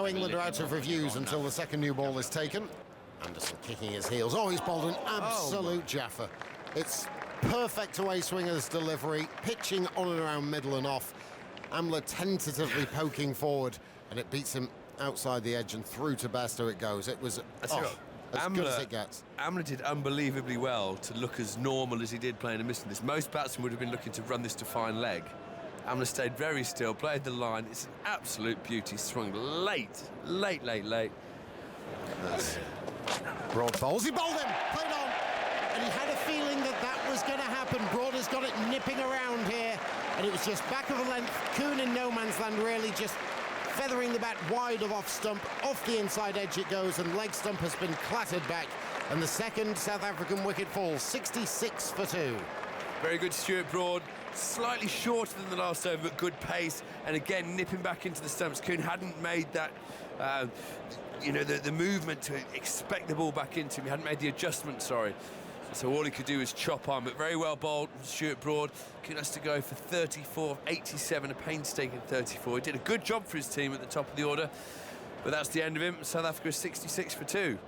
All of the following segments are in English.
now England are out of reviews until the second new ball is taken. Anderson kicking his heels. Oh, he's bowled an absolute jaffer. It's perfect away swinger's delivery, pitching on and around middle and off. Amla tentatively poking forward, and it beats him outside the edge and through to Bairstow it goes. It was as good as it gets. Amla did unbelievably well to look as normal as he did playing and missing this. Most batsmen would have been looking to run this to fine leg. Amla stayed very still, played the line. It's an absolute beauty. Swung late. Broad bowls. He bowled him, played on, and he had a feeling that was going to happen. Broad has got it nipping around here, and it was just back of the length. Kuhn in no man's land, really just feathering the bat wide of off stump. Off the inside edge it goes, and leg stump has been clattered back. And the second South African wicket falls, 66 for 2. Very good Stuart Broad. Slightly shorter than the last over, but good pace. And again, nipping back into the stumps. Kuhn hadn't made that, the movement to expect the ball back into him. He hadn't made the adjustment, sorry. So all he could do was chop on, but very well bowled from Stuart Broad. Kuhn has to go for 34 of 87, a painstaking 34. He did a good job for his team at the top of the order, but that's the end of him. South Africa is 66 for 2.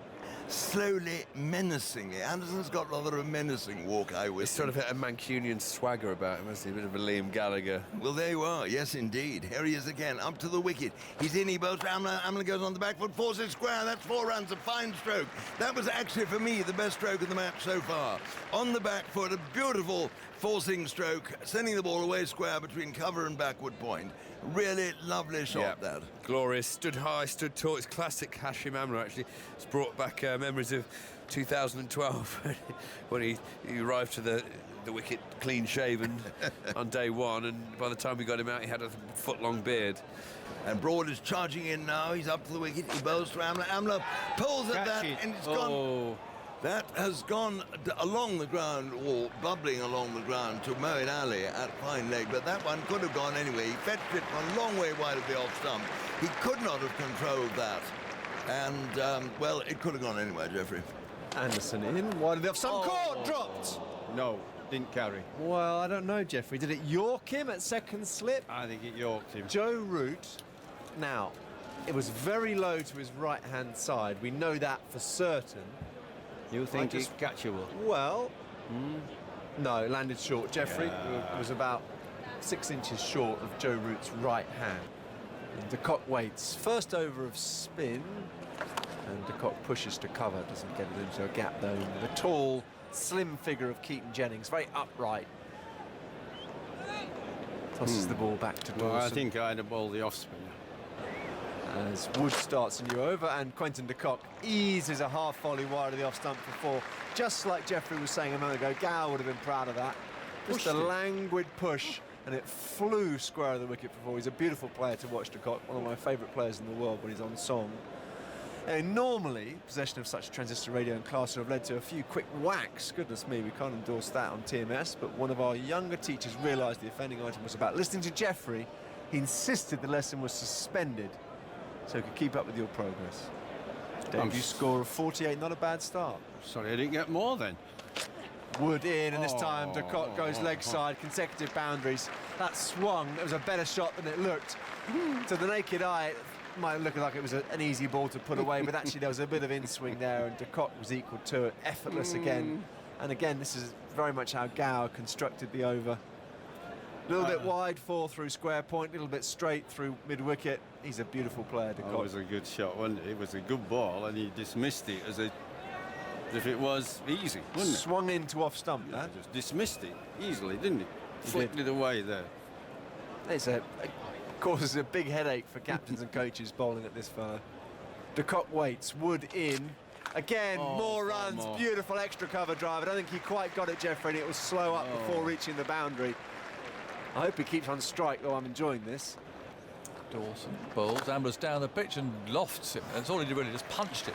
Slowly, menacingly. Anderson's got rather a menacing walk, I would. It's sort of a Mancunian swagger about him, hasn't he? A bit of a Liam Gallagher. Well, there you are. Yes, indeed. Here he is again, up to the wicket. He's in, he bowls to Amla. Amla goes on the back foot, forces it square. That's 4 runs, a fine stroke. That was actually, for me, the best stroke of the match so far. On the back foot, a beautiful forcing stroke, sending the ball away square between cover and backward point. Really lovely shot, that. Glorious. Stood high, stood tall. It's classic Hashim Amla, actually. It's brought back memories of 2012 when he arrived to the wicket clean-shaven on day one, and by the time we got him out, he had a foot-long beard. And Broad is charging in now. He's up to the wicket. He bowls to Amla. Amla pulls at that, and it's gone. That has gone along the ground, or bubbling along the ground, to Moeen Ali at fine leg, but that one could have gone anyway. He fetched it from a long way wide of the off stump. He could not have controlled that. And, well, it could have gone anywhere, Geoffrey. Anderson in, wide of the off stump, caught, dropped. No, didn't carry. Well, I don't know, Geoffrey. Did it york him at second slip? I think it yorked him. Joe Root, now, it was very low to his right-hand side. We know that for certain. You think it's catchable? Well, no, it landed short. Geoffrey was about 6 inches short of Joe Root's right hand. And de Kock waits. First over of spin, and de Kock pushes to cover. Doesn't get it into a gap, though. The tall, slim figure of Keaton Jennings, very upright. Tosses the ball back to Dawson. Well, I think I'd have bowled the off spinner. As Wood starts a new over, and Quentin de Kock eases a half volley wide of the off stump for 4. Just like Geoffrey was saying a moment ago, Gow would have been proud of that. Just a languid push, and it flew square of the wicket for 4. He's a beautiful player to watch, de Kock, one of my favourite players in the world when he's on song. And normally, possession of such transistor radio and class would have led to a few quick whacks. Goodness me, we can't endorse that on TMS, but one of our younger teachers realised the offending item was about listening to Geoffrey. He insisted the lesson was suspended, so he could keep up with your progress. Debut score of 48, not a bad start. Sorry, I didn't get more then. Wood in, and this time de Kock goes leg side, consecutive boundaries. That swung, it was a better shot than it looked. To the naked eye, it might look like it was an easy ball to put away, but actually there was a bit of in-swing there, and de Kock was equal to it, effortless again. And again, this is very much how Gow constructed the over. A little bit wide, 4 through square point, a little bit straight through mid-wicket. He's a beautiful player, de Kock. It was a good shot, wasn't it? It was a good ball, and he dismissed it as if it was easy, wasn't it? Swung into off stump, that. Just dismissed it easily, didn't he? Flicked it away there. It causes a big headache for captains and coaches bowling at this far. De Kock waits, Wood in. Again, more runs, beautiful extra cover drive. I don't think he quite got it, Geoffrey, and it was slow up before reaching the boundary. I hope he keeps on strike, though I'm enjoying this. Dawson bowls, Amla's down the pitch and lofts it. That's all he did, really, just punched it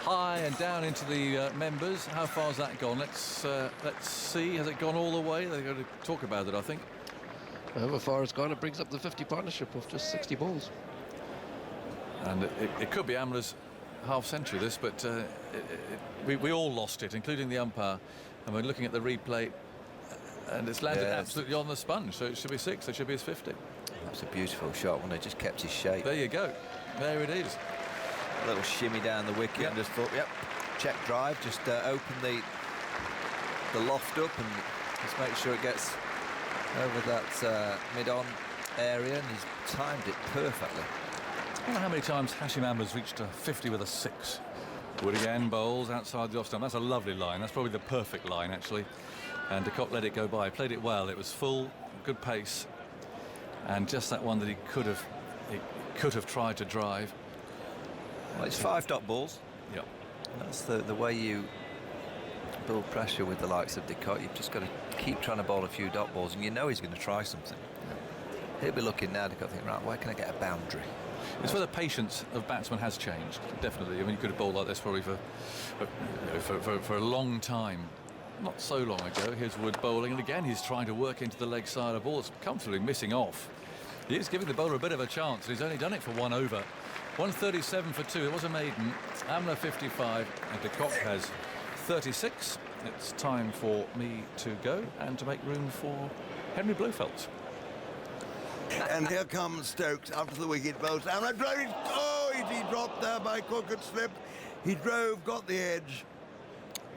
high and down into the members. How far has that gone? Let's see. Has it gone all the way? They're going to talk about it, I think. However far it's gone, it brings up the 50 partnership of just 60 balls. And it could be Amla's half-century, this, but we all lost it, including the umpire. And we're looking at the replay, and it's landed absolutely on the sponge, so it should be 6. It should be his 50. That's a beautiful shot when it just kept his shape. There you go. There it is. A little shimmy down the wicket and just thought, yep, check drive, just open the loft up and just make sure it gets over that mid-on area, and he's timed it perfectly. I wonder how many times Hashim Amla's reached a 50 with a 6. Wood again bowls outside the off stump. That's a lovely line. That's probably the perfect line, actually. And de Kock let it go by. Played it well. It was full, good pace, and just that one that he could have tried to drive. Well, it's 5 dot balls. Yep. That's the way you build pressure with the likes of de Kock. You've just got to keep trying to bowl a few dot balls, and you know he's going to try something. He'll be looking now to think, right, where can I get a boundary? It's where the patience of batsmen has changed, definitely. I mean, you could have bowled like this probably for a long time. Not so long ago. Here's Wood bowling, and again he's trying to work into the leg side of ball. It's comfortably missing off. He is giving the bowler a bit of a chance. He's only done it for 1 over. 137 for 2. It was a maiden. Amla 55, and de Kock has 36. It's time for me to go and to make room for Henry Blofeld. And here comes Stokes after the wicket. Bowls down. Oh, he dropped there by Cook and slipped. He drove, got the edge.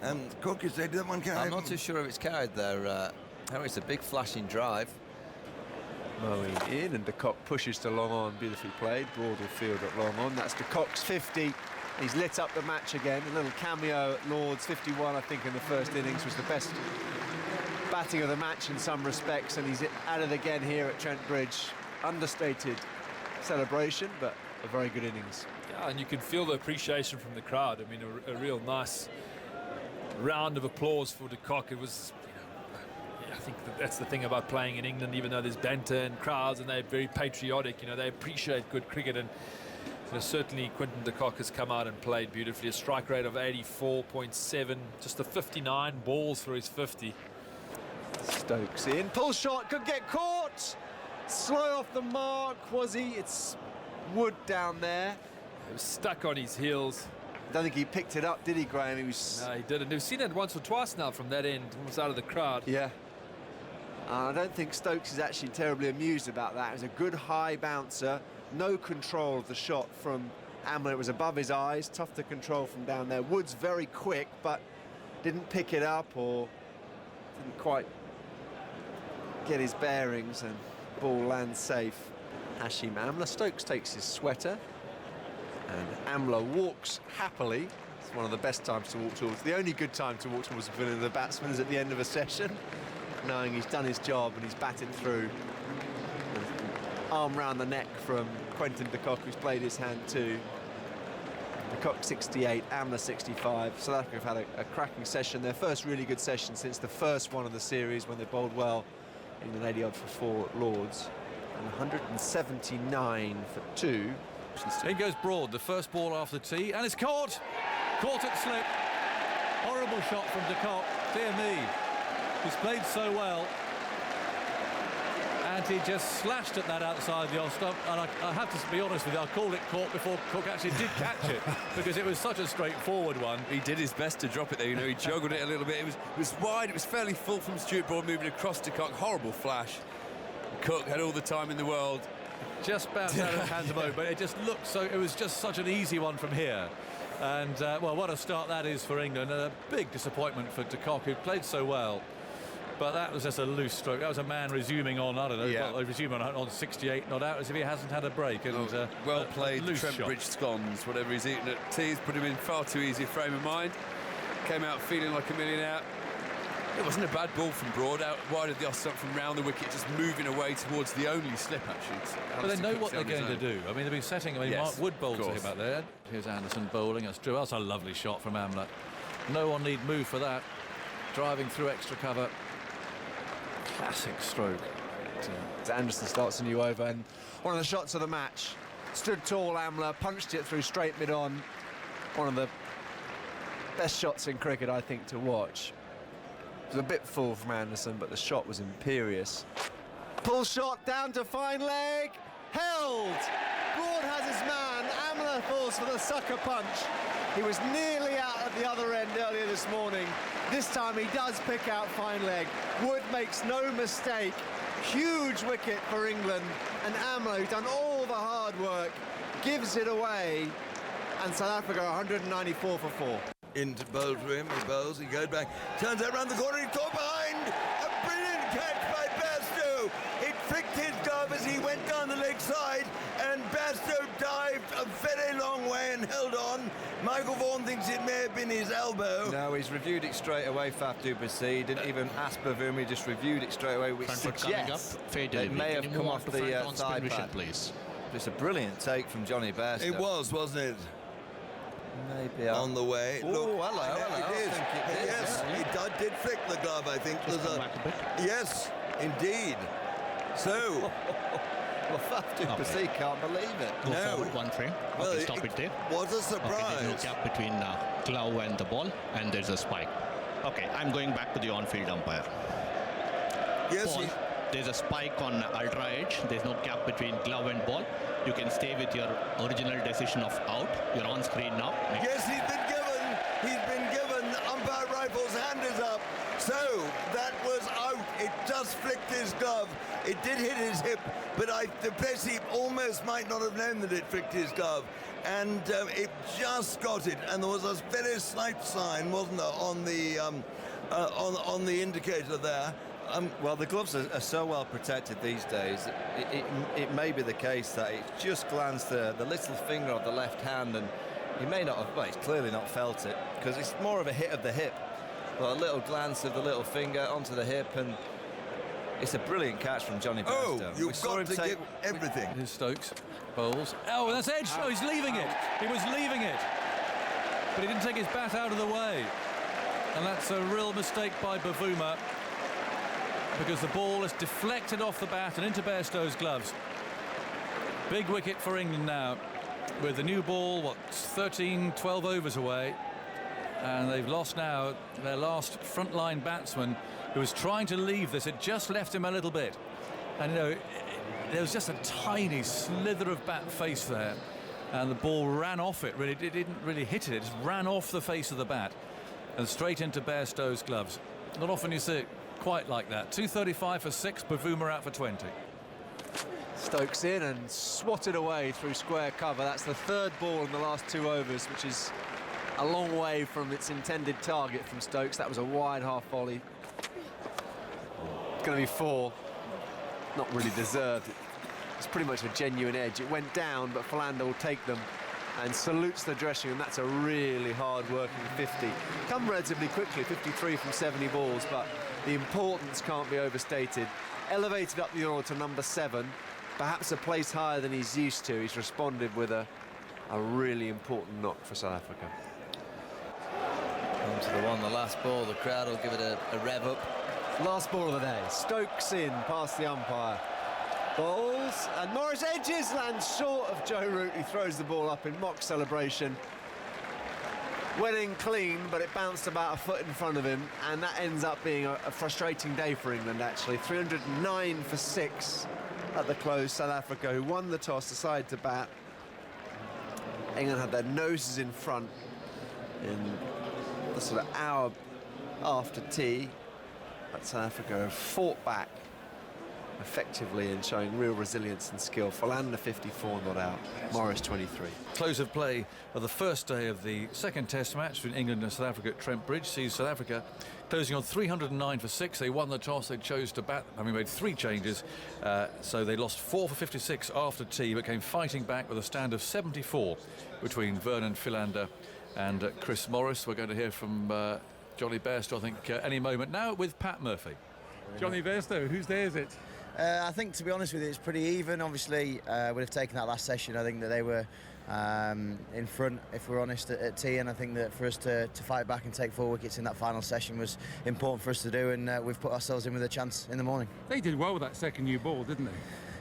And Cook has said that one carried. I'm not too sure if it's carried there. Henry, it's a big flashing drive. Mowing in, and de Kock pushes to long on. Beautifully played. Broad will field at long on. That's de Kock's 50. He's lit up the match again. A little cameo at Lord's. 51, I think, in the first innings was the best batting of the match in some respects, and he's at it again here at Trent Bridge. Understated celebration, but a very good innings. Yeah, and you can feel the appreciation from the crowd. I mean, a real nice round of applause for de Kock. It was, I think that's the thing about playing in England, even though there's banter and crowds and they're very patriotic, they appreciate good cricket, and certainly Quinton de Kock has come out and played beautifully. A strike rate of 84.7, just the 59 balls for his 50. Stokes in, pull shot, could get caught. Slow off the mark, was he? It's Wood down there. He was stuck on his heels. I don't think he picked it up, did he, Graham? No, he didn't. We've seen it once or twice now from that end, almost out of the crowd. Yeah. I don't think Stokes is actually terribly amused about that. It was a good high bouncer, no control of the shot from Amla. It was above his eyes, tough to control from down there. Wood's very quick, but didn't pick it up or didn't quite get his bearings, and ball lands safe. Hashim Amla. Stokes takes his sweater, and Amla walks happily. It's one of the best times to walk towards. The only good time to walk towards the batsman is at the end of a session, knowing he's done his job and he's batted through. Arm round the neck from Quinton de Kock, who's played his hand too. De Kock 68, Amla 65. South Africa have had a cracking session, their first really good session since the first one of the series when they bowled well. England 80 odd for 4 at Lords, and 179 for 2. In goes Broad, the first ball after tee, and it's caught at slip. Horrible shot from de Kock. Dear me, he's played so well, and he just slashed at that outside the off stump. And I have to be honest with you, I called it caught before Cook actually did catch it, because it was such a straightforward one. He did his best to drop it there. He juggled it a little bit. It was wide. It was fairly full from Stuart Broad moving across to Cook. Horrible flash. Cook had all the time in the world. Just bounced out of his hands a moment, but it just looked so. It was just such an easy one from here. And well, what a start that is for England, and a big disappointment for de Kock, who played so well. But that was just a loose stroke. That was a man resuming on, I don't know, well, resuming on 68 not out, as if he hasn't had a break. And well played, Trent Bridge scones, whatever he's eating at teas, put him in far too easy a frame of mind. Came out feeling like a millionaire. It wasn't a bad ball from Broad, out wide of the off stump from round the wicket, just moving away towards the only slip, actually. But they know what they're going to do. I mean, they've been setting, Mark Wood bowled to him out there. Here's Anderson bowling. That's a lovely shot from Amla. No one need move for that. Driving through extra cover. Classic stroke. Anderson starts a new over, and one of the shots of the match. Stood tall, Amla, punched it through straight mid-on. One of the best shots in cricket, I think, to watch. It was a bit full from Anderson, but the shot was imperious. Pull shot down to fine leg. Held! Broad has his man. Amla falls for the sucker punch. He was nearly out at the other end earlier this morning. This time he does pick out fine leg. Wood makes no mistake. Huge wicket for England. And Amla, who's done all the hard work, gives it away, and South Africa 194 for 4. Into bowl for him, he bowls, he goes back, turns out round the corner, he's caught behind. A brilliant catch by Bairstow. It flicked his glove as he went down the leg side, and Bairstow dived a very long way and held on. Michael Vaughan thinks it may have been his elbow. No, he's reviewed it straight away, Faf du Plessis. Didn't even ask Bavuma, he just reviewed it straight away, which suggests it may have come off the thigh pad. Please. It's a brilliant take from Johnny Bairstow. It was, wasn't it? Maybe on the way. Oh, Look, hello. It is. Yes, he did flick the glove, I think. Yes, indeed. So... Well, Faf du Plessis can't believe it. Go forward one frame. Well, Okay, stop it there. Was a surprise. Okay, there's no gap between glove and the ball, and there's a spike. Okay, I'm going back to the on-field umpire. Yes, Ball, there's a spike on ultra edge. There's no gap between glove and ball. You can stay with your original decision of out. You're on screen now. yes, he's been given. The umpire rifle's hand is up. So that was out. It just flicked his glove. It did hit his hip, but the Plessis almost might not have known that it flicked his glove. And it just got it. And there was a very slight sign, wasn't there, on the indicator there. Well, the gloves are so well protected these days. It may be the case that it just glanced the little finger of the left hand, and he may not have, well, he's clearly not felt it, because it's more of a hit of the hip. But a little glance of the little finger onto the hip, and it's a brilliant catch from Johnny Bairstow. Oh, you've got to give everything. Here's Stokes, bowls. Oh, that's edge. Oh, he's leaving it. He was leaving it. But he didn't take his bat out of the way. And that's a real mistake by Bavuma, because the ball is deflected off the bat and into Bairstow's gloves. Big wicket for England now, with the new ball, 13, 12 overs away. And they've lost now their last frontline batsman, who was trying to leave this. It just left him a little bit. And, you know, there was just a tiny slither of bat face there. And the ball ran off it. Really, it didn't really hit it. It just ran off the face of the bat and straight into Bairstow's gloves. Not often you see it quite like that. 235 for 6, Bavuma out for 20. Stokes in and swatted away through square cover. That's the third ball in the last 2 overs, which is a long way from its intended target from Stokes. That was a wide half volley. It's going to be 4. Not really deserved. It's pretty much a genuine edge. It went down, but Philander will take them and salutes the dressing room. That's a really hard-working 50. Come relatively quickly, 53 from 70 balls, but the importance can't be overstated. Elevated up the order to number 7, perhaps a place higher than he's used to. He's responded with a really important knock for South Africa. On to the one, the last ball. The crowd will give it a rev up. Last ball of the day. Stokes in past the umpire. Balls, and Morris edges, lands short of Joe Root, who throws the ball up in mock celebration. Went in clean, but it bounced about a foot in front of him, and that ends up being a frustrating day for England, actually. 309 for 6 at the close. South Africa, who won the toss, decided to bat. England had their noses in front in the sort of hour after tea. But South Africa have fought back effectively and showing real resilience and skill. Philander 54 not out, Morris 23. Close of play of the first day of the second test match between England and South Africa at Trent Bridge sees South Africa closing on 309 for 6. They won the toss, they chose to bat, having made 3 changes, so they lost 4 for 56 after tea, but came fighting back with a stand of 74 between Vernon Philander and Chris Morris. We're going to hear from Johnny Bairstow, I think, any moment now, with Pat Murphy. Johnny Bairstow, whose day is it? I think, to be honest with you, it's pretty even. Obviously, would have taken that last session. I think that they were in front, if we're honest, at tea, and I think that for us to fight back and take 4 wickets in that final session was important for us to do, and we've put ourselves in with a chance in the morning. They did well with that second new ball, didn't they?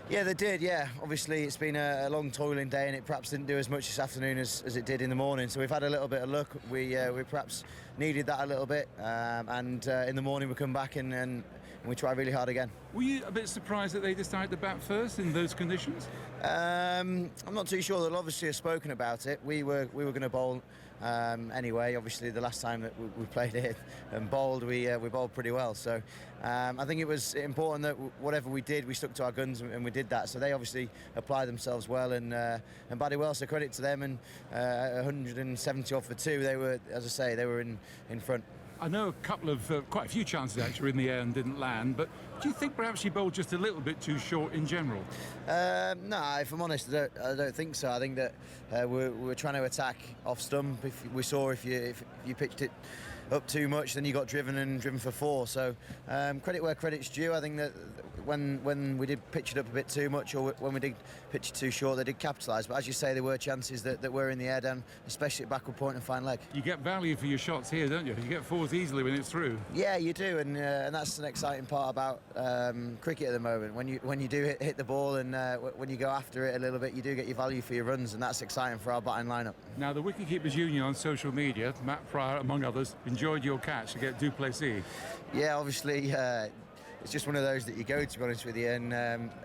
Yeah, they did, yeah. Obviously, it's been a long, toiling day, and it perhaps didn't do as much this afternoon as it did in the morning. So we've had a little bit of luck. We perhaps needed that a little bit, and in the morning we come back and we try really hard again. Were you a bit surprised that they decided to bat first in those conditions? I'm not too sure. They'll obviously have spoken about it. We were going to bowl anyway. Obviously, the last time that we played it and bowled, we bowled pretty well. So I think it was important that whatever we did, we stuck to our guns and we did that. So they obviously applied themselves well and batted well. So credit to them. And 170 off for 2. They were, as I say, they were in front. I know quite a few chances actually were in the air and didn't land, but do you think perhaps you bowled just a little bit too short in general? No, if I'm honest, I don't think so. I think that we're trying to attack off stump. If you pitched it up too much, then you got driven for 4. So credit where credit's due. I think that when we did pitch it up a bit too much, or when we did pitch it too short, they did capitalise. But as you say, there were chances that were in the air down, especially at backward point and fine leg. You get value for your shots here, don't you? You get 4s easily when it's through. Yeah, you do, and that's an exciting part about cricket at the moment. When you do hit the ball and when you go after it a little bit, you do get your value for your runs, and that's exciting for our batting lineup. Now, the Wicketkeepers Union on social media, Matt Pryor among others, enjoyed your catch to get du Plessis. Yeah, obviously. It's just one of those that you go, to be honest with you, and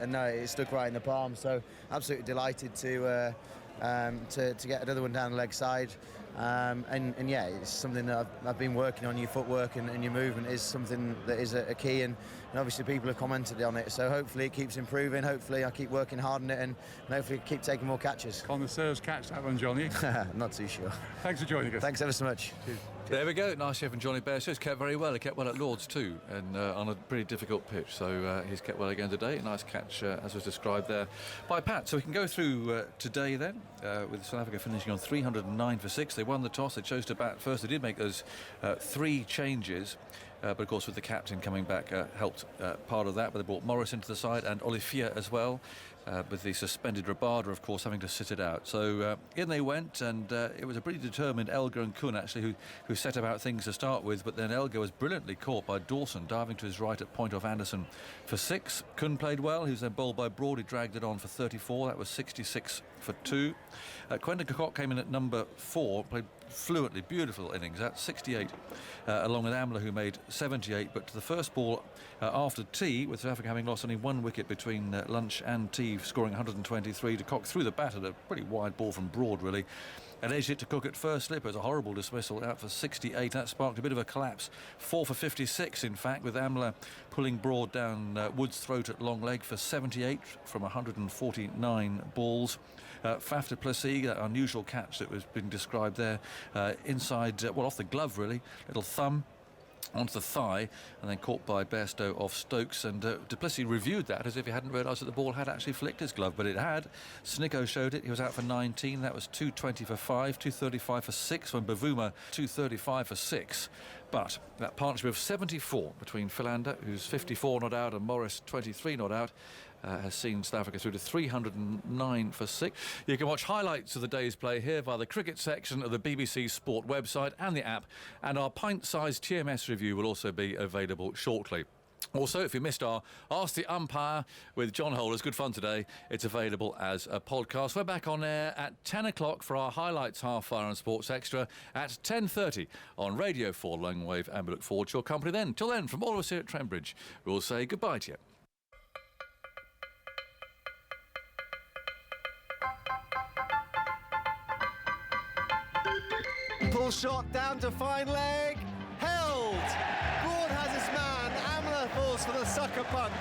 no, it stuck right in the palm. So absolutely delighted to get another one down the leg side, and yeah, it's something that I've been working on. Your footwork and your movement is something that is a key, and obviously people have commented on it. So hopefully it keeps improving. Hopefully I keep working hard on it, and hopefully keep taking more catches. Connoisseurs catch that one, Johnny. Not too sure. Thanks for joining us. Thanks ever so much. Cheers. There we go. Nice chef and Johnny Bairstow. He's kept very well. He kept well at Lord's too, and on a pretty difficult pitch. So he's kept well again today. Nice catch, as was described there by Pat. So we can go through today then, with South Africa finishing on 309 for 6. They won the toss. They chose to bat first. They did make those 3 changes. But of course, with the captain coming back, helped part of that. But they brought Morris into the side and Olivier as well, with the suspended Rabada, of course, having to sit it out. So in they went, and it was a pretty determined Elgar and Kuhn, actually, who set about things to start with. But then Elgar was brilliantly caught by Dawson, diving to his right at point off Anderson for 6. Kuhn played well. He was then bowled by Broad. He dragged it on for 34. That was 66 for 2. Quentin de Kock came in at number 4, played fluently, beautiful innings at 68, along with Amla, who made 78. But to the first ball after tea, with South Africa having lost only 1 wicket between lunch and tea, scoring 123, de Kock threw the bat at a pretty wide ball from Broad, really, and edged it to Cook at first slip. It was a horrible dismissal, out for 68. That sparked a bit of a collapse. 4 for 56, in fact, with Amla pulling Broad down Wood's throat at long leg for 78 from 149 balls. Faf du Plessis, that unusual catch that was being described there, inside, well, off the glove, really, little thumb onto the thigh, and then caught by Bairstow off Stokes, and du Plessis reviewed that as if he hadn't realised that the ball had actually flicked his glove, but it had. Snicko showed it. He was out for 19. That was 220 for 5, 235 for 6, when Bavuma 235 for 6. But that partnership of 74 between Philander, who's 54 not out, and Morris 23 not out, has seen South Africa through to 309 for 6. You can watch highlights of the day's play here via the cricket section of the BBC Sport website and the app, and our pint-sized TMS review will also be available shortly. Also, if you missed our Ask the Umpire with John Holders, good fun today, it's available as a podcast. We're back on air at 10 o'clock for our highlights half-hour on Sports Extra at 10:30 on Radio 4 Long Wave, and we look forward to your company then. Till then, from all of us here at Trent Bridge, we'll say goodbye to you. Pull shot down to fine leg, held. Broad has his man. Amla falls for the sucker punch.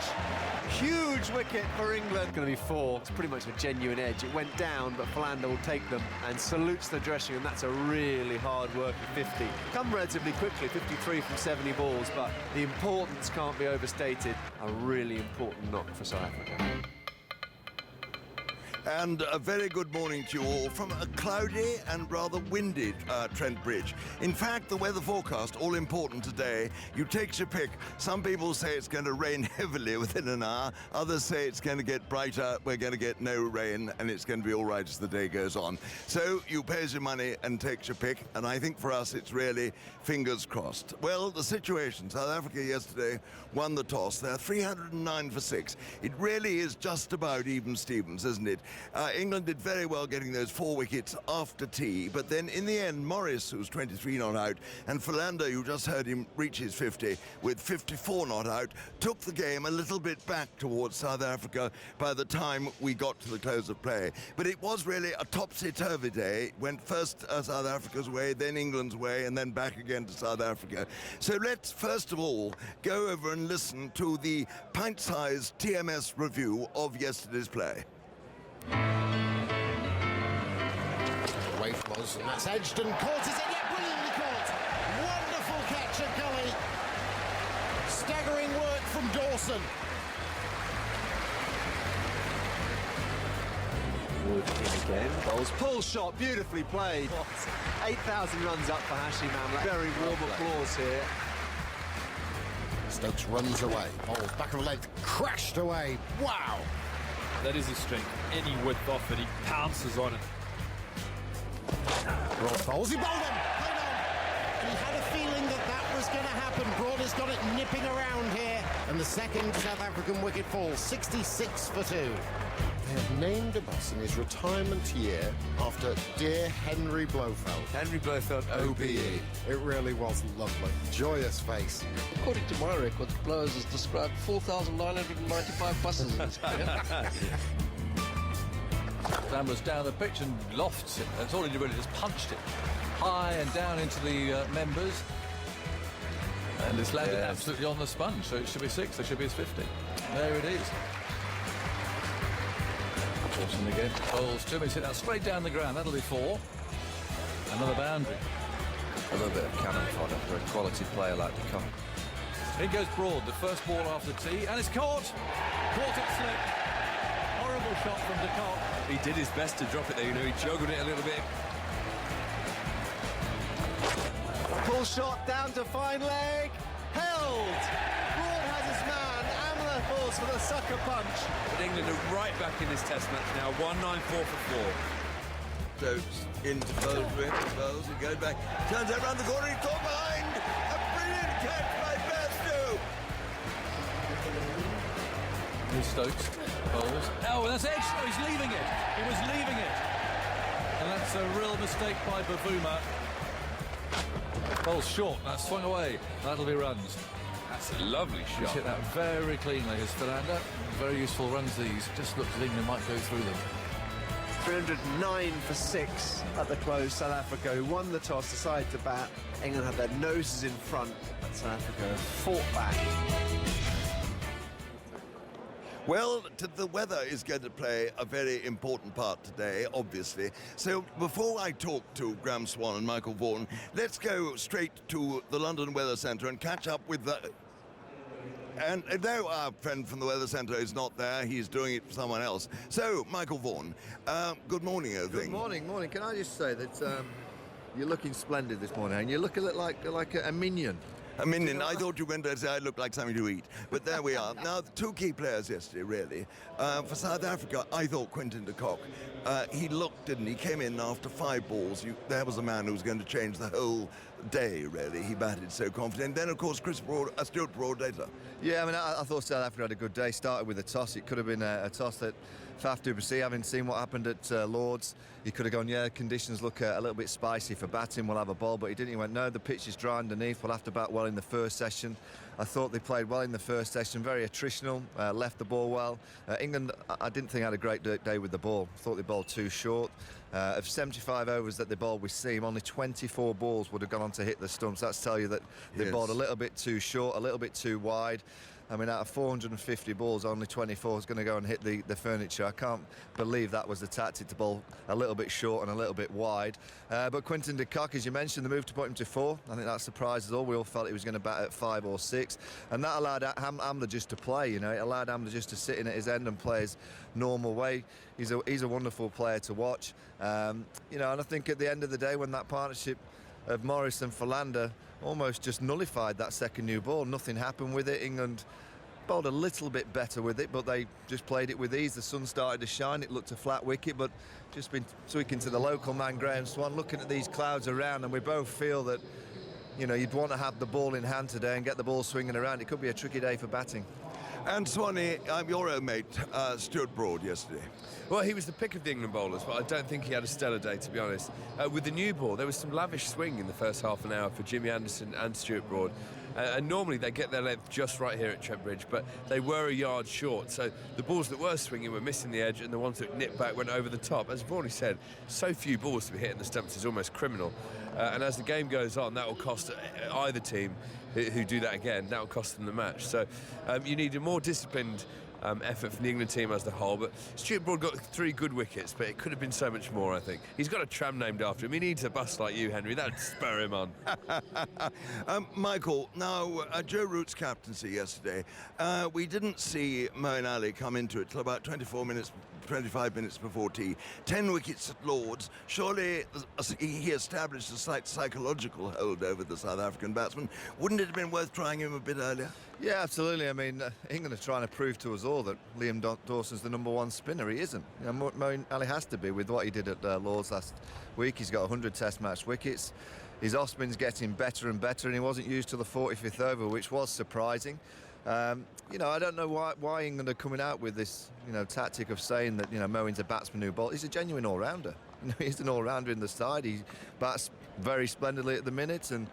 Huge wicket for England. Going to be 4. It's pretty much a genuine edge. It went down, but Philander will take them and salutes the dressing room. That's a really hard work at 50. Come relatively quickly, 53 from 70 balls, but the importance can't be overstated. A really important knock for South Africa. And a very good morning to you all from a cloudy and rather windy Trent Bridge. In fact, the weather forecast, all important today, you take your pick. Some people say it's going to rain heavily within an hour. Others say it's going to get brighter, we're going to get no rain, and it's going to be all right as the day goes on. So you pay your money and take your pick, and I think for us it's really fingers crossed. Well, the situation, South Africa yesterday won the toss. They're 309 for 6. It really is just about even Stevens, isn't it? England did very well getting those 4 wickets after tea, but then in the end, Morris, who was 23 not out, and Philander, you just heard him reach his 50 with 54 not out, took the game a little bit back towards South Africa by the time we got to the close of play. But it was really a topsy-turvy day. Went first South Africa's way, then England's way, and then back again to South Africa. So let's first of all go over and listen to the pint-sized TMS review of yesterday's play. Away from us, and that's edged and caught. Is it? Yeah, brilliantly caught. Wonderful catch at Gully. Staggering work from Dawson. Wood in again. Bowles pull shot, beautifully played. 8,000 runs up for Hashim Amla. Very warm applause here. Stokes runs away. Bowles back of length, crashed away. Wow. That is his strength. Any width off it, he pounces on it. Broad bowls, he bowled him. Played on. And he had a feeling that that was going to happen. Broad has got it nipping around here. And the second South African wicket falls, 66 for 2. They have named a bus in his retirement year after dear Henry Blofeld. Henry Blofeld, OBE. It really was lovely. Joyous face. According to my records, Blowers has described 4,995 buses in his career. Amla's down the pitch and lofts it. That's all he did, really just punched it high and down into the members. And it's landed absolutely on the sponge, so it should be 6, it should be his 50. There it is. Dawson again. Bowles, 2 minutes hit that straight down the ground. That'll be 4. Another boundary. A little bit of cannon fodder for a quality player like de Kock. In goes Broad, the first ball after tea, and it's caught. Caught it slip. Horrible shot from de Kock. He did his best to drop it there, you know, he joggled it a little bit. Pull shot down to fine leg. Held. Broad has his man. Amla falls for the sucker punch. But England are right back in this test match now, 194 for 4. Stokes into Bowles, Bowles, he goes back, turns out round the corner, he's caught behind. A brilliant catch by Bairstow. Here's Stokes. Bowles. Oh, that's edge. No, he's leaving it. He was leaving it. And that's a real mistake by Bavuma. Bowles short. That's swung away. That'll be runs. That's a lovely He's shot. hit that very cleanly, his Philander. Very useful runs these. Just looked as England might go through them. 309 for 6 at the close. South Africa, who won the toss, decided to bat. England had their noses in front, but South Africa fought back. Well, the weather is going to play a very important part today, obviously. So before I talk to Graham Swan and Michael Vaughan, let's go straight to the London Weather Centre and catch up with the... And though our friend from the Weather Centre is not there, he's doing it for someone else. So, Michael Vaughan, good morning, I think. Good morning, morning. Can I just say that you're looking splendid this morning, and you look a little like a minion. A minion. I thought you were going to say I looked like something to eat. But there we are. Now, the 2 key players yesterday, really. For South Africa, I thought Quinton de Kock. He looked, didn't he? Came in after 5 balls. There was a man who was going to change the whole day, really. He batted so confident. Then, of course, Stuart Broad later. Yeah, I mean, I thought South Africa had a good day. Started with a toss. It could have been a toss that Faf du Plessis, having seen what happened at Lords, he could have gone, yeah, conditions look a little bit spicy for batting, we'll have a ball, but he didn't. He went, no, the pitch is dry underneath, we'll have to bat well in the first session. I thought they played well in the first session, very attritional, left the ball well. England, I didn't think had a great day with the ball. I thought they bowled too short. Of 75 overs that they bowled with seam, only 24 balls would have gone on to hit the stumps. That's tell you that they bowled a little bit too short, a little bit too wide. I mean, out of 450 balls, only 24 is going to go and hit the furniture. I can't believe that was the tactic, to bowl a little bit short and a little bit wide. But Quinton de Kock, as you mentioned, the move to put him to 4, I think that surprised us all. We all felt he was going to bat at 5 or 6. And that allowed Amla just to play, you know. It allowed Amla just to sit in at his end and play his normal way. He's a wonderful player to watch. You know, and I think at the end of the day, when that partnership of Morris and Philander almost just nullified that second new ball, nothing happened with it. England bowled a little bit better with it, but they just played it with ease. The sun started to shine. It looked a flat wicket, but just been tweaking to the local man, Graham Swan, looking at these clouds around, and we both feel that, you know, you'd want to have the ball in hand today and get the ball swinging around. It could be a tricky day for batting. And Swanee, your own mate, Stuart Broad, yesterday. Well, he was the pick of the England bowlers, but I don't think he had a stellar day, to be honest. With the new ball, there was some lavish swing in the first half an hour for Jimmy Anderson and Stuart Broad. And normally they get their length just right here at Trent Bridge, but they were a yard short. So the balls that were swinging were missing the edge, and the ones that nipped back went over the top. As I've already said, so few balls to be hitting the stumps is almost criminal. And as the game goes on, that will cost either team who do that again, that will cost them the match. So you need a more disciplined effort from the England team as a whole, but Stuart Broad got 3 good wickets, but it could have been so much more, I think. He's got a tram named after him. He needs a bus like you, Henry. That'd spur him on. Michael, now, Joe Root's captaincy yesterday, we didn't see Moeen Ali come into it till about 25 minutes before tea. 10 wickets at Lords. Surely he established a slight psychological hold over the South African batsman. Wouldn't it have been worth trying him a bit earlier? Yeah, absolutely. I mean, England are trying to prove to us all that Liam Dawson's the #1 spinner. He isn't. You know, Moeen Ali has to be with what he did at Lords last week. He's got 100 Test match wickets. His off-spin's getting better and better, and he wasn't used till the 45th over, which was surprising. You know, I don't know why England are coming out with this, you know, tactic of saying that, you know, Moeen's a batsman who bowls. He's a genuine all-rounder. You know, he's an all-rounder in the side. He bats very splendidly at the minute, and,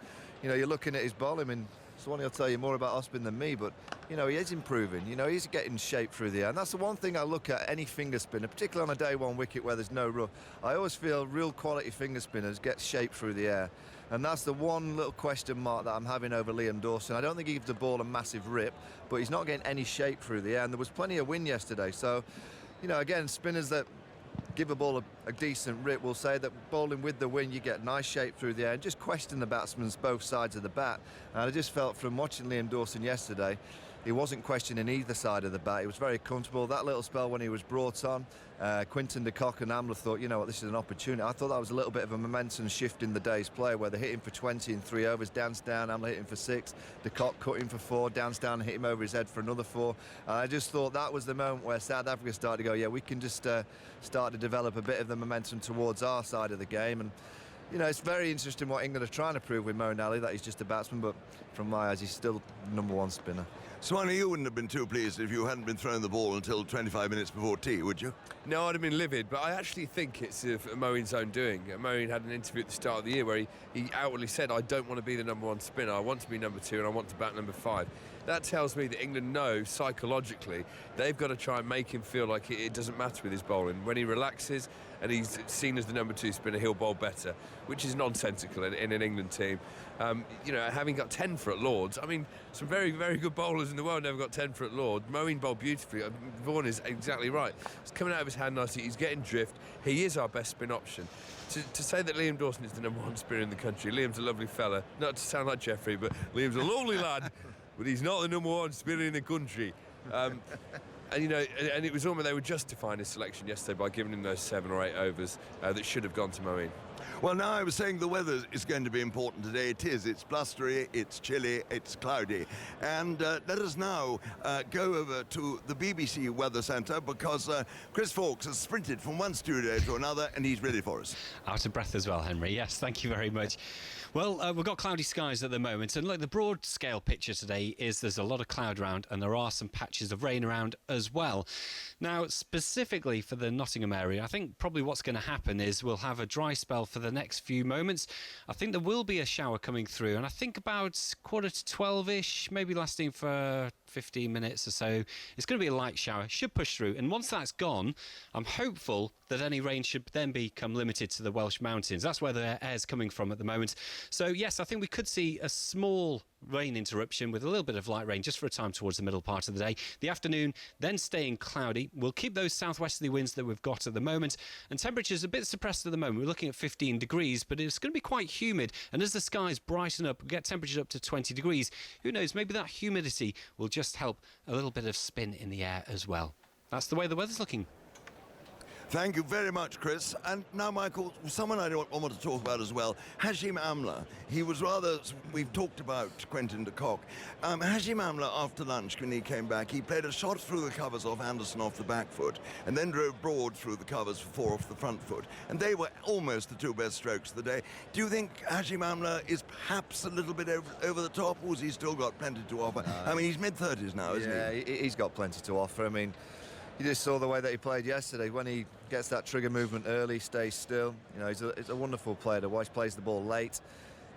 you know, you're looking at his bowling. I mean, Swanee will tell you more about Ospin than me, but, you know, he is improving. You know, he's getting shape through the air. And that's the one thing I look at any finger spinner, particularly on a day 1 wicket where there's no rough. I always feel real quality finger spinners get shape through the air. And that's the one little question mark that I'm having over Liam Dawson. I don't think he gives the ball a massive rip, but he's not getting any shape through the air. And there was plenty of wind yesterday. So, you know, again, spinners that give a ball a decent rip will say that bowling with the wind, you get nice shape through the air, and just question the batsmen's both sides of the bat. And I just felt from watching Liam Dawson yesterday, he wasn't questioning either side of the bat. He was very comfortable. That little spell when he was brought on, Quinton de Kock and Amla thought, you know what, this is an opportunity. I thought that was a little bit of a momentum shift in the day's play, where they hit him for 20 in 3 overs, dance down, Amla hit him for 6, de Kock cut him for 4, dance down and hit him over his head for another 4. I just thought that was the moment where South Africa started to go, yeah, we can just start to develop a bit of the momentum towards our side of the game. And you know, it's very interesting what England are trying to prove with Moeen Ali, that he's just a batsman, but from my eyes, he's still #1 spinner. Swanee, you wouldn't have been too pleased if you hadn't been throwing the ball until 25 minutes before tea, would you? No, I'd have been livid, but I actually think it's Moeen's own doing. Moeen had an interview at the start of the year where he outwardly said, I don't want to be the #1 spinner, I want to be #2 and I want to bat #5. That tells me that England know psychologically they've got to try and make him feel like it doesn't matter with his bowling. When he relaxes and he's seen as the #2 spinner, he'll bowl better, which is nonsensical in an England team. You know, having got 10 for at Lords, I mean, some very, very good bowlers in the world never got 10 for at Lords. Moeen bowled beautifully. Vaughan is exactly right. It's coming out of his hand nicely. He's getting drift. He is our best spin option. To say that Liam Dawson is the #1 spinner in the country, Liam's a lovely fella. Not to sound like Jeffrey, but Liam's a lovely lad, but he's not the #1 spinner in the country. And, you know, and it was almost they were justifying his selection yesterday by giving him those 7 or 8 overs that should have gone to Moeen. Well, now I was saying the weather is going to be important today. It is. It's blustery, it's chilly, it's cloudy. And let us now go over to the BBC Weather Centre, because Chris Fawkes has sprinted from one studio to another and he's ready for us. Out of breath as well, Henry. Yes, thank you very much. Well, we've got cloudy skies at the moment, and look, the broad scale picture today is there's a lot of cloud around and there are some patches of rain around as well. Now, specifically for the Nottingham area, I think probably what's going to happen is we'll have a dry spell for the next few moments. I think there will be a shower coming through, and I think about 11:45-ish, maybe lasting for 15 minutes or so. It's going to be a light shower, should push through, and once that's gone, I'm hopeful that any rain should then become limited to the Welsh mountains. That's where the air's coming from at the moment. So yes, I think we could see a small rain interruption with a little bit of light rain just for a time towards the middle part of the day. The afternoon then staying cloudy. We'll keep those southwesterly winds that we've got at the moment, and temperatures a bit suppressed at the moment. We're looking at 15 degrees, but it's going to be quite humid, and as the skies brighten up, we'll get temperatures up to 20 degrees. Who knows, maybe that humidity will just help a little bit of spin in the air as well. That's the way the weather's looking. Thank you very much, Chris. And now, Michael, someone I want to talk about as well, Hashim Amla. He was rather, we've talked about Quinton de Kock. Hashim Amla, after lunch, when he came back, he played a shot through the covers off Anderson off the back foot, and then drove Broad through the covers for 4 off the front foot. And they were almost the 2 best strokes of the day. Do you think Hashim Amla is perhaps a little bit over the top, or has he still got plenty to offer? I mean, he's mid-30s now, isn't he? Yeah, he's got plenty to offer. I mean, you just saw the way that he played yesterday. When he gets that trigger movement early, stays still. You know, he's a wonderful player to watch. Plays the ball late.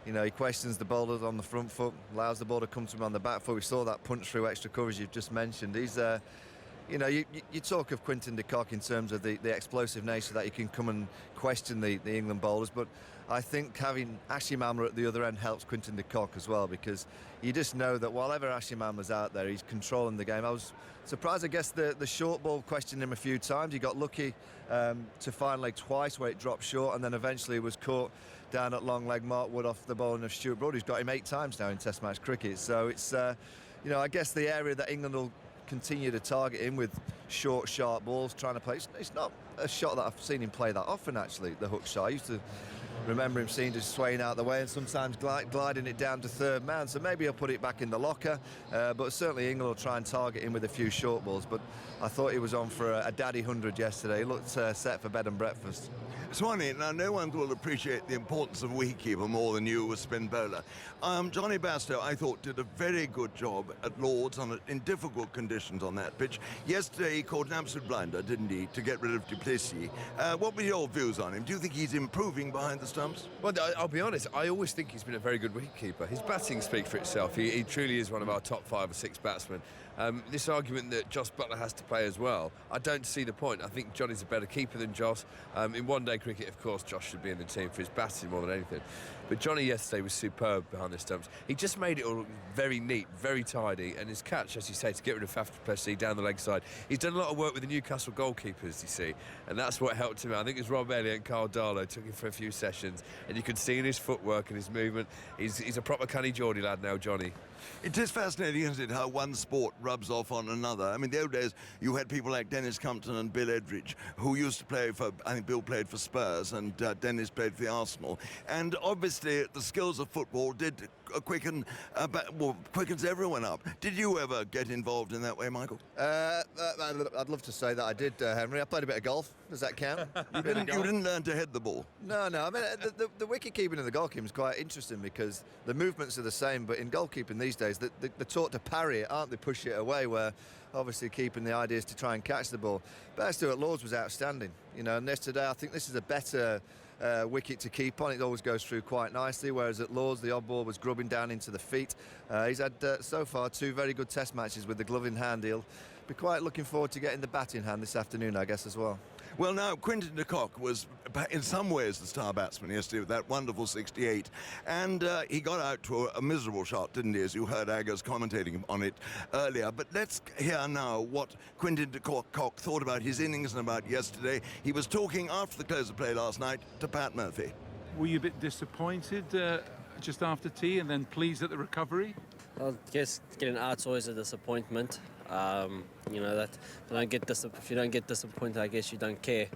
You know, he questions the bowlers on the front foot, allows the ball to come to him on the back foot. We saw that punch through extra coverage you've just mentioned. He's, you know, you talk of Quinton de Kock in terms of the explosive nature that you can come and question the England bowlers, but I think having Hashim Amla at the other end helps Quinton de Kock as well, because you just know that whatever Hashim Amla's out there, he's controlling the game. I was surprised, I guess, the short ball questioned him a few times. He got lucky to fine leg twice where it dropped short, and then eventually was caught down at long leg Mark Wood off the bowling of Stuart Broad, who's got him 8 times now in Test match cricket. So it's, you know, I guess the area that England will continue to target him with short, sharp balls, trying to play. It's not a shot that I've seen him play that often, actually, the hook shot. I used to remember him seeing just swaying out the way and sometimes gliding it down to third man, so maybe he'll put it back in the locker, but certainly England will try and target him with a few short balls. But I thought he was on for a daddy 100 yesterday. He looked set for bed and breakfast. Swanee, now no one will appreciate the importance of wicketkeeper more than you, a spin bowler. Johnny Bairstow, I thought, did a very good job at Lords in difficult conditions on that pitch. Yesterday he caught an absolute blinder, didn't he, to get rid of Duplessis. What were your views on him? Do you think he's improving behind the stumps? Well, I'll be honest, I always think he's been a very good wicketkeeper. His batting speaks for itself. He truly is one of our top 5 or 6 batsmen. This argument that Jos Buttler has to play as well, I don't see the point. I think Johnny's a better keeper than Jos. In one-day cricket, of course, Jos should be in the team for his batting more than anything. But Johnny yesterday was superb behind the stumps. He just made it all very neat, very tidy, and his catch, as you say, to get rid of Faf du Plessis down the leg side. He's done a lot of work with the Newcastle goalkeepers, you see, and that's what helped him out. I think it was Rob Elliott and Carl Darlow took him for a few sessions, and you could see in his footwork and his movement, he's a proper canny Geordie lad now, Johnny. It is fascinating, isn't it, how one sport rubs off on another. I mean, the old days, you had people like Dennis Compton and Bill Edridge, who used to play for, I think Bill played for Spurs and Dennis played for the Arsenal. And obviously, the skills of football did quickens everyone up. Did you ever get involved in that way, Michael? I'd love to say that I did, Henry. I played a bit of golf. Does that count? You didn't learn to head the ball? No. I mean, the wicket keeping and the goalkeeping is quite interesting because the movements are the same, but in goalkeeping these days, they're taught to parry it, aren't they? Push it away, where obviously keeping the idea is to try and catch the ball. Bairstow at Lords was outstanding, you know, and yesterday I think this is a better wicket to keep on. It always goes through quite nicely, whereas at Lords the odd ball was grubbing down into the feet. He's had so far 2 very good test matches with the glove in hand. He'll be quite looking forward to getting the bat in hand this afternoon, I guess, as well. Well, now, Quinton de Kock was, in some ways, the star batsman yesterday with that wonderful 68. And he got out to a miserable shot, didn't he, as you heard Aggers commentating on it earlier. But let's hear now what Quinton de Kock thought about his innings and about yesterday. He was talking after the close of play last night to Pat Murphy. Were you a bit disappointed just after tea and then pleased at the recovery? Well, I guess getting out's always a disappointment. You know, that if you don't get disappointed, I guess you don't care.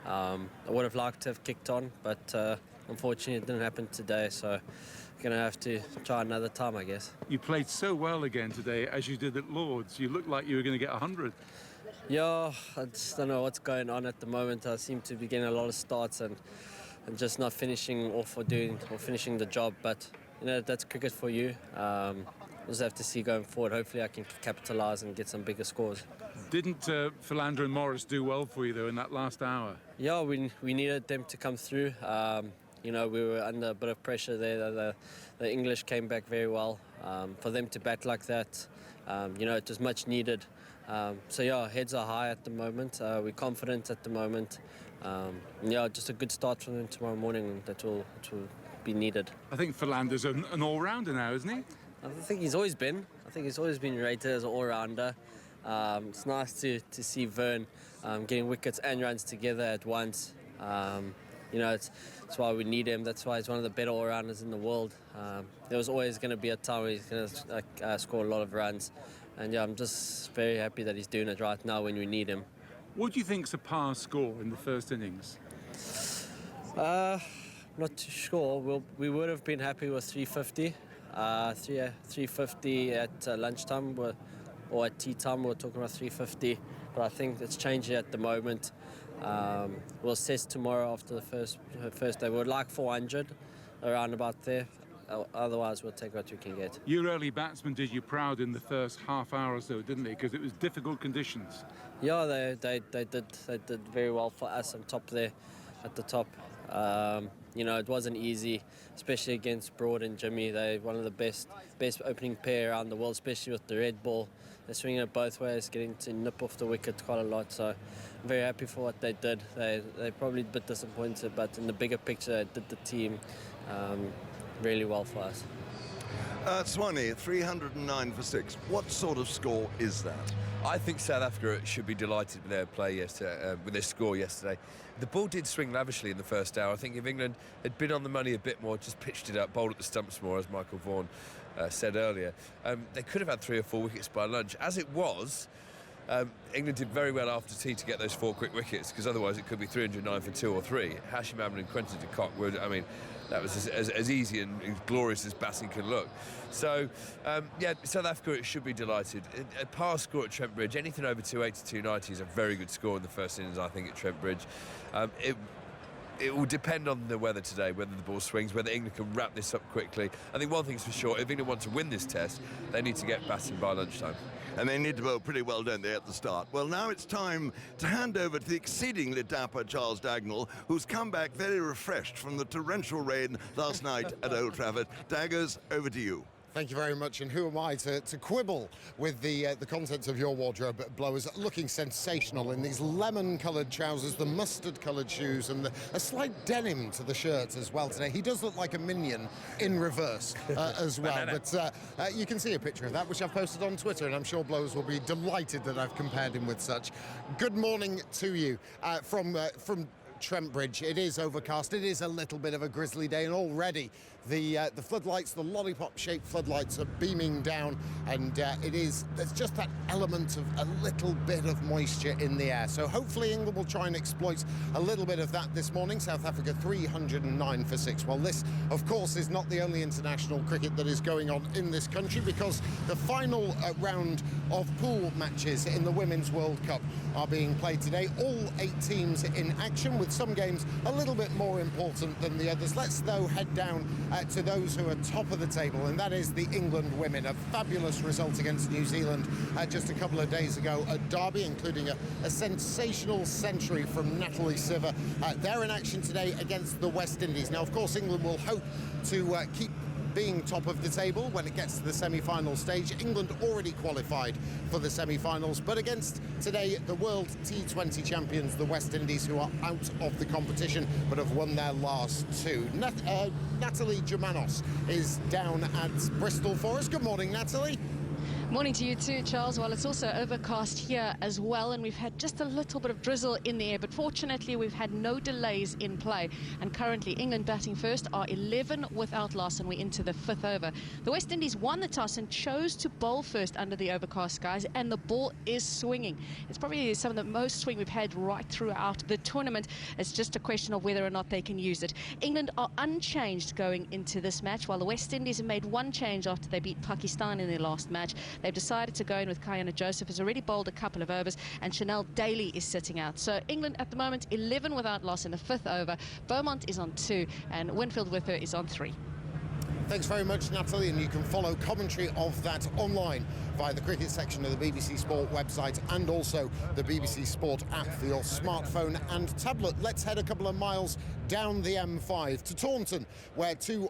I would have liked to have kicked on, but unfortunately it didn't happen today, so I'm going to have to try another time, I guess. You played so well again today, as you did at Lords. You looked like you were going to get 100. Yeah, I just don't know what's going on at the moment. I seem to be getting a lot of starts and just not finishing off or finishing the job, but you know, that's cricket for you. We'll just have to see going forward. Hopefully I can capitalise and get some bigger scores. Didn't Philander and Morris do well for you, though, in that last hour? Yeah, we needed them to come through. You know, we were under a bit of pressure there. The English came back very well. For them to bat like that, you know, it was much needed. So, yeah, heads are high at the moment. We're confident at the moment. Yeah, just a good start from them tomorrow morning. That will be needed. I think Philander's an all-rounder now, isn't he? I think he's always been. I think he's always been rated as an all-rounder. It's nice to see Vern getting wickets and runs together at once. You know, that's why we need him. That's why he's one of the better all-rounders in the world. There was always going to be a time where he's going to score a lot of runs. And yeah, I'm just very happy that he's doing it right now when we need him. What do you think's a par score in the first innings? Not too sure. We would have been happy with 350. 350 at lunchtime or at tea time. We're talking about 350, but I think it's changing at the moment. We'll assess tomorrow after the first day. We'd like 400, around about there. Otherwise, we'll take what we can get. Your early batsmen did you proud in the first half hour or so, didn't they? Because it was difficult conditions. Yeah, they did very well for us on top there, at the top. You know, it wasn't easy, especially against Broad and Jimmy. They're one of the best opening pair around the world, especially with the red ball. They're swinging it both ways, getting to nip off the wicket quite a lot. So I'm very happy for what they did. They're probably a bit disappointed, but in the bigger picture, they did the team really well for us. Swanee, 309 for 6. What sort of score is that? I think South Africa should be delighted with their play yesterday, with their score yesterday. The ball did swing lavishly in the first hour. I think if England had been on the money a bit more, just pitched it up, bowled at the stumps more, as Michael Vaughan said earlier, they could have had 3 or 4 wickets by lunch. As it was, England did very well after tea to get those 4 quick wickets, because otherwise it could be 309 for 2 or 3. Hashim Amla and Quinton de Kock were, I mean, that was as easy and glorious as batting can look. So, yeah, South Africa should be delighted. A par score at Trent Bridge, anything over 280, 290 is a very good score in the first innings, I think, at Trent Bridge. It will depend on the weather today, whether the ball swings, whether England can wrap this up quickly. I think one thing's for sure, if England want to win this test, they need to get batting by lunchtime. And they need to bowl pretty well, don't they, at the start? Well, now it's time to hand over to the exceedingly dapper Charles Dagnall, who's come back very refreshed from the torrential rain last night at Old Trafford. Daggers, over to you. Thank you very much, and who am I to quibble with the contents of your wardrobe, Blowers? Looking sensational in these lemon-coloured trousers, the mustard-coloured shoes, and a slight denim to the shirt as well today. He does look like a minion in reverse as well, but you can see a picture of that, which I've posted on Twitter, and I'm sure Blowers will be delighted that I've compared him with such. Good morning to you from Trent Bridge. It is overcast. It is a little bit of a grisly day, and already the floodlights, the lollipop-shaped floodlights, are beaming down, and there's just that element of a little bit of moisture in the air. So hopefully England will try and exploit a little bit of that this morning. South Africa 309 for 6. Well, this, of course, is not the only international cricket that is going on in this country, because the final round of pool matches in the Women's World Cup are being played today. All 8 teams in action, with some games a little bit more important than the others. Let's, though, head down to those who are top of the table, and that is the England women. A fabulous result against New Zealand just a couple of days ago at Derby, including a sensational century from Natalie Siver. They're in action today against the West Indies. Now, of course, England will hope to keep being top of the table when it gets to the semi-final stage. England already qualified for the semi-finals, but against today the World T20 champions, the West Indies, who are out of the competition but have won their last 2. Natalie Germanos is down at Bristol for us. Good morning, Natalie. Morning to you too, Charles. Well, it's also overcast here as well, and we've had just a little bit of drizzle in the air, but fortunately we've had no delays in play, and currently England batting first are 11 without loss, and we're into the 5th over. The West Indies won the toss and chose to bowl first under the overcast skies, and the ball is swinging. It's probably some of the most swing we've had right throughout the tournament. It's just a question of whether or not they can use it. England are unchanged going into this match, while the West Indies have made one change after they beat Pakistan in their last match. They've decided to go in with Kayana Joseph, who's already bowled a couple of overs, and Chanel Daly is sitting out. So England at the moment 11 without loss in the 5th over. Beaumont is on 2 and Winfield Whipper is on 3. Thanks very much, Natalie, and you can follow commentary of that online via the cricket section of the BBC Sport website and also the BBC Sport app for your smartphone and tablet. Let's head a couple of miles down the M5 to Taunton, where 2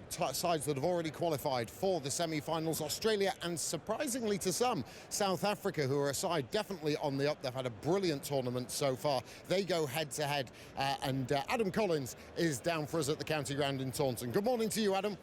sides that have already qualified for the semi-finals, Australia and, surprisingly to some, South Africa, who are a side definitely on the up. They've had a brilliant tournament so far. They go head-to-head, and Adam Collins is down for us at the county ground in Taunton. Good morning to you, Adam.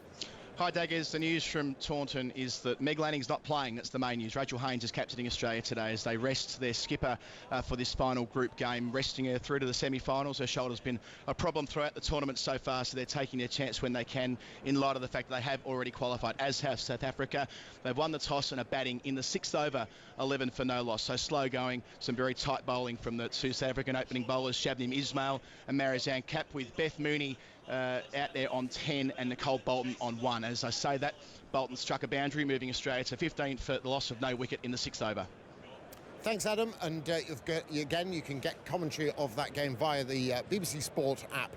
Hi Daggers, the news from Taunton is that Meg Lanning's not playing, that's the main news. Rachel Haynes is captaining Australia today as they rest their skipper for this final group game, resting her through to the semi-finals. Her shoulder's been a problem throughout the tournament so far, so they're taking their chance when they can in light of the fact that they have already qualified, as have South Africa. They've won the toss and are batting in the 6th over, 11 for no loss. So slow going, some very tight bowling from the two South African opening bowlers, Shabnim Ismail and Marizanne Kapp, with Beth Mooney out there on 10 and Nicole Bolton on 1. As I say that, Bolton struck a boundary, moving Australia to 15 for the loss of no wicket in the 6th over. Thanks, Adam. And again, you can get commentary of that game via the BBC Sport app.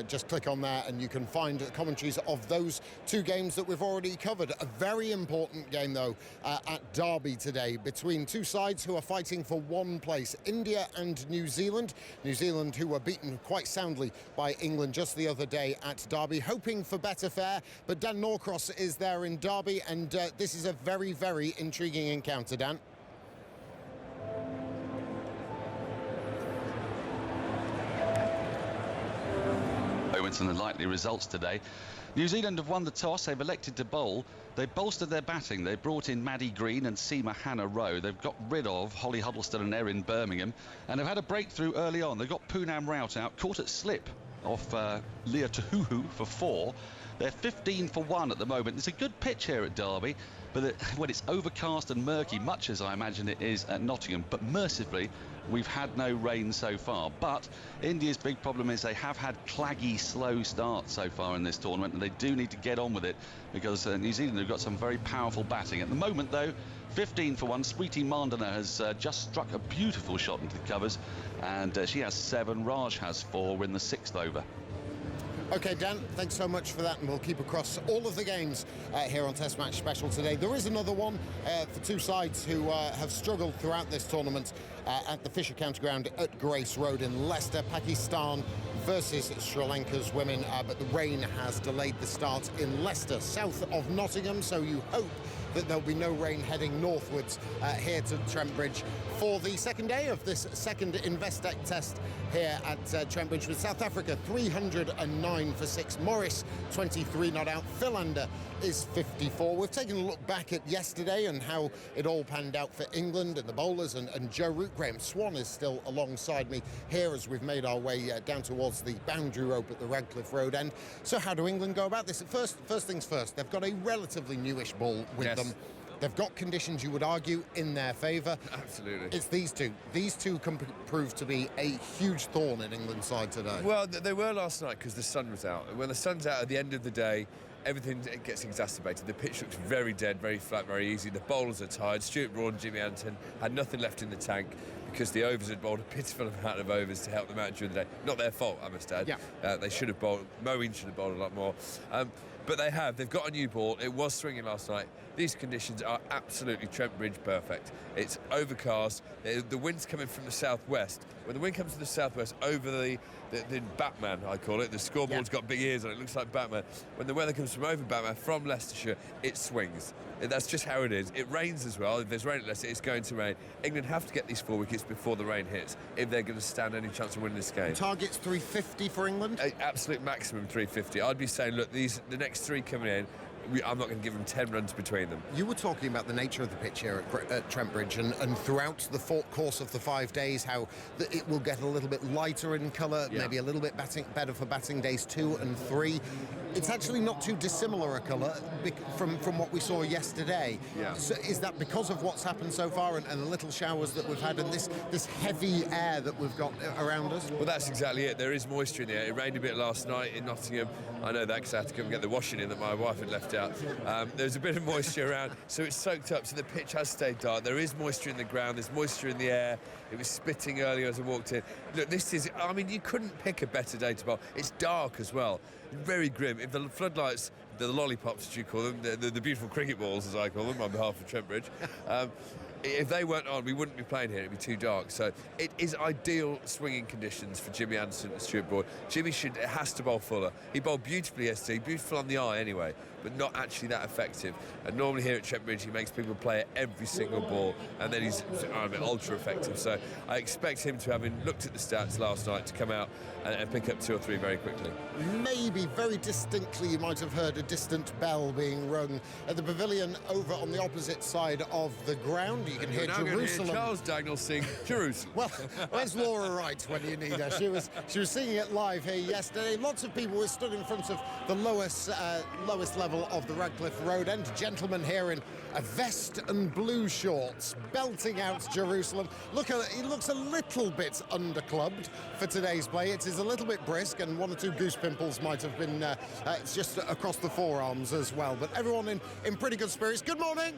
Just click on there and you can find the commentaries of those two games that we've already covered. A very important game, though, at Derby today between two sides who are fighting for one place, India and New Zealand. New Zealand, who were beaten quite soundly by England just the other day at Derby, hoping for better fare. But Dan Norcross is there in Derby, and this is a very, very intriguing encounter, Dan. And the likely results today. New Zealand have won the toss. They've elected to bowl. They've bolstered their batting. They brought in Maddie Green and Seema Hannah-Rowe. They've got rid of Holly Huddleston and Erin Birmingham, and have had a breakthrough early on. They've got Poonam Raut out, caught at slip off Leah Tahuhu for 4. They're 15 for 1 at the moment. It's a good pitch here at Derby, but when it's overcast and murky, much as I imagine it is at Nottingham, but mercifully we've had no rain so far. But India's big problem is they have had claggy, slow starts so far in this tournament, and they do need to get on with it, because New Zealand have got some very powerful batting. At the moment, though, 15 for 1. Sweetie Mandana has just struck a beautiful shot into the covers, and she has 7. Raj has 4. We're in the 6th over. OK, Dan, thanks so much for that, and we'll keep across all of the games here on Test Match Special today. There is another one for two sides who have struggled throughout this tournament at the Fisher County Ground at Grace Road in Leicester. Pakistan versus Sri Lanka's women, but the rain has delayed the start in Leicester, south of Nottingham, so you hope that there'll be no rain heading northwards here to Trent Bridge for the second day of this second Investec test here at Trent Bridge, with South Africa 309 for 6. Morris 23 not out. Philander is 54. We've taken a look back at yesterday and how it all panned out for England and the bowlers and Joe Root. Graham Swan is still alongside me here as we've made our way down towards the boundary rope at the Radcliffe Road end. So how do England go about this? First things first, they've got a relatively newish ball with them. They've got conditions, you would argue, in their favour. Absolutely. It's these two. These two can prove to be a huge thorn in England's side today. Well, they were last night because the sun was out. When the sun's out at the end of the day, everything gets exacerbated. The pitch looks very dead, very flat, very easy. The bowlers are tired. Stuart Broad and Jimmy Anderton had nothing left in the tank because the overs had bowled a pitiful amount of overs to help them out during the day. Not their fault, I must add. Yeah. They should have bowled. Moeen should have bowled a lot more. But they have. They've got a new ball. It was swinging last night. These conditions are absolutely Trent Bridge perfect. It's overcast. The wind's coming from the southwest. When the wind comes from the southwest over the Batman, I call it, the scoreboard's got big ears on it. It looks like Batman. When the weather comes from over Batman, from Leicestershire, it swings. That's just how it is. It rains as well. If there's rain at Leicester, it's going to rain. England have to get these 4 wickets before the rain hits if they're going to stand any chance of winning this game. Target's 350 for England? Absolute maximum 350. I'd be saying, look, the next 3 coming in, I'm not going to give them 10 runs between them. You were talking about the nature of the pitch here at Trent Bridge, and throughout the course of the 5 days, how it will get a little bit lighter in colour, maybe a little bit better for batting days 2 and 3. It's actually not too dissimilar a colour from what we saw yesterday. Yeah. So is that because of what's happened so far and the little showers that we've had and this heavy air that we've got around us? Well, that's exactly it. There is moisture in the air. It rained a bit last night in Nottingham. I know that because I had to come and get the washing in that my wife had left out. There's a bit of moisture around, so it's soaked up, so the pitch has stayed dark. There is moisture in the ground, there's moisture in the air. It was spitting earlier as I walked in. Look, this is, I mean, you couldn't pick a better day to bowl. It's dark as well, very grim. If the floodlights, the lollipops as you call them, the beautiful cricket balls as I call them on behalf of Trent Bridge, if they weren't on, we wouldn't be playing here. It'd be too dark. So it is ideal swinging conditions for Jimmy Anderson and Stuart Broad. Jimmy has to bowl fuller. He bowled beautifully yesterday, beautiful on the eye anyway, but not actually that effective. And normally here at Trent Bridge, he makes people play at every single ball, and then he's ultra effective. So I expect him to, having looked at the stats last night, to come out and pick up 2 or 3 very quickly. Maybe very distinctly you might have heard a distant bell being rung at the pavilion over on the opposite side of the ground. You can hear Jerusalem. Hear Charles Dagnall sing Jerusalem. Well, where's Laura Wright when you need her? She was singing it live here yesterday. Lots of people were stood in front of the lowest level of the Radcliffe Road End. Gentleman here in a vest and blue shorts, belting out Jerusalem. He looks a little bit underclubbed for today's play. It is a little bit brisk, and 1 or 2 goose pimples might have been it's just across the forearms as well. But everyone in pretty good spirits. Good morning.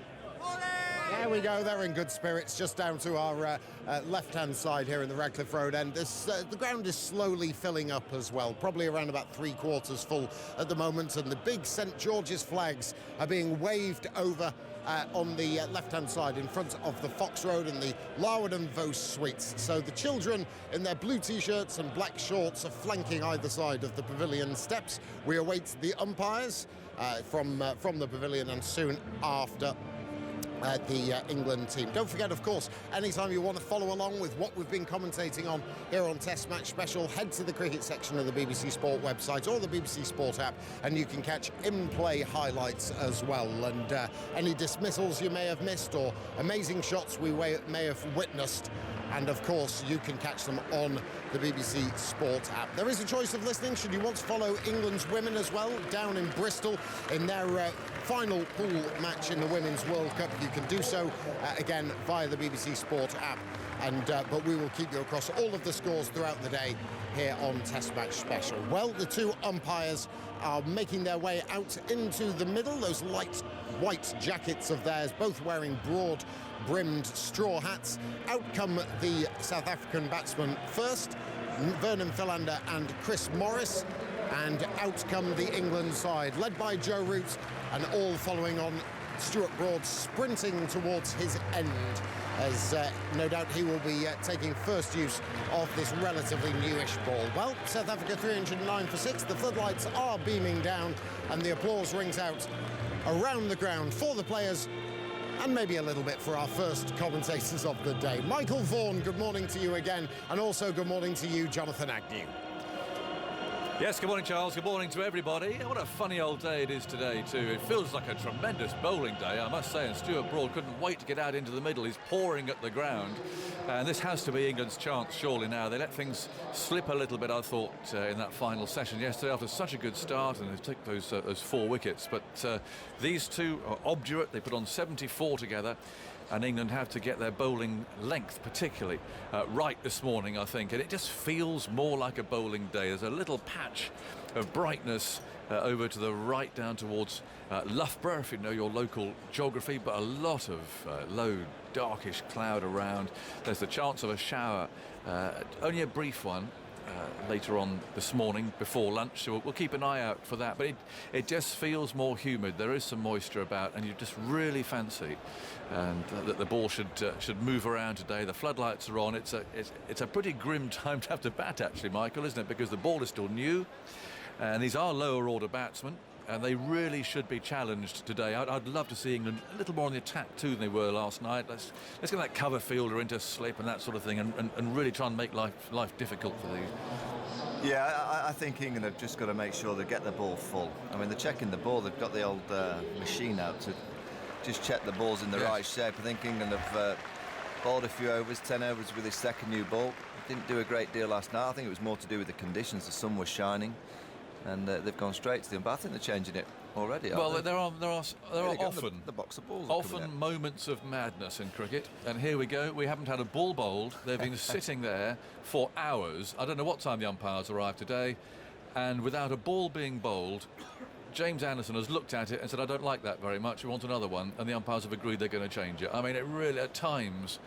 There we go, they're in good spirits, just down to our left-hand side here in the Radcliffe Road end. The ground is slowly filling up as well, probably around about 3/4 full at the moment, and the big St George's flags are being waved over on the left-hand side in front of the Fox Road and the Larwood and Vos suites. So the children in their blue T-shirts and black shorts are flanking either side of the pavilion steps. We await the umpires from the pavilion, and soon after the England team. Don't forget, of course, anytime you want to follow along with what we've been commentating on here on Test Match Special, head to the cricket section of the BBC Sport website or the BBC Sport app, and you can catch in-play highlights as well. And any dismissals you may have missed or amazing shots we may have witnessed. And of course, you can catch them on the BBC Sport app. There is a choice of listening should you want to follow England's women as well, down in Bristol in their final pool match in the Women's World Cup. You can do so again via the BBC Sport app. And but we will keep you across all of the scores throughout the day here on Test Match Special. Well, the 2 umpires are making their way out into the middle. Those light white jackets of theirs, both wearing broad brimmed straw hats. Out come the South African batsmen first, Vernon Philander and Chris Morris, and out come the England side, led by Joe Root, and all following on Stuart Broad, sprinting towards his end, as no doubt he will be taking first use of this relatively newish ball. Well, South Africa 309 for 6, the floodlights are beaming down, and the applause rings out around the ground for the players, and maybe a little bit for our first commentators of the day. Michael Vaughan, good morning to you again, and also good morning to you, Jonathan Agnew. Yes, good morning, Charles. Good morning to everybody. What a funny old day it is today, too. It feels like a tremendous bowling day, I must say, and Stuart Broad couldn't wait to get out into the middle. He's pouring at the ground, and this has to be England's chance, surely now. They let things slip a little bit, I thought, in that final session yesterday after such a good start, and they took those 4 wickets. But these 2 are obdurate. They put on 74 together, and England have to get their bowling length particularly right this morning, I think, and it just feels more like a bowling day. There's a little patch of brightness over to the right down towards Loughborough, if you know your local geography, but a lot of low darkish cloud around. There's the chance of a shower, only a brief one, later on this morning before lunch, so we'll keep an eye out for that. But it just feels more humid. There is some moisture about, and you just really fancy that the ball should move around today. The floodlights are on. It's a pretty grim time to have to bat, actually, Michael, isn't it? Because the ball is still new, and these are lower order batsmen, and they really should be challenged today. I'd love to see England a little more on the attack too than they were last night. Let's get that cover fielder into slip and that sort of thing, and really try and make life difficult for these. Yeah, I think England have just got to make sure they get the ball full. I mean, they're checking the ball. They've got the old machine out to just check the balls in the right shape. I think England have bowled a few overs, 10 overs with his second new ball. Didn't do a great deal last night. I think it was more to do with the conditions. The sun was shining, and they've gone straight to them. But I think they're changing it already. Well, there are often the box of balls. Moments of madness in cricket, and here we go. We haven't had a ball bowled. They've been sitting there for hours. I don't know what time the umpires arrived today, and without a ball being bowled, James Anderson has looked at it and said, "I don't like that very much. We want another one." And the umpires have agreed they're going to change it. I mean, it really, at times,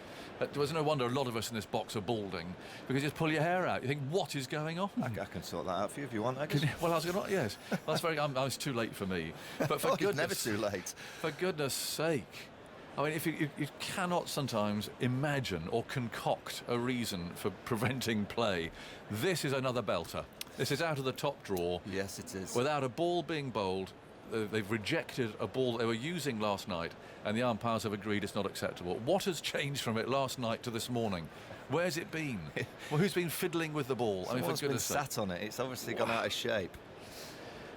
there's no wonder a lot of us in this box are balding, because you just pull your hair out. You think, what is going on? I can sort that out for you if you want. Well, I was going to, yes. Well, that's very. I was too late for me. But for goodness, never too late. For goodness' sake, I mean, if you cannot sometimes imagine or concoct a reason for preventing play, this is another belter. This is out of the top drawer. Yes, it is. Without a ball being bowled, they've rejected a ball they were using last night, and the umpires have agreed it's not acceptable. What has changed from it last night to this morning? Where's it been? Well, who's been fiddling with the ball? Someone's been sat on it. It's obviously gone out of shape.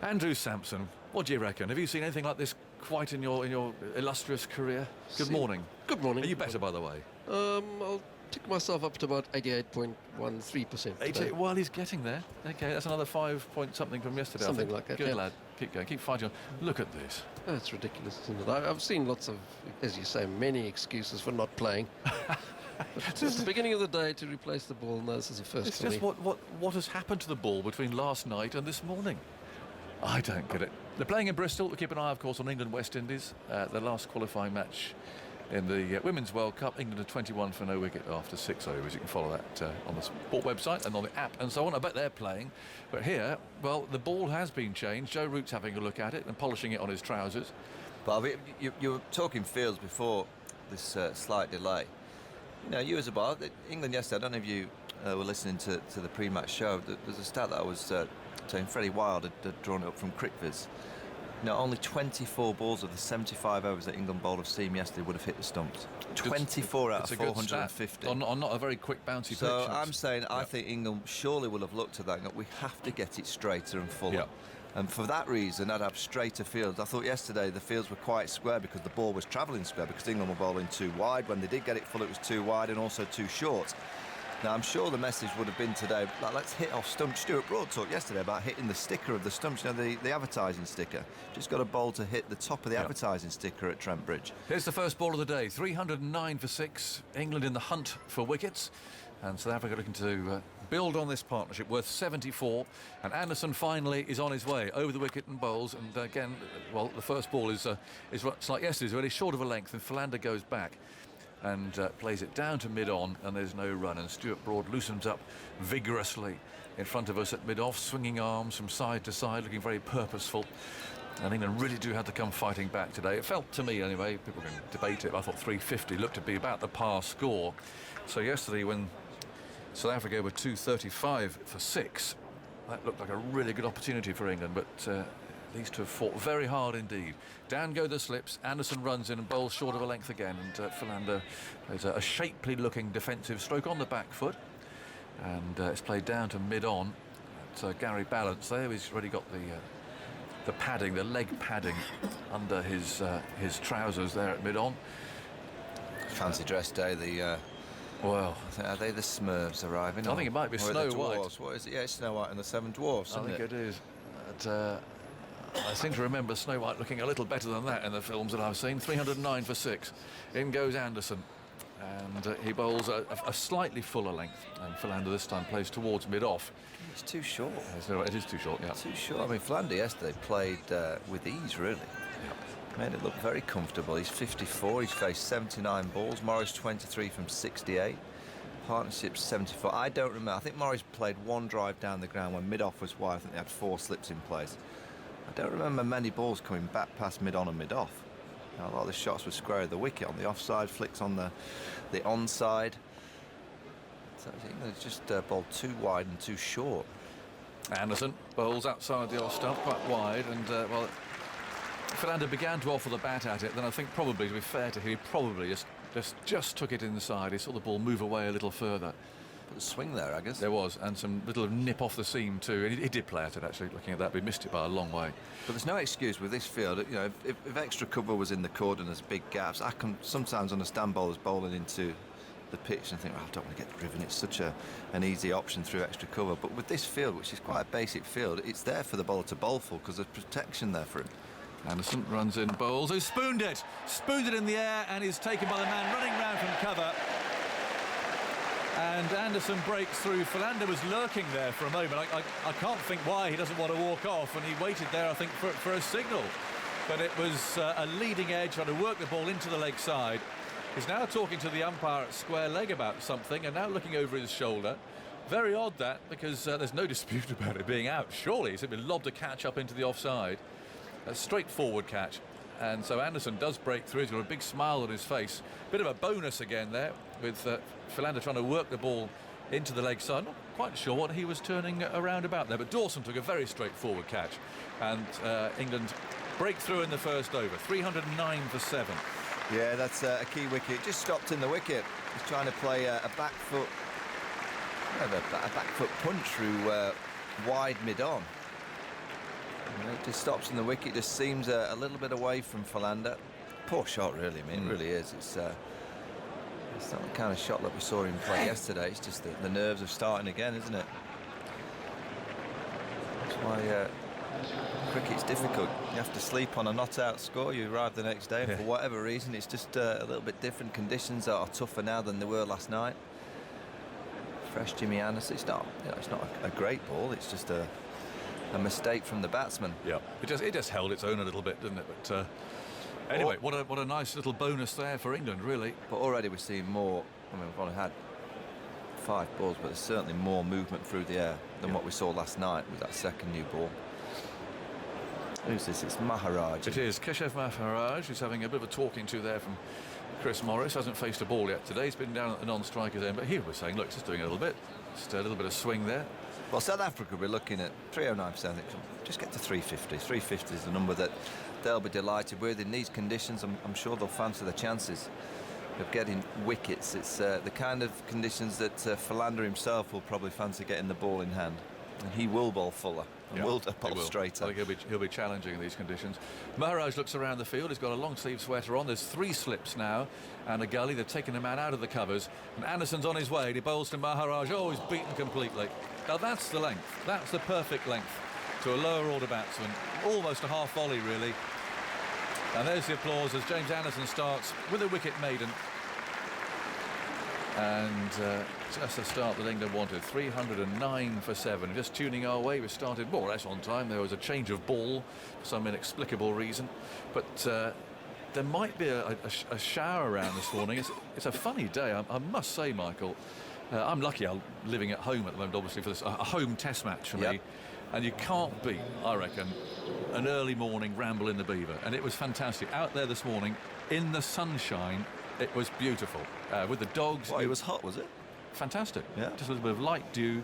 Andrew Sampson, what do you reckon? Have you seen anything like this quite in your illustrious career? Good morning. Good morning. Are you better, by the way? I'll tick myself up to about 88.13%. Well, he's getting there. Okay, that's another 5 point something from yesterday. Something like that. Good yeah. lad. Keep going. Keep fighting on. Look at this. That's ridiculous, isn't it? I've seen lots of, as you say, many excuses for not playing. It's the beginning of the day to replace the ball. No, this is the first. It's just what has happened to the ball between last night and this morning. I don't get it. They're playing in Bristol. We'll keep an eye, of course, on England-West Indies. The last qualifying match in the Women's World Cup. England are 21 for no wicket after 6 overs. You can follow that on the Sport website and on the app and so on. I bet they're playing. But here, well, the ball has been changed. Joe Root's having a look at it and polishing it on his trousers. But you were talking fields before this slight delay. You know, you as a bowler, England yesterday, I don't know if you were listening to the pre-match show. There's a stat that I was saying Freddie Wild had drawn it up from CricViz. You know, only 24 balls of the 75 overs that England bowled of seam yesterday would have hit the stumps. 24 out of 450. On not a very quick bouncy pitch. So I'm saying I think England surely will have looked at that and go, we have to get it straighter and fuller. And for that reason, I'd have straighter fields. I thought yesterday the fields were quite square because the ball was travelling square, because England were bowling too wide. When they did get it full, it was too wide and also too short. Now, I'm sure the message would have been today, like, let's hit off stumps. Stuart Broad talked yesterday about hitting the sticker of the stumps, you know, the advertising sticker. Just got a bowl to hit the top of the advertising sticker at Trent Bridge. Here's the first ball of the day, 309 for 6. England in the hunt for wickets. And South Africa looking to build on this partnership worth 74. And Anderson finally is on his way over the wicket and bowls. And again, well, the first ball is it's like yesterday's, really short of a length, and Philander goes back and plays it down to mid-on, and there's no run. And Stuart Broad loosens up vigorously in front of us at mid-off, swinging arms from side to side, looking very purposeful. And England really do have to come fighting back today. It felt to me, anyway, people can debate it, but I thought 350 looked to be about the par score. So yesterday, when South Africa were 235 for 6, that looked like a really good opportunity for England, but these two have fought very hard indeed. Down go the slips. Anderson runs in and bowls short of a length again, and Philander plays a shapely looking defensive stroke on the back foot, and it's played down to mid-on. Gary Balance there, he's already got the padding, the leg padding under his trousers there at mid-on. Fancy dress day, well, are they the Smurfs arriving? I think it might be Snow White. What is it? Yeah, it's Snow White and the Seven Dwarfs, I think it is. But, I seem to remember Snow White looking a little better than that in the films that I've seen. 309 for 6. In goes Anderson. And he bowls a slightly fuller length. And Philander this time plays towards mid-off. It's too short. It is too short, yeah. Too short. I mean, Philander yesterday played with ease, really. Made it look very comfortable. He's 54. He's faced 79 balls. Morris 23 from 68. Partnership's 74. I don't remember. I think Morris played one drive down the ground when mid-off was wide. I think they had 4 slips in place. I don't remember many balls coming back past mid-on and mid-off. A lot of the shots were square of the wicket on the offside, flicks on the onside. So it's just bowled too wide and too short. Anderson bowls outside the off stump, quite wide, and well, Philander began to offer the bat at it. Then I think probably, to be fair to him, he probably just took it inside. He saw the ball move away a little further. But a swing there, I guess. There was, and some little nip off the seam too. And he did play at it, actually, looking at that, but he missed it by a long way. But there's no excuse with this field. You know, if extra cover was in the cordon, there's big gaps. I can sometimes understand bowlers bowling into the pitch and think, oh, I don't want to get driven. It's such an easy option through extra cover. But with this field, which is quite a basic field, it's there for the bowler to bowl for because there's protection there for him. Anderson runs in, bowls, who spooned it in the air, and is taken by the man running round from cover. And Anderson breaks through. Philander was lurking there for a moment. I can't think why he doesn't want to walk off, and he waited there, I think, for a signal. But it was a leading edge, trying to work the ball into the leg side. He's now talking to the umpire at square leg about something, and now looking over his shoulder. Very odd, that, because there's no dispute about it being out. Surely he's been lobbed a catch up into the offside. A straightforward catch. And so Anderson does break through. He's got a big smile on his face. Bit of a bonus again there with Philander trying to work the ball into the leg side. Not quite sure what he was turning around about there, but Dawson took a very straightforward catch. And England break through in the first over. 309 for 7. Yeah, that's a key wicket. It just stopped in the wicket. He's trying to play a back foot, a back foot punch through wide mid-on. It just stops in the wicket. Just seems a little bit away from Philander. Poor shot, really. I mean, it really is. It's not the kind of shot that we saw him play yesterday. It's just the nerves of starting again, isn't it? That's why cricket's difficult. You have to sleep on a not-out score. You arrive the next day, and for whatever reason, it's just a little bit different. Conditions are tougher now than they were last night. Fresh Jimmy Anderson. It's not a great ball. It's just a mistake from the batsman. Yeah, it just held its own a little bit, didn't it? But anyway, what a nice little bonus there for England, really. But already we're seeing more. I mean, we've only had 5 balls, but there's certainly more movement through the air than what we saw last night with that second new ball. Who's this? It's Maharaj. It is Keshav Maharaj, who's having a bit of a talking to there from Chris Morris. Hasn't faced a ball yet today. He's been down at the non-striker's end, but he was saying, look, just doing a little bit. Just a little bit of swing there. Well, South Africa, we're looking at 309%. Just get to 350. 350 is the number that they'll be delighted with. In these conditions, I'm sure they'll fancy the chances of getting wickets. It's the kind of conditions that Philander himself will probably fancy getting the ball in hand. And he will bowl fuller. And will bowl straighter. I think he'll be challenging in these conditions. Maharaj looks around the field. He's got a long sleeve sweater on. There's 3 slips now and a gully. They've taken the man out of the covers, and Anderson's on his way, and he bowls to Maharaj. Oh, he's beaten completely. Now that's the length. That's the perfect length to a lower order batsman. Almost a half volley, really. And there's the applause as James Anderson starts with a wicket maiden. And just a start that England wanted. 309 for 7. Just tuning our way, we started more or less on time. There was a change of ball for some inexplicable reason, but there might be a shower around this morning. It's a funny day, I must say, Michael. I'm lucky I'm living at home at the moment, obviously, for this a home test match for me. And you can't beat, I reckon, an early morning ramble in the Beaver. And it was fantastic. Out there this morning in the sunshine, it was beautiful. With the dogs. Well, it was hot, was it? Fantastic. Yeah. Just a little bit of light dew.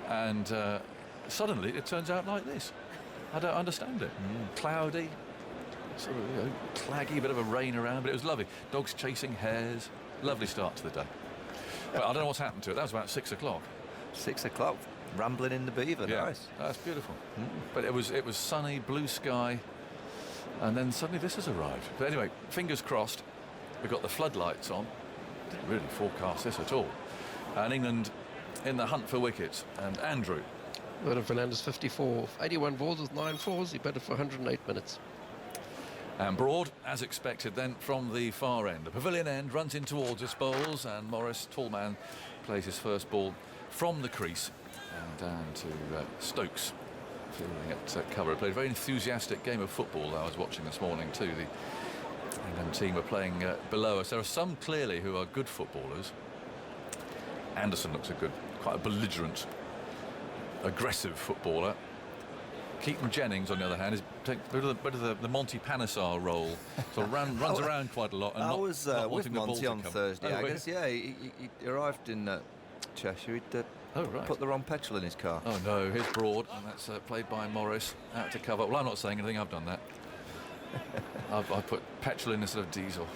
And suddenly it turns out like this. I don't understand it. Cloudy, sort of claggy, bit of a rain around, but it was lovely. Dogs chasing hares. Lovely start to the day. But I don't know what's happened to it. That was about 6 o'clock. 6 o'clock. Rambling in the Beaver. Yeah, nice. That's beautiful. But it was sunny, blue sky, and then suddenly this has arrived. But anyway, fingers crossed. We've got the floodlights on. Didn't really forecast this at all. And England in the hunt for wickets. And Andrew. Vernon Fernandez 54, 81 balls with 9 fours. He batted for 108 minutes. And Broad, as expected, then from the far end. The pavilion end runs in towards us, bowls, and Morris, tall man, plays his first ball from the crease and down to Stokes, fielding at cover. Played a very enthusiastic game of football I was watching this morning too. The England team are playing below us. There are some clearly who are good footballers. Anderson looks quite a belligerent, aggressive footballer. Keaton Jennings, on the other hand, is taking a bit of the Monty Panesar role. So runs around quite a lot. And I was with Monty on Thursday. I guess, he arrived in Cheshire. He'd put the wrong petrol in his car. Oh no, here's Broad, and that's played by Morris out to cover. Well, I'm not saying anything. I've done that. I've put petrol in instead of diesel.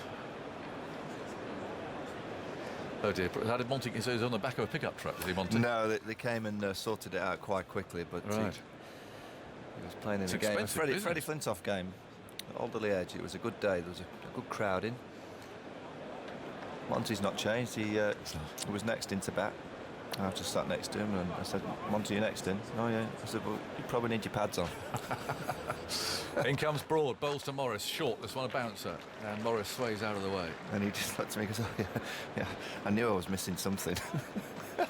Oh dear, how did Monty? So he was on the back of a pickup truck, was he, Monty? No, they came and sorted it out quite quickly, but right. He was playing in the game. Freddie Flintoff game at Alderley Edge. It was a good day. There was a good crowd in. Monty's not changed. He was next in to bat. I just sat next to him and I said, Monty, you next in? Oh yeah. I said, well, you probably need your pads on. In comes Broad, bowls to Morris, short. This one a bouncer, and Morris sways out of the way. And he just looked at me and goes, oh yeah. I knew I was missing something. Oh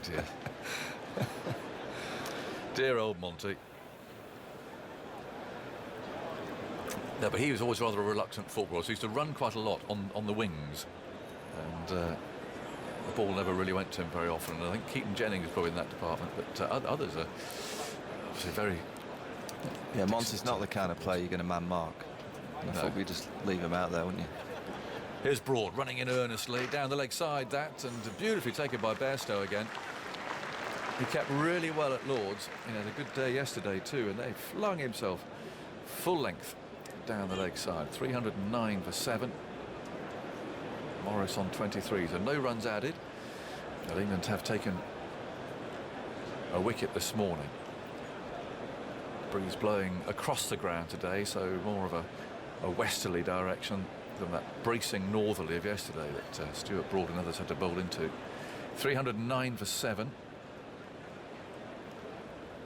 dear. Dear old Monty. No, but he was always rather a reluctant footballer, so he used to run quite a lot on the wings. And the ball never really went to him very often. And I think Keaton Jennings is probably in that department, but others are obviously very... Yeah, Monty's not the kind of player you're going to man mark. I thought we'd just leave him out there, wouldn't you? Here's Broad running in earnestly down the leg side, that, and beautifully taken by Bairstow again. He kept really well at Lord's. He had a good day yesterday too, and they flung himself full length down the leg side. 309 for 7. Morris on 23, so no runs added. But England have taken a wicket this morning. Breeze blowing across the ground today, so more of a westerly direction than that bracing northerly of yesterday that Stuart Broad and others had to bowl into. 309 for 7.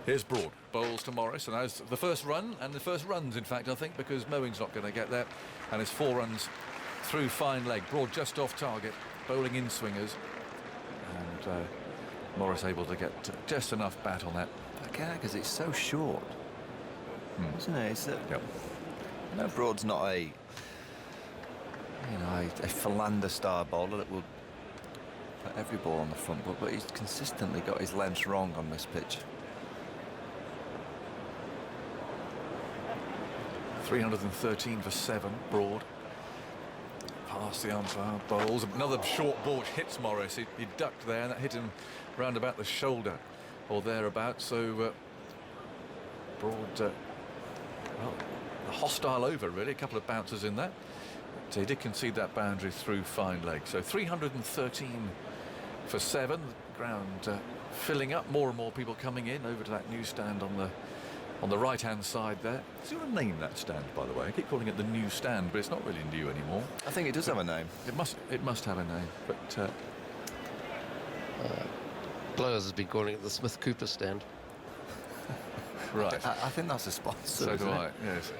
Here's Broad, bowls to Morris, and that's the first run, and the first runs, in fact, I think, because Mowing's not going to get there, and it's 4 runs through fine leg. Broad just off target, bowling in swingers, and Morris able to get just enough bat on that. Okay, because it's so short, isn't it? It's Broad's not a Philander star bowler that will put every ball on the front foot, but he's consistently got his lengths wrong on this pitch. 313 for 7, Broad. Past the umpire, bowls. Another short ball which hits Morris. He ducked there, and that hit him round about the shoulder or thereabouts. So Broad, well, a hostile over, really. A couple of bouncers in that. But he did concede that boundary through fine leg. So 313 for 7. The ground filling up. More and more people coming in over to that new stand on the right-hand side there. Does he want to name that stand, by the way? I keep calling it the new stand, but it's not really new anymore. I think it does have a name. It must have a name, but... Players has been calling it the Smith Cooper stand. Right. I think that's a sponsor. So do I, yes.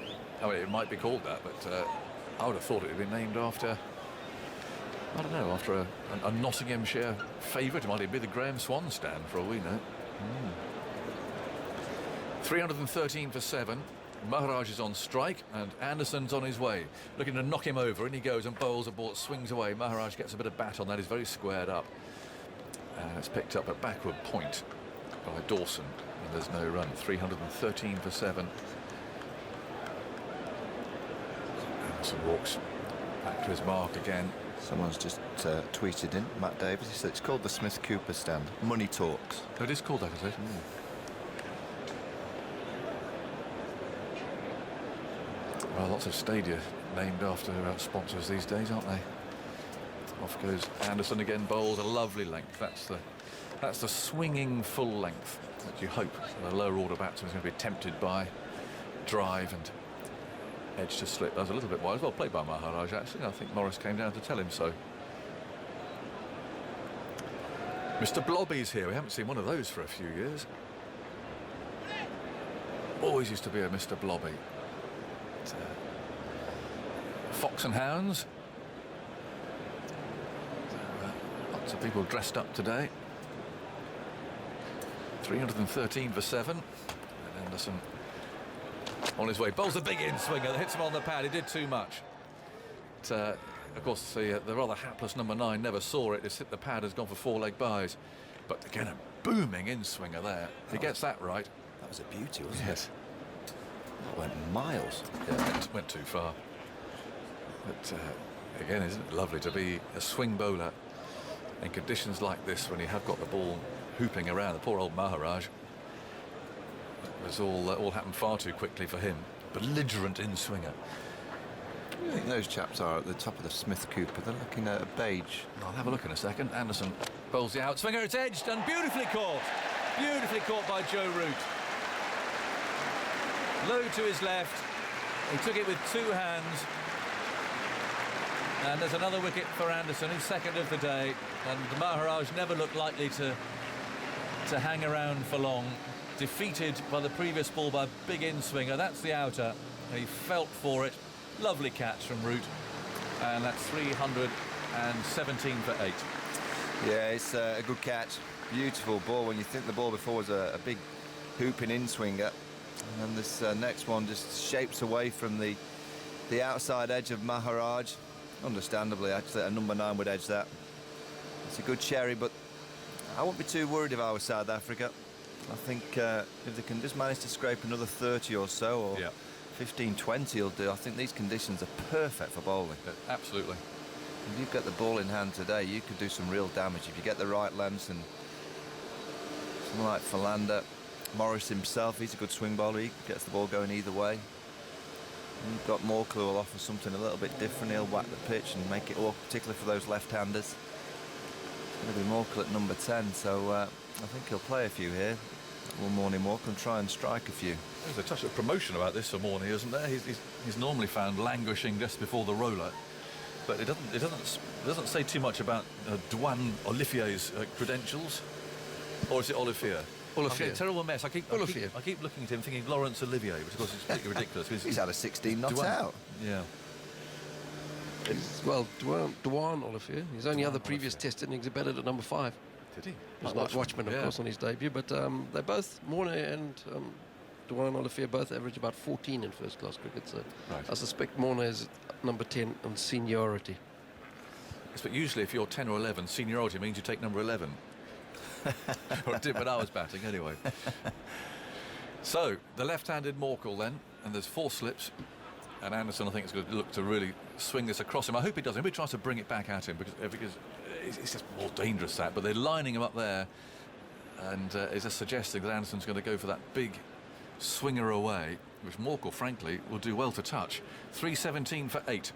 I mean, it might be called that, but I would have thought it would be named after, I don't know, after a Nottinghamshire favourite. It might even be the Graham Swan stand, for all we know. 313 for 7. Maharaj is on strike, and Anderson's on his way, looking to knock him over, and he goes and bowls a ball, swings away. Maharaj gets a bit of bat on that. He's very squared up, and it's picked up at backward point by Dawson, and there's no run. 313 for 7. Anderson walks back to his mark again. Someone's just tweeted in, Matt Davis. He said it's called the Smith Cooper stand. Money talks. Oh, it is called that, is it? Well, lots of stadia named after sponsors these days, aren't they? Off goes Anderson again, bowls a lovely length. That's the swinging full length that you hope the lower order batsman is going to be tempted by. Drive and edge to slip. That was a little bit wide. Well played by Maharaj, actually. I think Morris came down to tell him so. Mr. Blobby's here. We haven't seen one of those for a few years. Always used to be a Mr. Blobby. Fox and Hounds. Lots of people dressed up today. 313 for 7. And Anderson on his way. Bowls a big in-swinger that hits him on the pad. He did too much. But, of course, the rather hapless number 9 never saw it. It's hit the pad, has gone for 4-leg byes. But again, a booming in-swinger there. He gets that right. That was a beauty, wasn't it? Yes. That went miles. Yeah, it went too far. But again, isn't it lovely to be a swing bowler in conditions like this when you have got the ball hooping around? The poor old Maharaj. It was all happened far too quickly for him. Belligerent in-swinger. I think those chaps are at the top of the Smith Cooper. They're looking at a beige. I'll have a look in a second. Anderson bowls the outswinger. It's edged and beautifully caught. Beautifully caught by Joe Root. Low to his left. He took it with 2 hands. And there's another wicket for Anderson, his second of the day. And Maharaj never looked likely to hang around for long. Defeated by the previous ball by a big in-swinger. That's the outer. And he felt for it. Lovely catch from Root. And that's 317 for 8. Yeah, it's a good catch. Beautiful ball. When you think the ball before was a big hooping in-swinger. And then this next one just shapes away from the outside edge of Maharaj. Understandably, actually, a number 9 would edge that. It's a good cherry, but I wouldn't be too worried if I was South Africa. I think if they can just manage to scrape another 30 or so, or 15-20 will do. I think these conditions are perfect for bowling. Absolutely. If you've got the ball in hand today, you could do some real damage if you get the right lengths. And someone like Philander, Morris himself, he's a good swing bowler. He gets the ball going either way. And you've got Morkel who will offer something a little bit different. He'll whack the pitch and make it work, particularly for those left-handers. It's going to be Morkel at number 10, so I think he'll play a few here. One morning walk and try and strike a few. There's a touch of promotion about this for Morney, isn't there? He's normally found languishing just before the roller, but it doesn't say too much about Dwan Olifier's credentials, or is it Olivier? Olivier. I'm a terrible mess. I keep looking at him thinking Laurence Olivier, which of course is completely ridiculous. He's had a 16 not out. Yeah. Well, Dwan Olivier. His only other previous Test innings, he batted at number 5. Did he? He was not Watchman, of course, on his debut, but they both, Morney and Dwan Olivier, both average about 14 in first-class cricket, so I suspect Morney is number 10 on seniority. Yes, but usually if you're 10 or 11, seniority means you take number 11. Or it did when I was batting, anyway. So, the left-handed Morkel then, and there's 4 slips, and Anderson, I think, is going to look to really swing this across him. I hope he doesn't. I hope he tries to bring it back at him, because it's just more dangerous, that. But they're lining him up there, and it's just suggesting that Anderson's going to go for that big swinger away, which Morkel, frankly, will do well to touch. 3:17 for 8.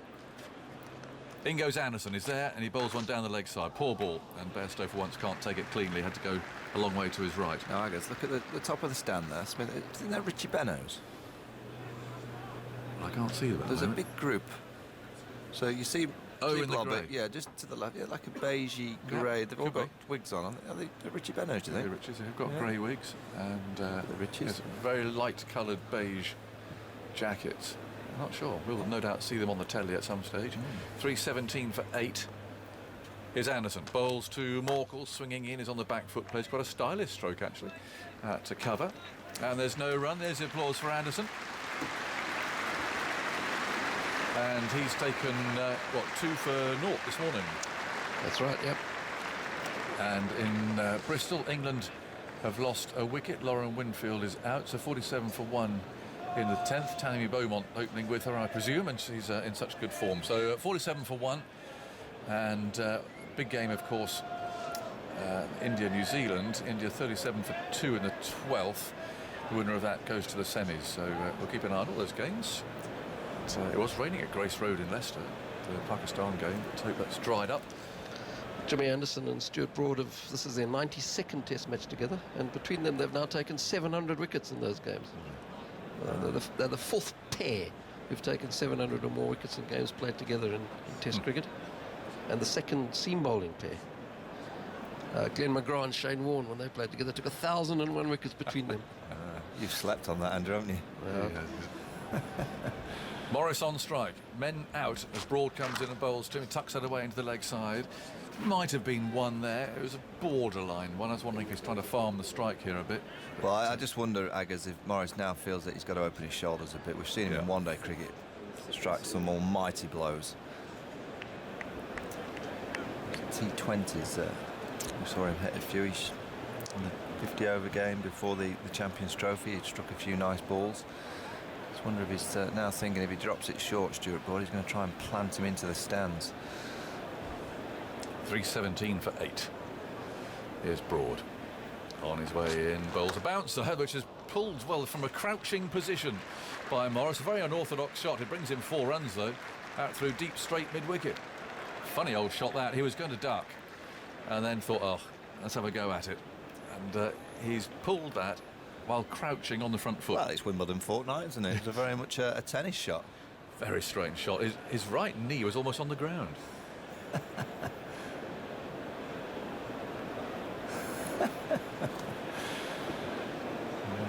In goes Anderson. He's there, and he bowls one down the leg side. Poor ball, and Bairstow for once can't take it cleanly. Had to go a long way to his right. Now, I guess, look at the top of the stand there. Smith, isn't that Richie Benos? I can't see them. There's a big group. So you see... in the grey. Yeah, just to the left. Yeah, like a beigey grey. They've all got wigs on. Are they Richie Benos, do you think? The Richies have got grey wigs and the Richies. Yes, very light-coloured beige jackets. I'm not sure. We'll no doubt see them on the telly at some stage. 3:17 for 8. Here's Anderson. Bowls to Morkel, swinging in, is on the back foot. Plays quite a stylish stroke, actually, to cover. And there's no run. There's the applause for Anderson. And he's taken, 2 for 0 this morning. That's right, yep. And in Bristol, England have lost a wicket. Lauren Winfield is out, so 47 for 1 in the 10th. Tammy Beaumont opening with her, I presume, and she's in such good form. So 47 for 1. And big game, of course, India-New Zealand. India 37 for 2 in the 12th. The winner of that goes to the semis. So we'll keep an eye on all those games. It was raining at Grace Road in Leicester, the Pakistan game, but hope that's dried up. Jimmy Anderson and Stuart Broad this is their 92nd Test match together, and between them they've now taken 700 wickets in those games. They're the 4th pair who've taken 700 or more wickets in games played together in Test cricket, and the 2nd seam bowling pair. Glenn McGrath and Shane Warne, when they played together, took 1,001 wickets between them. You've slept on that, Andrew, haven't you? Yeah. Morris on strike. Men out as Broad comes in and bowls to him. Tucks that away into the leg side. Might have been one there. It was a borderline one. I was wondering if he's trying to farm the strike here a bit. Well, I just wonder, Aggers, if Morris now feels that he's got to open his shoulders a bit. We've seen him in one-day cricket strike some almighty blows. T20s, we saw him hit a few in the 50-over game before the Champions Trophy. He struck a few nice balls. I wonder if he's now thinking if he drops it short, Stuart Broad, he's going to try and plant him into the stands. 3:17 for 8. Here's Broad on his way in, bowls a bouncer, which is pulled well from a crouching position by Morris. A very unorthodox shot. It brings him 4 runs though, out through deep straight mid-wicket. Funny old shot that. He was going to duck and then thought, oh, let's have a go at it, and he's pulled that while crouching on the front foot. Well, it's Wimbledon fortnight, isn't it? It's a very much a tennis shot. Very strange shot. His right knee was almost on the ground.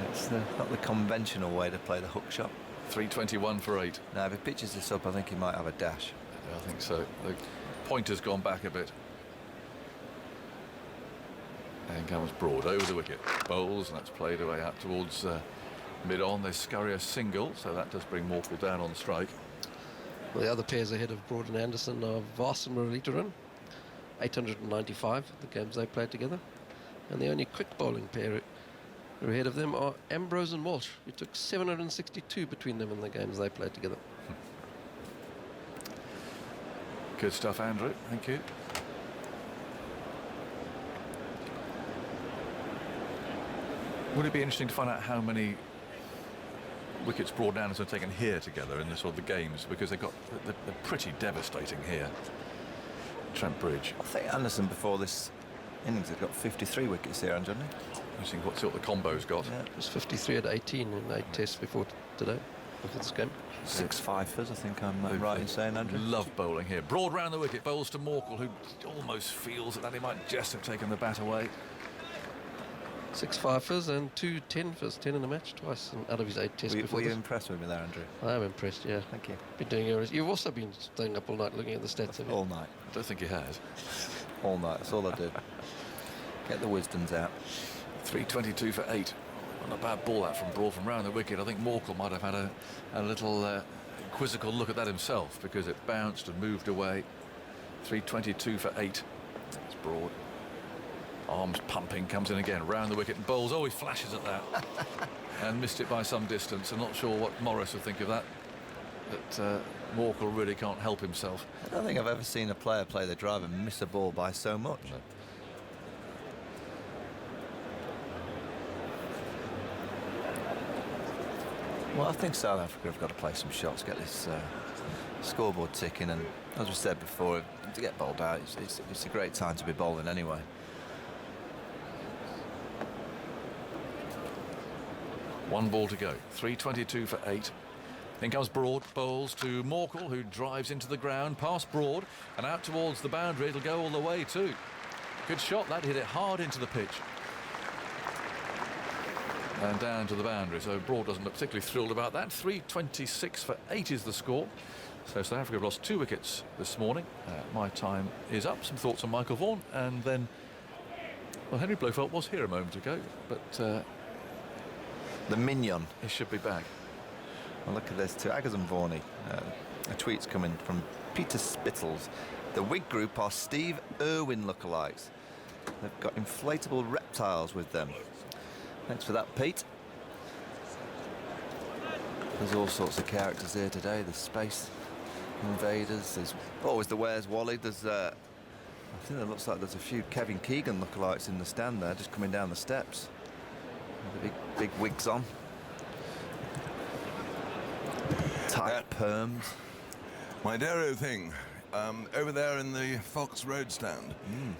It's not the conventional way to play the hook shot. 3:21 for 8. Now, if he pitches this up, I think he might have a dash. I think so. The pointer's gone back a bit. And comes Broad over the wicket. Bowls, and that's played away out towards mid-on. They scurry a single, so that does bring Morkel down on strike. Well, the other pairs ahead of Broad and Anderson are Voss and Muralidharan, 895, the games they played together. And the only quick bowling pair Ahead of them are Ambrose and Walsh. We took 762 between them in the games they played together. Good stuff, Andrew. Thank you. Would it be interesting to find out how many wickets Broad and Anderson have taken here together in the sort of the games, because they're pretty devastating here. Trent Bridge. I think Anderson before this innings had got 53 wickets here, hadn't he? I think what the combo's got. Yeah, it was 53 at 18 in 8 tests before today, before this game. 6 fifers, I think I'm right in saying, Andrew. Love bowling here. Broad round the wicket, bowls to Morkel, who almost feels that he might just have taken the bat away. 6 fifers and 2 10-fers, 10 in a match, twice out of his 8 tests before Were you this. impressed with me there, Andrew? I am impressed, yeah. Thank you. Been doing yours. You've also been staying up all night looking at the stats, have you? All night. I don't think he has. All night, that's all I do. Get the wisdoms out. 322 for 8. Not a bad ball that from Broad from round the wicket. I think Morkel might have had a little quizzical look at that himself, because it bounced and moved away. 322 for 8. That's Broad. Arms pumping, comes in again, round the wicket and bowls. Oh, he flashes at that. And missed it by some distance. I'm not sure what Morris would think of that. But Morkel really can't help himself. I don't think I've ever seen a player play the drive and miss a ball by so much. No. Well, I think South Africa have got to play some shots, get this scoreboard ticking, and as we said before, to get bowled out, it's a great time to be bowling anyway. One ball to go. 322 for 8. In comes Broad, bowls to Morkel, who drives into the ground, past Broad, and out towards the boundary. It'll go all the way too. Good shot, that hit it hard into the pitch. And down to the boundary, so Broad doesn't look particularly thrilled about that. 326 for 8 is the score. So South Africa have lost 2 wickets this morning. My time is up. Some thoughts on Michael Vaughan, and then, well, Henry Blofeld was here a moment ago, but the minion. He should be back. Well, look at this, to Aggers and Vaughan. A tweet's coming from Peter Spittles. The Whig group are Steve Irwin lookalikes. They've got inflatable reptiles with them. Thanks for that, Pete. There's all sorts of characters here today. There's Space Invaders. There's always the Where's Wally. There's I think it looks like there's a few Kevin Keegan lookalikes in the stand there, just coming down the steps. The big wigs on. Tight perms. My dear thing, over there in the Fox Road stand.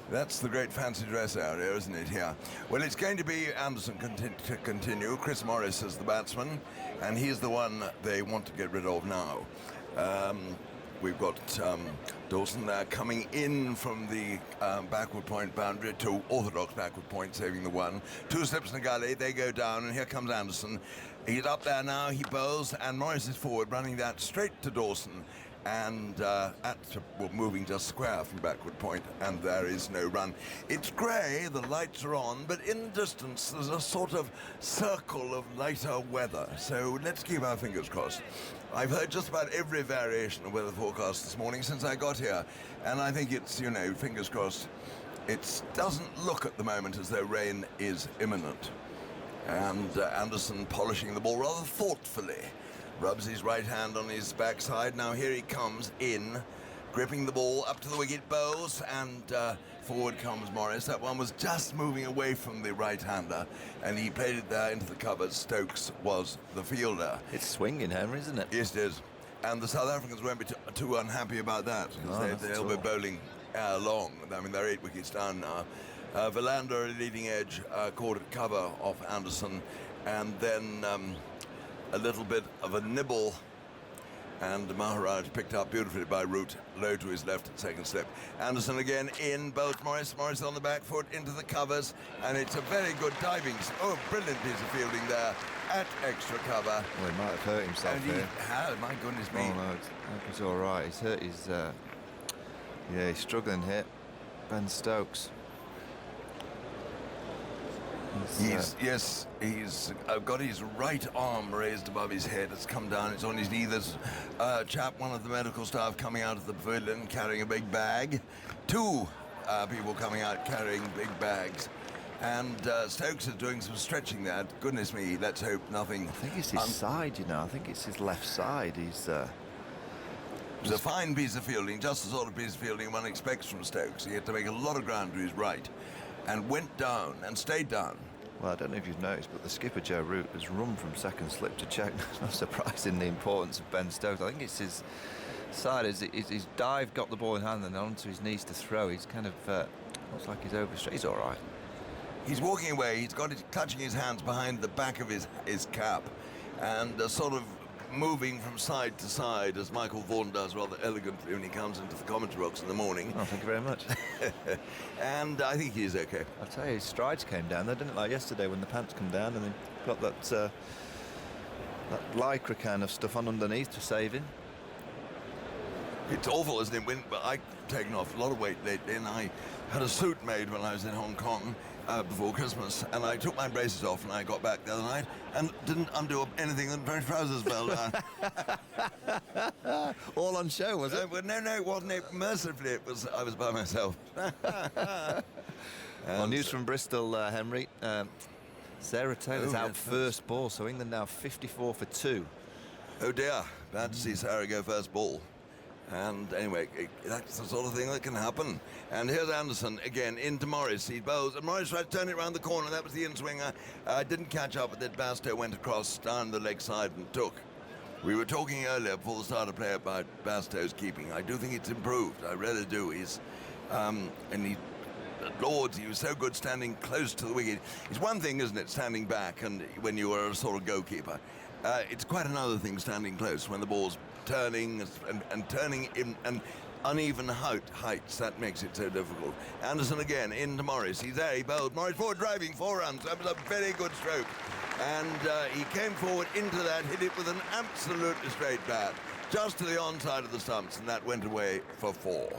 That's the great fancy dress area, isn't it, here? Well, it's going to be Anderson to continue. Chris Morris is the batsman, and he's the one they want to get rid of now. We've got Dawson there coming in from the backward point boundary to orthodox backward point, saving the one. 2 slips in the gully, they go down, and here comes Anderson. He's up there now, he bowls, and Morris is forward, running that straight to Dawson. And moving just square from backward point, and there is no run. It's grey, the lights are on, but in the distance there's a sort of circle of lighter weather, so let's keep our fingers crossed. I've heard just about every variation of weather forecast this morning since I got here, and I think it's, you know, fingers crossed. It doesn't look at the moment as though rain is imminent. And Anderson polishing the ball rather thoughtfully. Rubs his right hand on his backside. Now here he comes in, gripping the ball up to the wicket, bowls, and forward comes Morris. That one was just moving away from the right-hander, and he played it there into the covers. Stokes was the fielder. It's swinging, Henry, isn't it? Yes, it is. And the South Africans won't be too unhappy about that, because they'll be bowling long. I mean, they're 8 wickets down now. Verlander, leading edge, caught at cover off Anderson, and then a little bit of a nibble, and Maharaj picked up beautifully by Root, low to his left at second slip. Anderson again in, both Morris on the back foot into the covers, and it's a very good diving, brilliant piece of fielding there at extra cover. Well, he might have hurt himself and here. He had, my goodness me. Oh no, he's all right. He's hurt his, yeah, he's struggling here. Ben Stokes. He's got his right arm raised above his head. It's come down. It's on his knee. There's a chap, one of the medical staff, coming out of the pavilion carrying a big bag. 2 people coming out carrying big bags. And Stokes is doing some stretching there. Goodness me, let's hope nothing. I think it's his side, you know. I think it's his left side. He's. It was a fine piece of fielding, just the sort of piece of fielding one expects from Stokes. He had to make a lot of ground to his right, and went down and stayed down. Well, I don't know if you've noticed, but the skipper, Joe Root, has run from second slip to check. Not surprising the importance of Ben Stokes. I think it's his side. His dive got the ball in hand and then onto his knees to throw. He's kind of looks like he's overstretched. He's all right. He's walking away. He's got it clutching his hands behind the back of his cap, and sort of moving from side to side, as Michael Vaughan does rather elegantly when he comes into the commentary box in the morning. Oh, thank you very much. And I think he's okay. I'll tell you, his strides came down. They didn't like yesterday when the pants come down and then got that lycra kind of stuff on underneath to save him. It's awful, isn't it? When I've taken off a lot of weight lately, and I had a suit made when I was in Hong Kong before Christmas, and I took my braces off and I got back the other night and didn't undo anything, and my trousers fell down. All on show, was it? Well, no, it wasn't. Mercifully, I was by myself. Well, news from Bristol, Henry. Sarah Taylor's out first ball, so England now 54 for 2. Oh dear, bad to see Sarah go first ball. And anyway, that's the sort of thing that can happen. And here's Anderson again into Morris. He bowls, and Morris tried to turn it around the corner. That was the in-swinger. Didn't catch up, but then Bastow went across down the leg side and took. We were talking earlier before the start of play about Bastow's keeping. I do think it's improved. I really do. He's at Lords, he was so good standing close to the wicket. It's one thing, isn't it, standing back and when you are a sort of goalkeeper. It's quite another thing standing close when the ball's turning and turning in and uneven heights. That makes it so difficult. Anderson again into Morris. He's there. He bowled. Morris forward driving 4 runs. That was a very good stroke. And he came forward into that, hit it with an absolutely straight bat, just to the onside of the stumps, and that went away for 4.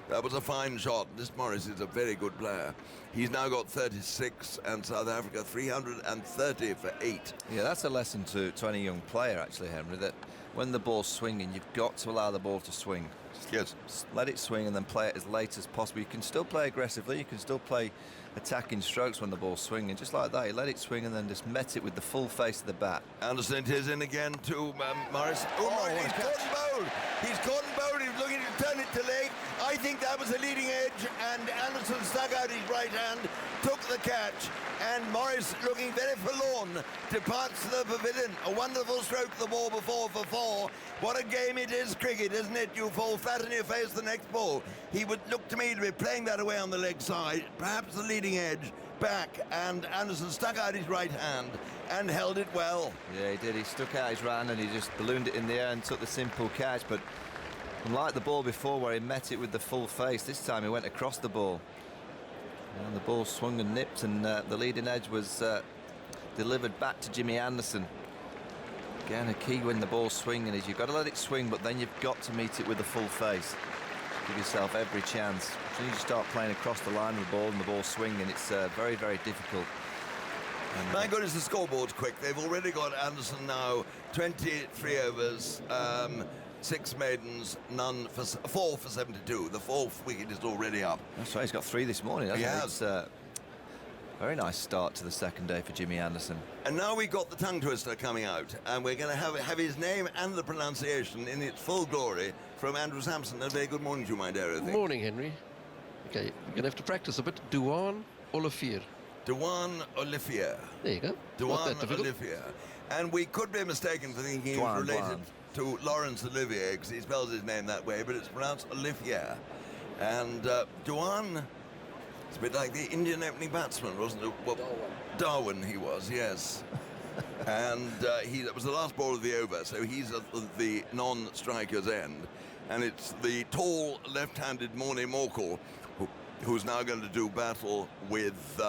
That was a fine shot. This Morris is a very good player. He's now got 36 and South Africa 330 for 8. Yeah, that's a lesson to any young player, actually, Henry, that when the ball's swinging, you've got to allow the ball to swing. Yes. Let it swing and then play it as late as possible. You can still play aggressively. You can still play attacking strokes when the ball's swinging. Just like that, you let it swing and then just met it with the full face of the bat. Anderson is in again to Morris. Morris, he's caught and bowled. He's caught and bowled. He's looking to turn it to leg. I think that was a leading edge, and Anderson stuck out his right hand, took the catch, and Morris, looking very forlorn, departs to the pavilion. A wonderful stroke the ball before for 4. What a game it is, cricket, isn't it? You fall flat on your face the next ball. He would look to me to be playing that away on the leg side, perhaps the leading edge, back, and Anderson stuck out his right hand and held it well. Yeah, he did. He stuck out his right hand and he just ballooned it in the air and took the simple catch, but unlike the ball before where he met it with the full face, this time he went across the ball. And the ball swung and nipped, and the leading edge was delivered back to Jimmy Anderson. Again, a key when the ball's swinging is you've got to let it swing, but then you've got to meet it with the full face. Give yourself every chance. As soon as you start playing across the line with the ball and the ball swinging, it's very, very difficult. And my goodness, the scoreboard's quick. They've already got Anderson now 23 overs. 6 maidens, 4 for 72. The 4th wicket is already up. That's right, he's got 3 this morning, hasn't he? He It's very nice start to the second day for Jimmy Anderson. And now we've got the tongue twister coming out, and we're going to have his name and the pronunciation in its full glory from Andrew Sampson. A very good morning to you, my dear, I think. Morning, Henry. Okay, you're going to have to practice a bit. Dewan Olivier. Dewan Olivier. There you go. Dewan Olivier. And we could be mistaken for thinking he was related to Laurence Olivier, because he spells his name that way, but it's pronounced Olivier. And Dewan, it's a bit like the Indian opening batsman, wasn't it? Well, Darwin he was, yes. And that was the last ball of the over, so he's at the non-striker's end. And it's the tall left-handed Morne Morkel who's now going to do battle with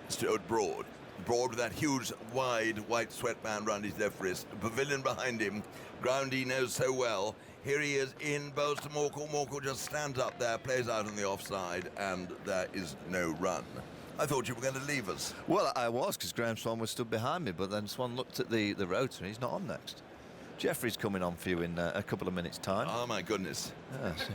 Stuart Broad. Broad with that huge, wide, white sweatband round his left wrist. The pavilion behind him, ground he knows so well. Here he is in bowls to Morkel. Morkel just stands up there, plays out on the offside, and there is no run. I thought you were going to leave us. Well, I was, because Graham Swan was stood behind me, but then Swan looked at the rotor and he's not on next. Jeffrey's coming on for you in a couple of minutes' time. Oh, my goodness. Yes.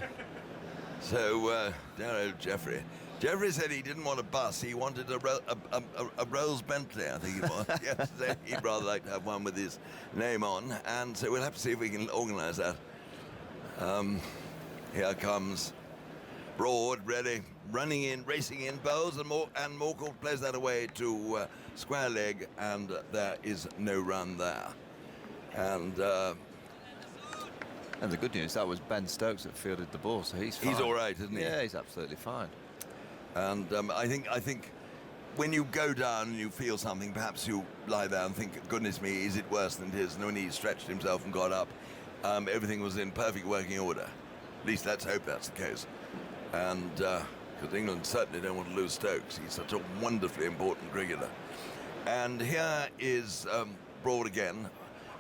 So, dear old Jeffrey. Jeffrey said he didn't want a bus. He wanted a Rolls Bentley, I think it was. Yesterday, he'd rather like to have one with his name on. And so we'll have to see if we can organise that. Here comes Broad, ready, running in, racing in, Bowles, and Morkel plays that away to square leg, and there is no run there. And the good news, that was Ben Stokes that fielded the ball, so he's fine. He's all right, isn't he? Yeah, he's absolutely fine. And I think when you go down and you feel something, perhaps you lie there and think, goodness me, is it worse than it is? And when he stretched himself and got up, everything was in perfect working order. At least let's hope that's the case. And because England certainly don't want to lose Stokes. He's such a wonderfully important cricketer. And here is Broad again.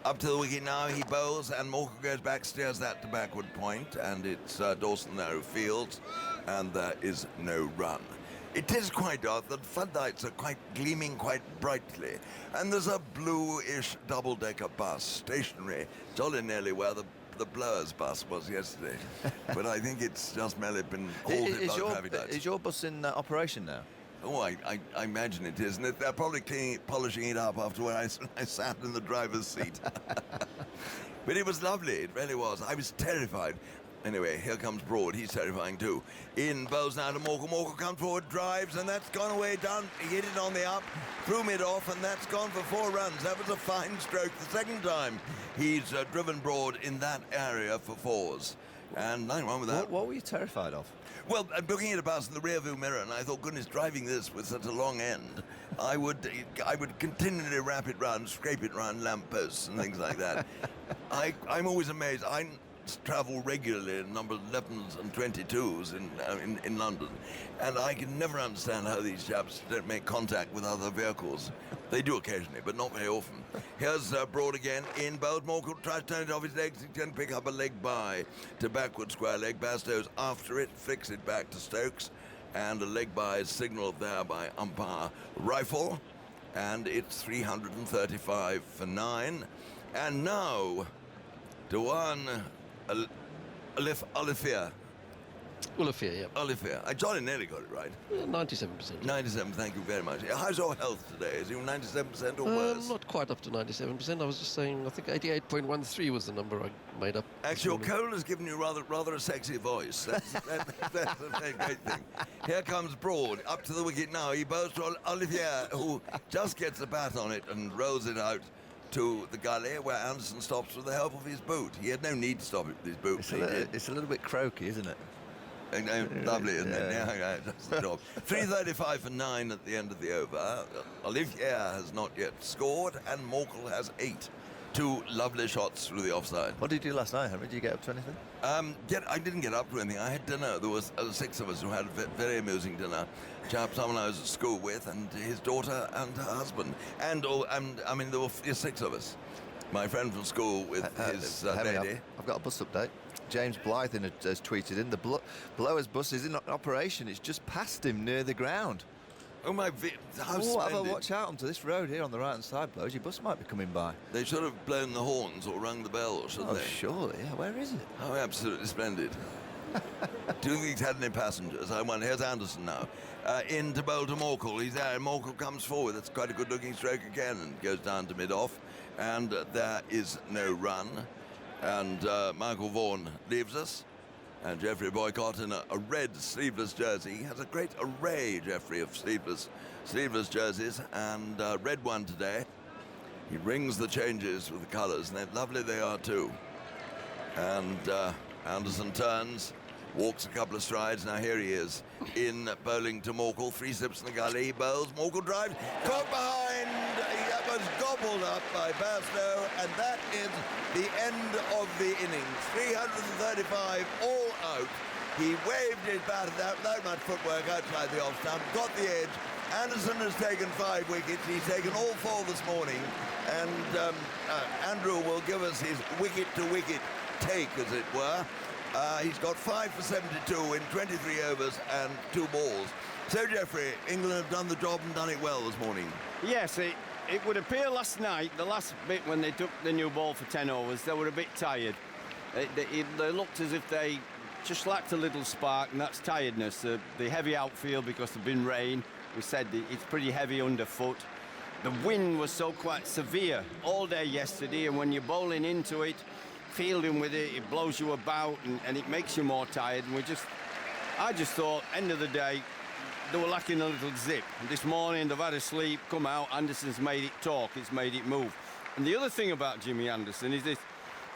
Up to the wicket now, he bowls, and Morkel goes back, steers that to backward point, and it's Dawson there who fields, and there is no run. It is quite dark. The floodlights are quite gleaming quite brightly, and there's a bluish double-decker bus stationary, jolly nearly where the Blowers bus was yesterday. But I think it's just merely been halted by traffic lights. Is your bus in operation now? Oh, I imagine it is. And they're probably polishing it up after when I sat in the driver's seat. But it was lovely. It really was. I was terrified. Anyway, here comes Broad. He's terrifying too. In bowls now to Morkel. Morkel comes forward, drives, and that's gone away, done. He hit it on the up, threw mid-off, and that's gone for 4 runs. That was a fine stroke. The second time he's driven Broad in that area for 4s. And nothing wrong with that. What were you terrified of? Well, I'm looking at a bus in the rearview mirror, and I thought, goodness, driving this with such a long end, I would continually wrap it round, scrape it round lampposts and things like that. I'm always amazed. I travel regularly in number 11s and 22s in London, and I can never understand how these chaps don't make contact with other vehicles. They do occasionally, but not very often. Here's Broad again in bowls. Morkel tries to turn it off his legs. He can pick up a leg by to backward square leg. Bastow's after it, flicks it back to Stokes, and a leg by is signalled there by umpire Rifle, and it's 335 for 9. And now, Dewan Olivier. Olivier, yeah. Olivier. I jolly nearly got it right. 97%. 97, thank you very much. How's your health today? Is you 97% or worse? Not quite up to 97%. I was just saying, I think 88.13 was the number I made up. Actually, your cold has given you rather a sexy voice. That's a very great thing. Here comes Broad, up to the wicket now. He bows to Olivier, who just gets the bat on it and rolls it out to the gully, where Anderson stops with the help of his boot. He had no need to stop it with his boot. It's a little bit croaky, isn't it? Lovely, isn't it? Yeah, that's the job. 335 for 9 at the end of the over. Olivier has not yet scored, and Morkel has 8. 2 lovely shots through the offside. What did you do last night, Henry? Did you get up to anything? I didn't get up to anything. I had dinner. There was 6 of us who had a very amusing dinner. Someone I was at school with, and his daughter and her husband. And I mean, there were 6 of us. My friend from school with his lady. I've got a bus update. James Blythen has tweeted in, the Blowers bus is in operation. It's just past him near the ground. Oh my, how splendid. Watch out onto this road here on the right-hand side, Blowers. Your bus might be coming by. They should have blown the horns or rung the bell, shouldn't they? Oh, surely, yeah. Where is it? Oh, absolutely splendid. Do you think he's had any passengers? I wonder. Here's Anderson now. In to bowl to Morkel. He's there, and Morkel comes forward. That's quite a good-looking stroke again, and goes down to mid-off. And there is no run. And Michael Vaughan leaves us. And Geoffrey Boycott in a red sleeveless jersey. He has a great array, Geoffrey, of sleeveless jerseys, and red one today. He rings the changes with the colours, and lovely they are too. And Anderson turns, walks a couple of strides. Now here he is in bowling to Morkel. 3 sips in the gully. He bowls. Morkel drives. Caught behind. That was gobbled up by Bairstow, and that is the end of the innings. 335 all out. He waved his bat at that without much footwork outside the off stump. Got the edge. Anderson has taken 5 wickets. He's taken all 4 this morning, and Andrew will give us his wicket-to-wicket take, as it were. He's got 5 for 72 in 23 overs and 2 balls. So, Geoffrey, England have done the job and done it well this morning. Yes, it would appear last night, the last bit when they took the new ball for 10 overs, they were a bit tired. They looked as if they just lacked a little spark, and that's tiredness. The heavy outfield because there's been rain. We said it's pretty heavy underfoot. The wind was so quite severe all day yesterday, and when you're bowling into it, fielding with it, it blows you about and it makes you more tired. And I just thought, end of the day, they were lacking a little zip. And this morning they've had a sleep, come out, Anderson's made it talk, it's made it move. And the other thing about Jimmy Anderson is this: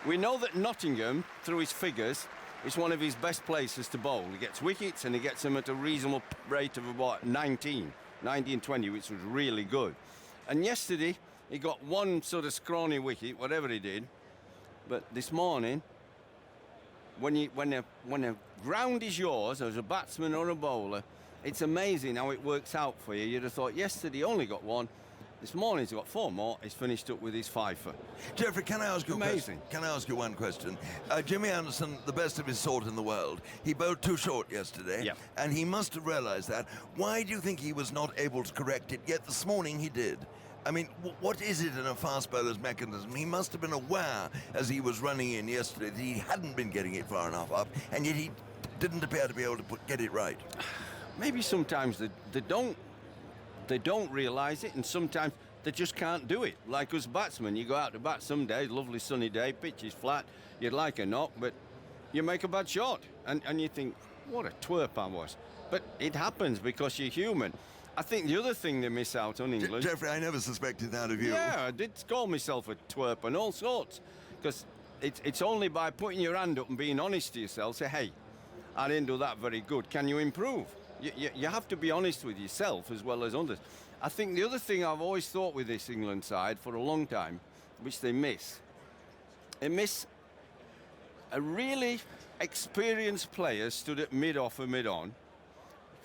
we know that Nottingham, through his figures, is one of his best places to bowl. He gets wickets and he gets them at a reasonable rate of about 19, 20, which was really good. And yesterday, he got one sort of scrawny wicket, whatever he did. But this morning, when the ground is yours as a batsman or a bowler, it's amazing how it works out for you. You'd have thought yesterday he only got one. This morning he's got 4 more. He's finished up with his 5-for. Jeffrey, can I ask you Amazing. Can I ask you one question? Jimmy Anderson, the best of his sort in the world. He bowled too short yesterday, and he must have realised that. Why do you think he was not able to correct it? Yet this morning he did. I mean, what is it in a fast bowler's mechanism? He must have been aware as he was running in yesterday that he hadn't been getting it far enough up, and yet he didn't appear to be able to get it right. Maybe sometimes they don't realise it, and sometimes they just can't do it. Like us batsmen, you go out to bat some days, lovely sunny day, pitch is flat, you'd like a knock, but you make a bad shot, and you think, what a twerp I was. But it happens because you're human. I think the other thing they miss out on England... Jeffrey, I never suspected that of you. Yeah, I did call myself a twerp and all sorts, because it's only by putting your hand up and being honest to yourself, say, hey, I didn't do that very good, can you improve? You have to be honest with yourself as well as others. I think the other thing I've always thought with this England side for a long time, which they miss a really experienced player stood at mid-off or mid-on,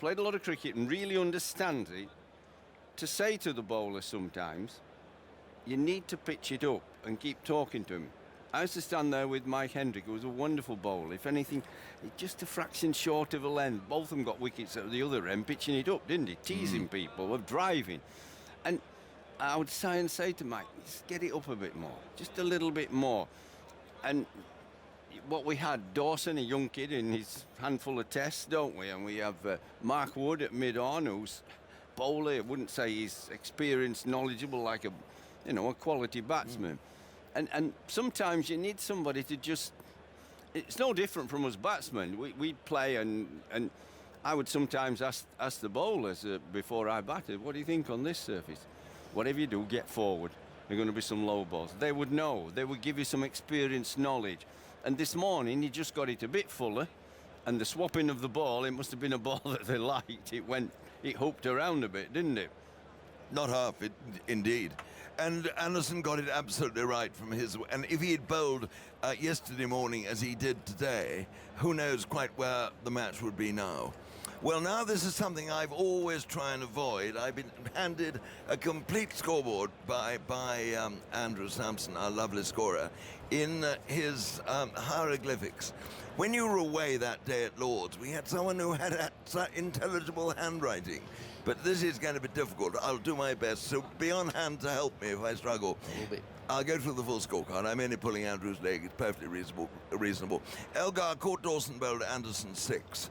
played a lot of cricket and really understands it, to say to the bowler sometimes, you need to pitch it up and keep talking to him. I used to stand there with Mike Hendrick, who was a wonderful bowler. If anything, just a fraction short of a length. Both of them got wickets at the other end, pitching it up, didn't he? Teasing people, of driving. And I would say to Mike, just get it up a bit more, just a little bit more. And what we had, Dawson, a young kid in his handful of tests, don't we? And we have Mark Wood at mid-on, who's bowler. I wouldn't say he's experienced, knowledgeable, like a quality batsman. And sometimes you need somebody to just... It's no different from us batsmen. We'd play and I would sometimes ask the bowlers before I batted, what do you think on this surface? Whatever you do, get forward. There are going to be some low balls. They would know. They would give you some experience, knowledge. And this morning, he just got it a bit fuller. And the swapping of the ball, it must have been a ball that they liked. It hooped around a bit, didn't it? Not half, indeed. And Anderson got it absolutely right from his... And if he had bowled yesterday morning as he did today, who knows quite where the match would be now. Well, now this is something I've always tried and avoid. I've been handed a complete scoreboard by Andrew Sampson, our lovely scorer, in his hieroglyphics. When you were away that day at Lord's, we had someone who had intelligible handwriting. But this is going to be difficult. I'll do my best, so be on hand to help me if I struggle. I'll go through the full scorecard. I'm only pulling Andrew's leg. It's perfectly reasonable. Elgar caught Dawson, bowled Anderson 6.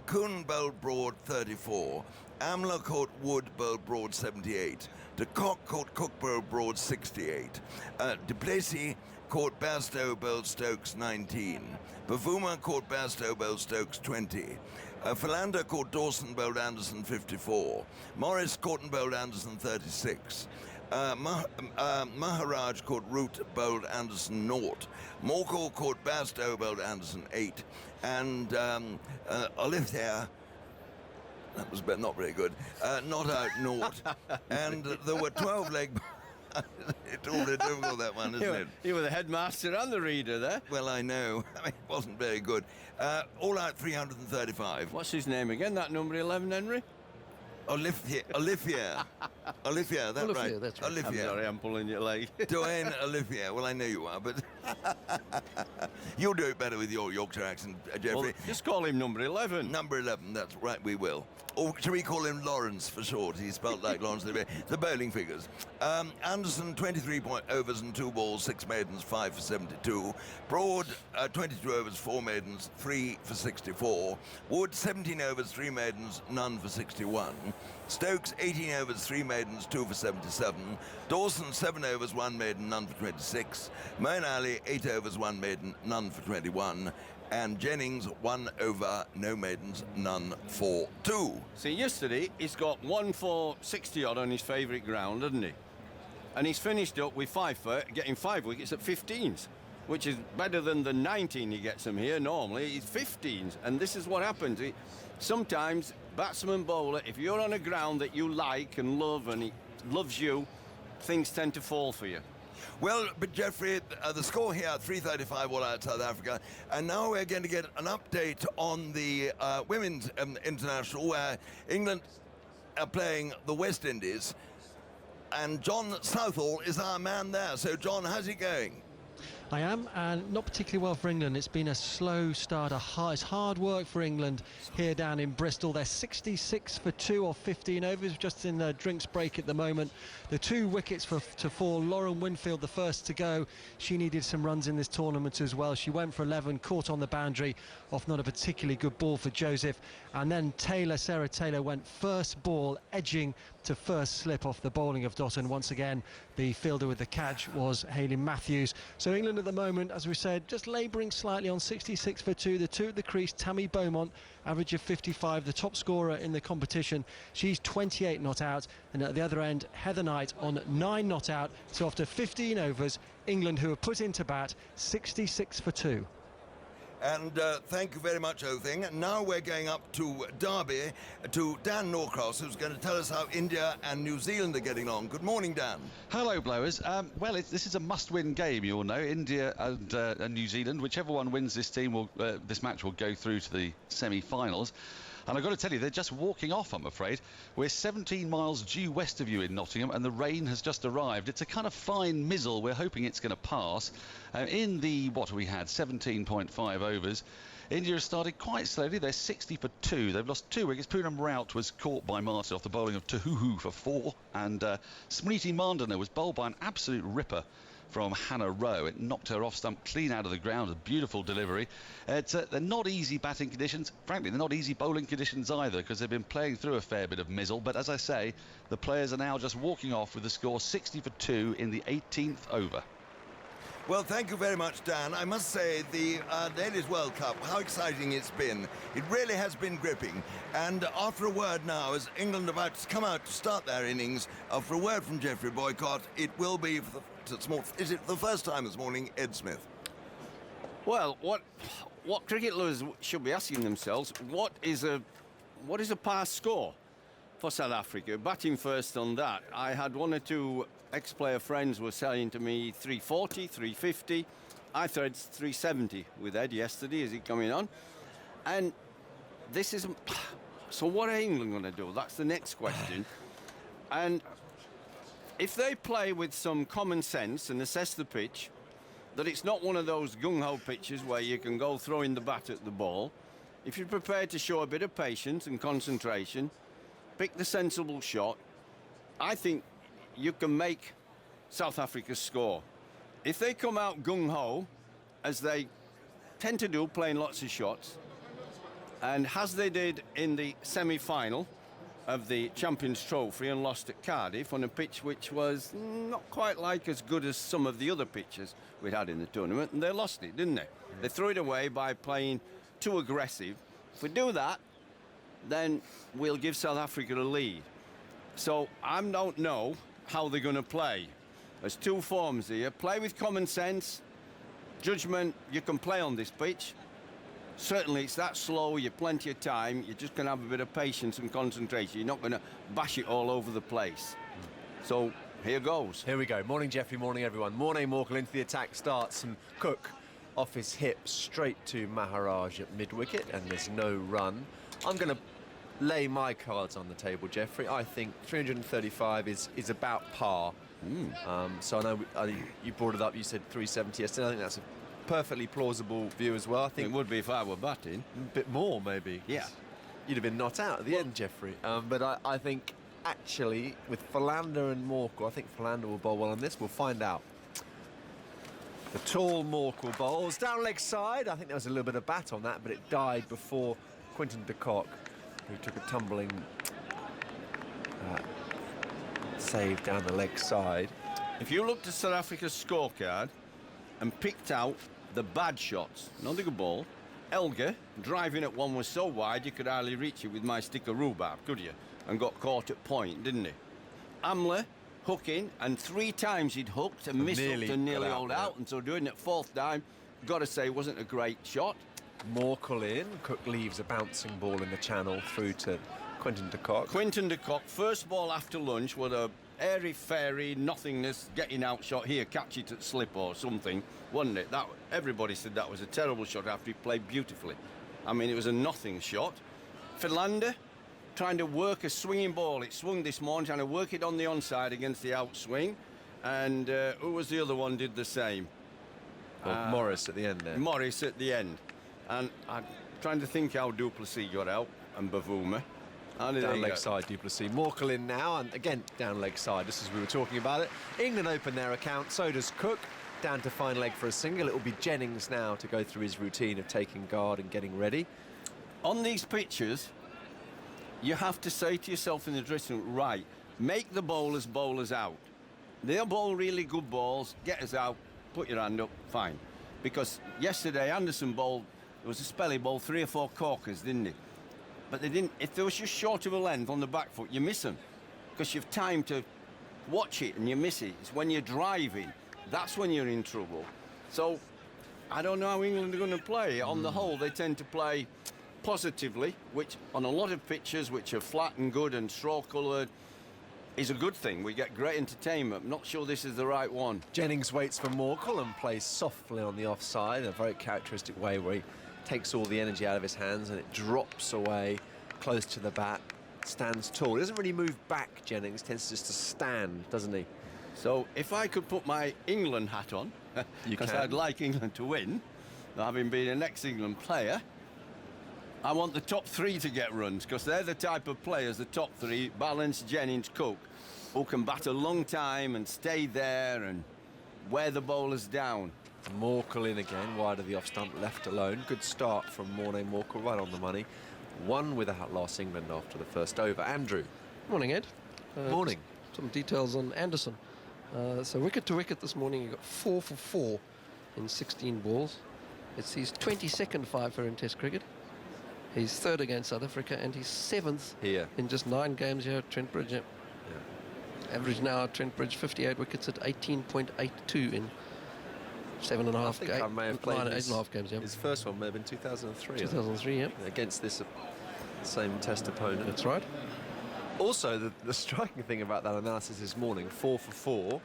Kuhn bowled Broad 34. Amla caught Wood, bowled Broad 78. De Kock caught Cook, bowled Broad 68. Du Plessis caught Bairstow, bowled Stokes 19. Bavuma caught Bairstow, bowled Stokes 20. Philander caught Dawson, bowled Anderson 54. Morris caught and bowled Anderson 36. Maharaj caught Root, bowled Anderson 0. Morkel caught Bairstow, bowled Anderson 8. And Olivier, that was not very good, not out 0. And there were 12 leg... It's all very difficult, that one, isn't it? You were the headmaster and the reader there. Well, I know. I mean, it wasn't very good. All out 335. What's his name again, that number 11, Henry? Olivia, that's right. That's right. Olivia. I'm sorry, I'm pulling your leg. Duane Olivia. Well, I know you are, but you'll do it better with your Yorkshire accent, Jeffrey. Well, just call him number 11. Number 11, that's right, we will. Or shall we call him Lawrence for short? He's spelled like Lawrence Olivier. The bowling figures. Anderson, 23 overs and 2 balls, 6 maidens, 5 for 72. Broad, 22 overs, 4 maidens, 3 for 64. Wood, 17 overs, 3 maidens, none for 61. Stokes, 18 overs, 3 maidens, 2 for 77. Dawson, 7 overs, 1 maiden, none for 26. Moeen Ali, 8 overs, 1 maiden, none for 21. And Jennings, 1 over, no maidens, none for 2. See, yesterday he's got 1 for 60 odd on his favourite ground, hasn't he? And he's finished up with 5 for getting 5 wickets at 15s, which is better than the 19 he gets them here normally. He's 15s, and this is what happens. Sometimes, batsman, bowler, if you're on a ground that you like and love and he loves you, things tend to fall for you. Well, but Jeffrey, the score here, 335 all out South Africa, and now we're going to get an update on the Women's International, where England are playing the West Indies, and John Southall is our man there. So, John, how's it going? I am, and not particularly well for England. It's been a slow start. It's hard work for England here down in Bristol. They're 66 for 2 or 15 overs, just in the drinks break at the moment. The 2 wickets to fall. Lauren Winfield, the first to go. She needed some runs in this tournament as well. She went for 11, caught on the boundary off not a particularly good ball for Joseph. And then Sarah Taylor went first ball, edging to first slip off the bowling of Dotton. Once again, the fielder with the catch was Hayley Matthews. So England at the moment, as we said, just labouring slightly on 66 for 2. The 2 at the crease, Tammy Beaumont, average of 55, the top scorer in the competition. She's 28 not out. And at the other end, Heather Knight on 9 not out. So after 15 overs, England, who are put into bat, 66 for 2. And thank you very much, Othing. Now we're going up to Derby, to Dan Norcross, who's going to tell us how India and New Zealand are getting on. Good morning, Dan. Hello, Blowers. Well, this is a must-win game, you all know. India and New Zealand, whichever one wins this match will go through to the semi-finals. And I've got to tell you, they're just walking off, I'm afraid. We're 17 miles due west of you in Nottingham, and the rain has just arrived. It's a kind of fine mizzle. We're hoping it's going to pass. In the, what we had, 17.5 overs, India has started quite slowly. They're 60 for 2. They've lost 2 wickets. Poonam Raut was caught by Martin off the bowling of Tahuhu for 4. And Smriti Mandana was bowled by an absolute ripper from Hannah Rowe. It knocked her off stump clean out of the ground. A beautiful delivery. They're not easy batting conditions. Frankly, they're not easy bowling conditions either, because they've been playing through a fair bit of mizzle. But as I say, the players are now just walking off with the score 60 for 2 in the 18th over. Well, thank you very much, Dan. I must say, the Ladies World Cup, how exciting it's been. It really has been gripping. And after a word now, as England are about to come out to start their innings, after a word from Geoffrey Boycott, it will be, is it the first time this morning, Ed Smith? Well, what cricket lovers should be asking themselves, what is a pass score for South Africa? Batting first on that, I had 1 or 2 ex-player friends were saying to me 340, 350. I thought it's 370 with Ed yesterday. Is it coming on? And this is... So what are England going to do? That's the next question. And if they play with some common sense and assess the pitch, that it's not one of those gung-ho pitches where you can go throwing the bat at the ball, if you're prepared to show a bit of patience and concentration, pick the sensible shot, I think you can make South Africa score. If they come out gung-ho, as they tend to do, playing lots of shots, and as they did in the semi-final of the Champions Trophy and lost at Cardiff on a pitch which was not quite like as good as some of the other pitches we'd had in the tournament, and they lost it, didn't they? They threw it away by playing too aggressive. If we do that, then we'll give South Africa a lead. So I don't know how they're going to play. There's 2 forms here. Play with common sense, judgment. You can play on this pitch. Certainly it's that slow, you've plenty of time, you're just going to have a bit of patience and concentration. You're not going to bash it all over the place. So here goes. Here we go. Morning, Jeffrey. Morning, everyone. Morning, Morkel into the attack starts, and Cook off his hip straight to Maharaj at mid-wicket, and there's no run. I'm going to lay my cards on the table, Jeffrey. I think 335 is about par. So I know you brought it up. You said 370 yesterday. I think that's a perfectly plausible view as well. I think it would be if I were batting. A bit more, maybe. Yeah. You'd have been not out at the end, Jeffrey. But I think, actually, with Philander and Morkel, I think Philander will bowl well on this. We'll find out. The tall Morkel bowls. Down leg side. I think there was a little bit of bat on that, but it died before Quinton de Kock, who took a tumbling save down the leg side. If you looked at South Africa's scorecard and picked out the bad shots, not the good ball, Elgar driving at one was so wide you could hardly reach it with my stick of rhubarb, could you? And got caught at point, didn't he? Amla hooking, and 3 times he'd hooked and missed hooked and nearly hauled out, and so doing it 4th time, got to say, wasn't a great shot. Morkel in, Cook leaves a bouncing ball in the channel through to Quinton de Kock. Quinton de Kock, first ball after lunch with a airy-fairy nothingness getting out shot. Here, catch it at slip or something, wasn't it? That everybody said that was a terrible shot after he played beautifully. I mean, it was a nothing shot. Philander trying to work a swinging ball. It swung this morning, trying to work it on the onside against the outswing. And who was the other one did the same? Morris at the end there. Morris at the end. And I'm trying to think how du Plessis got out and Bavuma. Down leg side, du Plessis. Morkel in now, and again, down leg side, just as we were talking about it. England open their account, so does Cook. Down to fine leg for a single. It will be Jennings now to go through his routine of taking guard and getting ready. On these pitches, you have to say to yourself in the dressing room, right, make the bowlers out. They'll bowl really good balls, get us out, put your hand up, fine. Because yesterday, Anderson bowled, there was a spell he bowled 3 or 4 corkers, didn't he? But they didn't, if they was just short of a length on the back foot, you miss them. Because you've time to watch it and you miss it. It's when you're driving, that's when you're in trouble. So, I don't know how England are going to play. On the whole, they tend to play positively, which on a lot of pitches, which are flat and good and straw-coloured, is a good thing. We get great entertainment. I'm not sure this is the right one. Jennings waits for Morkel and plays softly on the offside in a very characteristic way where he takes all the energy out of his hands and it drops away close to the bat, stands tall. He doesn't really move back, Jennings, tends just to stand, doesn't he? So if I could put my England hat on, because I'd like England to win, having been an ex-England player, I want the top 3 to get runs, because they're the type of players, the top 3, Ballance, Jennings, Cook, who can bat a long time and stay there and wear the bowlers down. Morkel in again, wide of the off stump, left alone. Good start from Morné Morkel, right on the money. 1 without loss, England after the first over. Andrew. Morning, Ed. Morning. Some details on Anderson. So wicket to wicket this morning, he got 4 for 4 in 16 balls. It's his 22nd 5-for in Test cricket. He's 3rd against South Africa, and he's 7th here in just 9 games here at Trent Bridge. Yeah. Average now at Trent Bridge, 58 wickets at 18.82 in 7.5 games. I think I may have played 8.5 games. Yeah. His first one may have been 2003. 2003, yeah. Against this same Test opponent. That's right. Also, the striking thing about that analysis this morning, 4 for 4,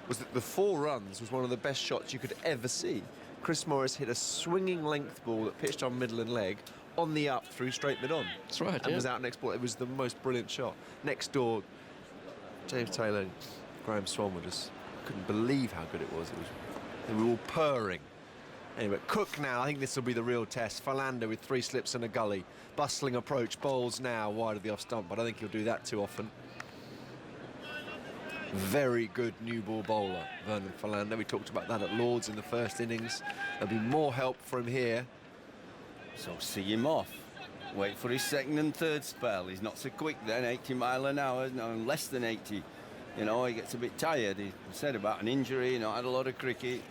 was that the 4 runs was one of the best shots you could ever see. Chris Morris hit a swinging length ball that pitched on middle and leg, on the up through straight mid-on. That's right, and was out next ball. It was the most brilliant shot. Next door, James Taylor and Graham Swan were just couldn't believe how good it was. They were all purring. Anyway, Cook now, I think this will be the real test. Philander with 3 slips and a gully. Bustling approach, bowls now wide of the off stump. I don't think he'll do that too often. Very good new ball bowler, Vernon Philander. We talked about that at Lord's in the first innings. There'll be more help from here. So see him off. Wait for his 2nd and 3rd spell. He's not so quick then, 80 mile an hour, no, less than 80. You know, he gets a bit tired. He said about an injury, not had a lot of cricket.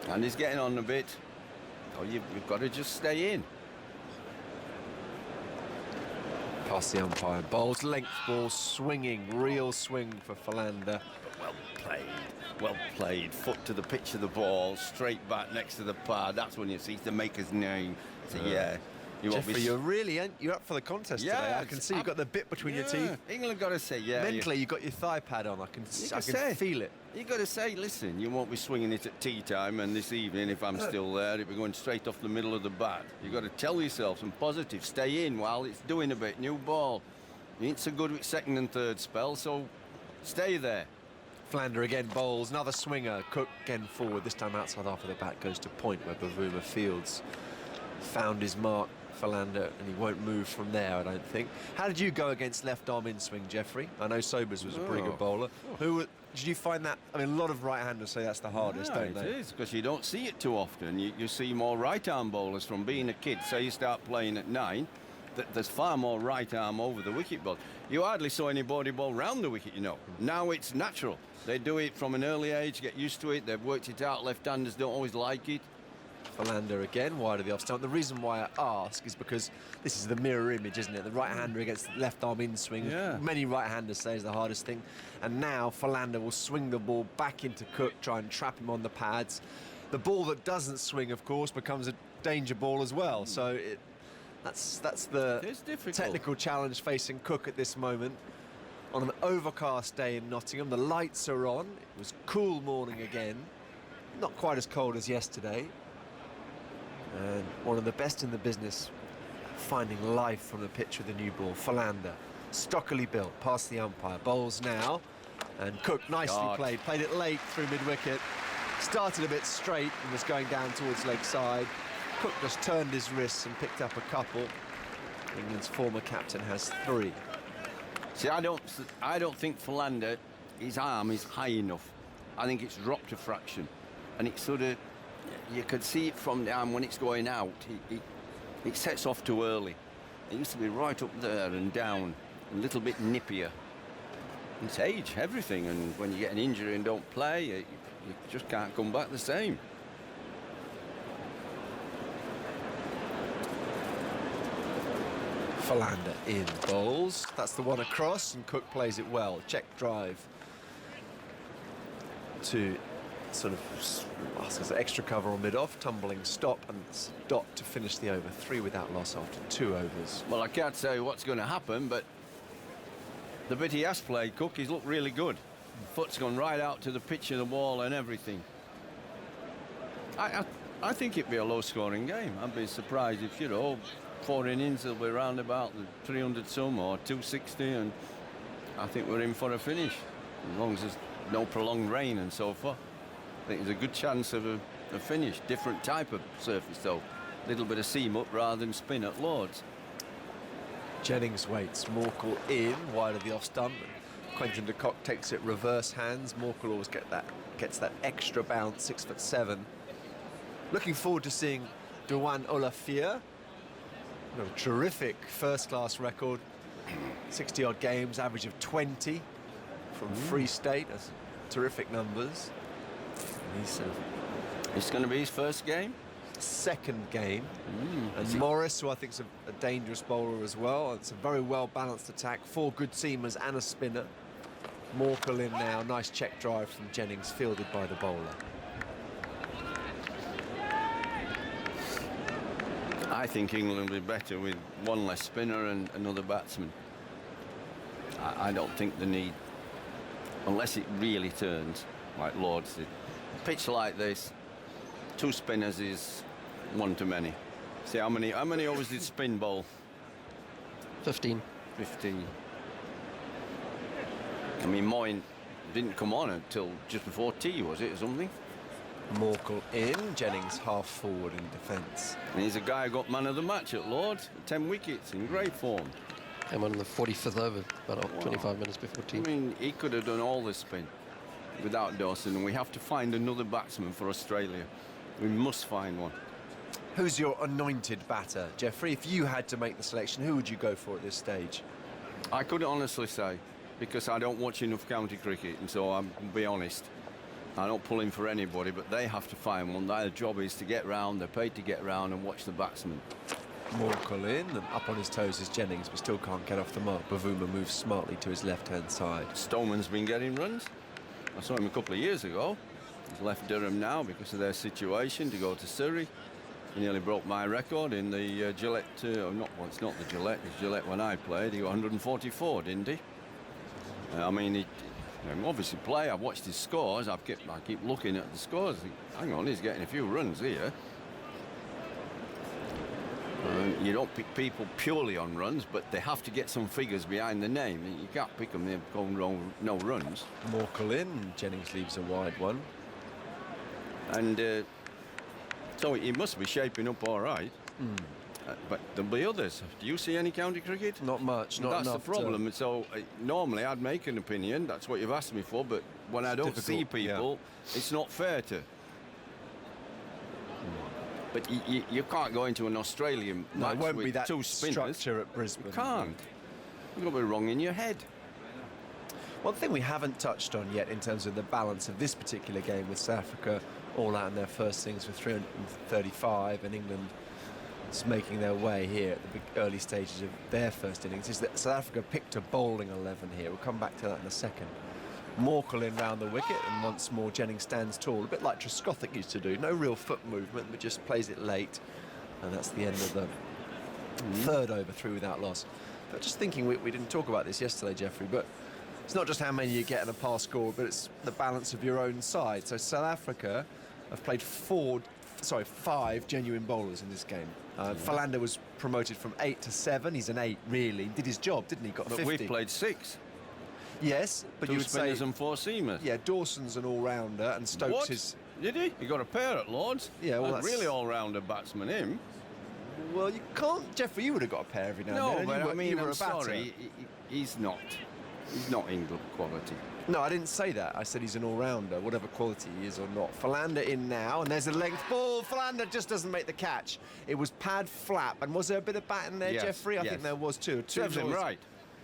And he's getting on a bit. Oh, you've got to just stay in. Past the umpire. Bowls length ball, swinging, real swing for Philander. Well played. Well played. Foot to the pitch of the ball, straight back next to the pad. That's when you see the maker's name. So, yeah, Jeffrey, you're up for the contest today. I can see you've got the bit between your teeth. England got to say, Mentally, you've got your thigh pad on. I can feel it. You've got to say, listen, you won't be swinging it at tea time, and this evening, if I'm still there, it'll be going straight off the middle of the bat. You've got to tell yourself some positive. Stay in while it's doing a bit. New ball. You ain't so good with second and third spell, so stay there. Philander again bowls, another swinger. Cook again forward, this time outside half of the bat, goes to point where Bavuma Fields found his mark. Philander, and he won't move from there, I don't think. How did you go against left-arm in-swing, Jeffrey? I know Sobers was a pretty good bowler. Did you find that? I mean, a lot of right-handers say that's the hardest, don't they? It is, because you don't see it too often. You see more right-arm bowlers from being a kid. Say you start playing at 9, there's far more right-arm over the wicket ball. You hardly saw anybody bowl round the wicket, you know. Now it's natural. They do it from an early age, get used to it. They've worked it out. Left-handers don't always like it. Philander again, wide of the off stump. The reason why I ask is because this is the mirror image, isn't it? The right-hander against the left-arm in-swing. Yeah. Many right-handers say is the hardest thing. And now Philander will swing the ball back into Cook, try and trap him on the pads. The ball that doesn't swing, of course, becomes a danger ball as well. So that's the technical challenge facing Cook at this moment. On an overcast day in Nottingham, the lights are on. It was cool morning again. Not quite as cold as yesterday. And one of the best in the business finding life from the pitch with the new ball. Philander, stockily built, past the umpire, bowls now, and Cook nicely played it late through mid-wicket, started a bit straight and was going down towards leg side. Cook just turned his wrists and picked up a couple. England's former captain has 3. See, I don't think Philander, his arm is high enough. I think it's dropped a fraction, and it's sort of, you could see it from the arm when it's going out. It sets off too early. It used to be right up there and down, a little bit nippier. It's age, everything, and when you get an injury and don't play, you just can't come back the same. Philander in bowls. That's the one across, and Cook plays it well. Check drive to sort of extra cover on mid-off, tumbling stop and dot to finish the over. 3 without loss after 2 overs. Well, I can't say what's going to happen, but the bit he has played, Cook, he's looked really good. Foot's gone right out to the pitch of the ball and everything. I think it'd be a low-scoring game. I'd be surprised if, 4 innings, they'll be around about the 300 some or 260, and I think we're in for a finish, as long as there's no prolonged rain and so forth. I think there's a good chance of a finish. Different type of surface, though. A little bit of seam up rather than spin at Lords. Jennings waits. Morkel in, wide of the off stump. Quentin de Kock takes it reverse hands. Morkel always gets that extra bounce, 6'7". Looking forward to seeing Dewan Olafia. Terrific first-class record. 60-odd games, average of 20 from Free State. That's terrific numbers. It's going to be his first game? Second game. And Morris, who I think is a dangerous bowler as well. It's a very well-balanced attack. 4 good seamers and a spinner. Morkel in now. Nice check drive from Jennings, fielded by the bowler. I think England will be better with 1 less spinner and another batsman. I don't think they need, unless it really turns, like Lords did. A pitch like this, 2 spinners is 1 too many. See, how many overs did Spin bowl? 15. 15. I mean, Moyne didn't come on until just before tea, was it, or something? Morkel in, Jennings half forward in defence. And he's a guy who got man of the match at Lords, 10 wickets, in great form. Came on in the 45th over, about 25 minutes before tea. I mean, he could have done all the spin without Dawson, and we have to find another batsman for Australia. We must find one. Who's your anointed batter, Jeffrey? If you had to make the selection, who would you go for at this stage? I couldn't honestly say, because I don't watch enough county cricket, and so I'll be honest. I don't pull in for anybody, but they have to find one. Their job is to get round, they're paid to get round and watch the batsman. Morkel in, and up on his toes is Jennings, but still can't get off the mark. Bavuma moves smartly to his left-hand side. Stoneman's been getting runs. I saw him a couple of years ago. He's left Durham now because of their situation to go to Surrey. He nearly broke my record in the Gillette. Well, it's not the Gillette. It's Gillette when I played. He got 144, didn't he? I mean, he obviously play. I've watched his scores. I keep looking at the scores. Hang on, he's getting a few runs here. You don't pick people purely on runs, but they have to get some figures behind the name. You can't pick them, they're going wrong, no runs. Morkel in, Jennings leaves a wide one. And so he must be shaping up all right. But there'll be others. Do you see any county cricket? Not much, not That's enough. the problem. So normally I'd make an opinion. That's what you've asked me for. But when I don't see people, it's not fair to. But you can't go into an Australian match it won't with be that two spinners. structure at Brisbane. You can't. You've got to be wrong in your head. One thing we haven't touched on yet in terms of the balance of this particular game with South Africa all out in their first innings with 335 and England making their way here at the big early stages of their first innings is that South Africa picked a bowling 11 here. We'll come back to that in a second. Morkel in round the wicket, and once more Jennings stands tall, a bit like Trescothick used to do. No real foot movement, but just plays it late, and that's the end of the third over, 3 without loss. But just thinking, we didn't talk about this yesterday, Jeffrey, but it's not just how many you get in a pass score, but it's the balance of your own side. So South Africa have played 5 genuine bowlers in this game. Philander was promoted from 8 to 7. He's an 8, really. Did his job, didn't he? Got 50. But we've played 6. Yes, but you would say... 2 spinners and 4 seamers. Yeah, Dawson's an all-rounder, and Stokes is... Did he? He got a pair at Lords. Yeah, well, that's really all-rounder batsman, him. Well, you can't... Jeffrey, you would have got a pair every now and then. No, but I mean, I'm sorry. He's not England quality. No, I didn't say that. I said he's an all-rounder, whatever quality he is or not. Philander in now, and there's a length ball. Philander just doesn't make the catch. It was pad flap, and was there a bit of bat in there, Jeffrey? I think there was too. Serves him right.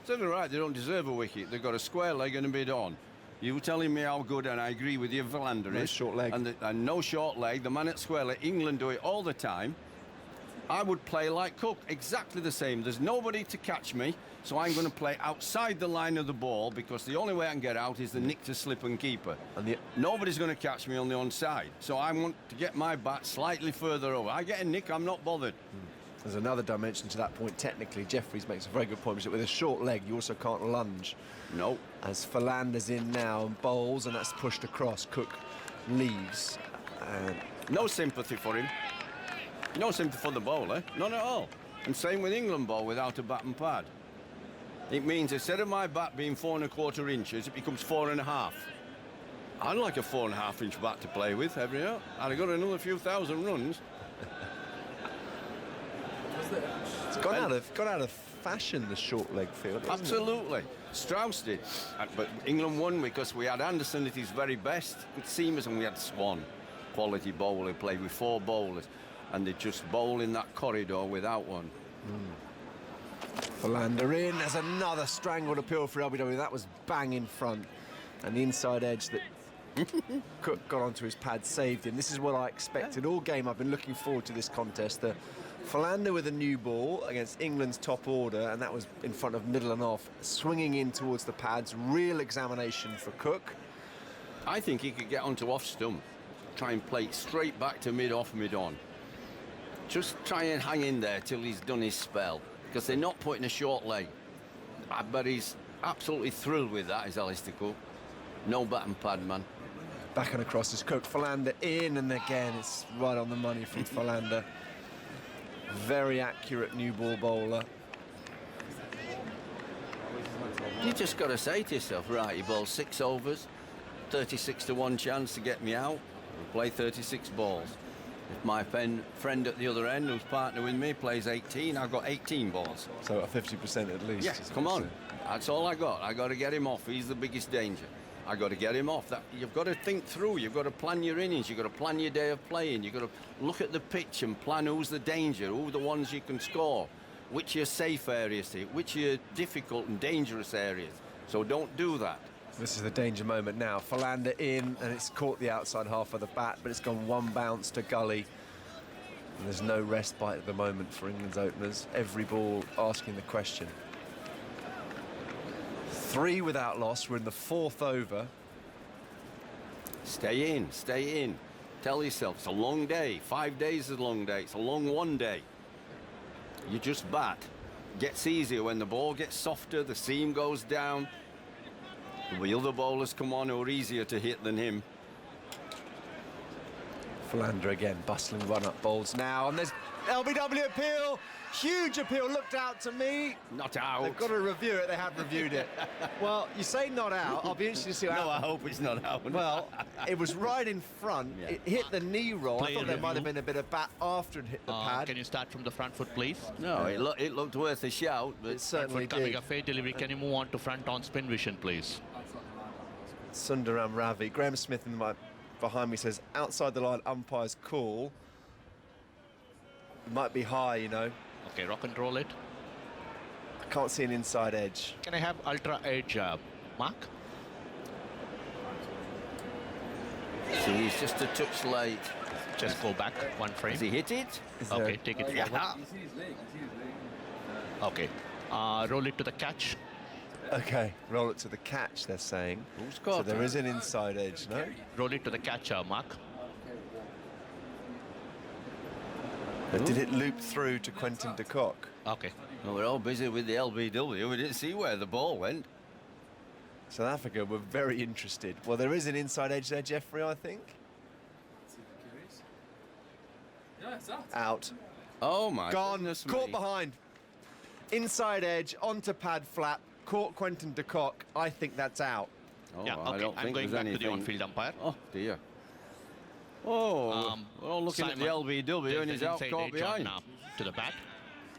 Serves him right. They don't deserve a wicket. They've got a square leg and a mid on. You telling me how good, and I agree with you, Philander is. No short leg. And no short leg. The man at square leg. England do it all the time. I would play like Cook, exactly the same. There's nobody to catch me, so I'm going to play outside the line of the ball because the only way I can get out is the nick to slip and keeper. And nobody's going to catch me on the onside, so I want to get my bat slightly further over. I get a nick, I'm not bothered. There's another dimension to that point. Technically, Jeffries makes a very good point, but with a short leg, you also can't lunge. No. As Philander's in now and bowls, and that's pushed across. Cook leaves. And no sympathy for him. No sympathy for the bowler, none at all. And same with England ball without a bat and pad. It means instead of my bat being 4 1/4 inches, it becomes 4 1/2. I'd like a 4 1/2 inch bat to play with every year. I'd have got another few thousand runs. It's gone out of fashion, the short leg field. Absolutely. Strauss did. But England won because we had Anderson at his very best with seamers, and we had Swan, quality bowler, played with 4 bowlers. And they just bowl in that corridor without one. Philander in. There's another strangled appeal for LBW. That was bang in front. And the inside edge that Cook got onto his pad saved him. This is what I expected all game. I've been looking forward to this contest. Philander with a new ball against England's top order, and that was in front of middle and off, swinging in towards the pads. Real examination for Cook. I think he could get onto off stump, try and play straight back to mid-off, mid-on. Just try and hang in there till he's done his spell, because they're not putting a short leg. But he's absolutely thrilled with that, is Alistair Cook. No bat and pad, man. Back and across is Cook. Philander in, and again it's right on the money from Philander. Very accurate new ball bowler. You just got to say to yourself, right, he bowls 6 overs, 36 to 1 chance to get me out. We'll play 36 balls. If my friend at the other end, who's partner with me, plays 18, I've got 18 balls. So a 50% at least. Yeah, come on. That's all I got. I got to get him off. He's the biggest danger. I got to get him off. You've got to think through. You've got to plan your innings. You've got to plan your day of playing. You've got to look at the pitch and plan who's the danger, who are the ones you can score, which are your safe areas, which are your difficult and dangerous areas. So don't do that. This is the danger moment now. Philander in, and it's caught the outside half of the bat, but it's gone one bounce to gully. And there's no respite at the moment for England's openers. Every ball asking the question. 3 without loss. We're in the 4th over. Stay in, stay in. Tell yourself it's a long day. 5 days is a long day. It's a long one day. You just bat. Gets easier when the ball gets softer, the seam goes down. The other bowlers come on who are easier to hit than him. Philander again, bustling run-up bowls now, and there's LBW appeal. Huge appeal, looked out to me. Not out. They've got to review it, they have reviewed it. Well, you say not out, I'll be interested to see how. No, I hope it's not out. Well, it was right in front, it hit the knee roll. I thought there might have been a bit of bat after it hit the pad. Can you start from the front foot, please? No, it looked worth a shout, but it certainly did. Coming a fair delivery, can you move on to front on spin vision, please? Sundaram Ravi, Graham Smith in my behind me says, outside the line, umpire's call. It might be high, you know. Okay, rock and roll it. I can't see an inside edge. Can I have ultra edge, Mark? See, he's just a touch late. Just go back one frame. Has he hit it? Okay, take it forward. Yeah. Okay, roll it to the catch. Okay, roll it to the catch, they're saying. Who's got so there is an inside edge, no? Roll it to the catch, Mark. Did it loop through to Quentin de Kock? Okay. Well, we're all busy with the LBW. We didn't see where the ball went. South Africa were very interested. Well, there is an inside edge there, Jeffrey, I think. Yeah, it's out. Out. Oh, my Gone, goodness caught me. behind. Inside edge, onto pad flap, caught Quentin de Kock. I think that's out. Oh, Yeah, I okay, don't I'm think going there's back to the anything. on-field umpire. Oh, dear. Oh, we're all looking at the Simon, LBW there's and he's an out inside caught edge on, behind. to the bat.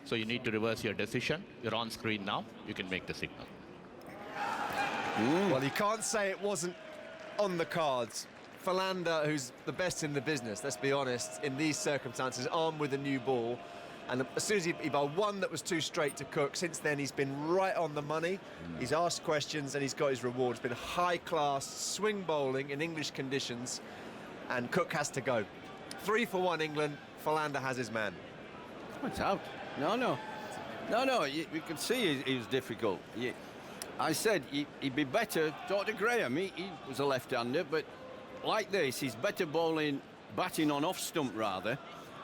So you need to reverse your decision. You're on screen now. You can make the signal. Well, you can't say it wasn't on the cards. Philander, who's the best in the business, let's be honest, in these circumstances, armed with a new ball. And as soon as he bowled one that was too straight to Cook, since then he's been right on the money. He's asked questions and he's got his reward. It's been high-class swing bowling in English conditions, and Cook has to go. 3 for 1 England, Philander has his man. It's out. No. We could see he was difficult. I said he'd be better. Talk to Graham. He was a left-hander, but like this, he's better batting on off stump rather,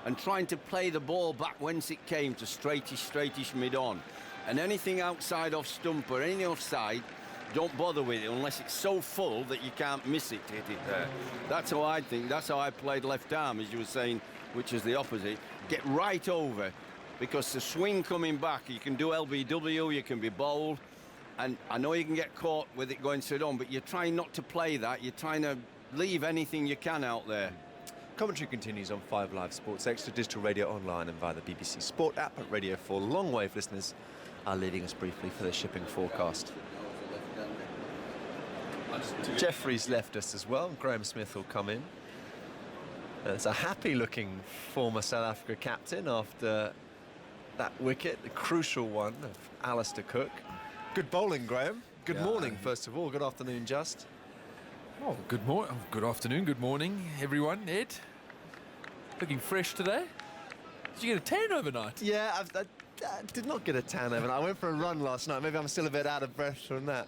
and trying to play the ball back whence it came to straightish mid-on. And anything outside off stump or any offside, don't bother with it unless it's so full that you can't miss it, hit it there. That's how I think. That's how I played left arm, as you were saying, which is the opposite. Get right over, because the swing coming back, you can do LBW, you can be bowled, and I know you can get caught with it going straight on, but you're trying not to play that. You're trying to leave anything you can out there. Commentary continues on 5 Live Sports Extra, digital radio online and via the BBC Sport app at Radio 4. Long wave listeners are leading us briefly for the shipping forecast. Jeffrey's left us as well. Graham Smith will come in. It's a happy-looking former South Africa captain after that wicket, the crucial one of Alistair Cook. Good bowling, Graham. Good morning, first of all. Good afternoon, Just. Oh, good morning. Good afternoon. Good morning, everyone. Ed, looking fresh today. Did you get a tan overnight? Yeah, I did not get a tan overnight. I went for a run last night. Maybe I'm still a bit out of breath from that.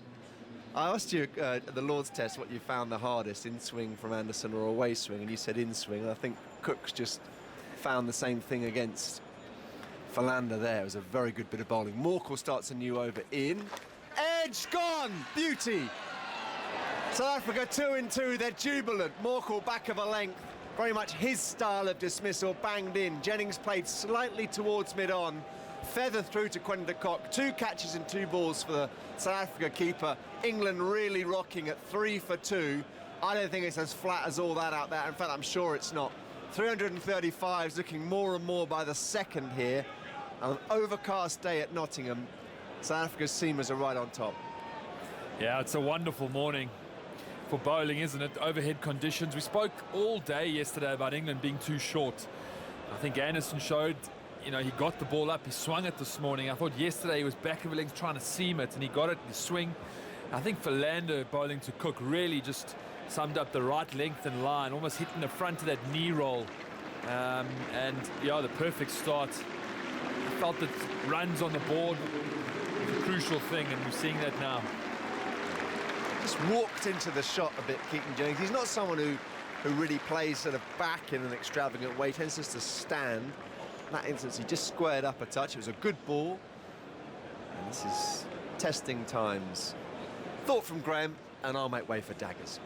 I asked you at the Lord's Test what you found the hardest, in swing from Anderson or away swing, and you said in swing. I think Cook's just found the same thing against Philander there. It was a very good bit of bowling. Morkel starts a new over in. Edge gone! Beauty! South Africa 2-2, they're jubilant. Morkel back of a length. Very much his style of dismissal, banged in. Jennings played slightly towards mid-on. Feather through to Quentin de Kock. 2 catches and 2 balls for the South Africa keeper. England really rocking at 3 for 2. I don't think it's as flat as all that out there. In fact, I'm sure it's not. 335 is looking more and more by the second here. On an overcast day at Nottingham, South Africa's seamers are right on top. Yeah, it's a wonderful morning for bowling, isn't it? Overhead conditions. We spoke all day yesterday about England being too short. I think Anderson showed, you know, he got the ball up, he swung it this morning. I thought yesterday he was back of the legs trying to seam it, and he got it in the swing. I think Philander bowling to Cook really just summed up the right length and line, almost hitting the front of that knee roll. And yeah, the perfect start. I felt that runs on the board was a crucial thing, and we're seeing that now. Just walked into the shot a bit, Keaton Jennings. He's not someone who who really plays sort of back in an extravagant way, tends just to stand. In that instance, he just squared up a touch. It was a good ball. And this is testing times. Thought from Graham, and I'll make way for daggers.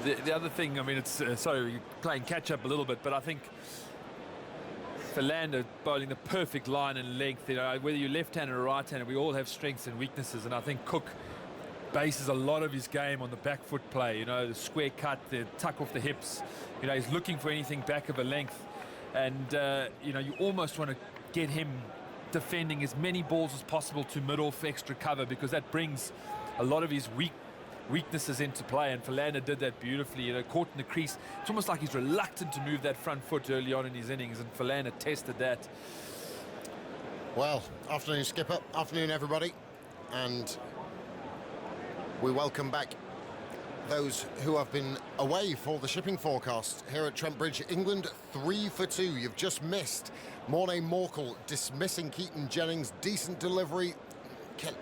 The other thing, I mean, it's sorry, we're playing catch-up a little bit, but I think Philander bowling the perfect line and length. You know, whether you're left-handed or right-handed, we all have strengths and weaknesses, and I think Cook bases a lot of his game on the back foot play. You know, the square cut, the tuck off the hips. You know, he's looking for anything back of a length, and you know, you almost want to get him defending as many balls as possible to mid-off extra cover, because that brings a lot of his weaknesses into play, and Philander did that beautifully. You know, caught in the crease. It's almost like he's reluctant to move that front foot early on in his innings, and Philander tested that. Well, afternoon, Skipper. Afternoon, everybody. And we welcome back those who have been away for the shipping forecast here at Trent Bridge. England 3 for 2. You've just missed Morne Morkel dismissing Keaton Jennings. Decent delivery.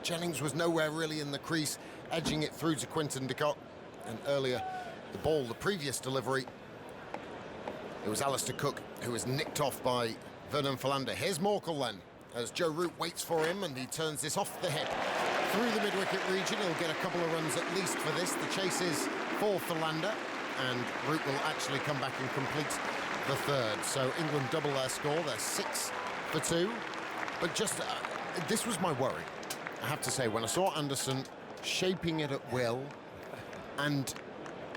Jennings was nowhere really in the crease, edging it through to Quinton de Kock. And earlier, the previous delivery, it was Alistair Cook who was nicked off by Vernon Philander. Here's Morkel then, as Joe Root waits for him, and he turns this off the hip through the mid-wicket region. He'll get a couple of runs at least for this. The chase is for Philander, and Root will actually come back and complete the third. So England double their score. They're 6 for 2. But just, this was my worry, I have to say, when I saw Anderson shaping it at will, and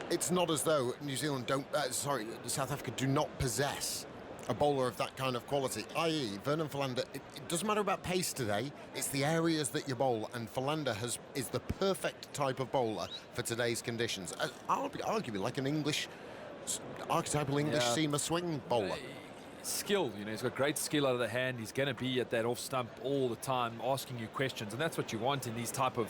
it's not as though New Zealand South Africa do not possess a bowler of that kind of quality, i.e. Vernon Philander. It doesn't matter about pace today, it's the areas that you bowl, and Philander is the perfect type of bowler for today's conditions. Arguably like an archetypal English seamer swing bowler. Skill, you know, he's got great skill out of the hand. He's going to be at that off stump all the time, asking you questions, and that's what you want in these type of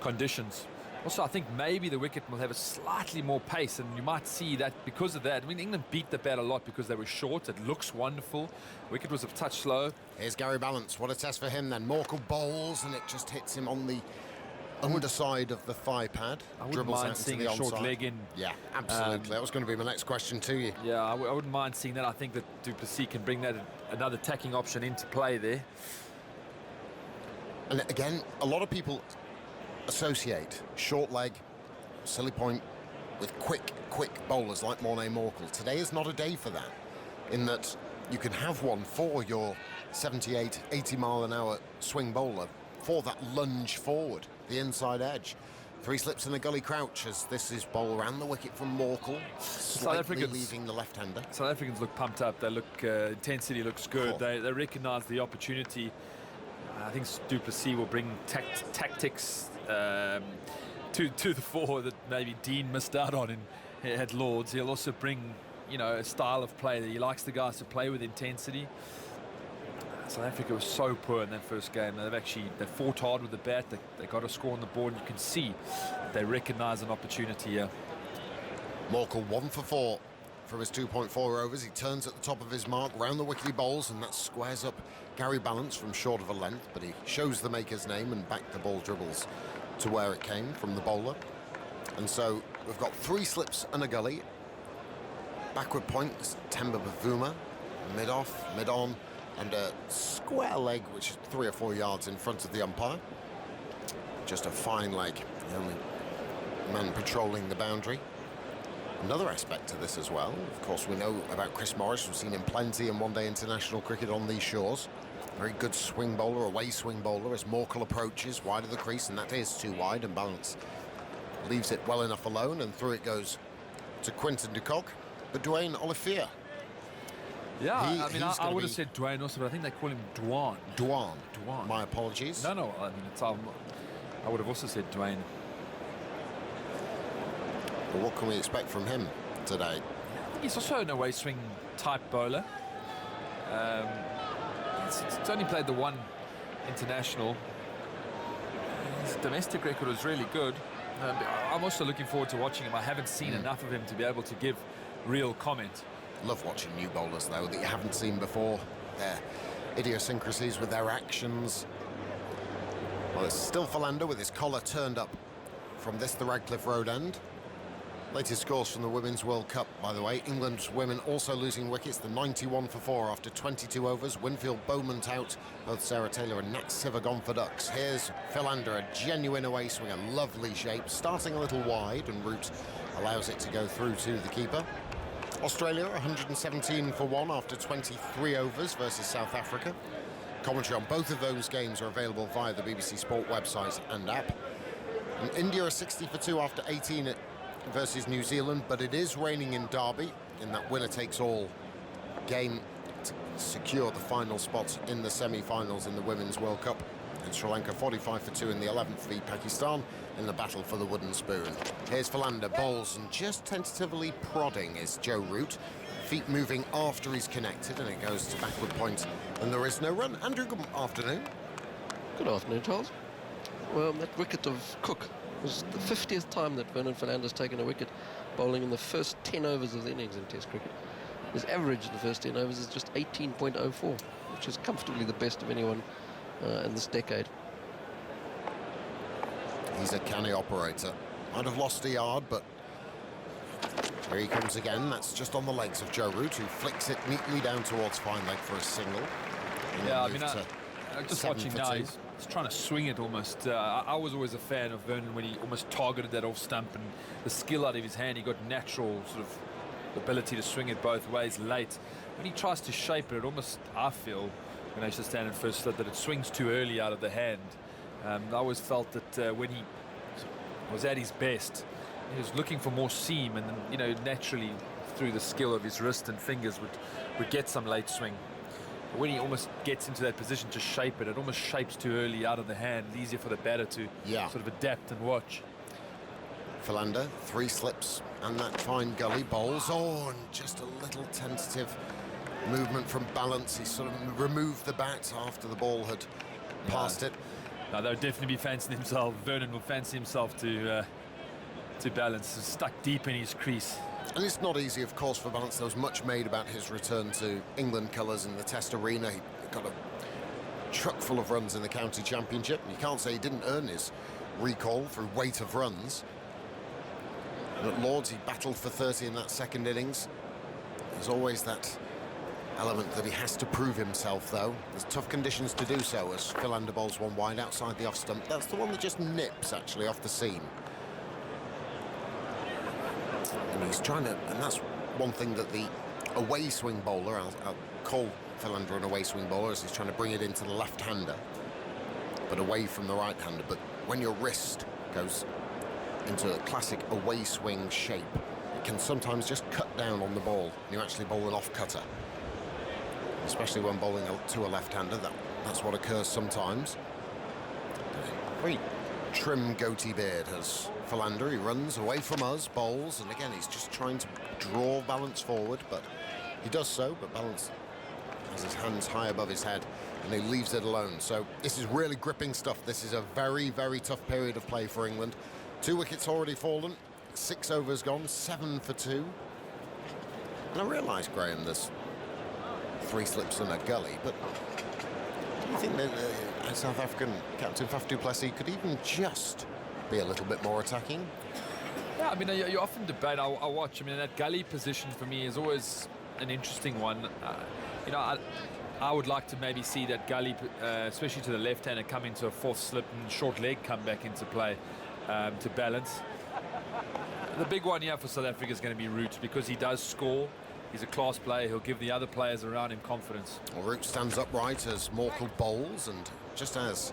conditions. Also, I think maybe the wicket will have a slightly more pace, and you might see that because of that. I mean, England beat the bat a lot because they were short. It looks wonderful. Wicket was a touch slow. Here's Gary Ballance. What a test for him then. Morkel bowls, and it just hits him on the underside of the thigh pad. I wouldn't mind seeing a short leg in. Yeah, absolutely. That was going to be my next question to you. Yeah, I wouldn't mind seeing that. I think that du Plessis can bring that another tacking option into play there. And again, a lot of people associate short leg, silly point, with quick bowlers like Morne Morkel. Today is not a day for that, in that you can have one for your 78, 80 mile an hour swing bowler for that lunge forward, the inside edge. 3 slips in the gully crouch as this is bowled around the wicket from Morkel, slightly leaving the left-hander. South Africans look pumped up. They look, intensity looks good. They recognise the opportunity. I think du Plessis will bring tactics to the fore that maybe Dean missed out on at Lords. He'll also bring, you know, a style of play that he likes the guys to play with intensity. South Africa was so poor in that first game. They fought hard with the bat. They got a score on the board, and you can see they recognise an opportunity here. Morkel 1 for 4 from his 2.4 overs. He turns at the top of his mark, round the wicket he bowls, and that squares up Gary Ballance from short of a length, but he shows the maker's name, and back the ball dribbles to where it came from the bowler. And so we've got 3 slips and a gully. Backward point, Temba Bavuma, mid-off, mid-on, and a square leg, which is 3 or 4 yards in front of the umpire. Just a fine leg, the only man patrolling the boundary. Another aspect to this as well, of course, we know about Chris Morris. We've seen him plenty in one-day international cricket on these shores. Very good swing bowler, away swing bowler, as Morkel approaches wide of the crease, and that is too wide, and Ballance leaves it well enough alone, and through it goes to Quinton de Kock. But Dwayne Olivier. Yeah, I mean, I would have said Dwayne also, but I think they call him Dwan. Dwan. My apologies. No, I mean, I would have also said Dwayne. But what can we expect from him today? I think he's also an away swing type bowler. He's only played the 1 international. His domestic record was really good. I'm also looking forward to watching him. I haven't seen enough of him to be able to give real comment. Love watching new bowlers, though, that you haven't seen before. Their idiosyncrasies with their actions. Well, it's still Philander with his collar turned up from this, the Radcliffe Road end. Latest scores from the Women's World Cup, by the way. England's women also losing wickets. The 91 for 4 after 22 overs. Winfield Beaumont out. Both Sarah Taylor and Nat Siver gone for ducks. Here's Philander, a genuine away swing, a lovely shape. Starting a little wide, and Root allows it to go through to the keeper. Australia 117 for 1 after 23 overs versus South Africa. Commentary on both of those games are available via the BBC Sport website and app. And India are 60 for 2 after 18 versus New Zealand, but it is raining in Derby in that winner-takes-all game to secure the final spots in the semi-finals in the Women's World Cup. And Sri Lanka 45 for 2 in the 11th v Pakistan in the battle for the wooden spoon. Here's Philander, bowls, and just tentatively prodding is Joe Root. Feet moving after he's connected, and it goes to backward point, and there is no run. Andrew, good afternoon. Good afternoon, Charles. Well, that wicket of Cook was the 50th time that Vernon Philander's taken a wicket, bowling in the first 10 overs of the innings in Test cricket. His average in the first 10 overs is just 18.04, which is comfortably the best of anyone in this decade. He's a canny operator. Might have lost a yard, but here he comes again. That's just on the legs of Joe Root, who flicks it neatly down towards fine leg for a single. Yeah, I mean, just watching now, he's trying to swing it almost. I was always a fan of Vernon when he almost targeted that off stump, and the skill out of his hand, he got natural sort of ability to swing it both ways late. When he tries to shape it, it almost, I feel, when I used to stand in first slip, that it swings too early out of the hand. I always felt that when he was at his best, he was looking for more seam, and then, you know, naturally through the skill of his wrist and fingers would get some late swing. But when he almost gets into that position to shape it, it almost shapes too early out of the hand. It's easier for the batter to sort of adapt and watch. Philander, 3 slips and that fine gully, bowls. Oh, and just a little tentative movement from balance. He sort of removed the bat after the ball had passed it. No, they'll definitely be fancying himself. Vernon will fancy himself to balance. Stuck deep in his crease. And it's not easy, of course, for Balance. There was much made about his return to England colours in the Test arena. He got a truck full of runs in the county championship. You can't say he didn't earn his recall through weight of runs. And at Lords, he battled for 30 in that second innings. There's always that element that he has to prove himself, though. There's tough conditions to do so as Philander bowls one wide outside the off stump. That's the one that just nips, actually, off the seam. And he's trying to, and that's one thing that the away swing bowler, I'll call Philander an away swing bowler, as he's trying to bring it into the left-hander, but away from the right-hander. But when your wrist goes into a classic away swing shape, it can sometimes just cut down on the ball, and you actually bowl an off-cutter. Especially when bowling to a left-hander, that's what occurs sometimes. Very trim goatee beard has Philander. He runs away from us, bowls, and again he's just trying to draw Balance forward, but he does so, but Balance has his hands high above his head and he leaves it alone. So this is really gripping stuff. This is a very, very tough period of play for England. 2 wickets already fallen, 6 overs gone, 7 for 2. And I realise, Graham, there's 3 slips and a gully, but do you think that South African captain Faf du Plessis could even just be a little bit more attacking? Yeah, I mean, you often debate. I watch. I mean, that gully position for me is always an interesting one. You know, I would like to maybe see that gully, especially to the left-hander, come into a 4th slip and short leg come back into play to balance. The big one here for South Africa is going to be Root, because he does score. He's a class player. He'll give the other players around him confidence. Well, Root stands upright as Morkel bowls, and just as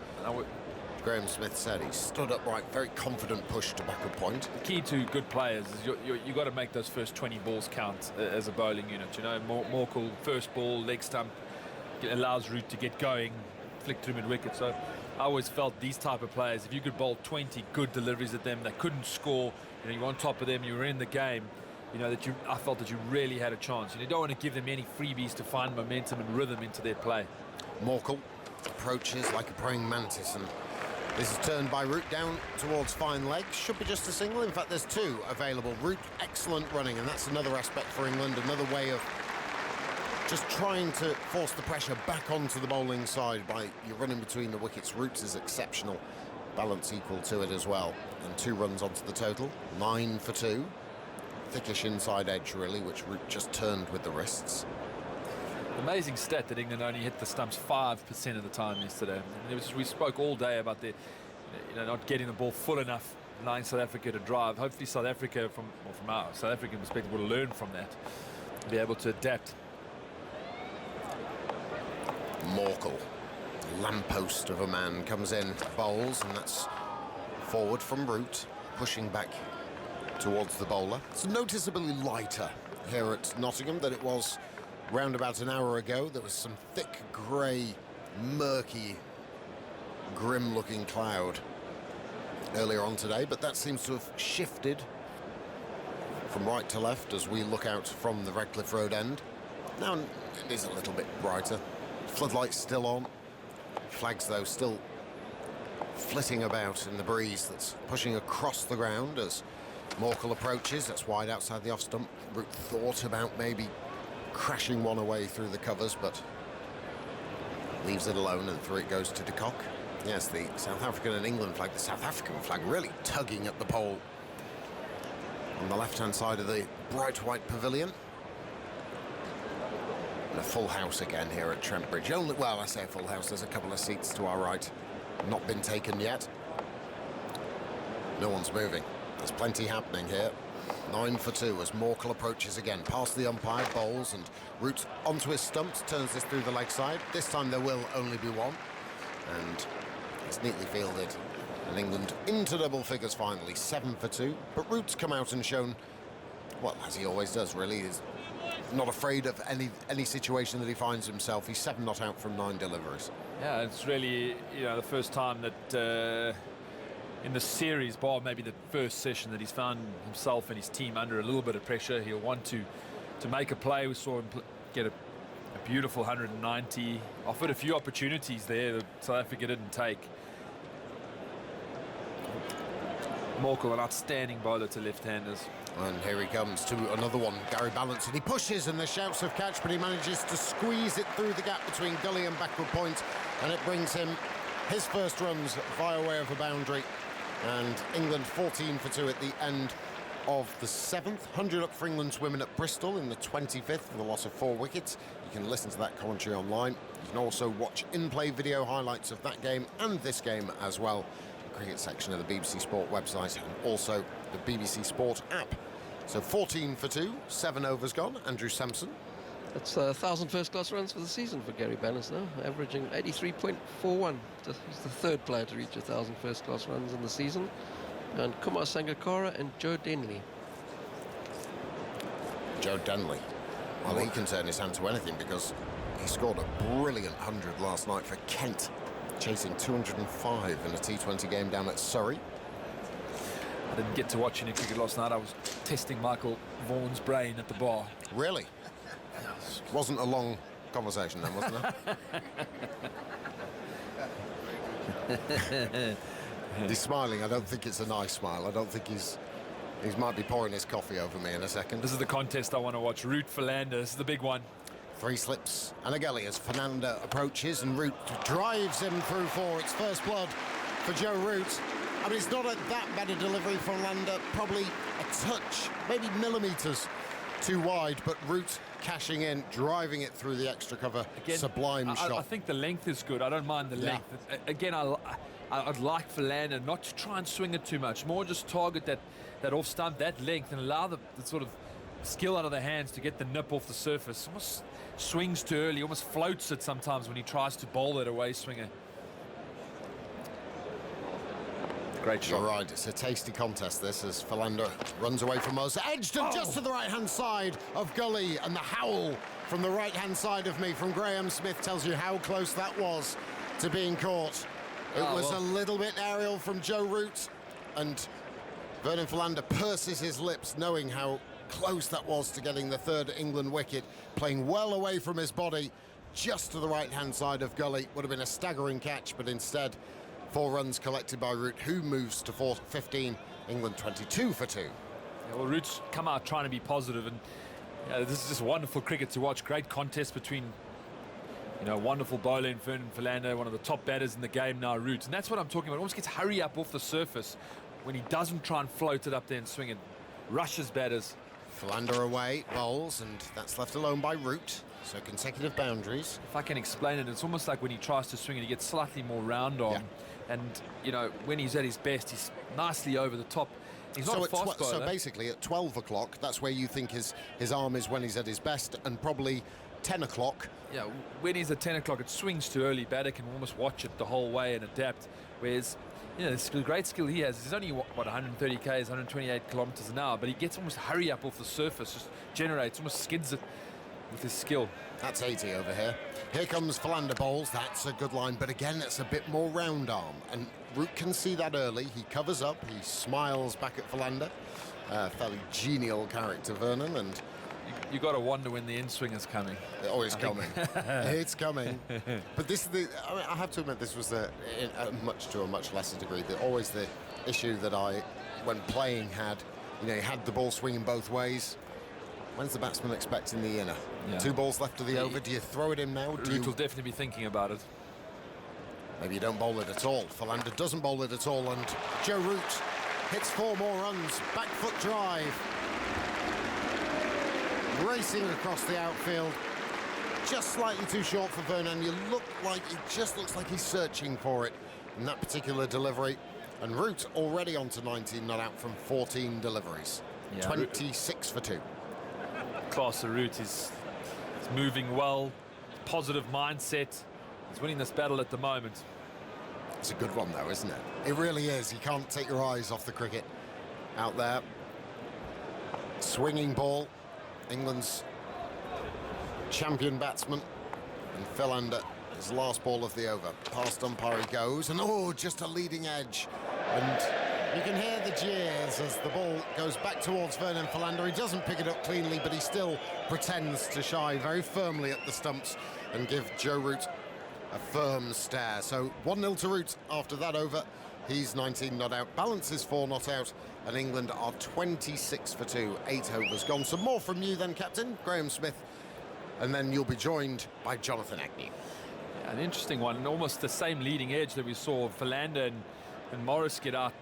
Graham Smith said, he stood upright, very confident push to backward point. The key to good players is you got to make those first 20 balls count as a bowling unit. You know, Morkel, first ball, leg stump, allows Root to get going, flick through mid-wicket. So I always felt these type of players, if you could bowl 20 good deliveries at them, they couldn't score, you know, you were on top of them, you were in the game, you know, I felt that you really had a chance. And you don't want to give them any freebies to find momentum and rhythm into their play. Morkel approaches like a praying mantis, and this is turned by Root down towards fine leg. Should be just a single. In fact, there's 2 available. Root, excellent running, and that's another aspect for England, another way of just trying to force the pressure back onto the bowling side by you running between the wickets. Root is exceptional balance equal to it as well. And 2 runs onto the total, 9 for 2. Thickish inside edge, really, which Root just turned with the wrists. Amazing stat that England only hit the stumps 5% of the time yesterday. And we spoke all day about the, not getting the ball full enough, allowing South Africa to drive. Hopefully South Africa, from our South African perspective, will learn from that, be able to adapt. Morkel, lamppost of a man, comes in, bowls, and that's forward from Root, pushing back towards the bowler. It's noticeably lighter here at Nottingham than it was round about an hour ago. There was some thick, grey, murky, grim-looking cloud earlier on today, but that seems to have shifted from right to left as we look out from the Redcliffe Road end. Now it is a little bit brighter. Floodlights still on. Flags, though, still flitting about in the breeze that's pushing across the ground as Morkel approaches. That's wide outside the off stump. Root thought about maybe crashing one away through the covers, but leaves it alone, and through it goes to de Kock. Yes, the South African and England flag. The South African flag really tugging at the pole on the left-hand side of the bright white pavilion. And a full house again here at Trent Bridge. Only, well, I say a full house. There's a couple of seats to our right, not been taken yet. No one's moving. There's plenty happening here. 9 for 2 as Morkel approaches again, past the umpire, bowls, and Root onto his stumps, turns this through the leg side. This time there will only be one, and it's neatly fielded. And England into double figures finally, 7 for 2. But Root's come out and shown, well, as he always does, really, is not afraid of any situation that he finds himself. He's 7 not out from 9 deliveries. Yeah, it's really, the first time that in the series, bar maybe the first session, that he's found himself and his team under a little bit of pressure. He'll want to make a play. We saw him get a beautiful 190, offered a few opportunities there that South Africa didn't take. Morkel, an outstanding bowler to left-handers. And here he comes to another one, Gary Balance, and he pushes, and the shouts of catch, but he manages to squeeze it through the gap between gully and backward point, and it brings him his first runs via way of a boundary. And England 14 for 2 at the end of the 7th. 100 up for England's women at Bristol in the 25th with a loss of 4 wickets. You can listen to that commentary online. You can also watch in-play video highlights of that game and this game as well. The cricket section of the BBC Sport website and also the BBC Sport app. So 14 for 2, 7 overs gone. Andrew Sampson. That's 1,000 first-class runs for the season for Gary Balance now, averaging 83.41. He's the 3rd player to reach 1,000 first-class runs in the season. And Kumar Sangakkara and Joe Denley. Joe Denley. Well, he can turn his hand to anything because he scored a brilliant 100 last night for Kent, chasing 205 in a T20 game down at Surrey. I didn't get to watch any cricket last night. I was testing Michael Vaughan's brain at the bar. Really? Wasn't a long conversation then, wasn't it? He's smiling. I don't think it's a nice smile. I don't think he might be pouring his coffee over me in a second. This is the contest I want to watch. Root Philander. This is the big one. 3 slips and a gully as Fernanda approaches, and Root drives him through 4. It's first blood for Joe Root. I mean, it's not that bad a delivery for Landa, probably a touch, maybe millimetres too wide, but Root cashing in, driving it through the extra cover. Again, sublime shot. I think the length is good. I don't mind the length. Again, I'd like Philander not to try and swing it too much, more just target that off stump, that length, and allow the sort of skill out of the hands to get the nip off the surface. Almost swings too early, almost floats it sometimes when he tries to bowl that away swinger. Great shot. You're right, it's a tasty contest this as Philander runs away from us, edged and just to the right-hand side of Gully, and the howl from the right-hand side of me from Graham Smith tells you how close that was to being caught. It was a little bit aerial from Joe Root, and Vernon Philander purses his lips knowing how close that was to getting the 3rd England wicket, playing well away from his body, just to the right-hand side of Gully. Would have been a staggering catch, but instead 4 runs collected by Root, who moves to 15. England 22 for 2. Yeah, well, Root's come out trying to be positive, and this is just wonderful cricket to watch. Great contest between You know, wonderful bowler in Ferdinand Philander, one of the top batters in the game now, Root. And that's what I'm talking about. Almost gets hurry up off the surface when he doesn't try and float it up there and swing it. Rushes batters. Philander away, bowls, and that's left alone by Root. So consecutive boundaries. If I can explain it, it's almost like when he tries to swing it, he gets slightly more round on. Yeah. And, you know, when he's at his best, he's nicely over the top. He's not a fast bowler. So basically at 12 o'clock, that's where you think his arm is when he's at his best, and probably 10 o'clock. Yeah, when he's at 10 o'clock, it swings too early. Batter can almost watch it the whole way and adapt. Whereas, you know, the great skill he has, he's only, what 130 k's, 128 kilometers an hour, but he gets almost hurry up off the surface, just generates, almost skids it with his skill. That's 80 over here. Here comes Philander bowls. That's a good line, but again, it's a bit more round arm, and Root can see that early. He covers up, he smiles back at Philander. Fairly genial character, Vernon, and you got to wonder when the in-swing is coming. Oh, it's coming. It's coming. But this is the. I mean, I have to admit, this was to a much lesser degree. Always the issue that when playing, had. You know, he had the ball swinging both ways. When's the batsman expecting the inner? Yeah. 2 balls left of the over. Do you throw it in now? Root will definitely be thinking about it. Maybe you don't bowl it at all. Philander doesn't bowl it at all, and Joe Root hits 4 more runs. Back foot drive. Racing across the outfield. Just slightly too short for Vernon. It just looks like he's searching for it in that particular delivery. And Root already on to 19 not out from 14 deliveries. Yeah, 26 for 2. Class of Root is moving well, positive mindset. He's winning this battle at the moment. It's a good one though, isn't it? It really is. You can't take your eyes off the cricket out there. Swinging ball. England's champion batsman, and Philander, his last ball of the over. Past umpire he goes, and just a leading edge. And you can hear the jeers as the ball goes back towards Vernon Philander. He doesn't pick it up cleanly, but he still pretends to shy very firmly at the stumps and give Joe Root a firm stare. So 1-0 to Root after that over. He's 19 not out. Balance is 4 not out. And England are 26 for 2. 8 overs gone. Some more from you then, Captain. Graham Smith. And then you'll be joined by Jonathan Agnew. Yeah, an interesting one. Almost the same leading edge that we saw Philander and Morris get out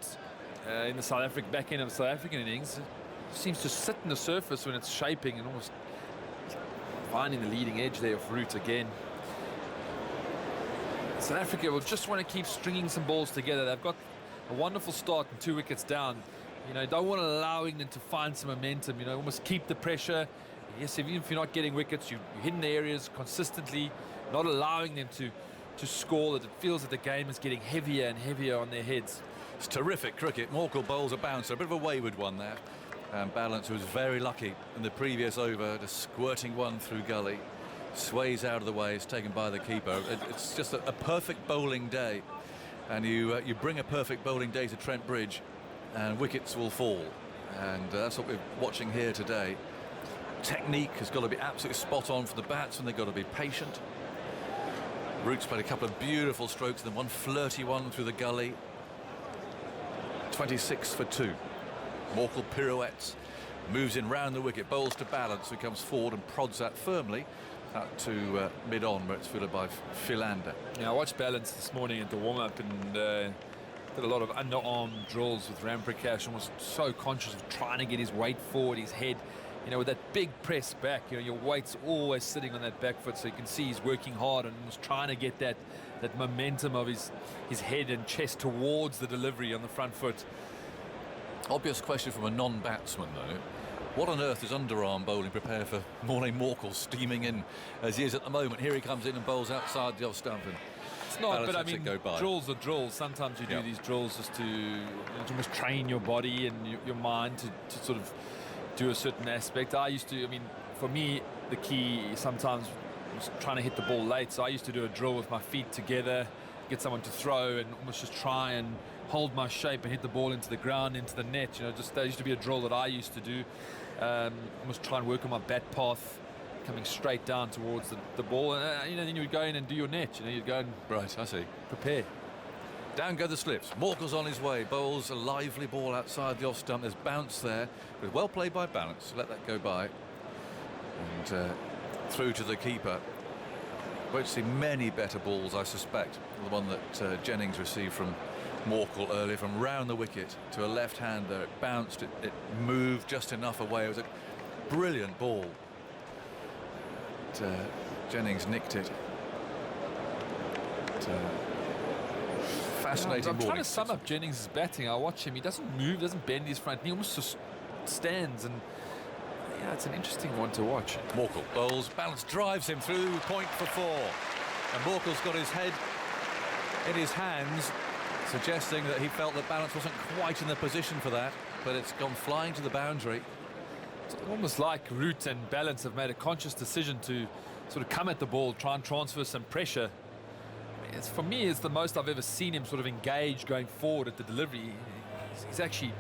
in the South African back end of the South African innings. It seems to sit in the surface when it's shaping and almost finding the leading edge there of Root again. South Africa will just want to keep stringing some balls together. They've got a wonderful start and 2 wickets down. You know, don't want to allow England to find some momentum. You know, almost keep the pressure. Yes, even if you're not getting wickets, you're hitting the areas consistently, not allowing them to score. That it feels that the game is getting heavier and heavier on their heads. It's terrific cricket. Morkel bowls a bouncer, a bit of a wayward one there. And Balance was very lucky in the previous over, just squirting one through gully. Sways out of the way, it's taken by the keeper. It's just a perfect bowling day. And you bring a perfect bowling day to Trent Bridge and wickets will fall. And that's what we're watching here today. Technique has got to be absolutely spot on for the batsmen. They've got to be patient. Root's played a couple of beautiful strokes, then one flirty one through the gully. 26 for 2. Morkel pirouettes, moves in round the wicket, bowls to Balance, who comes forward and prods that firmly out to mid-on, where it's fielded by Philander. Yeah, I watched Balance this morning at the warm-up and did a lot of underarm drills with Ramprakash, and was so conscious of trying to get his weight forward, his head. You know, with that big press back, you know, your weight's always sitting on that back foot, so you can see he's working hard and was trying to get that momentum of his head and chest towards the delivery on the front foot. Obvious question from a non-batsman, though. What on earth does underarm bowling prepare for Morné Morkel steaming in as he is at the moment? Here he comes in and bowls outside the off stump. And it's not, but I mean, drills are drills. Sometimes you do these drills just to almost train your body and your mind to sort of do a certain aspect. For me, the key sometimes was trying to hit the ball late. So I used to do a drill with my feet together, get someone to throw and almost just try and hold my shape and hit the ball into the ground, into the net. You know, just that used to be a drill that I used to do. Almost try and work on my bat path, coming straight down towards the ball. And then you would go in and do your net. You know, you'd go and right. I see. Prepare. Down go the slips. Morkel's on his way. Bowls a lively ball outside the off stump. There's bounce there, but well played by Balance. Let that go by. And through to the keeper. won't see many better balls, I suspect. The one that Jennings received from Morkel earlier, from round the wicket to a left-hander. It bounced, it moved just enough away. It was a brilliant ball. Jennings nicked it. Fascinating I'm ball. trying to sum up Jennings' batting. I watch him. He doesn't move, doesn't bend his front knee. He almost just stands, and yeah, it's an interesting one to watch. Morkel bowls, balance drives him through, point for 4. And Morkel's got his head in his hands, suggesting that he felt that balance wasn't quite in the position for that, but it's gone flying to the boundary. It's almost like Root and Balance have made a conscious decision to sort of come at the ball, try and transfer some pressure. For me, it's the most I've ever seen him sort of engage going forward at the delivery. He's actually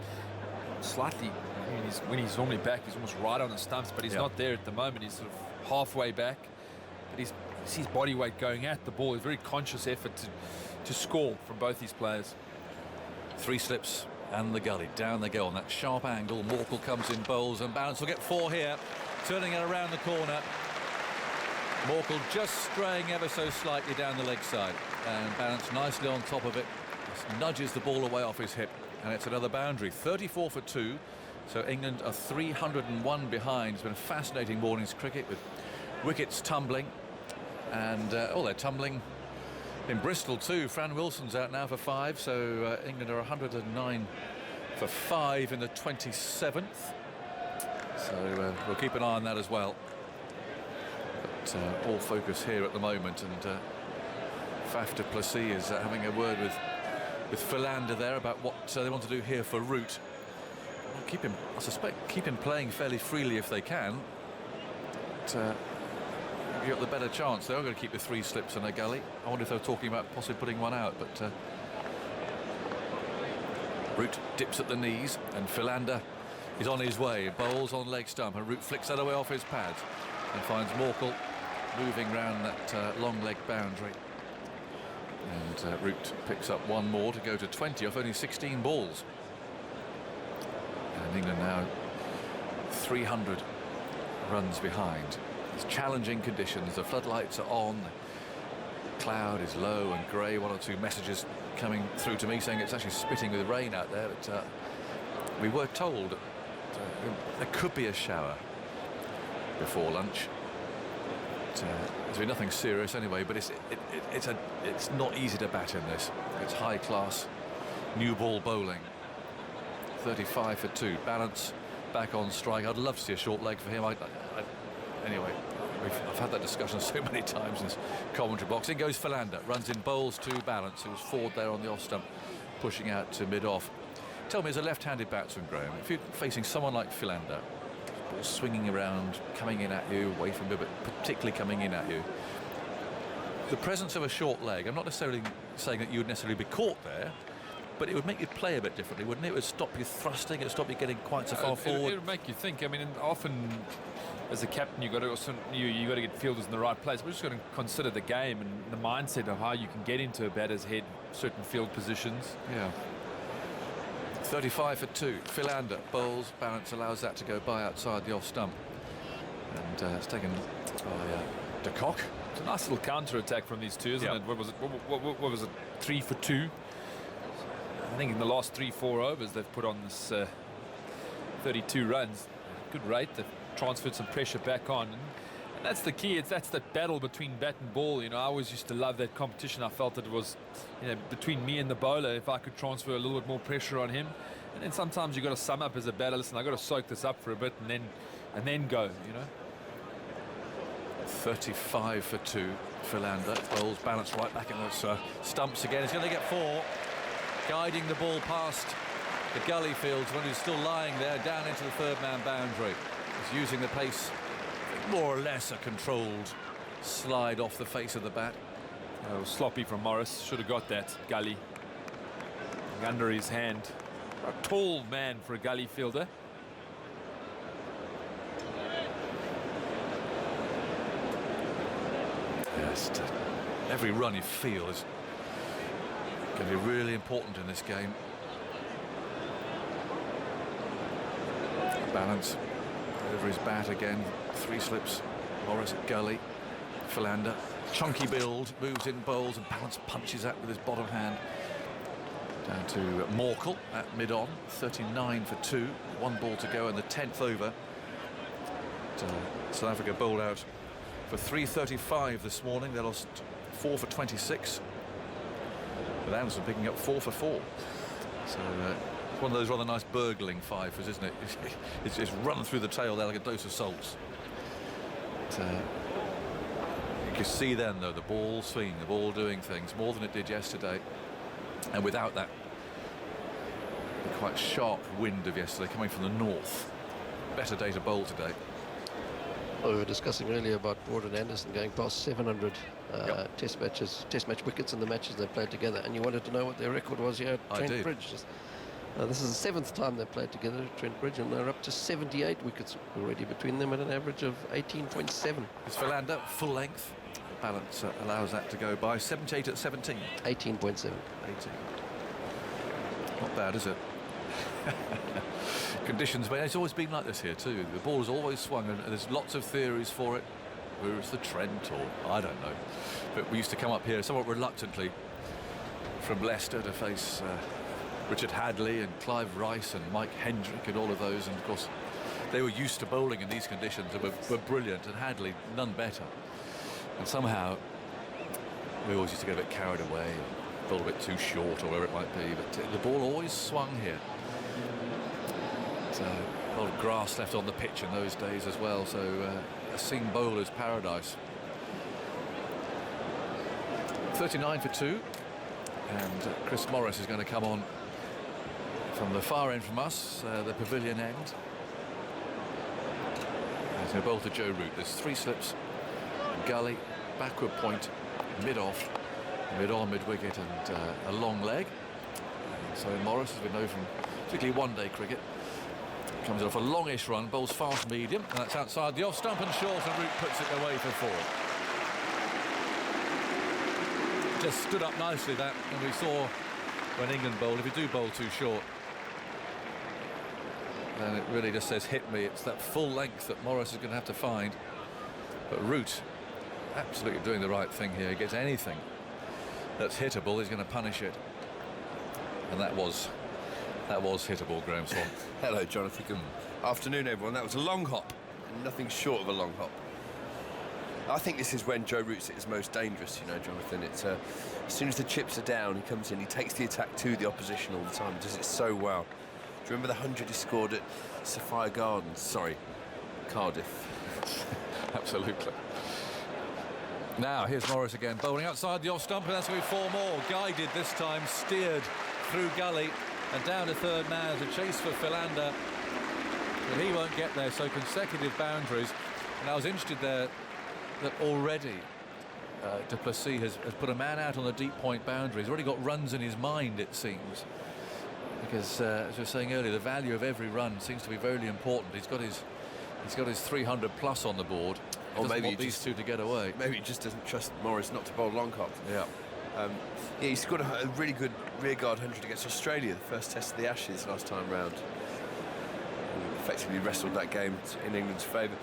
slightly, I mean, when he's normally back, he's almost right on the stumps, but he's not there at the moment. He's sort of halfway back, but he's his body weight going at the ball. A very conscious effort to score from both these players. 3 slips and the gully. Down they go on that sharp angle. Morkel comes in, bowls, and Balance will get 4 here. Turning it around the corner. Morkel just straying ever so slightly down the leg side, and Balance nicely on top of it. Just nudges the ball away off his hip, and it's another boundary. 34 for 2. So England are 301 behind. It's been a fascinating morning's cricket with wickets tumbling, and they're tumbling in Bristol too. Fran Wilson's out now for 5, so England are 109 for 5 in the 27th. So we'll keep an eye on that as well. But all focus here at the moment, and Faf du Plessis is having a word with Philander there about what they want to do here for Root. Keep him, I suspect, keep him playing fairly freely if they can. But, you got the better chance. They are going to keep the 3 slips and a gully. I wonder if they're talking about possibly putting one out, but Root dips at the knees, and Philander is on his way. Bowls on leg stump, and Root flicks that away off his pads and finds Morkel moving round that long leg boundary. And Root picks up 1 more to go to 20 off only 16 balls. And England now 300 runs behind. It's challenging conditions. The floodlights are on. The cloud is low and grey. 1 or 2 messages coming through to me saying it's actually spitting with rain out there. But we were told there could be a shower before lunch. There's been nothing serious anyway, but it's not easy to bat in this. It's high class new ball bowling. 35 for 2. Balance back on strike. I'd love to see a short leg for him. Anyway, I've had that discussion so many times in this commentary box. In goes Philander, runs in, bowls to Balance, who was forward there on the off stump, pushing out to mid-off. Tell me, as a left-handed batsman, Graham, if you're facing someone like Philander, ball swinging around, coming in at you, away from you, but particularly coming in at you, the presence of a short leg, I'm not necessarily saying that you would necessarily be caught there, but it would make you play a bit differently, wouldn't it? It would stop you thrusting, it would stop you getting quite so far forward. It would make you think. I mean, and often as a captain, you've got to also, you got to get fielders in the right place. We're just going to consider the game and the mindset of how you can get into a batter's head, certain field positions. Yeah. 35 for 2. Philander bowls. Balance allows that to go by outside the off stump, and it's taken by de Kock. It's a nice little counter attack from these two, isn't it? What was it? What was it? 3 for 2. I think in the last 3-4 overs they've put on this 32 runs. Good rate. They've transferred some pressure back on, and that's the key. That's that battle between bat and ball. You know, I always used to love that competition. I felt that it was, you know, between me and the bowler. If I could transfer a little bit more pressure on him, and then sometimes you got to sum up as a batter. Listen, I got to soak this up for a bit, and then go. You know. 35 for 2. Philander bowls. Balance right back in those stumps again. He's going to get 4. Guiding the ball past the gully fields when he's still lying there down into the 3rd man boundary. He's using the pace, more or less a controlled slide off the face of the bat. It was sloppy from Morris. Should have got that gully under his hand. A tall man for a gully fielder. Yes, every run you feel is going to be really important in this game. Balance over his bat again. 3 slips. Morris at gully. Philander chunky build, moves in, bowls and balance punches that with his bottom hand. Down to Morkel at mid-on, 39 for 2, 1 ball to go in the 10th over. South Africa bowled out for 335 this morning. They lost 4 for 26. With Anderson picking up 4 for 4. So it's one of those rather nice burgling fifers, isn't it? It's just run through the tail there like a dose of salts. But, you can see then, though, the ball swinging, the ball doing things more than it did yesterday. And without that quite sharp wind of yesterday coming from the north, better day to bowl today. Well, we were discussing earlier about Broad and Anderson going past 700 test match wickets in the matches they played together, and you wanted to know what their record was here at Trent Bridge. This is the 7th time they played together at Trent Bridge, and they're up to 78 wickets already between them at an average of 18.7. It's Philander, full length. Balance allows that to go by. 78 at 17. 18.7. 18. Not bad, is it? Conditions, but it's always been like this here too. The ball has always swung, and there's lots of theories for it. Whether it's the Trent or I don't know. But we used to come up here somewhat reluctantly from Leicester to face Richard Hadley and Clive Rice and Mike Hendrick and all of those, and of course they were used to bowling in these conditions and were brilliant, and Hadley none better. And somehow we always used to get a bit carried away, bowl a bit too short or whatever it might be, but the ball always swung here. So a lot of grass left on the pitch in those days as well, so a seam bowler's paradise. 39 for 2, and Chris Morris is going to come on from the far end from us, the pavilion end. He's going to bowl to Joe Root. There's 3 slips, gully, backward point, mid-off, mid-on, mid-wicket, and a long leg. So Morris, as we know from particularly one-day cricket, comes off a longish run, bowls fast medium, and that's outside the off stump and short, and Root puts it away for 4. Just stood up nicely, that, and we saw when England bowled, if you do bowl too short, then it really just says hit me. It's that full length that Morris is going to have to find. But Root absolutely doing the right thing here. He gets anything that's hittable, he's going to punish it. And that was hittable, Graham Swan. Hello, Jonathan. Afternoon, everyone. That was a long hop, and nothing short of a long hop. I think this is when Joe Root's at his most dangerous, you know, Jonathan. It's as soon as the chips are down, he comes in, he takes the attack to the opposition all the time, does it so well. Do you remember the 100 he scored at Sophia Gardens? Sorry, Cardiff. Absolutely. Now, here's Morris again, bowling outside the off stump, and that's going to be 4 more. Guided this time, steered through gully, and down to third man as a chase for Philander. But he won't get there, so consecutive boundaries. And I was interested there that already du Plessis has put a man out on the deep point boundary. He's already got runs in his mind, it seems. Because, as we were saying earlier, the value of every run seems to be very important. He's got his 300 plus on the board. He doesn't want these two to get away. Maybe he just doesn't trust Morris not to bowl long hop. Yeah. Yeah, he scored a really good rearguard 100 against Australia, the first test of the Ashes last time round. And effectively wrestled that game in England's favour.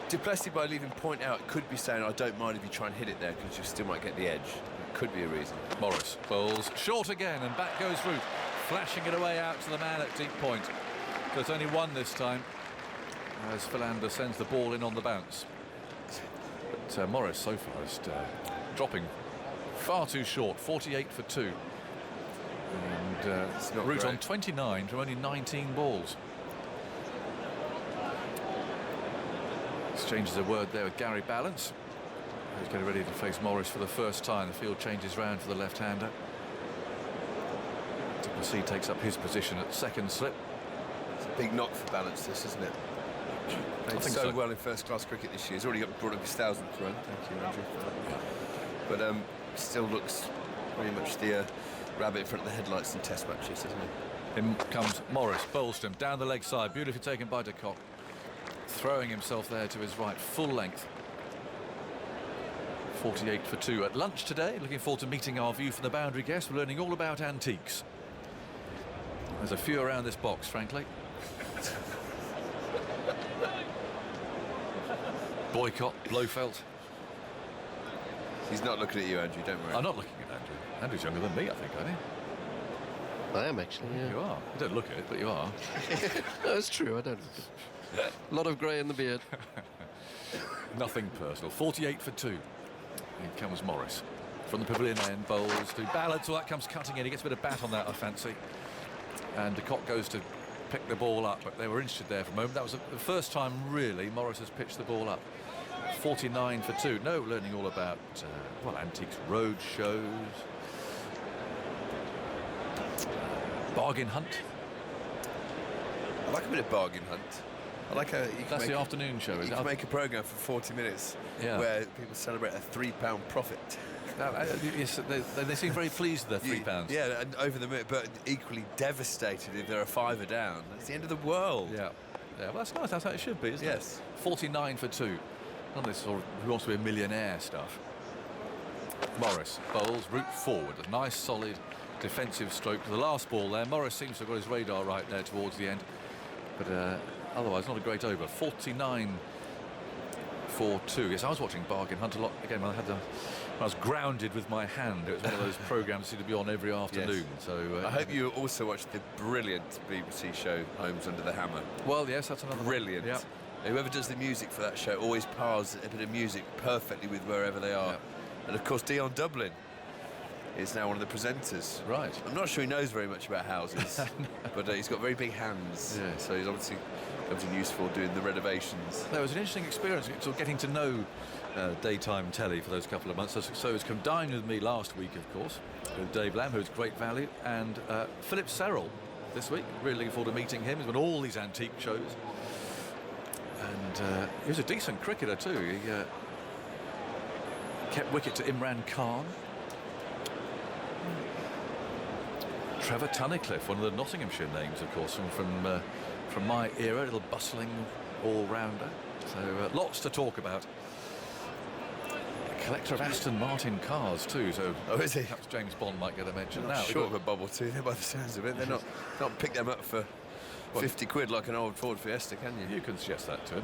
Du Plessis, by leaving point out, could be saying, I don't mind if you try and hit it there because you still might get the edge. It could be a reason. Morris bowls short again, and back goes Root, flashing it away out to the man at deep point. So it's only 1 this time, as Philander sends the ball in on the bounce. But Morris so far is dropping far too short, 48 for 2. And Root on 29 from only 19 balls. Exchanges a word there with Gary Balance. He's getting ready to face Morris for the first time. The field changes round for the left-hander. Du Plessis takes up his position at second slip. It's a big knock for Balance, this, isn't it? Played so well in first-class brilliant this year. He's already brought up his 1000th run. Thank you, Andrew. But still looks very much the rabbit in front of the headlights in test matches, doesn't he? In comes Morris, Bolston, down the leg side, beautifully taken by de Kock. Throwing himself there to his right, full length. 48 for 2 at lunch today. Looking forward to meeting our view from the boundary guests. We're learning all about antiques. There's a few around this box, frankly. Boycott, Blofeld. He's not looking at you, Andrew, don't worry. I'm not looking at Andrew. Andrew's younger than me, I think, aren't you? I am actually, yeah. You are. You don't look at it, but you are. No, it's true, I don't. A lot of grey in the beard. Nothing personal. 48 for 2. Here comes Morris. From the pavilion end, bowls to balance. All that comes cutting in. He gets a bit of bat on that, I fancy. And de Kock goes to pick the ball up, but they were interested there for a moment. That was the first time, really, Morris has pitched the ball up. 49 for 2. No, learning all about, antiques, road shows. Bargain hunt. I like a bit of bargain hunt. I like a. That's the afternoon show, is it? You can make a programme for 40 minutes where people celebrate a £3 profit. Yes, they seem very pleased with their £3. Yeah, and over the minute, but equally devastated if they're a fiver down. That's the end of the world. Yeah, well, that's nice. That's how it should be, isn't it? Yes. 49 for 2. None of this sort of who wants to be a millionaire stuff. Morris bowls, root forward. A nice, solid defensive stroke to the last ball there. Morris seems to have got his radar right there towards the end. But otherwise, not a great over. 49 for 2. Yes, I was watching Bargain Hunt a lot. Again, when I was grounded with my hand. It was one of those programmes that seemed to be on every afternoon. Yes. So I hope you also watched the brilliant BBC show Homes Under the Hammer. Well, yes, that's another brilliant. Yeah. Whoever does the music for that show always pars a bit of music perfectly with wherever they are. And of course, Dion Dublin is now one of the presenters. Right. I'm not sure he knows very much about houses, but he's got very big hands. Yeah. So he's obviously useful doing the renovations. That was an interesting experience, sort of getting to know daytime telly for those couple of months. So he's come dine with me last week, of course, with Dave Lamb, who's great value, and Philip Serrell this week. Really looking forward to meeting him. He's on all these antique shows. And he was a decent cricketer too. He kept wicket to Imran Khan. Trevor Tunnicliffe, one of the Nottinghamshire names, of course, from my era, a little bustling all-rounder. So lots to talk about. A collector of Aston Martin cars too, so is he? Perhaps James Bond might get a mention. Not now short of a bubble too, by the sounds of it. They're not pick them up for 50 quid like an old Ford Fiesta, can you? You can suggest that to him.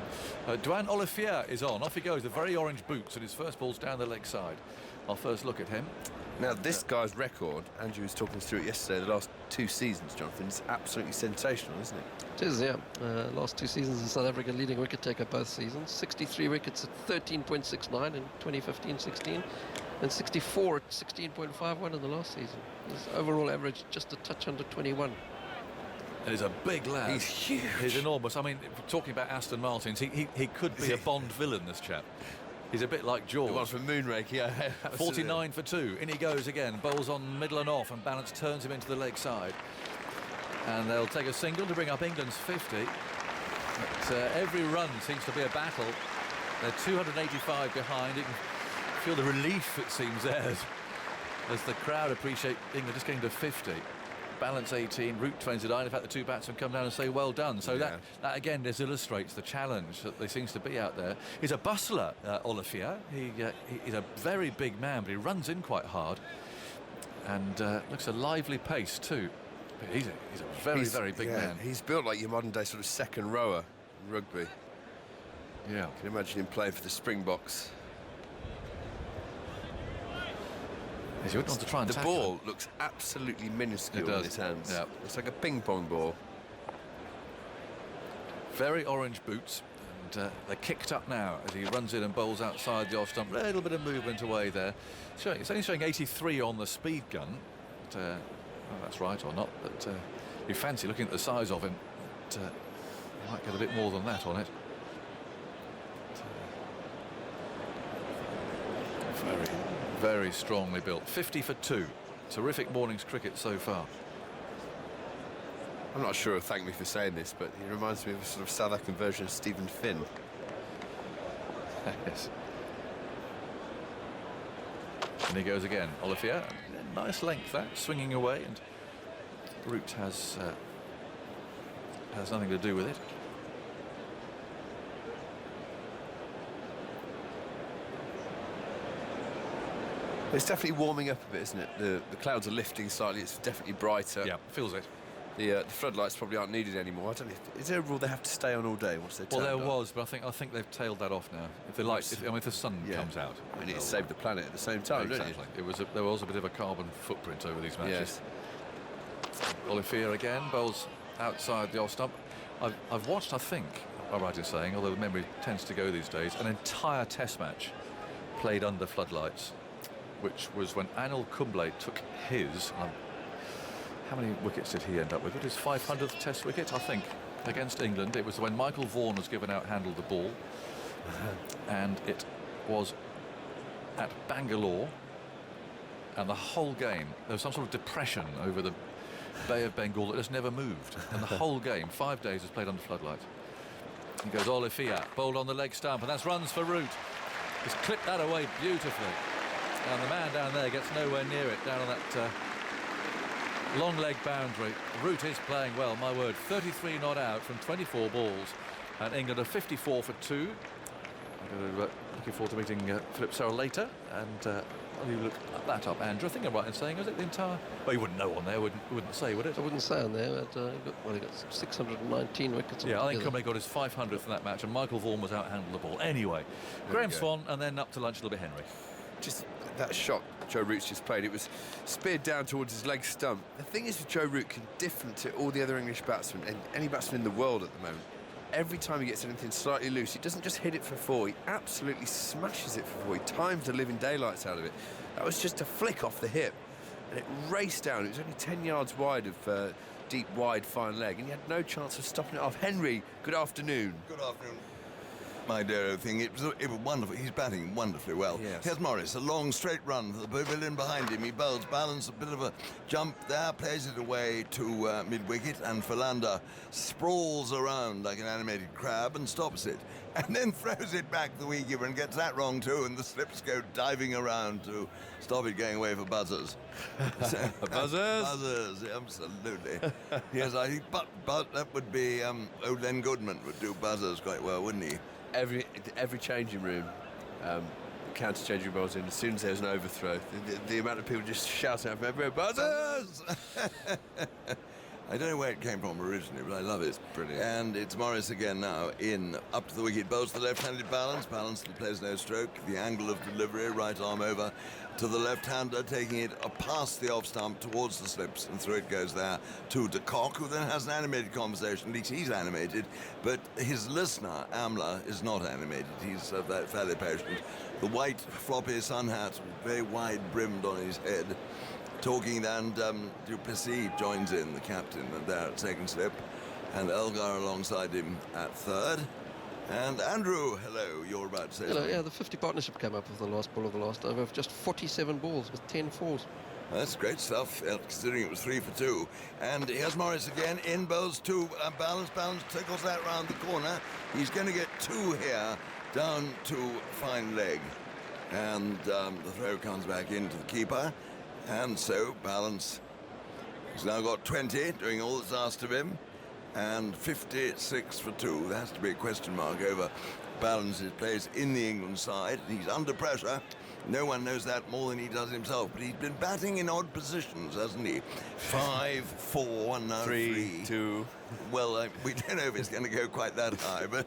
Dwan Olivier is on. Off he goes, the very orange boots, and his first ball's down the leg side. Our first look at him. Now, this guy's record, Andrew was talking us through it yesterday, the last 2 seasons, Jonathan, is absolutely sensational, isn't it? It is, yeah. Last 2 seasons in South Africa, leading wicket taker both seasons. 63 wickets at 13.69 in 2015-16, and 64 at 16.51 in the last season. His overall average just a touch under 21. And he's a big lad. He's huge. He's enormous. I mean, talking about Aston Martins, he could be a Bond villain, this chap. He's a bit like George. The one from Moonrake, yeah. 49 for 2. In he goes again. Bowls on middle and off, and Balance turns him into the leg side. And they'll take a single to bring up England's 50. But every run seems to be a battle. They're 285 behind. You can feel the relief, it seems, there as the crowd appreciate England just getting to 50. Balance 18, Root 29. In fact, the 2 batsmen come down and say well done. So that again just illustrates the challenge that there seems to be out there. He's a bustler, Olivier. He's a very big man, but he runs in quite hard, and looks a lively pace too. But he's a very big man. He's built like your modern day sort of second rower in rugby. Yeah, I can imagine him playing for the Springboks. He went on to try and the ball looks absolutely minuscule in his hands. Yeah. It's like a ping pong ball. Very orange boots, and they're kicked up now as he runs in and bowls outside the off stump. A little bit of movement away there. It's only showing 83 on the speed gun. But, well, that's right or not, but you fancy looking at the size of him. But, you might get a bit more than that on it. Very strongly built. 50 for 2. Terrific morning's cricket so far. I'm not sure he'll thank me for saying this, but he reminds me of a sort of South African version of Stephen Finn. Yes. And he goes again. Olivier, nice length that, swinging away, and Root has nothing to do with it. It's definitely warming up a bit, isn't it? The clouds are lifting slightly. It's definitely brighter. Yeah, feels it. the floodlights probably aren't needed anymore. I don't know. Is there a rule they have to stay on all day once they're turned Well, there on? was, but I think they've tailed that off now. If the light, if the sun comes out, we need to save the planet at the same time, exactly. don't you? There was a bit of a carbon footprint over these matches. Olivier again bowls outside the off stump. I've watched, I think, I'm right in saying, although memory tends to go these days, an entire Test match played under floodlights, which was when Anil Kumble took his. How many wickets did he end up with? It was his 500th Test wicket, I think, against England. It was when Michael Vaughan was given out, handled the ball, and it was at Bangalore, and the whole game there was some sort of depression over the Bay of Bengal that just never moved, and the whole game, 5 days, was played under floodlights. He goes Olivier, bowled on the leg stump, and that's runs for Root. He's clipped that away beautifully, and the man down there gets nowhere near it, down on that long leg boundary. Root is playing well, my word. 33 not out from 24 balls, and England are 54 for 2. I'm looking forward to meeting Philip Serrell later, and I'll you look that up, Andrew. I think I'm right in saying, is it the entire... Well, you wouldn't know on there, wouldn't say, would it? I wouldn't say on there, but he got 619 wickets. Yeah, I think Kumble got his 500th in that match, and Michael Vaughan was out handled the ball. Anyway, Graham Swan, and then up to lunch a little bit Henry. Just that shot Joe Root's just played, it was speared down towards his leg stump. The thing is with Joe Root, different to all the other English batsmen and any batsman in the world at the moment, every time he gets anything slightly loose, he doesn't just hit it for 4, he absolutely smashes it for 4. He times the living daylights out of it. That was just a flick off the hip, and it raced down. It was only 10 yards wide of deep, wide, fine leg, and he had no chance of stopping it off. Henry, good afternoon. Good afternoon. My dear old thing, it was wonderful. He's batting wonderfully well. Yes. Here's Morris, a long straight run to the pavilion behind him. He bowls balance, a bit of a jump there, plays it away to mid-wicket, and Philander sprawls around like an animated crab and stops it. And then throws it back to the wicketkeeper and gets that wrong too, and the slips go diving around to stop it going away for buzzers. Buzzers? Buzzers, absolutely. Yes, I think, but that would be, old Len Goodman would do buzzers quite well, wouldn't he? Every changing room, counter changing room I was in, as soon as there was an overthrow, the amount of people just shouting out from everywhere, buzzers! I don't know where it came from originally, but I love it. It's brilliant. And it's Morris again now, up to the wicket, bowls the left-handed balance, that plays no stroke, the angle of delivery, right arm over to the left-hander, taking it past the off-stump towards the slips, and through it goes there to de Kock, who then has an animated conversation. At least he's animated, but his listener, Amla, is not animated. He's fairly patient. The white floppy sun hat, very wide-brimmed on his head, talking, and du Plessis joins in, the captain, and there at second slip, and Elgar alongside him at third. And Andrew, hello, you're about to say Hello, something. yeah, the 50 partnership came up with the last ball of the last over of just 47 balls with 10 fours. That's great stuff, considering it was 3 for 2. And here's Morris again, in bowls 2, balance, tickles that round the corner. He's going to get 2 here, down to fine leg. And the throw comes back into the keeper. And so, balance, he's now got 20, doing all that's asked of him. And 56 for 2. There has to be a question mark over Balance's place in the England side. He's under pressure. No one knows that more than he does himself. But he's been batting in odd positions, hasn't he? 5, 4, and now 3. 2. Well, we don't know if it's going to go quite that high, but...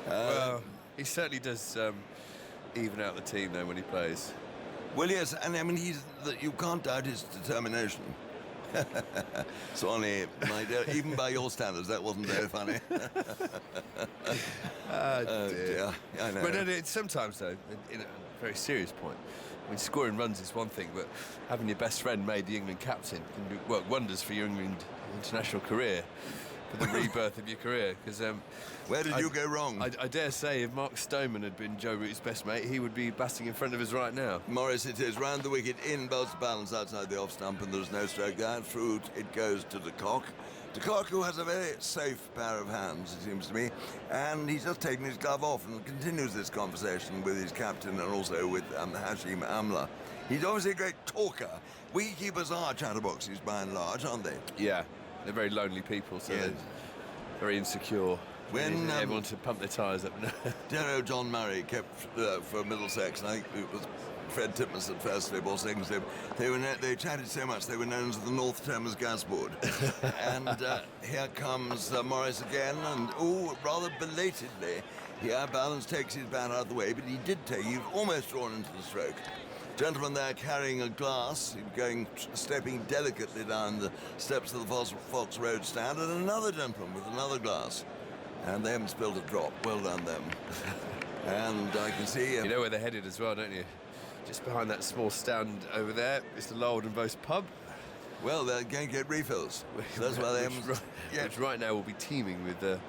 well, he certainly does even out the team, though, when he plays. Well, yes, and I mean, you can't doubt his determination. Swanee, my dear, even by your standards, that wasn't very funny. Oh, dear. I know. But sometimes, though, in a very serious point, I mean, scoring runs is one thing, but having your best friend made the England captain can work wonders for your England international career, for the rebirth of your career. Because where did you go wrong? I dare say, if Mark Stoneman had been Joe Root's best mate, he would be batting in front of us right now. Morris, it is round the wicket, in bowls balance outside the off stump, and there's no stroke there. Through it goes to de Kock. De Kock, who has a very safe pair of hands, it seems to me, and he's just taken his glove off and continues this conversation with his captain and also with Hashim Amla. He's obviously a great talker. Wicketkeepers are chatterboxes by and large, aren't they? Yeah, they're very lonely people, so they're very insecure. When everyone to pump their tyres up. Dear old John Murray kept for Middlesex, and I think it was Fred Titmus at first slip or second slip. They chatted so much they were known as the North Thames Gas Board. And here comes Morris again, and rather belatedly, here Balance takes his bat out of the way, but he's almost drawn into the stroke. Gentleman there carrying a glass, stepping delicately down the steps of the Fox Road stand, and another gentleman with another glass. And they haven't spilled a drop. Well done, them. And I can see... you know where they're headed as well, don't you? Just behind that small stand over there, Mr. Lowell and Bo's pub. Well, they're going to get refills. That's why they haven't... Which right now will be teeming with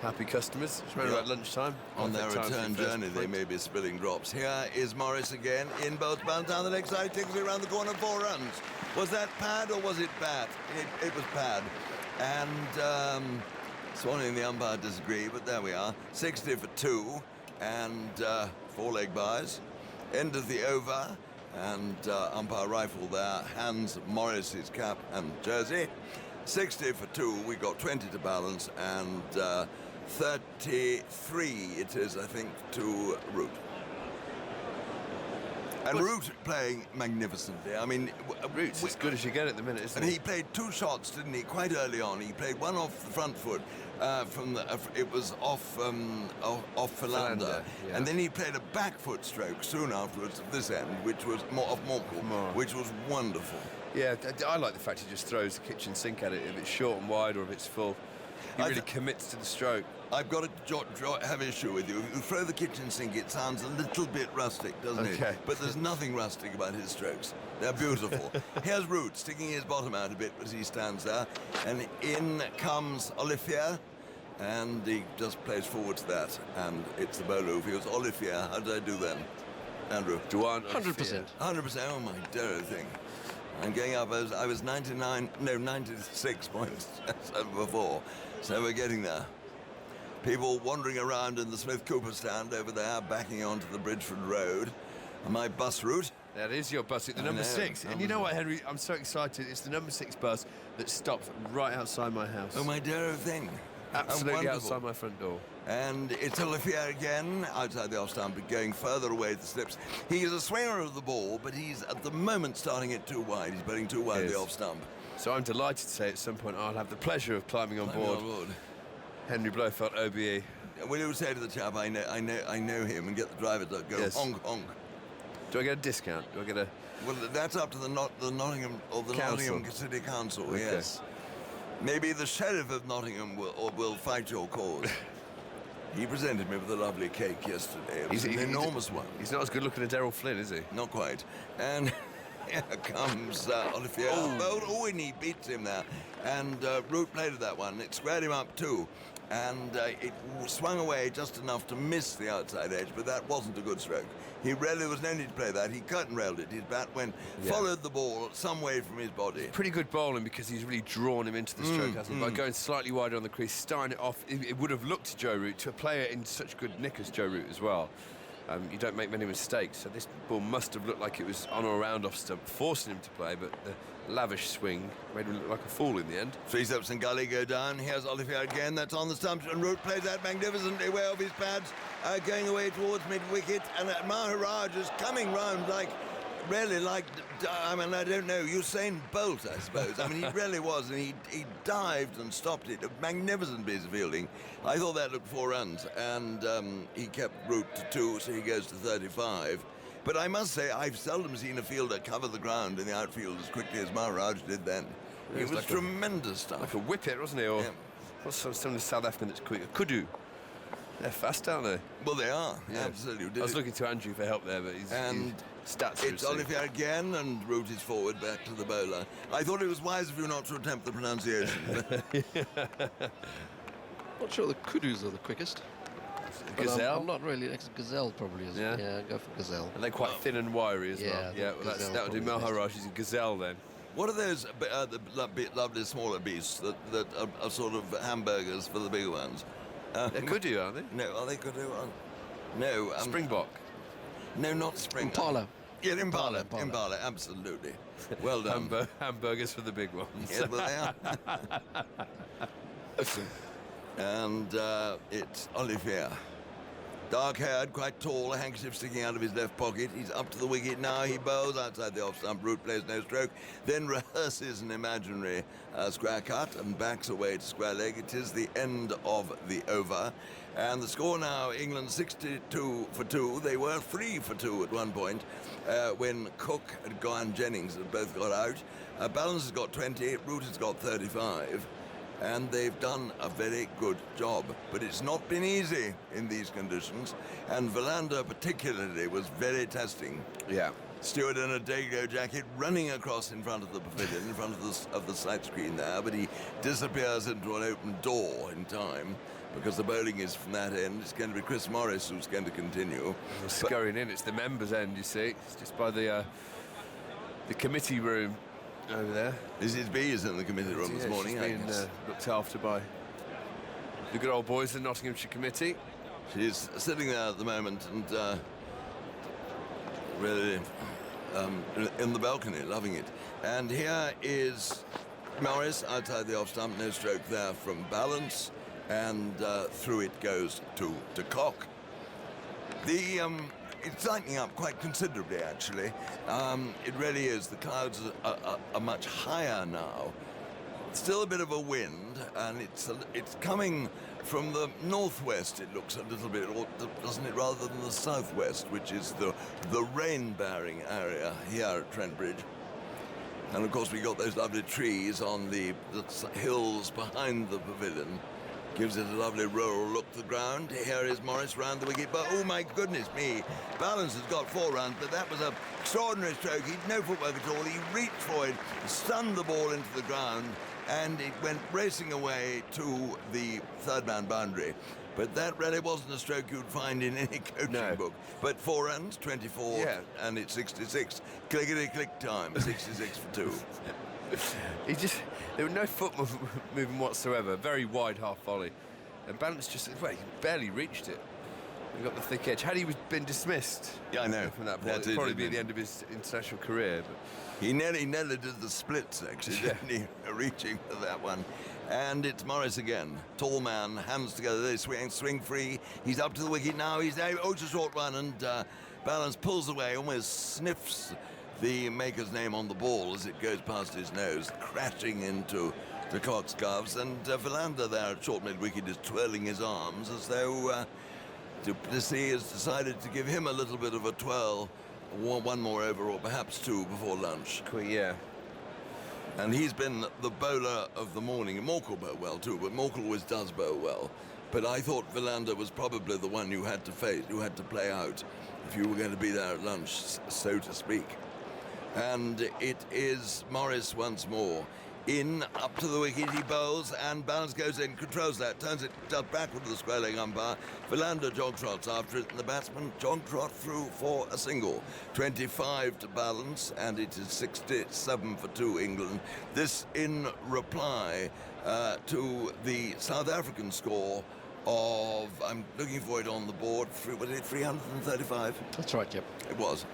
happy customers. It's around about lunchtime. On their return journey, they may be spilling drops. Here is Morris again, in both bounds down the leg side, takes it around the corner, 4 runs. Was that pad or was it bat? It was pad. And Swanee and the umpire disagree, but there we are. 60 for 2, and 4 leg byes. End of the over, and umpire rifle there hands Morris his cap and jersey. 60 for 2, we got 20 to Balance, and 33 it is, I think, to Root. And Root playing magnificently. I mean, Root's as good as you get at the minute, isn't he? And he played 2 shots, didn't he, quite early on. He played one off the front foot. It was off Philander. Yeah. And then he played a back foot stroke soon afterwards at this end, which was off Morkel, which was wonderful. Yeah, I like the fact he just throws the kitchen sink at it if it's short and wide or if it's full. He really commits to the stroke. I've got to have an issue with you. If you throw the kitchen sink, it sounds a little bit rustic, doesn't it? But there's nothing rustic about his strokes. They're beautiful. Here's Root sticking his bottom out a bit as he stands there. And in comes Olivier. And he just plays forward to that. And it's the bowler who feels, Olivier, how did I do then? Andrew? 100%. 100%. Oh, my dear thing. I'm going up. I was 96 points before. So we're getting there. People wandering around in the Smith Cooper stand over there, backing onto the Bridgeford Road. My bus route. That is your bus, the number 6. And you know what, Henry? I'm so excited. It's the number 6 bus that stops right outside my house. Oh, my dear thing. Absolutely outside my front door. And it's Olivier again, outside the off stump, but going further away to the slips. He's a swinger of the ball, but he's at the moment starting it too wide. He's batting too wide the off stump. So I'm delighted to say at some point I'll have the pleasure of climbing on board Henry Blofeld OBE. Will you say to the chap, I know him, and get the driver to go honk honk? Do I get a discount? Do I get a? Well, that's up to the Nottingham or the Nottingham City Council. Okay. Yes. Maybe the sheriff of Nottingham will fight your cause. He presented me with a lovely cake yesterday. It was an enormous one. He's not as good looking as Errol Flynn, is he? Not quite. And here comes Olivier. And he beats him there. And Root played that one. It squared him up too. And it swung away just enough to miss the outside edge, but that wasn't a good stroke. There was no need to play that. He curtain railed it. His bat followed the ball some way from his body. Pretty good bowling because he's really drawn him into the stroke, hasn't he? By going slightly wider on the crease, starting it off. It would have looked to Joe Root, to a player in such good nick as Joe Root as well. You don't make many mistakes, so this ball must have looked like it was on or around off stump, forcing him to play, but the lavish swing made him look like a fool in the end. 3 steps and gully go down. Here's Olivier again, that's on the stump, and Root plays that magnificently way off his pads, going away towards mid-wicket, and Maharaj is coming round like, I mean, I don't know, Usain Bolt, I suppose. I mean, he really was, and he dived and stopped it. A magnificent piece of fielding. I thought that looked 4 runs, and he kept Root to 2, so he goes to 35. But I must say, I've seldom seen a fielder cover the ground in the outfield as quickly as Maharaj did then. It was like tremendous stuff. Like a whippet, wasn't he? Or what's some of the South African that's quick? A kudu. They're fast, aren't they? Well, they are. Yeah. Absolutely. I was looking to Andrew for help there, but his stats. It's Olivier again, and Root is forward back to the bowler. I thought it was wise of you not to attempt the pronunciation. Not sure the kudus are the quickest. Gazelle? I'm not really. Gazelle probably is. Yeah, go for Gazelle. And they're quite thin and wiry as well. Yeah, well, that would do Maharaj as a Gazelle then. What are those lovely smaller beasts that are sort of hamburgers for the bigger ones? They're kudu, aren't they? No, are they kudu? No. Springbok? No, not Springbok. Impala. Yeah, Impala, absolutely. Well done. Hamburgers for the big ones. Yes, well, they are. And it's Olivier. Dark-haired, quite tall, a handkerchief sticking out of his left pocket. He's up to the wicket now. He bowls outside the off-stump. Root plays no stroke, then rehearses an imaginary square cut and backs away to square leg. It is the end of the over. And the score now, England 62 for 2. They were 3 for 2 at one point when Cook and Jennings had both got out. Balance has got 20, Root has got 35. And they've done a very good job. But it's not been easy in these conditions, and Wilander particularly was very testing. Stewart in a Dago jacket running across in front of the pavilion, in front of the sight screen there, but he disappears into an open door in time because the bowling is from that end. It's going to be Chris Morris who's going to continue. Scurrying in, it's the members' end, you see. It's just by the committee room over there. Mrs. B is in the committee room this morning. She's being looked after by the good old boys of the Nottinghamshire Committee. She's sitting there at the moment and really in the balcony, loving it. And here is Morris outside the off-stump, no stroke there from Balance, and through it goes to Cock. It's lightening up quite considerably, actually. It really is. The clouds are much higher now. Still a bit of a wind, and it's coming from the northwest, it looks a little bit, or doesn't it, rather than the southwest, which is the rain-bearing area here at Trent Bridge. And of course we got those lovely trees on the hills behind the pavilion. Gives it a lovely rural look to the ground. Here is Morris round the wicket, but oh my goodness me, Balance has got 4 runs, but that was an extraordinary stroke. He'd no footwork at all. He reached for it, stunned the ball into the ground, and it went racing away to the third-man boundary. But that really wasn't a stroke you'd find in any coaching book. But 4 runs, 24, and it's 66. Clickety-click time, 66 for 2. There were no foot movement whatsoever. Very wide half volley, and Balance just he barely reached it. He got the thick edge. Had he been dismissed, I know from that point, it'd probably be the end of his international career. But he nearly did the splits actually, didn't he? Reaching for that one. And it's Morris again. Tall man, hands together. They swing free. He's up to the wicket now. He's there. Oh, it's a short one, and Balance pulls away, almost sniffs the maker's name on the ball as it goes past his nose, crashing into the Cock's gloves. And Wilander there at short mid-wicket is twirling his arms as though du Plessis has decided to give him a little bit of a twirl, one more over or perhaps 2 before lunch. And he's been the bowler of the morning. Morkel bowled well too, but Morkel always does bowl well. But I thought Wilander was probably the one you had to face, you had to play out if you were going to be there at lunch, so to speak. And it is Morris once more. In, up to the wicket, he bowls, and Balance goes in, controls that, turns it backward to the square leg umpire. Wilander jog-trots after it, and the batsman jog-trot through for a single. 25 to Balance, and it is 67 for 2 England. This in reply to the South African score of, I'm looking for it on the board, was it 335? That's right, yep. It was.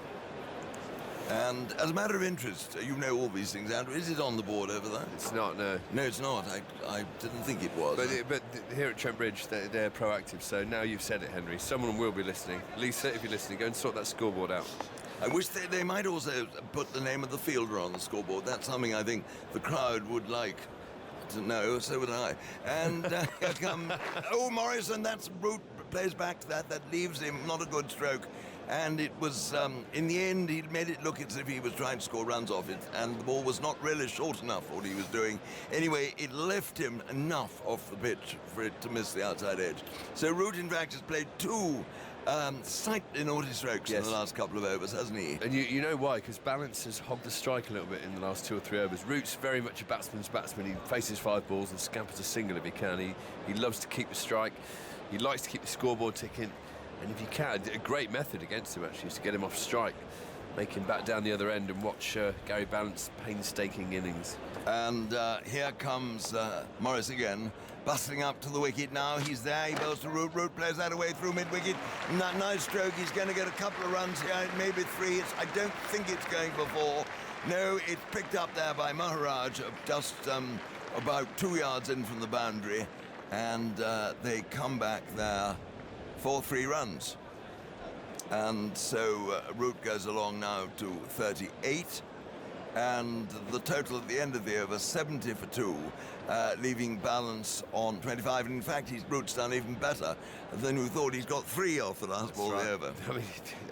And as a matter of interest, you know all these things, Andrew. Is it on the board over there? It's not, no. No, it's not. I didn't think it was. But here at Trent Bridge, they're proactive. So now you've said it, Henry. Someone will be listening. Lisa, if you're listening, go and sort that scoreboard out. I wish they might also put the name of the fielder on the scoreboard. That's something I think the crowd would like to know. So would I. And here come... Oh, Morris, and that's Root plays back to that. That leaves him not a good stroke. And it was, in the end, he made it look as if he was trying to score runs off it, and the ball was not really short enough for what he was doing. Anyway, it left him enough off the pitch for it to miss the outside edge. So Root, in fact, has played 2 slightly naughty strokes in the last couple of overs, hasn't he? And you know why? Because Balance has hogged the strike a little bit in the last 2 or 3 overs. Root's very much a batsman's batsman. He faces 5 balls and scampers a single if he can. He loves to keep the strike. He likes to keep the scoreboard ticking. And if you can, a great method against him actually is to get him off strike, make him back down the other end and watch Gary Balance painstaking innings. And here comes Morris again, bustling up to the wicket now. He's there, he goes to Root. Root plays that away through mid-wicket. Nice stroke, he's going to get a couple of runs here, maybe 3. I don't think it's going for 4. No, it's picked up there by Maharaj, just about 2 yards in from the boundary. And they come back there for 3 runs. And so Root goes along now to 38. And the total at the end of the over, 70 for 2, leaving balance on 25. And in fact, Root's done even better than we thought. He's got 3 off the last ball of the over. I mean,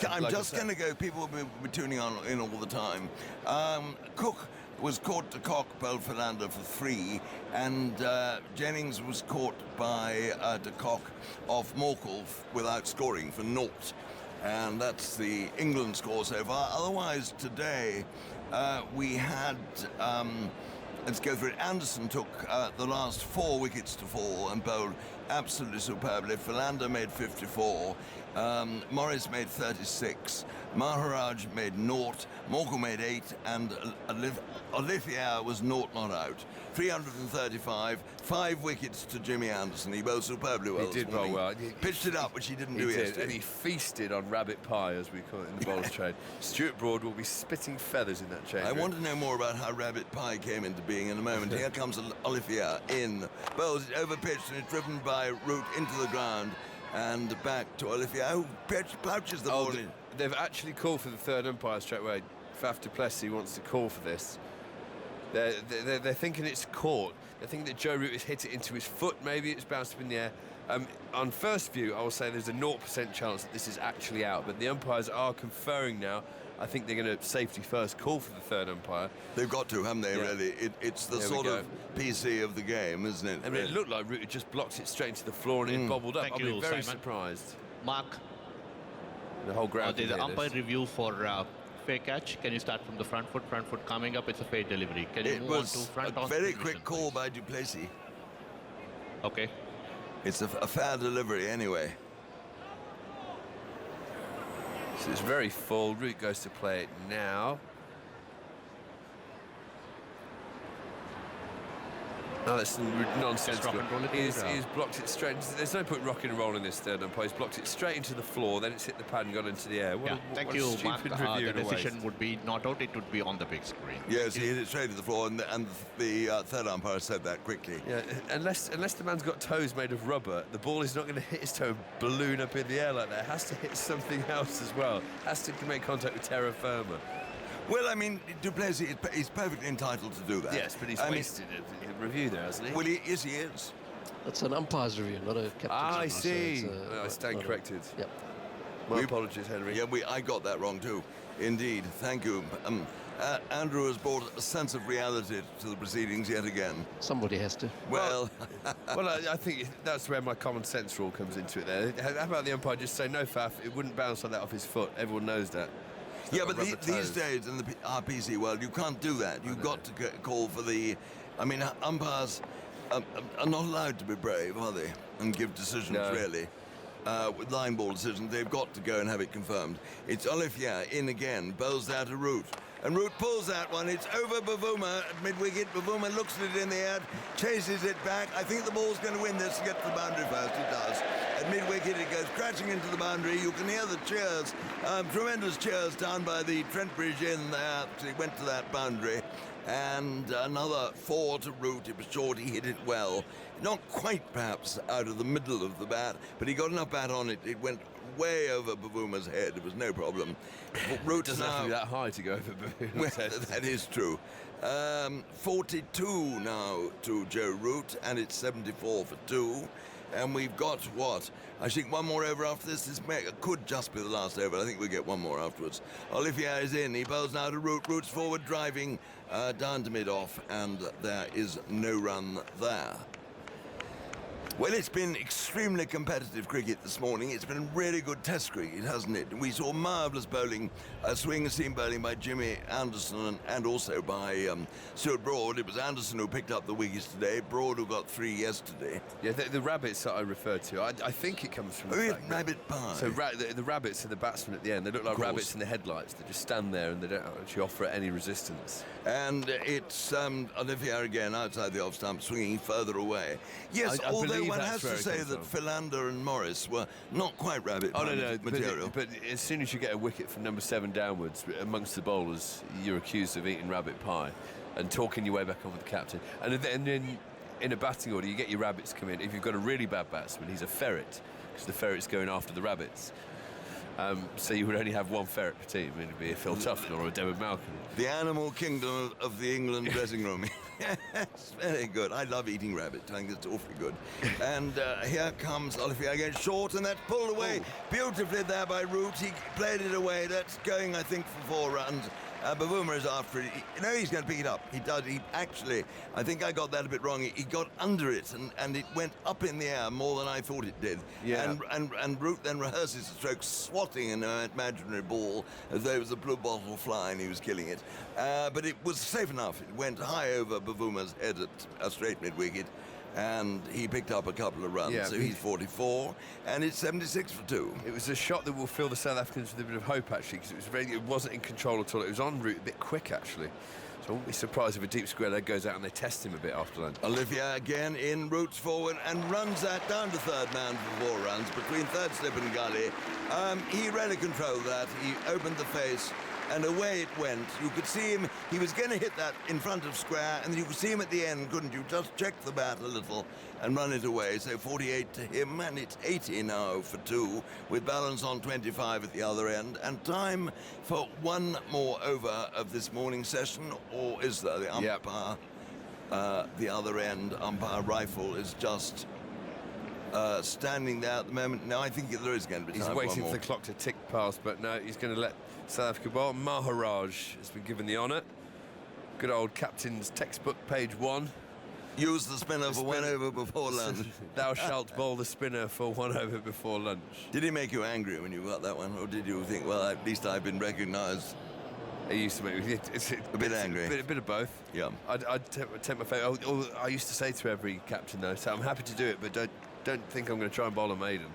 I'm like just going to go, people will be tuning in all the time. Cook was caught to cock, bowled Philander for 3, and Jennings was caught by de Kock off Morkel without scoring for 0. And that's the England score so far. Otherwise, today, we had, let's go through it. Anderson took the last 4 wickets to fall and bowled absolutely superbly. Philander made 54. Morris made 36. Maharaj made 0. Morkel made 8. And Olivier was 0 not out. 335. 5 wickets to Jimmy Anderson. He bowled superbly well. He did bowl well. He pitched it up, which he didn't do did, yesterday. and he feasted on rabbit pie, as we call it in the bowler's trade. Stuart Broad will be spitting feathers in that change. I want to know more about how rabbit pie came into being in a moment. Here comes Olivier in. Bowls it over pitch and it's driven by Root into the ground and back to Olivier, who pouches the ball in. They've actually called for the third umpire straight away. Faf du Plessis wants to call for this. They're thinking it's caught. They're thinking that Joe Root has hit it into his foot. Maybe it's bounced up in the air. On first view, I will say there's a 0% chance that this is actually out. But the umpires are conferring now. I think they're going to safety first call for the third umpire. They've got to, haven't they, really? It's the sort of PC of the game, isn't it? I mean, it looked like Root had just blocked it straight into the floor and it bobbled up. I'll be very surprised. Mark. The whole ground. There's an umpire review for fair catch. Can you start from the front foot coming up? It's a fair delivery. Can you move on to front a very quick call by du Plessis. Okay. It's a fair delivery anyway. So it's very full. Root goes to play it now. No, that's nonsensical. He's blocked it straight. There's no point rocking and rolling this third umpire. He's blocked it straight into the floor, then it's hit the pad and gone into the air. Thank you, Mark. The decision would be not out, it would be on the big screen. Yes, he hit it straight to the floor, and the third umpire said that quickly. Yeah, unless the man's got toes made of rubber, the ball is not going to hit his toe and balloon up in the air like that. It has to hit something else as well. It has to make contact with terra firma. Well, I mean, du Plessis is perfectly entitled to do that. Yes, but he's wasted a review there, hasn't he? Well, yes, he is. That's an umpire's review, not a captain's I review, see. so I stand corrected. Yep. My apologies, Henry. Yeah, I got that wrong too. Indeed. Thank you. Andrew has brought a sense of reality to the proceedings yet again. Somebody has to. Well, I think that's where my common sense rule comes into it there. How about the umpire just say, no, Faf, it wouldn't bounce like that off his foot. Everyone knows that. Yeah, but these days in the RPC world, you can't do that. You've got to call for the... I mean, umpires are not allowed to be brave, are they? And give decisions, really. With line ball decisions, they've got to go and have it confirmed. It's Olivier in again, bowls out to Root. And Root pulls that one. It's over Bavuma at mid-wicket. Bavuma looks at it in the air, chases it back. I think the ball's going to win this to get to the boundary first. It does. At mid-wicket, it goes crashing into the boundary. You can hear the cheers, tremendous cheers down by the Trent Bridge Inn there. So he went to that boundary. And another 4 to Root. It was short, he hit it well. Not quite, perhaps, out of the middle of the bat, but he got enough bat on it. It went way over Bavuma's head. It was no problem. Root doesn't have to be that high to go over Bavuma's head. That is true. 42 now to Joe Root, and it's 74 for 2. And we've got what? I think one more over after this. This could just be the last over. I think we'll get one more afterwards. Olivier is in. He bowls now to Root. Root's forward driving down to mid-off, and there is no run there. Well, it's been extremely competitive cricket this morning. It's been really good test cricket, hasn't it? We saw marvellous bowling, swing and seam bowling by Jimmy Anderson and also by Stuart Broad. It was Anderson who picked up the wickets today, Broad who got 3 yesterday. Yeah, the rabbits that I referred to, I think it comes from rabbit pie. So the rabbits are the batsmen at the end. They look like rabbits in the headlights. They just stand there and they don't actually offer any resistance. And it's Olivier again outside the off stump, swinging further away. Yes, although one has to say that Philander and Morris were not quite rabbit material. But as soon as you get a wicket from number 7 downwards, amongst the bowlers, you're accused of eating rabbit pie and talking your way back on with the captain. And then in a batting order, you get your rabbits come in. If you've got a really bad batsman, he's a ferret. because the ferret's going after the rabbits. So you would only have one ferret per team. It'd be a Phil Tufton or a David Malcolm. The animal kingdom of the England dressing room. It's very good. I love eating rabbit. I think it's awfully good. And here comes Olivier again, short, and that's pulled away beautifully there by Root. He played it away. That's going, I think, for 4 runs. Bavuma is after it. He's going to pick it up. He does. He actually, I think I got that a bit wrong. He got under it, and it went up in the air more than I thought it did. Yeah. And Root then rehearses the stroke, swatting an imaginary ball as though it was a blue bottle fly and he was killing it. But it was safe enough. It went high over Bavuma's head at a straight mid-wicket, and he picked up a couple of runs. Yeah, so he's 44, and it's 76 for 2. It was a shot that will fill the South Africans with a bit of hope, actually, because it wasn't in control at all. It was en route, a bit quick, actually. So I wouldn't be surprised if a deep square leg goes out and they test him a bit after lunch. Olivier again in, roots forward and runs that down to third man for 4 runs between third slip and gully. He really controlled that. He opened the face, and away it went. You could see him, he was going to hit that in front of square, and you could see him at the end, couldn't you? Just check the bat a little and run it away. So 48 to him, and it's 80 now for 2, with balance on 25 at the other end, and time for 1 more over of this morning session, or is there? The umpire, the other end, umpire Rifle is just standing there at the moment. No, I think there is going to be time. He's waiting for the clock to tick past, but no, he's going to let South Africa bowl. Maharaj has been given the honour. Good old captain's textbook, page 1. Use the spinner for 1 over before lunch. Thou shalt bowl the spinner for 1 over before lunch. Did he make you angry when you got that one, or did you think, well, at least I've been recognised? It used to make me a bit angry. A bit of both. Yeah. I'd take my favourite. I used to say to every captain, though, so I'm happy to do it, but don't think I'm going to try and bowl a maiden.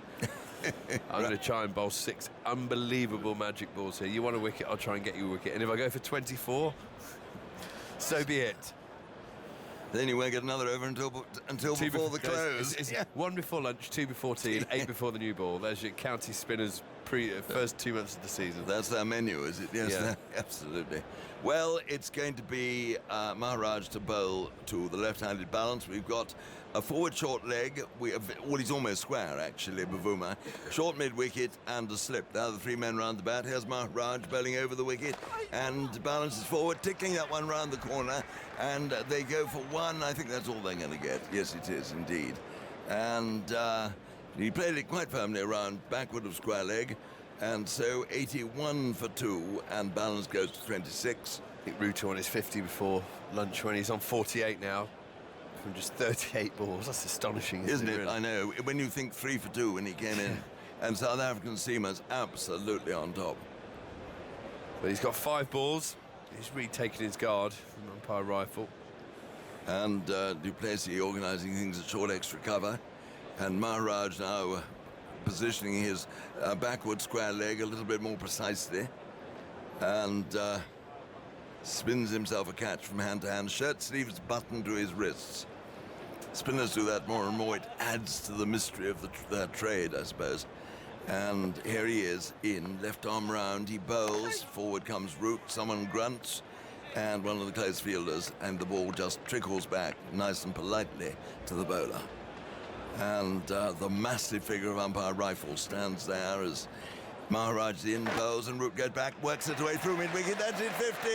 I'm going to try and bowl 6 unbelievable magic balls here. You want a wicket, I'll try and get you a wicket. And if I go for 24, so be it. Then you won't get another over until before the close. It's 1 before lunch, 2 before tea, and 8 before the new ball. There's your county spinners first 2 months of the season. That's their menu, is it? Yes, yeah. Absolutely. Well, it's going to be Maharaj to bowl to the left-handed balance. We've got a forward short leg. He's almost square, actually, Bavuma. Short mid-wicket and a slip. Now the 3 men round the bat. Here's Maharaj bowling over the wicket and balances forward, tickling that one round the corner. And they go for 1. I think that's all they're going to get. Yes, it is, indeed. And he played it quite firmly around backward of square leg. And so 81 for 2, and balance goes to 26. I think Ruto on his 50 before lunch when he's on 48 now. From just 38 balls. That's astonishing, isn't it? Really? I know. When you think 3 for 2 when he came in, and South African seamers absolutely on top. But he's got 5 balls. He's really taken his guard from umpire Rifle. And du Plessis organising things at short extra cover. And Maharaj now positioning his backward square leg a little bit more precisely. And spins himself a catch from hand to hand. Shirt sleeves buttoned to his wrists. Spinners do that more and more. It adds to the mystery of their trade, I suppose. And here he is, in, left arm round. He bowls. Forward comes Root. Someone grunts. And one of the close fielders. And the ball just trickles back, nice and politely, to the bowler. And the massive figure of umpire Rifle stands there as Maharaj in, bowls, and Root goes back, works its way through mid-wicket. That's it, 50.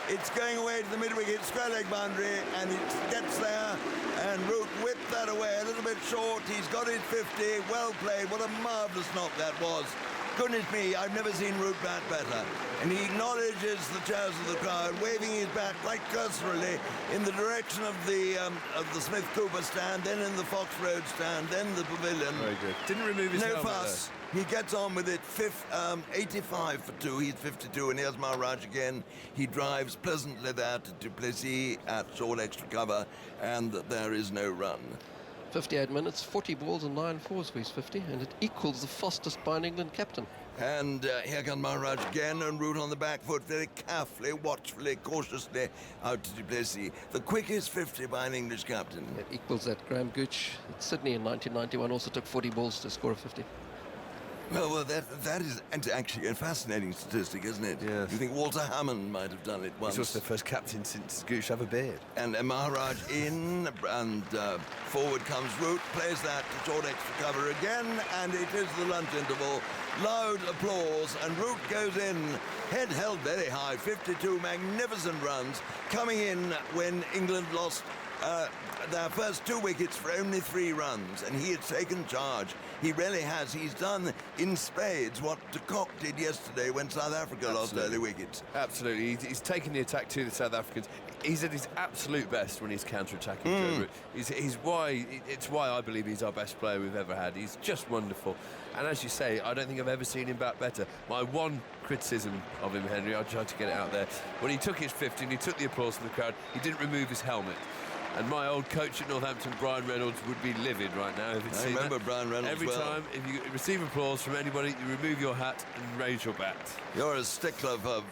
It's going away to the mid-wicket, square leg boundary, and it gets there. And Root whipped that away a little bit short. He's got his 50. Well played. What a marvellous knock that was. Goodness me, I've never seen Root bat better. And he acknowledges the cheers of the crowd, waving his bat quite cursorily in the direction of the Smith Cooper stand, then in the Fox Road stand, then the pavilion. Very good. Didn't remove his helmet, fuss. He gets on with it. 85 for 2. He's 52, and here's Maharaj again. He drives pleasantly there to du Plessis at short extra cover, and there is no run. 58 minutes, 40 balls and 9 fours for his 50, and it equals the fastest by an England captain. And here comes Maharaj again, and Root on the back foot, very carefully, watchfully, cautiously out to du Plessis. The quickest 50 by an English captain. It equals that. Graham Gooch at Sydney in 1991 also took 40 balls to score a 50. Well, that is actually a fascinating statistic, isn't it? Yes. You think Walter Hammond might have done it once? He's also the first captain since Gooch have a beard. And Maharaj in, and forward comes Root, plays that to Jordex for cover again, and it is the lunch interval. Loud applause, and Root goes in, head held very high, 52 magnificent runs, coming in when England lost their first 2 wickets for only 3 runs, and he has taken charge. He really has. He's done in spades what de Kock did yesterday when South Africa lost early wickets. Absolutely. He's taken the attack to the South Africans. He's at his absolute best when he's counter-attacking. Joe Root. It's why I believe he's our best player we've ever had. He's just wonderful. And as you say, I don't think I've ever seen him bat better. My one criticism of him, Henry, I tried to get it out there. When he took his 50 and he took the applause from the crowd, he didn't remove his helmet. And my old coach at Northampton, Brian Reynolds, would be livid right now if he'd seen that. I remember Brian Reynolds Every time, if you receive applause from anybody, you remove your hat and raise your bat. You're a stickler for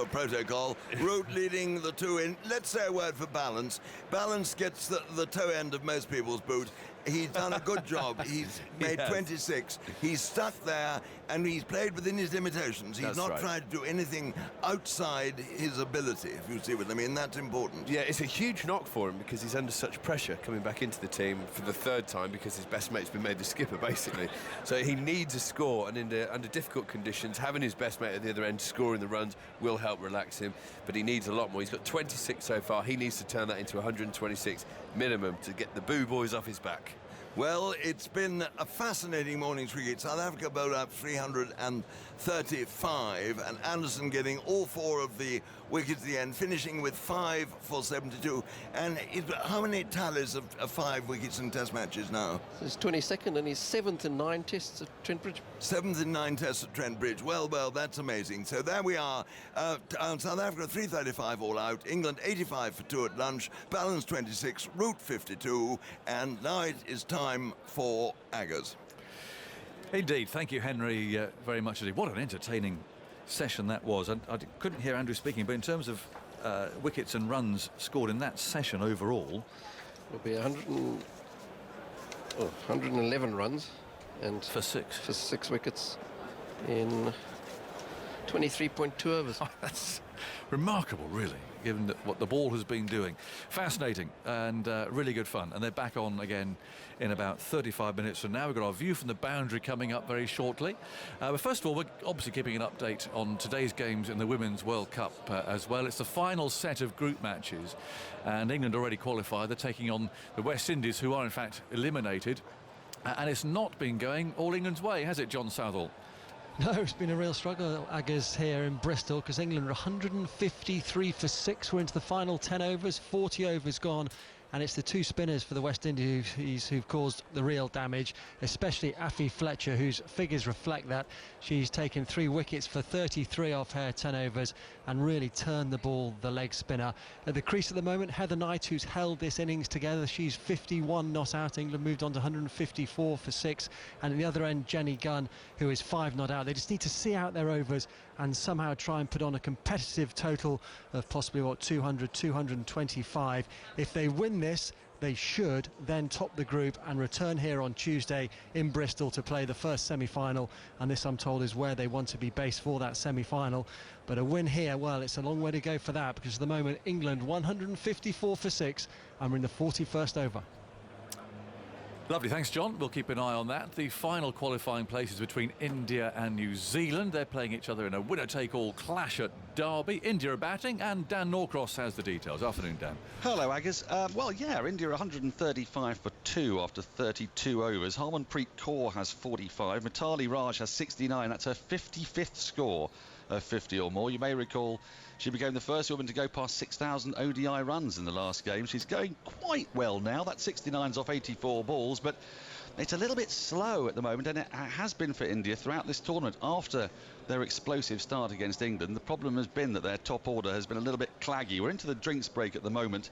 protocol. Root leading the 2 in. Let's say a word for Balance. Balance gets the toe end of most people's boot. He's done a good job. He's made 26. He's stuck there, and he's played within his limitations. He's not tried to do anything outside his ability, if you see what I mean. That's important. Yeah, it's a huge knock for him because he's under such pressure coming back into the team for the 3rd time because his best mate's been made the skipper, basically. So he needs a score, and under difficult conditions, having his best mate at the other end scoring the runs will help relax him, but he needs a lot more. He's got 26 so far. He needs to turn that into 126 minimum to get the boo boys off his back. Well, it's been a fascinating morning's cricket. South Africa bowled up 335, and Anderson getting all 4 of the wickets at the end, finishing with 5 for 72. And how many tallies of 5 wickets in Test matches now? So he's 22nd, and he's 7th in 9 tests at Trent Bridge. 7th in 9 tests at Trent Bridge. Well, that's amazing. So there we are. South Africa 335 all out. England 85 for 2 at lunch. Balance 26. Root 52. And now it is time for Aggers. Indeed. Thank you, Henry, very much indeed. What an entertaining session that was. I couldn't hear Andrew speaking, but in terms of wickets and runs scored in that session overall, it'll be 111 runs, and for 6 wickets in 23.2 overs. Oh, that's remarkable, really, given what the ball has been doing. Fascinating and really good fun. And they're back on again in about 35 minutes from now. We've got our view from the boundary coming up very shortly. But first of all, we're obviously keeping an update on today's games in the Women's World Cup as well. It's the final set of group matches, and England already qualified. They're taking on the West Indies, who are in fact eliminated. And it's not been going all England's way, has it, John Southall? No, it's been a real struggle, Aggers, here in Bristol, because England are 153 for 6. We're into the final 10 overs, 40 overs gone. And it's the 2 spinners for the West Indies who've caused the real damage, especially Afi Fletcher, whose figures reflect that. She's taken 3 wickets for 33 off her 10 overs and really turned the ball, the leg spinner. At the crease at the moment, Heather Knight, who's held this innings together, she's 51 not out. England moved on to 154 for 6. And at the other end, Jenny Gunn, who is 5 not out. They just need to see out their overs and somehow try and put on a competitive total of possibly, 200, 225. If they win this, they should then top the group and return here on Tuesday in Bristol to play the first semi-final, and this, I'm told, is where they want to be based for that semi-final. But a win here, well, it's a long way to go for that, because at the moment England 154 for 6 and we're in the 41st over. Lovely, thanks, John. We'll keep an eye on that. The final qualifying places between India and New Zealand. They're playing each other in a winner-take-all clash at Derby. India are batting, and Dan Norcross has the details. Afternoon, Dan. Hello, Aggers. India 135 for 2 after 32 overs. Harmanpreet Kaur has 45. Mitali Raj has 69. That's her 55th score of 50 or more. You may recall she became the first woman to go past 6,000 ODI runs in the last game. She's going quite well now. That 69's off 84 balls, but it's a little bit slow at the moment, and it has been for India throughout this tournament. After their explosive start against England, the problem has been that their top order has been a little bit claggy. We're into the drinks break at the moment.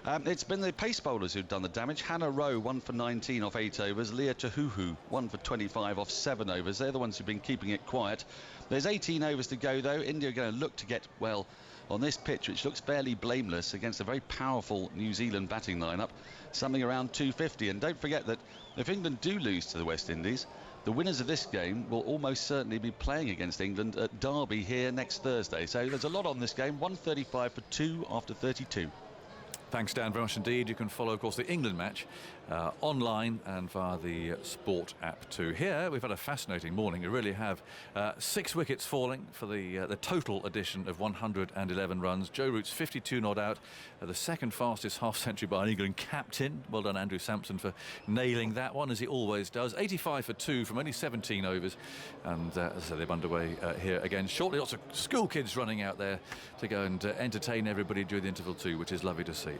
It's been the pace bowlers who've done the damage. Hannah Rowe, 1 for 19 off 8 overs. Leah Tahuhu, 1 for 25 off 7 overs. They're the ones who've been keeping it quiet. There's 18 overs to go, though. India are going to look to get, well, on this pitch, which looks fairly blameless against a very powerful New Zealand batting lineup, something around 250. And don't forget that if England do lose to the West Indies, The winners of this game will almost certainly be playing against England at Derby here next Thursday. So there's a lot on this game. 135 for 2 after 32. Thanks, Dan, very much indeed. You can follow, of course, the England match online and via the Sport app too. Here, we've had a fascinating morning. You really have 6 wickets falling for the total addition of 111 runs. Joe Root's 52 not out, the second fastest half-century by an England captain. Well done, Andrew Sampson, for nailing that one, as he always does. 85 for 2 from only 17 overs. And as I said, they're underway here again shortly. Lots of school kids running out there to go and entertain everybody during the interval too, which is lovely to see.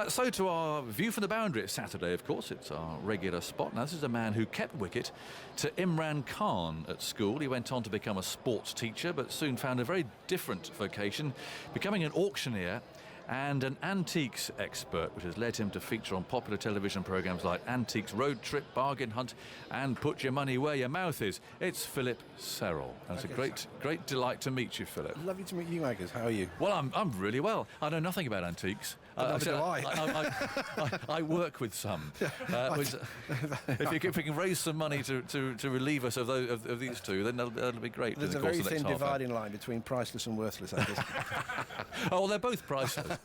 So to our view from the boundary at Saturday, of course, it's our regular spot. Now, this is a man who kept wicket to Imran Khan at school. He went on to become a sports teacher, but soon found a very different vocation, becoming an auctioneer and an antiques expert, which has led him to feature on popular television programmes like Antiques Road Trip, Bargain Hunt and Put Your Money Where Your Mouth Is. It's Philip Serrell. And it's a great delight to meet you, Philip. Lovely to meet you, Agus. How are you? Well, I'm really well. I know nothing about antiques. I work with some. If we can raise some money to relieve us of these two, then that'll be great. There's a very thin dividing line between priceless and worthless, Agus. Oh, they're both priceless.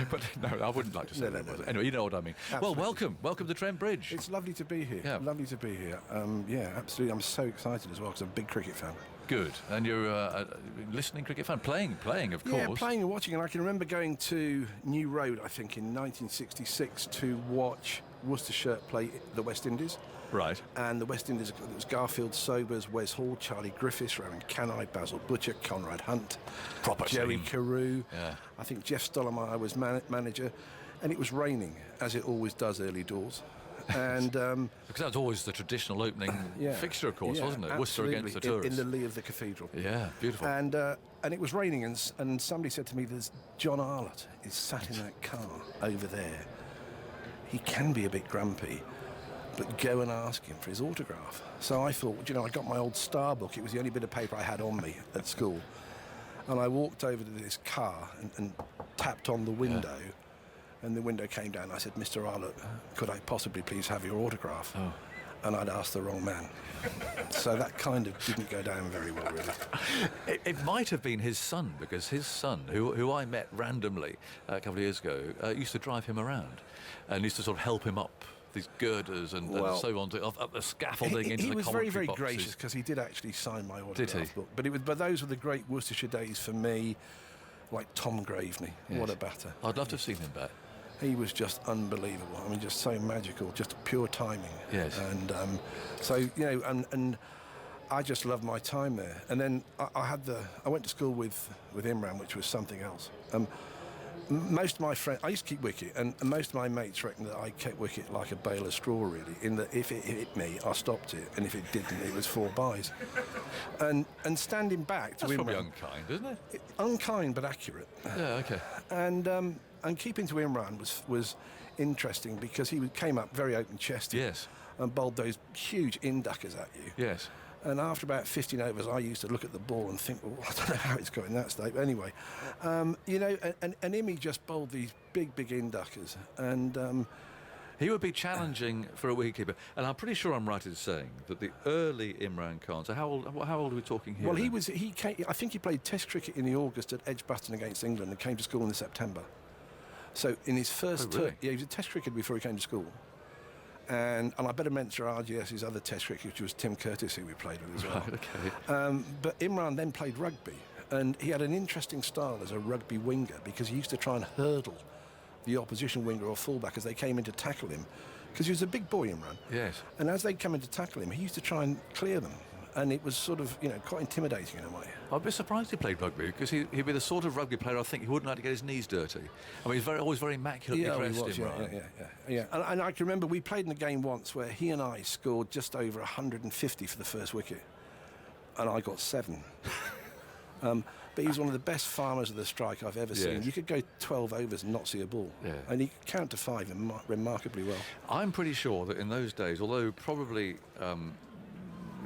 But no, I wouldn't like to say that. Anyway, you know what I mean. Absolutely. Well, welcome to Trent Bridge. It's lovely to be here. Yeah. Lovely to be here. Yeah, absolutely. I'm so excited as well because I'm a big cricket fan. Good. And you're a listening cricket fan, playing, of course. Yeah, playing and watching. And I can remember going to New Road, I think, in 1966 to watch Worcestershire play the West Indies. Right. And the West Indies, it was Garfield Sobers, Wes Hall, Charlie Griffiths, Rowan Canai, Basil Butcher, Conrad Hunt, proper Jerry team. Carew. Yeah. I think Jeff Stollmeyer was manager. And it was raining, as it always does early doors. And because that was always the traditional opening fixture, of course, wasn't it? Worcester against the tourists. In the lee of the cathedral. Yeah, beautiful. And it was raining, and somebody said to me, "There's John Arlott is sat in that car over there. He can be a bit grumpy, but go and ask him for his autograph." So I thought, I got my old Star book. It was the only bit of paper I had on me at school, and I walked over to this car and tapped on the window. Yeah. And the window came down. I said, "Mr. Arlott, could I possibly please have your autograph?" Oh. And I'd asked the wrong man. So that kind of didn't go down very well, really. It might have been his son, because his son, who I met randomly a couple of years ago, used to drive him around and used to sort of help him up these girders and so on, up the scaffolding into the commentary boxes. He was very, very gracious, because he did actually sign my autograph book. But those were the great Worcestershire days for me, like Tom Graveney. Yes. What a batter. I'd love to have seen him back. He was just unbelievable. I mean, just so magical, just pure timing. Yes. And and I just loved my time there. And then I went to school with Imran, which was something else. Most of my friends, I used to keep wicket, and most of my mates reckon that I kept wicket like a bale of straw, really, in that if it hit me, I stopped it, and if it didn't, it was 4 byes. And standing back to That's Imran... probably unkind, isn't it? Unkind, but accurate. Yeah, OK. And keeping to Imran was interesting, because he came up very open-chested. Yes. And bowled those huge in-duckers at you. Yes. And after about 15 overs, I used to look at the ball and think, well, I don't know how it's going that state. But anyway, and Immy just bowled these big in-duckers. And he would be challenging for a wicketkeeper. And I'm pretty sure I'm right in saying that the early Imran Khan, so how old are we talking here? Well, I think he played Test cricket in the August at Edgbaston against England and came to school in the September. So in his first term, he was a Test cricketer before he came to school. And I better mention RGS's other Test cricket, which was Tim Curtis, who we played with as well. Right, okay. But Imran then played rugby, and he had an interesting style as a rugby winger, because he used to try and hurdle the opposition winger or fullback as they came in to tackle him, because he was a big boy, Imran. Yes. And as they come in to tackle him, he used to try and clear them, and it was sort of, quite intimidating in a way. I'd be surprised he played rugby, because he'd be the sort of rugby player I think he wouldn't like to get his knees dirty. I mean, he's always very immaculately dressed. Yeah. And I can remember we played in a game once where he and I scored just over 150 for the first wicket, and I got 7. But he was one of the best farmers of the strike I've ever seen. You could go 12 overs and not see a ball. Yeah. And he could count to 5 remarkably well. I'm pretty sure that in those days, although probably...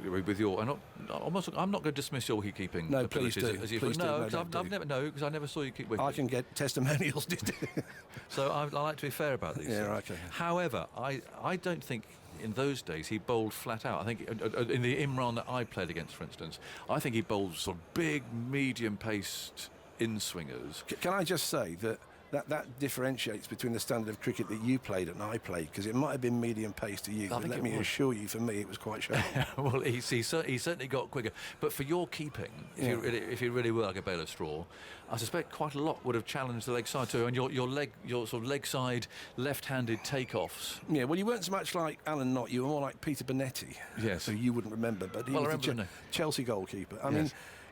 with your, I'm not going to dismiss your wicket-keeping abilities. Please do. No, because I never saw you keep wicket. I can get testimonials. So I like to be fair about these things. Okay. However, I don't think in those days he bowled flat out. I think in the Imran that I played against, for instance, I think he bowled sort of big, medium-paced in-swingers. Can I just say that differentiates between the standard of cricket that you played and I played, because it might have been medium pace to you, but let me assure you, for me, it was quite sharp. Well, he certainly got quicker. But for your keeping, if you really were like a bale of straw, I suspect quite a lot would have challenged the leg side too, and your sort of leg side left-handed takeoffs. Yeah, well, you weren't so much like Alan Knott, you were more like Peter Bonetti. Yes. So you wouldn't remember, but he was the Chelsea goalkeeper. I mean,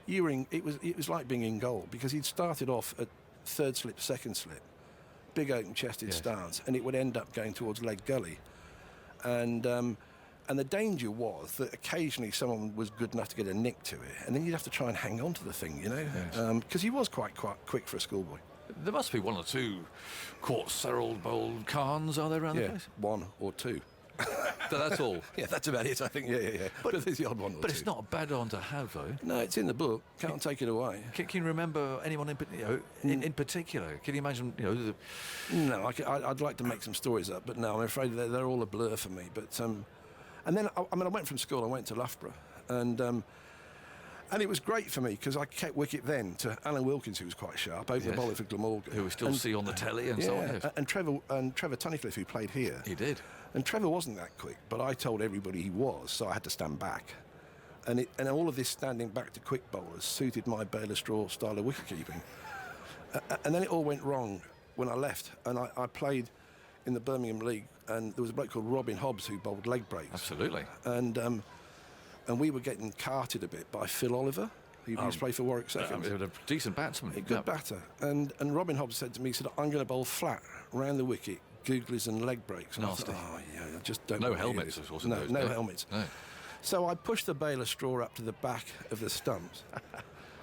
it was like being in goal, because he'd started off at third slip, second slip, big open chested stance, and it would end up going towards leg gully. And the danger was that occasionally someone was good enough to get a nick to it, and then you'd have to try and hang on to the thing, you know, because he was quite quick for a schoolboy. There must be one or two Court Serrald bowled Khans, are there, around the place? One or two. So that's all? Yeah, that's about it, I think. Yeah. But there's the odd one or But two. it's not a bad one to have, though. No, it's in the book. Can't take it away. Can you remember anyone in particular? Can you imagine, No, I'd like to make some stories up, but no, I'm afraid they're all a blur for me. But and then I went from school. I went to Loughborough, and it was great for me because I kept wicket then to Alan Wilkins, who was quite sharp, over the bowler for Glamorgan, who we still see on the telly and so on. Yes. And Trevor Tunnicliffe, who played here. He did. And Trevor wasn't that quick, but I told everybody he was, so I had to stand back. And all of this standing back to quick bowlers suited my bale of straw style of wicket keeping. And then it all went wrong when I left, and I played in the Birmingham League, and there was a bloke called Robin Hobbs who bowled leg breaks. Absolutely. And we were getting carted a bit by Phil Oliver, who used to play for Warwick Seconds. A decent batsman. A good batter. And Robin Hobbs said to me, he said, I'm going to bowl flat round the wicket, googlies and leg breaks. And Nasty. I thought, I just don't No want to hear helmets, it. of course. No helmets. No. So I pushed the bale of straw up to the back of the stumps,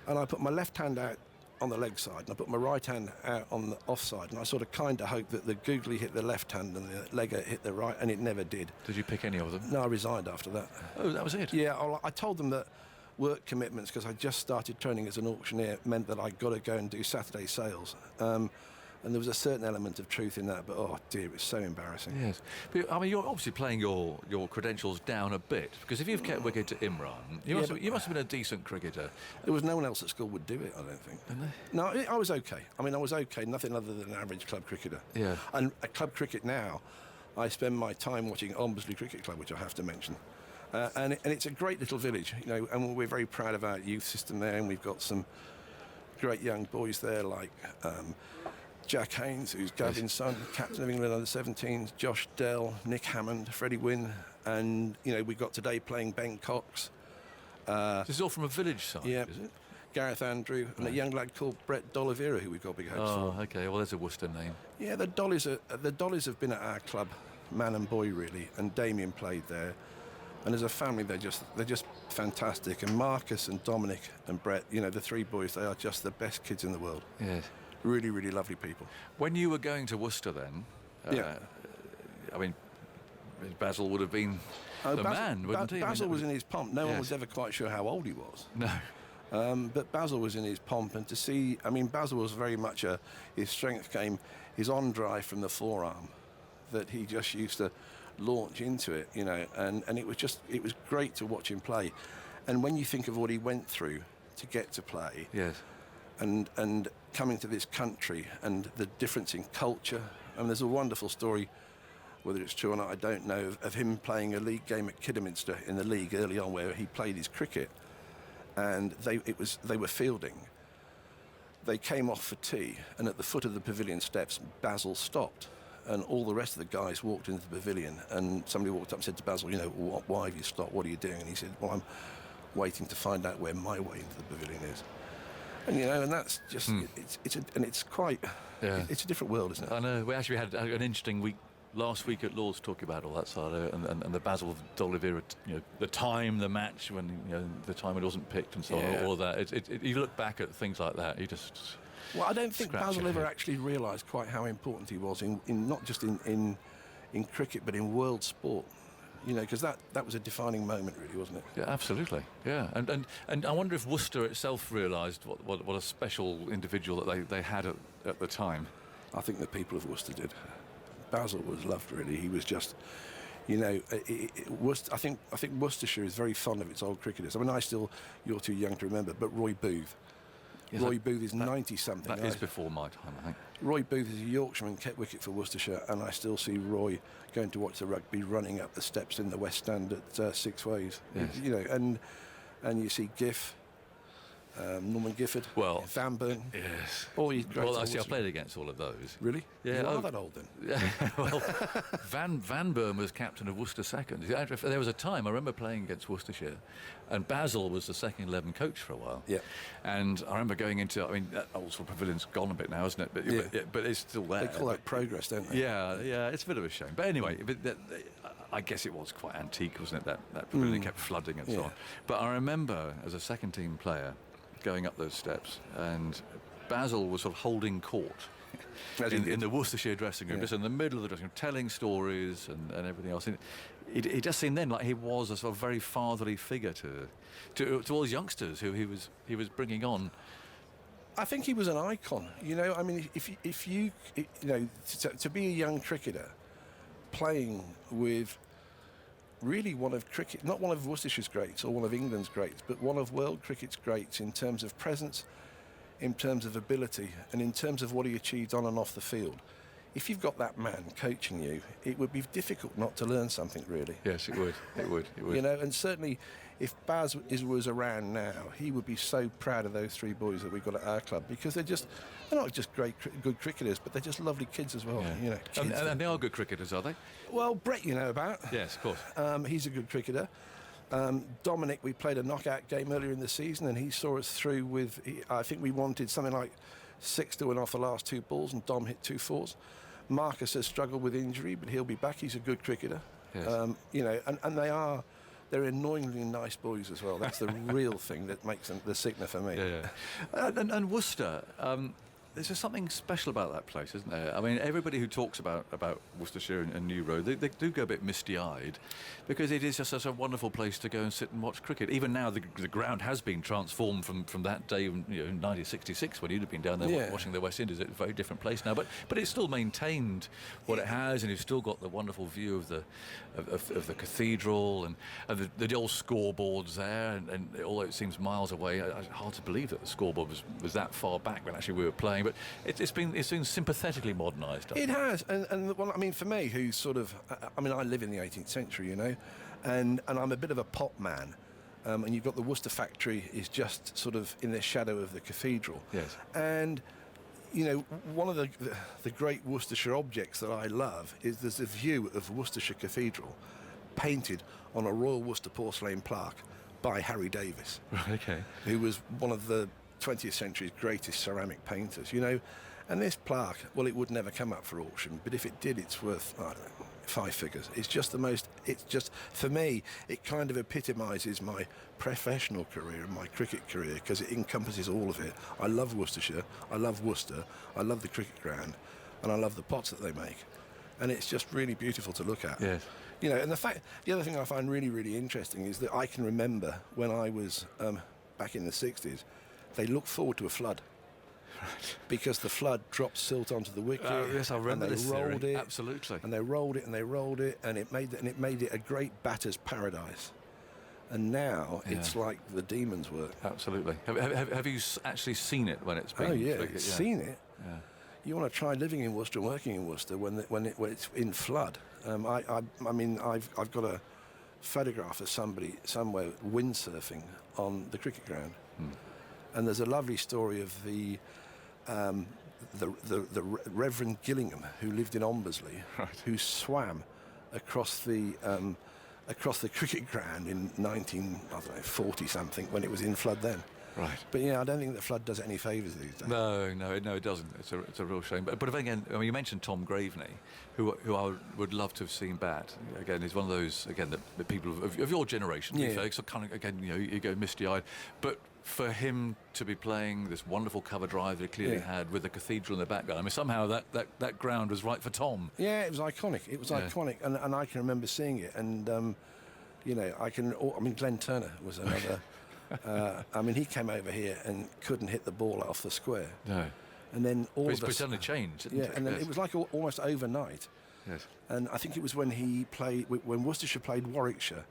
and I put my left hand out on the leg side, and I put my right hand out on the offside, and I sort of kind of hoped that the googly hit the left hand and the leg hit the right, and it never did. Did you pick any of them? No, I resigned after that. Oh, that was it? Yeah, I told them that work commitments, because I just started training as an auctioneer, meant that I'd got to go and do Saturday sales. And there was a certain element of truth in that, but oh dear, it was so embarrassing. Yes, but I mean, you're obviously playing your credentials down a bit, because if you've kept wicket to Imran, you must have been a decent cricketer. There was no one else at school would do it, I don't think. No, I was okay. I mean, I was okay, nothing other than an average club cricketer. Yeah. And at club cricket now, I spend my time watching Ombersley Cricket Club, which I have to mention. And it's a great little village, and we're very proud of our youth system there, and we've got some great young boys there like Jack Haynes, who's Gavin's son, captain of England under-17s, Josh Dell, Nick Hammond, Freddie Wynne, and we've got today playing Ben Cox. This is all from a village side, is it? Gareth Andrew, and a young lad called Brett D'Oliveira, who we've got big hopes for. Oh, okay. Well, there's a Worcester name. Yeah, the Dollies have been at our club, man and boy really, and Damien played there. And as a family, they're just fantastic. And Marcus and Dominic and Brett, the three boys, they are just the best kids in the world. Yes. Really, really lovely people. When you were going to Worcester then, I mean, Basil would have been the man, wouldn't he? Basil was in his pomp. No one was ever quite sure how old he was. No. But Basil was in his pomp, and to see, Basil was very much his strength came, his on drive from the forearm, that he just used to launch into it, and it was great to watch him play. And when you think of what he went through to get to play, yes, and coming to this country and the difference in culture, and there's a wonderful story, whether it's true or not I don't know, of him playing a league game at Kidderminster in the league early on, where he played his cricket, and they were fielding. They came off for tea, and at the foot of the pavilion steps Basil stopped, and all the rest of the guys walked into the pavilion, and somebody walked up and said to Basil, why have you stopped? What are you doing? And he said, well, I'm waiting to find out where my way into the pavilion is. And and that's just it's quite it's a different world, isn't it? I know. We actually had an interesting week last week at Lord's talking about all that side of it, and the Basil D'Oliveira, the time, the match when the time it wasn't picked and so on, all of that. You look back at things like that, you just. Well, I don't think Basil ever actually realised quite how important he was in not just in cricket but in world sport. Because that was a defining moment, really, wasn't it? Yeah, absolutely. Yeah, and I wonder if Worcester itself realised what a special individual that they had at the time. I think the people of Worcester did. Basil was loved, really. He was just You know, I think Worcestershire is very fond of its old cricketers. I mean, you're too young to remember, but Roy Booth. Yes, Roy Booth is 90-something. That is before my time, I think. Roy Booth is a Yorkshireman, kept wicket for Worcestershire, and I still see Roy going to watch the rugby, running up the steps in the West Stand at Six Ways. Yes. You know, and you see Giff. Norman Gifford, Van Burn. Yes. All these great. Well, I played against all of those. Really? Yeah. You are that old then? Yeah. Well, Van Burn was captain of Worcester Seconds. There was a time I remember playing against Worcestershire, and Basil was the second 11 coach for a while. Yeah. And I remember going into. I mean, that old sort of pavilion's gone a bit now, isn't it? But it's still there. They call that progress, don't they? Yeah. Yeah. It's a bit of a shame. But anyway, I guess it was quite antique, wasn't it? That pavilion kept flooding and so on. But I remember as a second team player, going up those steps, and Basil was sort of holding court in the Worcestershire dressing room, just in the middle of the dressing room, telling stories and everything else. And it just seemed then like he was a sort of very fatherly figure to all those youngsters who he was bringing on. I think he was an icon. You know, I mean, if you know, to be a young cricketer playing with really not one of Worcestershire's greats or one of England's greats, but one of world cricket's greats in terms of presence, in terms of ability, and in terms of what he achieved on and off the field. If you've got that man coaching you, it would be difficult not to learn something, really. Yes, it would. It would. You know, and certainly if Baz was around now, he would be so proud of those three boys that we've got at our club, because they're not just good cricketers, but they're just lovely kids as well. Yeah. You know, and they are good cricketers, are they? Well, Brett, you know about. Yes, of course. He's a good cricketer. Dominic, we played a knockout game earlier in the season, and he saw us through with. I think we wanted something like 6 to win off the last 2 balls, and Dom hit 2 4s. Marcus has struggled with injury, but he'll be back. He's a good cricketer. Yes. You know, and they're annoyingly nice boys as well. That's the real thing that makes them the sickener for me. Yeah. And Worcester, there's just something special about that place, isn't there? I mean, everybody who talks about Worcestershire and New Road, they do go a bit misty-eyed, because it is just such a wonderful place to go and sit and watch cricket. Even now, the ground has been transformed from that day, in 1966, when you'd have been down there watching the West Indies. It's a very different place now, but it's still maintained what it has, and you've still got the wonderful view of the cathedral and the old scoreboards there, and although it seems miles away, it's hard to believe that the scoreboard was that far back when actually we were playing. But it's been sympathetically modernised. It has, and well, I mean, for me, who's sort of, I mean, I live in the 18th century, you know, and I'm a bit of a pop man, and you've got the Worcester factory is just sort of in the shadow of the cathedral. Yes. And you know, one of the great Worcestershire objects that I love is there's a view of Worcestershire Cathedral painted on a Royal Worcester porcelain plaque by Harry Davis. Right, okay. Who was one of the 20th century's greatest ceramic painters, you know. And this plaque, well, it would never come up for auction, but if it did, it's worth, I don't know, 5 figures. It's just for me, it kind of epitomises my professional career and my cricket career, because it encompasses all of it. I love Worcestershire, I love Worcester, I love the cricket ground, and I love the pots that they make. And it's just really beautiful to look at. Yes. You know, and the other thing I find really, really interesting is that I can remember when I was back in the 60s, they looked forward to a flood. Right. Because the flood dropped silt onto the wicket. Yes, I remember this rolled theory. it. Absolutely. And they rolled it and they rolled it, and it made it a great batter's paradise. And now it's like the demons work. Absolutely. Have you actually seen it when it's been? Oh yeah, seen it. Yeah. You want to try living in Worcester and working in Worcester when it's in flood. I mean, I've got a photograph of somebody somewhere windsurfing on the cricket ground. And there's a lovely story of the Reverend Gillingham, who lived in Ombersley, who swam across the cricket ground in 1940 something when it was in flood then. Right. But yeah, I don't think the flood does it any favours these days. No, it doesn't. It's a real shame. But again, I mean, you mentioned Tom Graveney, who I would love to have seen bat. Again, he's one of those that people of your generation. Yeah. So kind of again, you go misty-eyed, but for him to be playing this wonderful cover drive that he clearly had with the cathedral in the background, I mean, somehow that ground was right for Tom. Yeah, it was iconic. It was iconic, and I can remember seeing it. And you know, I mean, Glenn Turner was another. I mean, he came over here and couldn't hit the ball off the square. No. And then all of us. But suddenly changed. Yeah, and then it was like almost overnight. Yes. And I think it was when Worcestershire played Warwickshire,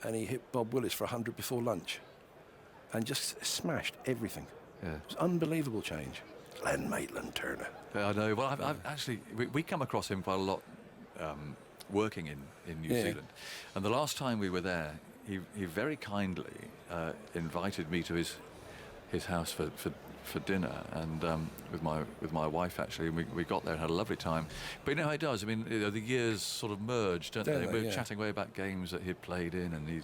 and he hit Bob Willis for 100 before lunch, and just smashed everything. Yeah. It was unbelievable change. Glenn Maitland-Turner. Yeah, I know. Well, I've actually we come across him quite a lot working in New Zealand, and the last time we were there, he very kindly invited me to his house for dinner, and with my wife actually, and we got there and had a lovely time. But you know how it does. I mean, the years sort of merged, don't they? We were chatting away about games that he'd played in, and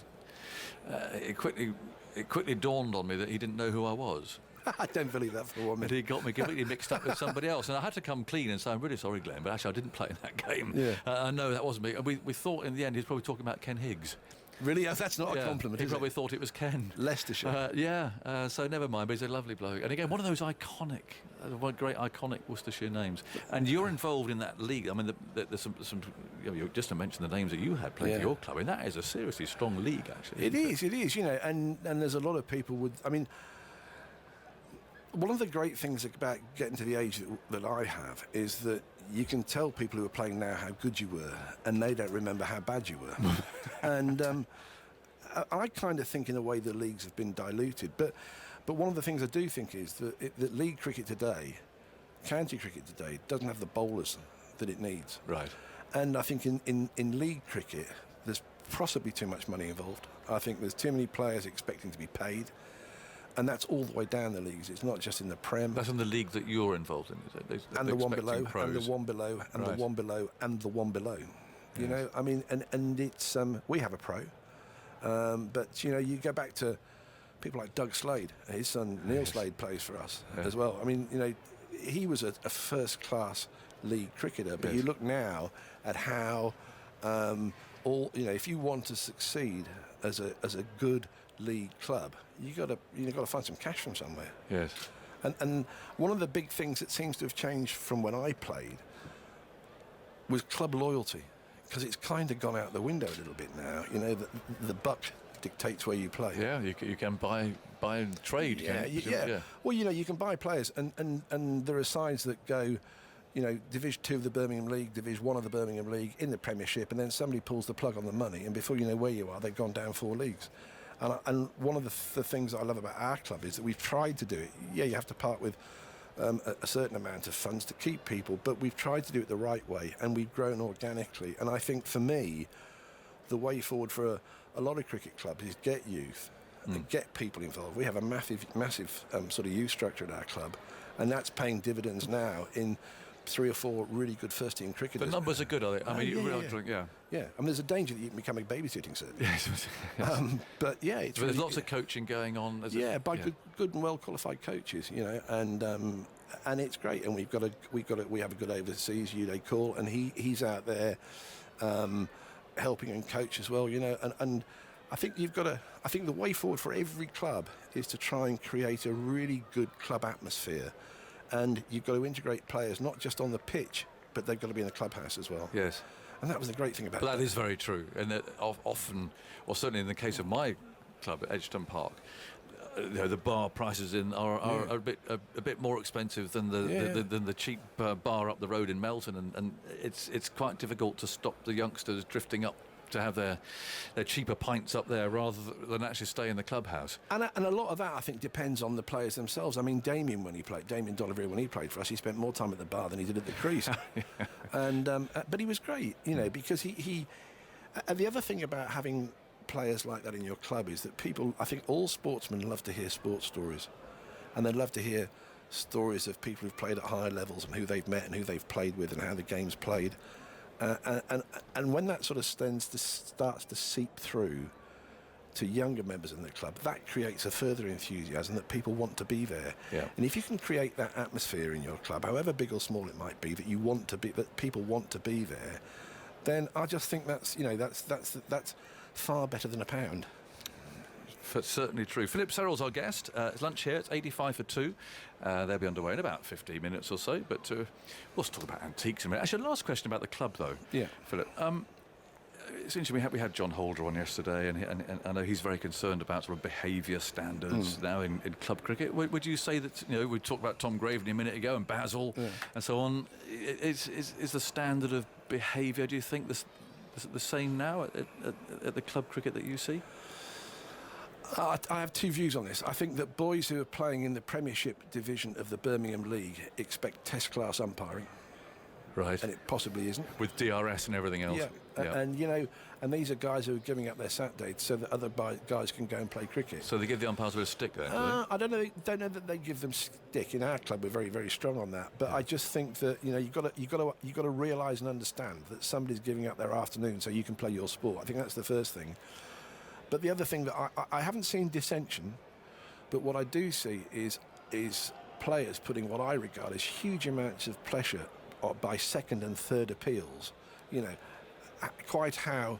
it quickly dawned on me that he didn't know who I was. I don't believe that for a minute. He got me completely mixed up with somebody else, and I had to come clean and say, I'm really sorry, Glenn, but actually I didn't play in that game. Yeah. I know that wasn't me. We thought in the end he was probably talking about Ken Higgs. Really? That's not a compliment, He probably thought it was Ken. Leicestershire. So never mind, but he's a lovely bloke. And again, one of those great iconic Worcestershire names. And you're involved in that league. I mean, there's some just to mention the names that you had playing for your club, and that is a seriously strong league, actually. It is, you know, and there's a lot of people one of the great things about getting to the age that I have is that you can tell people who are playing now how good you were, and they don't remember how bad you were. And I kind of think in a way the leagues have been diluted. But one of the things I do think is that league cricket today, county cricket today, doesn't have the bowlers that it needs. Right. And I think in league cricket, there's possibly too much money involved. I think there's too many players expecting to be paid. And that's all the way down the leagues. It's not just in the Prem. That's in the league that you're involved in, is it? And the one below, and the one below, and the one below, and the one below. You know, I mean, and it's we have a pro, but you know, you go back to people like Doug Slade. His son Neil Slade plays for us as well. I mean, you know, he was a first-class league cricketer. But you look now at how if you want to succeed as a good league club, you got to find some cash from somewhere. Yes. And one of the big things that seems to have changed from when I played was club loyalty, because it's kind of gone out the window a little bit now. You know, the buck dictates where you play. Yeah, you can buy and trade. Yeah. Well, you know, you can buy players, and there are sides that go, you know, Division 2 of the Birmingham League, Division 1 of the Birmingham League, in the Premiership, and then somebody pulls the plug on the money, and before you know where you are, they've gone down 4 leagues. And one of the things I love about our club is that we've tried to do it. Yeah, you have to part with a certain amount of funds to keep people, but we've tried to do it the right way, and we've grown organically. And I think for me, the way forward for a lot of cricket clubs is get youth, and get people involved. We have a massive sort of youth structure at our club, and that's paying dividends now in 3 or 4 really good first-team cricketers. The numbers are good, are they? I mean, yeah. I mean, there's a danger that you can become a babysitting service. Yes. But yeah, it's there's lots of coaching going on. By good and well-qualified coaches, you know, and it's great. And we have a good overseas Uday Call, and he's out there helping and coach as well, you know. And I think I think the way forward for every club is to try and create a really good club atmosphere. And you've got to integrate players not just on the pitch, but they've got to be in the clubhouse as well. Yes. And that was the great thing about that. That is very true. And that often, or certainly in the case of my club at Edgerton Park, you know, the bar prices are a bit more expensive than the cheap bar up the road in Melton, and it's quite difficult to stop the youngsters drifting up to have their cheaper pints up there rather than actually stay in the clubhouse. And a lot of that, I think, depends on the players themselves. I mean, Damien D'Oliveira, when he played for us, he spent more time at the bar than he did at the crease. And but he was great, you know, because he the other thing about having players like that in your club is that people, I think all sportsmen love to hear sports stories, and they love to hear stories of people who've played at higher levels and who they've met and who they've played with and how the game's played. And when that sort of starts to seep through to younger members in the club, that creates a further enthusiasm that people want to be there. Yeah. And if you can create that atmosphere in your club, however big or small it might be, that people want to be there, then I just think that's far better than a pound. That's certainly true. Philip Serrell's our guest. It's lunch here. It's 85 for 2. They'll be underway in about 15 minutes or so. But we'll talk about antiques in a minute. Actually, last question about the club, though. Yeah. Philip. it's interesting. We had John Holder on yesterday, and I know he's very concerned about sort of behaviour standards now in club cricket. Would you say that, you know, we talked about Tom Graveney a minute ago and Basil and so on? Is the standard of behaviour, do you think, is it the same now at the club cricket that you see? I have two views on this. I think that boys who are playing in the Premiership division of the Birmingham League expect test-class umpiring. Right. And it possibly isn't. With DRS and everything else. Yeah. And, you know, and these are guys who are giving up their Saturdays so that other guys can go and play cricket. So they give the umpires a bit of stick there? I don't know that they give them stick. In our club, we're very, very strong on that. But I just think that, you know, you've got to realise and understand that somebody's giving up their afternoon so you can play your sport. I think that's the first thing. But the other thing that I haven't seen dissension, but what I do see is players putting what I regard as huge amounts of pressure by second and third appeals. You know, quite how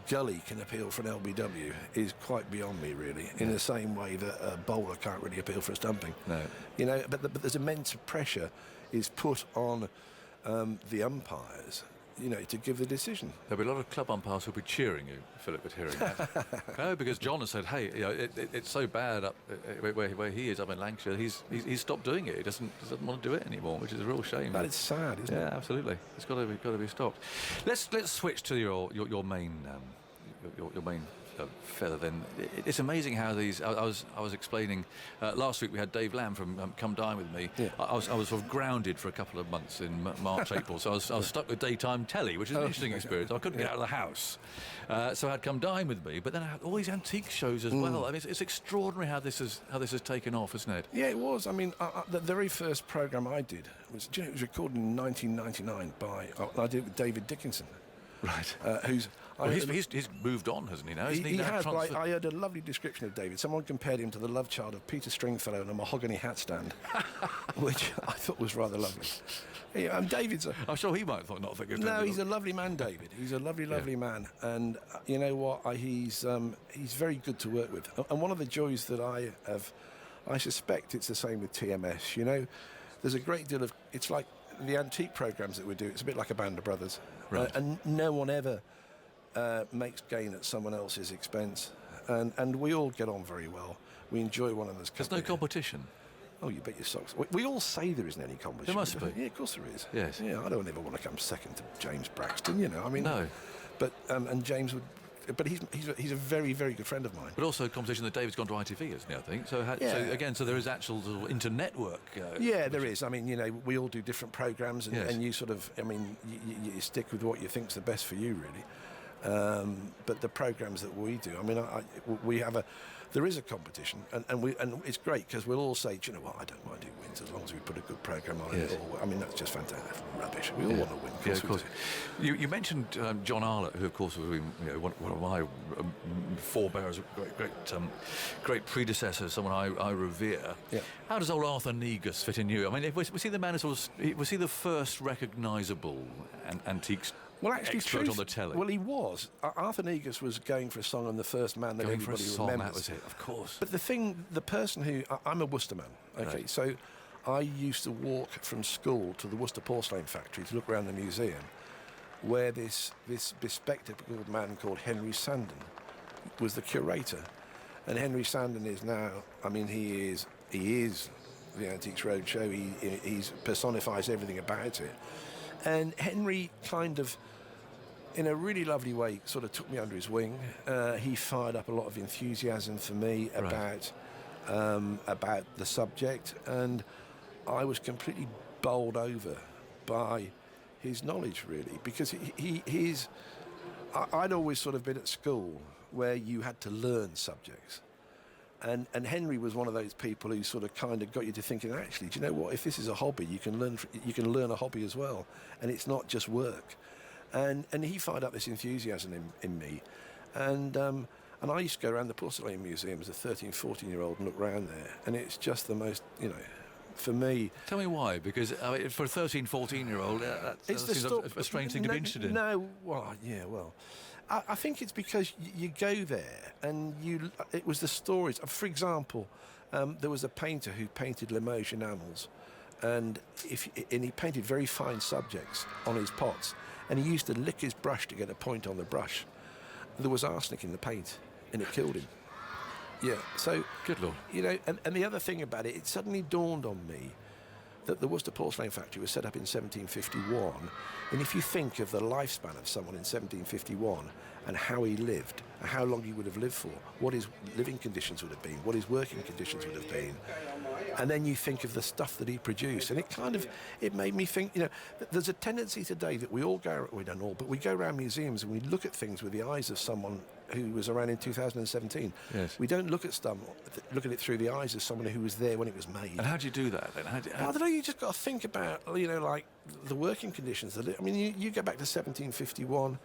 Gully can appeal for an LBW is quite beyond me, really, in the same way that a bowler can't really appeal for a stumping. No. You know, but there's immense pressure is put on the umpires, you know, to give the decision. There'll be a lot of club umpires who'll be cheering you, Philip, at hearing that. No, because John has said, hey, you know, it's so bad up where he is up in Lancashire. He's stopped doing it. He doesn't want to do it anymore, which is a real shame. That is sad, isn't it? Yeah, absolutely. It's got to be stopped. Let's switch to your main feather then. It's amazing how these. I was explaining last week. We had Dave Lamb from Come Dine With Me. Yeah. I was sort of grounded for a couple of months in March, April. So I was stuck with daytime telly, which is an interesting experience. I couldn't get out of the house, so I had Come Dine With Me. But then I had all these antique shows as well. I mean, it's extraordinary how this has taken off, isn't it? Yeah, it was. I mean, the very first programme I did was, do you know, it was recorded in 1999 I did it with David Dickinson. Right. Who's... Well, he's moved on, hasn't he? Now, he has. But I heard a lovely description of David. Someone compared him to the love child of Peter Stringfellow and a mahogany hat stand, which I thought was rather lovely. Yeah, David's. I'm sure he might not think of. No, he's a lovely man, David. He's a lovely man, and you know what? He's very good to work with. And one of the joys that I have, I suspect it's the same with TMS. You know, there's a great deal of. It's like the antique programs that we do. It's a bit like a band of brothers, right. And no one ever makes gain at someone else's expense, and we all get on very well. We enjoy one another's company. There's no competition. Oh, you bet your socks. We all say there isn't any competition. There must be. Yeah, of course there is. Yes. Yeah, I don't ever want to come second to James Braxton. You know, I mean. No. But and James would. But he's a very, very good friend of mine. But also a competition that David's gone to ITV, hasn't he, I think? So there is actual sort of inter-network. Yeah, there is. I mean, you know, we all do different programmes, and you sort of, I mean, you stick with what you think's the best for you, really. But the programmes that we do, I mean, we have there is a competition, and it's great because we'll all say, do you know what, I don't mind who wins as long as we put a good programme on it. I mean, that's just fantastic. Rubbish. We all want to win. Yeah, of course. You mentioned John Arlott, who of course was one of my forebears, great predecessors, someone I revere. Yeah. How does old Arthur Negus fit in you? I mean, was he the man was he the first recognisable antiques? Well, actually, expert on the telly. Well, he was. Arthur Negus was going for a song on the first man that everybody remembers. That was it, of course. But the person who I'm a Worcester man. Okay, right. So I used to walk from school to the Worcester Porcelain Factory to look around the museum, where this bespectacled man called Henry Sandon was the curator, and Henry Sandon is now. I mean, he is the Antiques Roadshow. He personifies everything about it, and Henry kind of, in a really lovely way, sort of took me under his wing. He fired up a lot of enthusiasm for me about the subject, and I was completely bowled over by his knowledge, really, because I'd always sort of been at school where you had to learn subjects, and Henry was one of those people who sort of kind of got you to thinking, actually, do you know what? If this is a hobby, you can learn a hobby as well, and it's not just work. And he fired up this enthusiasm in me, and I used to go around the Porcelain Museum as a 13, 14-year-old and look around there, and it's just the most, you know, for me. Tell me why, because for a 13, 14-year-old, that seems a strange thing to be interested in. No, well, yeah, well, I think it's because you go there and it was the stories. For example, there was a painter who painted Limoges enamels, and he painted very fine subjects on his pots. and he used to lick his brush to get a point on the brush. There was arsenic in the paint, and it killed him. Yeah, so... Good Lord. You know, and the other thing about it, it suddenly dawned on me that the Worcester Porcelain Factory was set up in 1751, and if you think of the lifespan of someone in 1751 and how he lived, and how long he would have lived for, what his living conditions would have been, what his working conditions would have been, and then you think of the stuff that he produced, and it made me think, you know, there's a tendency today that we don't all, but we go around museums and we look at things with the eyes of someone who was around in 2017. Yes. We don't look at it through the eyes of someone who was there when it was made. And how do you do that then? I don't know, you just got to think about, you know, like the working conditions. I mean, you go back to 1751,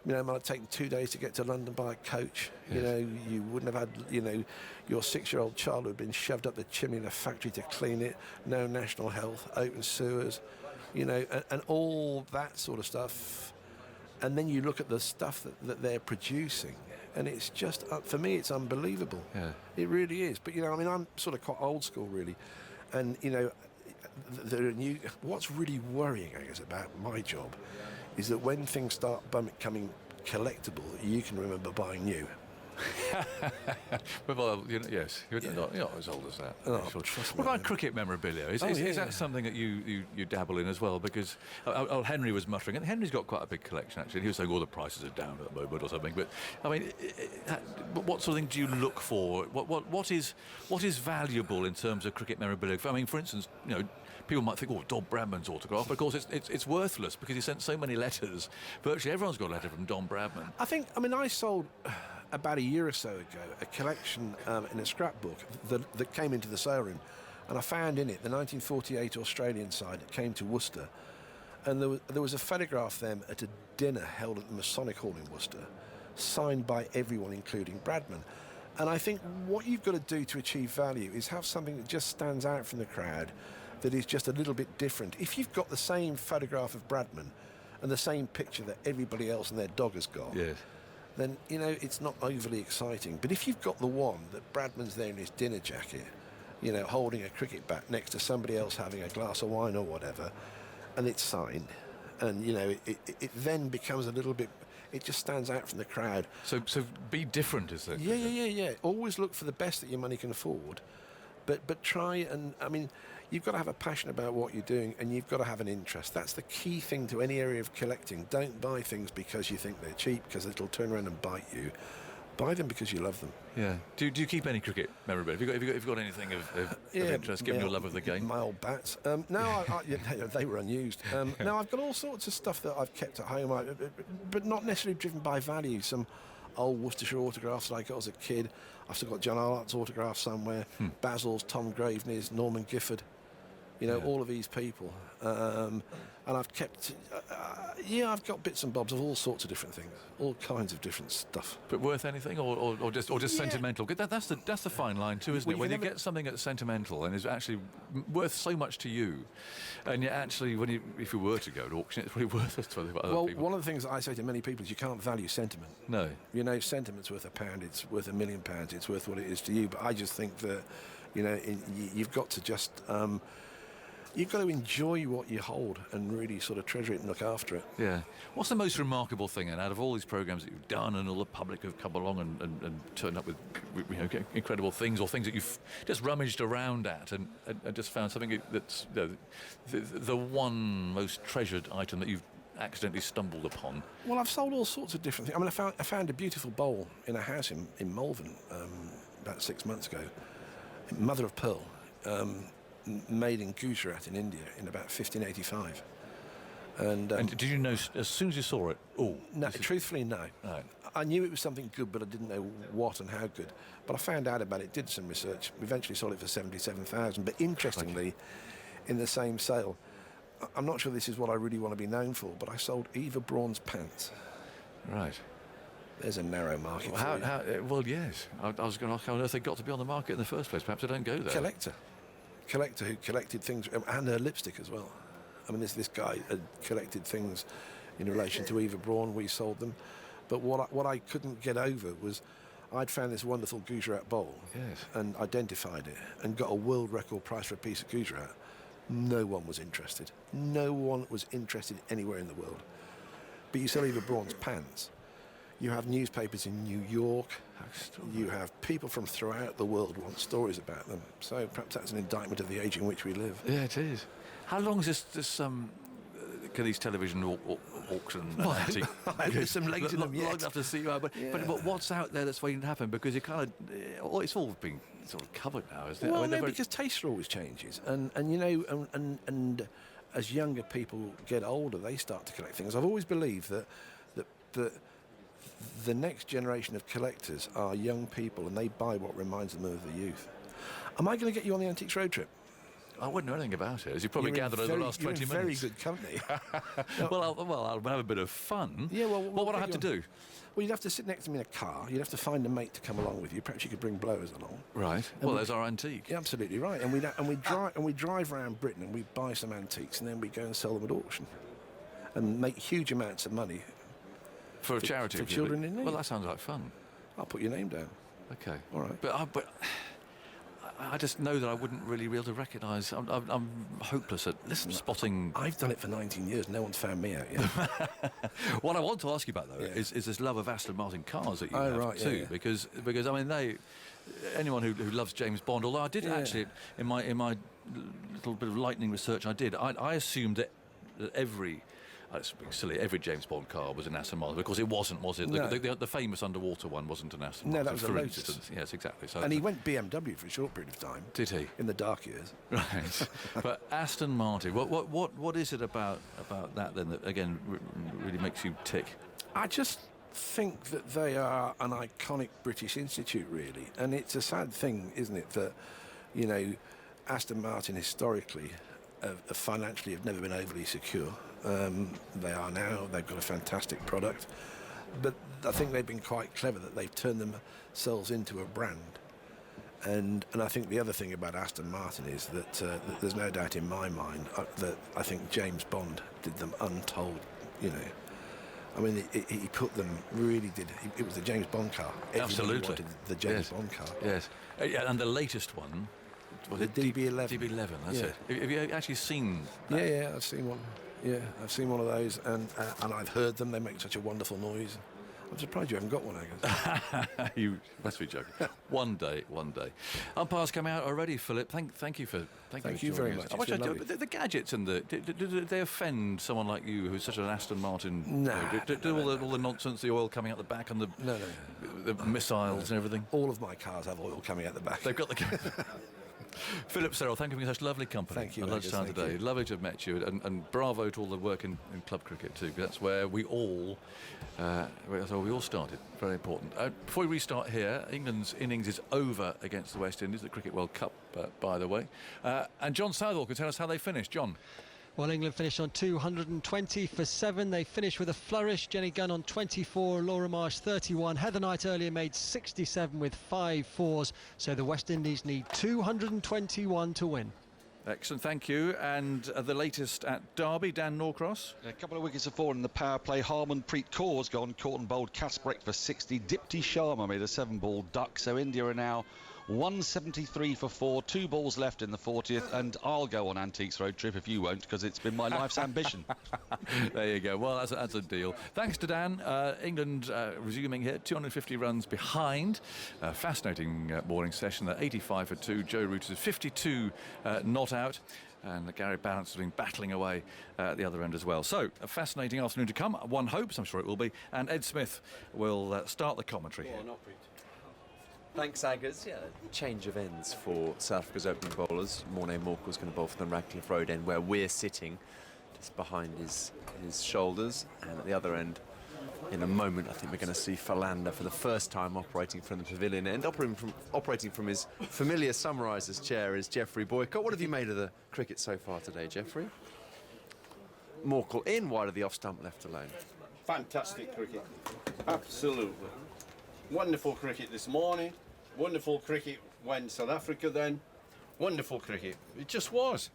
you know, it might have taken 2 days to get to London by a coach. Yes. You know, you wouldn't have had, you know, your 6-year-old child would have been shoved up the chimney in a factory to clean it, no national health, open sewers, you know, and all that sort of stuff. And then you look at the stuff that they're producing, and it's just, for me, it's unbelievable. Yeah. It really is. But, you know, I mean, I'm sort of quite old school, really. And, you know, what's really worrying, I guess, about my job is that when things start becoming collectible, you can remember buying new. Well, you know, yes, you're not as old as that. Oh, trust me. What about cricket memorabilia? Is that something that you dabble in as well? Because Henry was muttering, and Henry's got quite a big collection actually. He was saying all the prices are down at the moment or something. But I mean, what sort of thing do you look for? What is valuable in terms of cricket memorabilia? I mean, for instance, you know, people might think, oh, Don Bradman's autograph, but of course it's worthless because he sent so many letters. Virtually everyone's got a letter from Don Bradman. I sold about a year or so ago a collection in a scrapbook that came into the sale room, and I found in it the 1948 Australian side that came to Worcester, and there was a photograph of them at a dinner held at the Masonic Hall in Worcester, signed by everyone including Bradman. And I think what you've got to do to achieve value is have something that just stands out from the crowd, that is just a little bit different. If you've got the same photograph of Bradman and the same picture that everybody else and their dog has got, yes, then, you know, it's not overly exciting. But if you've got the one that Bradman's there in his dinner jacket, you know, holding a cricket bat next to somebody else having a glass of wine or whatever, and it's signed, and, you know, it then becomes a little bit, it just stands out from the crowd. So be different, is it? Yeah. Always look for the best that your money can afford, but try and, I mean, you've got to have a passion about what you're doing, and you've got to have an interest. That's the key thing to any area of collecting. Don't buy things because you think they're cheap, because it'll turn around and bite you. Buy them because you love them. Yeah. Do you keep any cricket memorabilia? Have you got anything of interest, given your love of the game? My old bats. No, they were unused. Now I've got all sorts of stuff that I've kept at home, but not necessarily driven by value. Some old Worcestershire autographs that I got as a kid. I've still got John Arlott's autograph somewhere. Basil's, Tom Graveney's, Norman Gifford. You know, all of these people. And I've kept... I've got bits and bobs of all sorts of different things. All kinds of different stuff. But worth anything, or just sentimental? That's the fine line too, isn't it? When you get something that's sentimental and is actually worth so much to you, and yet actually, if you were to go to auction, it's probably worth it to other people. Well, one of the things that I say to many people is you can't value sentiment. No. You know, sentiment's worth £1, it's worth £1 million, it's worth what it is to you. But I just think that, you know, you've got to just... you've got to enjoy what you hold and really sort of treasure it and look after it. Yeah. What's the most remarkable thing, and out of all these programmes that you've done and all the public have come along and turned up with, you know, incredible things, or things that you've just rummaged around at and just found something that's the one most treasured item that you've accidentally stumbled upon? Well, I've sold all sorts of different things. I mean, I found a beautiful bowl in a house in Malvern about 6 months ago. Mother of pearl. Made in Gujarat in India in about 1585. And did you know as soon as you saw it? Oh, no. Truthfully, no. I knew it was something good, but I didn't know what and how good. But I found out about it, did some research. We eventually sold it for 77,000. But interestingly, in the same sale, I'm not sure this is what I really want to be known for, but I sold Eva Braun's pants. Right. There's a narrow market. Well, yes. I was going to ask how on earth they got to be on the market in the first place. Perhaps I don't go there. Collector who collected things, and her lipstick as well. I mean, this guy had collected things in relation to Eva Braun. We sold them, but what I couldn't get over was I'd found this wonderful Gujarat bowl and identified it and got a world record price for a piece of Gujarat. No one was interested. No one was interested anywhere in the world. but you sell Eva Braun's pants. You have newspapers in New York. You have people from throughout the world want stories about them. So perhaps that's an indictment of the age in which we live. Yeah, it is. How long is this can these television auction antique? There's some legs in them yet. Long enough to see you out, but what's out there that's waiting to happen? Because you kind of, it's all being sort of covered now, isn't it? Well, no, because taste always changes, and you know, and as younger people get older, they start to collect things. I've always believed that the next generation of collectors are young people, and they buy what reminds them of the youth. Am I going to get you on the Antiques Road trip? I wouldn't know anything about it, as you probably gathered over the last 20 minutes. Very good company. I'll have a bit of fun. Yeah, well, what would I have to do? Well, you'd have to sit next to me in a car. You'd have to find a mate to come along with you. Perhaps you could bring blowers along. Right. Well, there's our antique. Yeah, absolutely right. And we drive around Britain and we buy some antiques, and then we go and sell them at auction, and make huge amounts of money for a charity for children in need. Well, that sounds like fun. I'll put your name down. Okay. All right. But I just know that I wouldn't really be able to recognise. I'm hopeless at spotting. I've done it for 19 years. No one's found me out yet. What I want to ask you about, though, is this love of Aston Martin cars that you have too. Yeah. Because I mean, anyone who loves James Bond. Although I did actually in my little bit of lightning research I assumed that every. It's silly. Every James Bond car was an Aston Martin. Of course, it wasn't, was it? No. The famous underwater one wasn't an Aston Martin. No, that was a for Lotus. instance. Yes, exactly. So and he went BMW for a short period of time. Did he? In the dark years. Right. But Aston Martin, what is it about that then that again really makes you tick? I just think that they are an iconic British institute, really, and it's a sad thing, isn't it, that Aston Martin historically, financially, have never been overly secure. They are now. They've got a fantastic product, but I think they've been quite clever that they've turned themselves into a brand. And I think the other thing about Aston Martin is that there's no doubt in my mind that I think James Bond did them untold. I mean, he put them, really did. It was the James Bond car. Everybody Absolutely. wanted the James Bond car. Yes. And the latest one was the DB11. DB11. That's it. Have you actually seen that? Yeah, I've seen one. Yeah, I've seen one of those, and I've heard them. They make such a wonderful noise. I'm surprised you haven't got one, Angus. You must be joking. One day. Umpires come out already, Philip. Thank you for Thank you very much. The gadgets and do they offend someone like you, who's such an Aston Martin? No. Do all the nonsense, the oil coming out the back, and the missiles and everything. All of my cars have oil coming out the back. They've got the. Philip Serrell, thank you for such lovely company. Thank you, at lunchtime today. Lovely to have met you, and bravo to all the work in club cricket too. That's where we all started. Very important. Before we restart here, England's innings is over against the West Indies, the Cricket World Cup, by the way. And John Southall can tell us how they finished. John. Well, England finished on 220 for 7. They finished with a flourish. Jenny Gunn on 24, Laura Marsh 31. Heather Knight earlier made 67 with 5 fours. So the West Indies need 221 to win. Excellent, thank you. And the latest at Derby, Dan Norcross. A couple of wickets have fallen in the power play. Harmanpreet Kaur's gone, caught and bowled Kasparek for 60. Dipti Sharma made a 7-ball duck. So India are now 173 for 4, 2 balls left in the 40th, and I'll go on Antiques Road trip if you won't, because it's been my life's ambition. There you go. Well, that's a deal. Thanks to Dan. England resuming here, 250 runs behind. Fascinating morning session. 85 for 2. Joe Root is 52 not out. And Gary Barrett has been battling away at the other end as well. So, a fascinating afternoon to come. One hopes, I'm sure it will be. And Ed Smith will start the commentary here. Thanks, Aggers. Yeah, change of ends for South Africa's opening bowlers. Morné Morkel's going to bowl for them Radcliffe Road end, where we're sitting, just behind his shoulders. And at the other end, in a moment, I think we're going to see Philander for the first time operating from the pavilion end. Operating from his familiar summarisers chair is Geoffrey Boycott. What have you made of the cricket so far today, Geoffrey? Morkel in, wide of the off-stump, left alone. Fantastic cricket. Absolutely. Wonderful cricket this morning. Wonderful cricket when South Africa then. Wonderful cricket. It just was.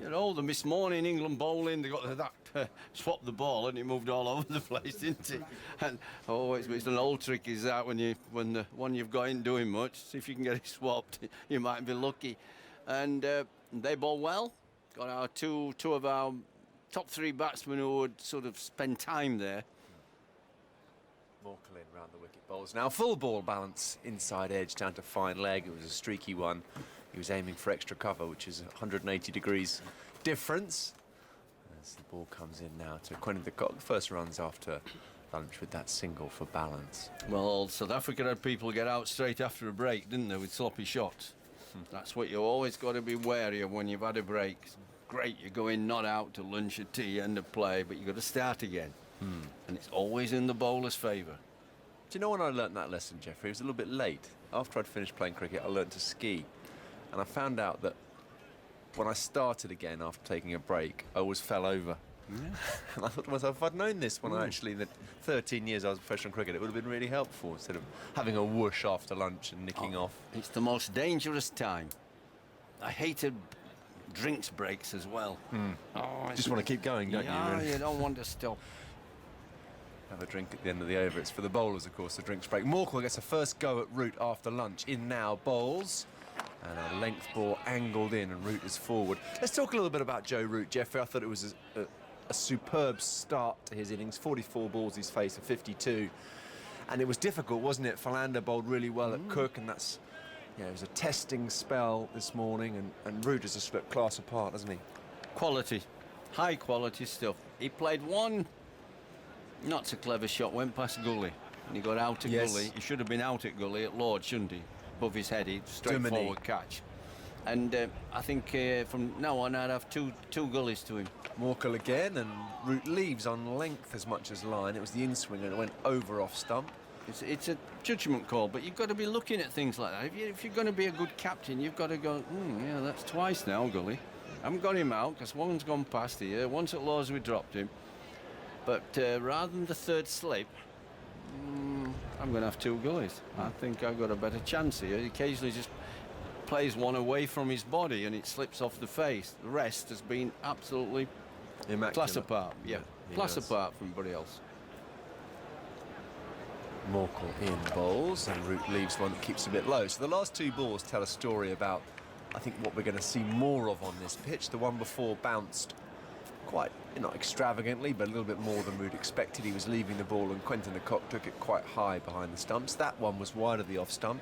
You know, the this morning England bowling, they got that swap the ball and it moved all over the place, didn't it? And it's an old trick is that when the one you've got ain't doing much, see if you can get it swapped, you might be lucky. And they bowled well. Got our two of our top 3 batsmen who would sort of spend time there. Morkel in round the wicket bowls. Now full ball balance, inside edge down to fine leg. It was a streaky one. He was aiming for extra cover, which is 180 degrees difference. As the ball comes in now to Quinton de Kock. First runs after lunch with that single for balance. Well, South Africa had people get out straight after a break, didn't they, with sloppy shots. That's what you always got to be wary of when you've had a break. It's great, you go in, not out to lunch or tea, end of play, but you've got to start again. And it's always in the bowler's favour. Do you know when I learnt that lesson, Jeffrey? It was a little bit late. After I'd finished playing cricket, I learnt to ski. And I found out that when I started again after taking a break, I always fell over. And I thought to myself, if I'd known this when I actually, in the 13 years I was professional cricket, it would have been really helpful instead of having a whoosh after lunch and nicking off. It's the most dangerous time. I hated drinks breaks as well. Just want to keep going, don't you? Yeah, you don't want to stop. Have a drink at the end of the over. It's for the bowlers, of course, the drinks break. Morkel gets a first go at Root after lunch. In now, bowls. And a length ball angled in, and Root is forward. Let's talk a little bit about Joe Root, Jeffrey. I thought it was a superb start to his innings. 44 balls he's faced, a 52. And it was difficult, wasn't it? Philander bowled really well at Cook, and that's, it was a testing spell this morning, and Root is a split class apart, hasn't he? Quality, high quality stuff. He played one not so clever shot, went past Gully, and he got out at Gully. He should have been out at Gully at Lord, shouldn't he? Above his head, straightforward catch. And I think from now on I'd have two gullies to him. Morkel again, and Root leaves on length as much as line. It was the in-swing and it went over off stump. It's a judgment call, but you've got to be looking at things like that. If you're going to be a good captain, you've got to go, yeah, that's twice now, Gully. I haven't got him out because one's gone past here. Once at Lords we dropped him. But rather than the third slip, I'm going to have 2 gullies. I think I've got a better chance here. He occasionally just plays one away from his body and it slips off the face. The rest has been absolutely immaculate. Class apart. Yeah, class apart from everybody else. Morkel in bowls, and Root leaves one that keeps a bit low. So the last 2 balls tell a story about, I think, what we're going to see more of on this pitch. The one before bounced quite, not extravagantly, but a little bit more than Root expected. He was leaving the ball, and Quinton de Kock took it quite high behind the stumps. That one was wide of the off stump,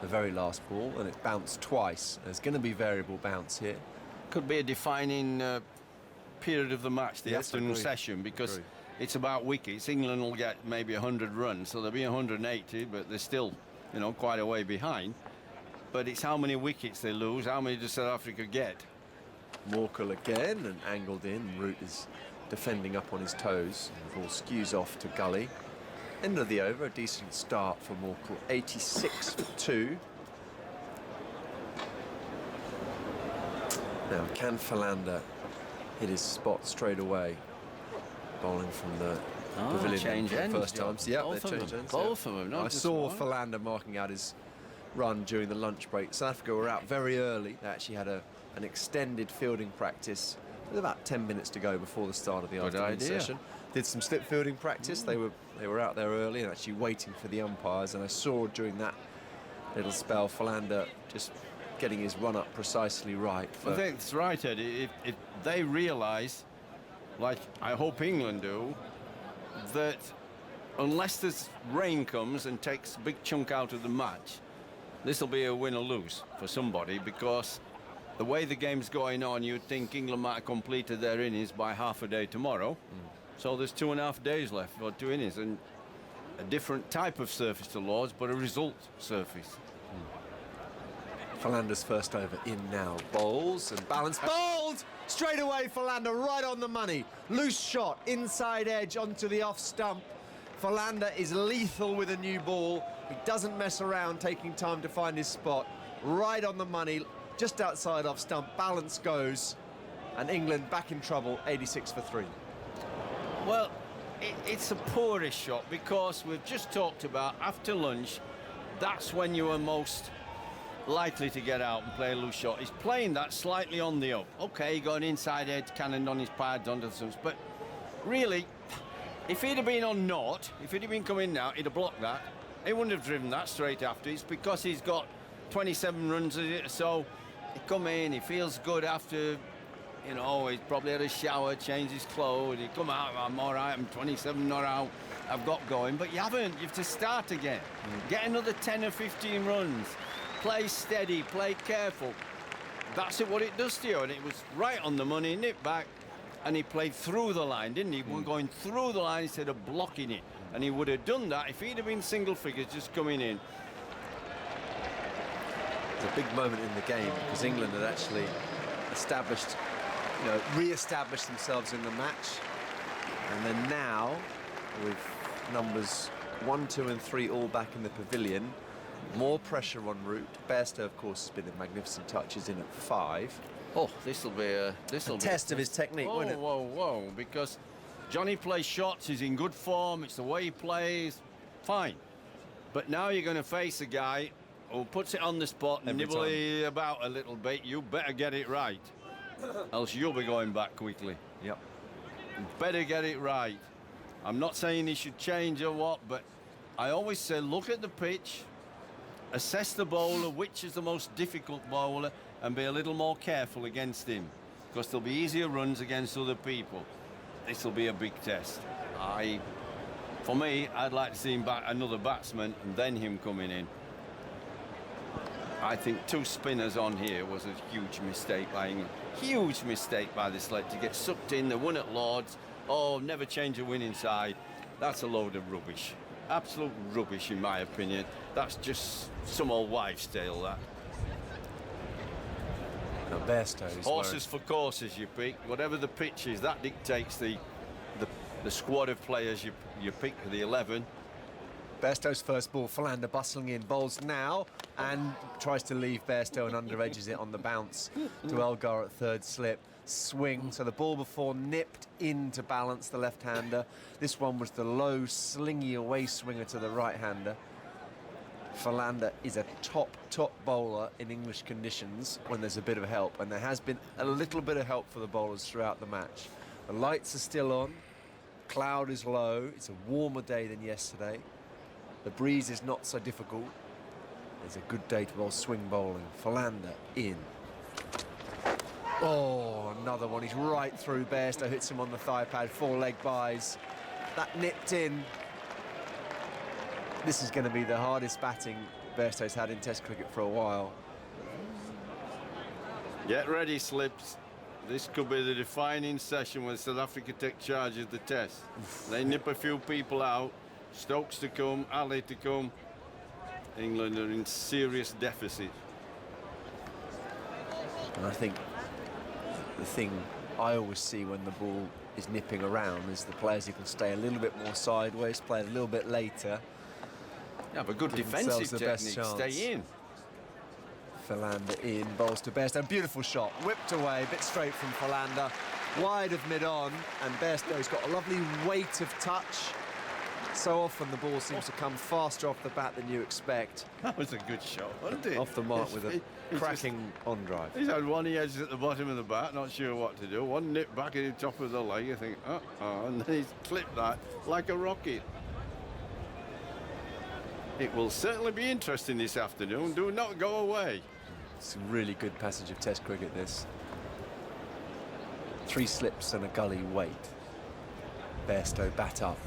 the very last ball, and it bounced twice. There's going to be variable bounce here. Could be a defining period of the match, the afternoon session, because it's about wickets. England will get maybe 100 runs, so there'll be 180, but they're still, quite a way behind. But it's how many wickets they lose, how many does South Africa get? Morkel again, and angled in. Root is defending up on his toes. The ball skews off to Gully. End of the over, a decent start for Morkel. 86 for 2. Now, can Philander hit his spot straight away? Bowling from the pavilion change for the ends, first time. Yeah, both they've of changed them. ends. Both of them, not I just saw one. Philander marking out his run during the lunch break. South Africa were out very early. They actually had an extended fielding practice with about 10 minutes to go before the start of the afternoon session. Did some slip fielding practice. They were out there early and actually waiting for the umpires, and I saw during that little spell Philander just getting his run up precisely right. I think it's right, Eddie. If they realise, like I hope England do, that unless this rain comes and takes a big chunk out of the match, this will be a win or lose for somebody, because the way the game's going on, you'd think England might have completed their innings by half a day tomorrow. So there's 2.5 days left for 2 innings, and a different type of surface to Lords, but a result surface. Philander's first over in now. Bowls and balance. Bowled! Straight away, Philander, right on the money. Loose shot, inside edge onto the off stump. Philander is lethal with a new ball. He doesn't mess around, taking time to find his spot. Right on the money, just outside off stump. Balance goes, and England back in trouble, 86 for 3. Well, it's a poorish shot, because we've just talked about after lunch, that's when you are most likely to get out and play a loose shot. He's playing that slightly on the up. Okay, he got an inside edge, cannoned on his pads onto the stumps, but really, if he'd have been on naught, if he'd have been coming out, he'd have blocked that. He wouldn't have driven that straight after. It's because he's got 27 runs at it, so he come in, he feels good after You know, he's probably had a shower, changed his clothes, he come out, I'm all right, I'm 27, not out, I've got going. But you haven't, you have to start again. Get another 10 or 15 runs. Play steady, play careful. That's what it does to you. And it was right on the money, nipped back, and he played through the line, didn't he? Going through the line instead of blocking it. And he would have done that if he'd have been single figures just coming in. It's a big moment in the game because England had actually established, re-established themselves in the match. And then now, with numbers 1, 2 and 3 all back in the pavilion, more pressure en route. Bairstow, of course, has been a magnificent touches in at 5. Oh, this'll be a test of his technique, won't it? Whoa, because Johnny plays shots, he's in good form, it's the way he plays, fine. But now you're going to face a guy who puts it on the spot and nibble about a little bit. You better get it right, else you'll be going back quickly. Yep. You better get it right. I'm not saying he should change or what, but I always say look at the pitch, assess the bowler, which is the most difficult bowler, and be a little more careful against him, because there'll be easier runs against other people. This will be a big test. For me, I'd like to see him back another batsman and then him coming in. I think 2 spinners on here was a huge mistake by England. Huge mistake by the select to get sucked in. They won at Lords. Oh, never change a winning side. That's a load of rubbish. Absolute rubbish, in my opinion. That's just some old wives' tale, that. Now, Bairstow is horses for courses, you pick. Whatever the pitch is, that dictates the squad of players you pick for the 11. Bairstow's first ball, Philander bustling in, bowls now, and tries to leave Bairstow and under edges it on the bounce to Elgar at third slip. Swing, so the ball before nipped in to balance the left-hander. This one was the low, slingy away swinger to the right-hander. Philander is a top bowler in English conditions when there's a bit of help, and there has been a little bit of help for the bowlers throughout the match. The lights are still on, cloud is low, it's a warmer day than yesterday. The breeze is not so difficult. It's a good day to bowl swing bowling. Philander in. Oh, another one. He's right through Bairstow, hits him on the thigh pad, 4-leg buys. That nipped in. This is going to be the hardest batting Bairstow's had in Test cricket for a while. Get ready, Slips. This could be the defining session when South Africa take charge of the Test. They nip a few people out. Stokes to come, Ali to come. England are in serious deficit. And I think the thing I always see when the ball is nipping around is the players who can stay a little bit more sideways, play a little bit later. Yeah, but good defensive technique, stay in. Philander in, bowls to Bairstow. Beautiful shot, whipped away, a bit straight from Philander. Wide of mid-on, and Bairstow's got a lovely weight of touch. So often the ball seems to come faster off the bat than you expect. That was a good shot, wasn't it? Off the mark with a cracking on drive. He's had one edge at the bottom of the bat, not sure what to do. One nip back at the top of the leg, you think, and then he's clipped that like a rocket. It will certainly be interesting this afternoon. Do not go away. It's a really good passage of Test cricket, this. 3 slips and a gully wait. Bairstow bat up.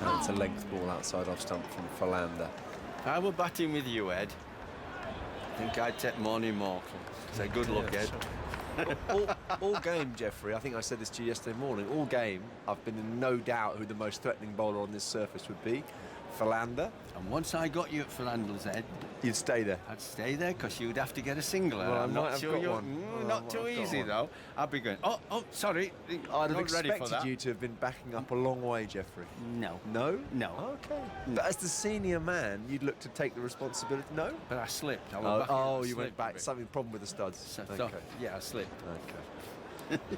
And it's a length ball outside off stump from Philander. I were batting with you, Ed. I think I'd take Morning Morkel. Say good luck, Ed. Sure. all game, Jeffrey, I think I said this to you yesterday morning, all game I've been in no doubt who the most threatening bowler on this surface would be. Philander. And once I got you at Philander's head, you'd stay there. I'd stay there because you'd have to get a singler. Well, I'm not sure you're not too easy though. I'd be going, oh, sorry. I'd have ready for expected that. you to have been backing up a long way, Jeffrey. No. No? No. Okay. But as the senior man, you'd look to take the responsibility. No? But I slipped. You went back. Something problem with the studs. Okay. Yeah, I slipped. Okay.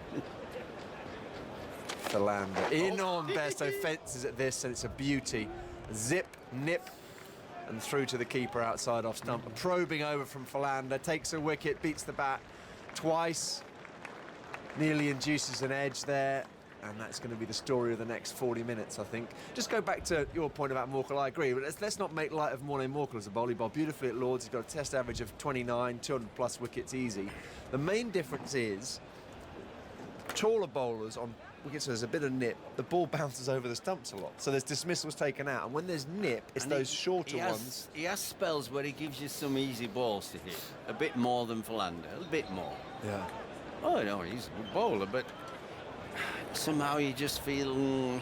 Philander in on Bairstow, fences at this, and it's a beauty. Zip, nip, and through to the keeper outside off stump. Probing over from Philander, takes a wicket, beats the bat twice, nearly induces an edge there, and that's going to be the story of the next 40 minutes, I think. Just go back to your point about Morkel, I agree, but let's not make light of Morné Morkel as a bowler. He bowled beautifully at Lords, he's got a Test average of 29, 200 plus wickets easy. The main difference is taller bowlers on wickets, there's a bit of nip, the ball bounces over the stumps a lot. So there's dismissals taken out. And when there's nip, it's And those shorter has, ones. He has spells where he gives you some easy balls to hit. A bit more than Philander, a bit more. Yeah. Oh, no, he's a good bowler, but somehow you just feel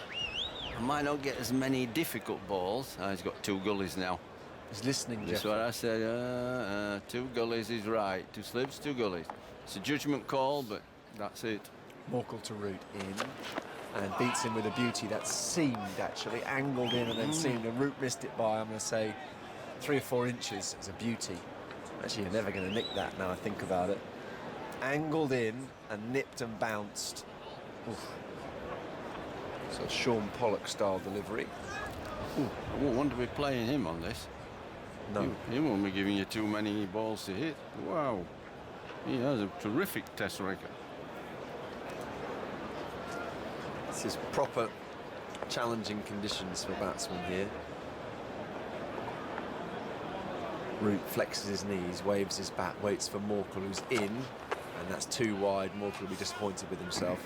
I might not get as many difficult balls. He's got 2 gullies now. He's listening, That's Jeff. what I said. 2 gullies is right. 2 slips, 2 gullies. It's a judgment call, but that's it. Morkel to Root in and beats him with a beauty that seemed actually angled in and then seemed, and Root missed it by, I'm going to say, 3 or 4 inches. It's a beauty. Actually, you're never going to nick that now I think about it. Angled in and nipped and bounced. Oof. So Sean Pollock style delivery. Ooh, I won't want to be playing him on this. No. He won't be giving you too many balls to hit. Wow. He has a terrific test record. This is proper challenging conditions for batsmen here. Root flexes his knees, waves his bat, waits for Morkel, who's in, and that's too wide. Morkel will be disappointed with himself.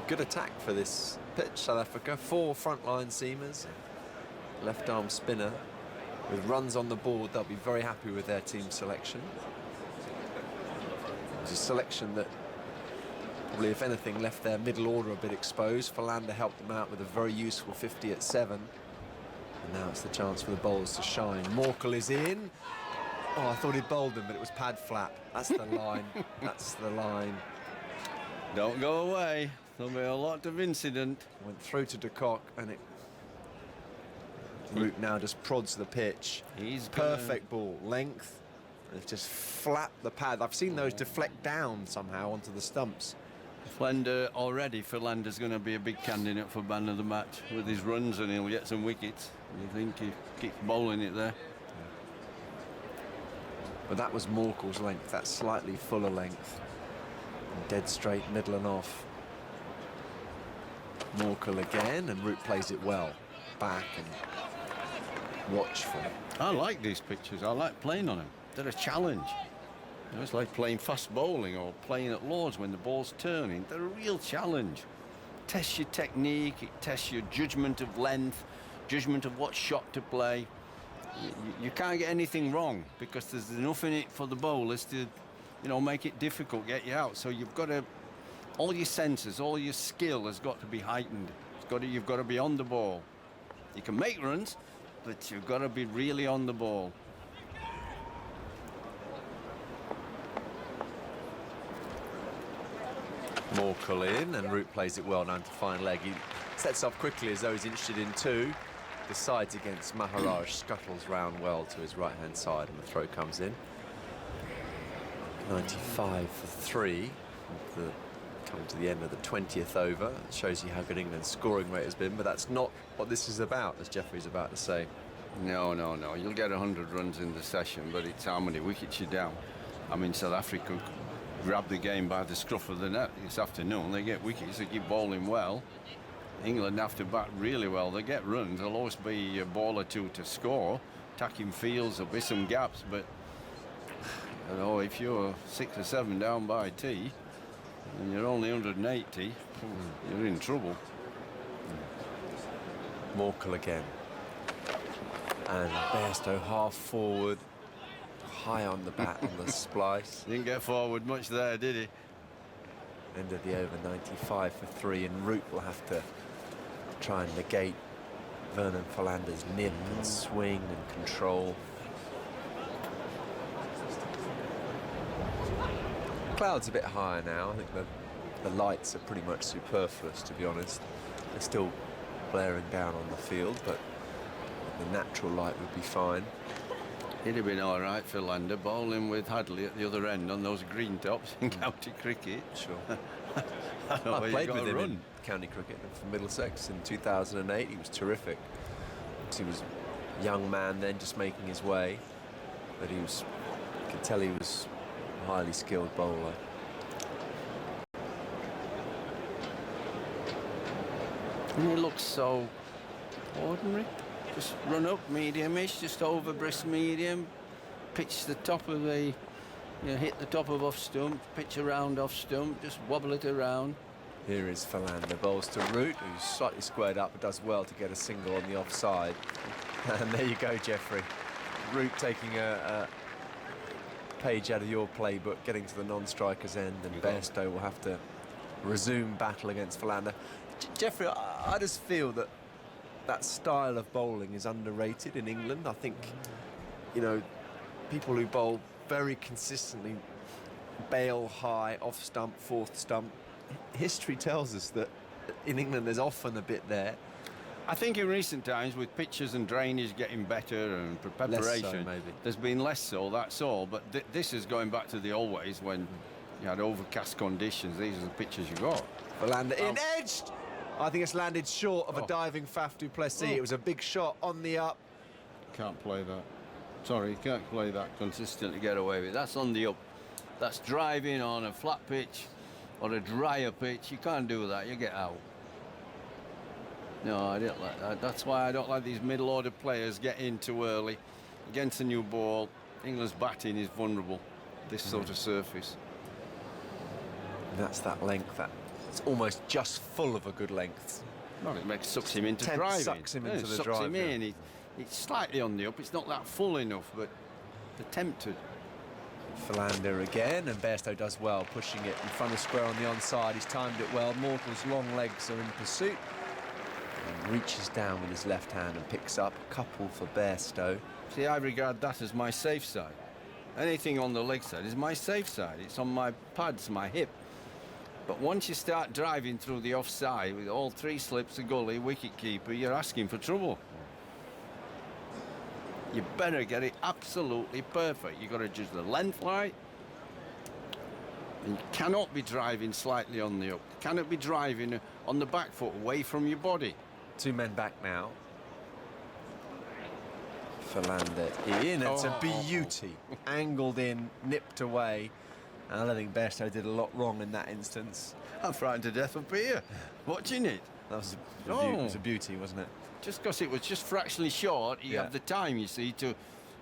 Good attack for this pitch, South Africa. 4 frontline seamers, left arm spinner. With runs on the board, they'll be very happy with their team selection. It's a selection that probably, if anything, left their middle order a bit exposed. Philander helped them out with a very useful 50 at 7. And now it's the chance for the bowlers to shine. Morkel is in. Oh, I thought he'd bowled them, but it was pad flap. That's the line. That's the line. Don't go away. There'll be a lot of incident. Went through to de Kock, and it... Root now just prods the pitch. He's perfect ball, length. And it's just flat the pad. I've seen those deflect down somehow onto the stumps. Philander's going to be a big candidate for man of the match with his runs, and he'll get some wickets. You think he keeps bowling it there? But that was Morkel's length, that slightly fuller length. And dead straight, middle and off. Morkel again, and Root plays it well. Back and watchful. I like these pictures. I like playing on them. They're a challenge. You know, it's like playing fast bowling or playing at Lords when the ball's turning. They're a real challenge. Tests your technique, it tests your judgment of length, judgment of what shot to play. You can't get anything wrong because there's enough in it for the bowlers to, you know, make it difficult, get you out. So you've got to, all your senses, all your skill has got to be heightened. You've got to be on the ball. You can make runs, but you've got to be really on the ball. Morkel in, and Root plays it well down to fine leg. He sets off quickly as though he's interested in 2. Decides against Maharaj, scuttles round well to his right-hand side, and the throw comes in. 95 for 3. Coming to the end of the 20th over. It shows you how good England's scoring rate has been, but that's not what this is about, as Jeffrey's about to say. No. You'll get 100 runs in the session, but it's how many wickets you're down. I mean, South Africa grabbed the game by the scruff of the net this afternoon. They get wickets, they keep bowling well. England have to bat really well. They get runs. There'll always be a ball or 2 to score. Attacking fields, there'll be some gaps, but you know, if you're 6 or 7 down by tea and you're only 180, you're in trouble. Morkel again. And Bairstow half forward, high on the bat on the splice. Didn't get forward much there, did he? End of the over, 95 for 3, and Root will have to try and negate Vernon Philander's nip and swing and control. Cloud's a bit higher now. I think the lights are pretty much superfluous, to be honest. They're still blaring down on the field, but the natural light would be fine. He'd have been all right, Philander, bowling with Hadley at the other end on those green tops in county cricket. Sure. I played with him in county cricket for Middlesex in 2008. He was terrific. He was a young man then, just making his way, but you could tell he was a highly skilled bowler. And he looks so ordinary. Just run up, medium-ish, just over brisk medium. Pitch the top of the, hit the top of off stump, pitch around off stump, just wobble it around. Here is Philander, bowls to Root, who's slightly squared up but does well to get a single on the offside. And there you go, Jeffrey. Root taking a page out of your playbook, getting to the non-striker's end, and Bairstow will have to resume battle against Philander. Jeffrey, I just feel that that style of bowling is underrated in England. I think, people who bowl very consistently bail high, off stump, fourth stump. History tells us that in England there's often a bit there. I think in recent times, with pitches and drainage getting better and preparation, Less so, maybe. There's been less so, that's all. But this is going back to the old ways when you had overcast conditions. These are the pitches you got. Philander in, edged! I think it's landed short of a diving Faf du Plessis. It was a big shot on the up. Can't play that. Sorry, you can't play that consistently, get away with it. That's on the up. That's driving on a flat pitch or a drier pitch. You can't do that, you get out. No, I don't like that. That's why I don't like these middle-order players get in too early. Against a new ball, England's batting is vulnerable, this sort of surface. And that's that length, it's almost just full of a good length. Well, it sucks him into driving. Sucks him into the sucks drive. Him in. It's slightly on the up. It's not that full enough, but attempted. Philander again, and Bairstow does well, pushing it in front of square on the onside. He's timed it well. Mortall's long legs are in pursuit. And reaches down with his left hand and picks up a couple for Bairstow. See, I regard that as my safe side. Anything on the leg side is my safe side. It's on my pads, my hip. But once you start driving through the offside with all three slips, a gully, wicket keeper, you're asking for trouble. You better get it absolutely perfect. You've got to judge the length right. And you cannot be driving slightly on the up. You cannot be driving on the back foot away from your body. Two men back now. Philander in. It's a beauty. Angled in, nipped away. And I don't think Bairstow did a lot wrong in that instance. I'm frightened to death up here, watching it. That was a beauty, wasn't it? Just because it was just fractionally short, you have the time, you see, to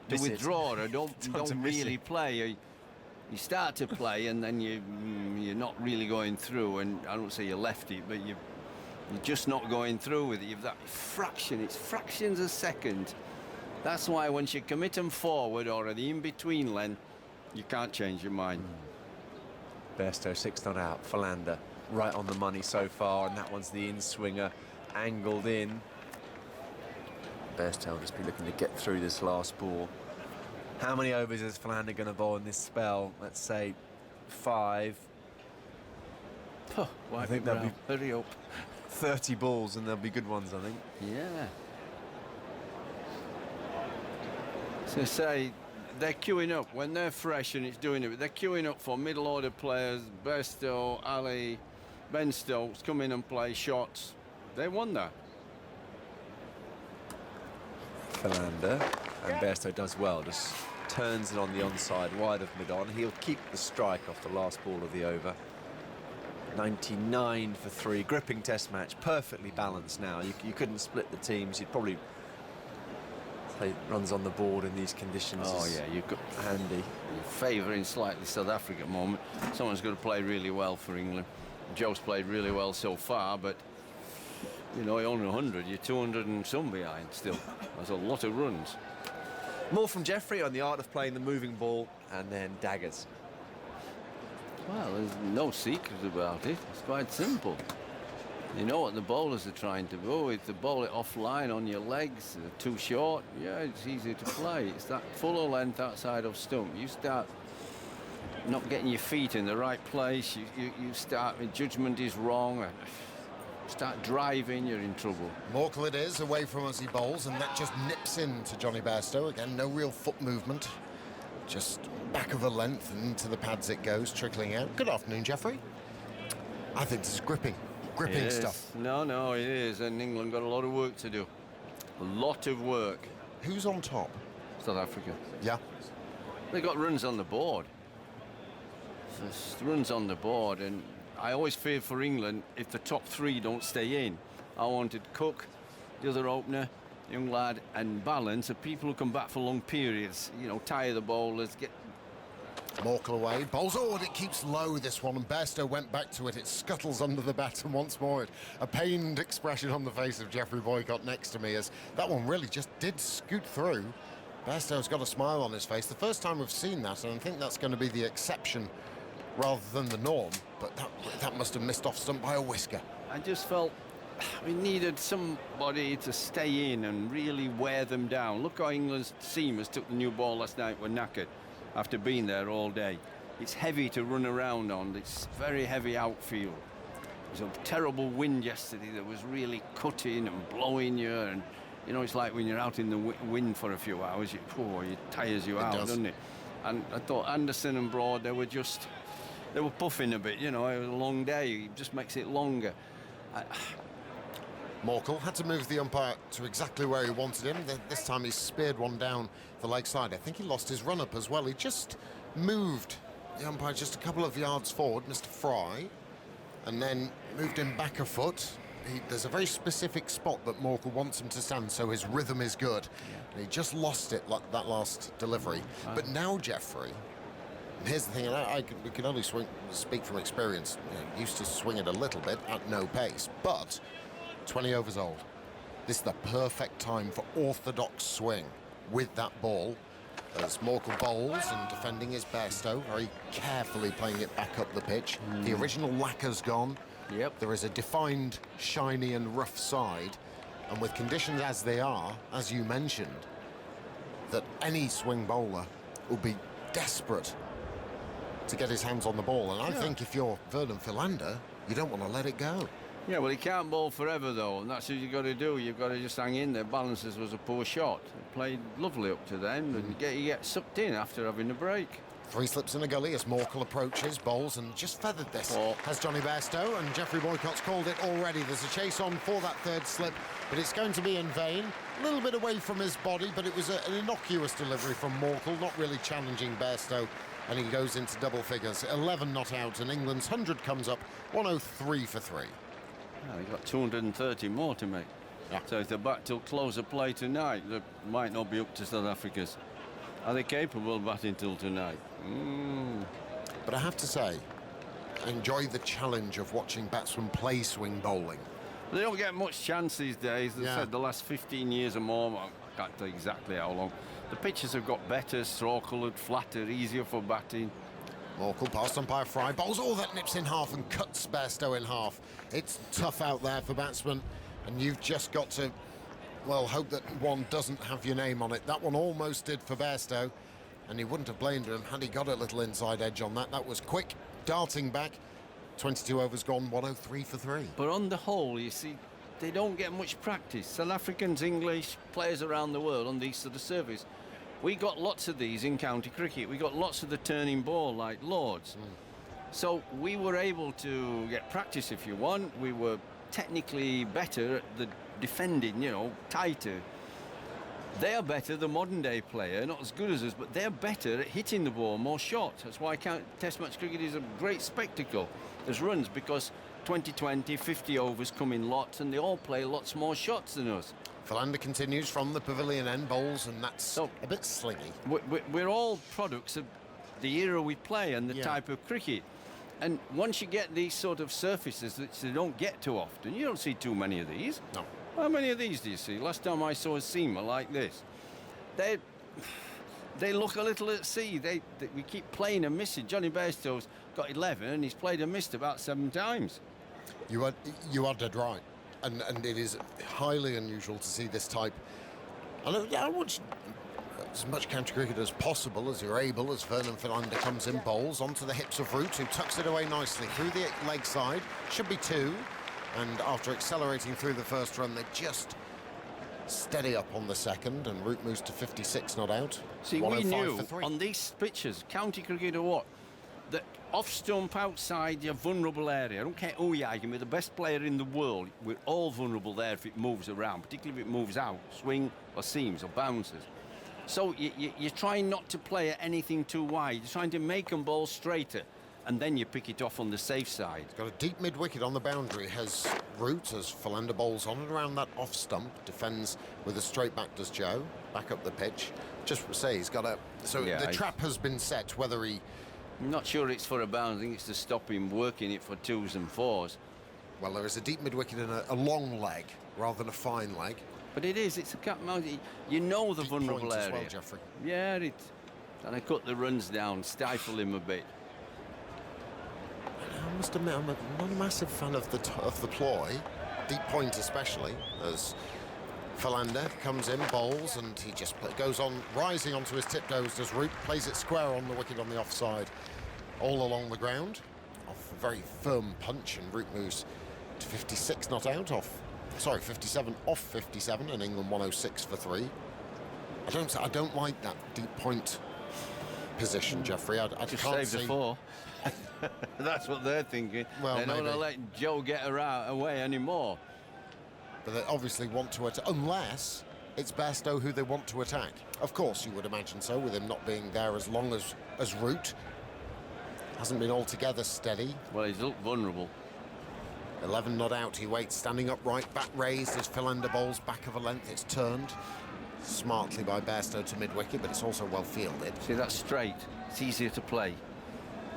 withdraw or don't really play. You start to play and then you're not really going through, and I don't say you left it, but you're just not going through with it. You've that fraction, it's fractions a second. That's why once you commit them forward or the in-between length, you can't change your mind. Bairstow 6 not out. Philander right on the money so far, and that one's the in-swinger, angled in. Bairstow will just be looking to get through this last ball. How many overs is Philander going to bowl in this spell? Let's say 5. I think there'll be hurry up. 30 balls, and there'll be good ones, I think. Yeah. So say they're queuing up when they're fresh and it's doing it. They're queuing up for middle order players. Bairstow, Ali, Ben Stokes come in and play shots. They won that. Philander, and Bairstow does well, just turns it on the onside, wide of mid-on. He'll keep the strike off the last ball of the over. 99 for 3, gripping test match, perfectly balanced now. You couldn't split the teams. You'd probably play runs on the board in these conditions. Oh yeah, you've got handy. You're favouring slightly South Africa at the moment. Someone's got to play really well for England. Joe's played really well so far, but you know, you're only 100, you're 200 and some behind still. That's a lot of runs. More from Jeffrey on the art of playing the moving ball, and then daggers. Well, there's no secret about it. It's quite simple. You know what the bowlers are trying to do. If they bowl it offline on your legs, too short, yeah, it's easy to play. It's that fuller length outside of stump. You start not getting your feet in the right place, you start, judgment is wrong. Start driving, you're in trouble. Mortal it is, away from us he bowls, and that just nips in to Johnny Bairstow. Again, no real foot movement. Just back of a length and into the pads it goes, trickling out. Good afternoon, Jeffrey. I think this is gripping stuff. No, it is, and England got a lot of work to do. A lot of work. Who's on top? South Africa. Yeah. They got runs on the board. There's runs on the board, and I always fear for England if the top 3 don't stay in. I wanted Cook, the other opener, young lad, and balance are people who come back for long periods, you know, tire the bowlers, get... Morkel away, bowls, oh, and it keeps low, this one, and Bairstow went back to it. It scuttles under the bat, and once more, a pained expression on the face of Geoffrey Boycott next to me, as that one really just did scoot through. Bairstow's got a smile on his face. The first time we've seen that, and I think that's going to be the exception rather than the norm, but that must have missed off stump by a whisker. I just felt we needed somebody to stay in and really wear them down. Look how England's seamers took the new ball last night, were knackered after being there all day. It's heavy to run around on. It's very heavy outfield. There was a terrible wind yesterday that was really cutting and blowing you, and you know, it's like when you're out in the wind for a few hours, it tires you out, doesn't it? And I thought Anderson and Broad, they were puffing a bit, you know. It was a long day. It just makes it longer. Morkel had to move the umpire to exactly where he wanted him. This time he speared one down the leg side. I think he lost his run-up as well. He just moved the umpire just a couple of yards forward, Mr. Fry, and then moved him back a foot. There's a very specific spot that Morkel wants him to stand, so his rhythm is good. And he just lost it, like that last delivery. But now, Geoffrey, here's the thing, and we can only speak from experience. You know, used to swing it a little bit at no pace, but 20 overs old. This is the perfect time for orthodox swing with that ball. As Morkel bowls and defending his Bairstow, very carefully playing it back up the pitch. The original lacquer's gone. Yep. There is a defined, shiny and rough side. And with conditions as they are, as you mentioned, that any swing bowler will be desperate to get his hands on the ball. And I think if you're Vernon Philander, you don't want to let it go. Yeah, well, he can't bowl forever, though, and that's what you've got to do. You've got to just hang in there. Balances was a poor shot. He played lovely up to then, and you get sucked in after having a break. 3 slips in a gully as Morkel approaches, bowls, and just feathered this. Has Johnny Bairstow, and Geoffrey Boycott's called it already. There's a chase on for that third slip, but it's going to be in vain. A little bit away from his body, but it was an innocuous delivery from Morkel, not really challenging Bairstow, and he goes into double figures. 11 not out, and England's 100 comes up, 103 for 3. Well, he's got 230 more to make. Yeah. So if they're back till close of play tonight, they might not be up to South Africa's. Are they capable of batting till tonight? But I have to say, I enjoy the challenge of watching batsmen play swing bowling. They don't get much chance these days. They said the last 15 years or more, I can't tell exactly how long. The pitches have got better, straw-coloured, flatter, easier for batting. Morkel past umpire Fry, bowls all that nips in half and cuts Bairstow in half. It's tough out there for batsmen, and you've just got to, well, hope that one doesn't have your name on it. That one almost did for Bairstow, and he wouldn't have blamed him had he got a little inside edge on that. That was quick, darting back. 22 overs gone, 103 for 3. But on the whole, you see, they don't get much practice. South Africans, English, players around the world on these sort of surveys. We got lots of these in county cricket. We got lots of the turning ball like Lords. So we were able to get practice if you want. We were technically better at the defending, you know, tighter. They're better, the modern day player, not as good as us, but they're better at hitting the ball, more shots. That's why Test match cricket is a great spectacle. There's runs because 20-20, 50 overs come in lots, and they all play lots more shots than us. Philander continues from the pavilion end, bowls, and that's a bit slingy. We're all products of the era we play and the type of cricket. And once you get these sort of surfaces, which they don't get too often, you don't see too many of these. No. How many of these do you see? Last time I saw a seamer like this, they look a little at sea. We keep playing and missing. Johnny Bairstow's got 11 and he's played and missed about 7 times. You are dead right. And it is highly unusual to see this type. I watch as much county cricket as possible, as you're able, as Vernon Philander comes in, bowls onto the hips of Root, who tucks it away nicely through the leg side. Should be 2. And after accelerating through the first run, they just steady up on the second, and Root moves to 56 not out. See, we knew on these pitches, county cricket or what, that off stump outside your vulnerable area, I don't care who you are, you can be the best player in the world, we're all vulnerable there if it moves around, particularly if it moves out, swing or seams or bounces. So you're trying not to play at anything too wide, you're trying to make them bowl straighter. and then you pick it off on the safe side. Got a deep mid-wicket on the boundary, has Root, as Philander bowls on and around that off stump, defends with a straight back, does Joe, back up the pitch. Just say he's got a... So Yeah, the trap has been set, whether he... I'm not sure it's for a bounce. I think it's to stop him working it for 2s and 4s. Well, there is a deep mid-wicket and a long leg, rather than a fine leg. But it is, it's a cat mouse. You know the Deep vulnerable point as area. well, Geoffrey. Yeah, it's trying to cut the runs down, stifle him a bit. I must admit, I'm not a massive fan of the ploy, deep point especially, as Philander comes in, bowls, and he just goes on, rising onto his tiptoes, does Root, plays it square on the wicket on the offside, all along the ground, off a very firm punch, and Root moves to 56 not out, 57 off 57, and England 106 for 3. I don't like that deep point position, Geoffrey. I Just can't save see... the 4. That's what they're thinking. Well, they don't want to maybe. let Joe get her out away anymore. But they obviously want to attack, unless it's Bairstow who they want to attack. Of course, you would imagine so, with him not being there as long as Root. Hasn't been altogether steady. Well, he's looked vulnerable. 11 not out, he waits, standing upright, bat raised as Philander bowls back of a length. It's turned smartly by Bairstow to mid-wicket, but it's also well fielded. See, that's straight. It's easier to play.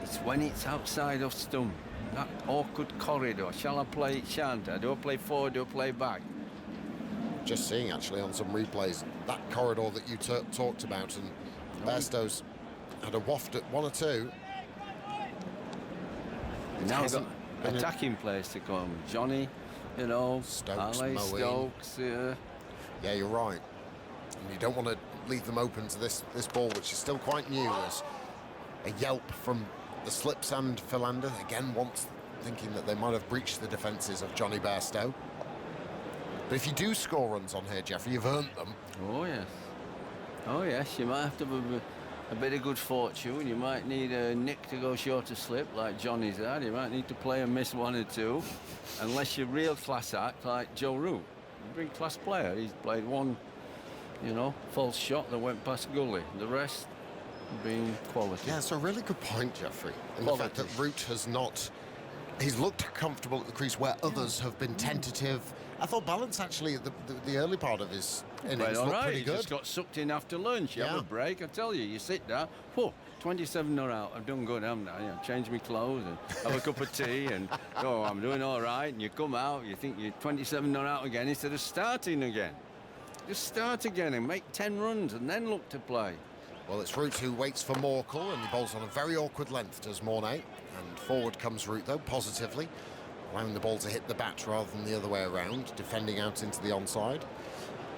It's when it's outside of stump. That awkward corridor. Shall I play it? Shan't I? Do I play forward? Do I play back? Just seeing, actually, on some replays, that corridor that you talked about, and Bairstow's had a waft at 1 or 2. Now we've got attacking players to come. Johnny, you know, Stokes, Ali, Moeen. Stokes. Yeah, you're right. And you don't want to leave them open to this ball, which is still quite new. As a yelp from the slips and Philander, again, once thinking that they might have breached the defences of Johnny Bairstow. But if you do score runs on here, Geoffrey, you've earned them. Oh, yes. Oh, yes. You might have to have a bit of good fortune. You might need a nick to go short of slip, like Johnny's had. You might need to play and miss 1 or 2, unless you're real class act, like Joe Root. A big class player. He's played 1, you know, false shot that went past Gully. The rest being quality. Yeah, it's a really good point, Geoffrey. And the fact that Root has not... He's looked comfortable at the crease where others have been tentative. I thought Balance, actually, at the early part of his innings looked pretty He good. just got sucked in after lunch. You have a break, I tell you. You sit down, whoa, 27 not out. I've done good, haven't I? Change my clothes and have a cup of tea and, oh, I'm doing all right. And you come out, you think you're 27 not out again instead of starting again. Just start again and make 10 runs and then look to play. Well, it's Root who waits for Morkel, and he bowls on a very awkward length, does Mornay. And forward comes Root, though, positively, allowing the ball to hit the bat rather than the other way around, defending out into the onside.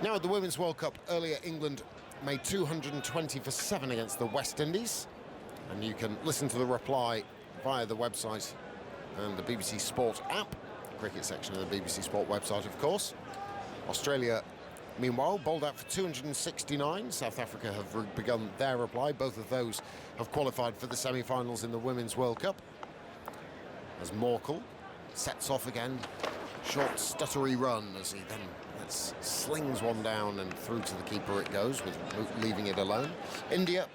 Now at the Women's World Cup, earlier England made 220 for 7 against the West Indies. And you can listen to the reply via the website and the BBC Sport app, cricket section of the BBC Sport website, of course. Australia, meanwhile, bowled out for 269. South Africa have begun their reply. Both of those have qualified for the semi-finals in the Women's World Cup. As Morkel sets off again, short stuttery run as he then slings one down and through to the keeper it goes, with leaving it alone. India,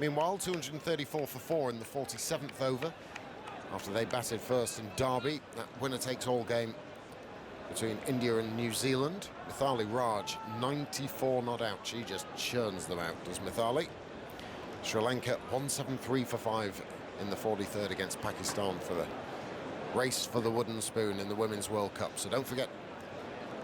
meanwhile, 234 for 4 in the 47th over, after they batted first in Derby. That winner-takes-all game between India and New Zealand. Mithali Raj, 94 not out. She just churns them out, does Mithali. Sri Lanka, 173 for 5 in the 43rd against Pakistan for the race for the wooden spoon in the Women's World Cup. So don't forget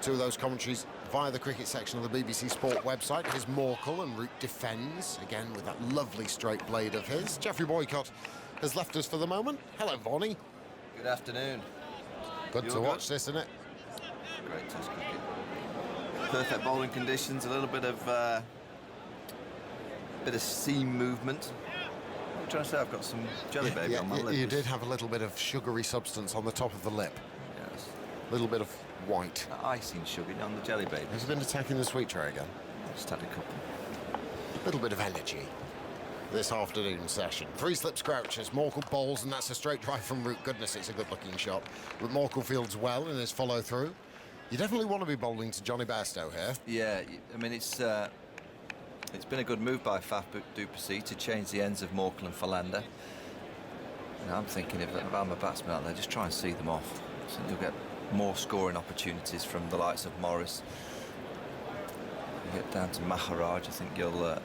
2 of those commentaries via the cricket section of the BBC Sport website. Here's Morkel, and Root defends, again with that lovely straight blade of his. Geoffrey Boycott has left us for the moment. Hello, Vonnie. Good afternoon. Good to watch this, isn't it? Great test cricket. Perfect bowling conditions, a little bit of seam movement. I'm trying to say I've got some jelly baby on my lips. You did have a little bit of sugary substance on the top of the lip. Yes. A little bit of white. Icing sugar on the jelly baby. Has he been attacking the sweet tray again? Just had a couple. A little bit of energy this afternoon session. 3 slips crouches, Morkel bowls, and that's a straight drive from Root. Goodness, it's a good-looking shot. But Morkel fields well in his follow-through. You definitely want to be bowling to Johnny Bairstow here. Yeah, I mean, it's been a good move by Faf du Plessis to change the ends of Morkel and Philander. And I'm thinking if I'm a batsman out there, just try and see them off. So you'll get more scoring opportunities from the likes of Morris. You get down to Maharaj, I think you'll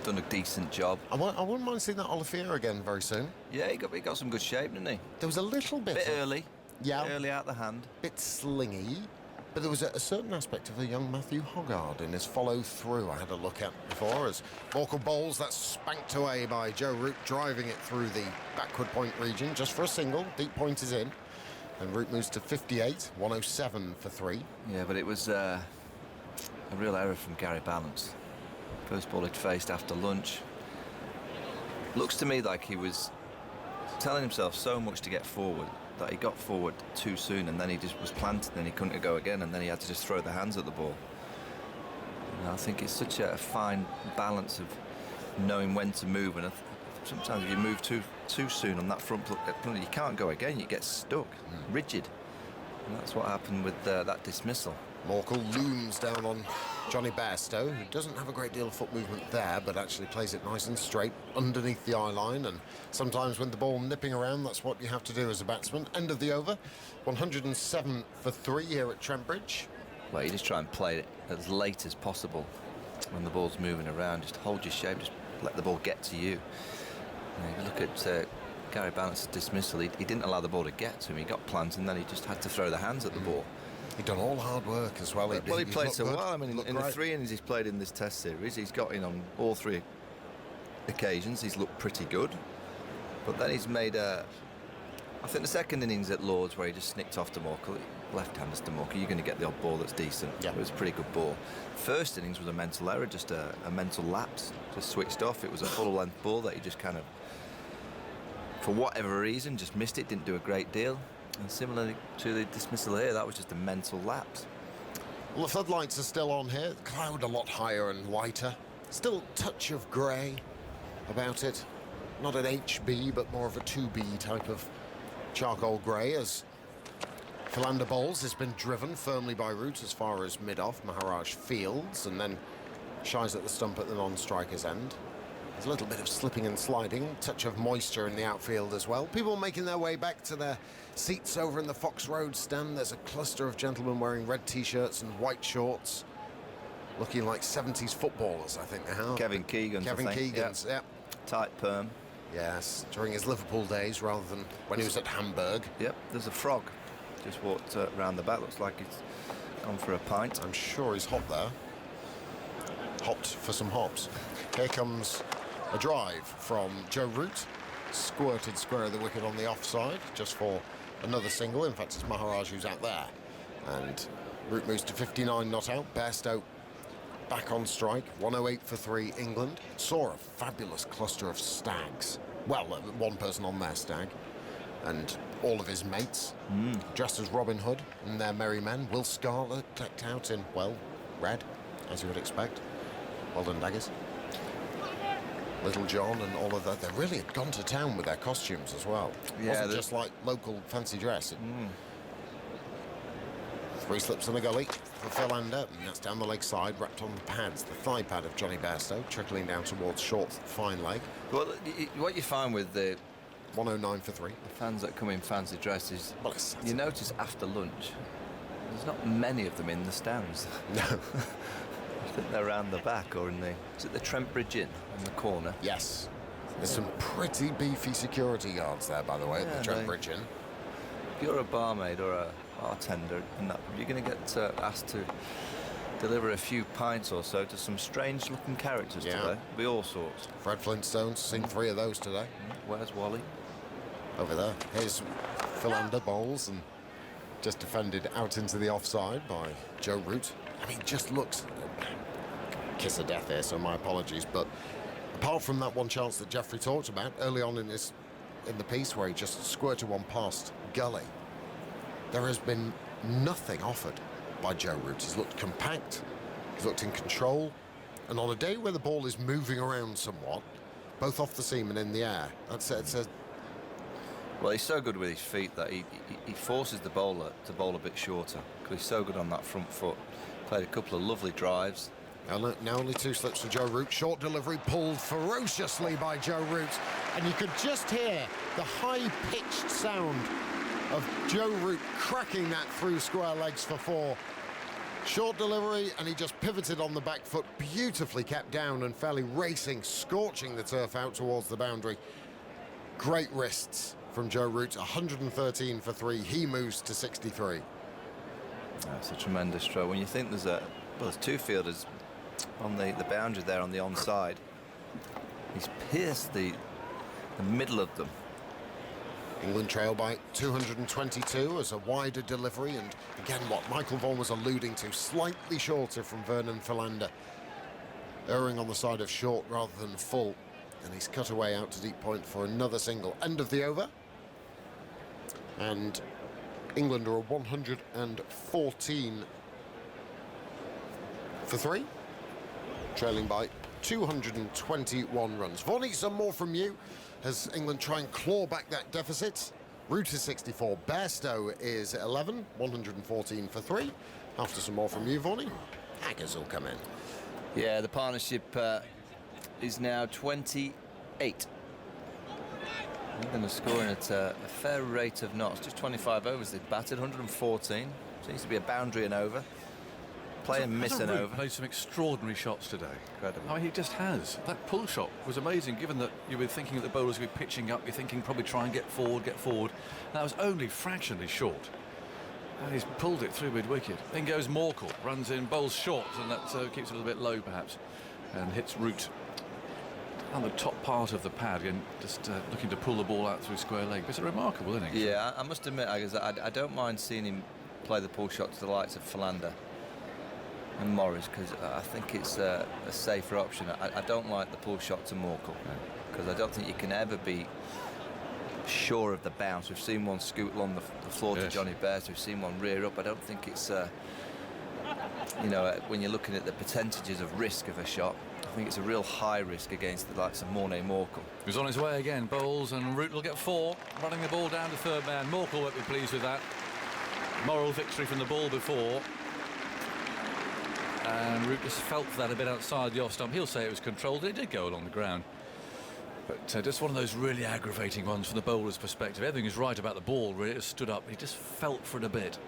done a decent job. I wouldn't mind seeing that Olivier again very soon. Yeah, he got some good shape, didn't he? There was a little bit early. Yeah. Early out the hand. Bit slingy. But there was a certain aspect of the young Matthew Hoggard in his follow-through I had a look at before as Morkel bowls, that's spanked away by Joe Root, driving it through the backward point region just for a single. Deep point is in. And Root moves to 58, 107 for 3. Yeah, but it was a real error from Gary Balance. First ball he'd faced after lunch. Looks to me like he was telling himself so much to get forward that he got forward too soon, and then he just was planted and he couldn't go again, and then he had to just throw the hands at the ball. And I think it's such a fine balance of knowing when to move, and sometimes if you move too soon on that front, you can't go again, you get stuck, rigid. And that's what happened with that dismissal. Morkel looms down on Johnny Bairstow, who doesn't have a great deal of foot movement there, but actually plays it nice and straight underneath the eye line. And sometimes when the ball nipping around, that's what you have to do as a batsman. End of the over, 107 for 3 here at Trent Bridge. Well, you just try and play it as late as possible when the ball's moving around. Just hold your shape, just let the ball get to you. If you look at Gary Balance's dismissal, he didn't allow the ball to get to him. He got planted, and then he just had to throw the hands at the ball. He'd done all hard work as well. He played so well. I mean, in the 3 innings he's played in this Test series, he's got in on all 3 occasions. He's looked pretty good. But then he's made I think the second innings at Lords, where he just snicked off to Morkel, left-handers to Morkel, you're going to get the odd ball that's decent. Yeah. It was a pretty good ball. First innings was a mental error, just a mental lapse, just switched off. It was a full-length ball that he just kind of, for whatever reason, just missed it, didn't do a great deal. And similarly to the dismissal here, that was just a mental lapse. Well, the floodlights are still on here. The cloud a lot higher and whiter. Still a touch of grey about it. Not an HB, but more of a 2B type of charcoal grey as Philander bowls has been driven firmly by Root as far as mid-off. Maharaj fields and then shies at the stump at the non-striker's end. There's a little bit of slipping and sliding, touch of moisture in the outfield as well. People making their way back to their seats over in the Fox Road stand. There's a cluster of gentlemen wearing red T-shirts and white shorts, looking like 70s footballers, I think they are. Kevin Keegan's, Kevin Keegan's, yeah. Tight perm. Yes, during his Liverpool days rather than when he was at Hamburg. Yep, there's a frog. Just walked round the back, looks like he's gone for a pint. I'm sure he's hot there. Hopped for some hops. Here comes a drive from Joe Root, squirted square of the wicket on the offside, just for another single. In fact, it's Maharaj who's out there. And Root moves to 59 not out. Bairstow back on strike, 108 for 3 England. Saw a fabulous cluster of stags. Well, one person on their stag. And all of his mates, dressed as Robin Hood and their merry men. Will Scarlett decked out in, well, red, as you would expect. Well done, Daggers. Little John and all of that, they really had gone to town with their costumes as well. It wasn't just like local fancy dress. 3 slips in the gully for Philander, and that's down the leg side, wrapped on the pads, the thigh pad of Johnny Bairstow, trickling down towards short, fine leg. Well, what you find with the 109 for 3. The fans that come in fancy dresses, you notice after lunch, there's not many of them in the stands. No. I think they're around the back or in the... Is it the Trent Bridge Inn in the corner? Yes. There's some pretty beefy security guards there, by the way, at the Trent Bridge Inn. If you're a barmaid or a bartender, and you're going to get asked to deliver a few pints or so to some strange-looking characters today. There'll be all sorts. Fred Flintstones, seen 3 of those today. Where's Wally? Over there. Here's Philander bowls and just defended out into the offside by Joe Root. I mean, just looks... kiss of death here, so my apologies, but apart from that one chance that Jeffrey talked about early on in the piece where he just squirted one past Gully, there has been nothing offered by Joe Root. He's looked compact, he's looked in control, and on a day where the ball is moving around somewhat, both off the seam and in the air, it's a... Well, he's so good with his feet that he forces the bowler to bowl a bit shorter because he's so good on that front foot. Played a couple of lovely drives, Now only 2 slips for Joe Root. Short delivery pulled ferociously by Joe Root. And you could just hear the high-pitched sound of Joe Root cracking that through square legs for 4. Short delivery, and he just pivoted on the back foot, beautifully kept down and fairly racing, scorching the turf out towards the boundary. Great wrists from Joe Root, 113 for 3. He moves to 63. That's a tremendous throw. When you think there's 2 fielders on the boundary there on the onside, he's pierced the middle of them. England trail by 222 as a wider delivery, and again what Michael Vaughan was alluding to, slightly shorter from Vernon Philander, erring on the side of short rather than full, and he's cut away out to deep point for another single. End of the over, and England are 114 for 3, trailing by 221 runs. Vaughan, needs some more from you as England try and claw back that deficit. Root is 64, Bairstow is 11, 114 for 3. After some more from you, Vaughan, Haggers will come in. Yeah, the partnership is now 28. England are scoring at a fair rate of knots. Just 25 overs they've batted, 114. Seems to be a boundary and over. Play and miss and over. Played some extraordinary shots today. Incredible. I mean, he just has. That pull shot was amazing, given that you were thinking that the bowlers would be pitching up. You're thinking probably try and get forward. And that was only fractionally short. And he's pulled it through mid-wicket. Then goes Morkel, runs in, bowls short, and that keeps it a little bit low, perhaps, and hits Root on the top part of the pad, and just looking to pull the ball out through square leg. But it's a remarkable innings. Yeah, I must admit, I don't mind seeing him play the pull shot to the likes of Philander and Morris, because I think it's a safer option. I don't like the pull shot to Morkel, because I don't think you can ever be sure of the bounce. We've seen one scoot along the floor to Johnny Bairstow. We've seen one rear up. I don't think it's when you're looking at the percentages of risk of a shot, I think it's a real high risk against the likes of Morné Morkel. He's on his way again, bowls, and Root will get 4, running the ball down to third man. Morkel won't be pleased with that. Moral victory from the ball before, and Root just felt that a bit outside the off stump. He'll say it was controlled. It did go along the ground, but just one of those really aggravating ones from the bowler's perspective. Everything is right about the ball, really. It stood up. He just felt for it a bit,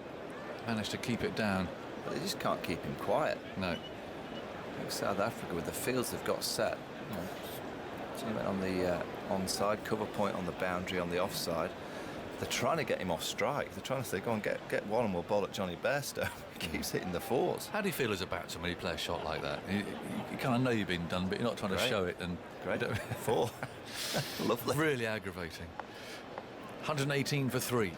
managed to keep it down. But they just can't keep him quiet. No. Like South Africa, with the fields they've got set, so he went on the onside, cover point on the boundary on the offside. They're trying to get him off strike. They're trying to say, go on, get one and we'll bowl at Johnny Bairstow. He keeps hitting the 4s. How do you feel as a batsman when you play a shot like that? You kind of know you've been done, but you're not trying to show it. And great. 4. Lovely. Really aggravating. 118 for 3.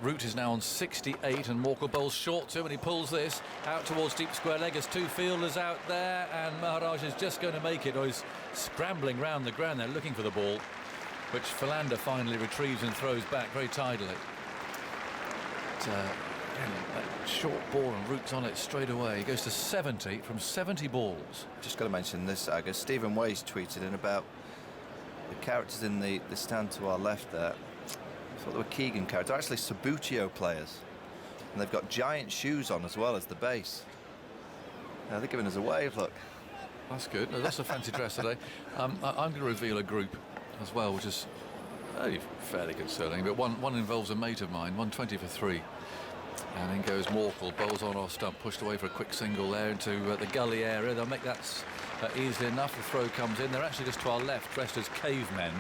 Root is now on 68, and Morkel bowls short to him, and he pulls this out towards deep square leg. There's 2 fielders out there, and Maharaj is just going to make it, or he's scrambling round the ground there looking for the ball, which Philander finally retrieves and throws back very tidily. But, that short ball, and Root's on it straight away. He goes to 70 from 70 balls. Just got to mention this, I guess. Stephen Ways tweeted in about the characters in the stand to our left there. I thought they were Keegan characters. They're actually Subbuteo players, and they've got giant shoes on as well as the base. Now they're giving us a wave, look. That's good. That's a fancy dress today. I'm going to reveal a group as well, which is fairly concerning, but one involves a mate of mine. 120 for 3, and in goes Morkel, bowls on off stump, pushed away for a quick single there into the gully area. They'll make that easily enough. The throw comes in. They're actually just to our left, dressed as cavemen.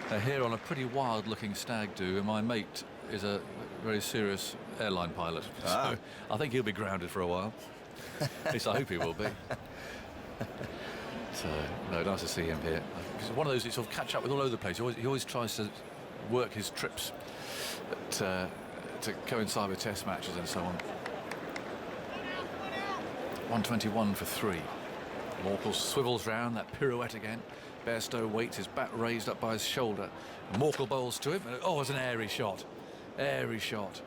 They're here on a pretty wild looking stag do, and my mate is a very serious airline pilot, so I think he'll be grounded for a while. At least I hope he will be. So, no, nice to see him here. He's one of those that sort of catch up with all over the place. He always tries to work his trips to coincide with test matches and so on. 121 for 3. Morkel swivels round, that pirouette again. Bairstow waits, his bat raised up by his shoulder. Morkel bowls to him. Oh, it's an airy shot. Airy shot.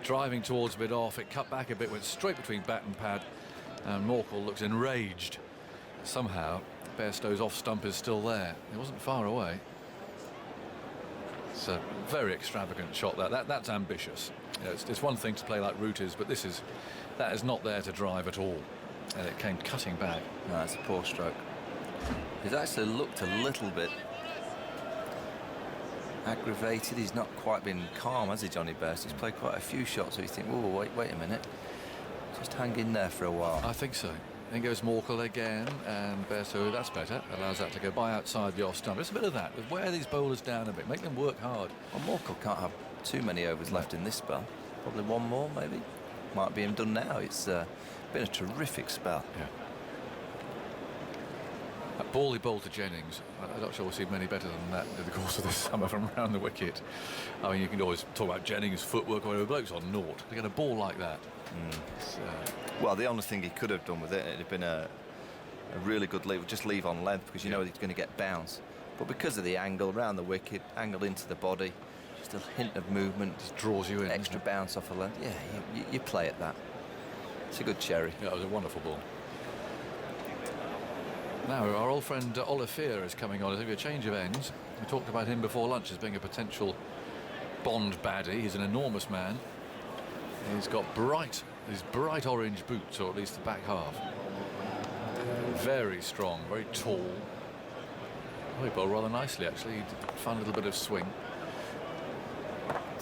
Driving towards mid-off, it cut back a bit, went straight between bat and pad. And Morkel looks enraged. Somehow, Bairstow's off stump is still there. It wasn't far away. It's a very extravagant shot. That's ambitious. You know, it's one thing to play like Root is, but that is not there to drive at all. And it came cutting back. No, that's a poor stroke. He's actually looked a little bit aggravated. He's not quite been calm, has he, Johnny Bairstow? He's played quite a few shots, so you think, oh, wait a minute. Just hang in there for a while. I think so. Then goes Morkel again, and Bairstow, that's better. Allows that to go by outside the off stump. Just a bit of that. Wear these bowlers down a bit. Make them work hard. Well, Morkel can't have too many overs left in this spell. Probably one more, maybe. Might be him done now. It's been a terrific spell. Yeah. That ball he bowled to Jennings, I'm not sure we'll see many better than that in the course of this summer from around the wicket. I mean, you can always talk about Jennings' footwork or whatever. Bloke's on naught. To get a ball like that. Well, the only thing he could have done with it, it'd have been a really good leave. Just leave on length, because you know he's going to get bounce. But because of the angle around the wicket, angle into the body, just a hint of movement, just draws you in. Extra bounce off a length. Yeah, you play at that. It's a good cherry. Yeah, it was a wonderful ball. Now, our old friend Olivier is coming on. I think a change of ends. We talked about him before lunch as being a potential Bond baddie. He's an enormous man. He's got these bright orange boots, or at least the back half. Very strong, very tall. Oh, he bowled rather nicely, actually. He found a little bit of swing.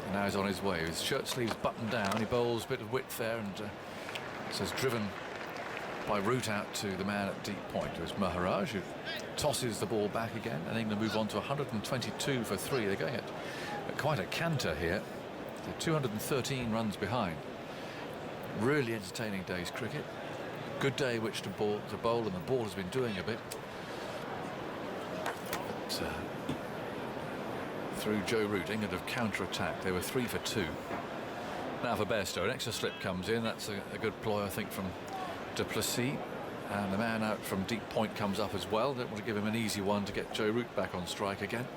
And now he's on his way. His shirt sleeves buttoned down. He bowls a bit of width there, and says driven by root out to the man at deep point. It was Maharaj who tosses the ball back again, and England move on to 122 for 3. They're going at quite a canter here. They're 213 runs behind. Really entertaining day's cricket. Good day which to bowl, and the ball has been doing a bit. But, through Joe Root, England have counter-attacked. They were 3 for 2. Now for Bairstow, an extra slip comes in. That's a good ploy, I think, from Du Plessis. And the man out from deep point comes up as well. Don't want to give him an easy one to get Joe Root back on strike again.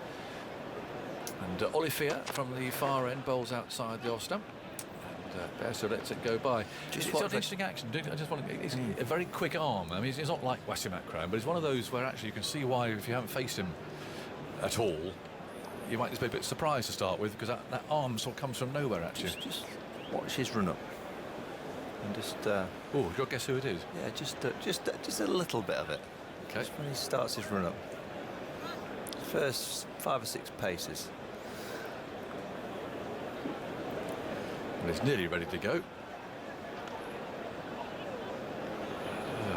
And Olivier from the far end bowls outside the off stump. And Bairstow lets it go by. It's an interesting action. I just want to. It's a very quick arm. I mean, it's not like Wasim Akram, but it's one of those where actually you can see why, if you haven't faced him at all, you might just be a bit surprised to start with, because that arm sort of comes from nowhere. Actually, just watch his run up. And just oh, you got to guess who it is? Yeah, just a little bit of it. Okay. Just when he starts his run up, first 5 or 6 paces. And it's nearly ready to go.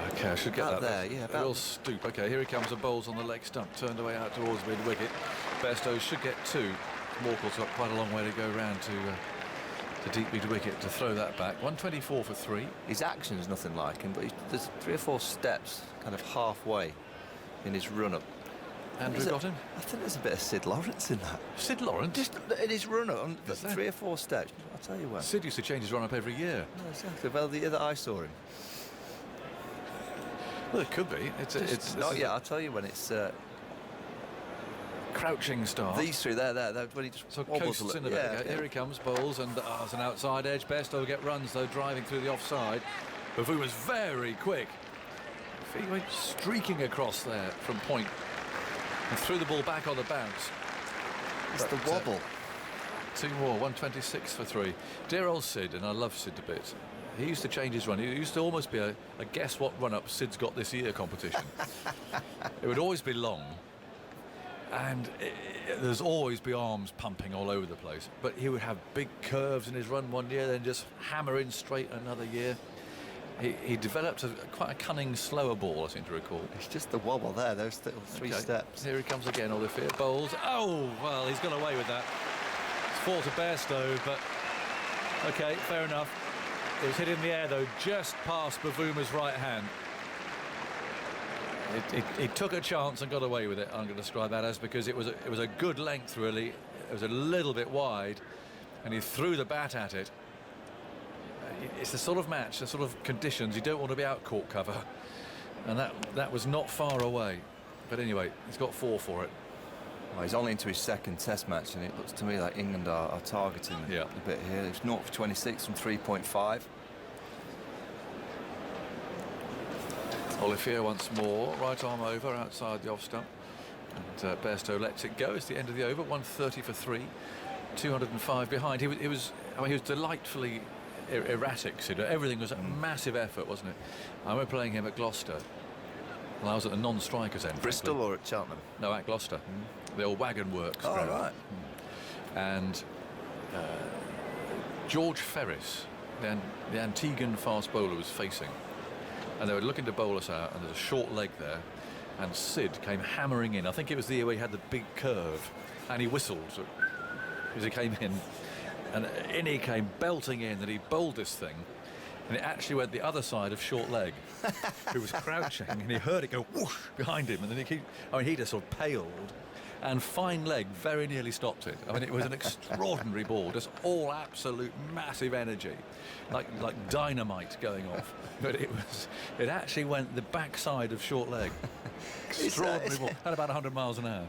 Okay, I should get that there. Yeah, a real stoop. Okay, here he comes. The bowls on the leg stump, turned away out towards mid wicket. Bairstow should get 2. Morkel's got quite a long way to go round to deep mid wicket to throw that back. 124 for 3. His action's nothing like him, but there's 3 or 4 steps kind of halfway in his run up. Andrew got him? I think there's a bit of Sid Lawrence in that. Sid Lawrence? Just in his run up, 3 or 4 steps. I'll tell you what. Sid used to change his run up every year. No, exactly. Well, the year that I saw him. Well, it could be. It's not yet. I'll tell you when it's. Crouching start. These 3 there, when he just so coasts in a bit. Okay, here he comes, bowls, and it's an outside edge. Bairstow will get runs though, driving through the offside. Bavou was very quick. He went streaking across there from point and threw the ball back on the bounce. It's the wobble. 2 more, 126 for 3. Dear old Sid, and I love Sid a bit. He used to change his run. He used to almost be a guess what run-up Sid's got this year competition. It would always be long. And there's always be arms pumping all over the place. But he would have big curves in his run one year, then just hammer in straight another year. He developed quite a cunning, slower ball, I seem to recall. It's just the wobble there, those little 3 steps. Here he comes again, Olivier bowls. Oh, well, he's got away with that. It's 4 to Bairstow, but OK, fair enough. It was hit in the air, though, just past Bavouma's right hand. He took a chance and got away with it, I'm going to describe that as, because it was a good length, really. It was a little bit wide, and he threw the bat at it. It's the sort of match, the sort of conditions, you don't want to be out court cover. And that was not far away. But anyway, he's got 4 for it. Well, he's only into his 2nd test match, and it looks to me like England are targeting a bit here. It's 0 for 26 from 3.5. Olivier once more, right arm over outside the off stump, and Bairstow lets it go. It's the end of the over. 130 for 3, 205 behind. He was delightfully erratic. So everything was a massive effort, wasn't it? I remember playing him at Gloucester. Well, I was at the non-strikers end. Bristol or at Cheltenham? No, at Gloucester. The old wagon works. Oh, ground. right. And George Ferris, the Antiguan fast bowler, was facing. And they were looking to bowl us out, and there's a short leg there. And Sid came hammering in. I think it was the year where he had the big curve. And he whistled as he came in. And in he came belting in, and he bowled this thing. And it actually went the other side of short leg, who was crouching, and he heard it go whoosh behind him, and then he just sort of paled, and fine leg very nearly stopped it. I mean, it was an extraordinary ball, just all absolute massive energy, like dynamite going off. But it actually went the backside of short leg. Extraordinary ball. Had about 100 miles an hour.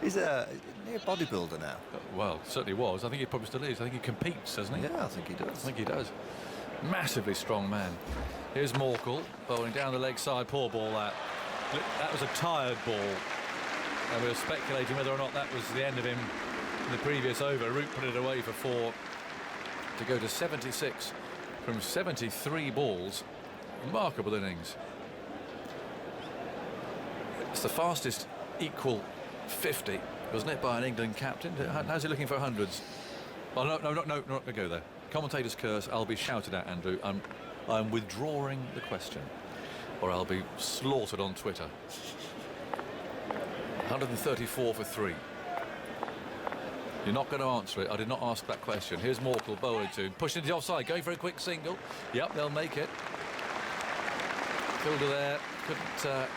He's a near bodybuilder now. Well, certainly was. I think he probably still is. I think he competes, doesn't he? Yeah, I think he does. I think he does. Massively strong man. Here's Morkel bowling down the leg side. Poor ball that. That was a tired ball. And we were speculating whether or not that was the end of him in the previous over. Root put it away for 4 to go to 76 from 73 balls. Remarkable innings. It's the fastest equal 50, wasn't it, by an England captain? How's he looking for hundreds? Well, no, not going to go there. Commentator's curse. I'll be shouted at, Andrew. I'm withdrawing the question, or I'll be slaughtered on Twitter. 134 for 3. You're not going to answer it. I did not ask that question. Here's Morkel bowling to him, pushing the offside, going for a quick single. Yep, they'll make it. Fielder there couldn't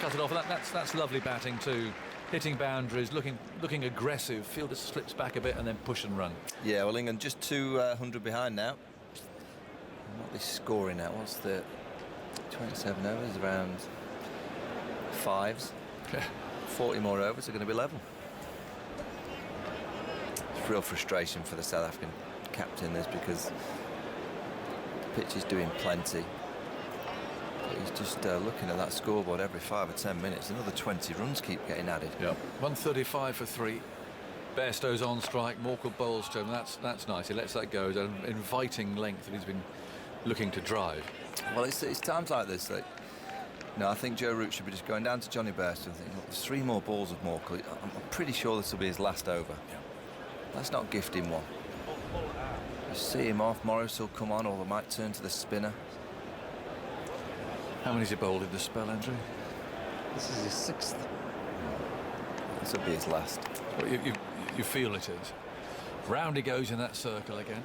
cut it off. That's lovely batting too. Hitting boundaries, looking aggressive. Fielder slips back a bit and then push and run. Yeah, well, England just 200 behind now. What are they scoring now? What's the 27 overs? Around 5s. 40 more overs are going to be level. It's real frustration for the South African captain, this, because the pitch is doing plenty. He's just looking at that scoreboard every 5 or 10 minutes. Another 20 runs keep getting added. Yep. 135 for 3. Bairstow's on strike. Morkel bowls to him. That's nice. He lets that go. It's an inviting length that he's been looking to drive. Well, it's times like this that, I think Joe Root should be just going down to Johnny Bairstow and thinking, look, there's 3 more balls of Morkel. I'm pretty sure this will be his last over. Yeah. Let's not gift him one. You see him off. Morris will come on, or they might turn to the spinner. How many's he bowled in this spell, Andrew? This is his 6th. This will be his last. Well, you feel it is. Round he goes in that circle again.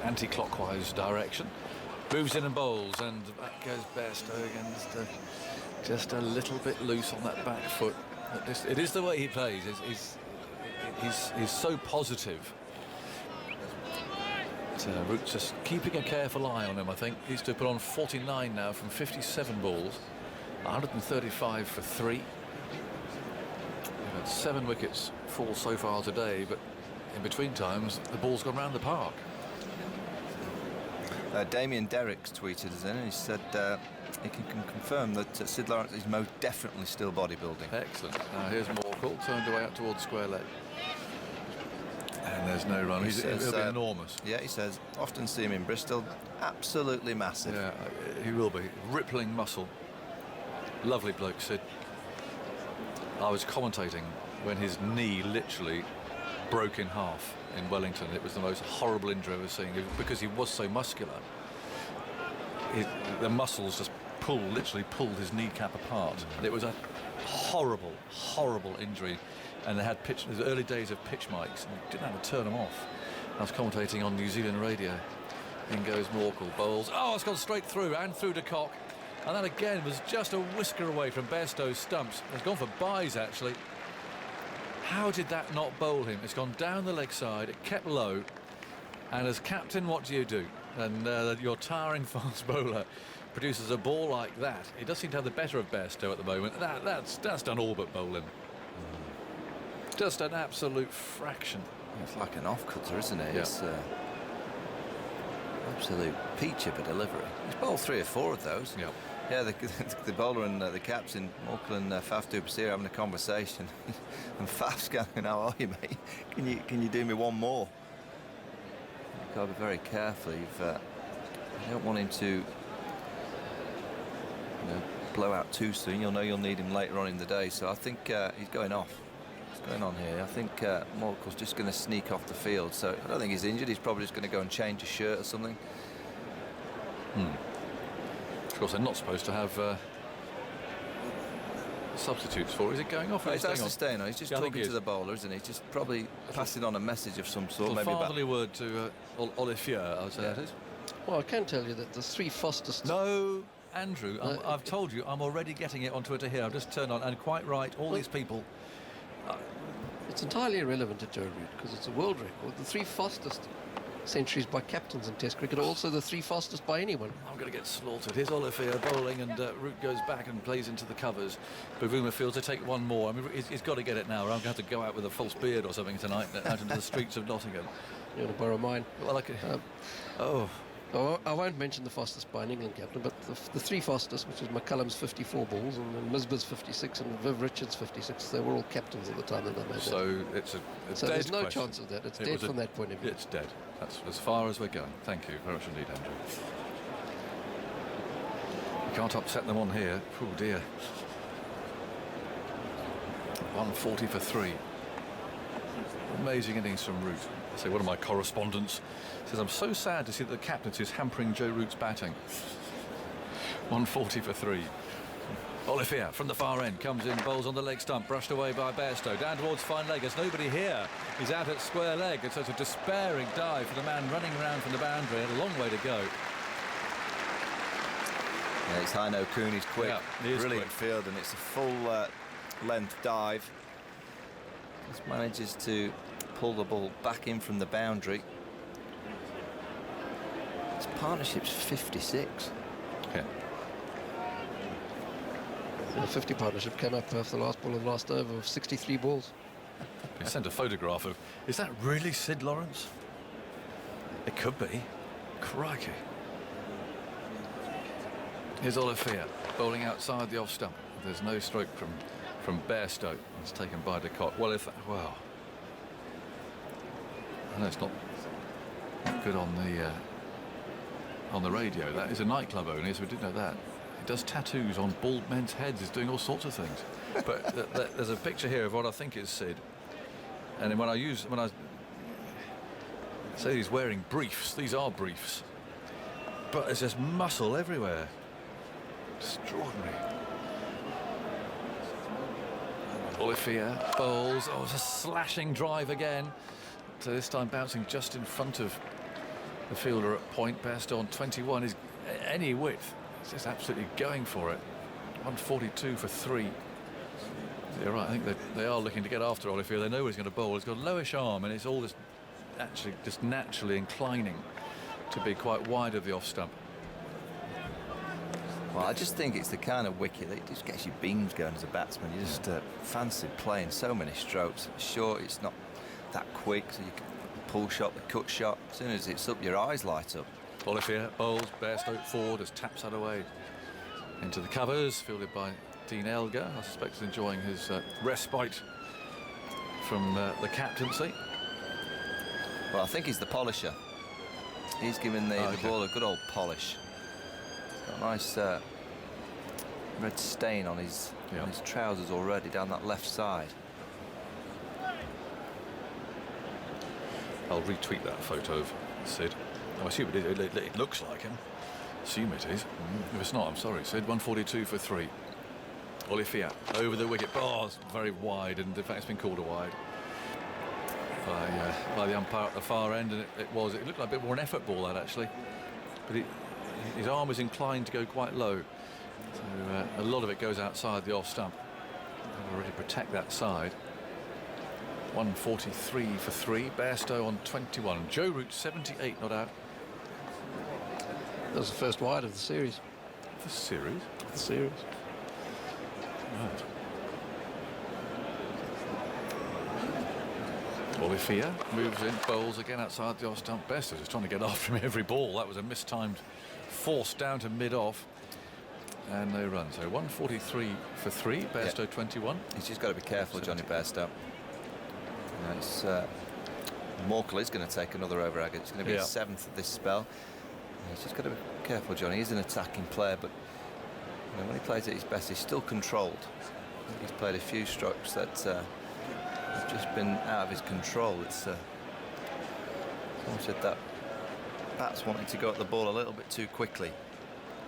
Anti-clockwise direction. Moves in and bowls, and back goes Bairstow again. Just a little bit loose on that back foot. It is the way he plays. He's so positive. Root's just keeping a careful eye on him, I think. He's to put on 49 now from 57 balls. 135 for 3. We've had 7 wickets fall so far today, but in between times, the ball's gone round the park. Damien Derricks tweeted us in, and he said he can confirm that Sid Lawrence is most definitely still bodybuilding. Excellent. Now here's Morkel, turned away up towards square leg. And there's no run. He'll be enormous. Yeah, he says, often see him in Bristol. Absolutely massive. Yeah, he will be. Rippling muscle. Lovely bloke, Sid. I was commentating when his knee literally broke in half in Wellington. It was the most horrible injury I've ever seen, because he was so muscular. The muscles just literally pulled his kneecap apart. It was a horrible, horrible injury. And they had the early days of pitch mics, and you didn't have to turn them off. I was commentating on New Zealand radio. In goes Morkel, bowls. Oh, it's gone straight through and through to Cock. And that again was just a whisker away from Bairstow's stumps. It's gone for buys, actually. How did that not bowl him? It's gone down the leg side, it kept low. And as captain, what do? And your towering fast bowler produces a ball like that. He does seem to have the better of Bairstow at the moment. That's done all but bowl him. Just an absolute fraction. It's like an off-cutter, isn't it? Yeah. It's absolute peach of a delivery. He's bowled 3 or 4 of those. Yeah. Yeah, the bowler and the captain, Morkel and Faf du Plessis, having a conversation. And Faf's going, how are you, mate? Can you do me one more? You've got to be very careful. You don't want him to blow out too soon. You'll know you'll need him later on in the day. So I think he's going off. What's going on here? I think Morkel's just going to sneak off the field. So I don't think he's injured. He's probably just going to go and change his shirt or something. Of course, they're not supposed to have substitutes for. Is it going off? No, he's actually staying on. He's just talking to the bowler, isn't he? Just probably passing on a message of some sort. Maybe fatherly word to Olivier, I would say that is. Well, I can tell you that the three fastest... No, Andrew, I've told you, I'm already getting it on Twitter here. I've just turned on, and quite right, all these people... It's entirely irrelevant to Joe Root, because it's a world record. The three fastest centuries by captains in Test cricket are also the three fastest by anyone. I'm going to get slaughtered. Here's Olivier bowling, and Root goes back and plays into the covers. Bavuma feels to take one more. I mean, he's got to get it now, or I'm going to have to go out with a false beard or something tonight out into the streets of Nottingham. You want to borrow mine? Well, I could... I won't mention the fastest by an England captain, but the three fastest, which is McCullum's 54 balls, and then Misbah's 56, and Viv Richards' 56, they were all captains at the time that they made so that. It's a so dead there's no question. chance of that. It's dead from that point of view. It's dead. That's as far as we're going. Thank you very much indeed, Andrew. You can't upset them on here. Oh dear. 140 for 3. Amazing innings from Root. I say one of my correspondents says, I'm so sad to see that the captaincy is hampering Joe Root's batting. 140 for 3. Olivier from the far end comes in, bowls on the leg stump, brushed away by Bairstow. Down towards fine leg. There's nobody here. He's out at square leg. It's such a despairing dive for the man running around from the boundary. A long way to go. Yeah, it's Heino Kuhn. He's quick. Yeah, he is brilliant quick. field, and it's a full length dive. Just manages to pull the ball back in from the boundary. His partnership's 56. Yeah. The 50 partnership came up after the last ball of the last over of 63 balls. He sent a photograph of... Is that really Sid Lawrence? It could be. Crikey. Here's Olivier bowling outside the off stump. There's no stroke from Bairstow. It's taken by de Kock. Well, wow. I know it's not good on the radio. That is a nightclub owner, so we didn't know that. He does tattoos on bald men's heads. He's doing all sorts of things. But there's a picture here of what I think is Sid. And then when I say he's wearing briefs, these are briefs. But there's just muscle everywhere. Extraordinary. Olivier bowls. Oh, it's a slashing drive again. So this time bouncing just in front of the fielder at point. Bairstow on 21 is any width. He's just absolutely going for it. 142 for 3. You're right. I think they are looking to get after Olivier. They know he's going to bowl. He's got a lowish arm, and it's all just actually just naturally inclining to be quite wide of the off stump. Well, I just think it's the kind of wicket that just gets your beams going as a batsman. You just fancy playing so many strokes. Sure, it's not that quick, so you can pull shot, the cut shot. As soon as it's up, your eyes light up. Olivier bowls, Bairstow forward as taps that away into the covers, fielded by Dean Elgar. I suspect he's enjoying his respite from the captaincy. Well, I think he's the polisher. He's giving the ball a good old polish. He's got a nice red stain on his trousers already down that left side. I'll retweet that photo of Sid. I assume it looks like him. Assume it is. If it's not, I'm sorry. Sid, 142 for 3. Olivier over the wicket. Oh, it's very wide, and in fact it's been called a wide by the umpire at the far end, and it looked like a bit more an effort ball, that actually, but his arm was inclined to go quite low, so a lot of it goes outside the off stump. I'll already protect that side. 143 for 3. Bairstow on 21. Joe Root 78 not out. That was the first wide of the series. The series? The series. Right. Olivier moves in, bowls again outside the off stump. Bairstow is trying to get after him every ball. That was a mistimed force down to mid-off. and no run. So 143 for 3, Bairstow 21. He's just got to be careful, Johnny Bairstow. It's Morkel is going to take another over agate. It's going to be his 7th of this spell. He's just got to be careful, Johnny. He's an attacking player, but when he plays at his best, he's still controlled. He's played a few strokes that have just been out of his control. It's someone said that Pat's wanting to go at the ball a little bit too quickly.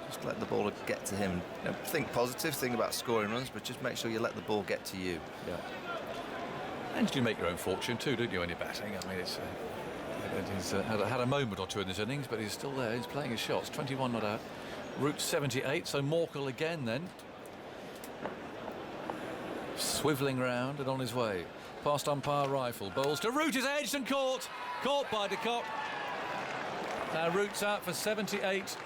Just let the ball get to him. Think positive, think about scoring runs, but just make sure you let the ball get to you. Yeah. And you make your own fortune too, don't you, when you're batting? I mean, he's had a moment or two in this innings, but he's still there. He's playing his shots. 21 not out. Root 78, so Morkel again then. Swivelling round and on his way. Past umpire Rifle. Bowls to Root, is edged and caught. Caught by de Kock. Now Root's out for 78.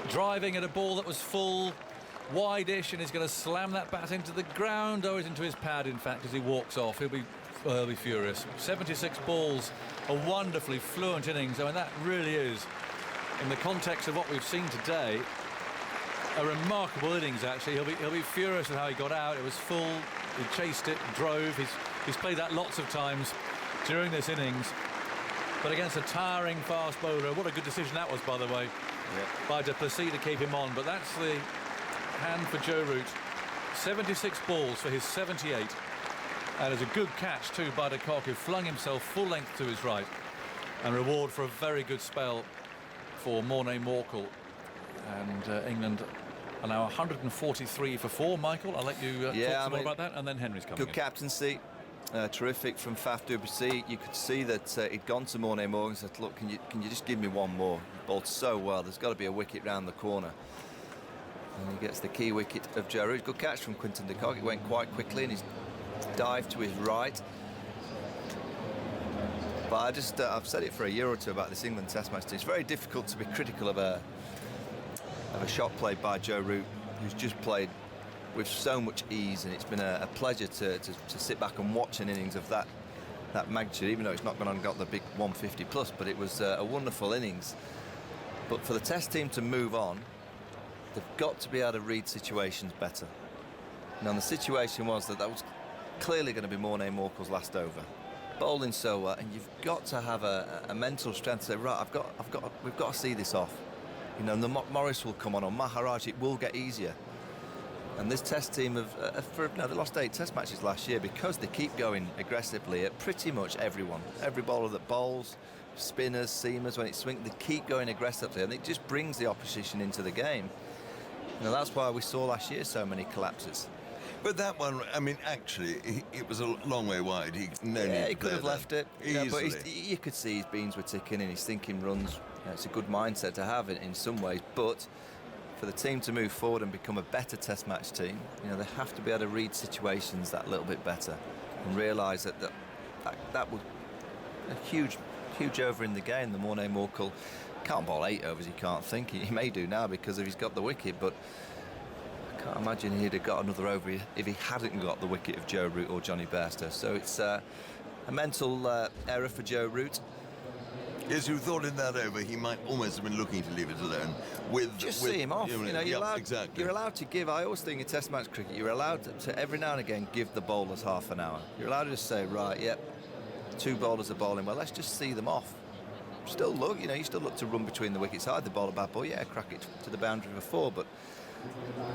Driving at a ball that was full, wide-ish, and he's going to slam that bat into the ground. Oh, it's into his pad, in fact, as he walks off. He'll be furious. 76 balls, a wonderfully fluent innings. I mean, that really is, in the context of what we've seen today, a remarkable innings, actually. He'll be furious with how he got out. It was full, he chased it, drove. He's played that lots of times during this innings. But against a towering fast bowler, what a good decision that was, by the way, by du Plessis to keep him on. But that's the hand for Joe Root. 76 balls for his 78. And it's a good catch, too, by de Kock, who flung himself full length to his right. And reward for a very good spell for Morné Morkel. And England are now 143 for 4. Michael, I'll let you talk some more about that, and then Henry's coming in. Good captaincy. Terrific from Faf du Plessis. You could see that he'd gone to Morné Morkel and said, look, can you just give me one more? He bowled so well. There's got to be a wicket round the corner. And he gets the key wicket of Joe Root. Good catch from Quinton de Kock. It went quite quickly, and he's dived to his right. But I've said it for a year or two about this England Test match team. It's very difficult to be critical of a shot played by Joe Root, who's just played with so much ease, and it's been a pleasure to sit back and watch an innings of that magnitude, even though it's not gone on and got the big 150 plus, but it was a wonderful innings. But for the Test team to move on, they've got to be able to read situations better. Now the situation was that was clearly going to be Morné Morkel's last over. Bowling so well, and you've got to have a mental strength to say, right, we've got to see this off. You know, the Morris will come on, or Maharaj, it will get easier. And this Test team they lost 8 Test matches last year because they keep going aggressively at pretty much everyone. Every bowler that bowls, spinners, seamers, when it swings, they keep going aggressively, and it just brings the opposition into the game. You know, that's why we saw last year so many collapses. But that one, I mean, actually, it was a long way wide. He could have left it. Easily. But you could see his beans were ticking and he's thinking runs. You know, it's a good mindset to have in some ways, but for the team to move forward and become a better Test match team, you know, they have to be able to read situations that little bit better and realise that was a huge over in the game. The Morné Morkel can't bowl 8 overs, he can't think. He may do now because he's got the wicket, but I can't imagine he'd have got another over if he hadn't got the wicket of Joe Root or Johnny Bairstow. So it's a mental error for Joe Root. Yes, you thought in that over he might almost have been looking to leave it alone. See him off. You know, exactly. You're allowed to give. I always think in Test match cricket, you're allowed to every now and again give the bowlers half an hour. You're allowed to just say, right, yep, 2 bowlers are bowling well. Let's just see them off. Still look, you know, you still look to run between the wickets. Either bowl a bad ball, crack it to the boundary for 4. But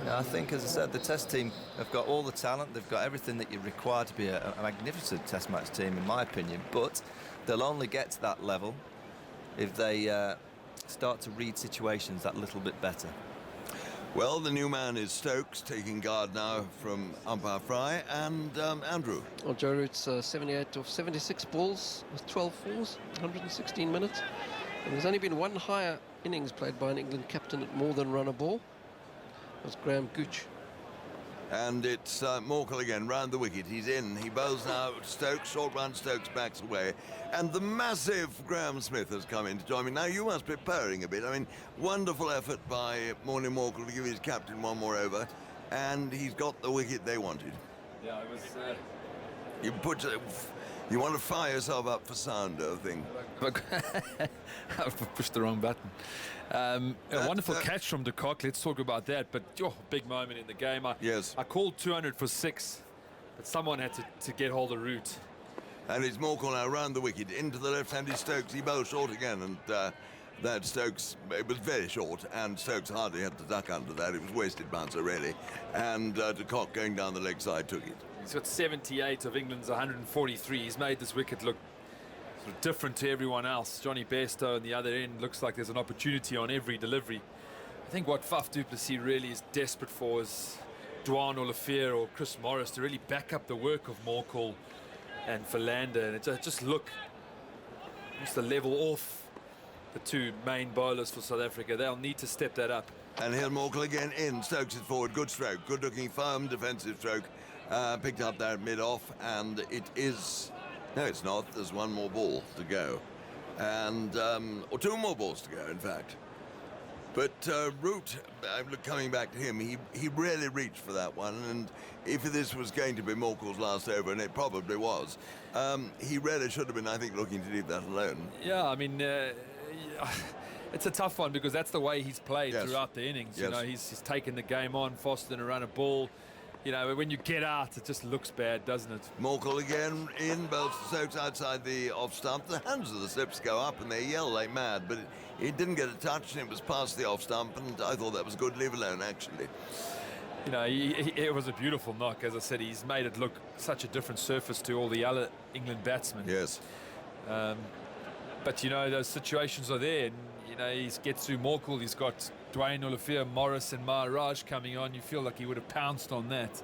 you know, I think, as I said, the Test team have got all the talent. They've got everything that you require to be a magnificent Test match team, in my opinion. But they'll only get to that level if they start to read situations that little bit better. Well, the new man is Stokes, taking guard now from umpire Fry, and Andrew. Well, Joe Root's 78 of 76 balls with 12 fours, 116 minutes. And there's only been one higher innings played by an England captain at more than run a ball. It was Graham Gooch. And it's Morkel again, round the wicket. He's in. He bowls now. Stokes, short run, Stokes backs away. And the massive Graham Smith has come in to join me. Now, you must be purring a bit. I mean, wonderful effort by Morné Morkel to give his captain one more over. And he's got the wicket they wanted. Yeah, it was... You want to fire yourself up for Sounder, I think. I've pushed the wrong button. A wonderful catch from de Kock. Let's talk about that. But big moment in the game. I called 200 for 6, but someone had to get hold of Root. And it's Morkel now around the wicket into the left-handed Stokes. He bowled short again, and that Stokes, it was very short, and Stokes hardly had to duck under that. It was wasted bouncer, really. And de Kock going down the leg side took it. He's got 78 of England's 143. He's made this wicket look sort of different to everyone else. Johnny Bairstow on the other end looks like there's an opportunity on every delivery. I think what Faf du Plessis really is desperate for is Dwan Olivier or Chris Morris to really back up the work of Morkel and Philander, and it just look just a level off the two main bowlers for South Africa. They'll need to step that up. And here Morkel again in. Stokes is forward. Good stroke. Good looking, firm defensive stroke. Picked up there mid-off, and it is... No, it's not. There's one more ball to go. And... or two more balls to go, in fact. But Root, coming back to him, he really reached for that one. And if this was going to be Morkel's last over, and it probably was, he really should have been, I think, looking to leave that alone. Yeah, I mean... it's a tough one because that's the way he's played throughout the innings. You know, he's taken the game on faster than a run of ball. You know, when you get out, it just looks bad, doesn't it? Morkel again in, bowls to Stokes outside the off stump. The hands of the slips go up and they yell like mad, but it didn't get a touch and it was past the off stump, and I thought that was good leave alone, actually. You know, it was a beautiful knock. As I said, he's made it look such a different surface to all the other England batsmen. Yes. But, you know, those situations are there. And, you know, he gets through Morkel. He's got Dwayne Olivier, Morris and Maharaj coming on. You feel like he would have pounced on that.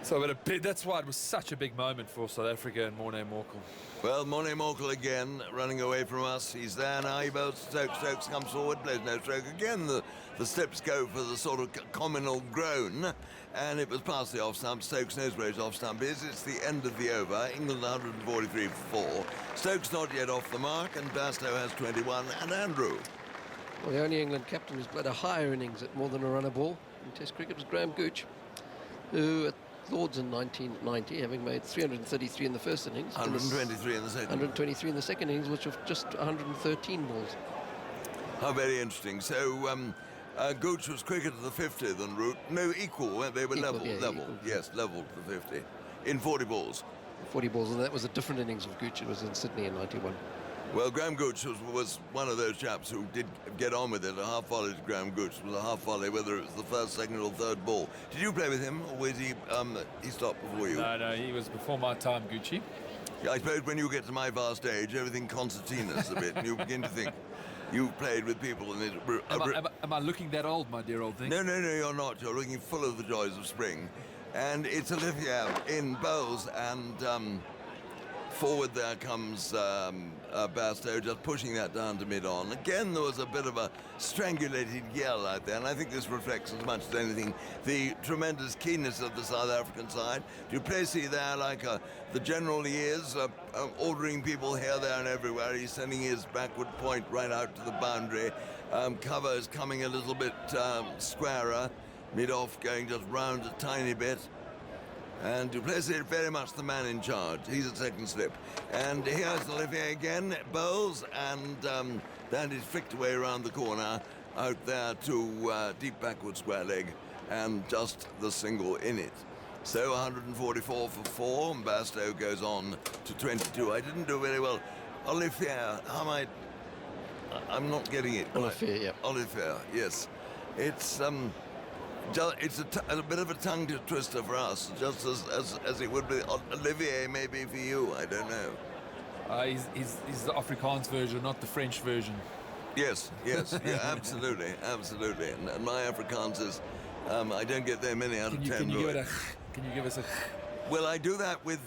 So that's why it was such a big moment for South Africa and Morne Morkel. Well, Morne Morkel again running away from us. He's there now. He bowls Stokes. Stokes comes forward, plays no stroke. Again, the steps go for the sort of communal groan. And it was past the off stump. Stokes knows where his off stump is. It's the end of the over. England 143 for 4. Stokes not yet off the mark, and Bairstow has 21, and Andrew. Well, the only England captain who's played a higher innings at more than a run a ball in Test cricket was Graham Gooch, who at Lords in 1990, having made 333 in the first innings. 123 in the second. 123 in the second innings, which of just 113 balls. How very interesting. So Gooch was quicker to the 50 than Root. No, equal. They were level. Yes, level to the 50 in 40 balls. 40 balls, and that was a different innings of Gooch. It was in Sydney in 91. Well, Graham Gooch was one of those chaps who did get on with it. A half volley to Graham Gooch was a half volley, whether it was the first, second, or third ball. Did you play with him, or was he stopped before you? No, he was before my time, Gucci. Yeah, I suppose when you get to my vast age, everything concertinas a bit, and you begin to think you've played with people. And am I looking that old, my dear old thing? No, you're not. You're looking full of the joys of spring. And it's Olivier in bowls, and forward there comes Bairstow, just pushing that down to mid-on. Again, there was a bit of a strangulated yell out there, and I think this reflects as much as anything the tremendous keenness of the South African side. Du Plessis there, like the general he is, ordering people here, there and everywhere. He's sending his backward point right out to the boundary. Cover is coming a little bit squarer, mid-off going just round a tiny bit. And Du Plessis is very much the man in charge. He's at second slip. And here's Olivier again, bowls, and that is flicked away around the corner, out there to deep backward square leg, and just the single in it. So 144 for 4, and Bairstow goes on to 22. I didn't do very well. Olivier, I'm not getting it. Olivier, yeah. Olivier, yes. It's a bit of a tongue twister for us, just as it would be Olivier maybe for you. I don't know. He's the Afrikaans version, not the French version. Yes, yeah, absolutely. And my Afrikaans is, I don't get there many out of 10. Can you give us a? Well, I do that with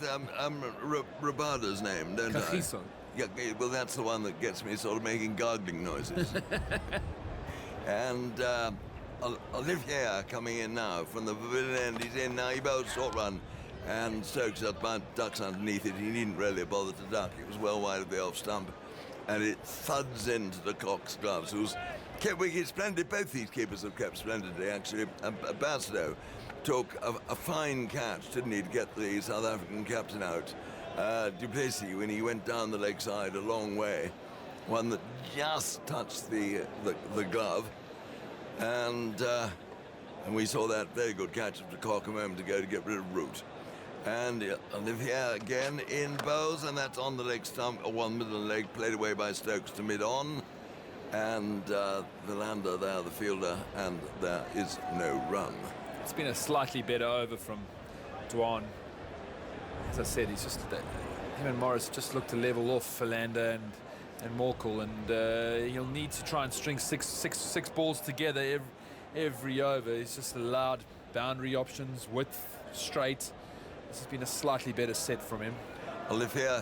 Rabada's name, don't Kagiso. Yeah, well, that's the one that gets me sort of making gargling noises. And Olivier coming in now from the pavilion end. He's in now. He bowls short run, and Stokes ducks underneath it. He needn't really bother to duck. It was well wide of the off stump, and it thuds into the Cock's gloves, who's kept wicket splendid. Both these keepers have kept splendidly, actually. Bairstow took a fine catch, didn't he, to get the South African captain out. Du Plessis when he went down the leg side a long way. One that just touched the glove. And we saw that very good catch of de Kock a moment ago to get rid of Root. And Olivier again in bowls, and that's on the leg stump, or one middle leg, played away by Stokes to mid-on. And Wilander there, the fielder, and there is no run. It's been a slightly better over from Dwan. As I said, he's just him and Morris just look to level off Wilander and Morkel, and he'll need to try and string six balls together every over. He's just allowed boundary options, width, straight. This has been a slightly better set from him. Olivier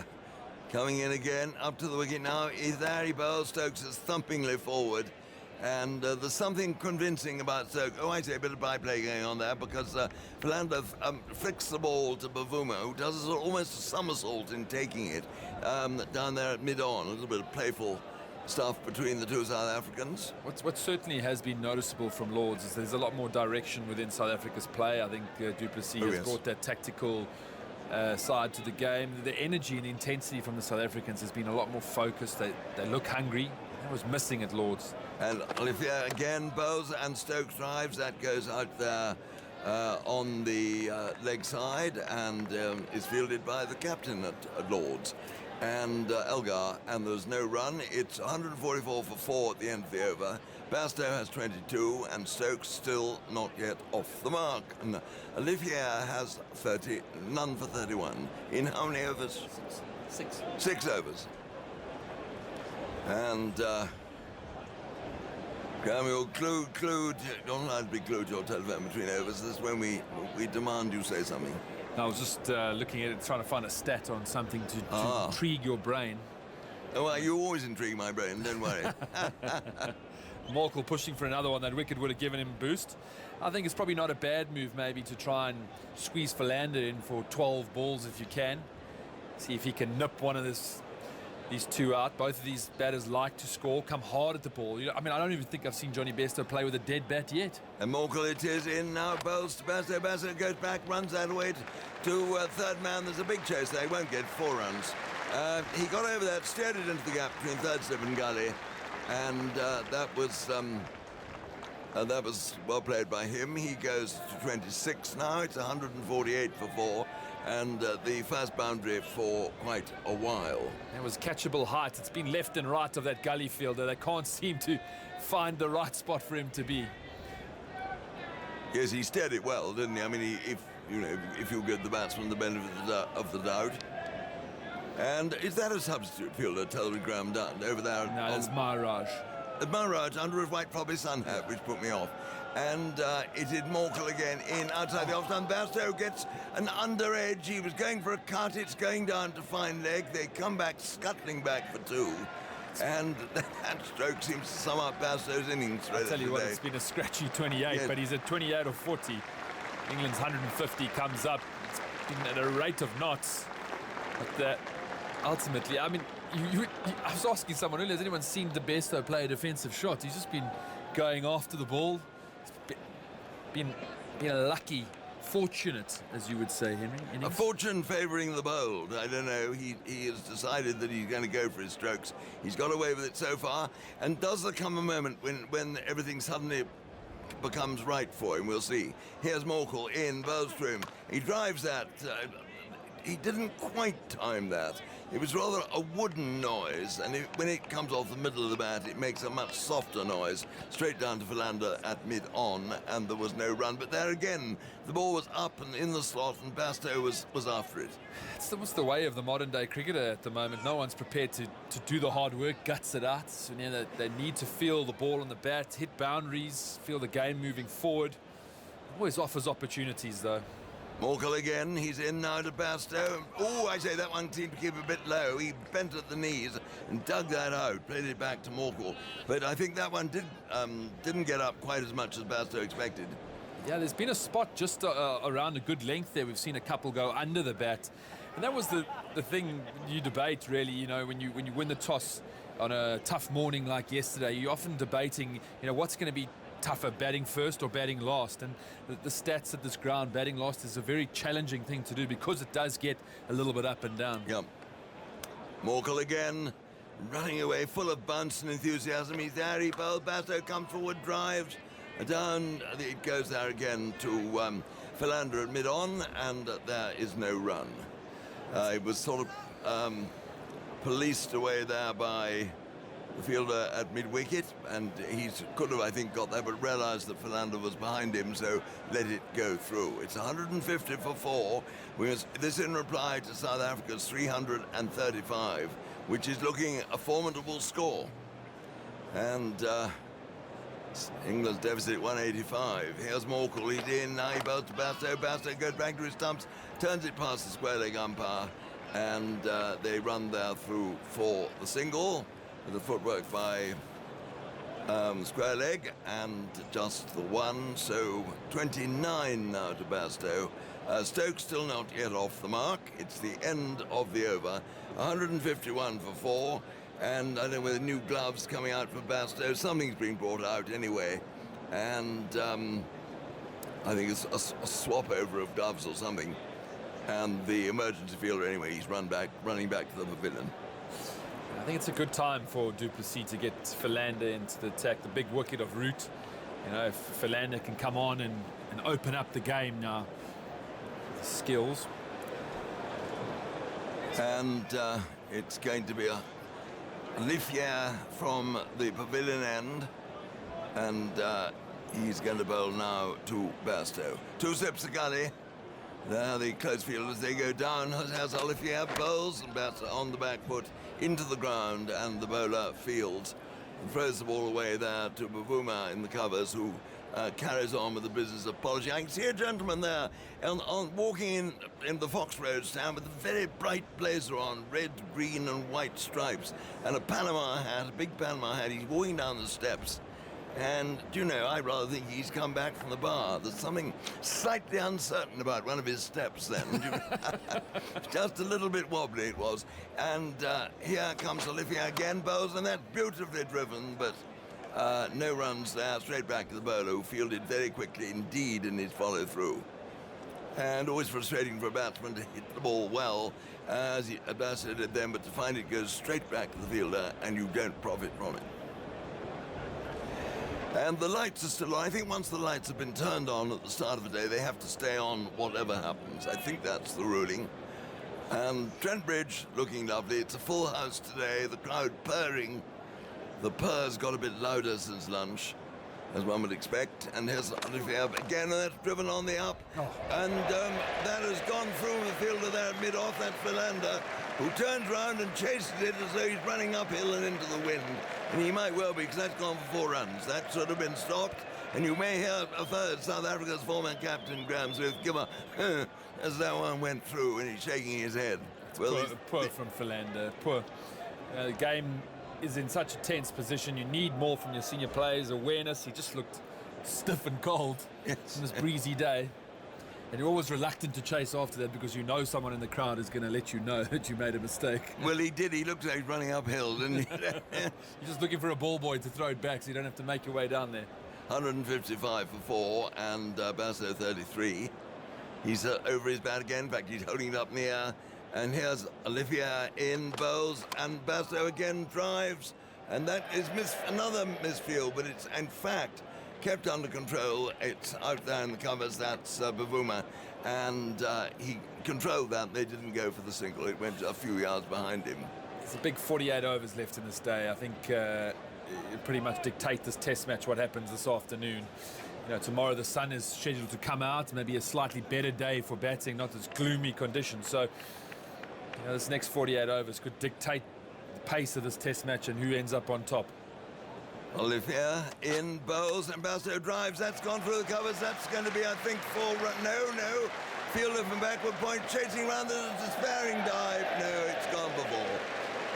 coming in again, up to the wicket now. He's there, he bowls. Stokes is thumpingly forward. And there's something convincing about Stokes. Oh, I say a bit of byplay going on there, because Wilander flicks the ball to Bavuma, who does almost a somersault in taking it down there at mid-on. A little bit of playful stuff between the two South Africans. What certainly has been noticeable from Lords is there's a lot more direction within South Africa's play. I think Du Plessis has brought that tactical side to the game. The energy and intensity from the South Africans has been a lot more focused. They look hungry. That was missing at Lords. And Olivier again bows, and Stokes drives. That goes out there on the leg side, and is fielded by the captain at Lords. And Elgar, and there's no run. It's 144 for 4 at the end of the over. Bairstow has 22, and Stokes still not yet off the mark. And Olivier has 30, none for 31. In how many overs? Six. 6 overs. And Graham, you're glued, don't allowed to be glued to your telephone between overs. This is when we demand you say something. I was just looking at it, trying to find a stat on something to intrigue your brain. Oh, well, you always intrigue my brain, don't worry. Morkel pushing for another one. That wicket would have given him a boost. I think it's probably not a bad move maybe to try and squeeze Wilander in for 12 balls if you can. See if he can nip one of these two out. Both of these batters like to score, come hard at the ball. I mean, I don't even think I've seen Johnny Bairstow play with a dead bat yet. And Morkel it is in now, bowls to Bairstow. Bairstow goes back, runs that way to third man. There's a big chase there. He won't get 4 runs. He got over that, steered it into the gap between third slip and gully, and that was well played by him. He goes to 26 now. It's 148 for 4. And the first boundary for quite a while. It was catchable height. It's been left and right of that gully fielder. They can't seem to find the right spot for him to be. Yes, he steered it well, didn't he? I mean, if you give the batsman the benefit of the doubt. And is that a substitute fielder, Telford Graham Dunn, over there? No, that's Maharaj. Maharaj under his white floppy sun hat, which put me off. And it is Morkel again in outside the off-stump. Bairstow gets an under edge. He was going for a cut. It's going down to fine leg. They come back, scuttling back for 2. And that stroke seems to sum up Bairstow's innings. I'll tell you what, it's been a scratchy 28, yes. But he's at 28 or 40. England's 150 comes up. It's been at a rate of knots. But ultimately, I mean, I was asking someone earlier, has anyone seen De Bairstow play a defensive shot? He's just been going after the ball. Been lucky, fortunate, as you would say, Henry. A fortune favouring the bold. I don't know. He has decided that he's going to go for his strokes. He's got away with it so far. And does there come a moment when everything suddenly becomes right for him? We'll see. Here's Morkel in Bowlstrom. He drives that. He didn't quite time that. It was rather a wooden noise, and when it comes off the middle of the bat, it makes a much softer noise, straight down to Wilander at mid-on, and there was no run. But there again, the ball was up and in the slot, and Bairstow was after it. It's the way of the modern-day cricketer at the moment. No one's prepared to do the hard work, guts it out. So, they need to feel the ball on the bat, hit boundaries, feel the game moving forward. Always offers opportunities, though. Morkel again, he's in now to Bairstow. Oh, I say that one seemed to keep a bit low. He bent at the knees and dug that out, played it back to Morkel. But I think that one didn't get up quite as much as Bairstow expected. Yeah, there's been a spot just around a good length there. We've seen a couple go under the bat. And that was the thing you debate, really, when you win the toss on a tough morning like yesterday. You're often debating, what's going to be tougher, batting first or batting last. And the stats at this ground, batting last is a very challenging thing to do because it does get a little bit up and down. Yep. Morkel again, running away, full of bounce and enthusiasm. He's there, he bowled, Basto comes forward, drives, down, it goes there again to Philander at mid-on, and there is no run. It was sort of policed away there by the fielder at mid-wicket, and he could have, I think, got there, but realised that Philander was behind him, so let it go through. It's 150 for 4. This in reply to South Africa's 335, which is looking a formidable score. And England's deficit 185. Here's Morkel, he's in, now he bowls to Basto. Basto goes back to his stumps, turns it past the square leg umpire, and they run there through for the single. The footwork by square leg and just the one, so 29 now to Basto. Stokes still not yet off the mark. It's the end of the over. 151 for 4, and I don't know whether new gloves coming out for Basto. Something's being brought out anyway, and I think it's a swap over of gloves or something. And the emergency fielder anyway, he's running back to the pavilion. I think it's a good time for du Plessis to get Philander into the attack, the big wicket of Root. You know, if Philander can come on and open up the game now, skills. And it's going to be a Liffier from the pavilion end, and he's going to bowl now to Basto. 2 steps to gully. There the close fielders, they go down. Has Olivier bowls and Basto on the back foot into the ground, and the bowler fields and throws the ball away there to Bavuma in the covers, who carries on with the business of polishing. I can see a gentleman there walking in the Fox Road stand with a very bright blazer on, red, green and white stripes, and a Panama hat, a big Panama hat. He's walking down the steps. And, do you know, I rather think he's come back from the bar. There's something slightly uncertain about one of his steps then. Just a little bit wobbly it was. And here comes Olivier again, bowls, and that's beautifully driven, but no runs there, straight back to the bowler, who fielded very quickly indeed in his follow-through. And always frustrating for a batsman to hit the ball well, as Basto did then, but to find it goes straight back to the fielder, and you don't profit from it. And the lights are still on. I think once the lights have been turned on at the start of the day, they have to stay on whatever happens. I think that's the ruling. And Trent Bridge looking lovely. It's a full house today. The crowd purring. The purr's got a bit louder since lunch, as one would expect. And here's Olivier again, and that's driven on the up. Oh. And that has gone through the fielder there at mid-off. That's Philander, who turns round and chases it as though he's running uphill and into the wind. And he might well be, because that's gone for 4 runs. That should have been stopped. And you may hear a third, South Africa's former captain, Graham Smith, give a as that one went through, and he's shaking his head. Well, poor from Philander. Poor. The game is in such a tense position. You need more from your senior players. Awareness. He just looked stiff and cold on this breezy day. And you're always reluctant to chase after that because you know someone in the crowd is going to let you know that you made a mistake. Well, he did. He looked like he was running uphill, didn't he? You're just looking for a ball boy to throw it back so you don't have to make your way down there. 155 for 4, and Basto 33. He's over his bat again. In fact, he's holding it up in the air. And here's Olivier in, bowls, and Basto again drives. And that is another misfield, but it's, in fact, kept under control. It's out there in the covers. That's Bavuma, and he controlled that. They didn't go for the single. It went a few yards behind him. There's a big 48 overs left in this day. I think it pretty much dictate this test match what happens this afternoon. You know, tomorrow the sun is scheduled to come out. Maybe a slightly better day for batting, not as gloomy conditions. So, you know, this next 48 overs could dictate the pace of this test match and who ends up on top. Olivier in, bowls, and Basto drives. That's gone through the covers. That's going to be, I think, 4 runs. No. Fielder from backward point, chasing around the despairing dive. No, it's gone before.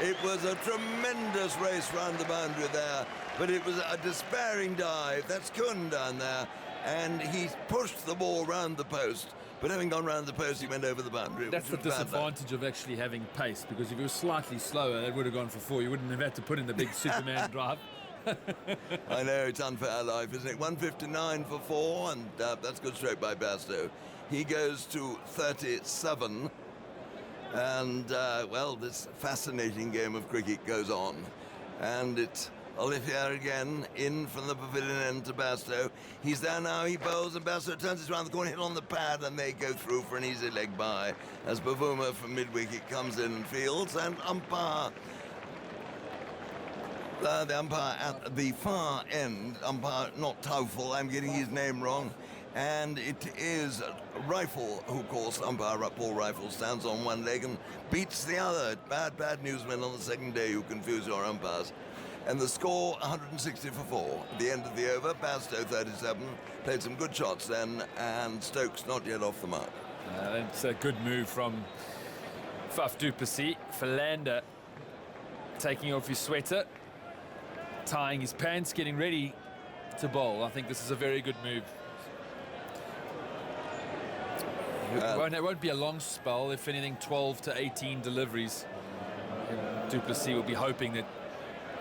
It was a tremendous race round the boundary there, but it was a despairing dive. That's Kun down there, and he pushed the ball round the post. But having gone round the post, he went over the boundary. That's the disadvantage of actually having pace, because if you were slightly slower, that would have gone for 4. You wouldn't have had to put in the big Superman drive. I know, it's unfair life, isn't it? 159 for 4, and that's a good stroke by Bairstow. He goes to 37, and, well, this fascinating game of cricket goes on. And it's Olivier again, in from the pavilion end to Bairstow. He's there now, he bowls, and Bairstow turns his round the corner, hit on the pad, and they go through for an easy leg by, as Bavuma from mid-wicket comes in and fields, and umpire... the umpire at the far end, umpire not Taufel, I'm getting his name wrong, and it is Rifle who calls. Umpire Paul Rifle stands on one leg and beats the other. Bad newsmen on the second day who confuse your umpires. And the score 160 for 4. At the end of the over, Bairstow 37, played some good shots then, and Stokes not yet off the mark. It's a good move from Faf du Plessis. Philander taking off his sweater, tying his pants, getting ready to bowl. I think this is a very good move. It won't be a long spell. If anything, 12 to 18 deliveries. Du Plessis will be hoping that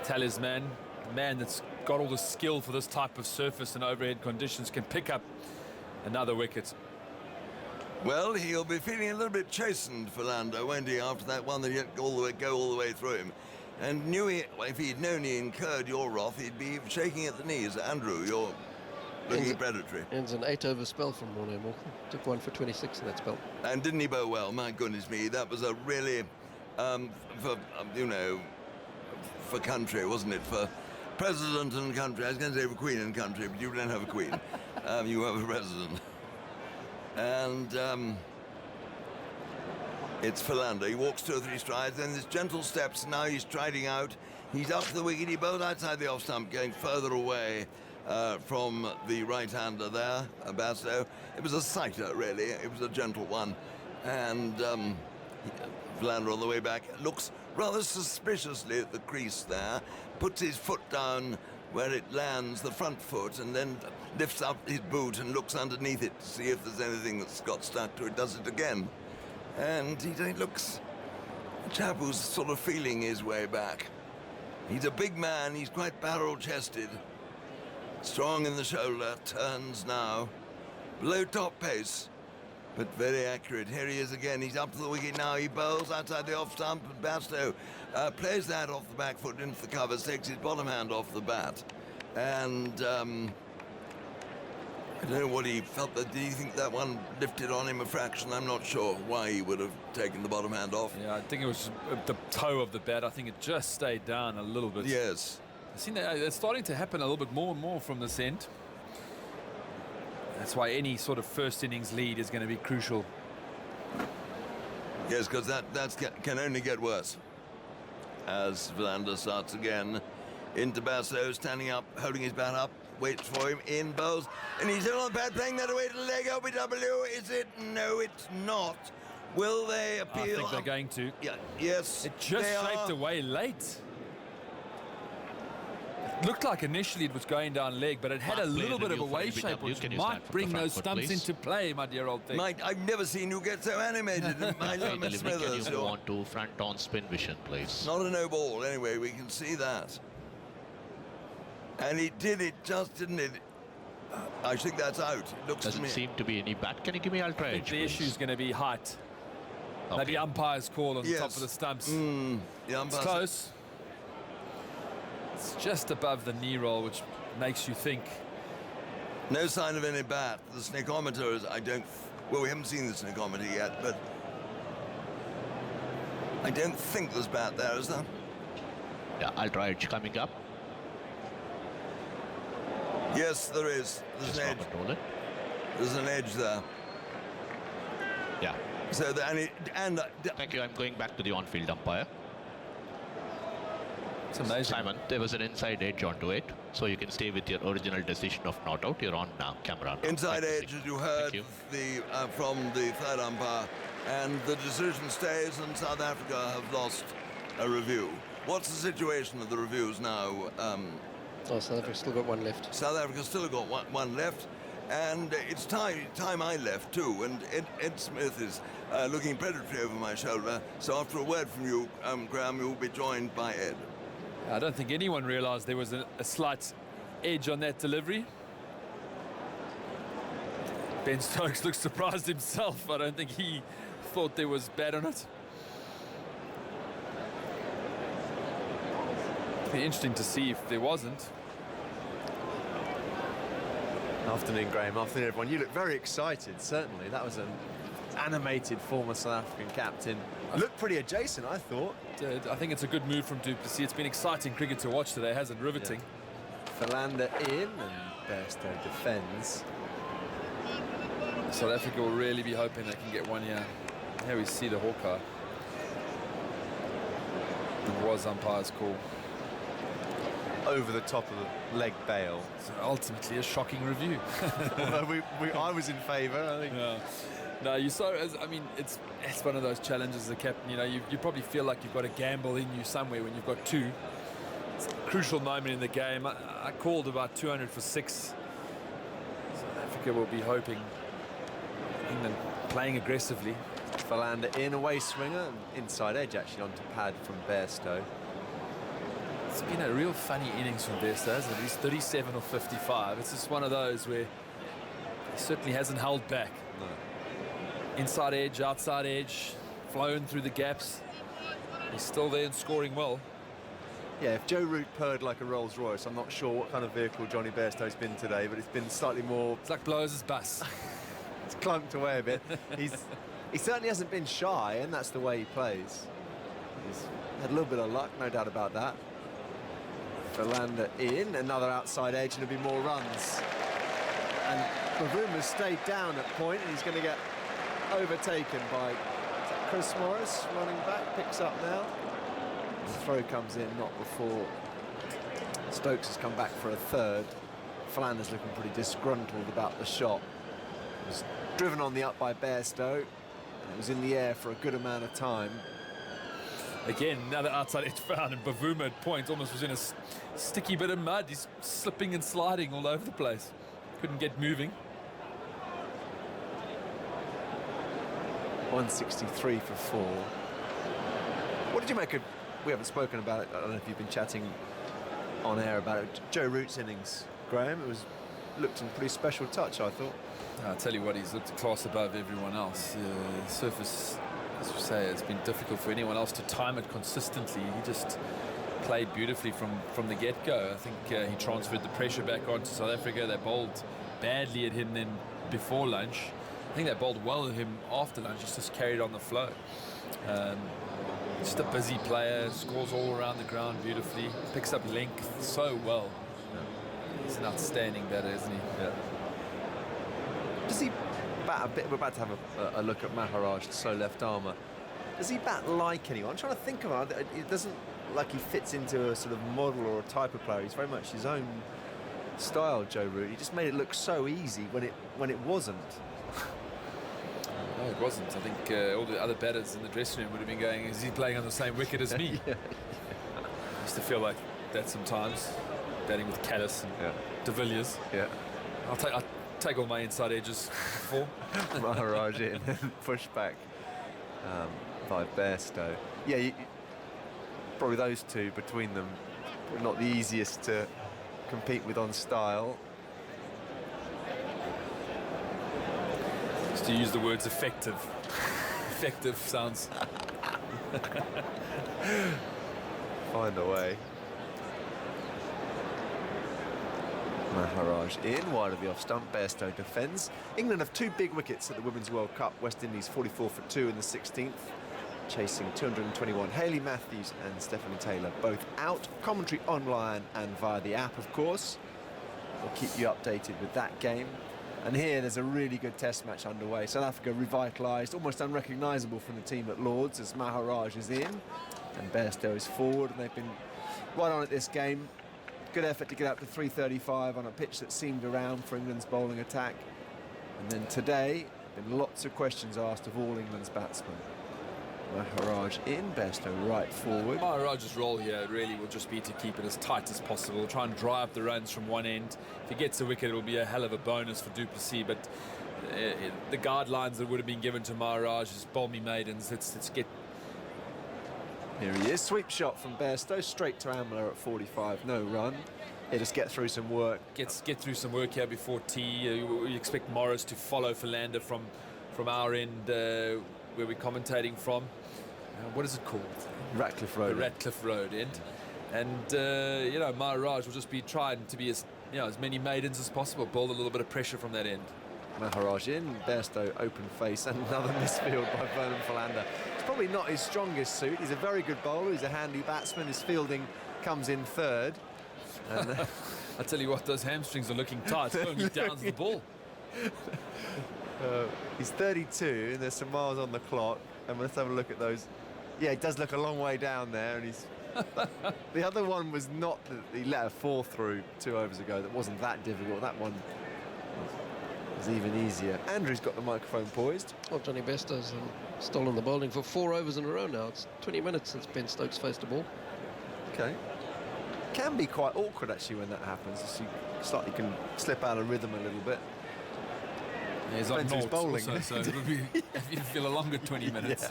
Talisman, the man that's got all the skill for this type of surface and overhead conditions, can pick up another wicket. Well, he'll be feeling a little bit chastened, Philander, won't he, after that one that he had go all the way through him. And knew if he'd known he incurred your wrath, he'd be shaking at the knees. Andrew, you're looking predatory. Ends an 8-over spell from Morne Morgan. Took 1 for 26 in that spell. And didn't he bow well? My goodness me, that was a really, for country, wasn't it? For president and country. I was going to say for queen and country, but you don't have a queen. You have a president. And it's Philander. He walks 2 or 3 strides, then there's gentle steps. Now he's striding out. He's up to the wicket. He bowled outside the off stump, going further away from the right-hander there, Bairstow. It was a sighter, really. It was a gentle one. And Philander on the way back looks rather suspiciously at the crease there, puts his foot down where it lands, the front foot, and then lifts up his boot and looks underneath it to see if there's anything that's got stuck to it, does it again. And he looks a chap who's sort of feeling his way back. He's a big man, he's quite barrel-chested, strong in the shoulder, turns now, below top pace, but very accurate. Here he is again, he's up to the wicket now, he bowls outside the off stump, and Bairstow plays that off the back foot into the covers, takes his bottom hand off the bat, and I don't know what he felt. Did he think that one lifted on him a fraction? I'm not sure why he would have taken the bottom hand off. Yeah, I think it was the toe of the bat. I think it just stayed down a little bit. Yes. I've seen that it's starting to happen a little bit more and more from this end. That's why any sort of first innings lead is going to be crucial. Yes, because that can only get worse. As Philander starts again into Bairstow, standing up, holding his bat up, waits for him, in bowls, and he's still on the pad, playing that away to the leg. OBW, is it? No, it's not. Will they appeal? I think they're going to. Yeah, yes. It just shaped away late. It looked like initially it was going down leg, but it had a little bit of a wave shape, which might bring those stumps into play, my dear old thing. Mike, I've never seen you get so animated. My Lemon Smithers. Can you want to front on spin vision, please? Not a no ball, anyway, we can see that. And he did it just, didn't it? I think that's out. It looks Doesn't to me. seem to be any bat. Can you give me ultra I think edge, the please? issue is going to be height. Maybe umpire's call on the top of the stumps. The It's umpire's close. It's just above the knee roll, which makes you think. No sign of any bat. The sneakometer is, well, we haven't seen the sneakometer yet, but I don't think there's bat there, is there? Yeah, ultra edge coming up. Yes, there is. There's an edge. There's an edge there. Yeah. So, thank you. I'm going back to the on-field umpire. It's amazing. Simon, there was an inside edge onto it, so you can stay with your original decision of not out. You're on now, camera. Now. Inside edge, as you heard from the third umpire, and the decision stays, and South Africa have lost a review. What's the situation of the reviews now? South Africa's still got 1 left. South Africa's still got one left, and it's time I left too. And Ed Smith is looking predatory over my shoulder. So after a word from you, Graham, you'll be joined by Ed. I don't think anyone realised there was a slight edge on that delivery. Ben Stokes looks surprised himself. I don't think he thought there was bad on it. It'd be interesting to see if there wasn't. Afternoon, Graham. Afternoon, everyone. You look very excited, certainly. That was an animated former South African captain. Looked pretty adjacent, I thought. I think it's a good move from du Plessis. It's been exciting cricket to watch today, hasn't it? Riveting. Yeah. Philander in, and Bairstow defends. South Africa will really be hoping they can get one here. Here we see the Hawkeye. It was umpire's call. Over the top of the leg bail. So ultimately a shocking review. Although I was in favour, I think. Yeah. No, you saw, I mean, it's one of those challenges as a captain. You know, you probably feel like you've got a gamble in you somewhere when you've got two. It's a crucial moment in the game. I called about 200 for 6. South Africa will be hoping. England playing aggressively. Philander in, away swinger, inside edge actually onto pad from Bairstow. It's been a real funny innings from Bairstow, hasn't it? He's 37 or 55. It's just one of those where he certainly hasn't held back. No. Inside edge, outside edge, flown through the gaps. He's still there and scoring well. Yeah, if Joe Root purred like a Rolls Royce, I'm not sure what kind of vehicle Johnny Bairstow's been today, but it's been slightly more... It's like Blowers' bus. It's clunked away a bit. He certainly hasn't been shy, and that's the way he plays. He's had a little bit of luck, no doubt about that. Philander in, another outside edge, and there'll be more runs. And Bavuma stayed down at point, and he's going to get overtaken by Chris Morris, running back, picks up now. The throw comes in, not before Stokes has come back for a third. Philander's looking pretty disgruntled about the shot. It was driven on the up by Bairstow, and it was in the air for a good amount of time. Again, another outside edge found, and Bavuma at point almost was in a sticky bit of mud. He's slipping and sliding all over the place. Couldn't get moving. 163 for 4. What did you make of... We haven't spoken about it. I don't know if you've been chatting on air about it. Joe Root's innings, Graham. It looked in pretty special touch, I thought. I'll tell you what, he's looked a class above everyone else. Surface, as we say, it's been difficult for anyone else to time it consistently. He just played beautifully from the get-go. I think he transferred the pressure back onto South Africa. They bowled badly at him then before lunch. I think they bowled well at him after lunch. He's just carried on the flow. Just a busy player, scores all around the ground beautifully, picks up length so well. He's an outstanding batter, isn't he? Yeah. Does he bat a bit? We're about to have a look at Maharaj, the slow left armour. Does he bat like anyone? I'm trying to think about it. It doesn't like he fits into a sort of model or a type of player. He's very much his own style, Joe Root. He just made it look so easy when it wasn't. No, it wasn't. I think all the other batters in the dressing room would have been going, is he playing on the same wicket as me? Yeah. I used to feel like that sometimes, batting with Callis and de Villiers. Yeah. I'll take all my inside edges before. Maharaj in, pushed back by Bairstow. Yeah, probably those two between them, probably not the easiest to compete with on style. To use the words effective. Effective sounds. Find a way. Maharaj in, wide of the off stump. Bairstow defends. England have 2 big wickets at the Women's World Cup. West Indies 44 for 2 in the 16th, chasing 221. Hayley Matthews and Stephanie Taylor both out. Commentary online and via the app, of course. We'll keep you updated with that game. And here there's a really good test match underway. South Africa revitalised, almost unrecognisable from the team at Lords as Maharaj is in and Bairstow is forward, and they've been right on at this game. Good effort to get up to 335 on a pitch that seemed around for England's bowling attack. And then today, been lots of questions asked of all England's batsmen. Maharaj in, Bairstow right forward. Maharaj's role here really will just be to keep it as tight as possible, try and drive the runs from one end. If he gets a wicket, it'll be a hell of a bonus for du Plessis, but the guidelines that would have been given to Maharaj is bowl me maidens. Let's get Here he is, sweep shot from Bairstow, straight to Amler at 45, no run. He'll just get through some work. Get through some work here before tea. We expect Morris to follow Philander from our end, where we're commentating from. What is it called? Ratcliffe Road. The Ratcliffe Road end. And, Maharaj will just be trying to be as many maidens as possible, build a little bit of pressure from that end. Maharaj in, Bairstow open face, and another misfield by Vernon Philander. It's probably not his strongest suit. He's a very good bowler, he's a handy batsman. His fielding comes in third. And I tell you what, those hamstrings are looking tight. Only downs the ball. He's 32, and there's some miles on the clock. And let's have a look at those. Yeah, it does look a long way down there, and he's. The other one was not. He let a 4 through 2 overs ago. That wasn't that difficult. That one was even easier. Andrew's got the microphone poised. Well, Johnny Bairstow's stolen the bowling for 4 overs in a row now. It's 20 minutes since Ben Stokes faced a ball. Okay. Can be quite awkward actually when that happens. You can slip out of rhythm a little bit. Yeah, he's on noughts bowling, also, so it'll be you feel a longer 20 minutes.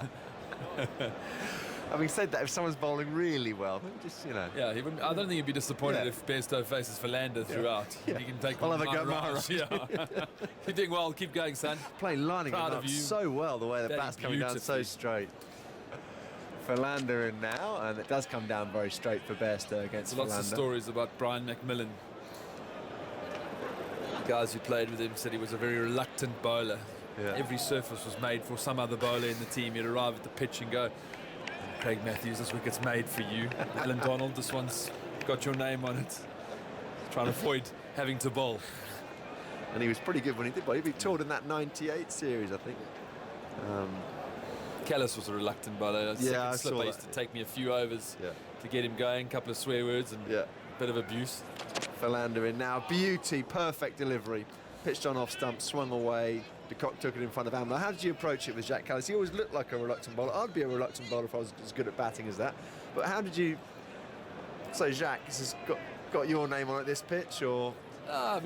Yeah. Having said that, if someone's bowling really well, then just Yeah, I don't think he'd be disappointed if Bairstow faces Philander throughout. Yeah. He can take. I'll have a go, Maharaj. Yeah. You're doing well. Keep going, son. Playing lining Proud up of you. so well the way the bat's coming down so straight. Philander in now, and it does come down very straight for Bairstow against Philander. Lots of stories about Brian McMillan. Guys who played with him said he was a very reluctant bowler. Yeah. Every surface was made for some other bowler in the team. He'd arrive at the pitch and go, Craig Matthews, this wicket's made for you. Alan Donald, this one's got your name on it. Trying to avoid having to bowl. And he was pretty good when he did bowl. He'd be toured in that 98 series, I think. Callis was a reluctant bowler. Yeah, I slip saw used that. to take me a few overs to get him going. A couple of swear words and a bit of abuse. Philander in now. Beauty, perfect delivery. Pitched on off stump, swung away. De Kock took it in front of Amler. How did you approach it with Jacques Kallis? He always looked like a reluctant bowler. I'd be a reluctant bowler if I was as good at batting as that. But how did you... So, Jacques, this has got your name on it, this pitch, or...? I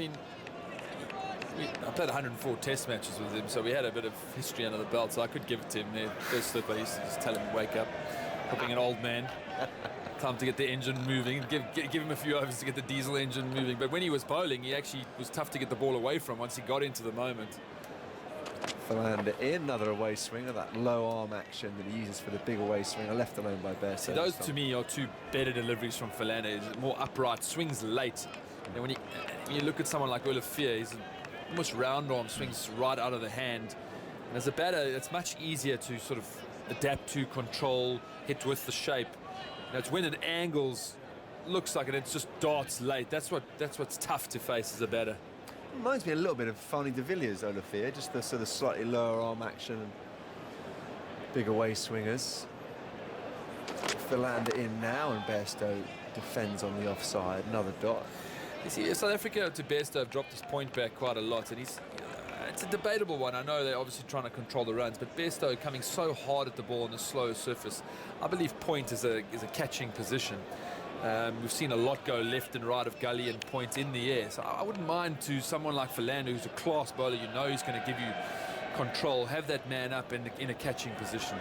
played 104 test matches with him, so we had a bit of history under the belt, so I could give it to him there. First slip, I used to just tell him, wake up. Being an old man. Time to get the engine moving. Give him a few overs to get the diesel engine moving. But when he was bowling, he actually was tough to get the ball away from once he got into the moment. Philander in, another away swinger, that low arm action that he uses for the big away swinger, left alone by Bairstow. Those to me are two better deliveries from Philander. He's more upright, swings late. And when you look at someone like Olaf Fear, he's almost round arm, swings right out of the hand. And as a batter, it's much easier to sort of adapt to, control, hit with the shape. It's when it angles, looks like it just darts late. That's what's tough to face as a batter. Reminds me a little bit of Fani de Villiers, Olafia, just the sort of slightly lower arm action and big away swingers. Philander in now, and Bairstow defends on the offside. Another dot. You see, South Africa to Bairstow have dropped his point back quite a lot, and it's a debatable one. I know they're obviously trying to control the runs, but Bairstow coming so hard at the ball on a slow surface. I believe point is a catching position. We've seen a lot go left and right of gully and point in the air. So I wouldn't mind to someone like Philander, who's a class bowler, you know he's going to give you control, have that man up in a catching position.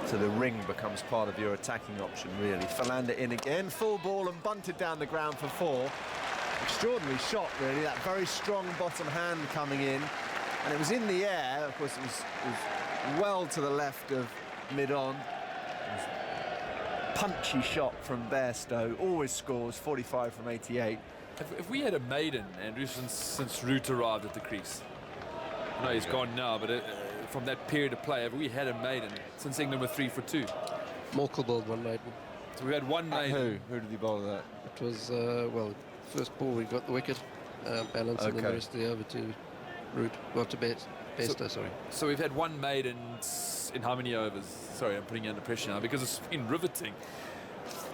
So the ring becomes part of your attacking option, really. Philander in again, full ball and bunted down the ground for 4. Extraordinary shot, really, that very strong bottom hand coming in. And it was in the air, of course it was well to the left of mid-on. Punchy shot from Bairstow, always scores, 45 from 88. If we had a maiden, Andrew, since Root arrived at the crease, I know he's gone now, but from that period of play, have we had a maiden since England were 3 for 2? Morkel bowled one maiden. So we had one maiden. Who did he bowl that? It was, first ball we got the wicket, balance, and then the rest of the over to Root, well, to Bairstow, sorry. So we've had one maiden in how many overs? Sorry, I'm putting you under pressure now because it's been riveting.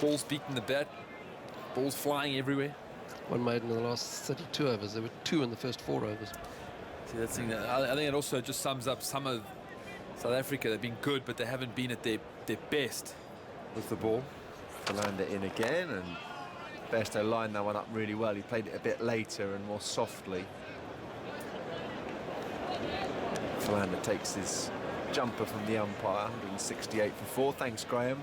Balls beating the bat, balls flying everywhere. One maiden in the last 32 overs. There were 2 in the first 4 overs. See, that's the thing. I think it also just sums up some of South Africa. They've been good, but they haven't been at their best with the ball. Philander in again, and Bairstow lined that one up really well. He played it a bit later and more softly. Philander takes his jumper from the umpire, 168 for 4. Thanks, Graham.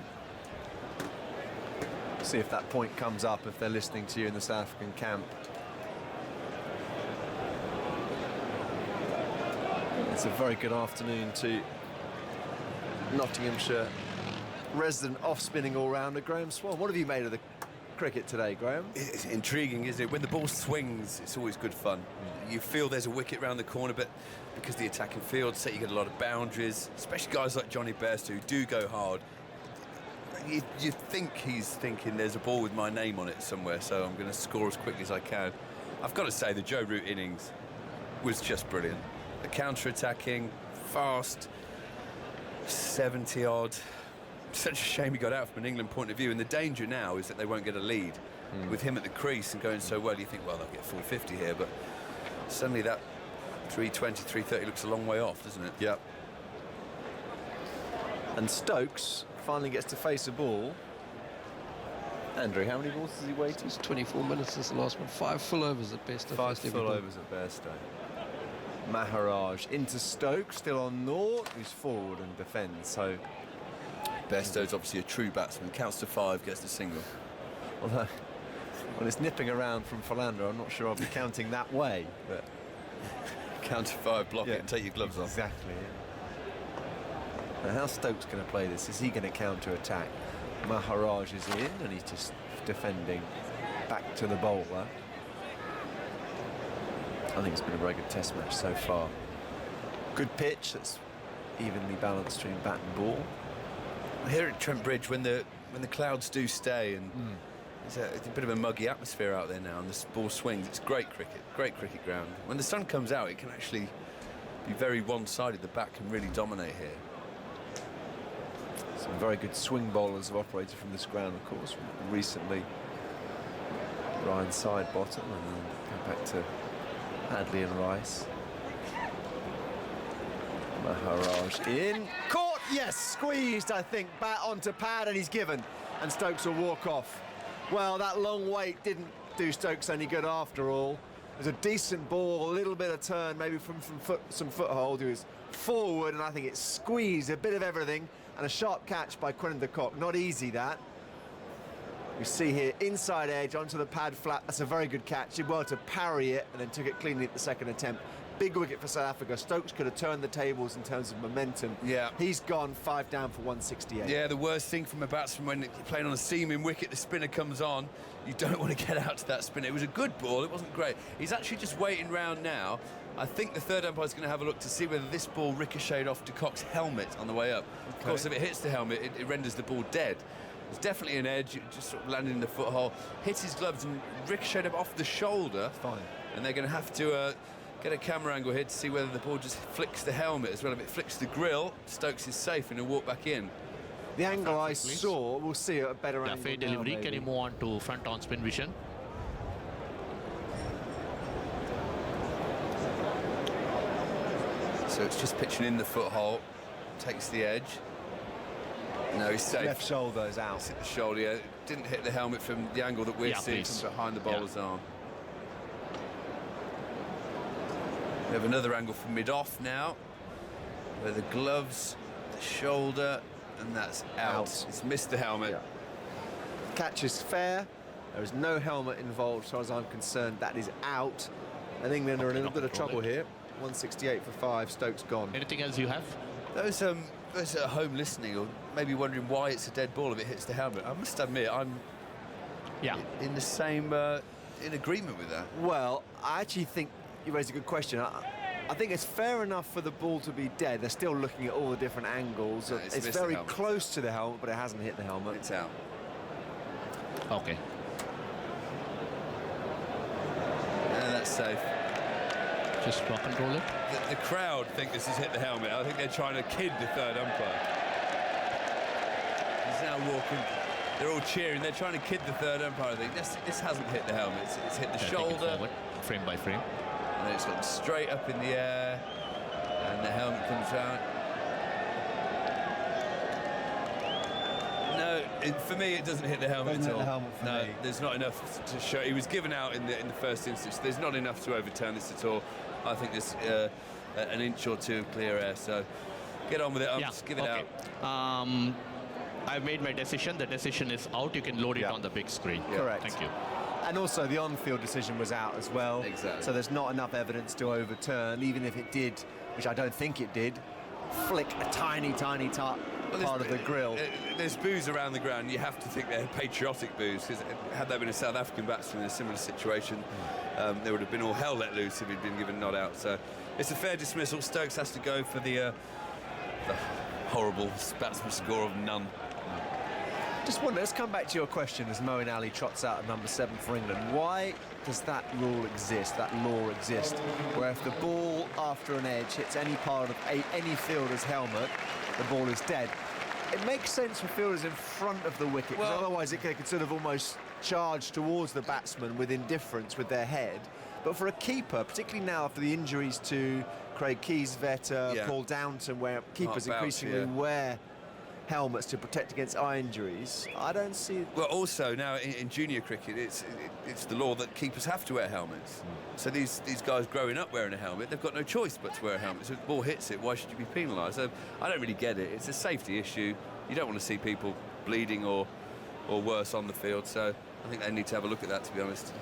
See if that point comes up if they're listening to you in the South African camp. It's a very good afternoon to Nottinghamshire resident off-spinning all-rounder Graham Swan. What have you made of the cricket today, Graham? It's intriguing, isn't it? When the ball swings, it's always good fun. You feel there's a wicket round the corner, but because the attacking field set, you get a lot of boundaries, especially guys like Johnny Bairstow who do go hard. You think he's thinking there's a ball with my name on it somewhere, so I'm going to score as quickly as I can. I've got to say, the Joe Root innings was just brilliant. The counter-attacking, fast, 70-odd. Such a shame he got out from an England point of view, and the danger now is that they won't get a lead. With him at the crease and going so well, you think, well, they'll get 450 here, but suddenly that 320, 330 looks a long way off, doesn't it? Yep. And Stokes finally gets to face a ball. Andrew, how many balls has he waited? It's 24 minutes since the last one. 5 full overs at best. 5 full overs at Bairstow. Maharaj into Stokes, still on naught, who's forward and defends. So Bairstow's obviously a true batsman. Counts to 5, gets the single. Although, when it's nipping around from Philander, I'm not sure I'll be counting that way. But count to 5, block it, and take your gloves off. Exactly. Now, how's Stokes going to play this? Is he going to counter-attack? Maharaj is in, and he's just defending back to the bowler. I think it's been a very good test match so far. Good pitch, that's evenly balanced between bat and ball. Here at Trent Bridge, when the clouds do stay, and it's a bit of a muggy atmosphere out there now, and the ball swings, it's great cricket ground. When the sun comes out, it can actually be very one-sided. The bat can really dominate here. Some very good swing bowlers have operated from this ground, of course. Recently, Ryan Sidebottom, and then go back to Hadley and Rice. Maharaj in. Caught! Yes, squeezed, I think. Bat onto pad, and he's given. And Stokes will walk off. Well, that long wait didn't do Stokes any good after all. It was a decent ball, a little bit of turn, maybe from some foothold. He was forward, and I think it squeezed a bit of everything. And a sharp catch by Quinton de Kock. Not easy, that. You see here, inside edge onto the pad flat. That's a very good catch. Did well to parry it and then took it cleanly at the second attempt. Big wicket for South Africa. Stokes could have turned the tables in terms of momentum. Yeah. He's gone 5 down for 168. Yeah, the worst thing from a batsman when you're playing on a seaming wicket, the spinner comes on, you don't want to get out to that spinner. It was a good ball, it wasn't great. He's actually just waiting round now. I think the third umpire's going to have a look to see whether this ball ricocheted off de Kock's helmet on the way up. Okay. Of course, if it hits the helmet, it renders the ball dead. It's definitely an edge. It just sort of landed in the foothole, hit his gloves and ricocheted off the shoulder. Fine. And they're going to have to get a camera angle here to see whether the ball just flicks the helmet as well. If it flicks the grill, Stokes is safe and he'll walk back in. The angle I saw, we'll see a better angle fair delivery. Can you move on to front on spin vision? So it's just pitching in the foothole, takes the edge. No, he's safe. Left shoulder is out. It's hit the shoulder, yeah. Didn't hit the helmet from the angle that we're seeing from behind the bowler's arm. We have another angle from mid-off now, where the gloves, the shoulder, and that's out. It's missed the helmet. Yeah. Catch is fair. There is no helmet involved, as far as I'm concerned. That is out. And England are in a little bit of trouble here. 168 for 5. Stokes gone. Anything else you have? Those at home listening, or maybe wondering why it's a dead ball if it hits the helmet. I must admit, I'm in the same in agreement with that. Well, I actually think you raised a good question. I think it's fair enough for the ball to be dead. They're still looking at all the different angles. No, it's very close to the helmet, but it hasn't hit the helmet. It's out. Okay. And that's safe. Just rock and roll it. The crowd think this has hit the helmet. I think they're trying to kid the third umpire. He's now walking. They're all cheering. They're trying to kid the third umpire. I think this hasn't hit the helmet. It's hit the shoulder. Forward, frame by frame. And then it's gone straight up in the air, and the helmet comes out. No, for me it doesn't hit the helmet at all. No, there's not enough to show. He was given out in the first instance. There's not enough to overturn this at all. I think there's an inch or two of clear air. So Get on with it, Yeah, give it okay. I've made my decision. The decision is out. You can load it on the big screen. Correct. Thank you. And also the on-field decision was out as well. Exactly. So there's not enough evidence to overturn, even if it did, which I don't think it did, flick a tiny part of the grill. There's boos around the ground. You have to think they're patriotic boos, because had there been a South African batsman in a similar situation, there would have been all hell let loose if he'd been given not out. So it's a fair dismissal. Stokes has to go for the horrible batsman score of none. Just wonder, let's come back to your question as Moeen Ali trots out at number 7 for England. Why does that rule exist, that law exist, where if the ball after an edge hits any part of any fielder's helmet, the ball is dead? It makes sense for fielders in front of the wicket, because otherwise they could sort of almost charge towards the batsman with indifference with their head. But for a keeper, particularly now after the injuries to Craig Kieswetter, Paul Downton, where keepers increasingly wear helmets to protect against eye injuries, I don't see... Well, also now in junior cricket, it's the law that keepers have to wear helmets. So these guys growing up wearing a helmet, they've got no choice but to wear a helmet. So if the ball hits it, why should you be penalised? So I don't really get it. It's a safety issue. You don't want to see people bleeding or worse on the field. So I think they need to have a look at that, to be honest.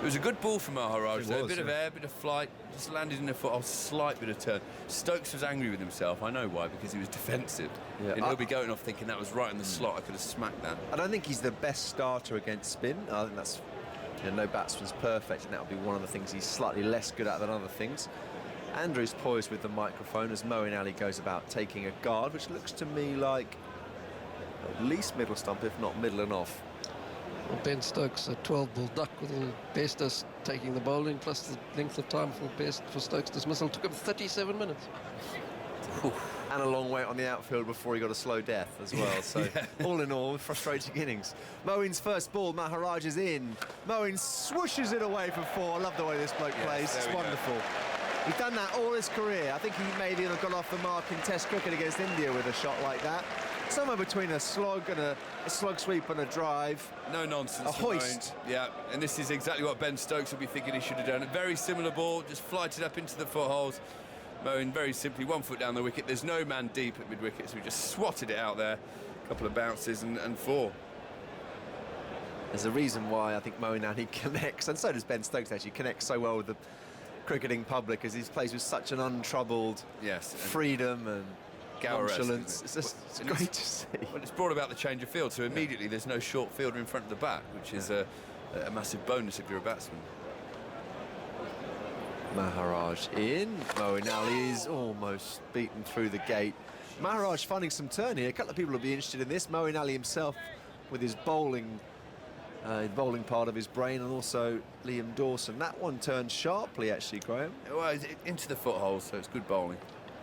It was a good ball from Maharaj, though. A bit of air, a bit of flight, just landed in the foot, a slight bit of turn. Stokes was angry with himself. I know why, because he was defensive. Yeah. And he'll be going off thinking that was right in the slot. I could have smacked that. I don't think he's the best starter against spin. I think that's, no batsman's perfect, and that'll be one of the things he's slightly less good at than other things. Andrew's poised with the microphone as Moeen Ali goes about taking a guard, which looks to me like at least middle stump, if not middle and off. Well, Ben Stokes, a 12-ball duck with Bairstow taking the bowling, plus the length of time for Stokes' dismissal took him 37 minutes. And a long wait on the outfield before he got a slow death as well. So all in all, frustrating innings. Moeen's first ball, Maharaj is in. Moeen swooshes it away for 4. I love the way this bloke plays. It's wonderful. He's done that all his career. I think he maybe have gone off the mark in Test cricket against India with a shot like that. Somewhere between a slog and a slug sweep and a drive. No nonsense. A hoist. Yeah, and this is exactly what Ben Stokes will be thinking he should have done. A very similar ball, just flighted up into the footholes. Moeen very simply 1 foot down the wicket. There's no man deep at mid-wicket, so we just swatted it out there. A couple of bounces and 4. There's a reason why I think Moeen Ali connects, and so does Ben Stokes actually, connects so well with the cricketing public, as he plays with such an untroubled freedom and nonchalance. It's great to see. Well, it's brought about the change of field, so immediately there's no short fielder in front of the bat, which is a massive bonus if you're a batsman. Maharaj in. Moeen Ali is almost beaten through the gate. Maharaj finding some turn here. A couple of people will be interested in this. Moeen Ali himself with his bowling part of his brain, and also Liam Dawson. That one turned sharply, actually, Graham. Well, it's into the footholes, so it's good bowling.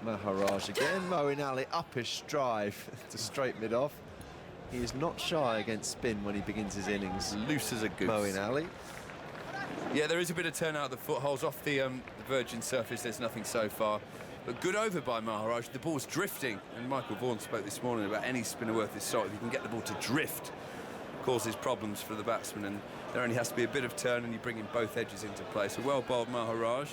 Maharaj again. Moeen Ali uppish drive to straight mid-off. He is not shy against spin when he begins his innings. Loose as a goose. Moeen Ali. Yeah, there is a bit of turn out the footholes. Off the virgin surface, there's nothing so far. But good over by Maharaj. The ball's drifting. And Michael Vaughan spoke this morning about any spinner worth his salt. If you can get the ball to drift, causes problems for the batsman. And there only has to be a bit of turn, and you bring in both edges into play. So well bowled Maharaj.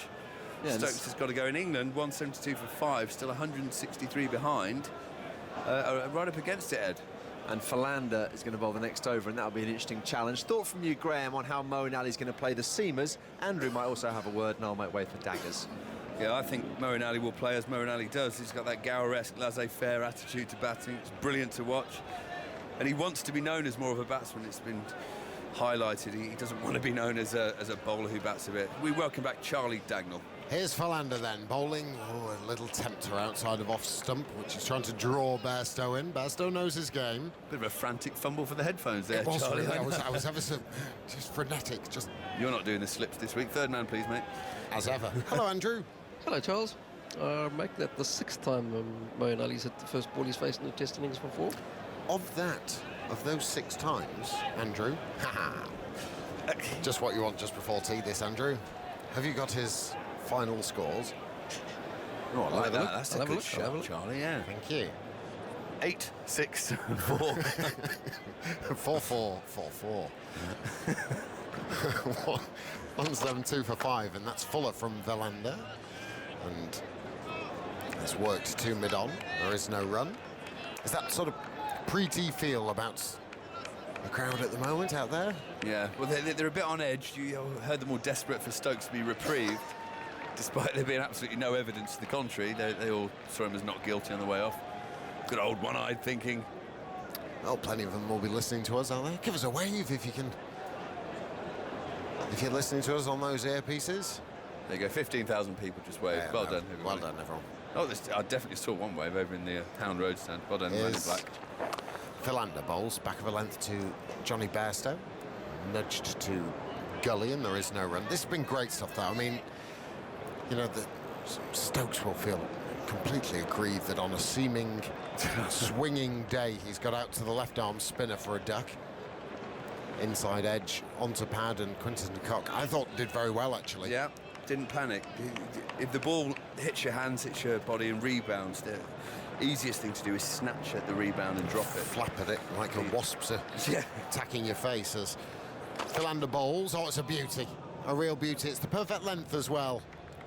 Yeah, Stokes has got to go in England. 172 for 5, still 163 behind. Right up against it, Ed. And Philander is going to bowl the next over, and that'll be an interesting challenge. Thought from you, Graham, on how Moeen Ali is going to play the seamers. Andrew might also have a word, and I'll make way for daggers. Yeah, I think Moeen Ali will play as Moeen Ali does. He's got that Gower-esque, laissez-faire attitude to batting. It's brilliant to watch. And he wants to be known as more of a batsman. It's been highlighted. He doesn't want to be known as a bowler who bats a bit. We welcome back Charlie Dagnall. Here's Philander then, bowling. Oh, a little tempter outside of off stump, which is trying to draw Bairstow in. Bairstow knows his game. Bit of a frantic fumble for the headphones there, it was, Charlie. Really. I was ever so just frenetic. You're not doing the slips this week. Third man, please, mate. As ever. Hello, Andrew. Hello, Charles. Make that the 6th time Moeen Ali's hit the first ball he's faced in the Test innings before. Of those 6 times, Andrew, just what you want just before tea, this, Andrew. Have you got his final scores? Oh, I like that. That's a good shot, Charlie, yeah. Thank you. 8, 6, 4. 4, 4, 4, 4. 172 for 5, and that's Fuller from Philander. And It's worked to mid-on. There is no run. Is that sort of pre-tee feel about the crowd at the moment out there? Yeah, well, they're a bit on edge. You heard them all desperate for Stokes to be reprieved, despite there being absolutely no evidence to the contrary. They all saw him as not guilty on the way off. Good old one-eyed thinking. Well, plenty of them will be listening to us, aren't they? Give us a wave if you can. If you're listening to us on those earpieces. There you go, 15,000 people just waved. Yeah, well done, everybody. well done, everyone. Oh, I definitely saw one wave over in the Hound Road stand. Well done, Man in Black. Philander bowls back of a length to Johnny Bairstow, nudged to Gully, and there is no run. This has been great stuff, though. I mean, you know, the Stokes will feel completely aggrieved that on a seeming swinging day, he's got out to the left arm spinner for a duck. Inside edge onto pad, and Quinton de Kock, I thought, did very well, actually. Yeah, didn't panic. If the ball hits your hands, hits your body and rebounds, the easiest thing to do is snatch at the rebound and drop it. Flap at it like a wasp's attacking your face as Philander bowls. Oh, it's a beauty. A real beauty. It's the perfect length as well.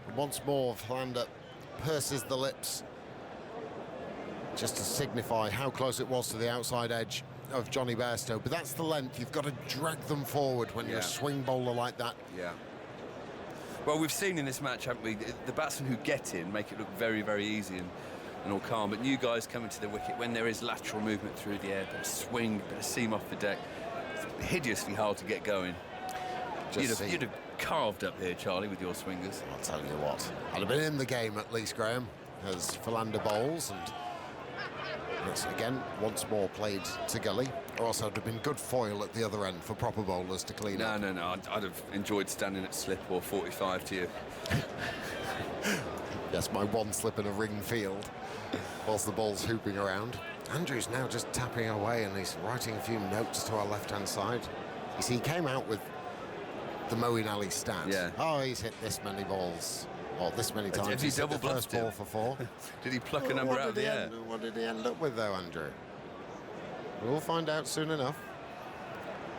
And once more, Philander purses the lips just to signify how close it was to the outside edge of Johnny Bairstow. But that's the length. You've got to drag them forward when you're a swing bowler like that. Yeah. Well, we've seen in this match, haven't we, the batsmen who get in make it look very, very easy and all calm. But new guys coming to the wicket, when there is lateral movement through the air, bit of swing, bit of seam off the deck, it's hideously hard to get going. You'd have carved up here, Charlie, with your swingers. I'll tell you what. I'd have been in the game at least, Graham, as Philander bowls, and it's again once more played to Gully. Or also it'd have been good foil at the other end for proper bowlers to clean up. No. I'd have enjoyed standing at slip or 45 to you. Yes, my one slip in a ring field whilst the ball's hooping around. Andrew's now just tapping away and he's writing a few notes to our left-hand side. You see, he came out with the Moeen Ali stat. Yeah. Oh, he's hit this many balls. Or this many times. Did he He's hit double the first bluffed ball him? for 4. Did he pluck a number out of the air? What did he end up with, though, Andrew? We'll find out soon enough.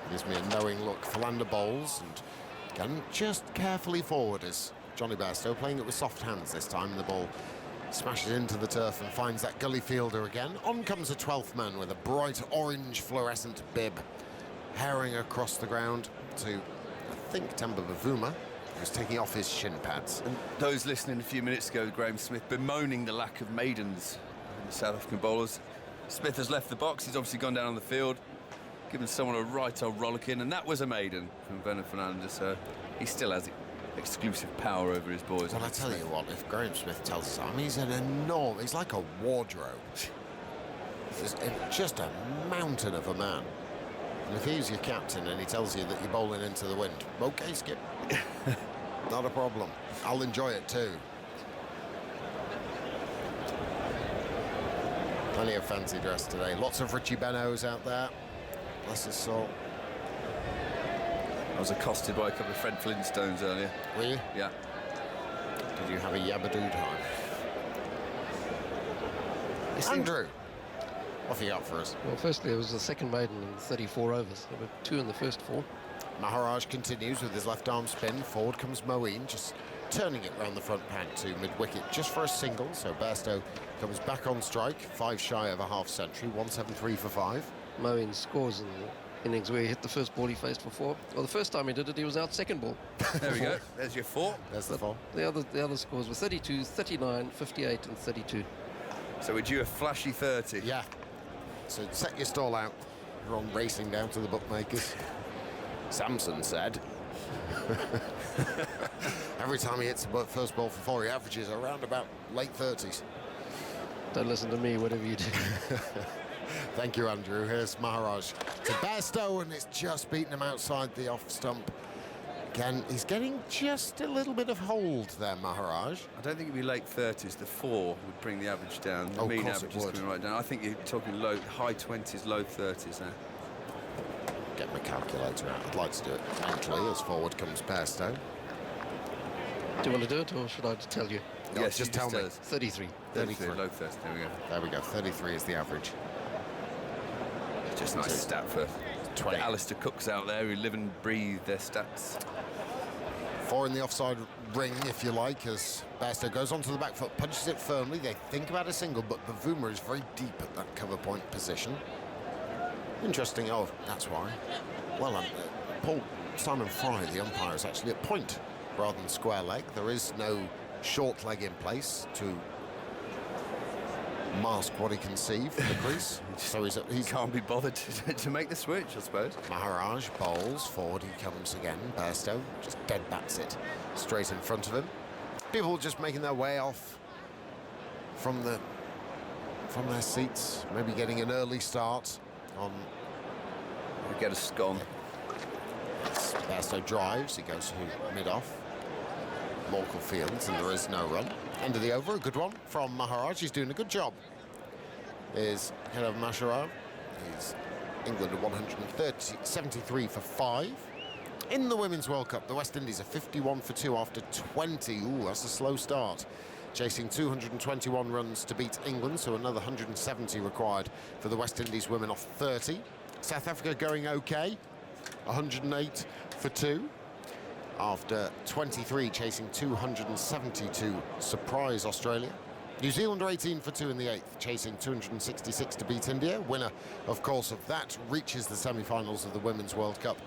Gives me a knowing look. Philander bowls and again just carefully forward as Johnny Bairstow playing it with soft hands this time, and the ball smashes into the turf and finds that Gully fielder again. On comes a 12th man with a bright orange fluorescent bib, herring across the ground to, I think, Temba Bavuma, who's taking off his shin pads. And those listening a few minutes ago, Graham Smith bemoaning the lack of maidens in the South African bowlers. Smith has left the box. He's obviously gone down on the field, given someone a right old rollicking, and that was a maiden from Bernard Fernandez. So he still has exclusive power over his boys. Well, I tell you what, if Graham Smith tells us, I mean, he's an enormous, he's like a wardrobe. He's just a mountain of a man. And if he's your captain and he tells you that you're bowling into the wind, okay, Skip, not a problem. I'll enjoy it too. Plenty of fancy dress today. Lots of Richie Benos out there. Bless his soul. I was accosted by a couple of Fred Flintstones earlier. Were you? Yeah. Did you have a yabadoo time? Andrew, what have you got for us? Well, firstly, it was the second maiden in 34 overs. There were 2 in the first 4. Maharaj continues with his left arm spin. Forward comes Moeen, just turning it round the front pad to mid-wicket just for a single. So Bairstow comes back on strike, 5 shy of a half century, 173 for 5. Moeen scores in the innings where he hit the first ball he faced for 4. Well, the first time he did it, he was out second ball. There we go. There's your 4. There's the 4. The other scores were 32, 39, 58 and 32. So we're due a flashy 30. Yeah. So set your stall out. You're on racing down to the bookmakers. Samson said. Every time he hits the first ball for 4, he averages around about late 30s. Don't listen to me, whatever you do. Thank you, Andrew. Here's Maharaj to Bairstow, and it's just beaten him outside the off stump. Again, he's getting just a little bit of hold there, Maharaj. I don't think it'd be late 30s. The 4 would bring the average down. The Oh, mean of course average it is would. coming right down. I think you're talking high 20s, low 30s now. Get my calculator out. I'd like to do it mentally as forward comes Bairstow. Do you want to do it, or should I tell you? No, Yes, just you tell me. 33. 33. Low 30. There we go. There we go. 33 is the average. Just a nice stat for 20. the Alistair Cooks out there who live and breathe their stats. or in the offside ring, if you like, as Bairstow goes onto the back foot, punches it firmly. They think about a single, but Bavuma is very deep at that cover point position. Interesting. Oh, that's why. Well, Paul Simon Fry, the umpire, is actually at point rather than square leg. There is no short leg in place to mask what he can see from the crease. So he can't be bothered to make the switch, I suppose. Maharaj bowls forward. He comes again. Bairstow just dead bats it straight in front of him. People just making their way off from their seats, maybe getting an early start on. We get a scone. Bairstow drives. He goes to mid-off. Morkel fields, and there is no run. End of the over, a good one from Maharaj. He's doing a good job. Is head of Masharov. He's England at 73 for 5. In the Women's World Cup, the West Indies are 51 for 2 after 20. Ooh, that's a slow start. Chasing 221 runs to beat England, so another 170 required for the West Indies women off 30. South Africa going okay, 108 for 2. After 23, chasing 272 surprise Australia. New Zealand are 18 for 2 in the 8th, chasing 266 to beat India. Winner, of course, of that reaches the semi-finals of the Women's World Cup.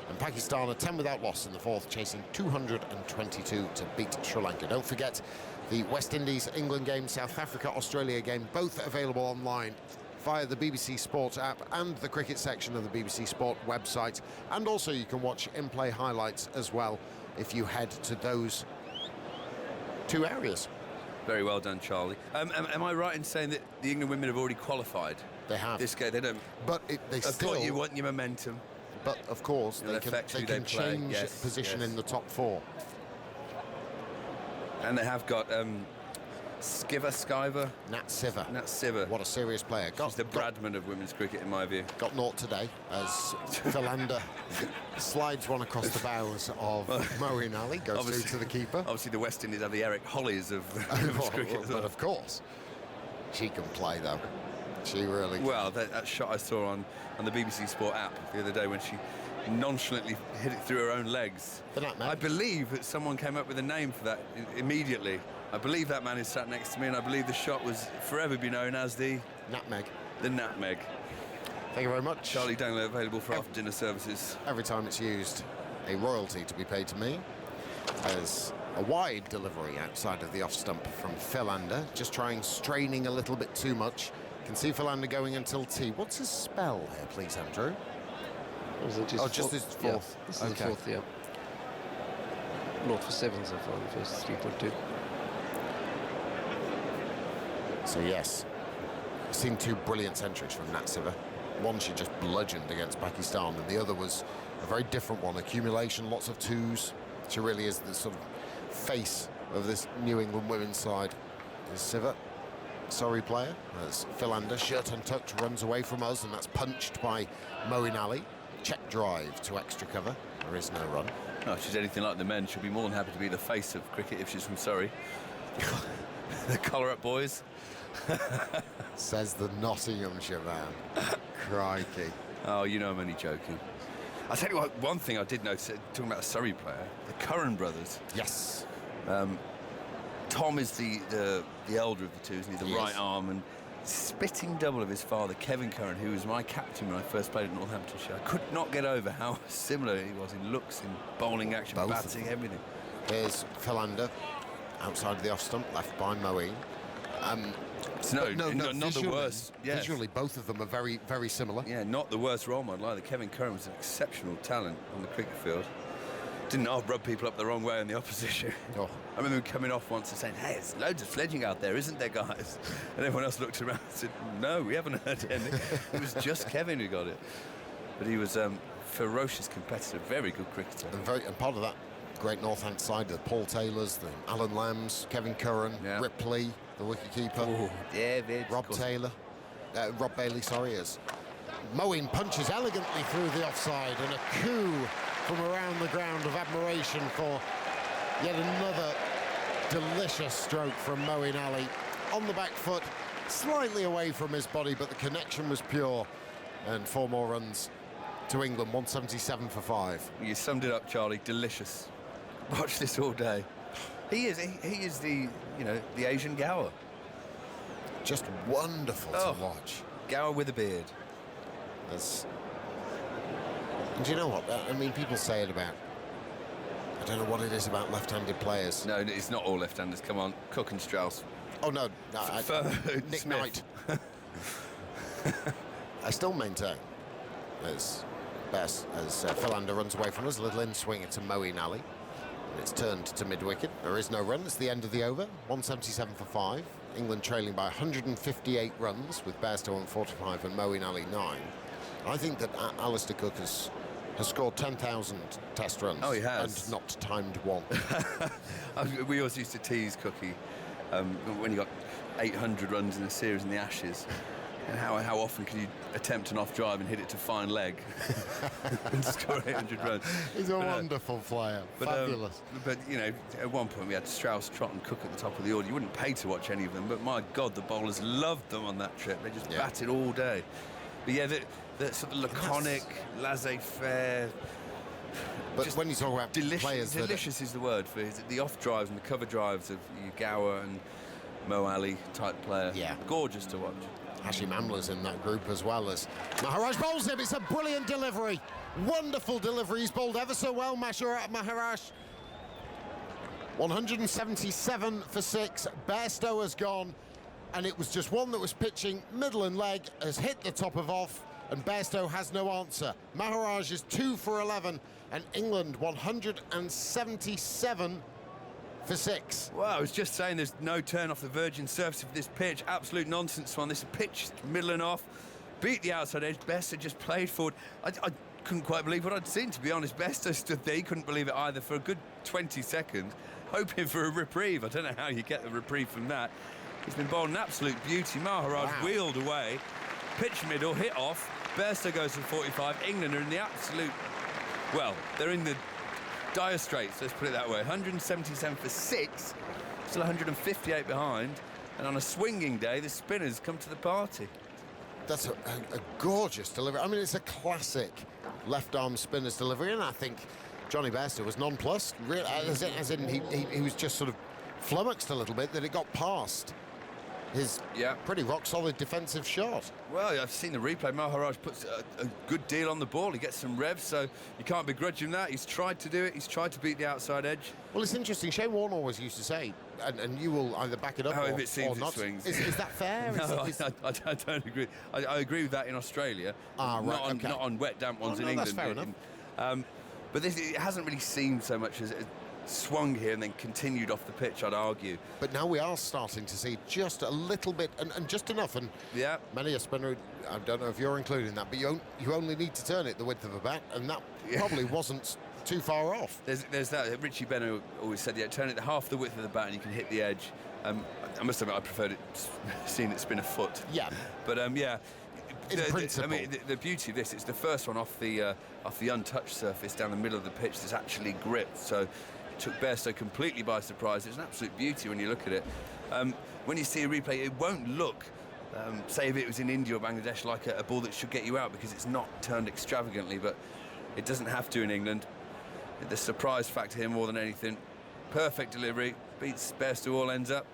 And Pakistan are 10 without loss in the 4th, chasing 222 to beat Sri Lanka. Don't forget the West Indies-England game, South Africa-Australia game, both available online via the BBC Sport app and the cricket section of the BBC Sport website. And also you can watch in-play highlights as well if you head to those 2 areas. Very well done, Charlie. Am I right in saying that the England women have already qualified? They have. This game, they don't. But they still. Thought you want your momentum. But of course, they can change position in the top 4. And they have got Skiver. Nat Siver. What a serious player. She's the Bradman of women's cricket, in my view. Got naught today as Philander slides one across the bows of Moeen Ali, goes through to the keeper. Obviously, the West Indies have the Eric Hollies of women's cricket as well. But of course, she can play, though. She really can. Well, that shot I saw on the BBC Sport app the other day when she nonchalantly hit it through her own legs. I believe that someone came up with a name for that immediately. I believe that man is sat next to me, and I believe the shot was forever be known as the Nutmeg. The Nutmeg. Thank you very much. Charlie Dangler available for after dinner services. Every time it's used, a royalty to be paid to me. There's a wide delivery outside of the off stump from Philander, just straining a little bit too much. Can see Philander going until tee. What's his spell here, please, Andrew? Just his 4th. Yeah, this is the 4th, yeah. 0 for 7 so far in the first 3.2. So yes, I've seen 2 brilliant centuries from Nat Siver. One she just bludgeoned against Pakistan, and the other was a very different one. Accumulation, lots of 2s. She really is the sort of face of this New England women's side. Is Siver, sorry player, as Philander, shirt untucked, runs away from us, and that's punched by Moeen Ali. Check drive to extra cover. There is no run. Oh, if she's anything like the men, she'll be more than happy to be the face of cricket if she's from Surrey. The collar-up boys. Says the Nottinghamshire man. Crikey. Oh, you know I'm only joking. I'll tell you what, one thing I did notice, talking about a Surrey player, the Curran brothers. Yes. Tom is the elder of the 2, isn't he? The right arm, and spitting double of his father, Kevin Curran, who was my captain when I first played at Northamptonshire. I could not get over how similar he was in looks, in bowling action, batting, everything. Here's Philander, outside of the off stump, left by Moeen. Not the worst. Yes. Visually, both of them are very, very similar. Yeah, not the worst role model either. Kevin Curran was an exceptional talent on the cricket field. Didn't rub people up the wrong way in the opposition. Oh. I remember him coming off once and saying, "Hey, there's loads of sledging out there, isn't there, guys?" And everyone else looked around and said, "No, we haven't heard anything." It was just Kevin who got it. But he was ferocious competitor, very good cricketer. And part of that great Northants side, the Paul Taylors, the Alan Lambs, Kevin Curran, Ripley, the wicketkeeper, David, Rob Bailey, as Moeen punches elegantly through the offside, and a coup from around the ground of admiration for yet another delicious stroke from Moeen Ali. On the back foot, slightly away from his body, but the connection was pure. And 4 more runs to England, 177 for 5. You summed it up, Charlie. Delicious. watch this all day. He is the, the Asian Gower. Just wonderful to watch. Gower with a beard. And do you know what? I mean, people say it about... I don't know what it is about left-handed players. No, it's not all left-handers. Come on, Cook and Strauss. Oh, no. Nick Smith. Knight. I still maintain, as Philander runs away from us, a little in-swinger to Moeen Ali. And it's turned to mid-wicket. There is no run. It's the end of the over. 177 for 5. England trailing by 158 runs with Bairstow on 45 and Moeen Ali 9. I think that Alistair Cook has scored 10,000 test runs. Oh, he has. And not timed one. We always used to tease Cookie when he got 800 runs in a series in the Ashes. And how often can you attempt an off drive and hit it to fine leg and score 800 runs? He's a wonderful player. Fabulous. But, at one point we had Strauss, Trott and Cook at the top of the order. You wouldn't pay to watch any of them, but my God, the bowlers loved them on that trip. They just batted all day. But yeah, the sort of laconic, laissez-faire... But when you talk about players... Delicious is the word for it. The off drives and the cover drives of Gower and Mo Ali type player. Yeah. Gorgeous to watch. Hashim Amla's in that group as well as Maharaj bowls him. It's a brilliant delivery. Wonderful delivery. He's bowled ever so well, Maharaj. 177 for 6. Bairstow has gone, and it was just one that was pitching middle and leg, has hit the top of off, and Bairstow has no answer. Maharaj is 2 for 11, and England 177 for 6. Well, I was just saying there's no turn off the virgin surface of this pitch. Absolute nonsense one. This pitch middle and off. Beat the outside edge. Bairstow just played forward. I couldn't quite believe what I'd seen, to be honest. Bairstow stood there. He couldn't believe it either for a good 20 seconds, hoping for a reprieve. I don't know how you get a reprieve from that. He's been bowled an absolute beauty. Maharaj wheeled away. Pitch middle, hit off. Bairstow goes for 45. England are in the absolute... Well, they're in the dire straits, let's put it that way. 177 for 6, still 158 behind, and on a swinging day, the spinners come to the party. That's a gorgeous delivery. I mean, it's a classic left-arm spinner's delivery, and I think Johnny Bairstow was nonplussed, really, as in he was just sort of flummoxed a little bit that it got past his pretty rock-solid defensive shot. Well, I've seen the replay. Maharaj puts a good deal on the ball. He gets some revs, so you can't begrudge him that. He's tried to do it. He's tried to beat the outside edge. Well, it's interesting. Shane Warne always used to say, and you will either back it up if it seems or not. It swings. Is that fair? No, I don't agree. I agree with that in Australia. Right, not on wet, damp ones in England. That's fair enough. But it hasn't really seemed so much as it swung here and then continued off the pitch, I'd argue. But now we are starting to see just a little bit and just enough. And many a spinner, I don't know if you're including that, but you only need to turn it the width of a bat, and that probably wasn't too far off. There's that. Richie Beno always said, turn it half the width of the bat and you can hit the edge. I must admit, I preferred seeing it spin a foot. Yeah. But in principle. I mean, the beauty of this, it's the first one off the untouched surface down the middle of the pitch that's actually gripped. So it took Bairstow completely by surprise. It's an absolute beauty when you look at it. When you see a replay, it won't look, say if it was in India or Bangladesh, like a ball that should get you out, because it's not turned extravagantly, but it doesn't have to in England. The surprise factor here more than anything. Perfect delivery, beats Bairstow all ends up,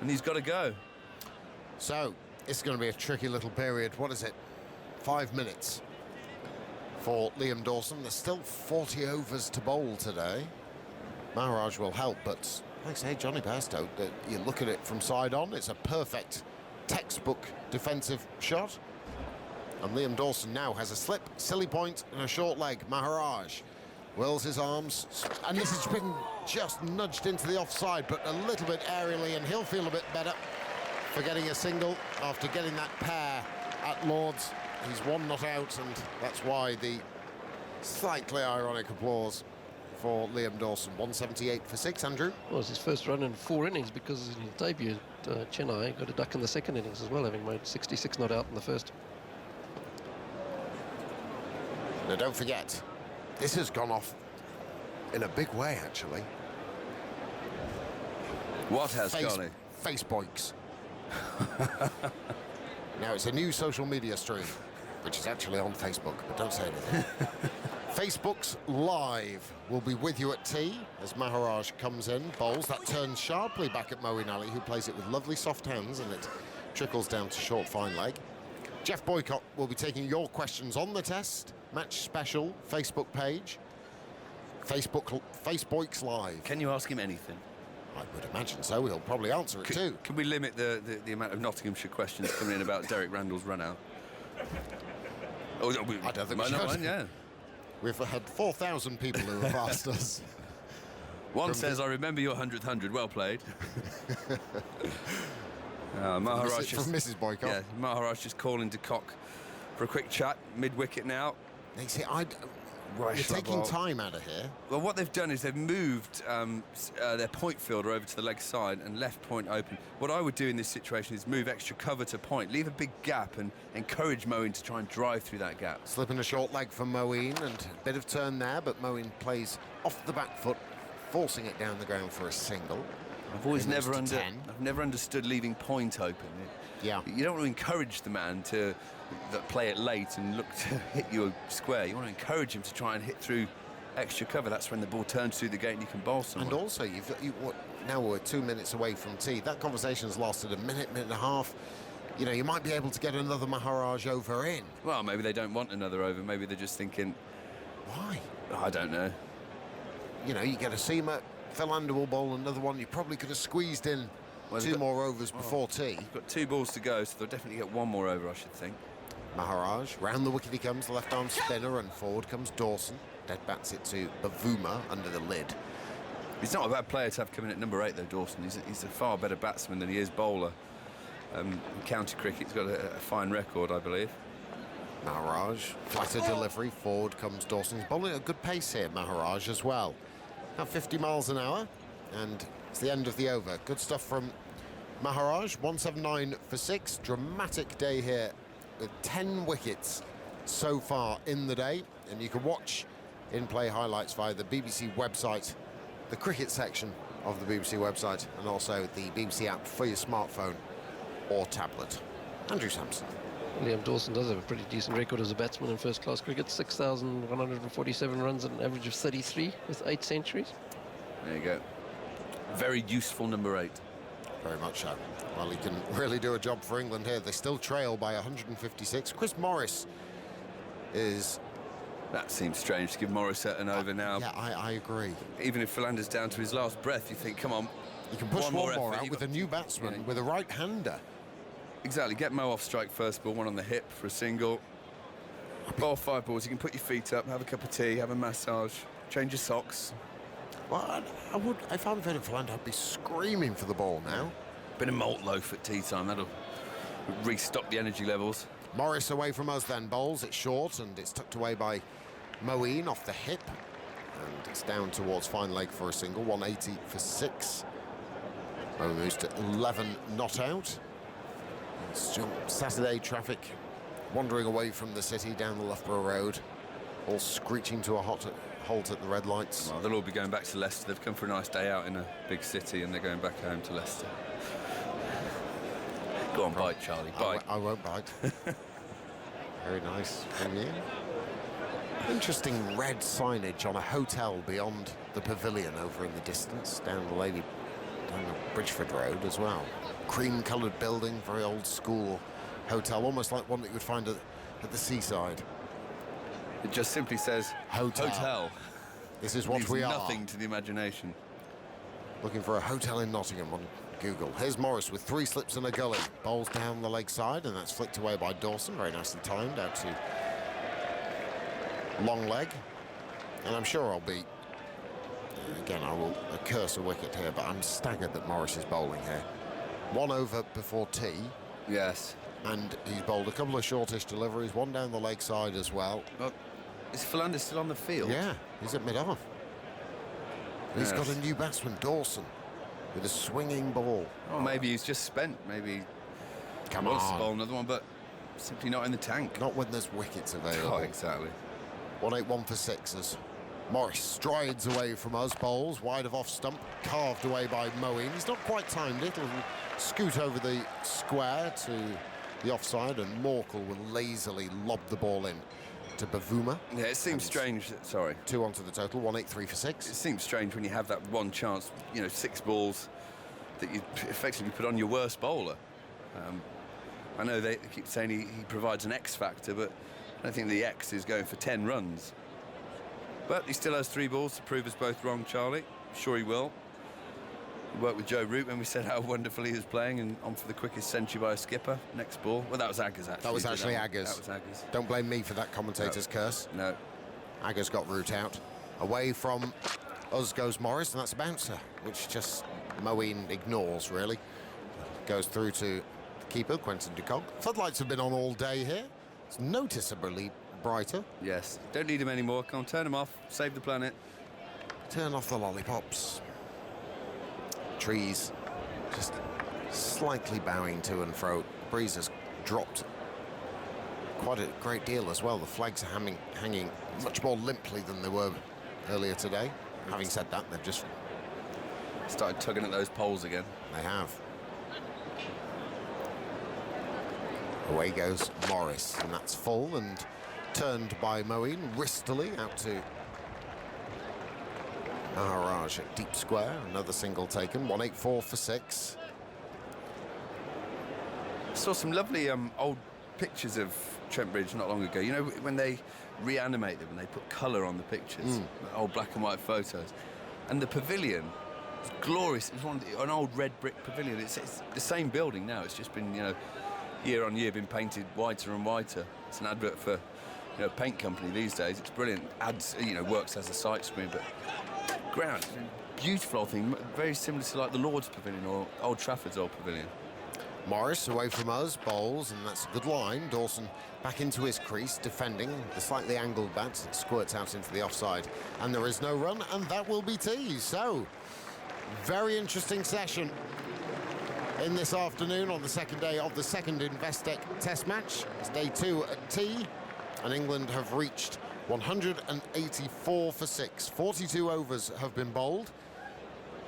and he's got to go. So it's going to be a tricky little period. What is it? 5 minutes for Liam Dawson. There's still 40 overs to bowl today. Maharaj will help, but like I say, Johnny Bairstow, you look at it from side on, it's a perfect textbook defensive shot. And Liam Dawson now has a slip, silly point, and a short leg. Maharaj whirls his arms, and this has been just nudged into the offside, but a little bit aerially, and he'll feel a bit better for getting a single after getting that pair at Lord's. He's one not out, and that's why the slightly ironic applause for Liam Dawson. 178 for 6, Andrew. Well, it's his first run in 4 innings, because in his debut, Chennai got a duck in the second innings as well, having made 66 not out in the first. Now, don't forget, this has gone off in a big way, actually. What has, Charlie? Face boinks. Now, it's a new social media stream, which is actually on Facebook, but don't say anything. Facebook's Live will be with you at tea as Maharaj comes in, bowls. That turns sharply back at Moeen Ali, who plays it with lovely soft hands, and it trickles down to short fine leg. Jeff Boycott will be taking your questions on the test. Match special Facebook page. Facebook's Live. Can you ask him anything? I would imagine so. He'll probably answer it too. Can we limit the amount of Nottinghamshire questions coming in about Derek Randall's run out? I don't think we should. Yeah. We've had 4,000 people who have asked us. One says, I remember your 100th 100. Well played. Maharaj from Mrs. Boycott. Yeah, Maharaj just calling to Cock for a quick chat, mid-wicket now. They say, you're taking time out of here. Well, what they've done is they've moved their point fielder over to the leg side and left point open. What I would do in this situation is move extra cover to point, leave a big gap and encourage Moeen to try and drive through that gap. Slipping a short leg for Moeen, and a bit of turn there, but Moeen plays off the back foot, forcing it down the ground for a single. I've never understood leaving point open. Yeah. You don't want to encourage the man to play it late and look to hit you a square. You want to encourage him to try and hit through extra cover. That's when the ball turns through the gate and you can bowl someone. And also, now we're 2 minutes away from tea. That conversation's lasted a minute and a half. You know, you might be able to get another Maharaj over in. Well, maybe they don't want another over. Maybe they're just thinking... Why? I don't know. You know, you get a seamer, Philander will bowl another one. You probably could have squeezed in two more overs before tea. You've got 2 balls to go, so they'll definitely get 1 more over, I should think. Maharaj, round the wicket he comes, the left-arm spinner, and forward comes Dawson. Dead bats it to Bavuma under the lid. He's not a bad player to have coming at number 8, though, Dawson. He's a far better batsman than he is bowler. In county cricket, he's got a fine record, I believe. Maharaj, flatter delivery, forward comes Dawson. He's bowling at a good pace here, Maharaj, as well. About 50 miles an hour, and it's the end of the over. Good stuff from Maharaj, 179 for 6. Dramatic day here with 10 wickets so far in the day, and you can watch in-play highlights via the BBC website, the cricket section of the BBC website, and also the BBC app for your smartphone or tablet. Andrew Sampson. Liam Dawson does have a pretty decent record as a batsman in first-class cricket. 6,147 runs at an average of 33 with 8 centuries. There you go. Very useful number 8. Very much so. Well, he can really do a job for England here. They still trail by 156. Chris Morris is... That seems strange to give Morris an over now. Yeah, I agree. Even if Philander's down to his last breath, you think, come on. You can push one more out with a new batsman, with a right-hander. Exactly. Get Mo off strike first ball, 1 on the hip for a single. Bowl 5 balls. You can put your feet up, have a cup of tea, have a massage, change your socks. Well, if I'm Vin Philander, I'd be screaming for the ball now. Bit of malt loaf at tea time. That'll restock the energy levels. Morris away from us then, bowls. It's short and it's tucked away by Moeen off the hip. And it's down towards fine leg for a single, 180 for 6. Moeen moves to 11 not out. Saturday traffic wandering away from the city down the Loughborough Road, all screeching to a halt at the red lights. Well, they'll all be going back to Leicester. They've come for a nice day out in a big city and they're going back home to Leicester. Go on, bite, Charlie, bite. I won't bite. Very nice from you. Interesting red signage on a hotel beyond the pavilion over in the distance, down the Bridgeford Road as well. Cream-coloured building, very old school hotel, almost like one that you would find at the seaside. It just simply says hotel. This is what we are. Nothing to the imagination. Looking for a hotel in Nottingham on Google. Here's Morris with 3 slips and a gully. Bowls down the leg side, and that's flicked away by Dawson. Very nicely timed out to long leg. And I'm sure I'll be... Again, I will curse a wicket here, but I'm staggered that Morris is bowling here. 1 over before tea. Yes. And he's bowled a couple of shortish deliveries, 1 down the leg side as well. Well, is Philander still on the field? Yeah, he's at mid-off. He's got a new batsman, Dawson, with a swinging ball. Oh, maybe he's just spent. Maybe Come wants on. to bowl another one, but simply not in the tank. Not when there's wickets available. Oh, exactly. 181 for 6 as Morris strides away from us. Bowls wide of off stump, carved away by Moeen. He's not quite timed it. He'll scoot over the square to the offside, and Morkel will lazily lob the ball in to Bavuma. Yeah, it seems strange. Sorry. 2 onto the total, 183 for 6. It seems strange when you have that one chance, 6 balls that you effectively put on your worst bowler. I know they keep saying he provides an X factor, but I don't think the X is going for 10 runs. But he still has 3 balls to prove us both wrong, Charlie. I'm sure he will. We worked with Joe Root when we said how wonderful he was playing, and on for the quickest century by a skipper. Next ball. Well, that was Aggers, actually. That was actually Aggers. That was Aggers. Don't blame me for that commentator's curse. No. Aggers got Root out. Away from us goes Morris, and that's a bouncer, which just Moeen ignores, really. Goes through to the keeper, Quinton de Kock. Floodlights have been on all day here. It's noticeably brighter. Yes. Don't need them anymore. Come on, turn them off. Save the planet. Turn off the lollipops. Trees just slightly bowing to and fro. The breeze has dropped quite a great deal as well. The flags are hanging much more limply than they were earlier today. Having said that, they've just started tugging at those poles again. They have. Away goes Morris, and that's full and turned by Moeen wristily out to Maharaj at deep square. Another single taken, 184 for 6. I saw some lovely old pictures of Trent Bridge not long ago. You know, when they reanimate them and they put colour on the pictures, old black and white photos. And the pavilion was glorious. It was an old red brick pavilion. It's the same building now. It's just been, year on year been painted whiter and whiter. It's an advert for, a paint company these days. It's brilliant. Adds, works as a sight screen, but ground, beautiful old thing, very similar to like the Lord's Pavilion or Old Trafford's old pavilion. Morris away from us, bowls, and that's a good line. Dawson back into his crease, defending the slightly angled bat, squirts out into the offside, and there is no run, and that will be tea. So, very interesting session in this afternoon on the second day of the second Investec Test match. It's day 2 at tea, and England have reached 184 for 6. 42 overs have been bowled,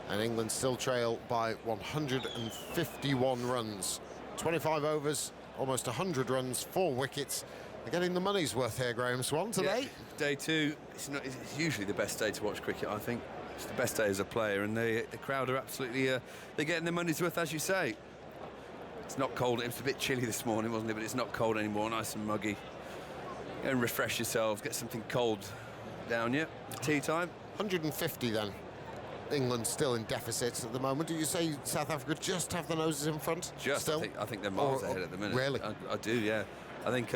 and England still trail by 151 runs. 25 overs, almost 100 runs, 4 wickets. They're getting the money's worth here, Graham Swan, today. Yeah, day 2, it's usually the best day to watch cricket, I think. It's the best day as a player, and the crowd are absolutely, they're getting their money's worth, as you say. It's not cold. It was a bit chilly this morning, wasn't it? But it's not cold anymore, nice and muggy. Go and refresh yourselves, get something cold down you. Tea time. 150 then. England still in deficit at the moment. Do you say South Africa just have the noses in front? Just, still? I think they're miles ahead at the minute. Really? I do, yeah. I think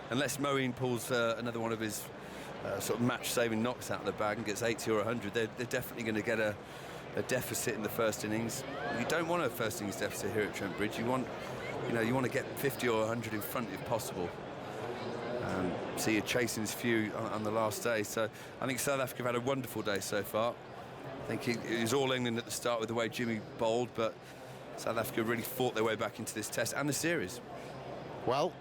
unless Moeen pulls another one of his sort of match-saving knocks out of the bag and gets 80 or 100, they're definitely going to get a deficit in the first innings. You don't want a first innings deficit here at Trent Bridge. You want to get 50 or 100 in front if possible. So you're chasing his few on the last day. So I think South Africa have had a wonderful day so far. I think it was all England at the start with the way Jimmy bowled, but South Africa really fought their way back into this test and the series. Well,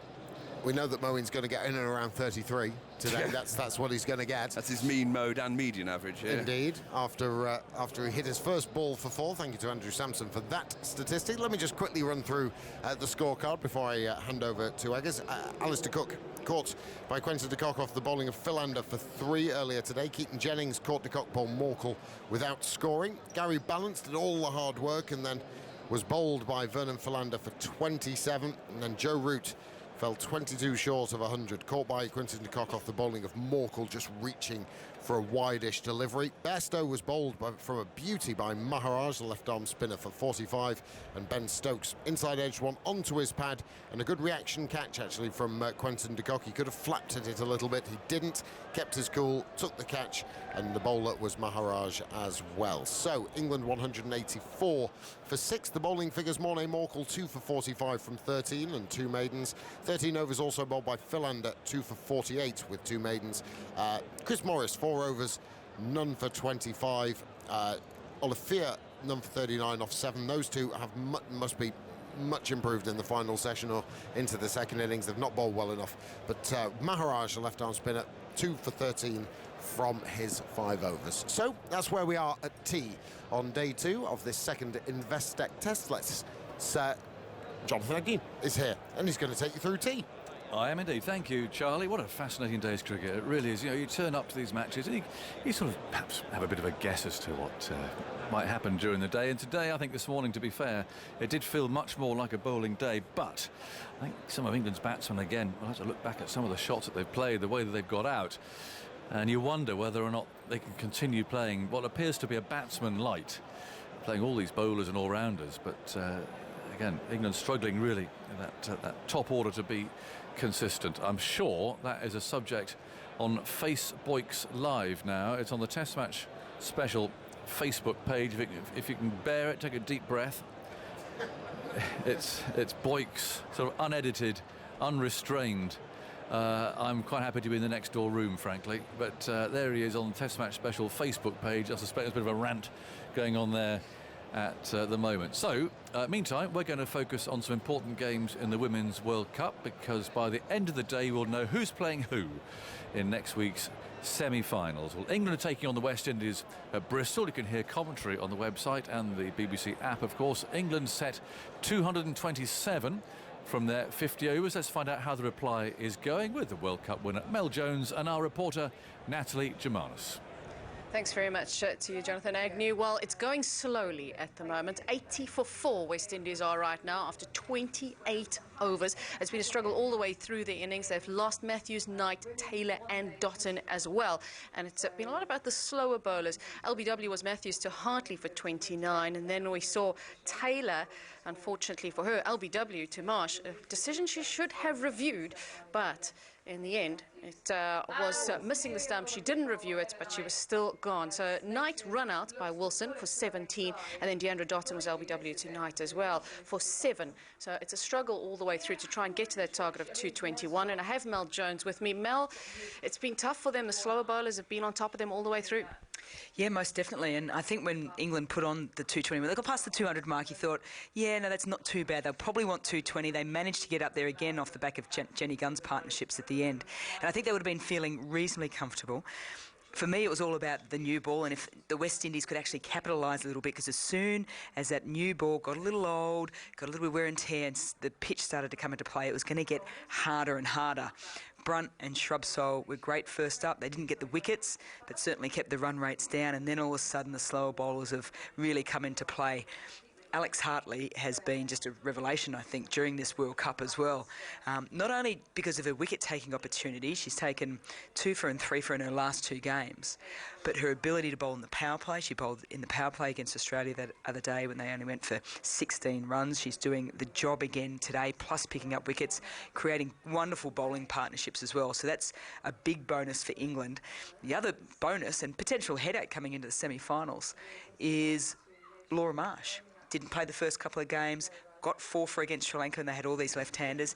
we know that Moeen's going to get in and around 33 today. That's what he's going to get. That's his mean mode and median average, yeah. Indeed. After he hit his first ball for 4. Thank you to Andrew Sampson for that statistic. Let me just quickly run through the scorecard before I hand over to Aggers. Alistair Cook caught by Quinton de Kock off the bowling of Philander for 3 earlier today. Keaton Jennings caught de Kock Paul Morkel without scoring. Gary Ballance did all the hard work and then was bowled by Vernon Philander for 27. And then Joe Root fell 22 short of 100, caught by Quinton de Kock off the bowling of Morkel, just reaching for a wide-ish delivery. Bairstow was bowled from a beauty by Maharaj, the left-arm spinner, for 45, and Ben Stokes, inside edge one, onto his pad, and a good reaction catch, actually, from Quinton de Kock. He could have flapped at it a little bit. He didn't, kept his cool, took the catch, and the bowler was Maharaj as well. So, England 184 for 6. The bowling figures: Morné Morkel 2 for 45 from 13 and 2 maidens. 13 overs also bowled by Philander, 2 for 48 with 2 maidens. Chris Morris, 4 overs, none for 25. Olivier, none for 39 off 7. Those two must be much improved in the final session or into the second innings. They've not bowled well enough. But Maharaj, the left-arm spinner, 2 for 13 from his 5 overs. So that's where we are at tea on day 2 of this second Investec Test. Jonathan Agnew is here, and he's going to take you through tea. I am indeed. Thank you, Charlie. What a fascinating day's cricket. It really is. You know, you turn up to these matches and you sort of perhaps have a bit of a guess as to what might happen during the day. And today, I think this morning, to be fair, it did feel much more like a bowling day. But I think some of England's batsmen, again, will have to look back at some of the shots that they've played, the way that they've got out. And you wonder whether or not they can continue playing what appears to be a batsman light, playing all these bowlers and all-rounders. But again, England struggling really in that top order to be consistent. I'm sure that is a subject on Facebook's Live now. It's on the Test Match Special Facebook page. If you can bear it, take a deep breath. It's Boyk's sort of unedited, unrestrained. I'm quite happy to be in the next door room, frankly. But there he is on the Test Match Special Facebook page. I suspect there's a bit of a rant going on there at the moment. So, meantime, we're going to focus on some important games in the Women's World Cup, because by the end of the day we'll know who's playing who in next week's semi-finals. Well, England are taking on the West Indies at Bristol. You can hear commentary on the website and the BBC app, of course. England set 227 from their 50 overs. Let's find out how the reply is going with the World Cup winner Mel Jones and our reporter Natalie Germanos. Thanks very much to you, Jonathan Agnew. Well, it's going slowly at the moment. 80 for 4 West Indies are right now after 28 overs. It's been a struggle all the way through the innings. They've lost Matthews, Knight, Taylor and Dotton as well. And it's been a lot about the slower bowlers. LBW was Matthews to Hartley for 29. And then we saw Taylor, unfortunately for her, LBW to Marsh. A decision she should have reviewed, but in the end, it was missing the stump. She didn't review it, but she was still gone. So Knight run out by Wilson for 17, and then Deandra Dotton was LBW to Knight as well for 7. So it's a struggle all the way through to try and get to that target of 221. And I have Mel Jones with me. Mel, it's been tough for them. The slower bowlers have been on top of them all the way through. Yeah, most definitely. And I think when England put on the 220, when they got past the 200 mark, you thought, yeah, no, that's not too bad. They'll probably want 220. They managed to get up there again off the back of Jenny Gunn's partnerships at the end. And I think they would have been feeling reasonably comfortable. For me, it was all about the new ball, and if the West Indies could actually capitalise a little bit, because as soon as that new ball got a little old, got a little bit wear and tear, and the pitch started to come into play, it was going to get harder and harder. Brunt and Shrubsole were great first up. They didn't get the wickets, but certainly kept the run rates down, and then all of a sudden the slower bowlers have really come into play. Alex Hartley has been just a revelation, I think, during this World Cup as well. Not only because of her wicket-taking opportunity, she's taken 2 for and 3 for in her last 2 games, but her ability to bowl in the power play. She bowled in the power play against Australia that other day when they only went for 16 runs. She's doing the job again today, plus picking up wickets, creating wonderful bowling partnerships as well. So that's a big bonus for England. The other bonus and potential headache coming into the semi-finals is Laura Marsh. Didn't play the first couple of games, got 4 for against Sri Lanka, and they had all these left-handers,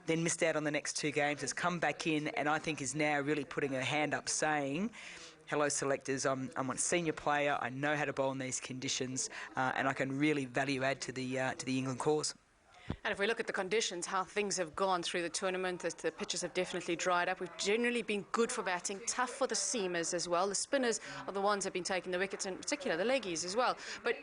then missed out on the next 2 games, has come back in, and I think is now really putting her hand up saying, hello selectors, I'm a senior player, I know how to bowl in these conditions, and I can really value add to the England cause. And if we look at the conditions, how things have gone through the tournament, the pitches have definitely dried up. We've generally been good for batting, tough for the seamers as well. The spinners are the ones who have been taking the wickets, in particular the leggies as well. But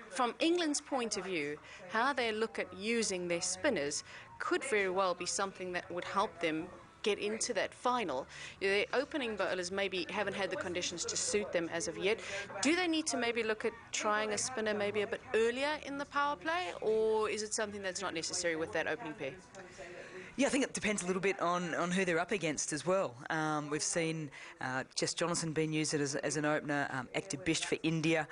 from England's point of view, how they look at using their spinners could very well be something that would help them get into that final. The opening bowlers maybe haven't had the conditions to suit them as of yet. Do they need to maybe look at trying a spinner maybe a bit earlier in the power play, or is it something that's not necessary with that opening pair? Yeah, I think it depends a little bit on who they're up against as well. We've seen Jess Johnson being used as an opener, Ekta Bisht for India,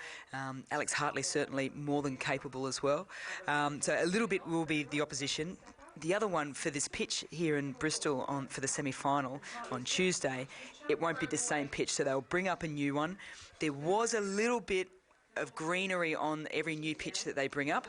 Alex Hartley certainly more than capable as well. So a little bit will be the opposition. The other one for this pitch here in Bristol for the semi-final on Tuesday, it won't be the same pitch, so they'll bring up a new one. There was a little bit of greenery on every new pitch that they bring up,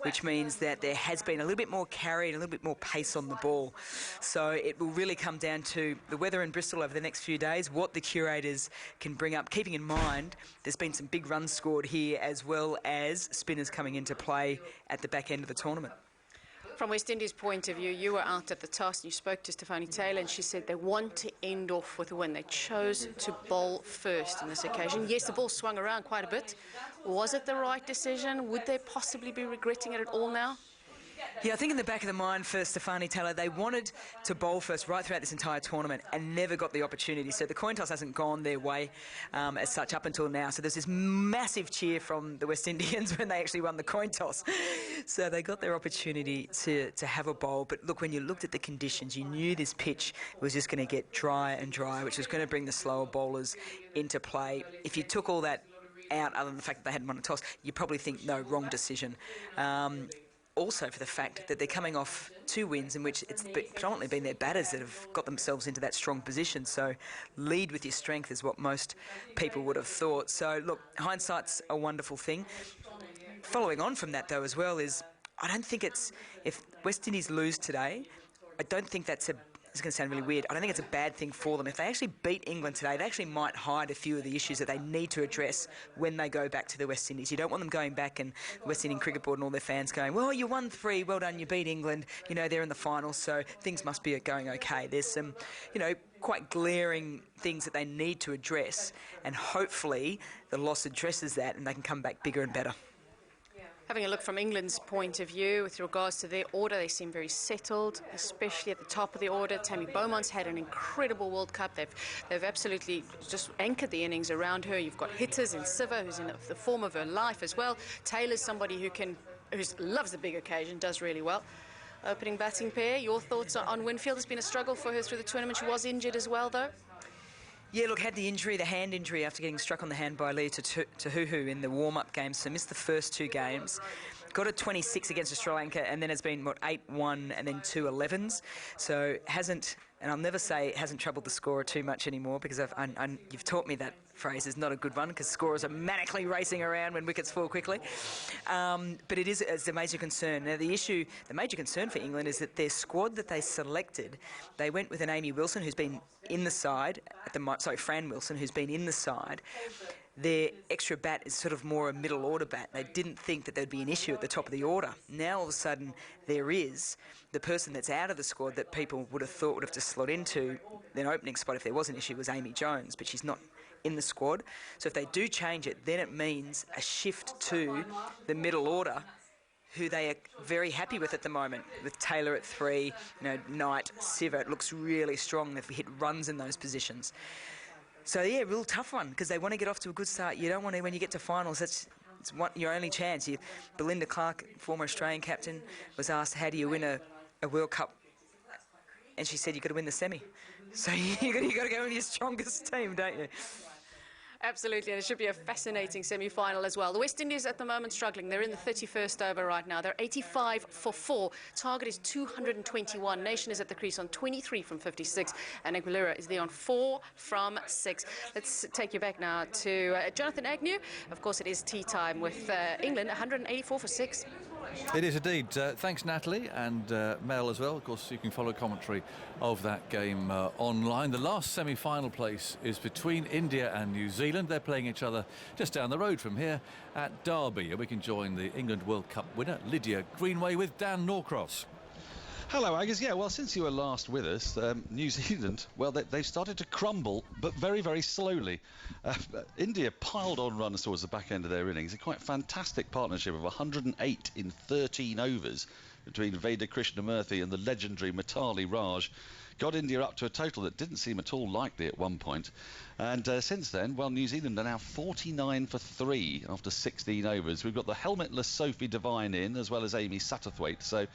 which means that there has been a little bit more carry and a little bit more pace on the ball. So it will really come down to the weather in Bristol over the next few days, what the curators can bring up, keeping in mind there's been some big runs scored here as well as spinners coming into play at the back end of the tournament. From West Indies' point of view, you were out at the toss and you spoke to Stefanie Taylor, and she said they want to end off with a win. They chose to bowl first on this occasion. Yes, the ball swung around quite a bit. Was it the right decision? Would they possibly be regretting it at all now? Yeah, I think in the back of the mind for Stefani Taylor, they wanted to bowl first right throughout this entire tournament and never got the opportunity. So the coin toss hasn't gone their way as such up until now. So there's this massive cheer from the West Indians when they actually won the coin toss. So they got their opportunity to have a bowl. But look, when you looked at the conditions, you knew this pitch was just going to get drier and drier, which was going to bring the slower bowlers into play. If you took all that out, other than the fact that they hadn't won a toss, you probably think, no, wrong decision. Also for the fact that they're coming off 2 wins in which it's predominantly been their batters that have got themselves into that strong position. So lead with your strength is what most people would have thought. So look, hindsight's a wonderful thing. Following on from that though as well is, I don't think it's, if West Indies lose today, I don't think that's it's going to sound really weird. I don't think it's a bad thing for them. If they actually beat England today, they actually might hide a few of the issues that they need to address when they go back to the West Indies. You don't want them going back and the West Indian Cricket Board and all their fans going, well, you won 3, well done, you beat England, you know, they're in the finals, so things must be going okay. There's some, you know, quite glaring things that they need to address, and hopefully the loss addresses that and they can come back bigger and better. Having a look from England's point of view with regards to their order, they seem very settled, especially at the top of the order. Tammy Beaumont's had an incredible World Cup. They've absolutely just anchored the innings around her. You've got hitters in Siva, who's in the form of her life as well. Taylor's somebody who loves the big occasion, does really well. Opening batting pair, your thoughts on Winfield? Has been a struggle for her through the tournament. She was injured as well, though. Yeah, look, had the injury, the hand injury after getting struck on the hand by Leah Tahuhu in the warm-up games, so missed the first 2 games. Got a 26 against Sri Lanka, and then has been, 8-1 and then 2 11s. So hasn't, and I'll never say it hasn't troubled the scorer too much anymore, because you've taught me that phrase is not a good one, because scorers are manically racing around when wickets fall quickly. But it's a major concern. Now, the major concern for England is that their squad that they selected, they went with an Amy Wilson, who's been in the side, Fran Wilson, who's been in the side. Their extra bat is sort of more a middle order bat. They didn't think that there'd be an issue at the top of the order. Now all of a sudden there is. The person that's out of the squad that people would have thought would have just slot into their opening spot if there was an issue was Amy Jones, but she's not in the squad. So if they do change it, then it means a shift to the middle order, who they are very happy with at the moment, with Taylor at 3, Knight, Siva. It looks really strong if we hit runs in those positions. So, yeah, real tough one, because they want to get off to a good start. You don't want to, when you get to finals, it's your only chance. Belinda Clark, former Australian captain, was asked, how do you win a World Cup? And she said, you've got to win the semi. So you've got to go with your strongest team, don't you? Absolutely, and it should be a fascinating semi-final as well. The West Indies at the moment struggling. They're in the 31st over right now. They're 85 for 4. Target is 221. Nation is at the crease on 23 from 56. And Aguilera is there on 4 from 6. Let's take you back now to Jonathan Agnew. Of course, it is tea time with England, 184 for 6. It is indeed. Thanks, Natalie, and Mel as well. Of course, you can follow commentary of that game online. The last semi-final place is between India and New Zealand. They're playing each other just down the road from here at Derby. And we can join the England World Cup winner, Lydia Greenway, with Dan Norcross. Hello, Agus. Yeah, well, since you were last with us, New Zealand, well, they've started to crumble, but very, very slowly. India piled on runs towards the back end of their innings. A quite fantastic partnership of 108 in 13 overs between Veda Krishnamurthy and the legendary Mitali Raj got India up to a total that didn't seem at all likely at one point. And since then, well, New Zealand are now 49 for 3 after 16 overs. We've got the helmetless Sophie Devine in, as well as Amy Satterthwaite. So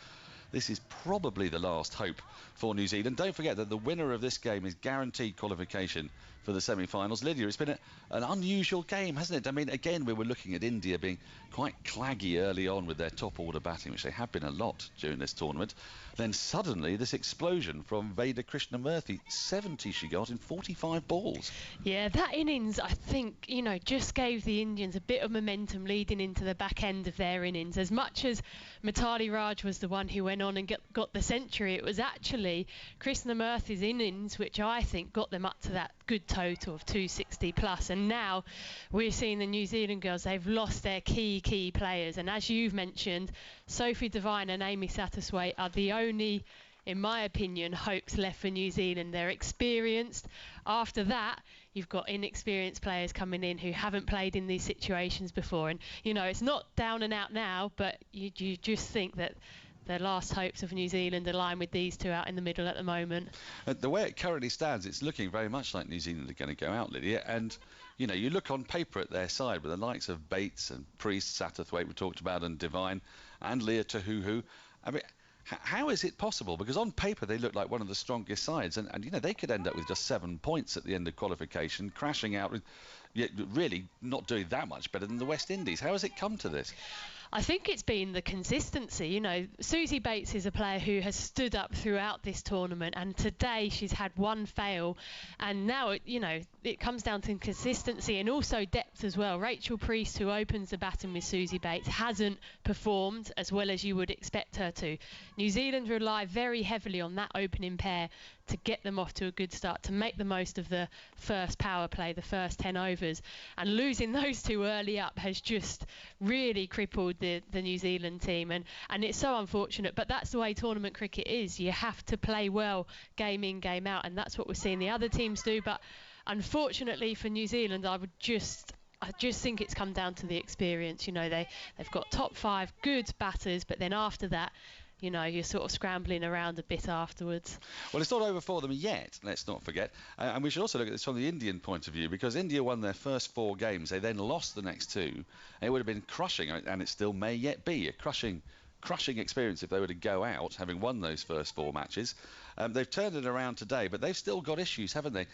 this is probably the last hope for New Zealand. Don't forget that the winner of this game is guaranteed qualification for the semi-finals. Lydia, it's been an unusual game, hasn't it? I mean, again, we were looking at India being quite claggy early on with their top order batting, which they have been a lot during this tournament. Then suddenly this explosion from Veda Krishnamurthy. 70 she got in 45 balls. Yeah, that innings, I think, just gave the Indians a bit of momentum leading into the back end of their innings. As much as Mitali Raj was the one who went on and got the century, it was actually Krishnamurthy's innings which I think got them up to that good total of 260 plus. And now we're seeing the New Zealand girls, they've lost their key players, and as you've mentioned, Sophie Devine and Amy Satterthwaite are the only, in my opinion, hopes left for New Zealand. They're experienced. After that, you've got inexperienced players coming in who haven't played in these situations before, and it's not down and out now, but you just think that the last hopes of New Zealand are lying with these two out in the middle at the moment. The way it currently stands, it's looking very much like New Zealand are going to go out, Lydia. And, you know, you look on paper at their side with the likes of Bates and Priest, Satterthwaite we talked about, and Devine, and Leah Tahuhu. I mean, how is it possible? Because on paper they look like one of the strongest sides, and you know, they could end up with just 7 points at the end of qualification, crashing out with really not doing that much better than the West Indies. How has it come to this? I think it's been the consistency. You know, Suzie Bates is a player who has stood up throughout this tournament, and today she's had one fail, and now it comes down to consistency and also depth as well. Rachel Priest, who opens the batting with Suzie Bates, hasn't performed as well as you would expect her to. New Zealand rely very heavily on that opening pair to get them off to a good start, to make the most of the first power play, the first 10 overs, and losing those two early up has just really crippled the New Zealand team, and it's so unfortunate, but that's the way tournament cricket is. You have to play well game in, game out, and that's what we're seeing the other teams do. But unfortunately for New Zealand, I just think it's come down to the experience. You know, they've got top 5 good batters, but then after that, you know, you're sort of scrambling around a bit afterwards. Well, it's not over for them yet, let's not forget. And we should also look at this from the Indian point of view, because India won their first 4 games. They then lost the next 2. And it would have been crushing, and it still may yet be a crushing experience if they were to go out, having won those first 4 matches. They've turned it around today, but they've still got issues, haven't they?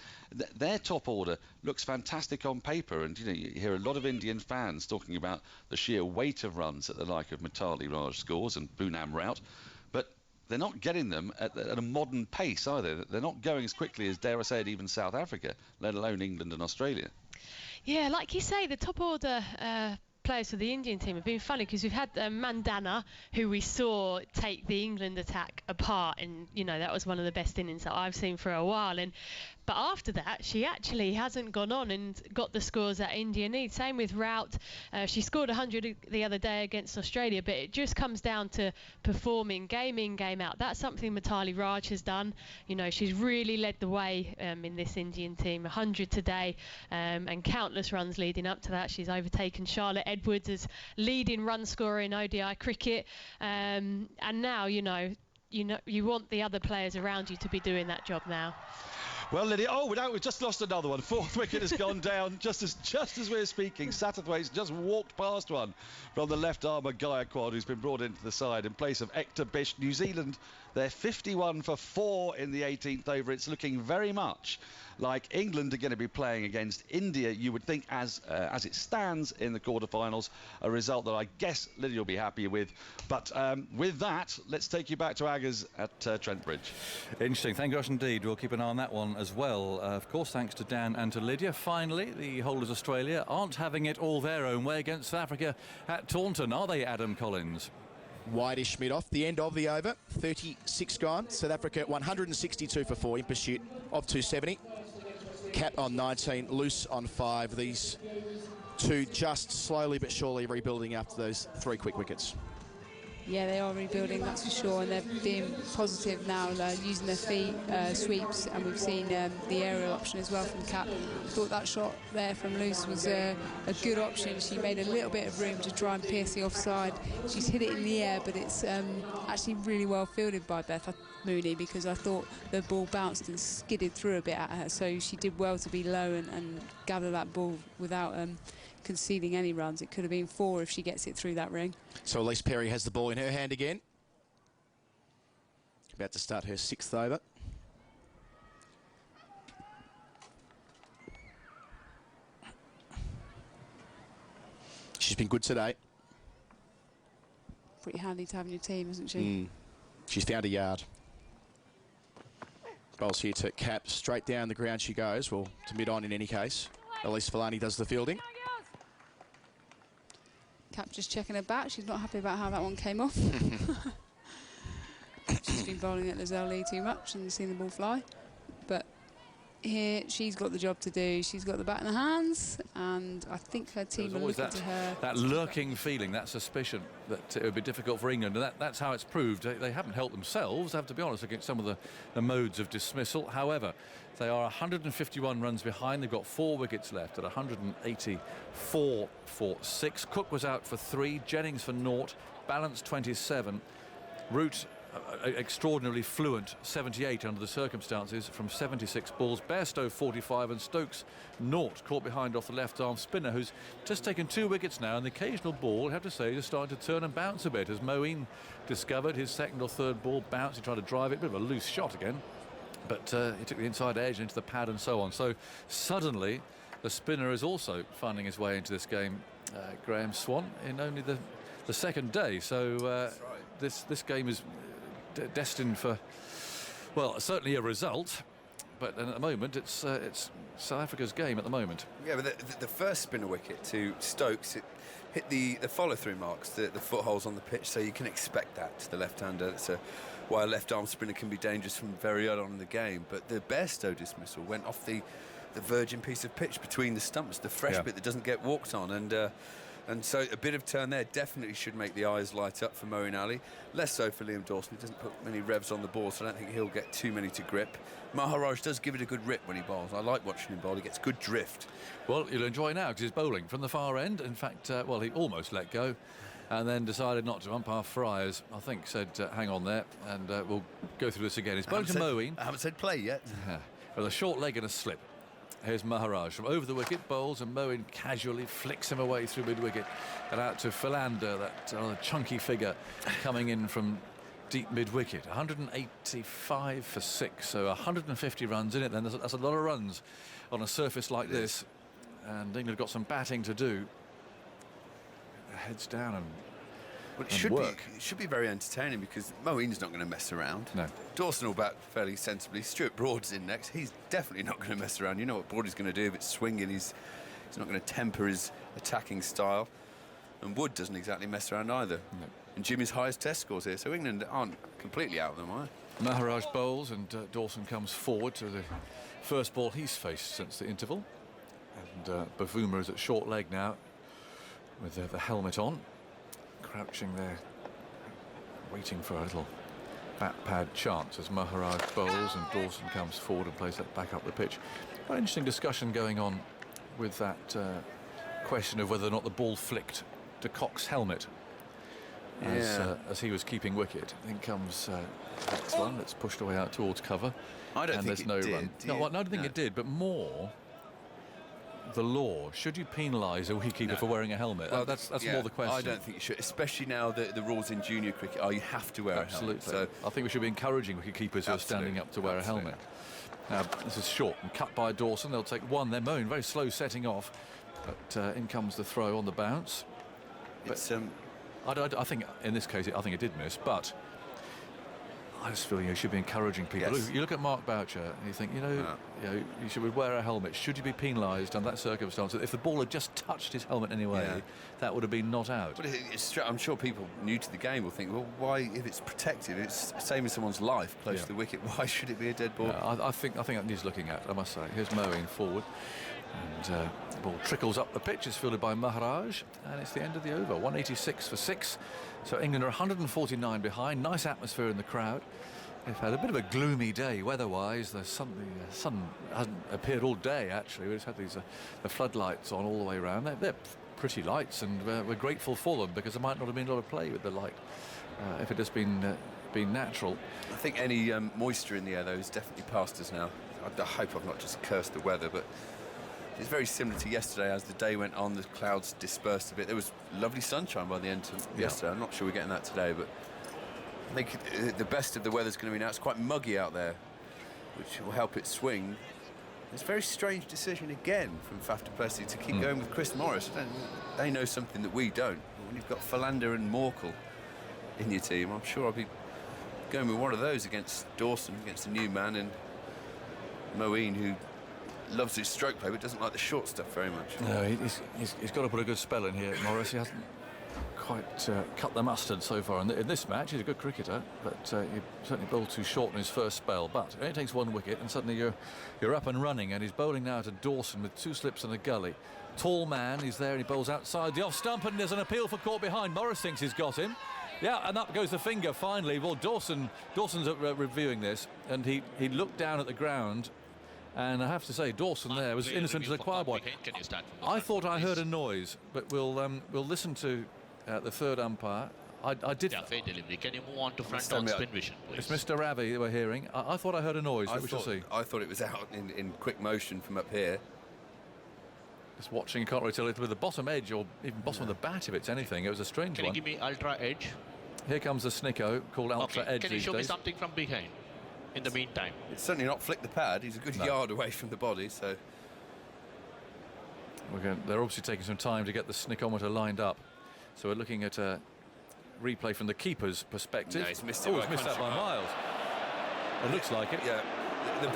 Their top order looks fantastic on paper, and you know, you hear a lot of Indian fans talking about the sheer weight of runs that the like of Mithali Raj scores and Poonam Raut, but they're not getting them at a modern pace either. They're not going as quickly as, dare I say it, even South Africa, let alone England and Australia. Yeah, like you say, the top order players for the Indian team have been funny, because we've had Mandana, who we saw take the England attack apart, and you know, that was one of the best innings that I've seen for a while. But after that, she actually hasn't gone on and got the scores that India needs. Same with Raut. She scored 100 the other day against Australia, but it just comes down to performing game in, game out. That's something Mithali Raj has done. You know, she's really led the way in this Indian team. 100 today, and countless runs leading up to that. She's overtaken Charlotte Edwards as leading run scorer in ODI cricket. And now, you want the other players around you to be doing that job now. Well, Lydia, we've just lost another one. 4th wicket has gone down just as we're speaking. Satterthwaite's just walked past one from the left arm of Gaikwad, who's been brought into the side in place of Ekta Bish. New Zealand, they're 51 for 4 in the 18th over. It's looking very much like England are going to be playing against India, you would think, as it stands in the quarterfinals, a result that I guess Lydia will be happy with. But with that, let's take you back to Aggers at Trent Bridge. Interesting. Thank you, indeed. We'll keep an eye on that one as well. Of course, thanks to Dan and to Lydia. Finally, the holders Australia aren't having it all their own way against South Africa at Taunton, are they, Adam Collins? Wide-ish mid-off, the end of the over, 36 gone. South Africa 162 for 4 in pursuit of 270. Cat on 19, Loose on 5. These two just slowly but surely rebuilding after those 3 quick wickets. Yeah, they are rebuilding, that's for sure, and they're being positive now, using their feet, sweeps, and we've seen the aerial option as well from Cat. I thought that shot there from Loose was a good option. She made a little bit of room to try and pierce the offside. She's hit it in the air, but it's actually really well fielded by Beth Mooney, because I thought the ball bounced and skidded through a bit at her, so she did well to be low and gather that ball without conceding any runs. It could have been 4 if she gets it through that ring. So Elise Perry has the ball in her hand again. About to start her 6th over. She's been good today. Pretty handy to have in your team, isn't she? She's found a yard. Bowls here to Cap. Straight down the ground she goes. Well, to mid-on in any case. Elise Villani does the fielding. Cap just checking her back. She's not happy about how that one came off. She's been bowling at Lizelle Lee too much and seen the ball fly. But here, she's got the job to do. She's got the bat in her hands, and I think her team are looking to her. That lurking feeling, that suspicion that it would be difficult for England, and that's how it's proved. They haven't helped themselves, I have to be honest, against some of the modes of dismissal. However, they are 151 runs behind. They've got 4 wickets left at 184 for 6. Cook was out for 3, Jennings for 0, Balance 27. Root extraordinarily fluent, 78 under the circumstances from 76 balls. Bairstow 45 and Stokes 0, caught behind off the left arm spinner, who's just taken 2 wickets now, and the occasional ball, I have to say, is starting to turn and bounce a bit, as Moeen discovered his second or third ball bounced. He tried to drive it, bit of a loose shot again, but he took the inside edge into the pad and so on. So suddenly the spinner is also finding his way into this game, Graham Swan, in only the second day. So this game is destined for, well, certainly a result, but at the moment it's South Africa's game at the moment. Yeah, but the first spinner wicket to Stokes, it hit the follow-through marks, the footholes on the pitch, so you can expect that to the left-hander. That's why a left-arm spinner can be dangerous from very early on in the game. But the Bairstow dismissal went off the virgin piece of pitch between the stumps, the fresh bit that doesn't get walked on, and so a bit of turn there definitely should make the eyes light up for Moeen Ali. Less so for Liam Dawson. He doesn't put many revs on the ball, so I don't think he'll get too many to grip. Maharaj does give it a good rip when he bowls. I like watching him bowl. He gets good drift. Well, you'll enjoy now because he's bowling from the far end. In fact, well, he almost let go and then decided not to. Umpire Friars, I think, said hang on there, and we'll go through this again. He's bowling to Moeen. I haven't said play yet. With a short leg and a slip. Here's Maharaj from over the wicket, bowls, and Moeen casually flicks him away through mid-wicket and out to Philander, that chunky figure coming in from deep mid-wicket. 185 for 6, so 150 runs in it. Then that's a lot of runs on a surface like this, and England have got some batting to do. Heads down and Well, it should be very entertaining because Moeen's not going to mess around. No. Dawson will bat fairly sensibly. Stuart Broad's in next. He's definitely not going to mess around. You know what Broad is going to do if it's swinging. He's not going to temper his attacking style. And Wood doesn't exactly mess around either. No. And Jimmy's highest test scores here, so England aren't completely out of them, are they? Maharaj bowls and Dawson comes forward to the first ball he's faced since the interval. And Bavuma is at short leg now with the helmet on, crouching there, waiting for a little bat pad chance as Maharaj bowls and Dawson comes forward and plays that back up the pitch. Quite an interesting discussion going on with that question of whether or not the ball flicked de Kock's helmet as he was keeping wicket. In comes next one that's pushed away out towards cover. I don't think there's no it did. run. No, I don't think it did, but more the law. Should you penalise a wicketkeeper for wearing a helmet? Well, that's more the question. I don't think you should, especially now that the rules in junior cricket are you have to wear a helmet. So I think we should be encouraging wicketkeepers who are standing up to wear a helmet. Now, this is short and cut by Dawson. They'll take one. They're Moeen very slow setting off, but in comes the throw on the bounce. It's I think in this case I think it did miss, but I just feel you should be encouraging people. Yes. You look at Mark Boucher and you think, you should wear a helmet. Should you be penalised under that circumstance? If the ball had just touched his helmet anyway, that would have been not out. But I'm sure people new to the game will think, well, why, if it's protected, it's the same as someone's life close to the wicket, why should it be a dead ball? I think that needs looking at, I must say. Here's Moeen forward. And the ball trickles up the pitch. It's fielded by Maharaj, and it's the end of the over. 186 for 6. So England are 149 behind. Nice atmosphere in the crowd. They've had a bit of a gloomy day weather-wise. The sun hasn't appeared all day, actually. We've just had these the floodlights on all the way around. They're pretty lights, and we're grateful for them because there might not have been a lot of play with the light if it has been natural. I think any moisture in the air, though, is definitely past us now. I hope I've not just cursed the weather, but it's very similar to yesterday. As the day went on, the clouds dispersed a bit. There was lovely sunshine by the end of yesterday. I'm not sure we're getting that today, but I think the best of the weather's going to be now. It's quite muggy out there, which will help it swing. It's a very strange decision again from Faf du Plessis to keep going with Chris Morris. They know something that we don't. When you've got Philander and Morkel in your team, I'm sure I'll be going with one of those against Dawson, against the new man, and Moeen, who loves his stroke play but doesn't like the short stuff very much. No, he's got to put a good spell in here, Morris. He hasn't quite cut the mustard so far in this match. He's a good cricketer, but he certainly bowled too short in his first spell. But it only takes one wicket and suddenly you're up and running, and he's bowling now to Dawson with 2 slips and a gully. Tall man, he's there and he bowls outside the off stump, and there's an appeal for caught behind. Morris thinks he's got him. Yeah, and up goes the finger finally. Well, Dawson's reviewing this, and he looked down at the ground. And I have to say, Dawson there was innocent as a choir boy. I thought I heard a noise, but we'll listen to the third umpire. I did. Yeah, fair delivery. Can you move on to front on spin vision, please? It's Mr. Ravi that we're hearing. I thought I heard a noise, but we shall see. I thought it was out in quick motion from up here. Just watching, you can't really tell it with the bottom edge or even bottom of the bat if it's anything. It was a strange Can one. you give me ultra edge? Here comes the Snicko called Ultra Edge. Can you show me days. something from behind? In the meantime, it's certainly not flick the pad. He's a good yard away from the body, so they're obviously taking some time to get the Snickometer lined up. So we're looking at a replay from the keeper's perspective. No, he's missed it. Oh, he's missed that by miles. It looks like it. Yeah, the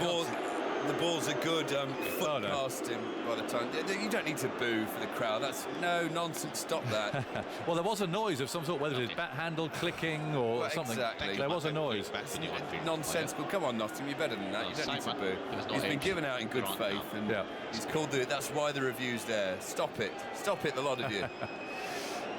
balls are good foot past him by the time. You don't need to boo for the crowd. That's no nonsense. Stop that. Well, there was a noise of some sort, whether it was bat handle clicking or something. Exactly. There was a noise. Nonsensical. Come on, Nottingham, you're better than that. You don't need to boo. He's been given out in good faith, and he's called it. That's why the review's there. Stop it. Stop it, the lot of you.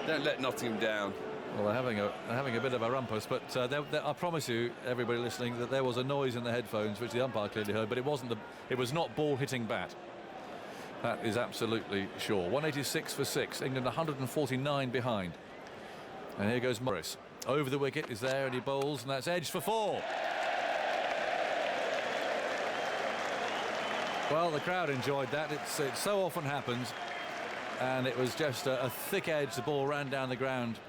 Don't let Nottingham down. Well, they're having a bit of a rumpus, but I promise you, everybody listening, that there was a noise in the headphones which the umpire clearly heard, but it was not ball hitting bat. That is absolutely sure. 186 for 6. England 149 behind. And here goes Morris. Over the wicket is there, and he bowls, and that's edged for 4. Well, the crowd enjoyed that. It so often happens, and it was just a thick edge. The ball ran down the ground,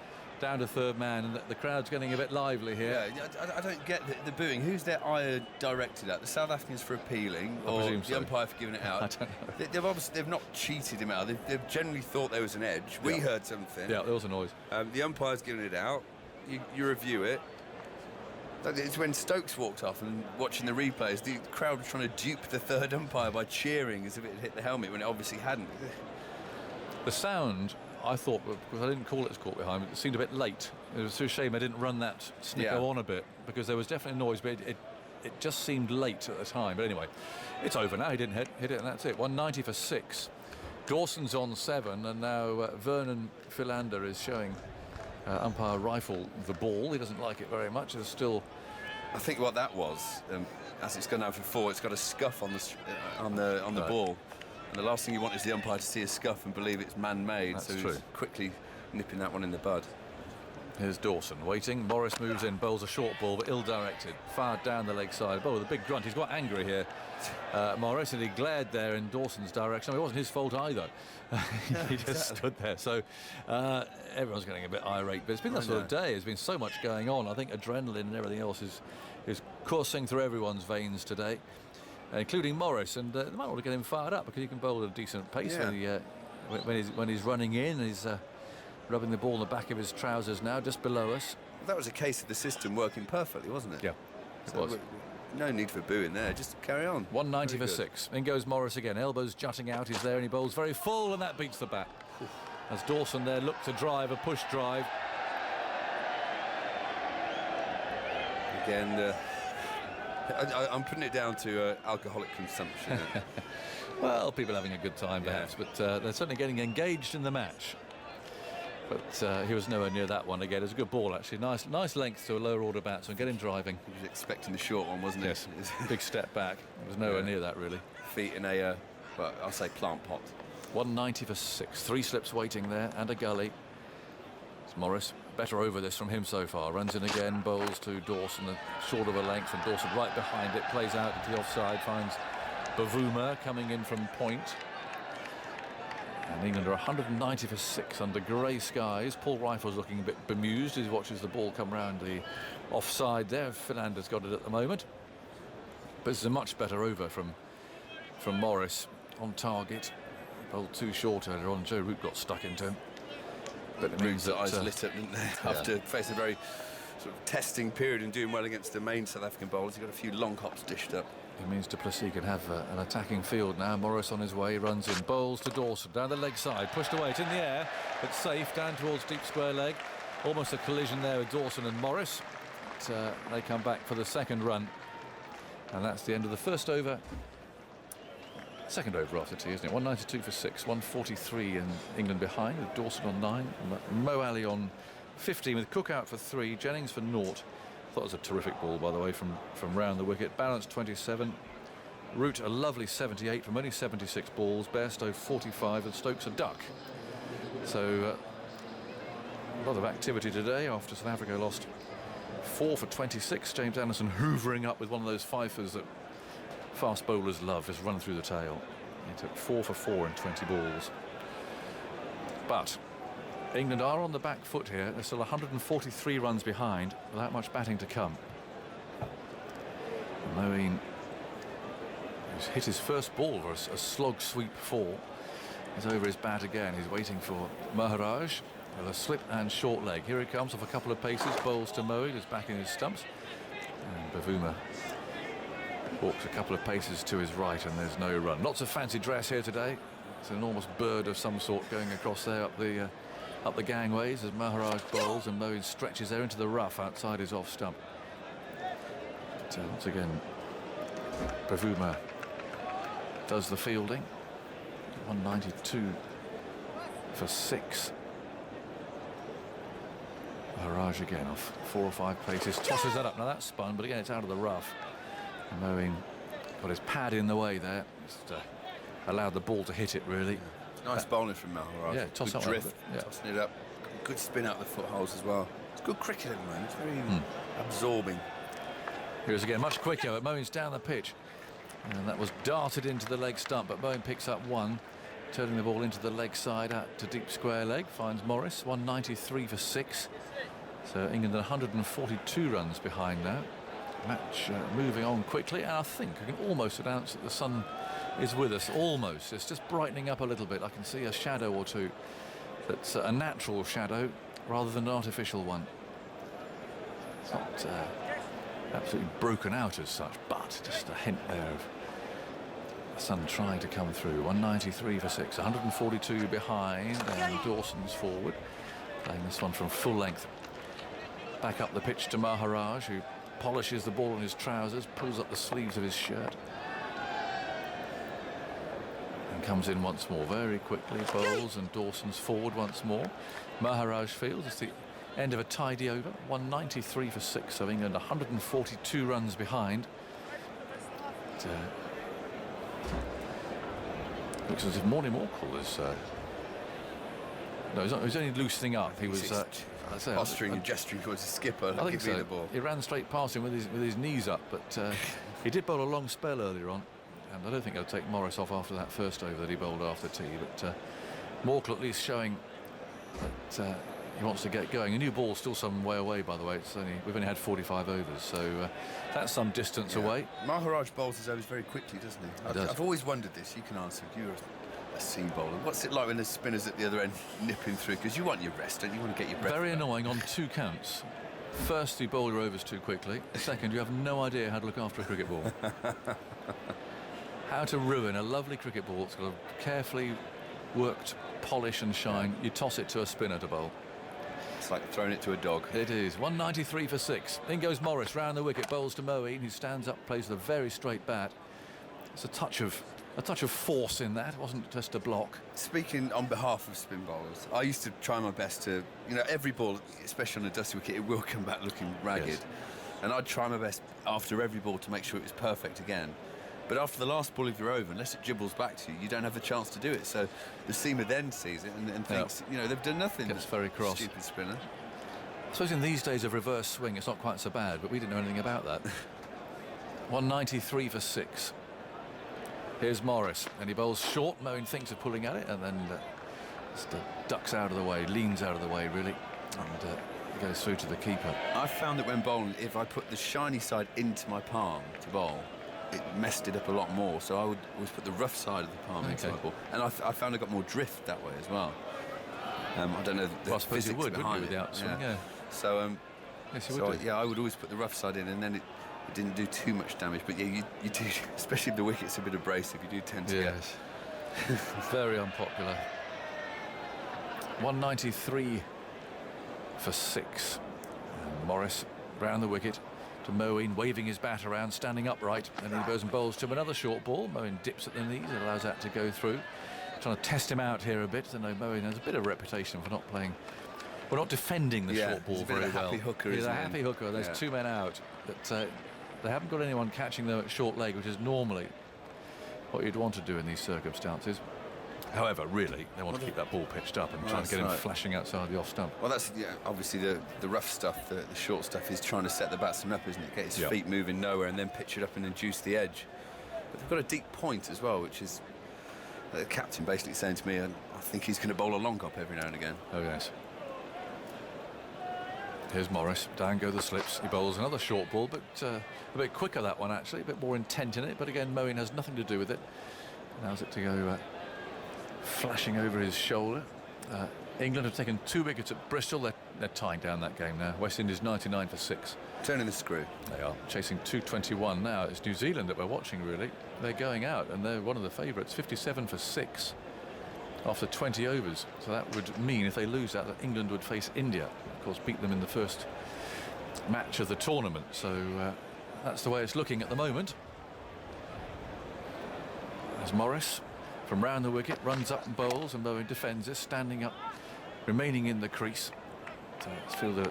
down to third man, and the crowd's getting a bit lively here. Yeah, I don't get the booing. Who's their ire directed at? The South Africans for appealing, or the umpire for giving it out? I don't know. They've not cheated him out. They've generally thought there was an edge. We heard something. Yeah, there was a noise. The umpire's giving it out. You review it. It's when Stokes walked off and watching the replays, the crowd was trying to dupe the third umpire by cheering as if it had hit the helmet when it obviously hadn't. The sound, I thought, because I didn't call it as caught behind, it seemed a bit late. It was a shame I didn't run that Snicko on a bit, because there was definitely noise, but it just seemed late at the time. But anyway, it's over now. He didn't hit it, and that's it. 190 for 6. Dawson's on 7, and now Vernon Philander is showing umpire Rifle the ball. He doesn't like it very much. There's still... I think what that was, as it's gone out for 4, it's got a scuff on the ball. And the last thing you want is the umpire to see a scuff and believe it's man-made. That's so true. He's quickly nipping that one in the bud. Here's Dawson waiting. Morris moves in, bowls a short ball, but ill-directed. Fired down the leg side. Bowler with a big grunt. He's quite angry here, Morris, and he glared there in Dawson's direction. I mean, it wasn't his fault either. He just stood there. So everyone's getting a bit irate. But it's been that sort of day. There's been so much going on. I think adrenaline and everything else is coursing through everyone's veins today, including Morris. And they might want to get him fired up, because he can bowl at a decent pace when he's running in. He's rubbing the ball in the back of his trousers now, just below us. Well, that was a case of the system working perfectly, wasn't it? Yeah, it was. No need for booing there, just carry on. 190 for 6. In goes Morris again, elbows jutting out, he's there and he bowls very full, and that beats the bat. As Dawson there looked to drive, a push drive. Again, I'm putting it down to alcoholic consumption. Well, people having a good time perhaps, but they're certainly getting engaged in the match. But he was nowhere near that one again. It was a good ball, actually. Nice length to a lower order batsman. Get him driving. He was expecting the short one, wasn't he? Yes. Big step back. It was nowhere near that, really. Feet in a, well, I'll say plant pot. 190 for 6. 3 slips waiting there, and a gully. It's Morris. Better over this from him so far. Runs in again, bowls to Dawson, short of a length, and Dawson right behind it. Plays out into the offside, finds Bavuma coming in from point. And England are 190 for 6 under grey skies. Paul Rifle's looking a bit bemused as he watches the ball come round the offside there. Philander's got it at the moment. But this is a much better over from Morris on target. Bowled too short earlier on. Joe Root got stuck into him. But it means that eyes lit up, didn't they? After facing a very sort of testing period and doing well against the main South African bowlers, he got a few long hops dished up. It means du Plessis can have an attacking field now. Morris on his way, runs in, bowls to Dawson, down the leg side, pushed away, it's in the air, but safe, down towards deep square leg. Almost a collision there with Dawson and Morris. But, they come back for the second run, and that's the end of the first over. Second over after tea, isn't it? 192 for 6, 143 in England behind, with Dawson on 9, Mo Ali on 15, with Cook out for 3, Jennings for 0. Thought it was a terrific ball, by the way, from round the wicket. Balance 27. Root a lovely 78 from only 76 balls. Bairstow 45, and Stokes a duck. So A lot of activity today after South Africa lost 4 for 26. James Anderson hoovering up with one of those fifers that fast bowlers love, just run through the tail. He took 4 for 4 in 20 balls. But England are on the back foot here. They're still 143 runs behind without much batting to come. Moeen, who's hit his first ball for a slog sweep 4, is over his bat again. He's waiting for Maharaj with a slip and short leg. Here he comes off a couple of paces, bowls to Moeen, who's back in his stumps. And Bavuma walks a couple of paces to his right, and there's no run. Lots of fancy dress here today. It's an enormous bird of some sort going across there up the gangways as Maharaj bowls, and Moeen stretches there into the rough outside his off stump. But once again, Bavuma does the fielding. 192 for 6. Maharaj again off 4 or 5 paces, tosses that up. Now that's spun, but again it's out of the rough. And Moeen got his pad in the way there. Just allowed the ball to hit it, really. Nice bowling from Maharaj. Yeah, toss good up drift, yeah. tossing it up. Good spin out the footholes as well. It's good cricket at the moment. It's very absorbing. Here's again, much quicker, but Moeen's down the pitch. And that was darted into the leg stump, but Moeen picks up 1, turning the ball into the leg side out to deep square leg, finds Morris, 193 for 6. So England 142 runs behind now. Match moving on quickly, and I think I can almost announce that the sun is with us, almost. It's just brightening up a little bit. I can see a shadow or two that's a natural shadow rather than an artificial one. It's not absolutely broken out as such, but just a hint there of the sun trying to come through. 193 for 6, 142 behind, and Dawson's forward, playing this one from full length. Back up the pitch to Maharaj, who polishes the ball on his trousers, pulls up the sleeves of his shirt, and comes in once more very quickly, bowls, and Dawson's forward once more. Maharaj fields. It's the end of a tidy over. 193 for 6 of England, 142 runs behind. Looks as if Morley Morkel is no, he's only loosening up. He was posturing and gesturing towards the skipper. I think so. The ball. He ran straight past him with his knees up, but he did bowl a long spell earlier on, and I don't think they'll take Morris off after that first over that he bowled after tea. But Morkel at least showing that he wants to get going. A new ball still some way away, by the way. We've only had 45 overs, so that's some distance away. Maharaj bowls his overs very quickly, doesn't he? I've always wondered this. You can answer. You're a seam bowler. What's it like when the spinner's at the other end nipping through? Because you want your rest, don't you? You want to get your breath. Very annoying on 2 counts. First, you bowl your overs too quickly. Second, you have no idea how to look after a cricket ball. How to ruin a lovely cricket ball. It's got a carefully worked polish and shine. You toss it to a spinner to bowl. It's like throwing it to a dog. It is. 193 for 6. In goes Morris round the wicket, bowls to Moeen, who stands up, plays with a very straight bat. It's a touch of force in that. It wasn't just a block. Speaking on behalf of spin bowlers, I used to try my best to, every ball, especially on a dusty wicket, it will come back looking ragged. Yes. And I'd try my best after every ball to make sure it was perfect again. But after the last ball of your over, unless it dribbles back to you, you don't have the chance to do it. So the seamer then sees it and thinks, they've done nothing. Gets very cross. Stupid spinner. I suppose in these days of reverse swing, it's not quite so bad, but we didn't know anything about that. 193 for 6. Here's Morris, and he bowls short. Moeen thinks of pulling at it, and then just ducks out of the way, leans out of the way, really, and he goes through to the keeper. I found that when bowling, if I put the shiny side into my palm to bowl, it messed it up a lot more, so I would always put the rough side of the palm into my ball, and I found I got more drift that way as well. I don't know the physics behind with the outswing. Yeah. So, yes, you would. I would always put the rough side in, and then it didn't do too much damage. But yeah, you do, especially if the wicket's a bit abrasive, you do tend to get. Very unpopular. 193 for 6. And Morris round the wicket to Moeen, waving his bat around, standing upright, and he goes and bowls to him another short ball. Moeen dips at the knees, allows that to go through. Trying to test him out here a bit. I know Moeen has a bit of reputation for not playing, well, not defending the short ball very well. He's a happy hooker. There's 2 men out, but they haven't got anyone catching them at short leg, which is normally what you'd want to do in these circumstances. However, really, they want to keep that ball pitched up and try and get him flashing outside the off stump. Well, that's obviously the rough stuff, the short stuff is trying to set the batsman up, isn't it? Get his feet moving nowhere and then pitch it up and induce the edge. But they've got a deep point as well, which is the captain basically saying to me, I think he's going to bowl a long hop every now and again. Oh, yes. Here's Morris. Down go the slips. He bowls another short ball, but a bit quicker, that one, actually. A bit more intent in it. But again, Moeen has nothing to do with it. Allows it to go flashing over his shoulder. England have taken 2 wickets at Bristol. They're tying down that game now. West Indies 99 for 6. Turning the screw. They are chasing 221 now. It's New Zealand that we're watching, really. They're going out, and they're one of the favourites. 57 for 6 after 20 overs. So that would mean, if they lose that England would face India. Of course, beat them in the first match of the tournament. So that's the way it's looking at the moment. As Morris, from round the wicket, runs up and bowls, and Moeen defends it, standing up, remaining in the crease. So it's fielded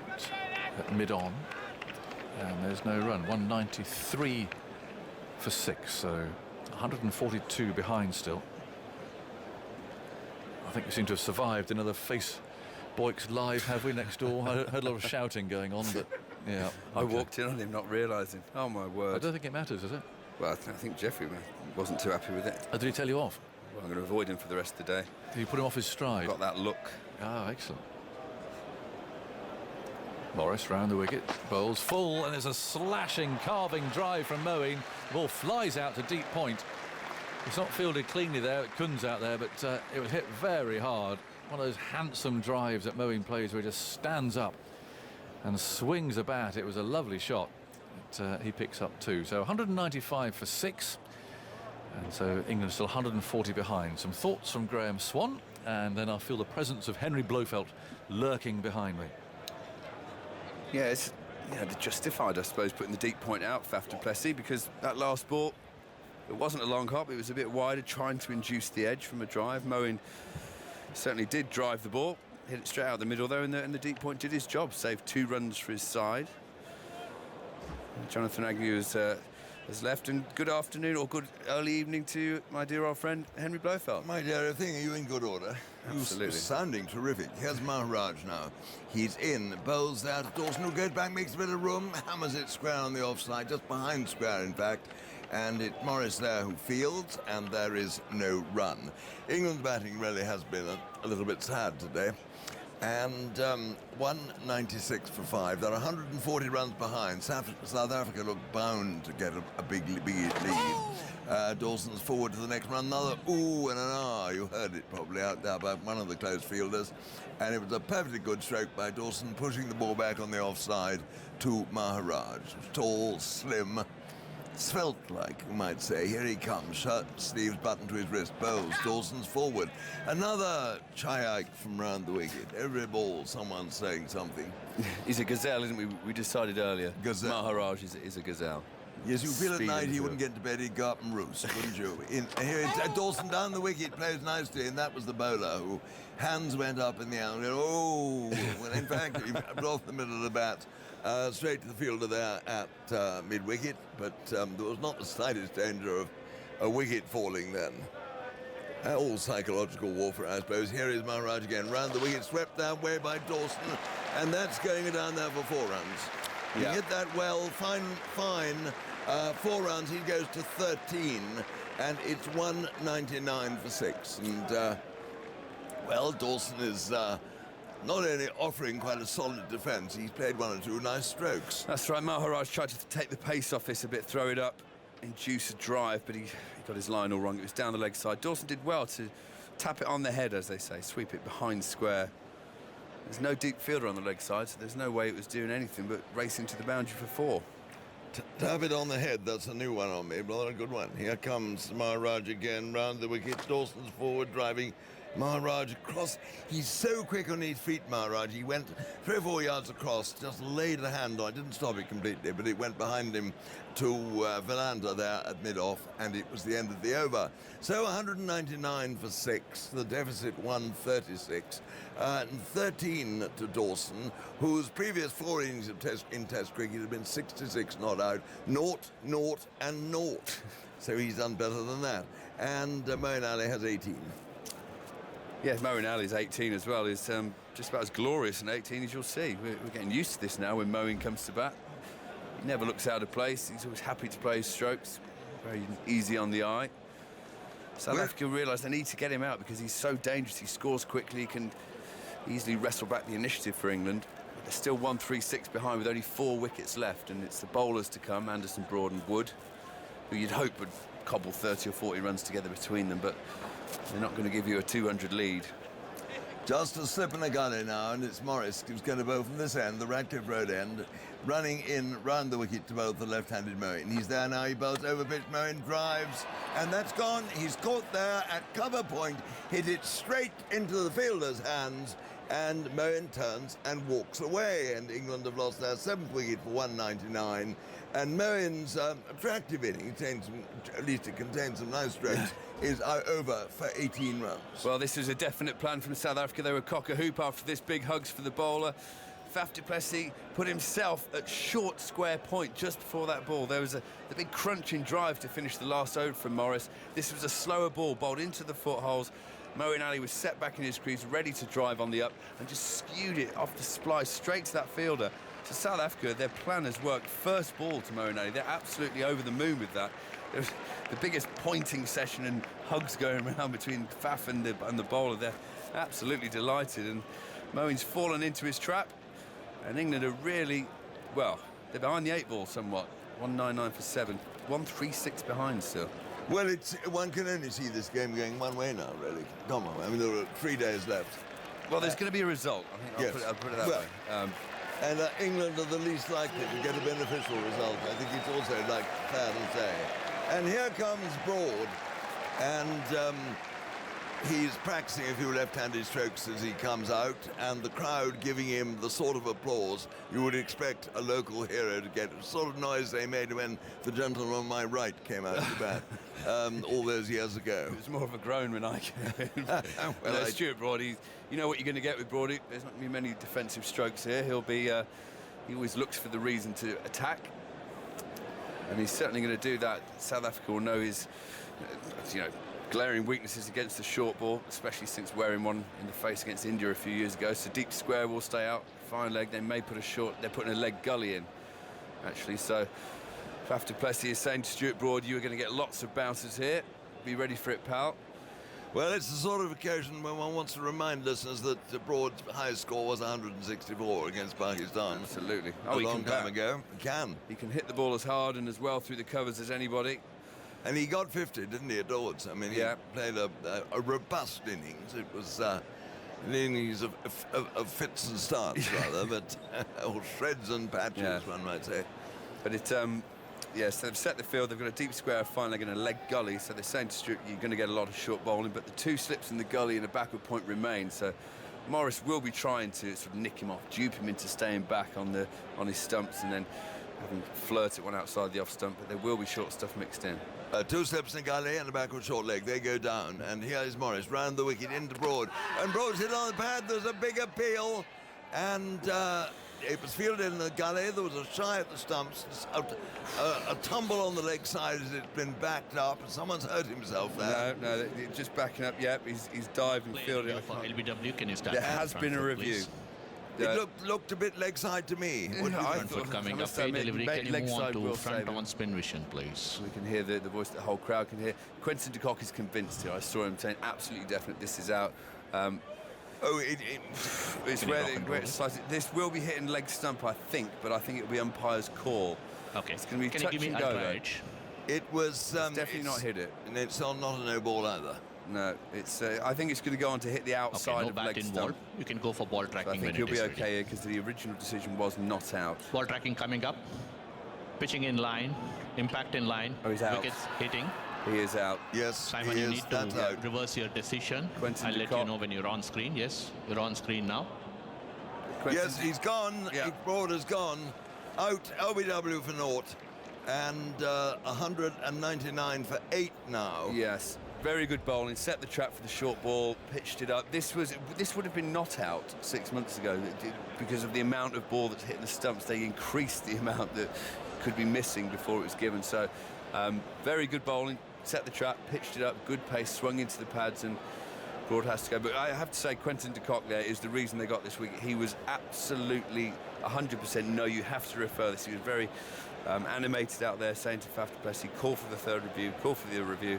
at mid-on, and there's no run. 193 for 6, so 142 behind still. I think we seem to have survived another Face Boyks Live, have we, next door? I heard a lot of shouting going on, but yeah. I walked in on him not realising. Oh, my word. I don't think it matters, does it? Well, I think Jeffrey wasn't too happy with it. Oh, did he tell you off? Well, I'm going to avoid him for the rest of the day. Did you put him off his stride? Got that look. Ah, excellent. Morris round the wicket, bowls full, and there's a slashing, carving drive from Moeen. The ball flies out to deep point. It's not fielded cleanly there, Kun's out there, but it was hit very hard. One of those handsome drives that Moeen plays where he just stands up and swings a bat. It was a lovely shot. He picks up 2. So 195 for 6. And so England still 140 behind. Some thoughts from Graham Swan, and then I feel the presence of Henry Blofeld lurking behind me. Yeah, it's justified, I suppose, putting the deep point out for Faf du Plessis, because that last ball, it wasn't a long hop, it was a bit wider, trying to induce the edge from a drive. Moeen certainly did drive the ball, hit it straight out the middle though, and the deep point did his job, saved 2 runs for his side. Jonathan Agnew has left, and good afternoon or good early evening to my dear old friend Henry Blofeld. My dear thing, are you in good order? Absolutely. You're sounding terrific. Here's Maharaj now. He's in, bowls there to Dawson, who goes back, makes a bit of room, hammers it square on the offside, just behind square in fact, and it's Morris there who fields, and there is no run. England's batting really has been a little bit sad today. And 196 for 5. They're 140 runs behind. South Africa look bound to get a big lead. Dawson's forward to the next run. Another ooh and an ah. You heard it probably out there by one of the close fielders. And it was a perfectly good stroke by Dawson, pushing the ball back on the offside to Maharaj. Tall, slim, svelte-like, you might say. Here he comes, shirt sleeves buttoned to his wrist, bowls, Dawson's forward. Another Chayak from round the wicket. Every ball, someone's saying something. He's a gazelle, isn't we? We decided earlier. Gazelle. Maharaj is a gazelle. Yes, you feel at night he wouldn't get to bed, he'd go up and roost, wouldn't you? Here, Dawson down the wicket, plays nicely, and that was the bowler who hands went up in the air. Oh, well, in fact, he off the middle of the bat. Straight to the fielder there at mid-wicket, but there was not the slightest danger of a wicket falling then. All psychological warfare, I suppose. Here is Maharaj again, round the wicket, swept that way by Dawson, and that's going down there for 4 runs. He hit that well, fine. 4 runs, he goes to 13, and it's 199 for 6. And, well, Dawson is not only offering quite a solid defence, he's played 1 or 2 nice strokes. That's right, Maharaj tried to take the pace off this a bit, throw it up, induce a drive, but he got his line all wrong. It was down the leg side. Dawson did well to tap it on the head, as they say, sweep it behind square. There's no deep fielder on the leg side, so there's no way it was doing anything but racing to the boundary for 4. Tap it on the head, that's a new one on me, but a good one. Here comes Maharaj again, round the wicket. Dawson's forward, driving Maharaj across. He's so quick on his feet, Maharaj. He went 3 or 4 yards across, just laid a hand on it. Didn't stop it completely, but it went behind him to Valander there at mid-off, and it was the end of the over. So 199 for 6, the deficit 136, and 13 to Dawson, whose previous 4 innings of in Test cricket had been 66 not out, 0, 0 and 0. So he's done better than that. And Moeen Ali has 18. Yeah, Moeen Ali's 18 as well is just about as glorious an 18 as you'll see. We're getting used to this now when Moeen comes to bat. He never looks out of place. He's always happy to play his strokes. Very easy on the eye. South Africa realise they need to get him out because he's so dangerous. He scores quickly, he can easily wrestle back the initiative for England. But they're still 1-3-6 behind with only 4 wickets left, and it's the bowlers to come, Anderson, Broad and Wood, who you'd hope would cobble 30 or 40 runs together between them, but they're not going to give you a 200 lead. Just a slip in the gully now, and it's Morris who's going to bowl from this end, the Radcliffe Road end, running in round the wicket to bowl the left-handed Moeen. He's there now, he bowls over pitch, Moeen drives, and that's gone. He's caught there at cover point, hit it straight into the fielder's hands, and Moeen turns and walks away, and England have lost their 7th wicket for 199. And Moeen's attractive inning, at least it contains some nice strokes, is over for 18 runs. Well, this was a definite plan from South Africa. They were cock a hoop after this big hugs for the bowler. Faf du Plessis put himself at short square point just before that ball. There was the big crunching drive to finish the last over from Morris. This was a slower ball, bowled into the footholes. Moeen Ali was set back in his crease, ready to drive on the up, and just skewed it off the splice straight to that fielder. So South Africa, their plan has worked. First ball to Moeen Ali. They're absolutely over the moon with that. There was the biggest pointing session and hugs going around between Faf and the bowler. They're absolutely delighted, and Moeen's fallen into his trap. And England are really, well, they're behind the 8 ball somewhat. 199 for 7, 136 behind still. Well, one can only see this game going one way now, really. Come on, I mean, there are 3 days left. Well, there's going to be a result. I think I'll put it that way. And England are the least likely to get a beneficial result. I think it's also fair to say. And here comes Broad, and he's practicing a few left-handed strokes as he comes out, and the crowd giving him the sort of applause you would expect a local hero to get. The sort of noise they made when the gentleman on my right came out to bat all those years ago. It was more of a groan when I came in. Stuart Broad, you know what you're going to get with Broad. There's not going to be many defensive strokes here. He'll be, he always looks for the reason to attack, and he's certainly going to do that. South Africa will know his, glaring weaknesses against the short ball, especially since wearing one in the face against India a few years ago. So deep square will stay out, fine leg. They may put they're putting a leg gully in, actually. So Faf du Plessis is saying to Stuart Broad, you are going to get lots of bounces here. Be ready for it, pal. Well, it's the sort of occasion when one wants to remind listeners that Broad's highest score was 164 against Pakistan. Absolutely. A long time ago. He can hit the ball as hard and as well through the covers as anybody. And he got 50, didn't he, at Lords? I mean, he played a robust innings. It was an innings of fits and starts, rather, but or shreds and patches, one might say. But so they've set the field. They've got a deep square, a fine leg and a leg gully. So they're saying to Stuart, you're going to get a lot of short bowling, but the 2 slips in the gully and a backward point remain. So Morris will be trying to sort of nick him off, dupe him into staying back on his stumps, and then having flirted one outside the off stump. But there will be short stuff mixed in. 2 slips in the gully and a backward short leg. They go down, and here is Morris round the wicket into Broad, and Broad's hit on the pad. There's a big appeal, and it was fielded in the gully. There was a shy at the stumps, a tumble on the leg side as it's been backed up, and someone's hurt himself there. No, just backing up. Yep, he's dived and fielded. For LBW, can you stand there has been a review. Please? It looked a bit leg side to me. Front foot coming up, delivery. Can you move on to front on spin vision, please? We can hear the voice that the whole crowd can hear. Quinton de Kock is convinced here. I saw him saying absolutely definite this is out. It's where it's sliced. This will be hitting leg stump, I think, but I think it'll be umpire's call. Okay. It's going to be Can touch you give me and go. edge? It was definitely not hit it, and it's not a no ball either. No, it's. I think it's going to go on to hit the outside of leg stump. You can go for ball tracking. So I think he'll be okay here because the original decision was not out. Ball tracking coming up, pitching in line, impact in line. Oh, he's out. Wickets hitting. He is out. Yes, Simon, you need to reverse your decision. I'll let you know when you're on screen. Yes, you're on screen now. Yes, he's gone. Broad has gone. Out, LBW for naught. And 199 for 8 now. Yes. Very good bowling, set the trap for the short ball, pitched it up. This would have been not out 6 months ago because of the amount of ball that's hitting the stumps. They increased the amount that could be missing before it was given. So very good bowling, set the trap, pitched it up, good pace, swung into the pads, and Broad has to go. But I have to say, Quentin de Kock there is the reason they got this wicket. He was absolutely 100% no, you have to refer this. He was very animated out there, saying to Faf du Plessis, call for the third review, call for the review,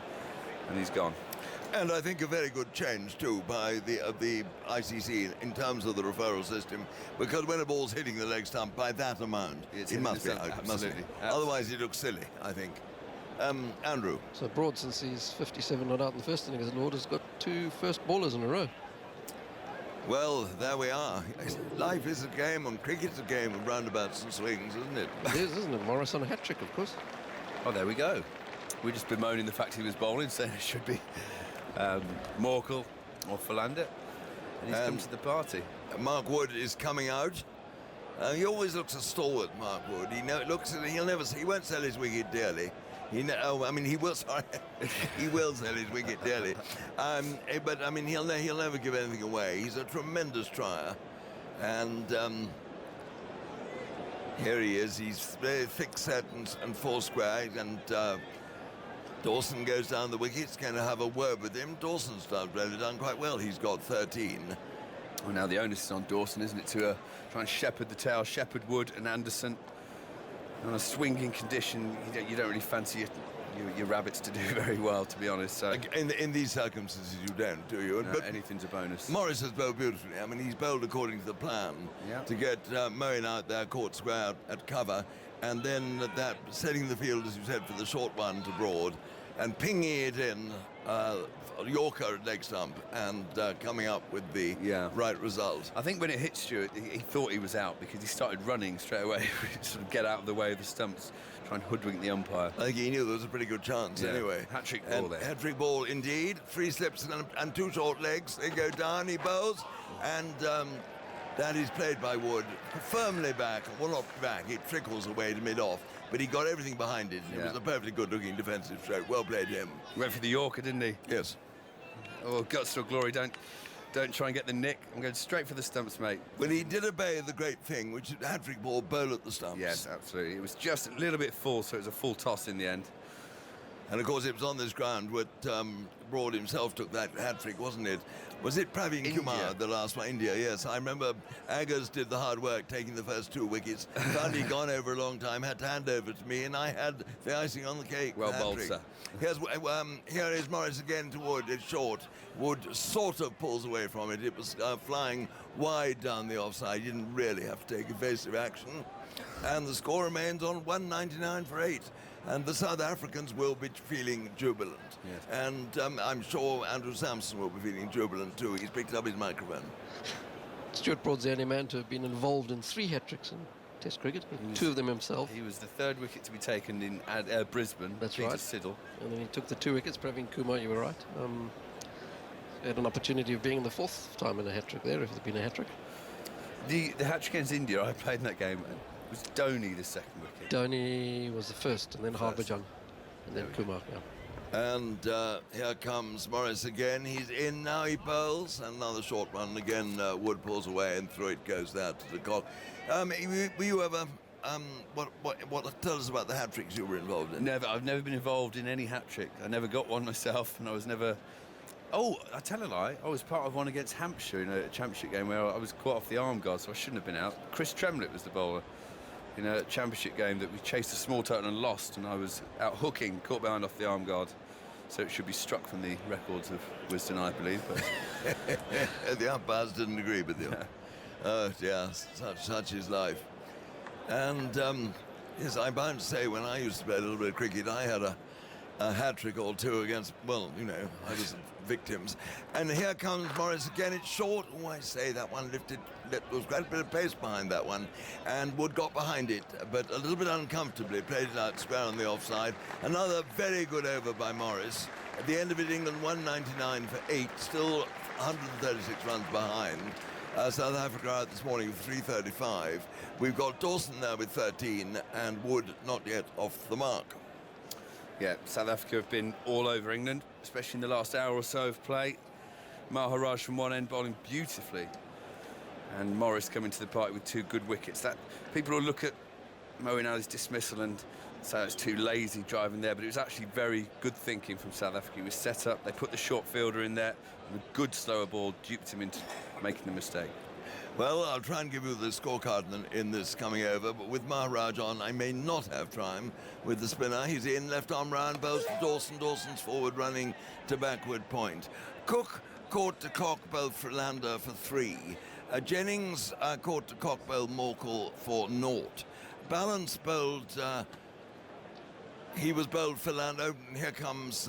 and he's gone. And I think a very good change too by the ICC in terms of the referral system, because when a ball's hitting the leg stump by that amount, it must be out. Absolutely. Otherwise, it looks silly, I think. Andrew. So Broad, since he's 57 not out in the first innings, Lord has got 2 first ballers in a row. Well, there we are. Life is a game, and cricket's a game of roundabouts and swings, isn't it? It is, isn't it? Morris on a hat-trick, of course. Oh, there we go. We're just bemoaning the fact he was bowling, saying it should be Morkel or Philander, and he's come to the party. Mark Wood is coming out. He always looks a stalwart, Mark Wood. He won't sell his wicket dearly. He will. Sorry, he will sell his wicket dearly. But I mean, he'll never give anything away. He's a tremendous trier, and here he is. He's very thick set and four square, and Dawson goes down the wicket. He's going to have a word with him. Dawson's really done quite well. He's got 13. Well, now the onus is on Dawson, isn't it, to try and shepherd the tail, shepherd Wood and Anderson. On a swinging condition, you don't really fancy your rabbits to do very well, to be honest. So in these circumstances, you don't, do you? No, but anything's a bonus. Morris has bowled beautifully. I mean, he's bowled according to the plan to get Moeen out there, caught square at cover, and then setting the field, as you said, for the short one to Broad, and pinging it in Yorker at leg stump, and coming up with the right result. I think when it hit Stewart, he thought he was out because he started running straight away, sort of get out of the way of the stumps, try and hoodwink the umpire. I think he knew there was a pretty good chance anyway. Hat-trick ball there. Hat-trick ball indeed. 3 slips and 2 short legs. They go down, he bowls, and that is played by Wood firmly back. Well, not back, it trickles away to mid-off. But he got everything behind it. It was a perfectly good-looking defensive stroke. Well played him. Went for the Yorker, didn't he? Yes. Oh, guts or glory, don't try and get the nick. I'm going straight for the stumps, mate. Well, he did obey the great thing, which is hat-trick ball, bowl at the stumps. Yes, absolutely. It was just a little bit full, so it was a full toss in the end. And, of course, it was on this ground where Broad himself took that hat-trick, wasn't it? Was it Praveen Kumar, the last one? India, yes. I remember Aggers did the hard work, taking the first 2 wickets. Found he'd gone over a long time, had to hand over to me, and I had the icing on the cake. Well bowled, sir. Here is Morris again to Wood. It's short. Wood sort of pulls away from it. It was flying wide down the offside. You didn't really have to take evasive action. And the score remains on 199 for 8. And the South Africans will be feeling jubilant. Yes. And I'm sure Andrew Sampson will be feeling jubilant too. He's picked up his microphone. Stuart Broad's the only man to have been involved in 3 hat-tricks in Test cricket, 2 of them himself. He was the 3rd wicket to be taken in Brisbane. That's Peter right. Siddle. And then he took the 2 wickets. Praveen Kumar, you were right. He had an opportunity of being in the 4th time in a hat-trick there, if it had been a hat-trick. The hat-trick against India, I played in that game. It was Dhoni the 2nd wicket. Dhoni was the 1st, and then Harbhajan, and then Kumar. And here comes Morris again. He's in now. He bowls, and another short one again. Wood pulls away, and through it goes there to the cock. Were you ever? Tell us about the hat tricks you were involved in. Never. I've never been involved in any hat trick. I never got one myself, and I was never. Oh, I tell a lie. I was part of one against Hampshire in a championship game where I was caught off the arm guard, so I shouldn't have been out. Chris Tremlett was the bowler in a championship game that we chased a small total and lost, and I was out hooking, caught behind off the arm guard. So it should be struck from the records of Wisden, I believe. But the umpires didn't agree with you. Oh, yeah, such is life. And yes, I'm bound to say, when I used to play a little bit of cricket, I had a hat-trick or 2 against, well, you know, I was victims. And here comes Morris again. It's short. Oh, I say that one lifted. There was quite a bit of pace behind that one. And Wood got behind it, but a little bit uncomfortably. Played it out square on the offside. Another very good over by Morris. At the end of it, England 199 for 8, still 136 runs behind. South Africa out this morning with 335. We've got Dawson there with 13, and Wood not yet off the mark. Yeah, South Africa have been all over England, especially in the last hour or so of play. Maharaj from one end bowling beautifully, and Morris coming to the party with 2 good wickets. That people will look at Moeen Ali's dismissal and So it's too lazy driving there, but it was actually very good thinking from South Africa. He was set up, they put the short fielder in there, and a good slower ball duped him into making the mistake. Well, I'll try and give you the scorecard in this coming over, but with Maharaj on, I may not have time with the spinner. He's in, left arm round, bowls to Dawson. Dawson's forward running to backward point. Cook caught to cock, bowled for Lander for 3. Jennings caught to cock, bowled Morkel for 0. Balance bowled... he was bowled for Lando, and here comes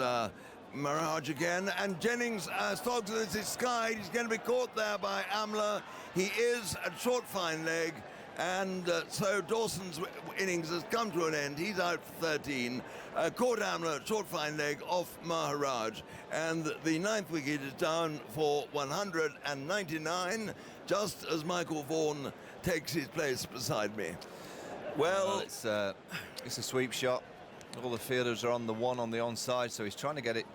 Maharaj again, and Jennings stogs as his skied. He's going to be caught there by Amla. He is a short fine leg, and so Dawson's innings has come to an end. He's out for 13. Caught Amla, short fine leg off Maharaj, and the 9th wicket is down for 199, just as Michael Vaughan takes his place beside me. Well, it's a sweep shot. All the fielders are on the one on the onside, so he's trying to get it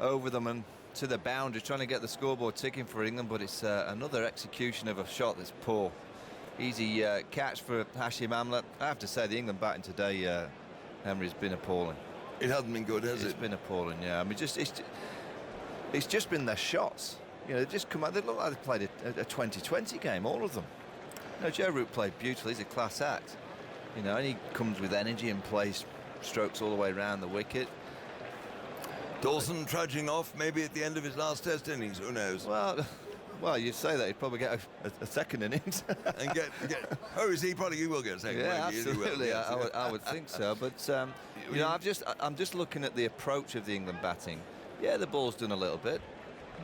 over them and to the boundary, trying to get the scoreboard ticking for England, but it's another execution of a shot that's poor. Easy catch for Hashim Amla. I have to say, the England batting today, Henry, has been appalling. It hasn't been good, has it? It's been appalling, yeah. I mean, it's just been their shots. You know, they just come out. They look like they played a 2020 game, all of them. You know, Joe Root played beautifully. He's a class act. You know, and he comes with energy and plays strokes all the way around the wicket. Dawson trudging off, maybe at the end of his last Test innings. Who knows? Well, you'd say that he'd probably get a second innings and get. Oh, is he? Probably he will get a second. Yeah, innings. absolutely. I would think so. But you know, I'm just looking at the approach of the England batting. Yeah, the ball's done a little bit.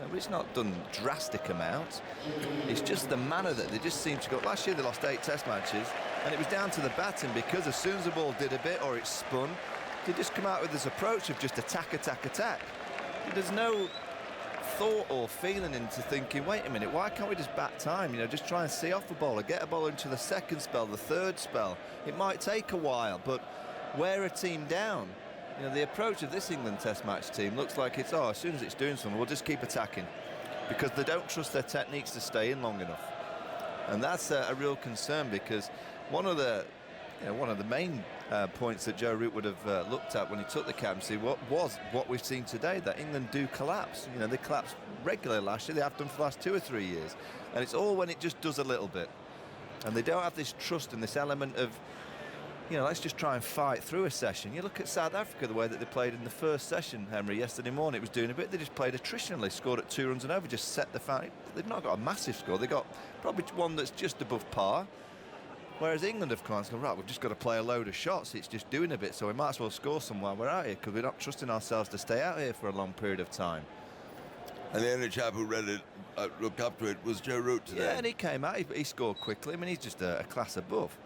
No, but it's not done drastic amounts. It's just the manner that they just seem to go. Last year they lost 8 Test matches, and it was down to the batting, because as soon as the ball did a bit or it spun, they just come out with this approach of just attack, attack, attack. There's no thought or feeling into thinking, wait a minute, why can't we just bat time? You know, just try and see off the bowler, get a bowler into the second spell, the third spell. It might take a while, but wear a team down. You know, the approach of this England Test match team looks like it's, as soon as it's doing something, we'll just keep attacking, because they don't trust their techniques to stay in long enough. And that's a real concern, because one of the main points that Joe Root would have looked at when he took the captaincy was what we've seen today, that England do collapse. You know, they collapsed regularly last year. They have done for the last 2 or 3 years. And it's all when it just does a little bit. And they don't have this trust and this element of, you know, let's just try and fight through a session. You look at South Africa, the way that they played in the first session, Henry, yesterday morning, it was doing a bit. They just played attritionally, scored at 2 runs and over, just set the fight. They've not got a massive score. They've got probably one that's just above par. Whereas England have come and said, right, we've just got to play a load of shots. It's just doing a bit, so we might as well score some while we're out here, because we're not trusting ourselves to stay out here for a long period of time. And the only chap who read it, looked up to it, was Joe Root today. Yeah, and he came out, he scored quickly. I mean, he's just a class above.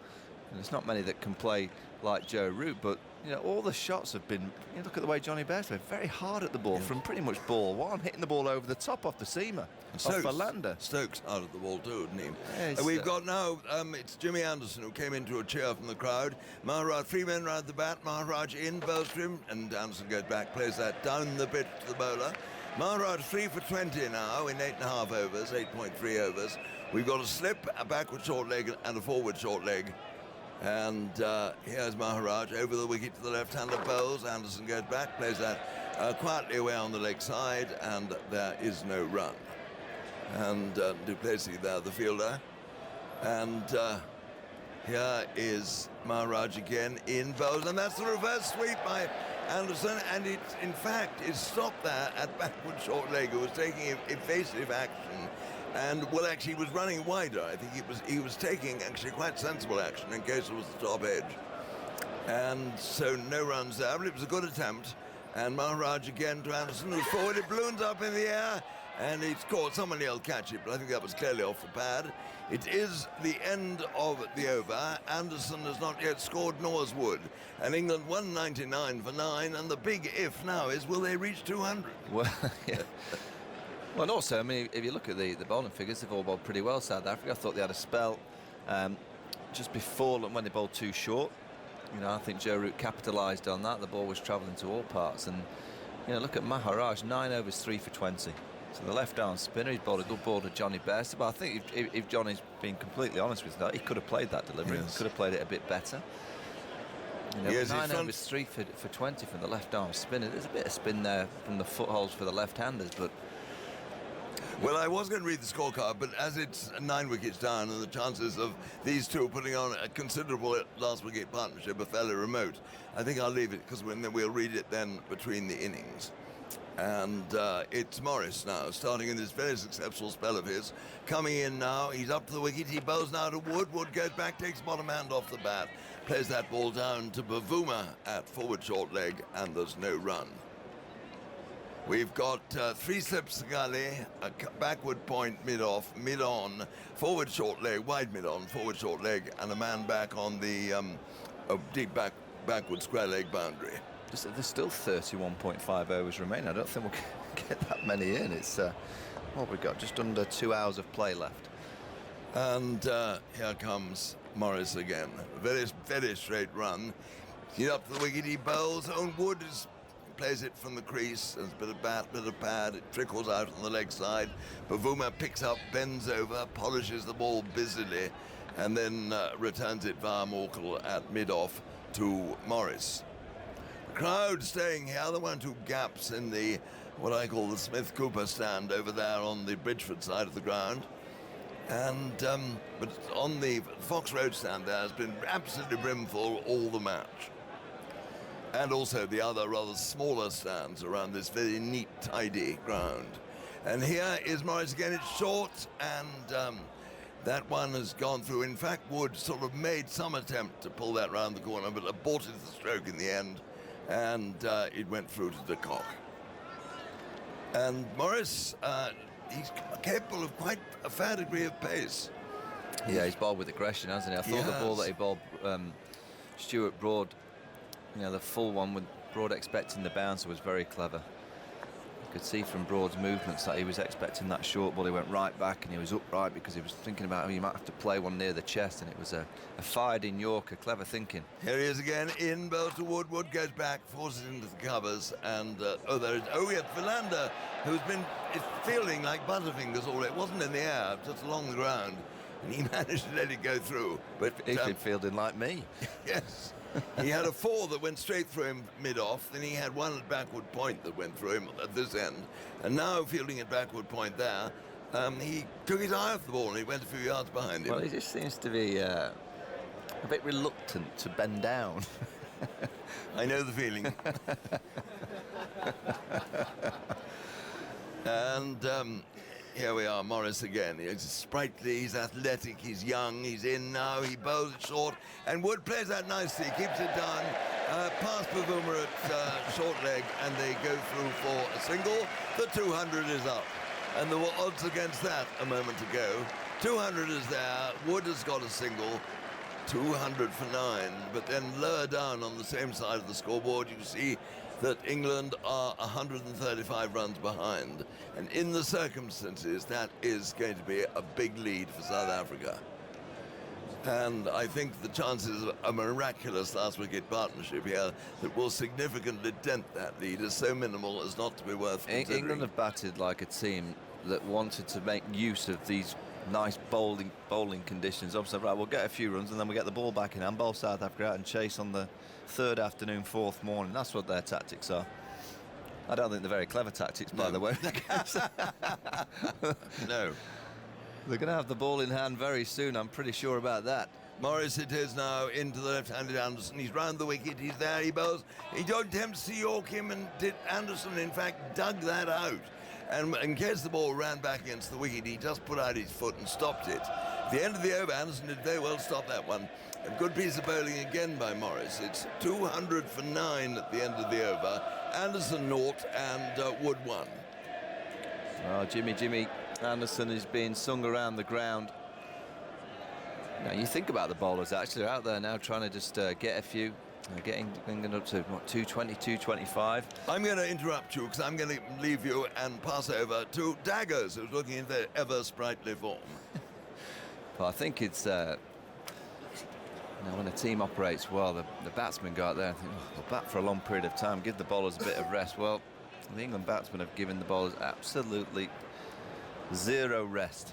And there's not many that can play like Joe Root, but you know, all the shots have been, you look at the way Johnny Bears played, very hard at the ball, from pretty much ball one, hitting the ball over the top off the seamer, off the lander. Stokes out of the ball too, didn't he? Yeah, We've got now, it's Jimmy Anderson who came into a cheer from the crowd. Maharaj, 3 men round the bat, Maharaj in, bowls to him, and Anderson goes back, plays that down the pitch to the bowler. Maharaj 3 for 20 now in 8.5 overs, 8.3 overs. We've got a slip, a backward short leg, and a forward short leg. And here's Maharaj over the wicket to the left-hander bowls. Anderson goes back, plays that quietly away on the leg side, and there is no run. And du Plessis there, the fielder. And here is Maharaj again in bowls, and that's the reverse sweep by Anderson, and it, in fact, is stopped there at backward short leg, who was taking evasive action. And, well, actually, he was running wider. I think he was taking, actually, quite sensible action in case it was the top edge. And so no runs there, but it was a good attempt. And Maharaj again to Anderson, who's forward. It balloons up in the air, and it's caught. Someone else catch it, but I think that was clearly off the pad. It is the end of the over. Anderson has not yet scored, nor has Wood. And England 199 for 9, and the big if now is, will they reach 200? Well, yeah. Well, and also, I mean, if you look at the bowling figures, they've all bowled pretty well, South Africa. I thought they had a spell just before when they bowled too short. You know, I think Joe Root capitalised on that. The ball was travelling to all parts. And, you know, look at Maharaj, 9 overs, 3 for 20. So the left-arm spinner, he's bowled a good ball to Johnny Bairstow. But I think if Johnny's been completely honest with that, he could have played that delivery. Yes. Could have played it a bit better. You know, Yes, 9 overs 3 for 20 from the left arm spinner. There's a bit of spin there from the footholds for the left-handers, but well, I was going to read the scorecard, but as it's 9 wickets down and the chances of these two putting on a considerable last wicket partnership are fairly remote, I think I'll leave it because we'll read it then between the innings. And it's Morris now, starting in this very successful spell of his. Coming in now, he's up to the wicket, he bows now to Wood. Wood goes back, takes bottom hand off the bat, plays that ball down to Bavuma at forward short leg, and there's no run. We've got 3 slips to gully, a backward point mid-off, mid-on, forward short leg, wide mid-on, forward short leg, and a man back on the deep backward square leg boundary. There's still 31.5 overs remaining. I don't think we'll get that many in. It's what we've got, just under 2 hours of play left. And here comes Morris again. Very, very straight run. He's up to the wicket, he bowls. Owen Wood plays it from the crease. There's a bit of bat, bit of pad. It trickles out on the leg side. Bavuma picks up, bends over, polishes the ball busily, and then returns it via Morkel at mid-off to Morris. The crowd staying here. There weren't 2 gaps in the what I call the Smith Cooper stand over there on the Bridgeford side of the ground. And but on the Fox Road stand there has been absolutely brimful all the match. And also the other rather smaller stands around this very neat, tidy ground. And here is Morris again. It's short, and that one has gone through. In fact, Wood sort of made some attempt to pull that round the corner, but aborted the stroke in the end, and it went through to de Kock. And Morris, he's capable of quite a fair degree of pace. Yeah, he's bowled with aggression, hasn't he? I thought the ball that he bowled Stuart Broad, you know, the full one with Broad expecting the bouncer, was very clever. You could see from Broad's movements that he was expecting that short ball. He went right back and he was upright because he was thinking about how he might have to play one near the chest, and it was a fired-in Yorker. Clever thinking. Here he is again, in bowls to Wood. Wood goes back, forces into the covers, and Philander, who's been feeling like Butterfingers all day. It wasn't in the air, just along the ground, and he managed to let it go through. But he's been fielding like me. Yes. He had a 4 that went straight through him mid-off, then he had one at backward point that went through him at this end, and now fielding at backward point there, he took his eye off the ball and he went a few yards behind him. Well, he just seems to be a bit reluctant to bend down. I know the feeling. And here we are, Morris again. He's sprightly, he's athletic, he's young, he's in now, he bowls it short, and Wood plays that nicely, keeps it down, past Bavuma at short leg, and they go through for a single. The 200 is up, and there were odds against that a moment ago. 200 is there, Wood has got a single, 200 for 9, but then lower down on the same side of the scoreboard, you see that England are 135 runs behind. And in the circumstances, that is going to be a big lead for South Africa. And I think the chances of a miraculous last wicket partnership here that will significantly dent that lead is so minimal as not to be worth considering. England have batted like a team that wanted to make use of these nice bowling conditions. Obviously, right, we'll get a few runs and then we'll get the ball back in hand, bowl South Africa out and chase on the 3rd afternoon, 4th morning. That's what their tactics are. I don't think they're very clever tactics, by the way. No. They're going to have the ball in hand very soon, I'm pretty sure about that. Morris it is now into the left-handed Anderson. He's round the wicket, he's there, he bowls. He don't attempt to York him, and Anderson, in fact, dug that out. And in case the ball ran back against the wicket, he just put out his foot and stopped it. At the end of the over, Anderson did very well stop that one. A good piece of bowling again by Morris. It's 200 for 9 at the end of the over. Anderson 0 and Wood 1. Well, Jimmy Anderson is being sung around the ground. Now, you think about the bowlers actually out there now trying to just get a few. Getting up to, what, 220, 225. I'm going to interrupt you because I'm going to leave you and pass over to Daggers, who's looking in their ever sprightly form. Well, I think it's, when a team operates well, the batsmen go out there and think, we'll bat for a long period of time, give the bowlers a bit of rest. Well, the England batsmen have given the bowlers absolutely zero rest.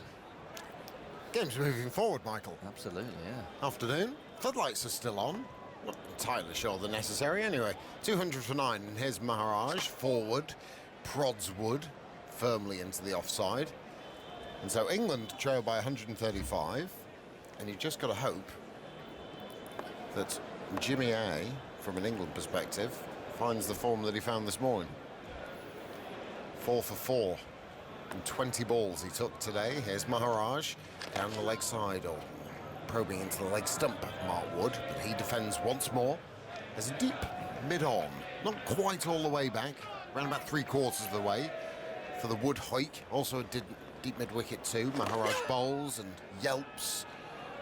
Game's moving forward, Michael. Absolutely, yeah. Afternoon. Floodlights are still on. Not entirely sure they're necessary anyway. 200 for 9, and here's Maharaj, forward, prods Wood firmly into the offside. And so England trail by 135, and you've just got to hope that Jimmy A, from an England perspective, finds the form that he found this morning. 4 for 4 and 20 balls he took today. Here's Maharaj down the leg side, or probing into the leg stump of Mark Wood, but he defends once more. There's a deep mid-on, not quite all the way back, around about 3/4 of the way for the Wood hike. Also a deep mid-wicket too. Maharaj bowls and yelps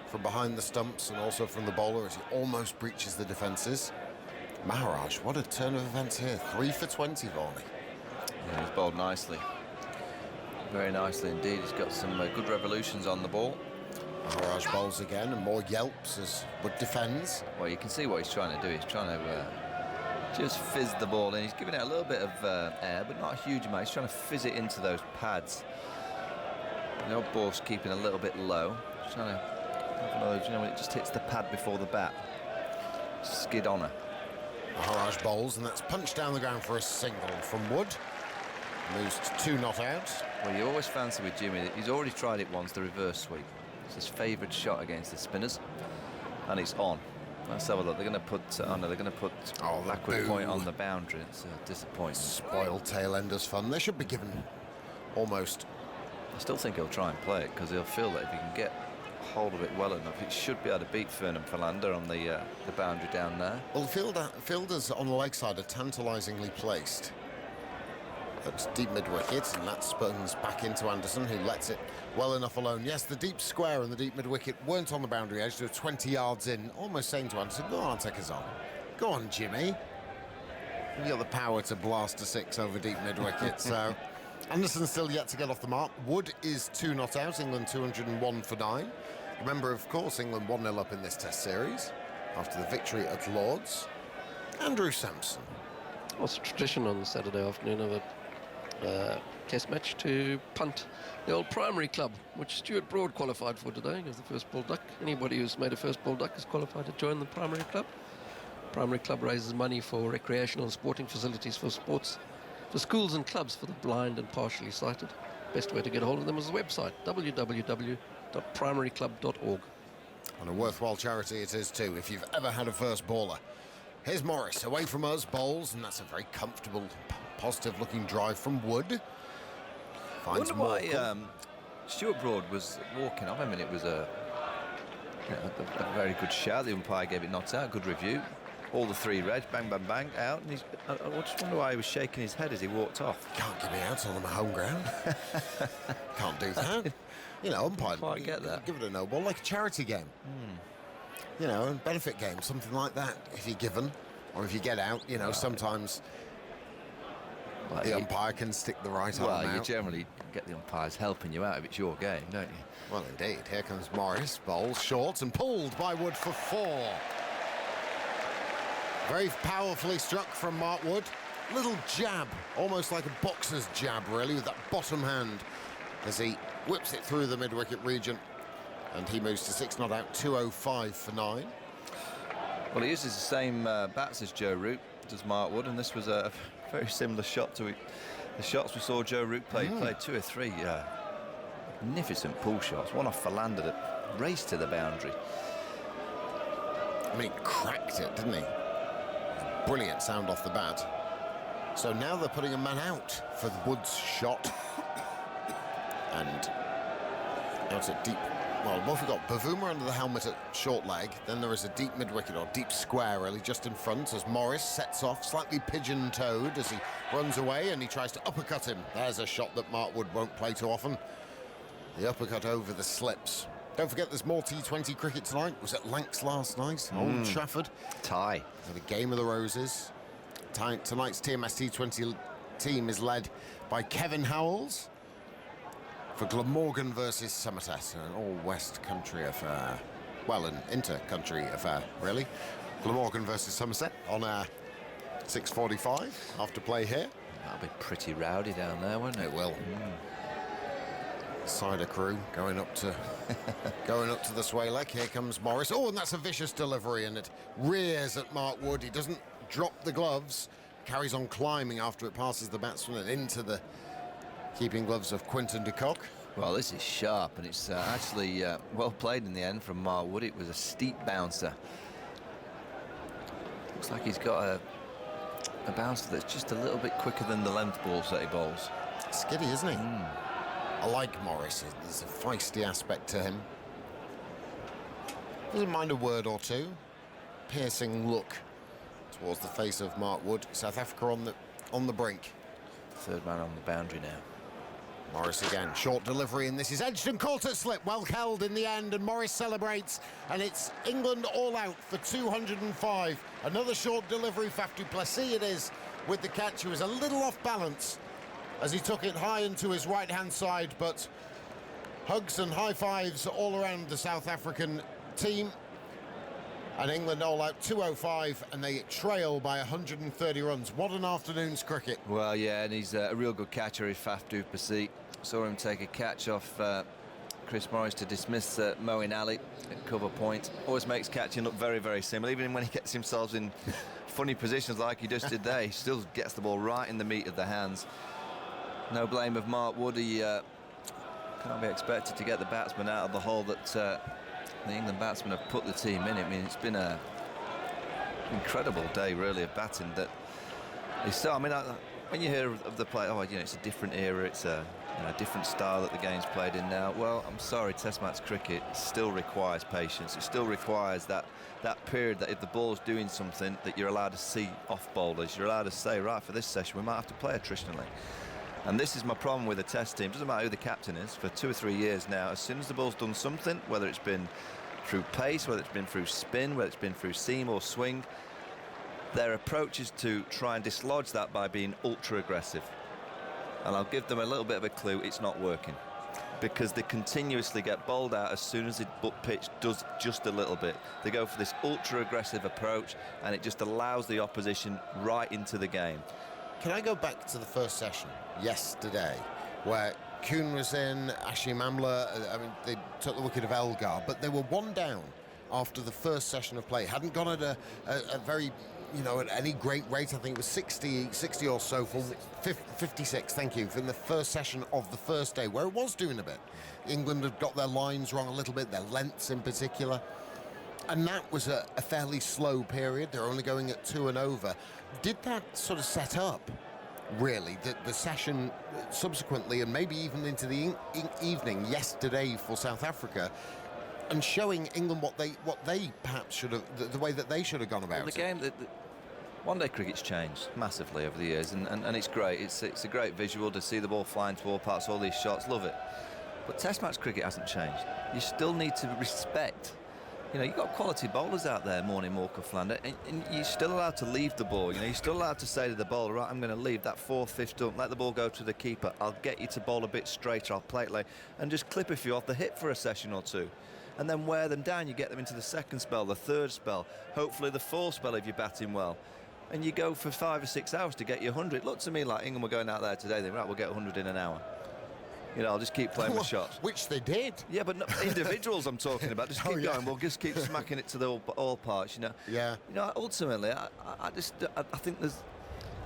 from behind the stumps, and also from the bowler as he almost breaches the defences. Maharaj, what a turn of events here. 3 for 20, Varney. Yeah, he's bowled nicely. Very nicely indeed. He's got some good revolutions on the ball. Maharaj bowls again, and more yelps as Wood defends. Well, you can see what he's trying to do. He's trying to just fizz the ball in. He's giving it a little bit of air, but not a huge amount. He's trying to fizz it into those pads. The old ball's keeping a little bit low. Just trying to, when it just hits the pad before the bat. Skid on her. Maharaj bowls, and that's punched down the ground for a single from Wood. Moves to 2 not out. Well, you always fancy with Jimmy that he's already tried it once, the reverse sweep. It's his favourite shot against the spinners, and it's on. Let's have a look. They're going to put backward point on the boundary. It's disappointing. Spoiled tail enders fun. They should be given almost. I still think he'll try and play it because he'll feel that if he can get hold of it well enough, it should be able to beat Fernand Philander on the boundary down there. Well, fielders on the leg side are tantalisingly placed. That's deep mid-wicket, and that spins back into Anderson, who lets it well enough alone. Yes, the deep square and the deep mid-wicket weren't on the boundary edge. They were 20 yards in, almost saying to Anderson, go on, take us on. Go on, Jimmy. You've got the power to blast a 6 over deep mid-wicket, so Anderson's still yet to get off the mark. Wood is 2 not out, England 201 for 9. Remember, of course, England 1-0 up in this Test series after the victory at Lord's. Andrew Sampson. Well, it's a tradition on Saturday afternoon of a Test match to punt the old Primary Club, which Stuart Broad qualified for today as the first ball duck. Anybody who's made a first ball duck is qualified to join the Primary Club. Primary Club raises money for recreational and sporting facilities for sports, for schools and clubs for the blind and partially sighted. Best way to get a hold of them is the website, www.primaryclub.org. And a worthwhile charity it is too, if you've ever had a first baller. Here's Morris, away from us, bowls, and that's a very comfortable, positive-looking drive from Wood. Finds I wonder why Stuart Broad was walking off. I mean, it was a very good shout. The umpire gave it not out, good review. All the 3 red, bang, bang, bang, out. And I just wonder why he was shaking his head as he walked off. Can't give me out on my home ground. Can't do that. You know, umpire, quite get that. Give it a no ball, like a charity game. You know, a benefit game, something like that. If you're given, or if you get out, you know, sometimes the umpire can stick the right arm out. Well, you generally get the umpires helping you out if it's your game, don't you? Well, indeed. Here comes Morris, bowls short and pulled by Wood for 4. Very powerfully struck from Mark Wood. Little jab, almost like a boxer's jab, really, with that bottom hand as he whips it through the mid-wicket region. And he moves to 6 not out, 205 for 9. Well, he uses the same bats as Joe Root, does Mark Wood, and this was a very similar shot to the shots we saw Joe Root play. He played 2 or 3 magnificent pull shots. One off Philander that raced to the boundary. I mean, he cracked it, didn't he? Brilliant sound off the bat. So now they're putting a man out for the Woods shot. And out at deep. Well, what have we got? Bavuma under the helmet at short leg. Then there is a deep mid-wicket, or deep square, really, just in front as Morris sets off, slightly pigeon-toed as he runs away, and he tries to uppercut him. There's a shot that Mark Wood won't play too often. The uppercut over the slips. Don't forget there's more T20 cricket tonight. Was at Lancs last night, Old Trafford. Tie. The Game of the Roses. Tonight's TMS T20 team is led by Kevin Howells for Glamorgan versus Somerset, an all-West country affair. Well, an inter-country affair, really. Glamorgan versus Somerset on 6:45 after play here. That'll be pretty rowdy down there, won't it? It will. Cider crew going up to the sway leg. Here comes Morris. Oh, and that's a vicious delivery, and it rears at Mark Wood. He doesn't drop the gloves, carries on climbing after it passes the batsman and into the keeping gloves of Quinton de Kock. Well, this is sharp, and it's actually well played in the end from Mark Wood. It was a steep bouncer. Looks like he's got a bouncer that's just a little bit quicker than the length balls that he bowls. Skiddy, isn't he? I like Morris. There's a feisty aspect to him. Doesn't mind a word or two. Piercing look towards the face of Mark Wood. South Africa on the brink. Third man on the boundary now. Morris again, short delivery, and this is edged and caught at slip. Well held in the end, and Morris celebrates, and it's England all out for 205. Another short delivery, Faf du Plessis it is, with the catch. He was a little off balance as he took it high into his right-hand side, but hugs and high fives all around the South African team. And England all out 205, and they trail by 130 runs. What an afternoon's cricket. Well, yeah, and he's a real good catcher, is Faf du Plessis. Saw him take a catch off Chris Morris to dismiss Moeen Ali at cover point. Always makes catching look very, very similar. Even when he gets himself in funny positions like he just did there, he still gets the ball right in the meat of the hands. No blame of Mark Wood. He can't be expected to get the batsman out of the hole that the England batsmen have put the team in. I mean, it's been an incredible day, really, of batting. That I mean, when you hear of the play, oh, you know, it's a different era, it's a different style that the game's played in now. Well, I'm sorry, Test match cricket still requires patience. It still requires that period that if the ball's doing something, that you're allowed to see off bowlers. You're allowed to say, right, for this session, we might have to play attritionally. And this is my problem with the Test team. Doesn't matter who the captain is. For 2 or 3 years now, as soon as the ball's done something, whether it's been through pace, whether it's been through spin, whether it's been through seam or swing, their approach is to try and dislodge that by being ultra aggressive. And I'll give them a little bit of a clue. It's not working, because they continuously get bowled out as soon as the pitch does just a little bit. They go for this ultra aggressive approach, and it just allows the opposition right into the game. Can I go back to the first session yesterday, where Kuhn was in, Hashim Amla, I mean, they took the wicket of Elgar, but they were one down after the first session of play. Hadn't gone at a very, at any great rate. I think it was 60 or so for 56, thank you, from the first session of the first day, where it was doing a bit. England had got their lines wrong a little bit, their lengths in particular. And that was a fairly slow period. They're only going at 2 and over. Did that sort of set up, really, the session subsequently, and maybe even into the evening yesterday for South Africa, and showing England what they perhaps should have, the way that they should have gone about the game? One-day cricket's changed massively over the years, and it's great. It's a great visual to see the ball flying to all parts, all these shots, love it. But Test match cricket hasn't changed. You still need to respect. You've got quality bowlers out there, Morning Morcuflander, and you're still allowed to leave the ball. You're still allowed to say to the bowler, right, I'm going to leave that 4th, 5th, don't let the ball go to the keeper. I'll get you to bowl a bit straighter, I'll play it late, and just clip a few off the hip for a session or two. And then wear them down. You get them into the second spell, the third spell, hopefully the fourth spell if you're batting well. And you go for 5 or 6 hours to get your 100. It looked to me like England were going out there today, they right, we'll get 100 in an hour. I'll just keep playing with shots. Which they did. Yeah, but not individuals I'm talking about. Just keep going. We'll just keep smacking it to the all parts, Yeah. Ultimately, I think there's...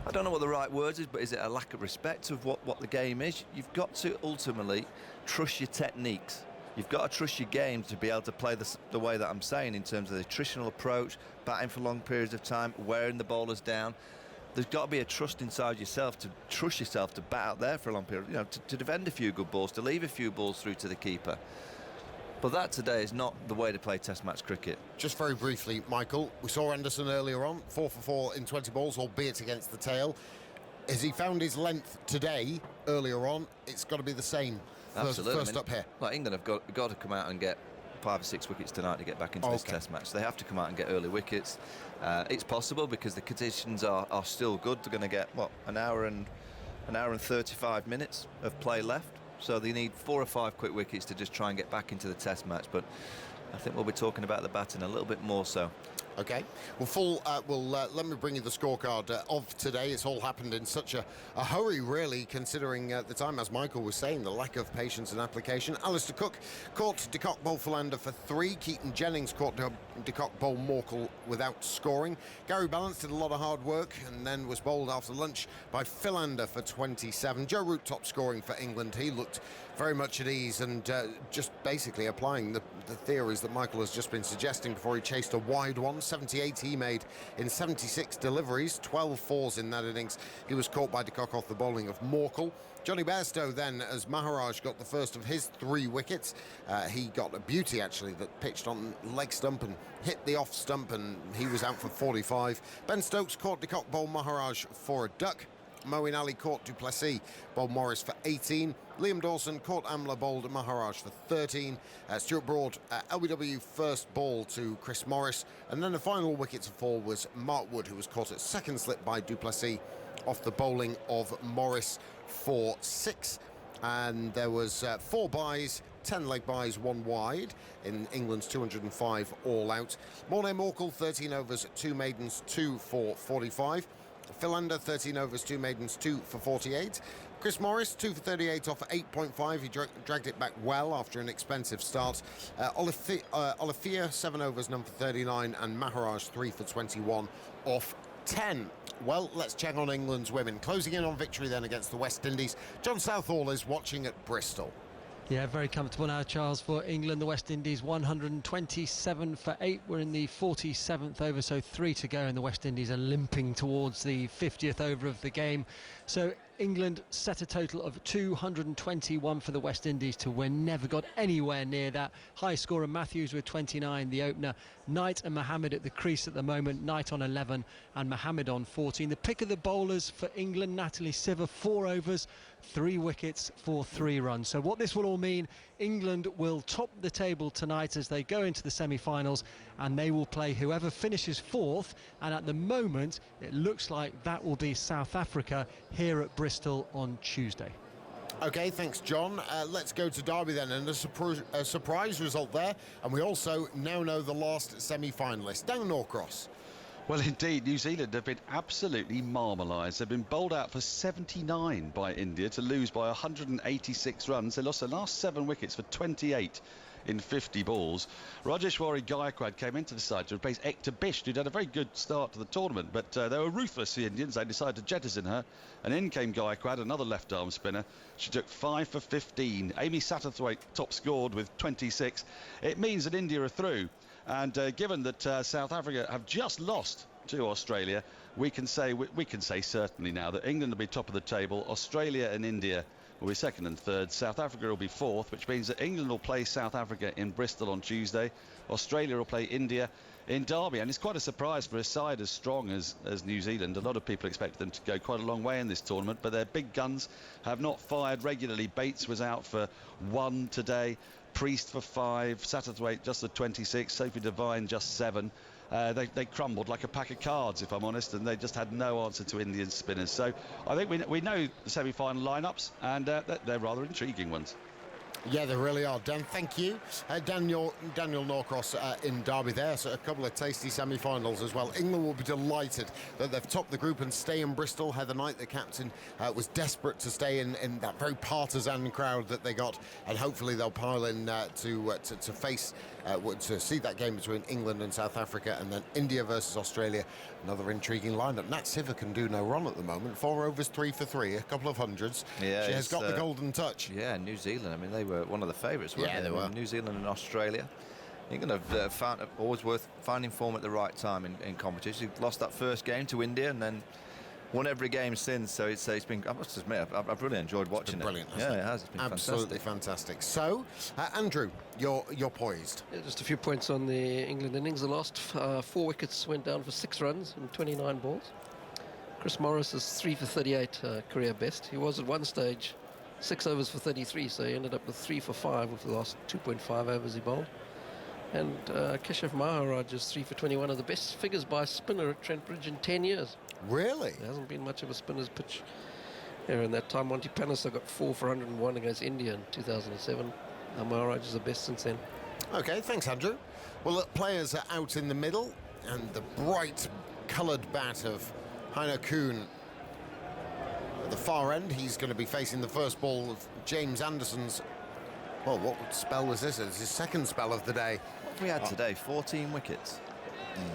I don't know what the right word is, but is it a lack of respect of what the game is? You've got to ultimately trust your techniques. You've got to trust your game to be able to play the way that I'm saying, in terms of the attritional approach, batting for long periods of time, wearing the bowlers down. There's got to be a trust inside yourself to trust yourself to bat out there for a long period, to defend a few good balls, to leave a few balls through to the keeper. But that today is not the way to play Test match cricket. Just very briefly, Michael, we saw Anderson earlier on, 4 for 4 in 20 balls, albeit against the tail. Has he found his length today, earlier on? It's got to be the same. Absolutely. First up here. Like England have got to come out and get 5 or 6 wickets tonight to get back into this Test match. They have to come out and get early wickets. It's possible because the conditions are still good. They're going to get an hour and 35 minutes of play left, so they need 4 or 5 quick wickets to just try and get back into the Test match. But I think we'll be talking about the batting a little bit more so Okay. Well, let me bring you the scorecard of today. It's all happened in such a hurry, really, considering the time, as Michael was saying, the lack of patience and application. Alistair Cook caught De Kock Bowl Philander for 3. Keaton Jennings caught De Kock Bowl Morkel without scoring. Gary Balance did a lot of hard work and then was bowled after lunch by Philander for 27. Joe Root top scoring for England. He looked very much at ease and just basically applying the theories that Michael has just been suggesting before he chased a wide one. 78 he made in 76 deliveries, 12 fours in that innings. He was caught by De Kock off the bowling of Morkel. Johnny Bairstow then, as Maharaj got the first of his 3 wickets. He got a beauty, actually, that pitched on leg stump and hit the off stump, and he was out for 45. Ben Stokes caught De Kock Bowl Maharaj for a duck. Moeen Ali caught Du Plessis, bowled Morris for 18. Liam Dawson caught Amla, bowled Maharaj for 13. Stuart Broad, LBW first ball to Chris Morris. And then the final wicket to fall was Mark Wood, who was caught at second slip by Du Plessis off the bowling of Morris for 6. And there was 4 byes, 10 leg byes, 1 wide in England's 205 all out. Morné Morkel, 13 overs, 2 maidens, 2 for 45. Philander, 13 overs, 2 maidens, 2 for 48. Chris Morris, 2 for 38 off 8.5. He dragged it back well after an expensive start. Olafia, 7 overs, none for 39. And Maharaj, 3 for 21 off 10. Well, let's check on England's women. Closing in on victory then against the West Indies. John Southall is watching at Bristol. Yeah, very comfortable now, Charles, for England. The West Indies 127 for 8. We're in the 47th over, so 3 to go, and the West Indies are limping towards the 50th over of the game. So England set a total of 221 for the West Indies to win. Never got anywhere near that. High scorer Matthews with 29, the opener. Knight and Mohammed at the crease at the moment. Knight on 11 and Mohammed on 14. The pick of the bowlers for England, Natalie Siver, 4 overs, 3 wickets for 3 runs. So what this will all mean, England will top the table tonight as they go into the semi-finals, and they will play whoever finishes 4th, and at the moment it looks like that will be South Africa here at Bristol on Tuesday. Okay, thanks, John. Let's go to Derby then, and a surprise result there, and we also now know the last semi-finalist, Dan Norcross. Well, indeed, New Zealand have been absolutely marmalised. They've been bowled out for 79 by India to lose by 186 runs. They lost their last 7 wickets for 28 in 50 balls. Rajeshwari Gaikwad came into the side to replace Ekta Bisht, who'd had a very good start to the tournament, but they were ruthless, the Indians. They decided to jettison her, and in came Gaikwad, another left-arm spinner. She took 5 for 15. Amy Satterthwaite top scored with 26. It means that India are through. And given that South Africa have just lost to Australia, we can say certainly now that England will be top of the table, Australia and India will be 2nd and 3rd, South Africa will be 4th, which means that England will play South Africa in Bristol on Tuesday, Australia will play India in Derby, and it's quite a surprise for a side as strong as New Zealand. A lot of people expected them to go quite a long way in this tournament, but their big guns have not fired regularly. Bates was out for 1 today, Priest for 5, Satterthwaite just at 26, Sophie Devine just 7. They crumbled like a pack of cards, if I'm honest, and they just had no answer to Indian spinners. So I think we know the semi-final lineups, and they're rather intriguing ones. Yeah, they really are. Dan, thank you. Daniel Norcross in Derby there. So a couple of tasty semi-finals as well. England will be delighted that they've topped the group and stay in Bristol. Heather Knight, the captain, was desperate to stay in that very partisan crowd that they got, and hopefully they'll pile in to see that game between England and South Africa, and then India versus Australia. Another intriguing lineup. Nat Siver can do no wrong at the moment. 4 overs, 3 for 3, a couple of hundreds. Yeah, she has got the golden touch. Yeah, New Zealand. I mean, they were one of the favourites, weren't they? Yeah, they were. New Zealand and Australia. England have always worth finding form at the right time in competition. Lost that first game to India and then won every game since. So it's been, I must admit, I've really enjoyed watching it. Brilliant, yeah, it has. It's been absolutely fantastic. So, Andrew, you're poised. Yeah, just a few points on the England innings. The last 4 wickets went down for 6 runs in 29 balls. Chris Morris is 3 for 38, career best. He was at one stage 6 overs for 33, so he ended up with 3 for 5 with the last 2.5 overs he bowled. And Keshav Maharaj is 3 for 21, of the best figures by a spinner at Trent Bridge in 10 years. Really? There hasn't been much of a spinner's pitch here in that time. Monty Panesar got 4 for 101 against India in 2007. Maharaj is the best since then. Okay, thanks, Andrew. Well, look, players are out in the middle. and the bright coloured bat of Heiner Kuhn. At the far end, he's going to be facing the first ball of James Anderson's. Well, what spell was this? It's his second spell of the day. What have we had today? 14 wickets?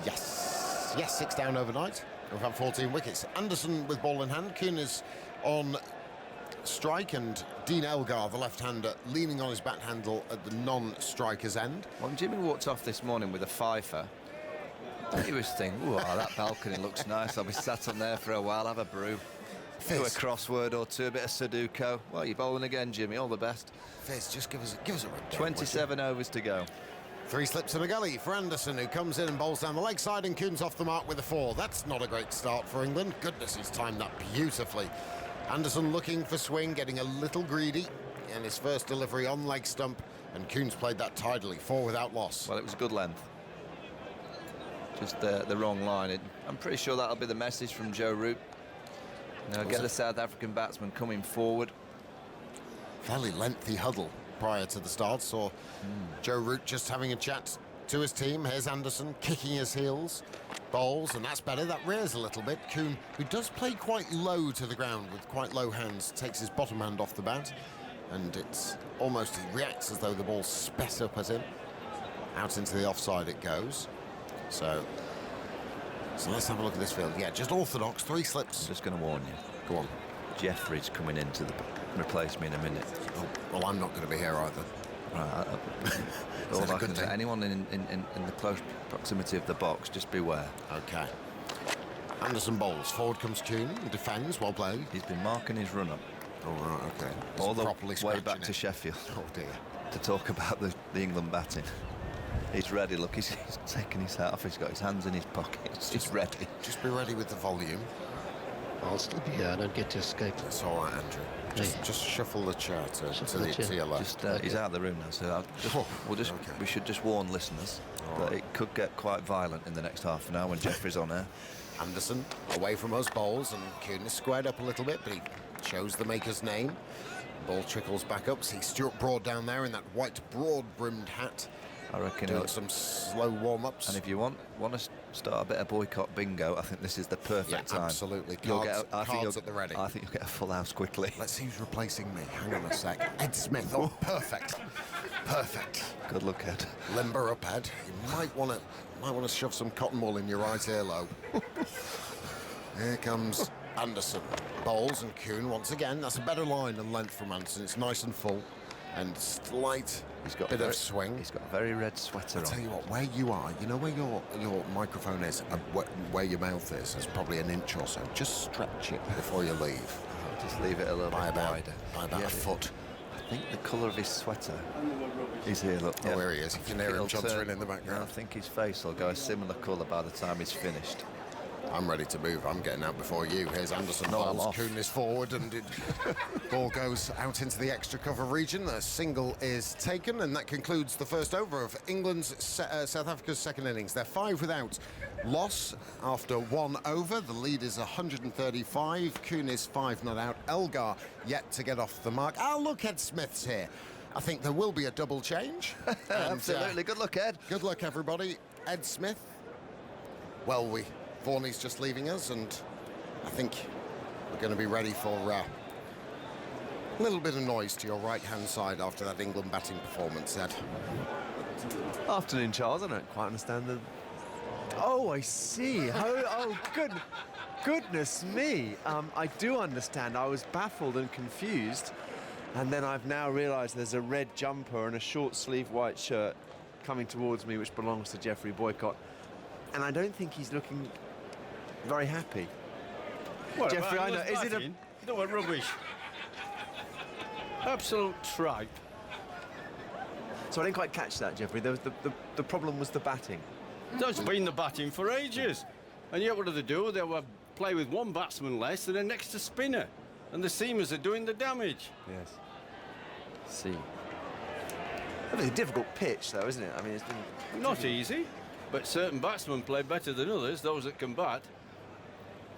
Yes. Yes, 6 down overnight. We've had 14 wickets. Anderson with ball in hand. Kuhn is on strike, and Dean Elgar, the left-hander, leaning on his bat handle at the non-striker's end. When Jimmy walked off this morning with a fifer, he was thinking, "Ooh, that balcony looks nice. I'll be sat on there for a while, have a brew, do a crossword or two, a bit of Sudoku." Well, you're bowling again, Jimmy. All the best. Fizz, just give us a run. 27 overs to go. 3 slips and a gully for Anderson, who comes in and bowls down the leg side, and Kuhn's off the mark with a 4. That's not a great start for England. Goodness, he's timed that beautifully. Anderson looking for swing, getting a little greedy, and his first delivery on leg stump, and Kuhn's played that tidily, 4 without loss. Well, it was a good length. Just the wrong line. I'm pretty sure that'll be the message from Joe Root. Now get the South African batsman coming forward. Fairly lengthy huddle prior to the start. Saw Joe Root just having a chat to his team. Here's Anderson kicking his heels, bowls, and that's better. That rears a little bit. Kuhn, who does play quite low to the ground with quite low hands, takes his bottom hand off the bat, and it's almost, he reacts as though the ball sped up at him. Out into the offside it goes. So let's have a look at this field. Yeah, just orthodox, 3 slips. I'm just going to warn you. Go on. Jeffrey's coming in to replace me in a minute. Oh, well, I'm not going to be here either. Right. All I can say, anyone in the close proximity of the box, just beware. Okay. Anderson bowls. Forward comes Kuhn. Defends. Well played. He's been marking his run-up. Oh, right, okay. All the way back to Sheffield. Oh, dear. To talk about the England batting. He's ready. Look, he's taking his hat off. He's got his hands in his pockets. He's ready. Just be ready with the volume. I'll still be here. I don't get to escape. That's all right, Andrew. Just shuffle the chair to your left. He's out of the room now, so we should just warn listeners that it could get quite violent in the next half an hour when Jeffrey's on air. Anderson away from us bowls, and Kuhn is squared up a little bit, but he shows the maker's name. Ball trickles back up. See Stuart Broad down there in that white broad-brimmed hat. I reckon doing some slow warm-ups. And if you want to start a bit of boycott bingo, I think this is the perfect time. Absolutely. Cards at the ready. I think you'll get a full house quickly. Let's see who's replacing me. Hang on a sec. Ed Smith. Oh, perfect. Perfect. Good luck, Ed. Limber up, Ed. You might want to shove some cotton wool in your right earlobe. Here comes Anderson. Bowls and Kuhn once again. That's a better line and length from Anderson. It's nice and full and slight. He's got bit of swing. He's got a very red sweater on. I'll tell you what, where you are, you know where your microphone is, and where your mouth is, there's probably an inch or so. Just stretch it before you leave. Just leave it a little bit wider. By about a foot. I think the colour of his sweater is here, look. Oh, there he is. You can hear him chuntering in the background. I think his face will go a similar colour by the time he's finished. I'm ready to move. I'm getting out before you. Here's Anderson bowls. Kuhn is forward, and ball goes out into the extra cover region. A single is taken, and that concludes the first over of England's South Africa's second innings. They're 5 without loss after 1 over. The lead is 135. Kuhn is 5 not out. Elgar yet to get off the mark. Oh, look, Ed Smith's here. I think there will be a double change. Absolutely. Good luck, Ed. Good luck, everybody. Ed Smith. Well, Varney's just leaving us, and I think we're going to be ready for a little bit of noise to your right-hand side after that England batting performance, Ed. Afternoon, Charles. I don't quite understand the... Oh, I see. Goodness me. I do understand. I was baffled and confused, and then I've now realised there's a red jumper and a short-sleeve white shirt coming towards me, which belongs to Jeffrey Boycott, and I don't think he's looking very happy. What, Jeffrey, I know. Is it a... You know what, rubbish. Absolute tripe. So I didn't quite catch that, Jeffrey. There was the problem was the batting. That's been the batting for ages. And yet what do? They will play with one batsman less and an extra spinner. And the seamers are doing the damage. Yes. See. It's a difficult pitch, though, isn't it? I mean, it's been... Not easy, but certain batsmen play better than others, those that can bat.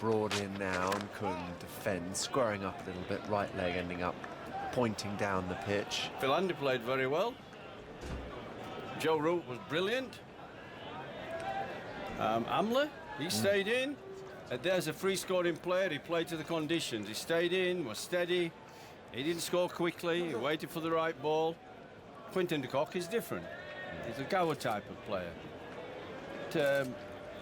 Broad in now, and Kuhn defends, squaring up a little bit, right leg ending up pointing down the pitch. Philander played very well. Joe Root was brilliant. Amler, he stayed in. There's a free-scoring player. He played to the conditions. He stayed in, was steady. He didn't score quickly. He waited for the right ball. Quinton de Kock is different. He's a Gower type of player.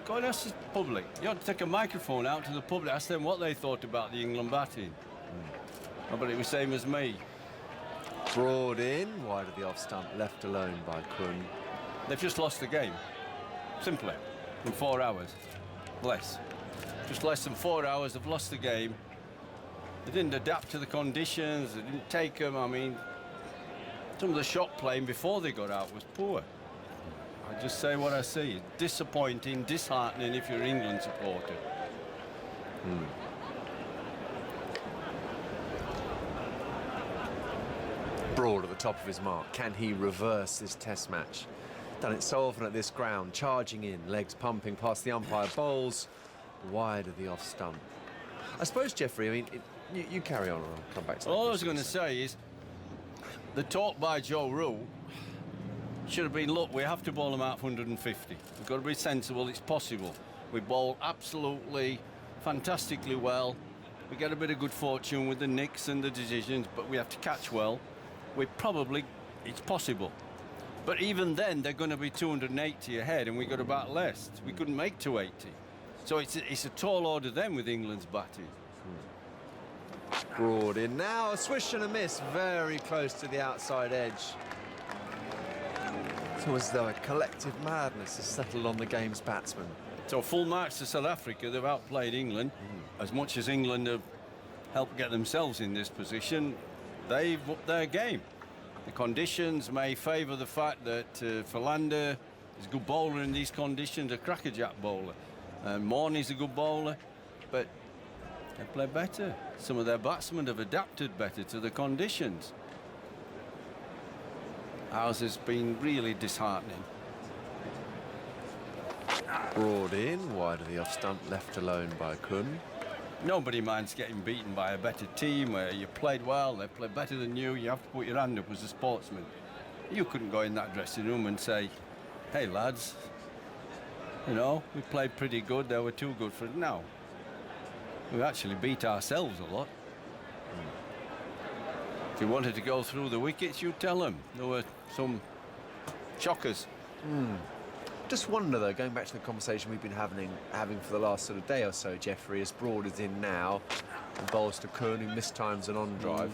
Go and ask the public. You ought to take a microphone out to the public, ask them what they thought about the England batting. But it was same as me. Broad in, wide of the off stump, left alone by Kun. They've just lost the game. Simply. In 4 hours. Less. Just less than 4 hours, they've lost the game. They didn't adapt to the conditions, they didn't take them. I mean, some of the shot playing before they got out was poor. I just say what I see. Disappointing, disheartening if you're an England supporter. Broad at the top of his mark. Can he reverse this test match? Done it so often at this ground. Charging in, legs pumping past the umpire. Bowls wide of the off stump. I suppose, Jeffrey, I mean, you carry on and I'll come back to that. All I was going to say is the talk by Joe Rule should have been, look, we have to bowl them out for 150. We've got to be sensible, it's possible. We bowl absolutely fantastically well. We get a bit of good fortune with the nicks and the decisions, but we have to catch well. It's possible. But even then, they're going to be 280 ahead, and we got about less. We couldn't make 280. So it's a tall order then with England's batting. Broad in now, a swish and a miss, very close to the outside edge. It's as though a collective madness has settled on the game's batsmen. So full marks to South Africa. They've outplayed England. As much as England have helped get themselves in this position, they've upped their game. The conditions may favour the fact that Philander is a good bowler in these conditions, a crackerjack bowler. And Morney's a good bowler, but they play better. Some of their batsmen have adapted better to the conditions. Ours has been really disheartening. Broad in, wide of the off stump, left alone by Kun. Nobody minds getting beaten by a better team where you played well, they played better than you. You have to put your hand up as a sportsman. You couldn't go in that dressing room and say, hey lads, you know, we played pretty good, they were too good for it. No. We actually beat ourselves a lot. If you wanted to go through the wickets, you'd tell them. There were some shockers. Just wonder, though, going back to the conversation we've been having for the last sort of day or so, Jeffrey, as Broad is in now, and bowls to Kun, who missed times and on drive.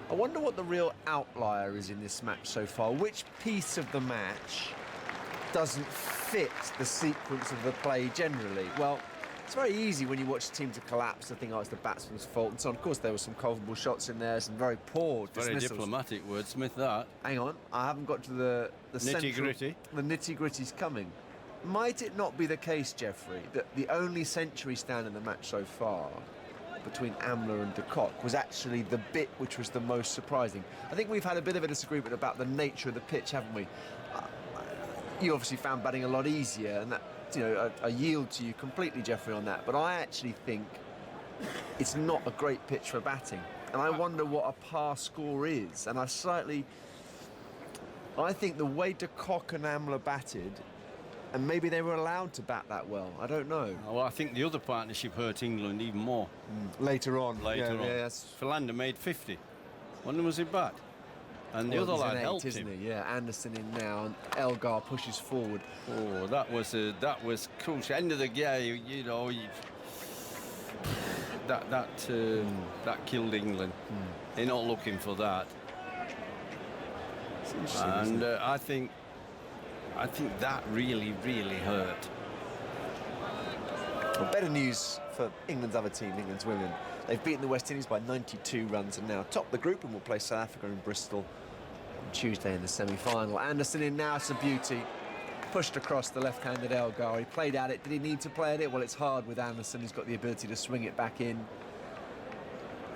I wonder what the real outlier is in this match so far. Which piece of the match doesn't fit the sequence of the play generally? Well, it's very easy when you watch a team to collapse to think, oh, it's the batsman's fault and so on. Of course, there were some culpable shots in there, some very poor dismissals. Very diplomatic wordsmith, that. Hang on, I haven't got to the nitty-gritty. The nitty-gritty's coming. Might it not be the case, Jeffrey, that the only century stand in the match so far between Amler and de Kock was actually the bit which was the most surprising? I think we've had a bit of a disagreement about the nature of the pitch, haven't we? You obviously found batting a lot easier, and that, you know, I yield to you completely, Jeffrey, on that. But I actually think it's not a great pitch for batting, and I wonder what a par score is. And I think the way de Kock and Amler batted, and maybe they were allowed to bat that well. I don't know. Well, I think the other partnership hurt England even more. Later on. Later on. Yes. Philander made 50. When was he bat? And the other lad helped him. Isn't he? Yeah, Anderson in now, and Elgar pushes forward. Oh, that was crucial. End of the game, you know. That killed England. They're not looking for that. It's interesting, and I think that really, really hurt. Well, better news for England's other team, England's women. They've beaten the West Indies by 92 runs and now top the group, and will play South Africa in Bristol on Tuesday in the semi-final. Anderson in now, it's a beauty. Pushed across the left-handed Elgar. He played at it. Did he need to play at it? Well, it's hard with Anderson. He's got the ability to swing it back in.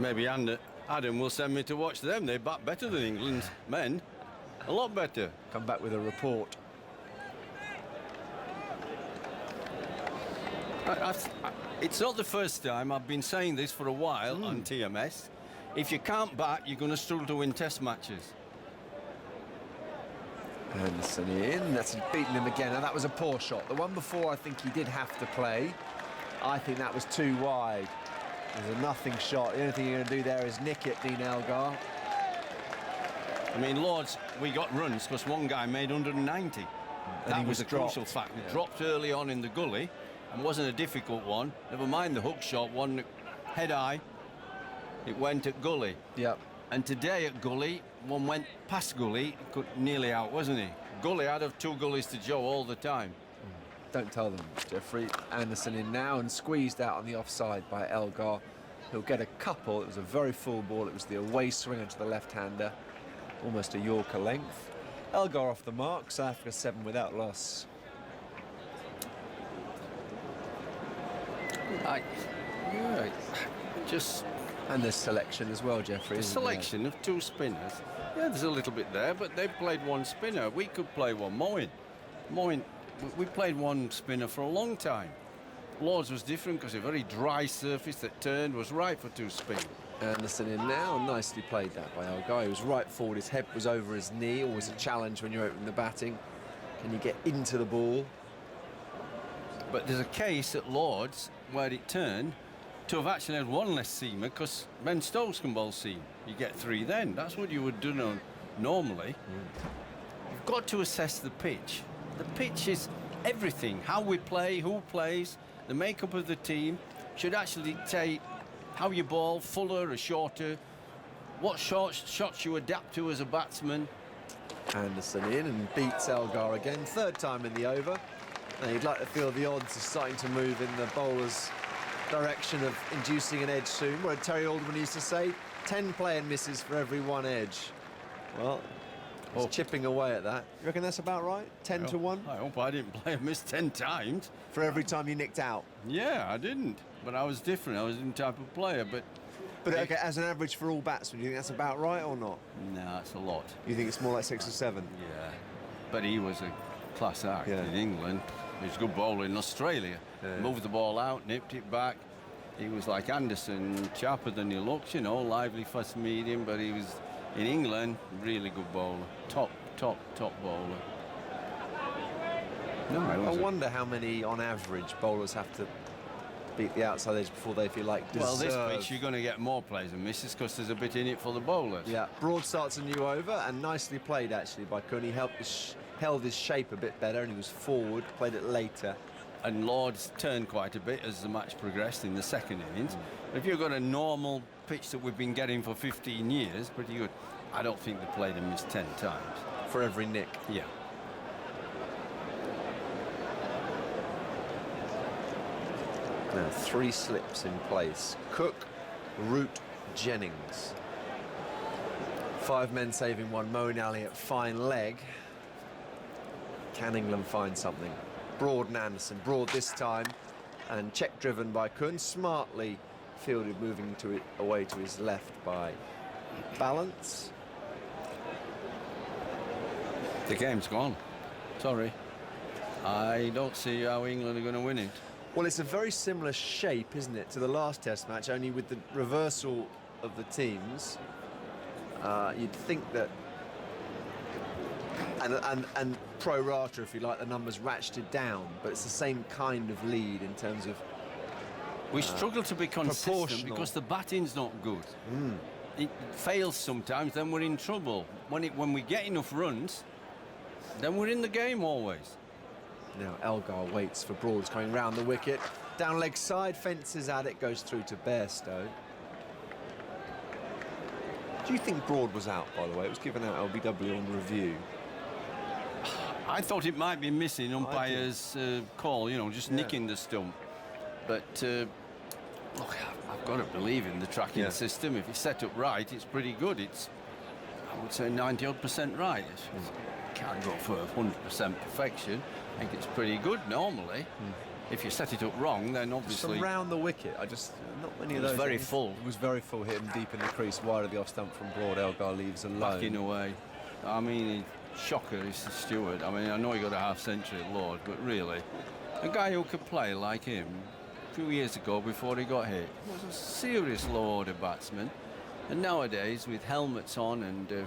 Maybe Adam will send me to watch them. They bat better than England's men. A lot better. Come back with a report. It's not the first time. I've been saying this for a while on TMS. If you can't bat, you're going to struggle to win test matches. Anderson in, that's beaten him again. Now that was a poor shot. The one before I think he did have to play. I think that was too wide. There's a nothing shot. The only thing you're going to do there is nick it, Dean Elgar. I mean, Lords, we got runs because one guy made 190. And that he was a dropped. crucial fact. Yeah. Dropped early on in the gully and wasn't a difficult one. Never mind the hook shot, one head high. It went at gully. Yep. And today at gully, one went past gully, nearly out, wasn't he? Gully, I'd have 2 gullies to Joe all the time. Don't tell them, Jeffrey. Anderson in now and squeezed out on the offside by Elgar. He'll get a couple. It was a very full ball. It was the away swinger to the left-hander. Almost a Yorker length. Elgar off the mark. South Africa 7 without loss. And there's selection as well, Jeffrey. The selection of 2 spinners. Yeah, there's a little bit there, but they've played 1 spinner. We could play one. Moeen, we played 1 spinner for a long time. Lords was different because a very dry surface that turned was right for 2 spin. Anderson in now, nicely played that by Elgar. He was right forward, his head was over his knee. Always a challenge when you're opening the batting. Can you get into the ball? But there's a case at Lords where it turned to have actually had 1 less seamer because Ben Stokes can bowl seam. You get 3 then. That's what you would do normally. You've got to assess the pitch. The pitch is everything. How we play, who plays, the makeup of the team should actually dictate how you bowl, fuller or shorter, what shots you adapt to as a batsman. Anderson in and beats Elgar again. 3rd time in the over. Now you'd like to feel the odds are starting to move in the bowler's direction of inducing an edge soon. What Terry Alderman used to say, 10 play and misses for every 1 edge. Well, he's chipping away at that. You reckon that's about right? 10 to 1? I hope I didn't play a miss 10 times. For every time you nicked out? Yeah, I didn't. But I was different. I was a different type of player. But okay, as an average for all batsmen, do you think that's about right or not? No, that's a lot. You think it's more like 6 or 7? Yeah. But he was a class act in England. He was a good bowler in Australia. Moved the ball out, nipped it back. He was like Anderson, sharper than he looks, you know, lively first medium, but he was, in England, really good bowler. Top bowler. No, I wonder how many, on average, bowlers have to beat the outside edge before they feel like deserve. Well, this pitch, you're going to get more plays and misses because there's a bit in it for the bowlers. Yeah, Broad starts a new over, and nicely played, actually, by Kuhn. He held his shape a bit better, and he was forward, played it later. And Lords turned quite a bit as the match progressed in the 2nd innings. If you've got a normal pitch that we've been getting for 15 years, pretty good. I don't think they played and missed 10 times. For every nick? Yeah. Now 3 slips in place. Cook, Root, Jennings. 5 men saving 1. Moeen Ali at fine leg. Can England find something? Broad and Anderson. Broad this time, and check driven by Kuhn. Smartly fielded, moving away to his left by Balance. The game's gone. Sorry. I don't see how England are going to win it. Well, it's a very similar shape, isn't it, to the last Test match, only with the reversal of the teams. You'd think that, and pro rata, if you like, the numbers ratcheted down, but it's the same kind of lead in terms of we struggle to be consistent because the batting's not good. It fails sometimes, then we're in trouble. When we get enough runs, then we're in the game always. Now Elgar waits for Broad, coming round the wicket. Down leg side, fences at it, goes through to Bairstow. Do you think Broad was out, by the way? It was given out LBW on review. I thought it might be missing umpire's call, you know, just nicking the stump. But look, I've got to believe in the tracking system. If it's set up right, it's pretty good. It's, I would say, 90-odd% right. Can't go for 100% perfection. I think it's pretty good normally. If you set it up wrong, then obviously... From round the wicket, not many of those. It was very full. It was very full, hit him deep in the crease, wide of the off stump from Broad. Elgar leaves alone. Backing away. I mean, shocker is Stewart. I mean, I know he got a half-century at Lord, but really, a guy who could play like him a few years ago before he got hit was a serious low-order batsman. And nowadays, with helmets on and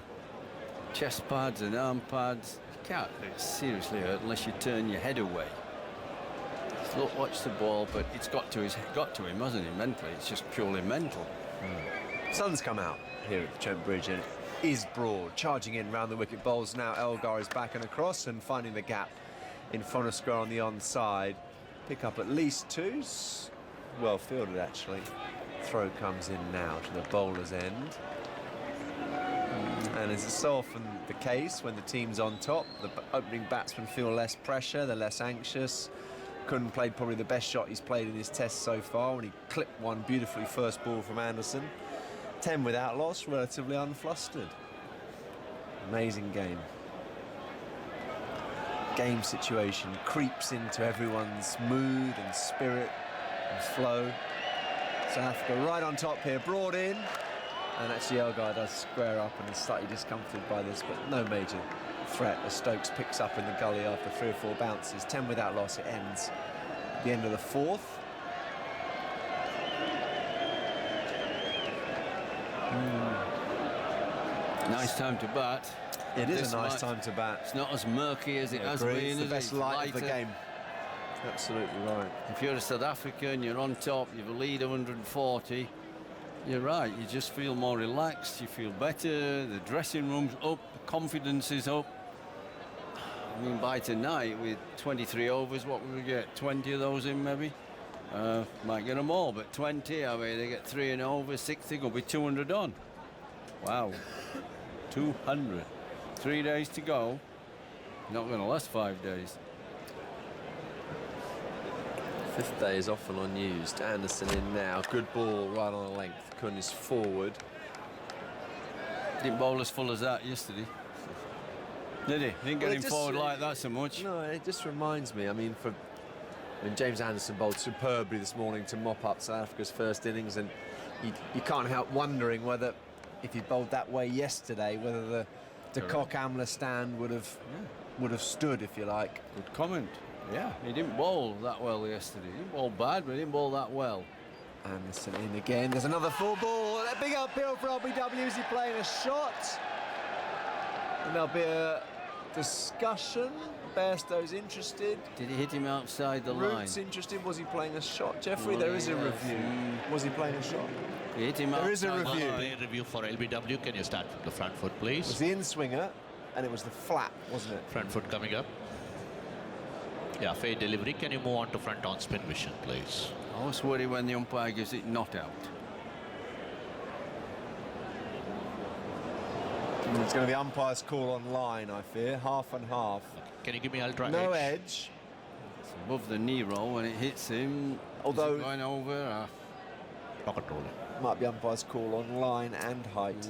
chest pads and arm pads, can't seriously hurt unless you turn your head away. Look, watch the ball, but it's got to him, hasn't it, mentally? It's just purely mental. Sun's come out here at the Trent Bridge, and it is Broad charging in round the wicket. Bowls now. Elgar is back and across and finding the gap in front of square on the onside. Pick up at least 2. Well fielded, actually. Throw comes in now to the bowler's end. And as is so often the case when the team's on top, the opening batsmen feel less pressure, they're less anxious. Kun played probably the best shot he's played in his test so far when he clipped one beautifully first ball from Anderson. 10 without loss, relatively unflustered. Amazing game. Game situation creeps into everyone's mood and spirit and flow. South Africa right on top here, Broad in. And actually Elgar does square up and is slightly discomforted by this, but no major threat as Stokes picks up in the gully after 3 or 4 bounces. 10 without loss, it ends at the end of the 4th. Nice time to bat. It is a nice time to bat. It's not as murky as it has been. It's the best light of the game. Absolutely right. If you're a South African, you're on top, you've a lead of 140, you're right, you just feel more relaxed, you feel better, the dressing room's up, the confidence is up. I mean, by tonight, with 23 overs, what will we get? 20 of those in, maybe? Might get them all, but 20, I mean, they get 3 and over, 60, will be 200 on. Wow. 200. 3 days to go. Not going to last 5 days. 5th day is often unused. Anderson in now. Good ball right on the length. Kun is forward. Didn't bowl as full as that yesterday. Did he? Didn't get him forward like that so much. No, it just reminds me, I mean, James Anderson bowled superbly this morning to mop up South Africa's first innings, and you can't help wondering whether, if he bowled that way yesterday, whether the de Kock-Amla stand would have stood, if you like. Good comment. Yeah, he didn't bowl that well yesterday. He didn't bowl bad, but he didn't bowl that well. Anderson in again. There's another full ball. A big uphill for LBW. Is he playing a shot? And there'll be a discussion. Bairstow's interested. Did he hit him outside the line? Root's interested. Was he playing a shot, Jeffrey? There is a review. Was he playing a shot? He hit him there is a review. Review for LBW. Can you start from the front foot, please? It was the in-swinger, and it was the flat, wasn't it? Front foot coming up. Yeah, fair delivery. Can you move on to front on spin vision, please? I was worried when the umpire gives it not out. It's going to be umpire's call on line, I fear. Half and half. Can you give me ultra no edge? It's above the knee roll when it hits him. Although going over. Pocket roll. Might be umpire's call on line and height.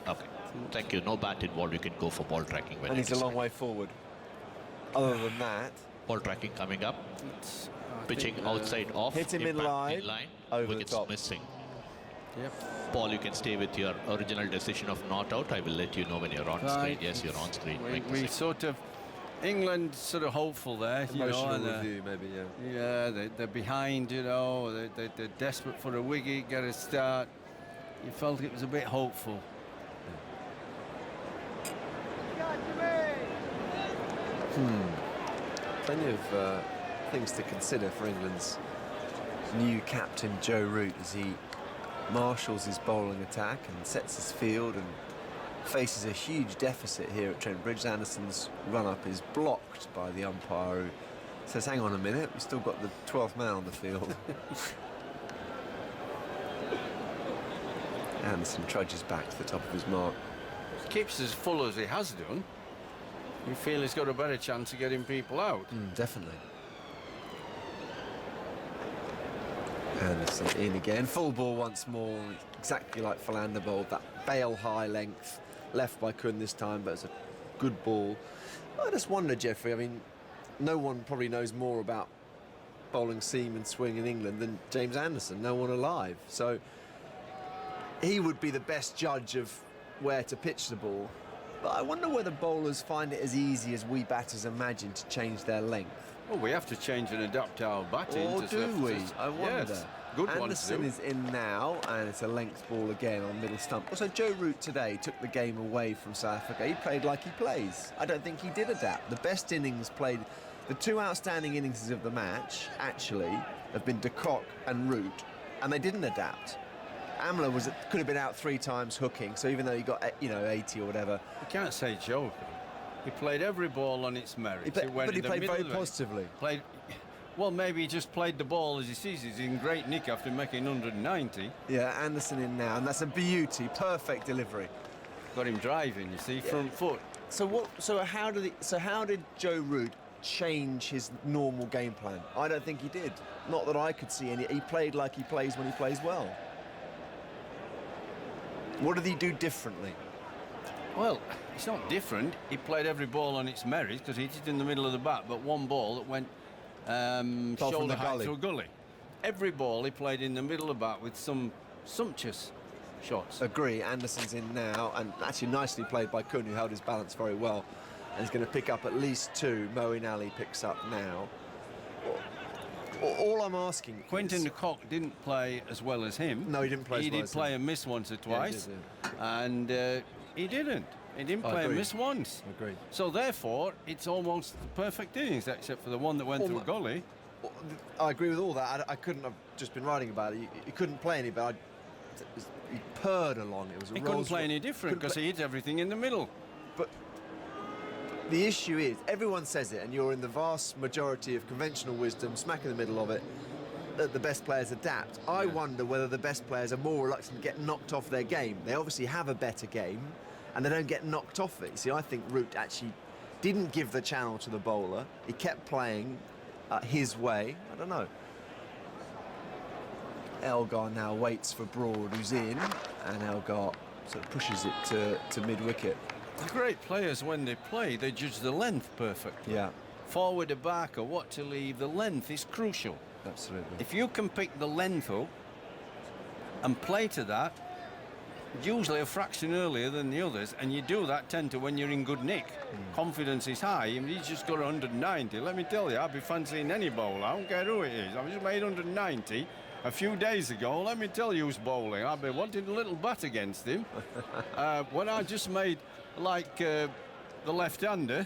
Okay. Thank you. No bat involved. You can go for ball tracking. When and he's a long way forward. Other than that. Ball tracking coming up. Pitching outside off. Hit him in line. Over wickets the top. Missing. Yep. Paul, you can stay with your original decision of not out. I will let you know when you're on screen. Yes, you're on screen. We sort of, England sort of hopeful there. Emotional review, maybe, yeah. Yeah, they're behind, you know. They're desperate for a wicket, get a start. You felt it was a bit hopeful. Plenty of things to consider for England's new captain Joe Root as he marshals his bowling attack and sets his field and faces a huge deficit here at Trent Bridge. Anderson's run-up is blocked by the umpire, who says, hang on a minute, we've still got the 12th man on the field. Anderson trudges back to the top of his mark. Keeps as full as he has done. You feel he's got a better chance of getting people out. Definitely. Anderson in again. Full ball once more. Exactly like Philander bowled. That bail high length. Left by Kun this time, but it's a good ball. I just wonder, Jeffrey, I mean, no one probably knows more about bowling seam and swing in England than James Anderson. No one alive. So he would be the best judge of where to pitch the ball. But I wonder whether bowlers find it as easy as we batters imagine to change their length. Well, we have to change and adapt our batting. Or do we? I wonder. Good one, Anderson too. is in now, and it's a length ball again on middle stump. Also, Joe Root today took the game away from South Africa. He played like he plays. I don't think he did adapt. The best innings played, the two outstanding innings of the match, actually, have been de Kock and Root, and they didn't adapt. Amla could have been out 3 times hooking, so even though he got 80 or whatever. You can't say joking. He played every ball on its merits. But he played very positively. Well, maybe he just played the ball as he sees. He's in great nick after making 190. Yeah, Anderson in now, and that's a beauty, perfect delivery. Got him driving, you see, front foot. So how did Joe Root change his normal game plan? I don't think he did. Not that I could see any. He played like he plays when he plays well. What did he do differently? Well, it's not different. He played every ball on its merits because he hit it in the middle of the bat, but one ball that went shoulder height through a gully. Every ball he played in the middle of the bat with some sumptuous shots. Agree. Anderson's in now, and actually nicely played by Kun, who held his balance very well, and he's going to pick up at least 2. Moeen Ali picks up now. All I'm asking Quinton de Kock didn't play as well as him. No, he didn't play as well He did as play him. and miss once or twice. Yeah, and he didn't. He didn't play and miss once. Agreed. So therefore, it's almost the perfect innings, except for the one that went through gully. I agree with all that. I couldn't have just been writing about it. He couldn't play any, but he purred along. It was He couldn't play any different because he hit everything in the middle. But the issue is, everyone says it, and you're in the vast majority of conventional wisdom, smack in the middle of it, that the best players adapt. I wonder whether the best players are more reluctant to get knocked off their game. They obviously have a better game, and they don't get knocked off it. See, I think Root actually didn't give the channel to the bowler. He kept playing his way. I don't know. Elgar now waits for Broad, who's in, and Elgar sort of pushes it to mid-wicket. The great players, when they play, they judge the length perfectly. Yeah. Forward or back or what to leave, the length is crucial. Absolutely. If you can pick the length up and play to that, usually a fraction earlier than the others, and you do that 10 to when you're in good nick. Confidence is high. I mean, he's just got 190. Let me tell you, I'd be fancying any bowler. I don't care who it is. I've just made 190 a few days ago. Let me tell you who's bowling. I'd be wanting a little bat against him. When I just made, like, the left-hander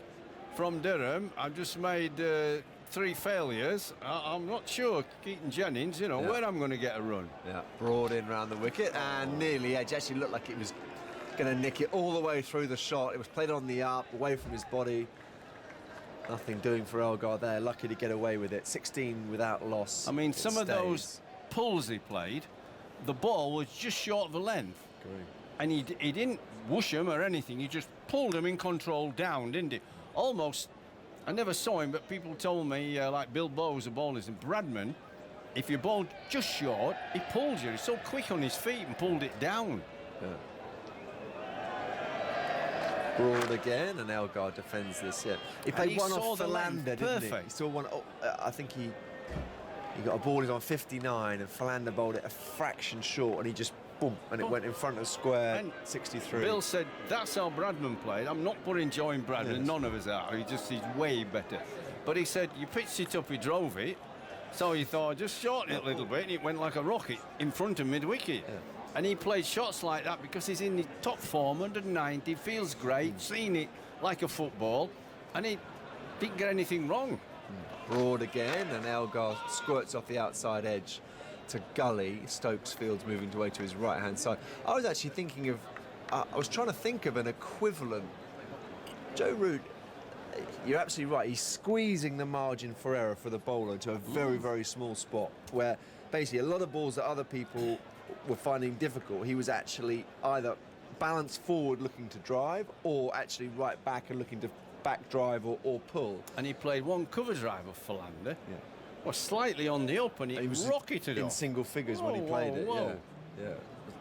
from Durham, I've just made 3 failures. I'm not sure, Keaton Jennings, where I'm going to get a run. Yeah, Broad in round the wicket and nearly edge. Actually looked like it was going to nick it all the way through the shot. It was played on the up, away from his body. Nothing doing for Elgar there. Lucky to get away with it. 16 without loss. I mean, some of those pulls he played, the ball was just short of the length. Great. And he didn't whoosh him or anything. He just pulled him in control down, didn't he? Almost. I never saw him, but people told me, like Bill Bowes, the bowlers, and Bradman, if you bowled just short, he pulled you. He's so quick on his feet and pulled it down. Yeah. Broad again, and Elgar defends this. Yeah, he played one off Philander, didn't he? He saw one. I think he got a ball in on 59, and Philander bowled it a fraction short, and he just boom, and it went in front of square. And 63. Bill said that's how Bradman played. I'm not putting Joe in Bradman. Yes. None of us are. He's way better. But he said you pitched it up, he drove it. So he thought just shorten it a little bit, and it went like a rocket in front of mid-wicket. Yeah. And he played shots like that because he's in the top form, 190, feels great, seen it like a football, and he didn't get anything wrong. Broad again, and Elgar squirts off the outside edge to gully. Stokes Fields moving away to his right-hand side. I was actually thinking of, I was trying to think of an equivalent. Joe Root, you're absolutely right. He's squeezing the margin for error for the bowler to a very, very small spot where basically a lot of balls that other people were finding difficult, he was actually either balanced forward looking to drive or actually right back and looking to back drive or pull. And he played one cover drive of Philander. Yeah. Was slightly on the up and he was rocketed in off. single figures when he played it. Yeah.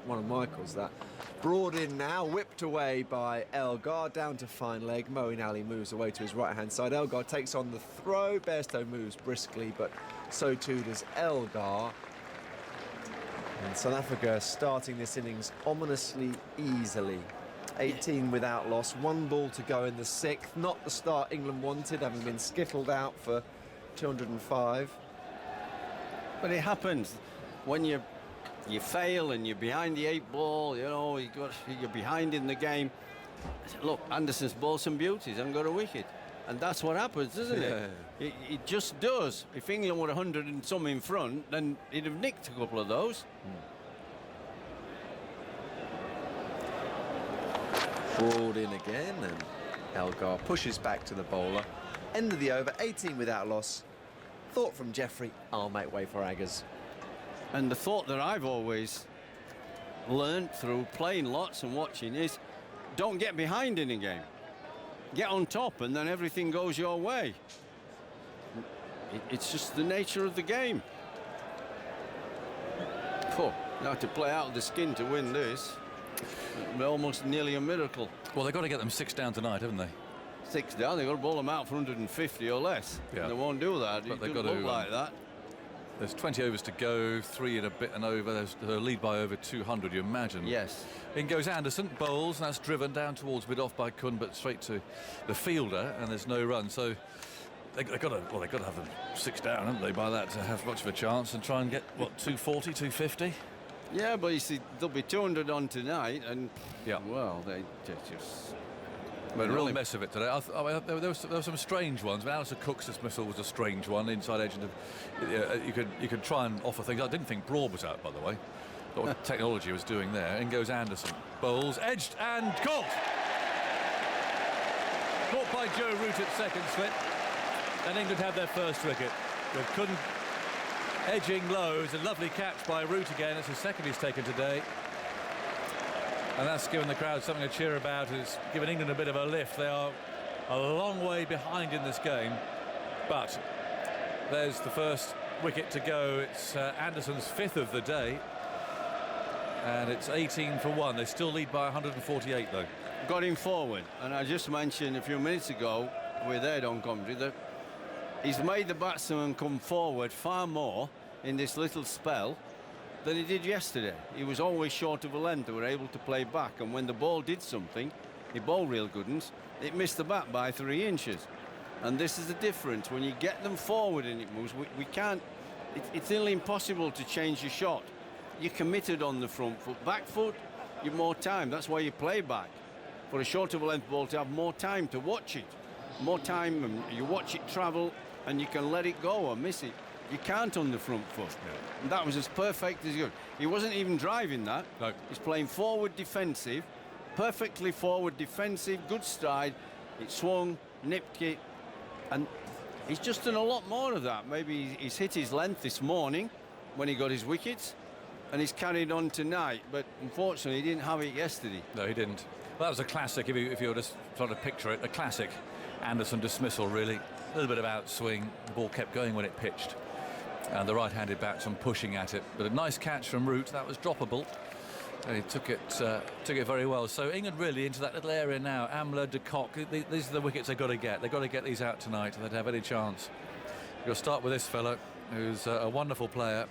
One of Michael's that. Broad in now, whipped away by Elgar, down to fine leg. Moeen Ali moves away to his right-hand side. Elgar takes on the throw. Bairstow moves briskly, but so too does Elgar. And South Africa starting this innings ominously easily. 18 without loss, 1 ball to go in the 6th. Not the start England wanted, having been skittled out for 205. But it happens. when you fail and you're behind the 8 ball, you know, you're behind in the game. I said, look, Anderson's bowled some beauties and got a wicket. And that's what happens, doesn't it? It just does. If England were 100 and some in front, then he'd have nicked a couple of those. Broad in again, and Elgar pushes back to the bowler. End of the over, 18 without loss. Thought from Jeffrey, I'll make way for Aggers. And the thought that I've always learned through playing lots and watching is, don't get behind in a game. Get on top and then everything goes your way. It's just the nature of the game. Oh, now to play out of the skin to win this, almost nearly a miracle. Well, they've got to get them 6 down tonight, haven't they? 6 down, they've got to bowl them out for 150 or less. Yeah. And they won't do that. But It they've doesn't got to, look like that. There's 20 overs to go, 3 and a bit and over. There's a lead by over 200, you imagine. Yes. In goes Anderson, bowls, and that's driven down towards mid-off by Kun, but straight to the fielder, and there's no run. So they've got to have them 6 down, haven't they, by that to have much of a chance and try and get, what, 240, 250? Yeah, but you see, there'll be 200 on tonight, and, well, they just... But a real mess of it today. There were some strange ones. Alistair Cook's dismissal was a strange one. Inside edge, you could try and offer things. I didn't think Broad was out, by the way. What technology was doing there. In goes Anderson. Bowls, edged and caught. Caught by Joe Root at second slip. And England had their first wicket. They couldn't. Edging low. It's a lovely catch by Root again. It's the second he's taken today. And that's given the crowd something to cheer about. It's given England a bit of a lift. They are a long way behind in this game. But there's the first wicket to go. It's Anderson's 5th of the day. And it's 18 for 1. They still lead by 148, though. Got him forward. And I just mentioned a few minutes ago, with Ed on commentary, that he's made the batsman come forward far more in this little spell than he did yesterday. He was always short of a length. They were able to play back, and when the ball did something, he bowled real good ones, it missed the bat by 3 inches. And this is the difference. When you get them forward and it moves, we can't, it's nearly impossible to change your shot. You're committed on the front foot. Back foot, you've more time. That's why you play back. For a short of a length ball to have more time to watch it. More time, and you watch it travel, and you can let it go or miss it. You can't on the front foot. Yeah. And that was as perfect as good. He wasn't even driving that. No. He's playing forward defensive, perfectly forward defensive, good stride. It swung, nipped it, and he's just done a lot more of that. Maybe he's hit his length this morning when he got his wickets, and he's carried on tonight. But unfortunately, he didn't have it yesterday. No, he didn't. Well, that was a classic, if you were just trying to picture it, a classic Anderson dismissal, really. A little bit of outswing. The ball kept going when it pitched. And the right-handed batsman pushing at it, but a nice catch from Root. That was droppable. And he took it very well. So England really into that little area now. Amla, de Kock. These are the wickets they've got to get. They've got to get these out tonight if they'd have any chance. You'll start with this fellow, who's a wonderful player,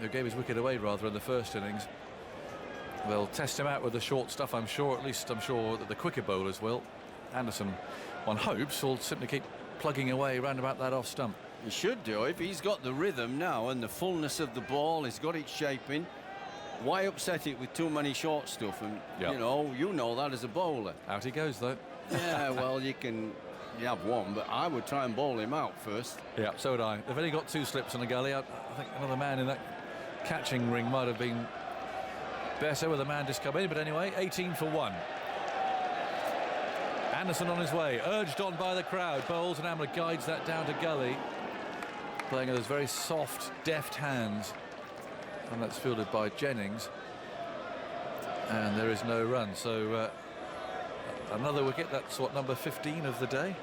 who gave his wicket away rather in the first innings. They'll test him out with the short stuff, I'm sure. At least I'm sure that the quicker bowlers will. Anderson, one hopes, will simply keep plugging away round about that off stump. He should do. If he's got the rhythm now and the fullness of the ball, he's got it shaping. Why upset it with too many short stuff? And you know that as a bowler. Out he goes though. Yeah, well, you have one, but I would try and bowl him out first. Yeah, so would I. They've only got 2 slips on the gully. I think another man in that catching ring might have been better with a man just come in. But anyway, 18 for 1. Anderson on his way, urged on by the crowd. Bowls, and Amla guides that down to gully. Playing with those very soft, deft hands. And that's fielded by Jennings. And there is no run. So another wicket. That's what, number 15 of the day.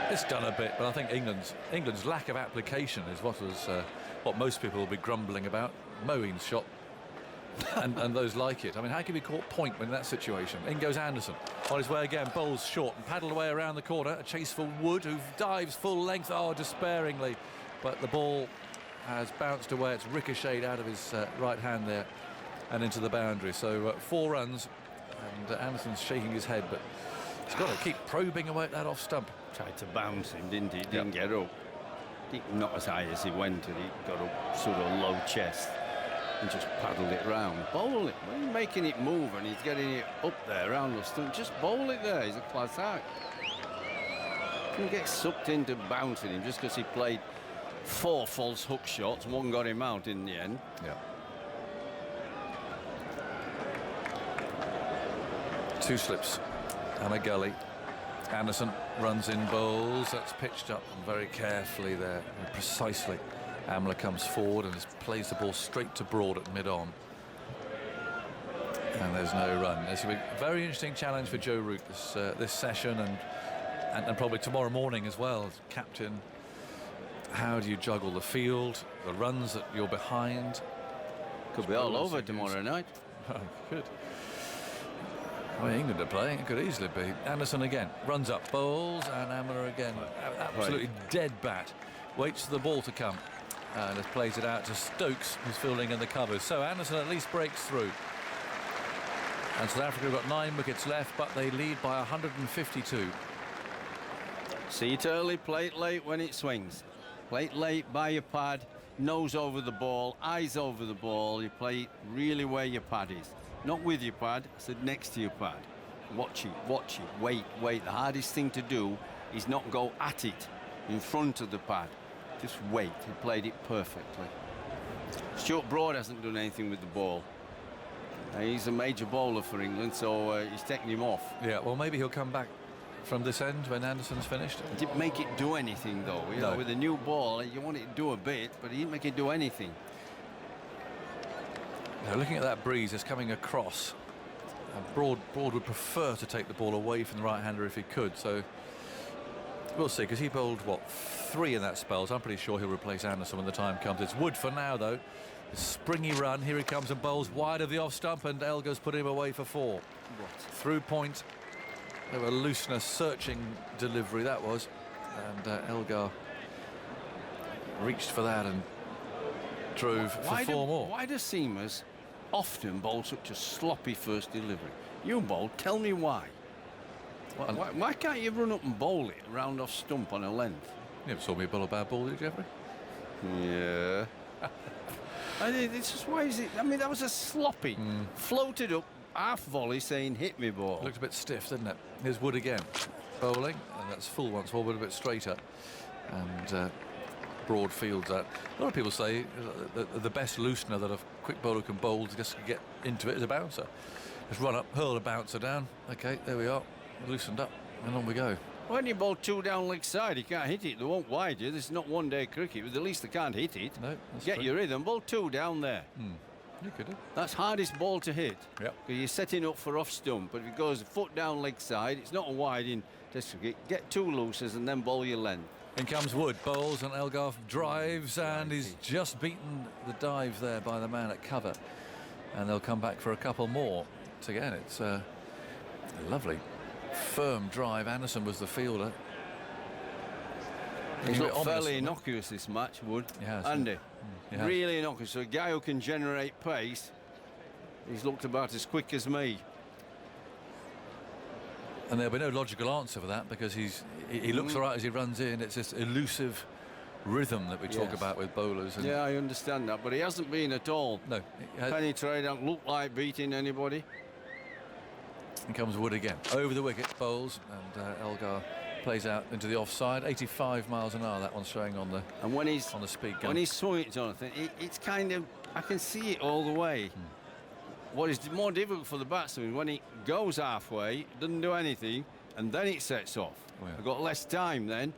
It's done a bit, but I think England's lack of application is what most people will be grumbling about. Moeen's shot and those like it. I mean, how can we caught point when in that situation? In goes Anderson on his way again, bowls short and paddled away around the corner. A chase for Wood, who dives full length, despairingly, but the ball has bounced away. It's ricocheted out of his right hand there and into the boundary. So 4 runs, and Anderson's shaking his head, but he's got to keep probing away at that off stump. Tried to bounce him, didn't he? Didn't get up. Not as high as he went, and he got a sort of low chest and just paddled it round. Bowl it. When he's making it move and he's getting it up there around the stump, just bowl it there. He's a class act. Don't get sucked into bouncing him just because he played 4 false hook shots. One got him out in the end. Yeah. 2 slips and a gully. Anderson runs in, bowls. That's pitched up and very carefully there, and precisely. Amla comes forward and plays the ball straight to Broad at mid-on. And there's no run. This will be a very interesting challenge for Joe Root this session and probably tomorrow morning as well. As captain, how do you juggle the field, the runs that you're behind? Could be all over tomorrow night. Oh, good. Well, England are playing, it could easily be. Anderson again, runs up, bowls, and Amla again. Absolutely dead bat. Waits for the ball to come. And has plays it out to Stokes, who's fielding in the covers. So Anderson at least breaks through. And South Africa have got 9 wickets left, but they lead by 152. See it early, play it late when it swings. Play it late by your pad, nose over the ball, eyes over the ball. You play it really where your pad is. Not with your pad, I said next to your pad. Watch it, wait. The hardest thing to do is not go at it in front of the pad. Just wait. He played it perfectly. Stuart Broad hasn't done anything with the ball. He's a major bowler for England, so he's taking him off. Yeah, well, maybe he'll come back from this end when Anderson's finished. He didn't make it do anything, though. You know, with a new ball, you want it to do a bit, but he didn't make it do anything. Now, looking at that breeze, it's coming across. Broad would prefer to take the ball away from the right-hander if he could, so we'll see, because he bowled, what, 3 in that spell, so I'm pretty sure he'll replace Anderson when the time comes. It's Wood for now, though. A springy run, here he comes and bowls wide of the off-stump, and Elgar's put him away for 4. Through point. They were looseness, searching delivery, that was. And Elgar reached for that and drove for 4 more. Why do seamers often bowl such a sloppy first delivery? You bowl, tell me why. Why can't you run up and bowl it round off stump on a length? You never saw me bowl a bad ball, did you, Jeffrey? Yeah. It's just, why is it? I mean, that was a sloppy, floated up half volley saying hit me ball. Looked a bit stiff, didn't it? Here's Wood again, bowling, and that's full once more, but a bit straighter. And Broad fields that. A lot of people say the best loosener that a quick bowler can bowl to just get into it is a bouncer. Just run up, hurl a bouncer down. Okay, there we are, loosened up, and on we go. When you bowl 2 down leg side, you can't hit it. They won't wide you. This is not one-day cricket, but at least they can't hit it. No, get true. your rhythm. Bowl 2 down there. You could do. That's hardest ball to hit. Yep. Because you're setting up for off stump. But if it goes foot down leg side, it's not a wide in test cricket. Get 2 looses and then bowl your length. In comes Wood, bowls, and Elgar drives, and he's just beaten the dive there by the man at cover. And they'll come back for a couple more. So again, it's a lovely, firm drive. Anderson was the fielder. He's looked fairly innocuous this match, Wood. He has. Andy. He has. Really innocuous. So a guy who can generate pace, he's looked about as quick as me. And there'll be no logical answer for that, because he looks all right as he runs in. It's this elusive rhythm that we talk about with bowlers. And yeah, I understand that, but he hasn't been at all. No. Penetrate, don't look like beating anybody. In comes Wood again. Over the wicket, bowls, and Elgar plays out into the offside. 85 miles an hour, that one's showing on the on the speed gun. When he swung it, Jonathan, it's kind of, I can see it all the way. What is more difficult for the batsman, when he goes halfway, doesn't do anything, and then it sets off. I've got less time then.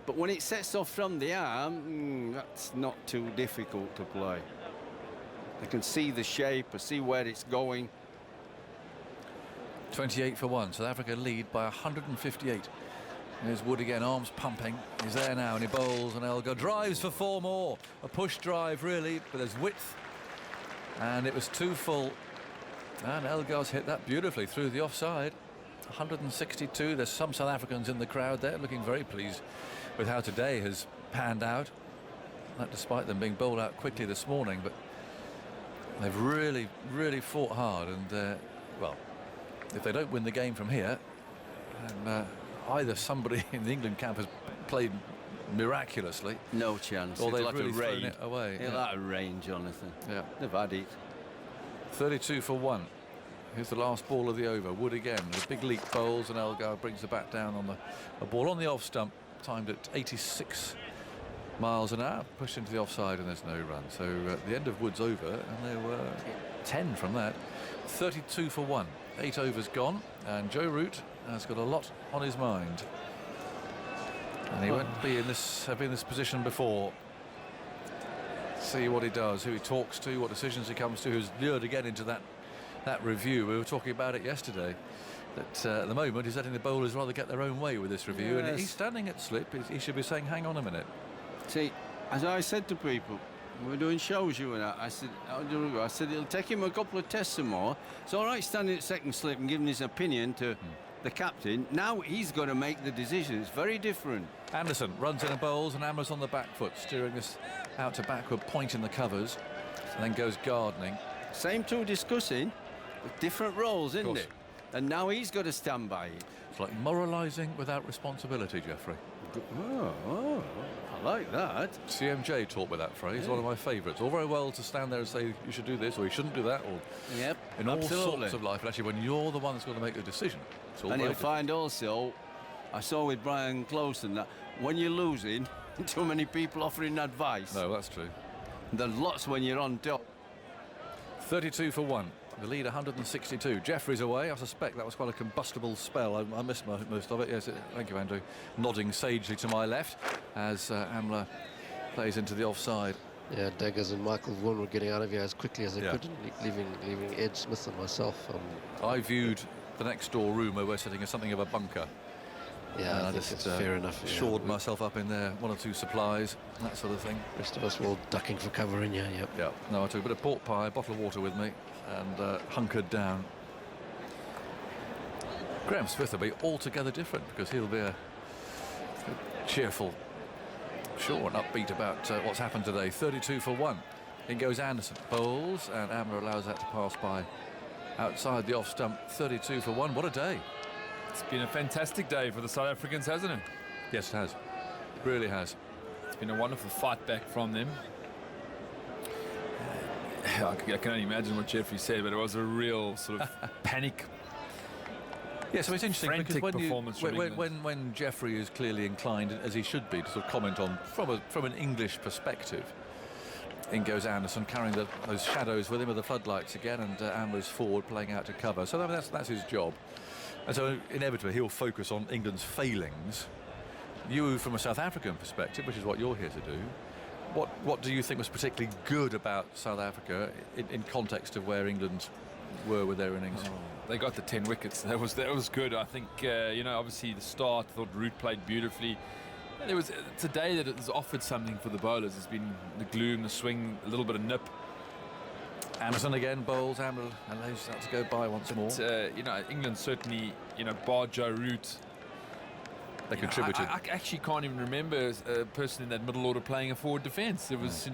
But when it sets off from the arm, that's not too difficult to play. I can see the shape, I see where it's going. 28 for 1. South Africa lead by 158. Here's Wood again, arms pumping. He's there now, and he bowls, and Elgar drives for 4 more. A push drive, really, but there's width. And it was too full. And Elgar's hit that beautifully through the offside. 162. There's some South Africans in the crowd there looking very pleased with how today has panned out. That despite them being bowled out quickly this morning, but they've really, really fought hard. And, well, if they don't win the game from here, and either somebody in the England camp has played miraculously. No chance. Or It'll they've have to really thrown rain. it away. It'll have to rain, Jonathan. Yeah. They've had it. 32 for 1. Here's the last ball of the over. Wood again. The big leap bowls, and Elgar brings the bat down on a ball on the off stump, timed at 86 miles an hour, pushed into the offside, and there's no run. So the end of Wood's over, and there were 10 from that. 32 for 1. 8 overs gone, and Joe Root has got a lot on his mind. And he won't have been in this position before. See what he does, who he talks to, what decisions he comes to, who's lured again into that review. We were talking about it yesterday, that at the moment he's letting the bowlers rather get their own way with this review. Yes. And he's standing at slip. He should be saying, hang on a minute. See, as I said to people, we were doing shows, you and I said, it'll take him a couple of tests and more. It's all right standing at second slip and giving his opinion to the captain. Now he's got to make the decision. It's very different. Anderson runs in and bowls, and Amla's on the back foot, steering this out to backward, point in the covers, and then goes gardening. Same two discussing, but different roles, isn't it? And now he's got to stand by it. It's like moralising without responsibility, Geoffrey. Oh, I like that. CMJ taught me that phrase, Yeah. one of my favourites. All very well to stand there and say you should do this or you shouldn't do that, or Yep, in all absolutely. sorts of life. And actually, when you're the one that's going to make the decision, it's all And very you'll find also, I saw with Brian Closen, that when you're losing, too many people offering advice. No, that's true. There's lots when you're on top. 32 for 1. The lead 162. Jeffrey's away. I suspect that was quite a combustible spell. I missed most of it. Yes, thank you, Andrew. Nodding sagely to my left as Amla plays into the offside. Yeah, Daggers and Michael Vaughan were getting out of here as quickly as they Yeah. could, leaving Ed Smith and myself. I viewed the next door room where we're sitting as something of a bunker. Yeah, and I think just it's fair enough. Yeah. shored myself up in there, 1 or 2 supplies, that sort of thing. Rest of us were all ducking for cover in here. Yep. Yeah. No, I took a bit of pork pie, a bottle of water with me, and hunkered down. Graham Smith will be altogether different because he'll be a cheerful, sure, and upbeat about what's happened today. 32 for 1. In goes Anderson, bowls, and Amla allows that to pass by outside the off stump. 32 for 1. What a day! It's been a fantastic day for the South Africans, hasn't it? Yes, it has. It really has. It's been a wonderful fight back from them. I can only imagine what Jeffrey said, but it was a real sort of panic. Yes, so it's interesting because performance from when Jeffrey is clearly inclined, as he should be, to sort of comment on from an English perspective, in goes Anderson, carrying those shadows with him with the floodlights again, and Amla's forward playing out to cover. So I mean, that's his job. And so inevitably he'll focus on England's failings. You, from a South African perspective, which is what you're here to do, what do you think was particularly good about South Africa in context of where England were with their innings? They got the 10 wickets. That was good. I think obviously the start. I thought Root played beautifully. It's a day that has offered something for the bowlers. There's been the gloom, the swing, a little bit of nip. Anderson again bowls. Amla allows that to go by once more. England certainly, bar Joe Root. They contributed. I actually can't even remember a person in that middle order playing a forward defence. It was,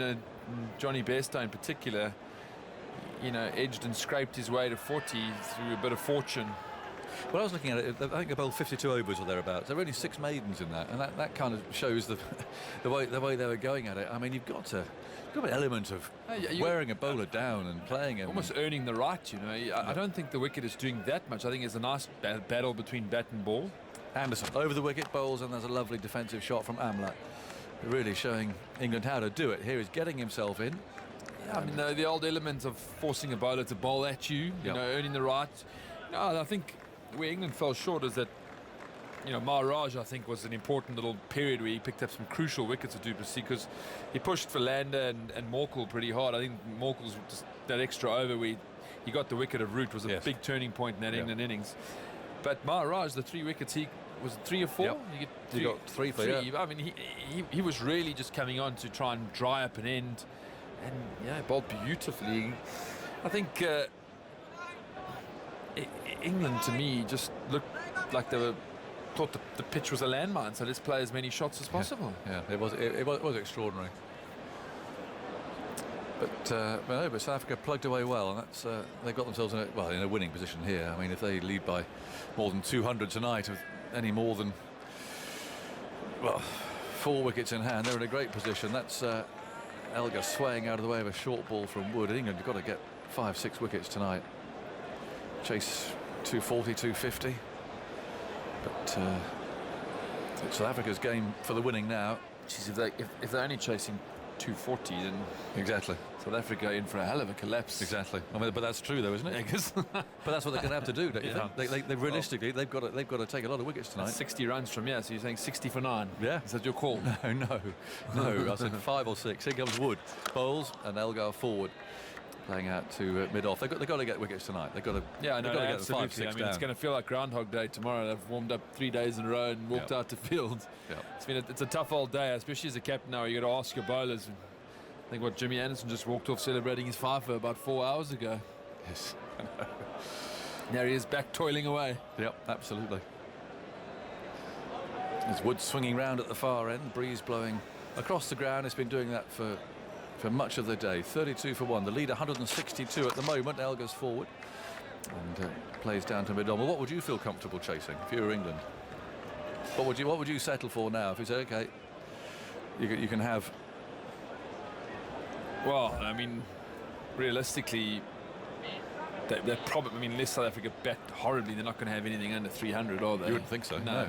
Johnny Bairstow in particular, edged and scraped his way to 40 through a bit of fortune. Well, I was looking at it, I think they bowled 52 overs or thereabouts. There were only 6 maidens in that, and that kind of shows the way they were going at it. I mean, you've got an element of wearing a bowler down and playing him. Almost earning the right, I don't think the wicket is doing that much. I think it's a nice battle between bat and ball. Anderson over the wicket, bowls, and there's a lovely defensive shot from Amla. Really showing England how to do it. Here he's getting himself in. Yeah, I mean, the old element of forcing a bowler to bowl at you, earning the right. I think where England fell short is that, Maharaj, I think, was an important little period where he picked up some crucial wickets at du Plessis because he pushed Verlander and Morkel pretty hard. I think Morkel's just that extra over where he got the wicket of Root was a big turning point in that England innings. But Maharaj, the 3 wickets, was it 3 or 4? Yep. He got 3 for you. I mean, he was really just coming on to try and dry up an end, and bowled beautifully. I think England, to me, just looked like they thought the pitch was a landmine, so let's play as many shots as possible. Yeah, it was extraordinary. But South Africa plugged away well, and that's they got themselves in a winning position here. I mean, if they lead by more than 200 tonight, of any more than 4 wickets in hand. They're in a great position. That's Elgar swaying out of the way of a short ball from Wood. England have got to get 5-6 wickets tonight. Chase 240, 250. But it's South Africa's game for the winning now. Geez, if they're only chasing 240, then exactly South Africa in for a hell of a collapse. Exactly. I mean, but that's true, though, isn't it? But that's what they're going to have to do, don't you think? They realistically, they've got to take a lot of wickets tonight. 60 runs from here, so you're saying 60 for 9. Yeah. Is that your call? No. I said 5 or 6. Here comes Wood, bowls, and Elgar forward, playing out to mid-off. They've got to get wickets tonight. They've got to. Yeah, no, got to get absolutely. 5, 6 I mean, down. it's going to feel like Groundhog Day tomorrow. They've warmed up 3 days in a row and walked out to field. It's a tough old day, especially as a captain. Now you got to ask your bowlers. I think Jimmy Anderson just walked off celebrating his 5 for about 4 hours ago. Yes. There he is, back toiling away. Yep, absolutely. There's Wood swinging round at the far end, breeze blowing across the ground. It's been doing that for much of the day. 32 for 1. The lead 162 at the moment. Elgar's forward and plays down to mid-on. Well, what would you feel comfortable chasing if you were England? What would you settle for now if you say, okay, you can have? Well, I mean, realistically, they're probably. I mean, unless South Africa bat horribly, they're not going to have anything under 300, are they? You wouldn't think so. No.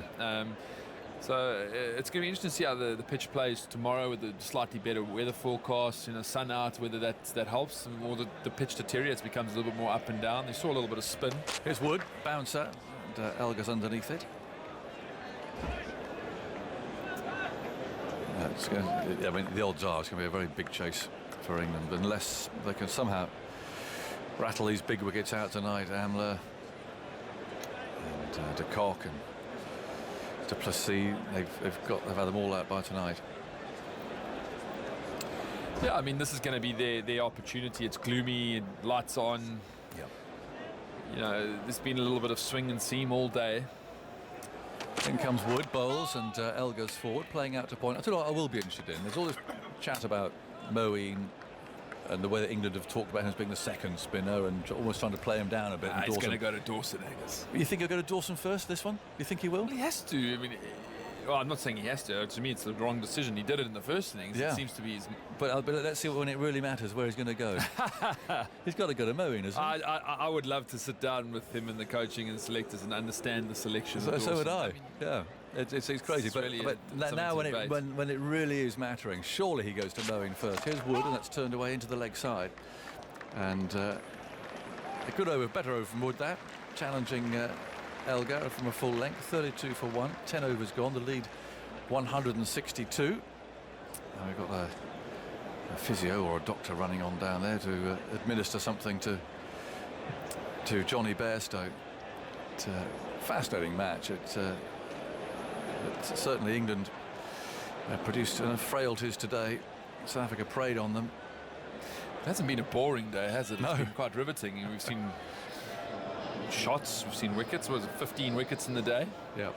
So it's going to be interesting to see how the pitch plays tomorrow with the slightly better weather forecast. Sun out, whether that helps, or the pitch deteriorates, becomes a little bit more up and down. They saw a little bit of spin. Here's Wood, bouncer, and Elgar's underneath it. I mean, the odds are it's going to be a very big chase for England, unless they can somehow rattle these big wickets out tonight. Amla and de Kock and du Plessis, they've had them all out by tonight. Yeah, I mean, this is going to be their opportunity. It's gloomy and lights on. There's been a little bit of swing and seam all day. In comes Wood, bowls, and Elgar's forward, playing out to point. I tell you what I will be interested in. There's all this chat about Moeen and the way that England have talked about him as being the second spinner and almost trying to play him down a bit. He's going to go to Dawson, I guess. You think he'll go to Dawson first, this one? You think he will? Well, he has to. I mean, I'm not saying he has to. To me, it's the wrong decision. He did it in the first innings. Yeah. It seems to be his... But let's see when it really matters where he's going to go. He's got to go to Moeen, hasn't he? I would love to sit down with him and the coaching and selectors and understand the selection. So would I. Yeah. It's crazy, but now when it really is mattering, surely he goes to Moeen first. Here's Wood, and that's turned away into the leg side, and a good over, better over from Wood. That challenging Elgar from a full length, 32 for 1, 10 overs gone. The lead 162. Now we've got a physio or a doctor running on down there to administer something to Johnny Bairstow. It's a fascinating match. Certainly England produced enough frailties today. South Africa preyed on them. It hasn't been a boring day, has it? No. It's been quite riveting. We've seen shots, we've seen wickets. Was it 15 wickets in the day? Yeah.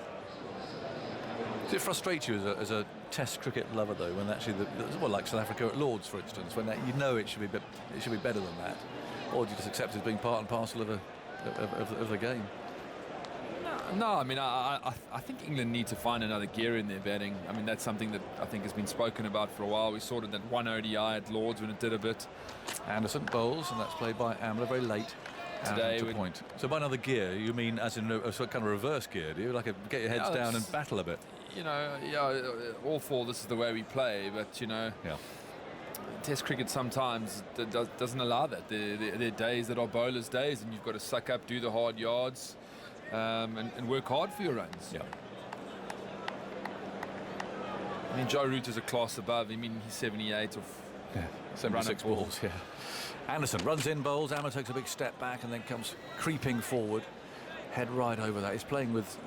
Does it frustrate you as a Test cricket lover, though, when actually like South Africa at Lords, for instance, when it should be better than that, or do you just accept it as being part and parcel of the game? No, I mean, I think England need to find another gear in their batting. I mean, that's something that I think has been spoken about for a while. We saw it in that one ODI at Lords when it did a bit. Anderson bowls, and that's played by Amla very late. Today, to point. So by another gear, you mean as in a sort of kind of reverse gear, do you? Like get your heads down and battle a bit? All for this is the way we play, but Test cricket sometimes doesn't allow that. There are days that are bowlers' days, and you've got to suck up, do the hard yards. And work hard for your runs. Yeah. I mean, Joe Root is a class above. I mean, he's 78 of 76 balls. Yeah. Anderson runs in, bowls. Amla takes a big step back and then comes creeping forward, head right over that. He's playing with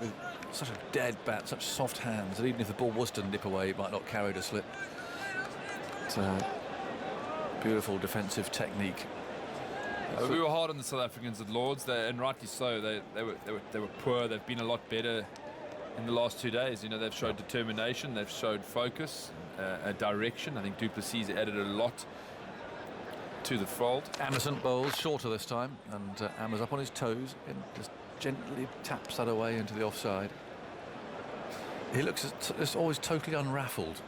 such a dead bat, such soft hands that even if the ball was to nip away, it might not carry to slip. It's a beautiful defensive technique. We were hard on the South Africans at Lords, and rightly so. They were poor. They've been a lot better in the last 2 days. They've showed determination. They've showed focus, a direction. I think du Plessis added a lot to the fold. Anderson bowls shorter this time, and Amla's up on his toes and just gently taps that away into the offside. He looks just always totally unraffled,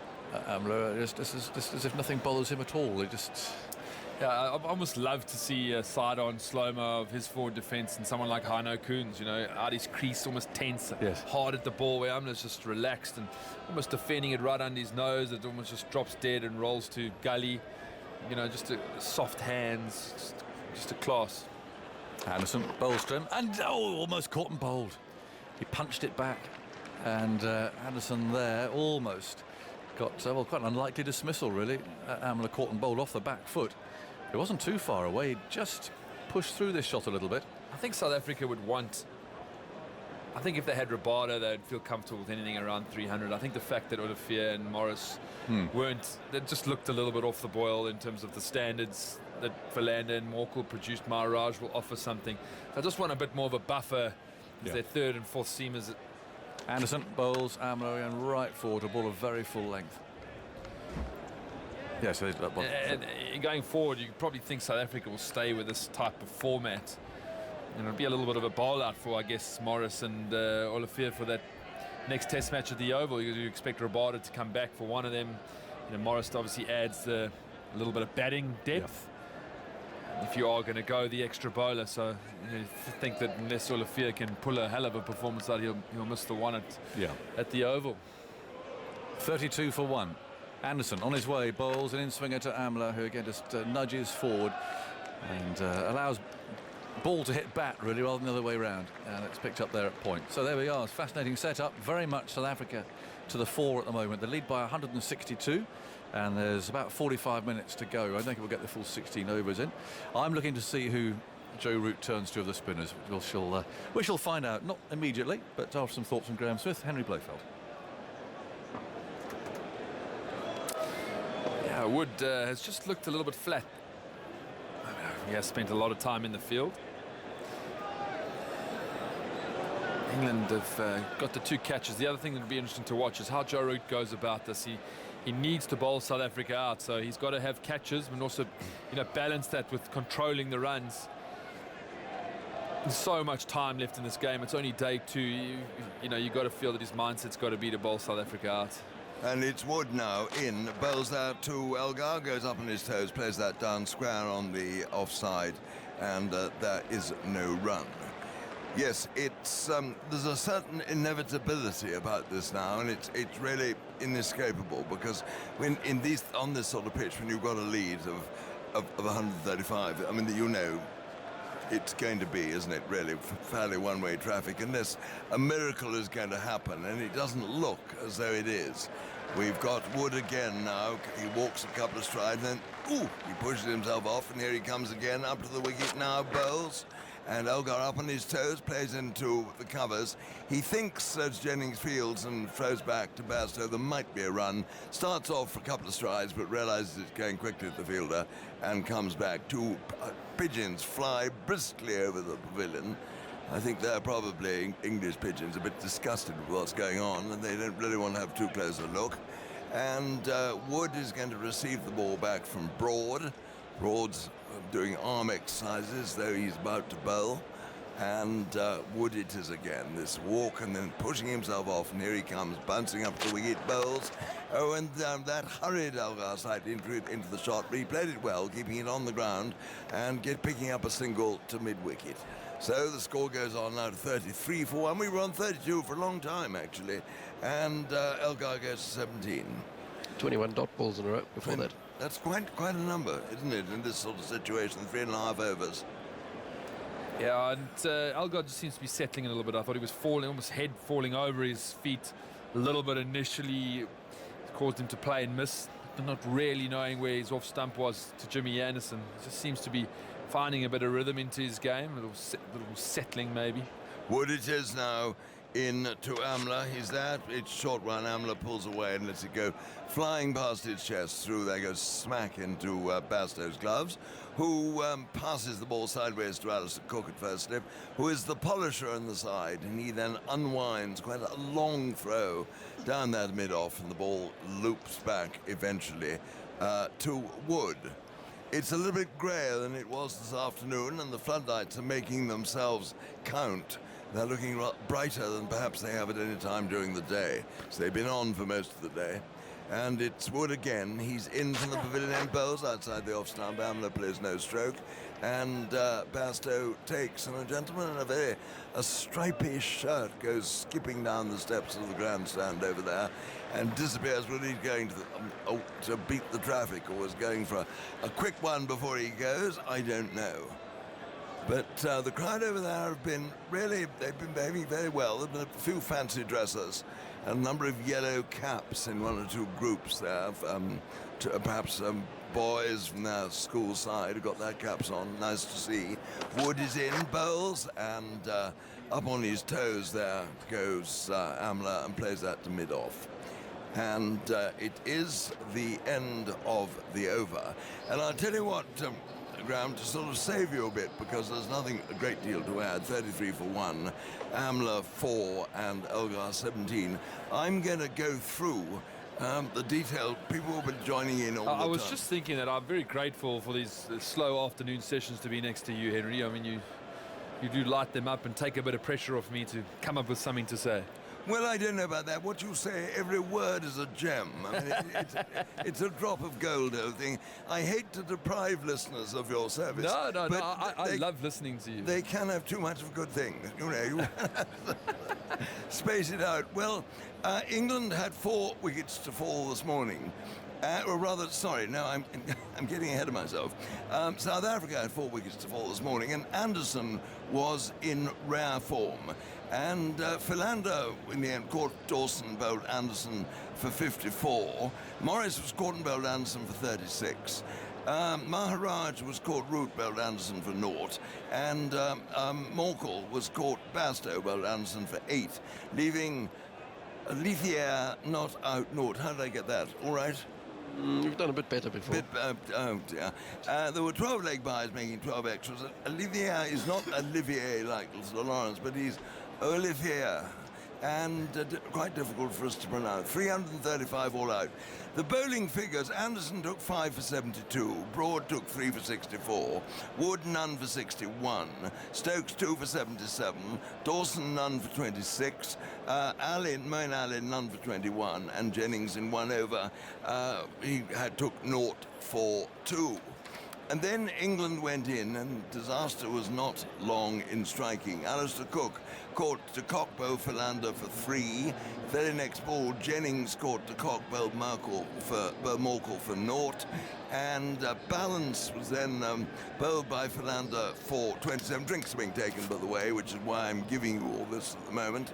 Amla, just as if nothing bothers him at all. He just... Yeah, I almost love to see a side-on slow-mo of his forward defence and someone like Heino Kuhns, you know, out his crease, almost tense, hard at the ball, where Amla's just relaxed and almost defending it right under his nose. It almost just drops dead and rolls to gully. You know, just soft hands, just a class. Anderson, Bohlström, and almost caught and bowled. He punched it back, and Anderson there almost got, well, quite an unlikely dismissal, really. Amla caught and bowled off the back foot. It wasn't too far away. He just pushed through this shot a little bit. I think South Africa would want... I think if they had Rabada, they'd feel comfortable with anything around 300. I think the fact that Olivier and Morris weren't... They just looked a little bit off the boil in terms of the standards that Philander and Morkel produced. Maharaj will offer something. So I just want a bit more of a buffer as their third and fourth seamers. Anderson bowls Amla and right forward, a ball of very full length. Yeah, so going forward, you probably think South Africa will stay with this type of format. And it'll be a little bit of a bowl out for, I guess, Morris and Olivier for that next Test match at the Oval. You expect Rabada to come back for one of them. You know, Morris obviously adds a little bit of batting depth. If you are going to go the extra bowler, so you think that unless Olivier can pull a hell of a performance out, he'll miss the one at the Oval. 32 for 1. Anderson on his way, bowls an in-swinger to Amla, who again just nudges forward and allows ball to hit bat, really, rather than the other way around. And it's picked up there at point. So there we are. It's a fascinating setup. Very much South Africa to the fore at the moment. They lead by 162, and there's about 45 minutes to go. I don't think we'll get the full 16 overs in. I'm looking to see who Joe Root turns to of the spinners. We shall find out, not immediately, but after some thoughts from Graham Smith, Henry Blofeld. Yeah, Wood has just looked a little bit flat. He has spent a lot of time in the field. England have got the 2 catches. The other thing that would be interesting to watch is how Joe Root goes about this. He needs to bowl South Africa out, so he's got to have catches and also, balance that with controlling the runs. There's so much time left in this game. It's only day 2. You've got to feel that his mindset's got to be to bowl South Africa out. And it's Wood now in, bowls out to Elgar, goes up on his toes, plays that down square on the offside, and there is no run. Yes, it's there's a certain inevitability about this now, and it's really inescapable, because when on this sort of pitch, when you've got a lead of 135, I mean, it's going to be, isn't it, really, fairly one-way traffic, unless a miracle is going to happen, and it doesn't look as though it is. We've got Wood again now. He walks a couple of strides, and then, he pushes himself off, and here he comes again, up to the wicket now, bowls, and Elgar up on his toes, plays into the covers. He thinks as Jennings fields and throws back to Bairstow. There might be a run. Starts off for a couple of strides, but realises it's going quickly at the fielder, and comes back. 2 pigeons fly briskly over the pavilion. I think they're probably English pigeons, a bit disgusted with what's going on, and they don't really want to have too close a look. And Wood is going to receive the ball back from Broad. Broad's doing arm exercises, though he's about to bowl. And Wood it is again, this walk and then pushing himself off, and here he comes, bouncing up the wicket, bowls. Oh, and that hurried Elgar slightly into the shot, but he played it well, keeping it on the ground and picking up a single to mid-wicket. So the score goes on now to 33 for 1. We were on 32 for a long time, actually. And Elgar goes to 17. 21 dot balls in a row before that. That's quite a number, isn't it, in this sort of situation, 3.5 overs. Yeah, and Elgar just seems to be settling a little bit. I thought he was falling, almost head falling over his feet a little bit initially. It caused him to play and miss, not really knowing where his off stump was to Jimmy Anderson. He just seems to be finding a bit of rhythm into his game, a little settling maybe. Wood it is now in to Amla. He's there. It's short run. Amla pulls away and lets it go flying past his chest through. There goes smack into Bairstow's gloves, who passes the ball sideways to Alistair Cook at first slip, who is the polisher on the side, and he then unwinds quite a long throw down that mid-off, and the ball loops back eventually to Wood. It's a little bit grayer than it was this afternoon, and the floodlights are making themselves count they're looking a lot brighter than perhaps they have at any time during the day. So they've been on for most of the day. And it's Wood again. He's in from the pavilion end, bowls outside the off-stump. Amler plays no stroke. And Bairstow takes, and a gentleman in a stripy shirt goes skipping down the steps of the grandstand over there and disappears. Whether he's going to beat the traffic or was going for a quick one before he goes, I don't know. But the crowd over there have been they've been behaving very well. There have been a few fancy dressers, a number of yellow caps in one or two groups there. Perhaps boys from their school side who got their caps on. Nice to see. Wood is in, bowls, and up on his toes there goes Amler and plays that to mid-off. And it is the end of the over. And I'll tell you what, Graham, to sort of save you a bit, because there's nothing a great deal to add. 33 for 1, Amler 4, and Elgar 17. I'm going to go through the detail. People will be joining in all the time. I was just thinking that I'm very grateful for these slow afternoon sessions to be next to you, Henry. I mean, you do light them up and take a bit of pressure off me to come up with something to say. Well, I don't know about that. What you say, every word is a gem. I mean, it's a drop of gold, whole thing. I hate to deprive listeners of your service. No, I love listening to you. They can have too much of a good thing. You know, you space it out. Well, England had 4 wickets to fall this morning. Or rather, sorry, no, I'm getting ahead of myself. South Africa had 4 wickets to fall this morning, and Anderson was in rare form. And Philander, in the end, caught Dawson, bowled Anderson for 54. Morris was caught and bowled Anderson for 36. Maharaj was caught Root, bowled Anderson for 0. And Morkel was caught Bairstow, bowled Anderson for 8, leaving Lithier not out 0. How did I get that? All right? You've done a bit better before. Oh dear. There were 12 leg byes making 12 extras. Olivier is not Olivier like Lawrence, but he's Olivier. And quite difficult for us to pronounce. 335 all out. The bowling figures, Anderson took 5 for 72, Broad took 3 for 64, Wood none for 61, Stokes 2 for 77, Dawson none for 26, Moeen Ali none for 21, and Jennings in 1 over, he took 0 for 2. And then England went in, and disaster was not long in striking. Alistair Cook caught de Kock, bowled Philander for 3. Very next ball, Jennings caught de Kock, bowled Morkel for 0. And Balance was then bowled by Philander for 27. Drinks being taken, by the way, which is why I'm giving you all this at the moment.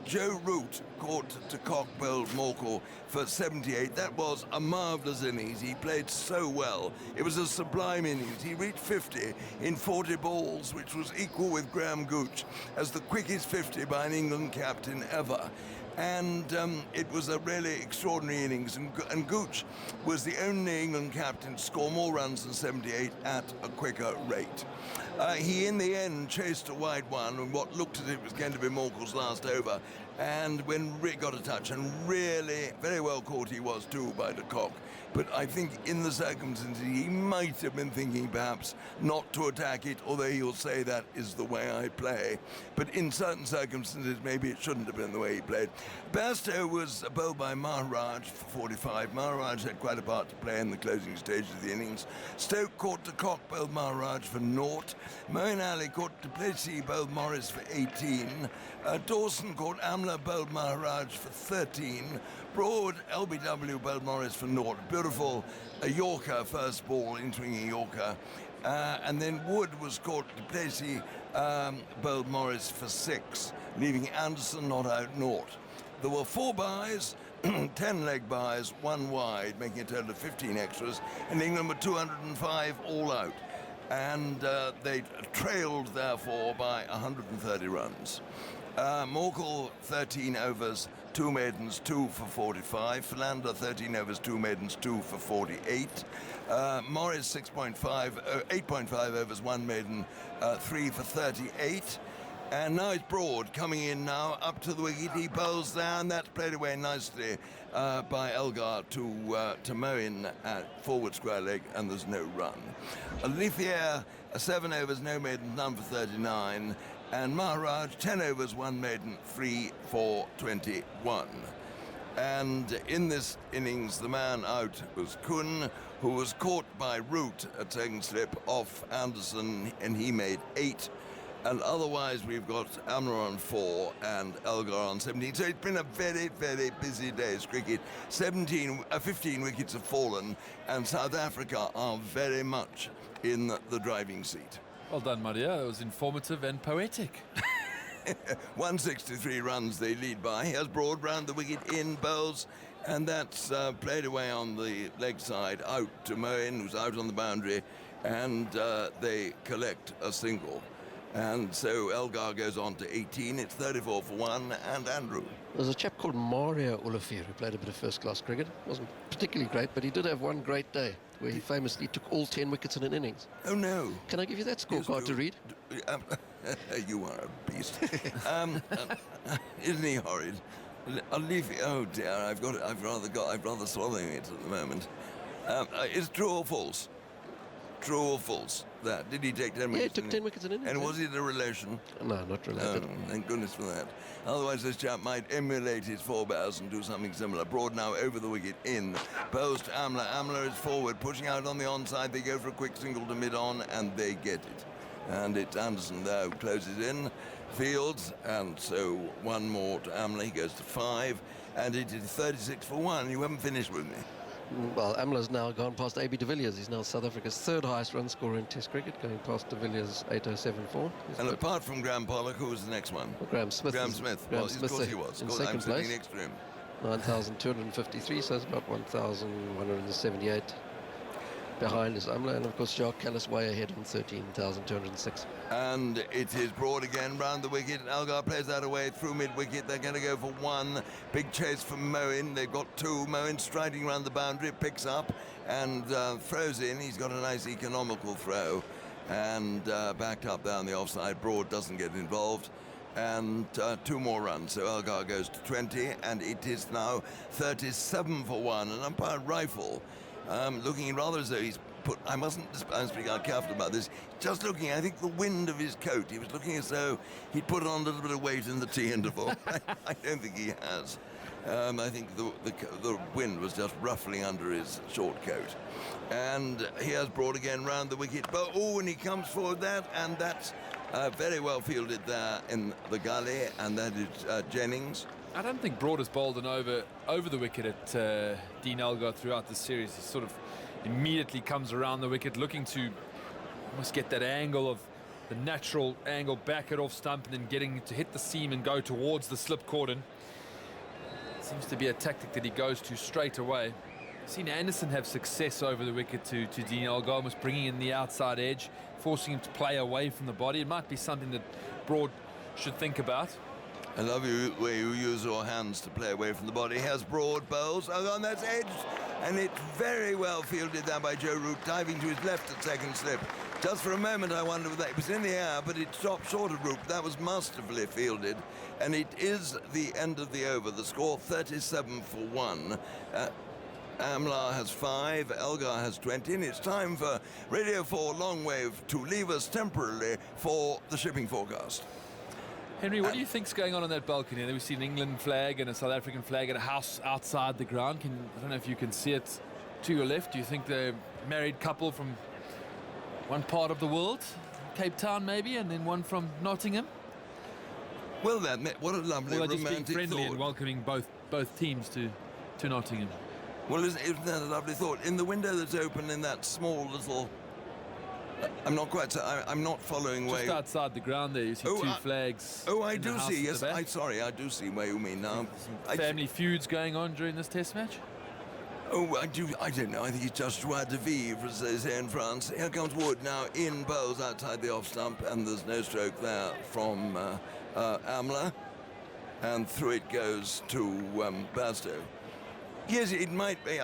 Joe Root caught de Kock, bowled Morkel for 78. That was a marvellous innings. He played so well. It was a sublime innings. He reached 50 in 40 balls, which was equal with Graham Gooch as the quickest 50 by an England captain ever. And it was a really extraordinary innings, and Gooch was the only England captain to score more runs than 78 at a quicker rate. He, in the end, chased a wide one, and what looked as if it was going to be Morkel's last over, and when Rick got a touch, and really very well caught he was too by de Kock. But I think in the circumstances he might have been thinking perhaps not to attack it, although he'll say that is the way I play. But in certain circumstances maybe it shouldn't have been the way he played. Bairstow was bowled by Maharaj for 45. Maharaj had quite a part to play in the closing stages of the innings. Stoke caught de Kock, bowled Maharaj for 0. Moeen Ali caught du Plessis, bowled Morris for 18. Dawson caught Amler, bowled Maharaj for 13. Broad, LBW, bowled Morris for 0. Beautiful, a Yorker, first ball, in-swinging Yorker. And then Wood was caught du Plessis, bowled Morris for 6, leaving Anderson not out 0. There were 4 byes, 10 leg byes, 1 wide, making a total of 15 extras, and England were 205 all out. And they trailed, therefore, by 130 runs. Morkel, 13 overs, 2 maidens, 2 for 45. Philander, 13 overs, 2 maidens, 2 for 48. Morris, 8.5 overs, 1 maiden, 3 for 38. And now it's Broad coming in now, up to the wicket. He bowls down. That's played away nicely by Elgar to Moeen at forward square leg, and there's no run. Lithier, 7 overs, no maidens, none for 39. And Maharaj, 10 overs, 1 maiden, 3 for 21. And in this innings, the man out was Kuhn, who was caught by Root at second slip off Anderson, and he made 8. And otherwise, we've got Amla on 4 and Elgar on 17. So it's been a very, very busy day's cricket. 15 wickets have fallen, and South Africa are very much in the driving seat. Well done, Maria. It was informative and poetic. 163 runs they lead by. He has Broad round the wicket in bowls, and that's played away on the leg side out to Moeen, who's out on the boundary, and they collect a single. And so Elgar goes on to 18. It's 34 for 1, and Andrew. There's a chap called Mario Olivier who played a bit of first-class cricket. Wasn't particularly great, but he did have one great day where he famously took all 10 wickets in an innings. Oh, no. Can I give you that scorecard to read? You are a beast. Isn't he horrid? I'll leave you. Oh dear, I've rather swallowing it at the moment. Is true or false? True or false? That did he take 10 wickets? Yeah, he took 10 wickets in innings. And was it a relation? No, not related. Oh, thank goodness for that. Otherwise, this chap might emulate his forebears and do something similar. Broad now over the wicket in. Post Amla. Amla is forward, pushing out on the onside. They go for a quick single to mid-on, and they get it. And it's Anderson there who closes in. Fields, and so one more to Amla. He goes to 5, and it is 36 for 1. You haven't finished with me. Well, Amla's now gone past A.B. de Villiers. He's now South Africa's third highest run scorer in Test cricket, going past de Villiers' 807.4. And apart from Graham Pollock, who was the next one? Well, Graham Smith. Graham Smith. Graham Well, Smith of course he was. in second I'm place. sitting next to him. 9,253, so it's about 1,178 behind is Amla, and of course Jacques Callis way ahead on 13,206. And it is Broad again round the wicket. Elgar plays that away through mid-wicket. They're going to go for 1. Big chase from Moeen. They've got 2. Moeen striding round the boundary, picks up and throws in. He's got a nice economical throw, and backed up down the offside. Broad doesn't get involved, and 2 more runs. So Elgar goes to 20, and it is now 37 for 1. An umpire rifle. Looking rather as though he's put, I'm speaking careful about this, just looking, I think the wind of his coat, he was looking as though he'd put on a little bit of weight in the tea interval. I don't think he has. I think the wind was just ruffling under his short coat. And he has Broad again round the wicket. But, and he comes forward and that's very well fielded there in the gully, and that is Jennings. I don't think Broad has bowled an over the wicket at Dean Elgar throughout the series. He sort of immediately comes around the wicket looking to almost get that angle of the natural angle back at off stump, and then getting to hit the seam and go towards the slip cordon. Seems to be a tactic that he goes to straight away. I've seen Anderson have success over the wicket to Dean Elgar, almost bringing in the outside edge, forcing him to play away from the body. It might be something that Broad should think about. I love you where you use your hands to play away from the body. He has Broad bowls. Oh, and that's edged. And it's very well fielded there by Joe Root, diving to his left at second slip. Just for a moment, I wondered whether it was in the air, but it stopped short of Root. That was masterfully fielded. And it is the end of the over. The score 37 for 1. Amla has 5, Elgar has 20, and it's time for Radio 4 Long Wave to leave us temporarily for the shipping forecast. Henry, what do you think's going on that balcony? We've seen an England flag and a South African flag at a house outside the ground. I don't know if you can see it to your left. Do you think they're a married couple from one part of the world, Cape Town maybe, and then one from Nottingham? Well, then, what a lovely romantic just being friendly thought. and welcoming both teams to Nottingham. Well, isn't that a lovely thought? In the window that's open in that small little... I'm not quite... I'm not following where... Just outside the ground there, you see 2 flags. Oh, I do see. Yes, sorry, I do see where you mean now. Family feuds going on during this Test match? Oh, I don't know. I think it's just joie de vivre, as they say in France. Here comes Wood now in bowls outside the off stump, and there's no stroke there from Amla. And through it goes to Bairstow. Yes, it might be.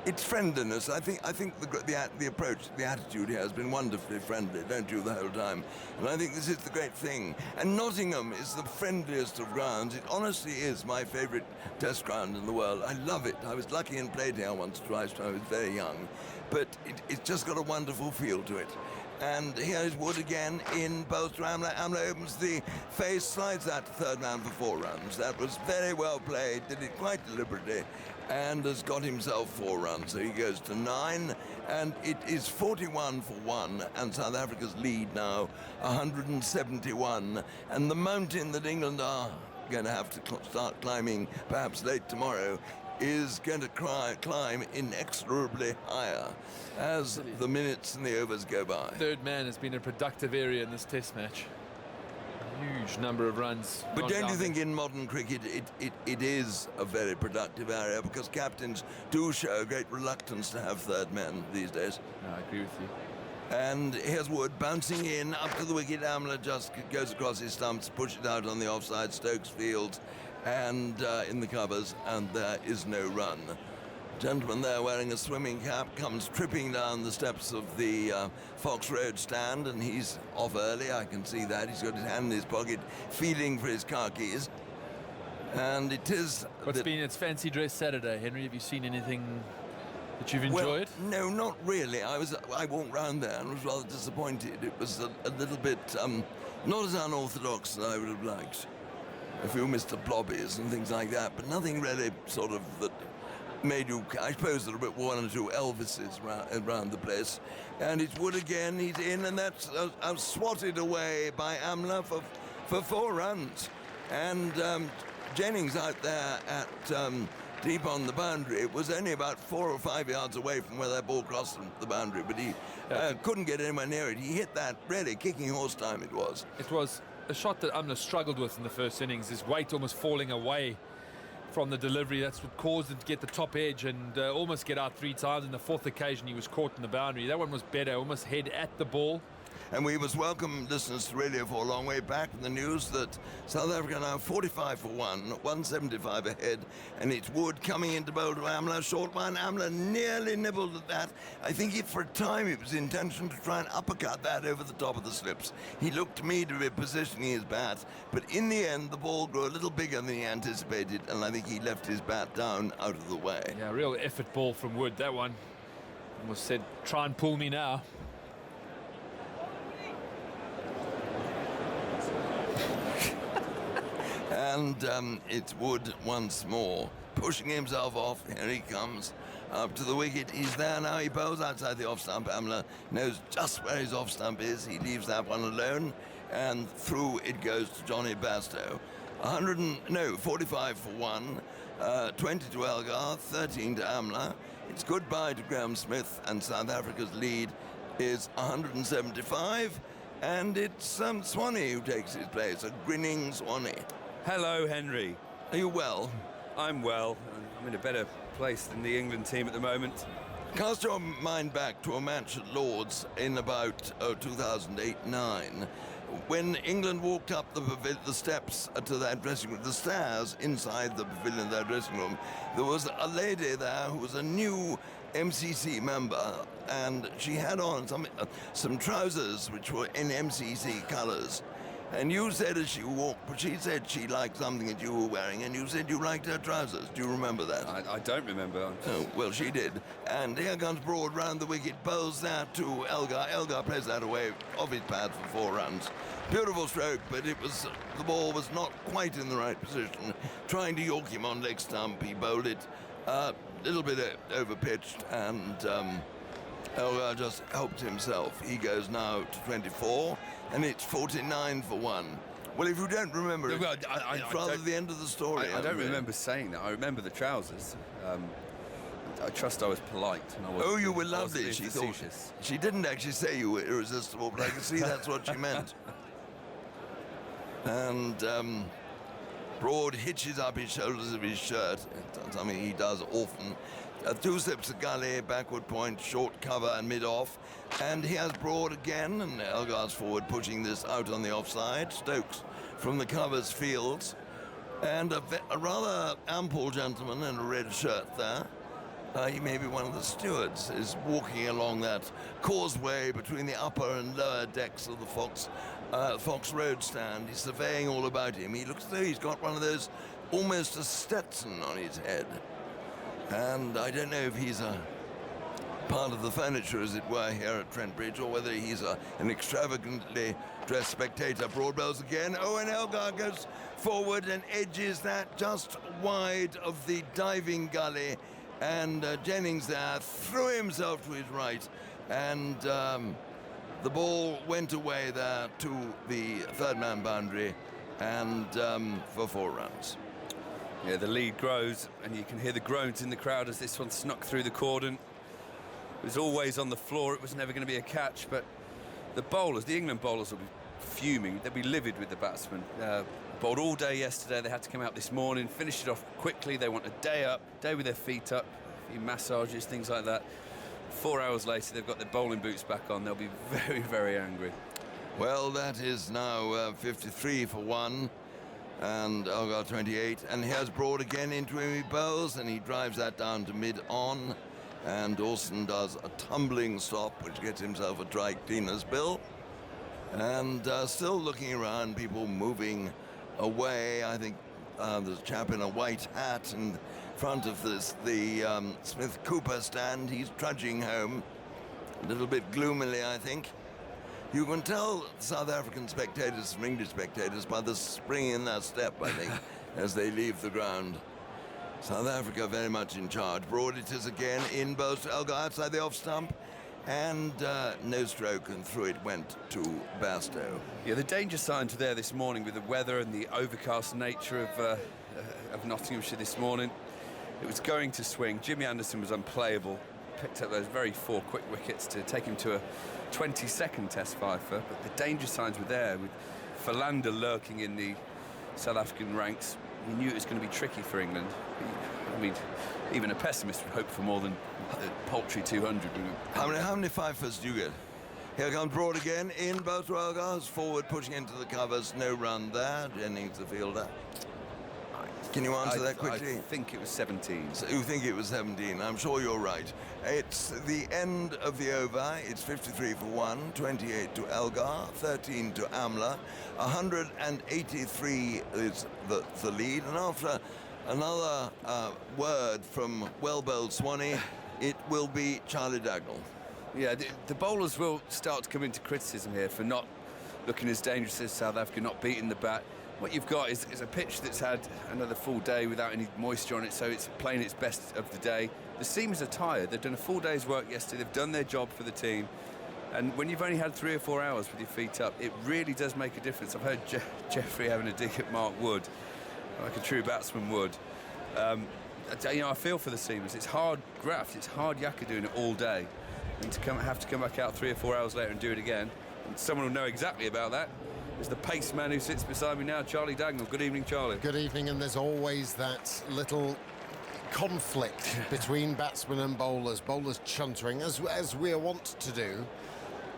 It's friendliness. I think the approach, the attitude here has been wonderfully friendly, don't you, the whole time? And I think this is the great thing. And Nottingham is the friendliest of grounds. It honestly is my favourite Test ground in the world. I love it. I was lucky and played here once or twice when I was very young. But it's just got a wonderful feel to it. And here's Wood again in both to Amla. Amla opens the face, slides that to third man for 4 runs. That was very well played, did it quite deliberately, and has got himself 4 runs. So he goes to 9, and it is 41 for 1, and South Africa's lead now 171. And the mountain that England are going to have to start climbing perhaps late tomorrow is going to climb inexorably higher as the minutes and the overs go by. Third man has been a productive area in this test match. Huge number of runs. But don't you think in modern cricket it is a very productive area, because captains do show great reluctance to have third men these days? No, I agree with you. And here's Wood bouncing in up to the wicket. Amla just goes across his stumps, pushes it out on the offside. Stokes fields and in the covers, and there is no run. Gentleman there wearing a swimming cap comes tripping down the steps of the Fox Road stand, and he's off early. I can see that. He's got his hand in his pocket, feeling for his car keys. And it is... What's been its fancy dress Saturday, Henry? Have you seen anything that you've enjoyed? Well, no, not really. I walked round there and was rather disappointed. It was a little bit not as unorthodox as I would have liked. A few Mr. Blobbies and things like that, but nothing really sort of that made you, I suppose, there were a bit 1 or 2 Elvises around the place. And it's Wood again, he's in, and that's swatted away by Amla for 4 runs. And Jennings out there at deep on the boundary, it was only about 4 or 5 yards away from where that ball crossed the boundary, but he couldn't get anywhere near it. He hit that really kicking horse time it was. It was a shot that Amla struggled with in the first innings, his weight almost falling away from the delivery. That's what caused him to get the top edge and almost get out 3 times. In the 4th occasion he was caught in the boundary. That one was better, almost head at the ball. And we must welcome listeners to Radio 4 a long way back with the news that South Africa now 45 for 1, 175 ahead, and it's Wood coming into bowl to Amla, short one. Amla nearly nibbled at that. I think for a time it was intention to try and uppercut that over the top of the slips. He looked to me to be positioning his bat, but in the end the ball grew a little bigger than he anticipated, and I think he left his bat down out of the way. Yeah, real effort ball from Wood, that one. Almost said, try and pull me now. And it's Wood once more, pushing himself off. Here he comes up to the wicket. He's there now. He bowls outside the off stump. Amla knows just where his off stump is. He leaves that one alone, and through it goes to Johnny Bairstow. 45 for 1, 20 to Elgar, 13 to Amla. It's goodbye to Graham Smith, and South Africa's lead is 175. And it's Swanee who takes his place, a grinning Swanee. Hello, Henry. Are you well? I'm well. I'm in a better place than the England team at the moment. Cast your mind back to a match at Lord's in about 2008-9, when England walked up the steps to that dressing room, the stairs inside the pavilion of their dressing room. There was a lady there who was a new MCC member, and she had on some trousers which were in MCC colours. And you said as she walked, but she said she liked something that you were wearing, and you said you liked her trousers. Do you remember that? I don't remember. Oh, well, she did. And here comes Broad round the wicket, bowls that to Elgar. Elgar plays that away off his pad for 4 runs. Beautiful stroke, but the ball was not quite in the right position. Trying to york him on leg stump, he bowled it a little bit over-pitched, and Elgar just helped himself. He goes now to 24, and it's 49 for 1. Well, if you don't remember it, it's rather the end of the story. I don't remember saying that. I remember the trousers. I trust I was polite. And I wasn't, you were lovely. She thought she didn't actually say you were irresistible, but I can see that's what she meant. And Broad hitches up his shoulders of his shirt, something he does often. 2 steps of gully, backward point, short cover and mid-off. And he has Broad again, and Elgar's forward pushing this out on the offside. Stokes from the covers fields. And a rather ample gentleman in a red shirt there. He may be one of the stewards, is walking along that causeway between the upper and lower decks of the Fox Road stand. He's surveying all about him. He looks as though he's got one of those, almost a Stetson on his head. And I don't know if he's a part of the furniture, as it were, here at Trent Bridge, or whether he's an extravagantly dressed spectator. Broad bowls again. Owen Elgar goes forward and edges that just wide of the diving gully, and Jennings there threw himself to his right, and the ball went away there to the third-man boundary, and for 4 runs. Yeah, the lead grows, and you can hear the groans in the crowd as this one snuck through the cordon. It was always on the floor. It was never going to be a catch, but the bowlers, the England bowlers, will be fuming. They'll be livid with the batsmen. Bowled all day yesterday. They had to come out this morning, finish it off quickly. They want a day up, day with their feet up, a few massages, things like that. 4 hours later, they've got their bowling boots back on. They'll be very, very angry. Well, that is now 53 for 1. And Elgar 28, and here's Broad again into him. He bowls and he drives that down to mid-on, and Dawson does a tumbling stop which gets himself a dry cleaner's bill, and still looking around, people moving away. I think there's a chap in a white hat in front of the Smith Cooper stand. He's trudging home a little bit gloomily, I think. You can tell South African spectators from English spectators by the spring in their step, I think, as they leave the ground. South Africa very much in charge. Broad it is again, in both Elgar outside the off stump, and no stroke, and through it went to Bairstow. Yeah, the danger signs were there this morning with the weather and the overcast nature of Nottinghamshire this morning. It was going to swing. Jimmy Anderson was unplayable. Picked up those very 4 quick wickets to take him to a 22nd Test fifer, but the danger signs were there with Philander lurking in the South African ranks. We knew it was going to be tricky for England. I mean, even a pessimist would hope for more than a paltry 200. How many fifers do you get? Here comes Broad again, in both Elgar's forward, pushing into the covers. No run there. Jennings, the fielder. Can you answer that quickly? I think it was 17. So you think it was 17? I'm sure you're right. It's the end of the over. It's 53 for 1, 28 to Elgar, 13 to Amla. 183 is the lead. And after another word from well-bowled Swanee, it will be Charlie Dagnall. Yeah, the bowlers will start to come into criticism here for not looking as dangerous as South Africa, not beating the bat. What you've got is a pitch that's had another full day without any moisture on it, so it's playing its best of the day. The seamers are tired. They've done a full day's work yesterday. They've done their job for the team. And when you've only had 3 or 4 hours with your feet up, it really does make a difference. I've heard Jeffrey having a dig at Mark Wood, like a true batsman would. I feel for the seamers. It's hard graft. It's hard yakka doing it all day. And to have to come back out 3 or 4 hours later and do it again. And someone will know exactly about that. Is the pace man who sits beside me now, Charlie Dagnall. Good evening, Charlie. Good evening, and there's always that little conflict between batsmen and bowlers. Bowlers chuntering, as we're wont to do,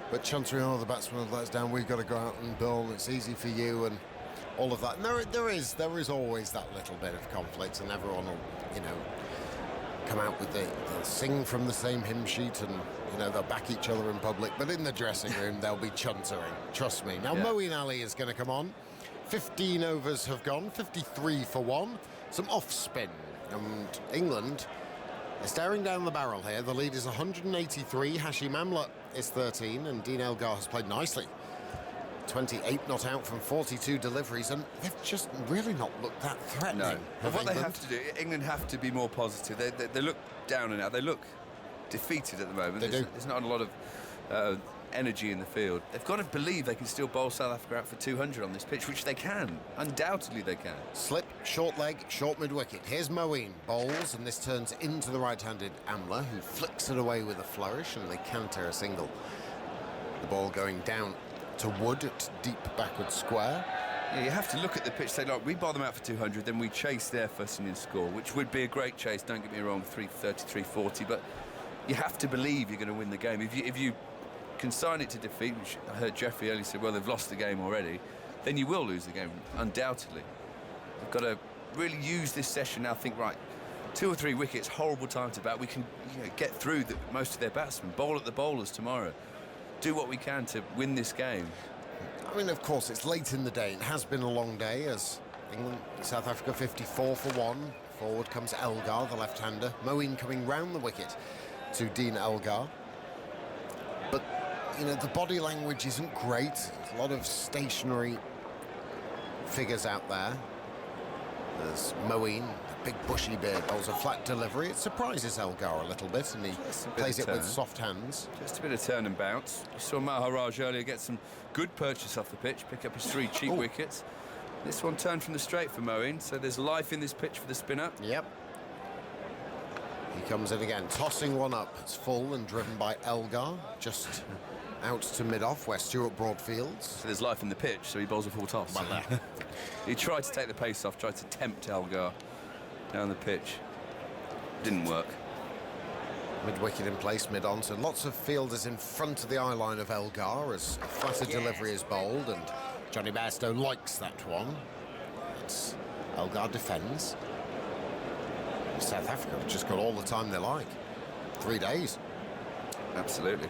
but chuntering, the batsman have let us down, we've got to go out and bowl, it's easy for you, and all of that. And there is always that little bit of conflict, and everyone will, come out with they'll sing from the same hymn sheet, and they'll back each other in public, but in the dressing room they'll be chuntering, trust me. Now Moeen Ali is going to come on. 15 overs have gone, 53 for 1, some off spin, and England are staring down the barrel here. The lead is 183. Hashim Amla is 13, and Dean Elgar has played nicely. 28 not out from 42 deliveries, and they've just really not looked that threatening. No. But what they have to do, England have to be more positive. They look down and out. They look defeated at the moment. There's not a lot of energy in the field. They've got to believe they can still bowl South Africa out for 200 on this pitch, which they can. Undoubtedly they can. Slip, short leg, short mid-wicket. Here's Moeen, bowls, and this turns into the right-handed Amla, who flicks it away with a flourish, and they canter a single. The ball going down to Wood at deep backward square. Yeah, you have to look at the pitch, say, look, we bowl them out for 200, then we chase their first inning score, which would be a great chase, don't get me wrong, 330, 340, but you have to believe you're going to win the game. If you consign it to defeat, which I heard Jeffrey earlier say, well, they've lost the game already, then you will lose the game, undoubtedly. You've got to really use this session now, think, right, 2 or 3 wickets, horrible time to bat, we can get through most of their batsmen, bowl at the bowlers tomorrow. Do what we can to win this game. I mean, of course, it's late in the day. It has been a long day as South Africa 54 for 1. Forward comes Elgar, the left-hander. Moeen coming round the wicket. to Dean Elgar. But, you know, the body language isn't great. A lot of stationary figures out there. There's Moeen, a big bushy beard, bowls a flat delivery. It surprises Elgar a little bit, and he plays it with soft hands. Just a bit of turn and bounce. You saw Maharaj earlier get some good purchase off the pitch, pick up his 3 cheap wickets. This one turned from the straight for Moeen, so there's life in this pitch for the spinner. Yep. He comes in again, tossing one up. It's full and driven by Elgar, just out to mid-off where Stuart Broad fields. So there's life in the pitch, so he bowls a full toss. He tried to take the pace off, tried to tempt Elgar down the pitch. Didn't work. Mid-wicket in place, mid-on, so lots of fielders in front of the eye line of Elgar as a flatter delivery is bowled, and Johnny Bairstow likes that one. It's Elgar defends. South Africa have just got all the time they like. 3 days. Absolutely.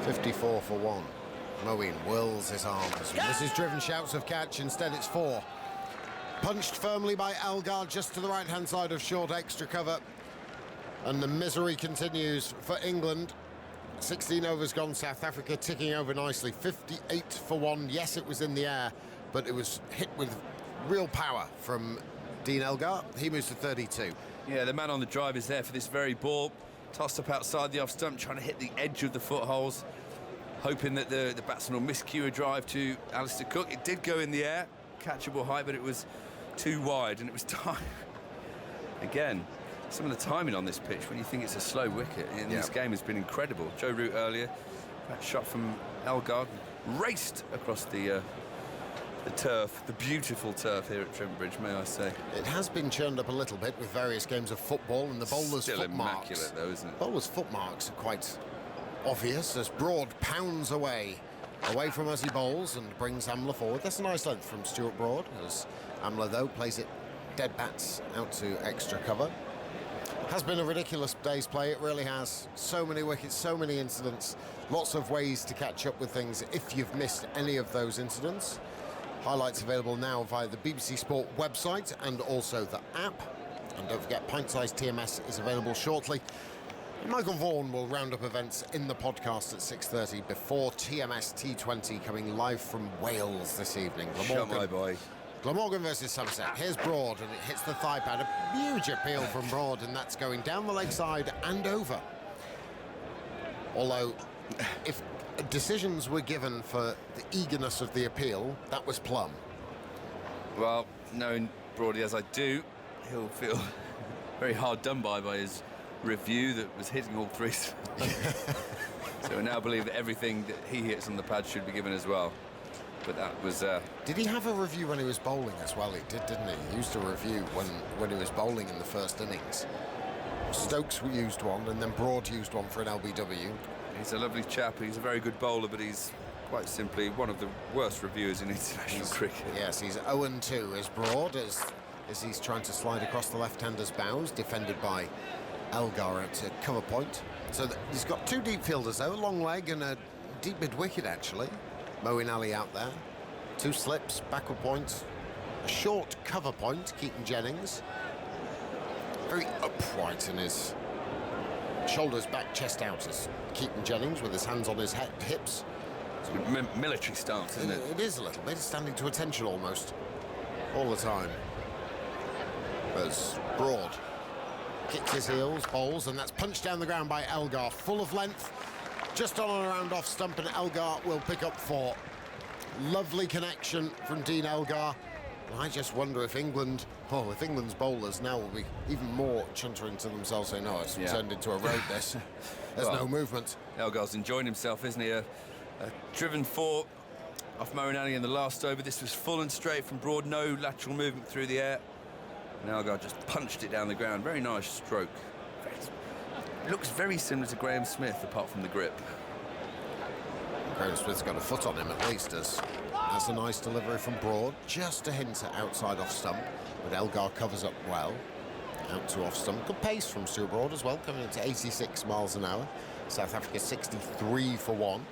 54 for 1. Moeen whirls his arms. This is driven shouts of catch. Instead, it's 4. Punched firmly by Elgar just to the right-hand side of short extra cover. And the misery continues for England. 16 overs gone, South Africa ticking over nicely. 58 for 1. Yes, it was in the air, but it was hit with real power from Dean Elgar. He moves to 32. Yeah, the man on the drive is there for this very ball. Tossed up outside the off stump, trying to hit the edge of the footholes, hoping that the batsman will miscue a drive to Alistair Cook. It did go in the air, catchable height, but it was too wide, and it was time. Again, some of the timing on this pitch, when you think it's a slow wicket in this game, has been incredible. Joe Root earlier, that shot from Elgar raced across the turf, the beautiful turf here at Trent Bridge, may I say. It has been churned up a little bit with various games of football, and the bowler's Still footmarks. immaculate though, isn't it? Bowler's footmarks are quite obvious as Broad pounds away from us he bowls and brings Amla forward. That's a nice length from Stuart Broad, as Amla, though, plays it dead bats out to extra cover. Has been a ridiculous day's play, it really has. So many wickets, so many incidents, lots of ways to catch up with things if you've missed any of those incidents. Highlights available now via the BBC Sport website and also the app. And don't forget, Pint-Sized TMS is available shortly. Michael Vaughan will round up events in the podcast at 6:30 before TMS T20 coming live from Wales this evening. Glamorgan versus Somerset. Here's Broad, and it hits the thigh pad. A huge appeal from Broad, and that's going down the leg side and over. Although, if decisions were given for the eagerness of the appeal, that was plum. Well, knowing Broady as I do, he'll feel very hard done by his review that was hitting all 3. So I now believe that everything that he hits on the pad should be given as well. But that was... Did he have a review when he was bowling as well? He did, didn't he? He used a review when he was bowling in the first innings. Stokes used one, and then Broad used one for an LBW. He's a lovely chap. He's a very good bowler, but he's quite simply one of the worst reviewers in international cricket. Yes, he's 0-2 as Broad, as he's trying to slide across the left-hander's bows, defended by Elgar at cover point. So he's got 2 deep fielders, though, a long leg and a deep mid-wicket, actually. Moeen Ali out there. 2 slips, backward point, a short cover point, Keaton Jennings. Very upright in his shoulders back, chest out as Keaton Jennings with his hands on his hips. It's military stance, isn't it? It is a little bit, standing to attention almost, all the time. As Broad kicks his heels, bowls, and that's punched down the ground by Elgar, full of length, just on and around off stump, and Elgar will pick up 4. Lovely connection from Dean Elgar. And I just wonder if England's bowlers now will be even more chuntering to themselves, saying, no, it's turned into a road, this. There's no movement. Elgar's enjoying himself, isn't he? A driven 4 off Moeen Ali in the last over. This was full and straight from Broad, no lateral movement through the air. And Elgar just punched it down the ground. Very nice stroke. Looks very similar to Graham Smith, apart from the grip. Graham Smith's got a foot on him at least, as that's a nice delivery from Broad. Just a hint at outside off stump, but Elgar covers up well. Out to off stump. Good pace from Stuart Broad as well, coming into 86 miles an hour. South Africa 63 for 1.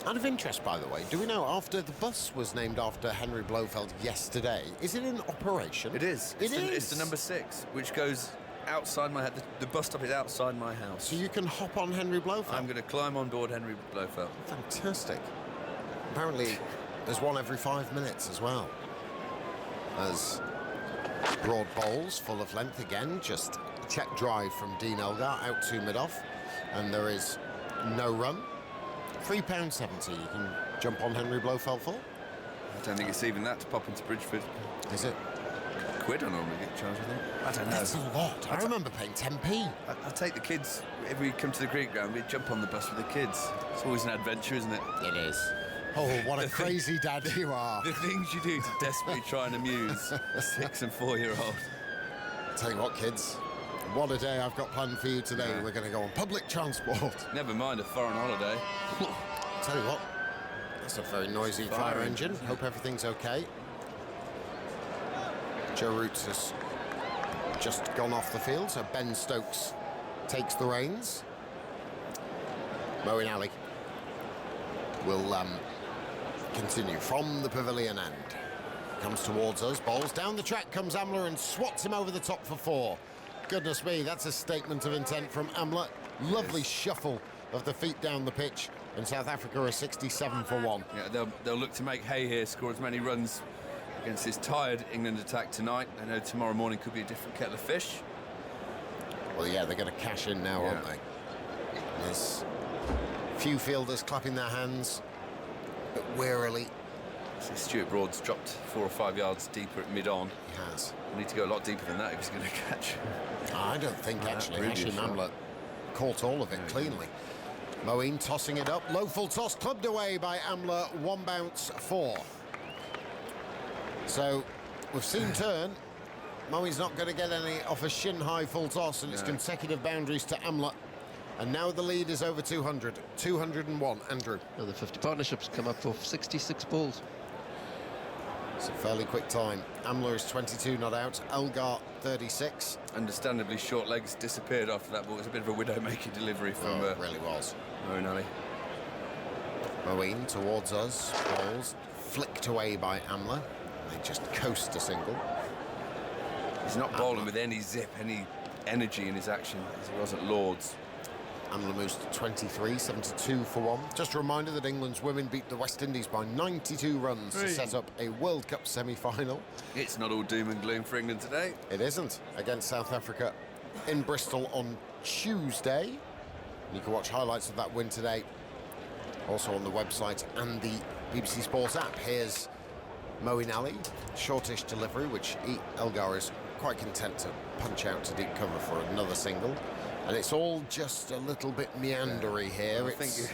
Out of interest, by the way, do we know, after the bus was named after Henry Blofeld yesterday, is it in operation? It is. It's the number 6, which goes outside my the bus stop is outside my house. So you can hop on Henry Blofeld? I'm going to climb on board Henry Blofeld. Fantastic. Apparently, there's one every 5 minutes as well. As Broad bowls, full of length again, just a check drive from Dean Elgar out to mid-off, and there is no run. £3.70 you can jump on Henry Blofeld for. I don't think it's even that to pop into Bridgeford. Is it? £1 I normally get charged, I think. I don't know. That's a lot. I remember paying 10p. I take the kids, if we come to the cricket ground, we jump on the bus with the kids. It's always an adventure, isn't it? It is. Oh, what a crazy dad you are. The things you do to desperately try and amuse a 6 and 4-year-old. Tell you what, kids, what a day I've got planned for you today. Yeah. We're going to go on public transport. Never mind a foreign holiday. Tell you what, that's a very noisy fire engine. Hope everything's okay. Joe Root has just gone off the field, so Ben Stokes takes the reins. Moeen Ali will continue from the pavilion end. Comes towards us, bowls down the track comes Amla and swats him over the top for 4. Goodness me, that's a statement of intent from Amla. Lovely shuffle of the feet down the pitch, and South Africa are 67 for 1. Yeah, they'll look to make hay here, score as many runs against this tired England attack tonight. I know tomorrow morning could be a different kettle of fish. Well, yeah, they're going to cash in now, aren't they? There's few fielders clapping their hands, but wearily. See, Stuart Broad's dropped 4 or 5 yards deeper at mid-on. He has. We need to go a lot deeper than that if he's going to catch. I don't think, actually. Hashim Amla caught all of it cleanly. Moeen tossing it up. Low full toss, clubbed away by Amla. 1 bounce, 4. So, we've seen turn. Moeen's not going to get any off a shin-high full toss, and it's consecutive boundaries to Amla. And now the lead is over 200. 201, Andrew. Well, the 50 partnerships come up for 66 balls. It's a fairly quick time. Amla is 22 not out. Elgar 36. Understandably, short legs disappeared after that ball. It was a bit of a widow-making delivery from... it really was. Moeen Ali. Moeen towards us. Balls flicked away by Amla. They just coast a single. He's not bowling with any zip, any energy in his action as he was at Lord's. Amla moves to 23, 72 for 1. Just a reminder that England's women beat the West Indies by 92 runs to set up a World Cup semi-final. It's not all doom and gloom for England today. It isn't. Against South Africa in Bristol on Tuesday. You can watch highlights of that win today, also on the website and the BBC Sports app. Here's Moeen Ali, shortish delivery, which Elgar is quite content to punch out to deep cover for another single. And it's all just a little bit meandery here. I think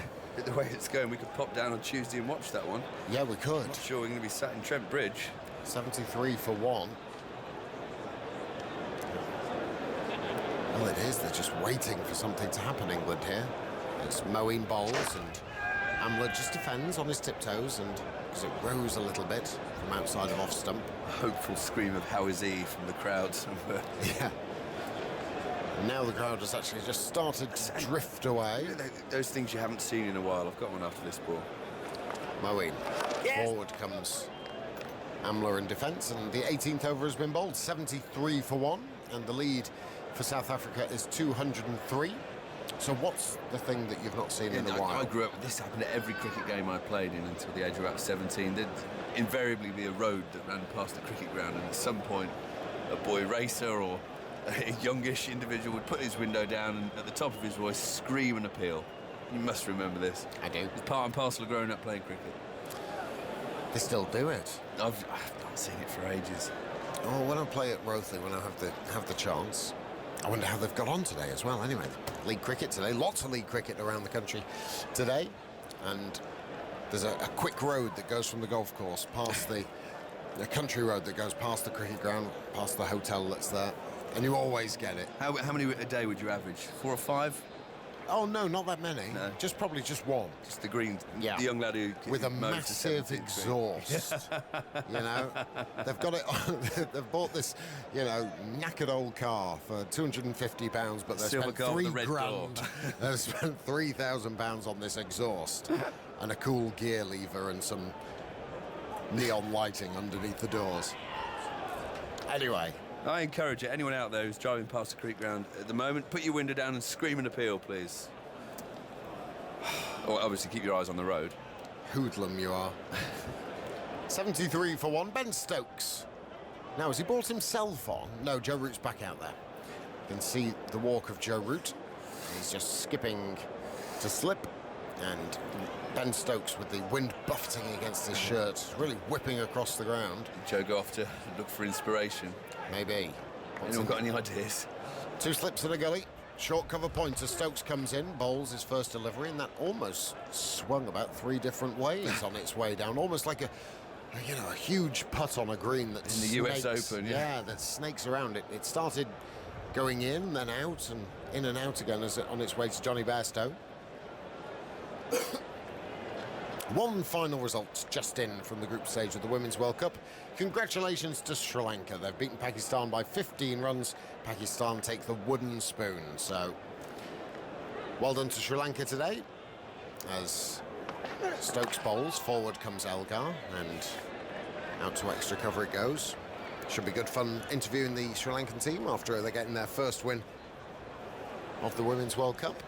the way it's going, we could pop down on Tuesday and watch that one. Yeah, we could. I'm not sure we're going to be sat in Trent Bridge. 73 for 1. Well, it is. They're just waiting for something to happen, England here. It's Moeen bowls, and Amla just defends on his tiptoes, and because it rose a little bit from outside of off stump. A hopeful scream of "How is he?" from the crowd somewhere. Yeah. Now the crowd has actually just started to drift away. Those things you haven't seen in a while. I've got one after this ball. Moeen. Yes. Forward comes Amla in defence, and the 18th over has been bowled. 73 for 1, and the lead for South Africa is 203. So what's the thing that you've not seen in a while? I grew up with this. Happened at every cricket game I played in until the age of about 17. There'd invariably be a road that ran past the cricket ground, and at some point a boy racer or a youngish individual would put his window down and at the top of his voice scream and appeal. You must remember this. I do. It's part and parcel of growing up playing cricket. They still do it. I've not seen it for ages. Oh, when I play at Rothley, when I have the chance, I wonder how they've got on today as well. Anyway, league cricket today. Lots of league cricket around the country today. And there's a quick road that goes from the golf course past the country road that goes past the cricket ground, past the hotel that's there. And you always get it. How many a day would you average? 4 or 5? Oh, no, not that many. No. Probably just one. Just the green, yeah. The young lad who with a massive exhaust. You know, they've got it. They've bought this, knackered old car for £250, but they've spent £3,000. They've spent £3,000 on this exhaust and a cool gear lever and some neon lighting underneath the doors. Anyway, I encourage it. Anyone out there who's driving past the Creek Ground at the moment, put your window down and scream an appeal, please. Or obviously keep your eyes on the road. Hoodlum you are. 73 for 1, Ben Stokes. Now, has he brought himself on? No, Joe Root's back out there. You can see the walk of Joe Root. He's just skipping to slip. And Ben Stokes, with the wind buffeting against his shirt, really whipping across the ground. Joe go off to look for inspiration. Maybe. Anyone got any ideas? 2 slips in a gully. Short cover pointer. Stokes comes in, bowls his first delivery, and that almost swung about 3 different ways on its way down. Almost like a huge putt on a green that in the US Open, yeah, that snakes around it. It started going in, then out, and in and out again as on its way to Johnny Bairstow. One final result just in from the group stage of the Women's World Cup. Congratulations to Sri Lanka. They've beaten Pakistan by 15 runs. Pakistan take the wooden spoon. So, well done to Sri Lanka today. As Stokes bowls, forward comes Elgar, and out to extra cover it goes. Should be good fun interviewing the Sri Lankan team after they're getting their first win of the Women's World Cup.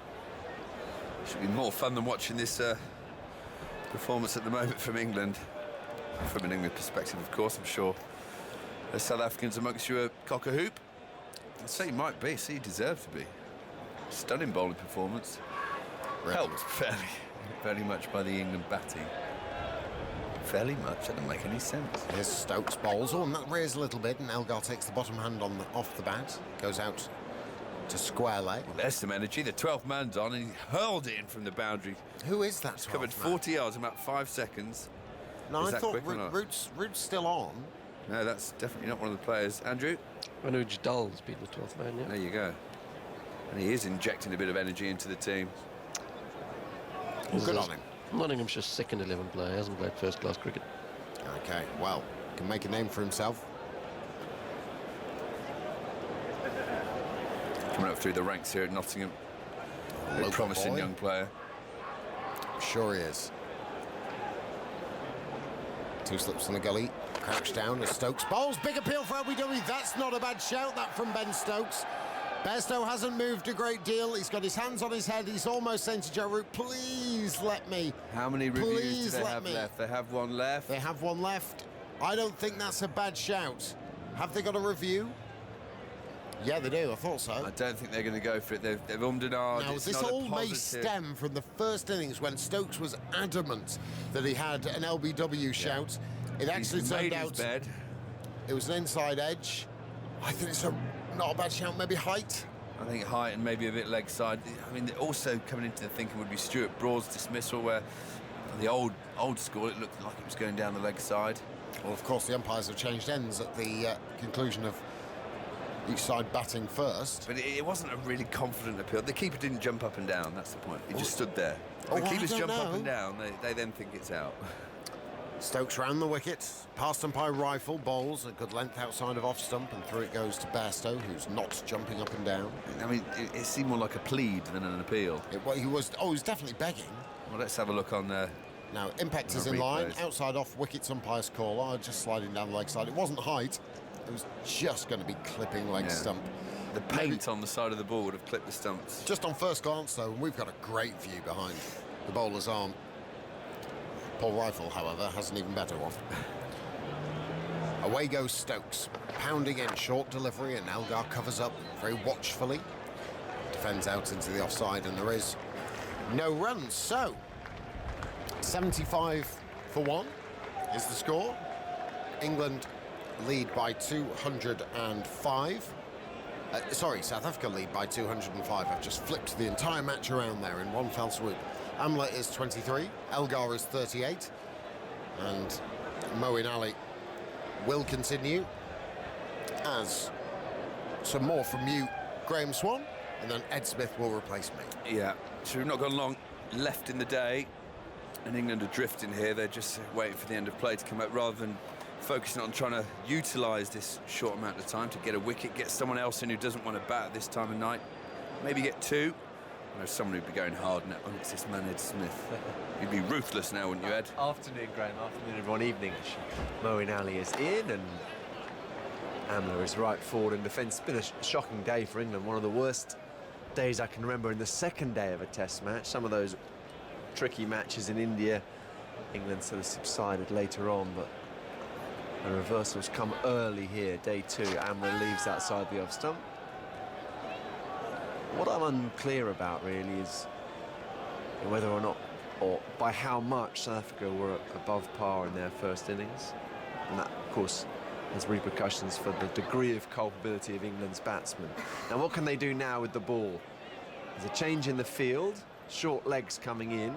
Should be more fun than watching this performance at the moment from England. From an England perspective, of course, I'm sure there's South Africans amongst you a cock-a-hoop. I'd say he might be, so he deserves to be. Stunning bowling performance. Helped fairly much by the England batting. Fairly much, that doesn't make any sense. Here's Stokes bowls, and that rears a little bit, and Elgar takes the bottom hand off the bat, goes out to square leg. Well, there's some energy. The 12th man's on, and he hurled it in from the boundary. Who is that 12th man? Covered 40 yards in about 5 seconds. No, I thought Root's still on. No, that's definitely not one of the players. Andrew? Anuj Dul's been the 12th man, yeah. There you go. And he is injecting a bit of energy into the team. Well, good on him. Nottinghamshire's second 11 player, hasn't played first-class cricket. Okay, well, can make a name for himself. Coming up through the ranks here at Nottingham. A promising young player. Sure he is. 2 slips in the gully. Crouched down as Stokes bowls. Big appeal for LBW. That's not a bad shout, that from Ben Stokes. Bairstow hasn't moved a great deal. He's got his hands on his head. He's almost saying to Joe Root, please let me. How many reviews do they have left? They have one left. They have one left. I don't think that's a bad shout. Have they got a review? Yeah, they do. I thought so. I don't think they're going to go for it. They've ummed and ahed. Now, this all may stem from the first innings when Stokes was adamant that he had an LBW shout. It actually turned out it was an inside edge. I think it's not a bad shout. Maybe height. I think height and maybe a bit leg side. I mean, also coming into the thinking would be Stuart Broad's dismissal, where the old school it looked like it was going down the leg side. Well, of course, the umpires have changed ends at the conclusion of each side batting first. But it wasn't a really confident appeal. The keeper didn't jump up and down, that's the point. He just stood there. The keepers jump up and down, they then think it's out. Stokes round the wicket, past umpire rifle, bowls a good length outside of off stump, and through it goes to Bairstow, who's not jumping up and down. I mean, it seemed more like a plead than an appeal. He was definitely begging. Well, let's have a look on there. Now, impact is in line, outside off wickets, umpire's call, just sliding down the leg side. It wasn't height, it was just going to be clipping leg stump. The paint on the side of the ball would have clipped the stumps. Just on first glance, though, we've got a great view behind the bowler's arm. Paul Rifle, however, has an even better one. Away goes Stokes, pounding in, short delivery, and Elgar covers up very watchfully. Defends out into the offside, and there is no runs. So, 75 for 1 is the score. England lead by 205. South Africa lead by 205. I've just flipped the entire match around there in one fell swoop. Amla is 23, Elgar is 38, and Moeen Ali will continue as some more from you, Graham Swan, and then Ed Smith will replace me. Yeah, so we've not gone long left in the day, and England are drifting here. They're just waiting for the end of play to come out rather than focusing on trying to utilise this short amount of time to get a wicket, get someone else in who doesn't want to bat at this time of night, maybe get 2. There's someone who'd be going hard now. Oh, it's this man, Ed Smith. You'd be ruthless now, wouldn't you, Ed? Afternoon, Graham. Afternoon, everyone. Evening. Moeen Ali is in, and Amla is right forward in defence. It's been a shocking day for England, one of the worst days I can remember in the second day of a Test match. Some of those tricky matches in India, England sort of subsided later on, but the reversals come early here. Day 2, Amla leaves outside the off stump. What I'm unclear about really is whether or not, or by how much, South Africa were above par in their first innings. And that, of course, has repercussions for the degree of culpability of England's batsmen. Now, what can they do now with the ball? There's a change in the field, short legs coming in.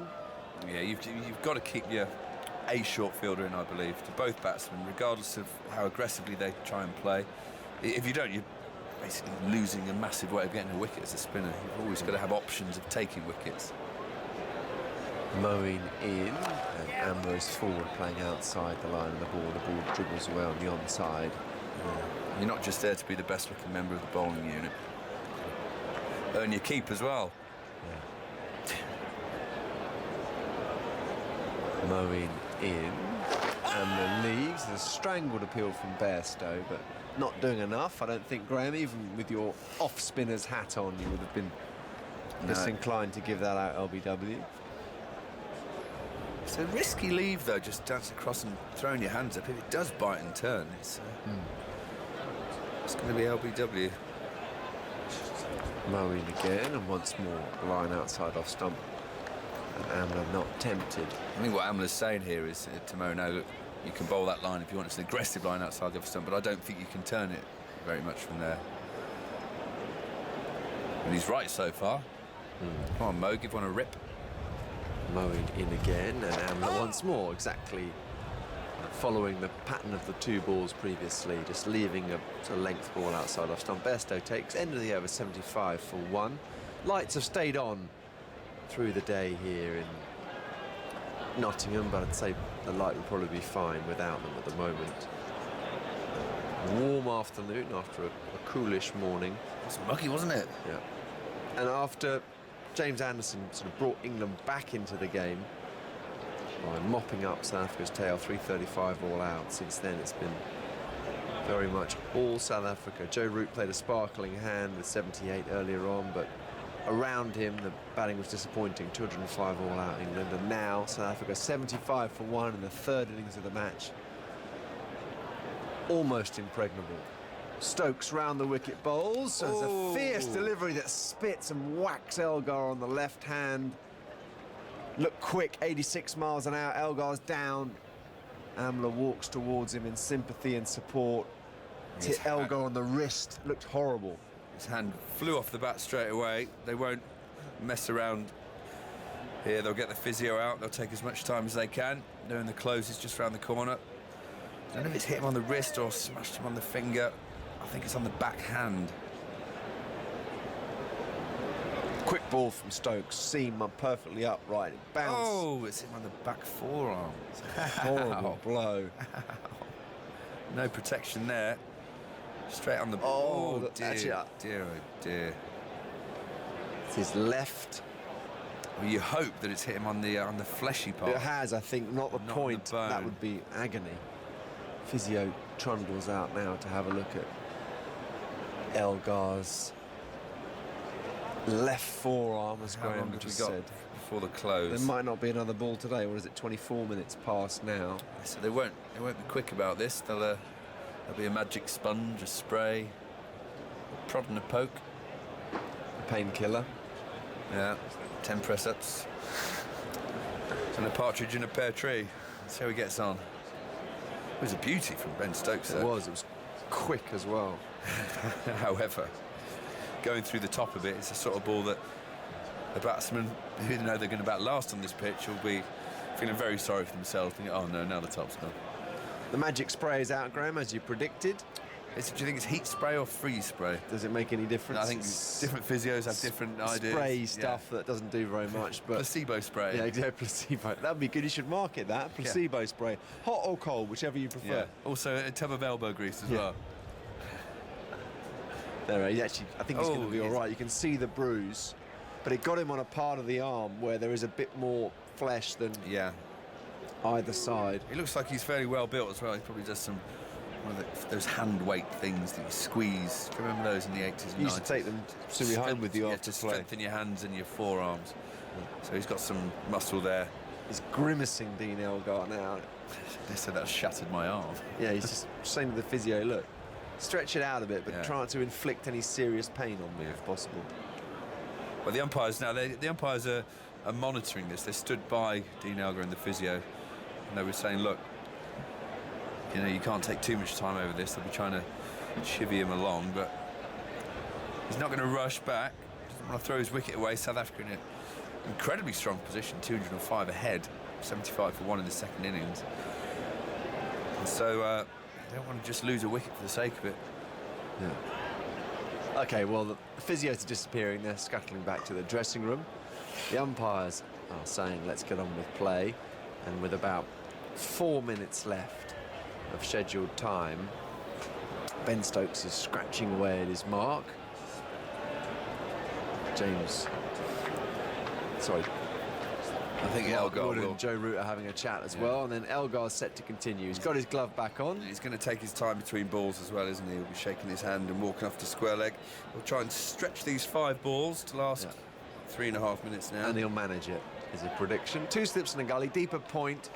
Yeah, you've got to keep your short fielder in, I believe, to both batsmen, regardless of how aggressively they try and play. If you don't, you're basically losing a massive way of getting a wicket as a spinner. You've always got to have options of taking wickets. Moeen in, and Amla is forward, playing outside the line of the ball. The ball dribbles away on the onside. Yeah. You're not just there to be the best looking member of the bowling unit. Earn your keep as well. Yeah. Moeen in, Amla leaves. There's a strangled appeal from Bairstow, but not doing enough. I don't think, Graham, even with your off-spinner's hat on, you would have been disinclined to give that out LBW. It's a risky leave, though, just dancing across and throwing your hands up. If it does bite and turn, it's going to be LBW. Moeen again, and once more, line outside off stump. And Amla not tempted. I think what Amla's saying here is to Mo, no, look, you can bowl that line if you want. It's an aggressive line outside the off stump, but I don't think you can turn it very much from there. And he's right so far. Come on, Mo, give one a rip. Moeen in again, and Amla once more, exactly following the pattern of the 2 balls previously, just leaving a sort of length ball outside off stump. Bairstow takes end of the over 75 for 1. Lights have stayed on through the day here in Nottingham, but I'd say the light will probably be fine without them at the moment. Warm afternoon after a coolish morning. It was muggy, wasn't it? Yeah. And after James Anderson sort of brought England back into the game by mopping up South Africa's tail, 335 all out. Since then, it's been very much all South Africa. Joe Root played a sparkling hand with 78 earlier on, but around him, the batting was disappointing. 205 all out England, and now South Africa 75 for 1 in the 3rd innings of the match. Almost impregnable. Stokes round the wicket bowls. So there's a fierce delivery that spits and whacks Elgar on the left hand. Look quick, 86 miles an hour. Elgar's down. Amla walks towards him in sympathy and support. Hit Elgar on the wrist. Looked horrible. His hand flew off the bat straight away. They won't mess around here. They'll get the physio out. They'll take as much time as they can. Knowing the close is just round the corner. I don't know if it's hit him on the wrist or smashed him on the finger. I think it's on the back hand. Quick ball from Stokes, seam perfectly upright. It bounced. Oh, it's him on the back forearm. Horrible blow. No protection there. Straight on the ball. Oh, dear, dear, oh dear. It's his left. Well, you hope that it's hit him on the fleshy part. It has, I think, not the point. That would be agony. Physio trundles out now to have a look at Elgar's left forearm, as Graham just said. Before the close? There might not be another ball today. What is it, 24 minutes past now? So they won't be quick about this. There'll be a magic sponge, a spray, a prod and a poke. A painkiller. Yeah, 10 press-ups. And a partridge in a pear tree. Let's see how he gets on. It was a beauty from Ben Stokes, though. It was quick as well. However, going through the top of it, it's a sort of ball that the batsmen who know they're going to bat last on this pitch will be feeling very sorry for themselves, thinking, oh no, now the top's gone. The magic spray is out, Graham, as you predicted. Do you think it's heat spray or freeze spray? Does it make any difference? No, I think different physios have different ideas. Spray stuff that doesn't do very much. But placebo spray. Yeah, exactly, placebo. That'd be good. You should market that. Placebo spray. Hot or cold, whichever you prefer. Yeah. Also a tub of elbow grease as well. There, I think he's going to be all right. You can see the bruise, but it got him on a part of the arm where there is a bit more flesh than either side. He looks like he's fairly well built as well. He probably does some one of those hand weight things that you squeeze. Do you remember those in the 80s and 90s? You used to take them to be home with you after to play. strengthen your hands and your forearms. So he's got some muscle there. He's grimacing, Dean Elgar now. They said that shattered my arm. Yeah, he's just saying to the physio, look, stretch it out a bit, but try not to inflict any serious pain on me if possible. Well, the umpires now, the umpires are monitoring this. They stood by Dean Elgar and the physio, and they were saying, look, you know, you can't take too much time over this. They'll be trying to chivvy him along, but he's not going to rush back. Doesn't want to throw his wicket away. South Africa in an incredibly strong position, 205 ahead, 75 for 1 in the second innings. And so they don't want to just lose a wicket for the sake of it. Yeah. OK, well, the physios are disappearing. They're scuttling back to the dressing room. The umpires are saying, let's get on with play. And with about 4 minutes left of scheduled time, Ben Stokes is scratching away at his mark. I think Elgar and Joe Root are having a chat as well, and then Elgar's set to continue. He's got his glove back on. He's going to take his time between balls as well, isn't he? He'll be shaking his hand and walking off to square leg. He'll try and stretch these 5 balls to last 3.5 minutes now. And he'll manage it, is a prediction. 2 slips in a gully, deeper point.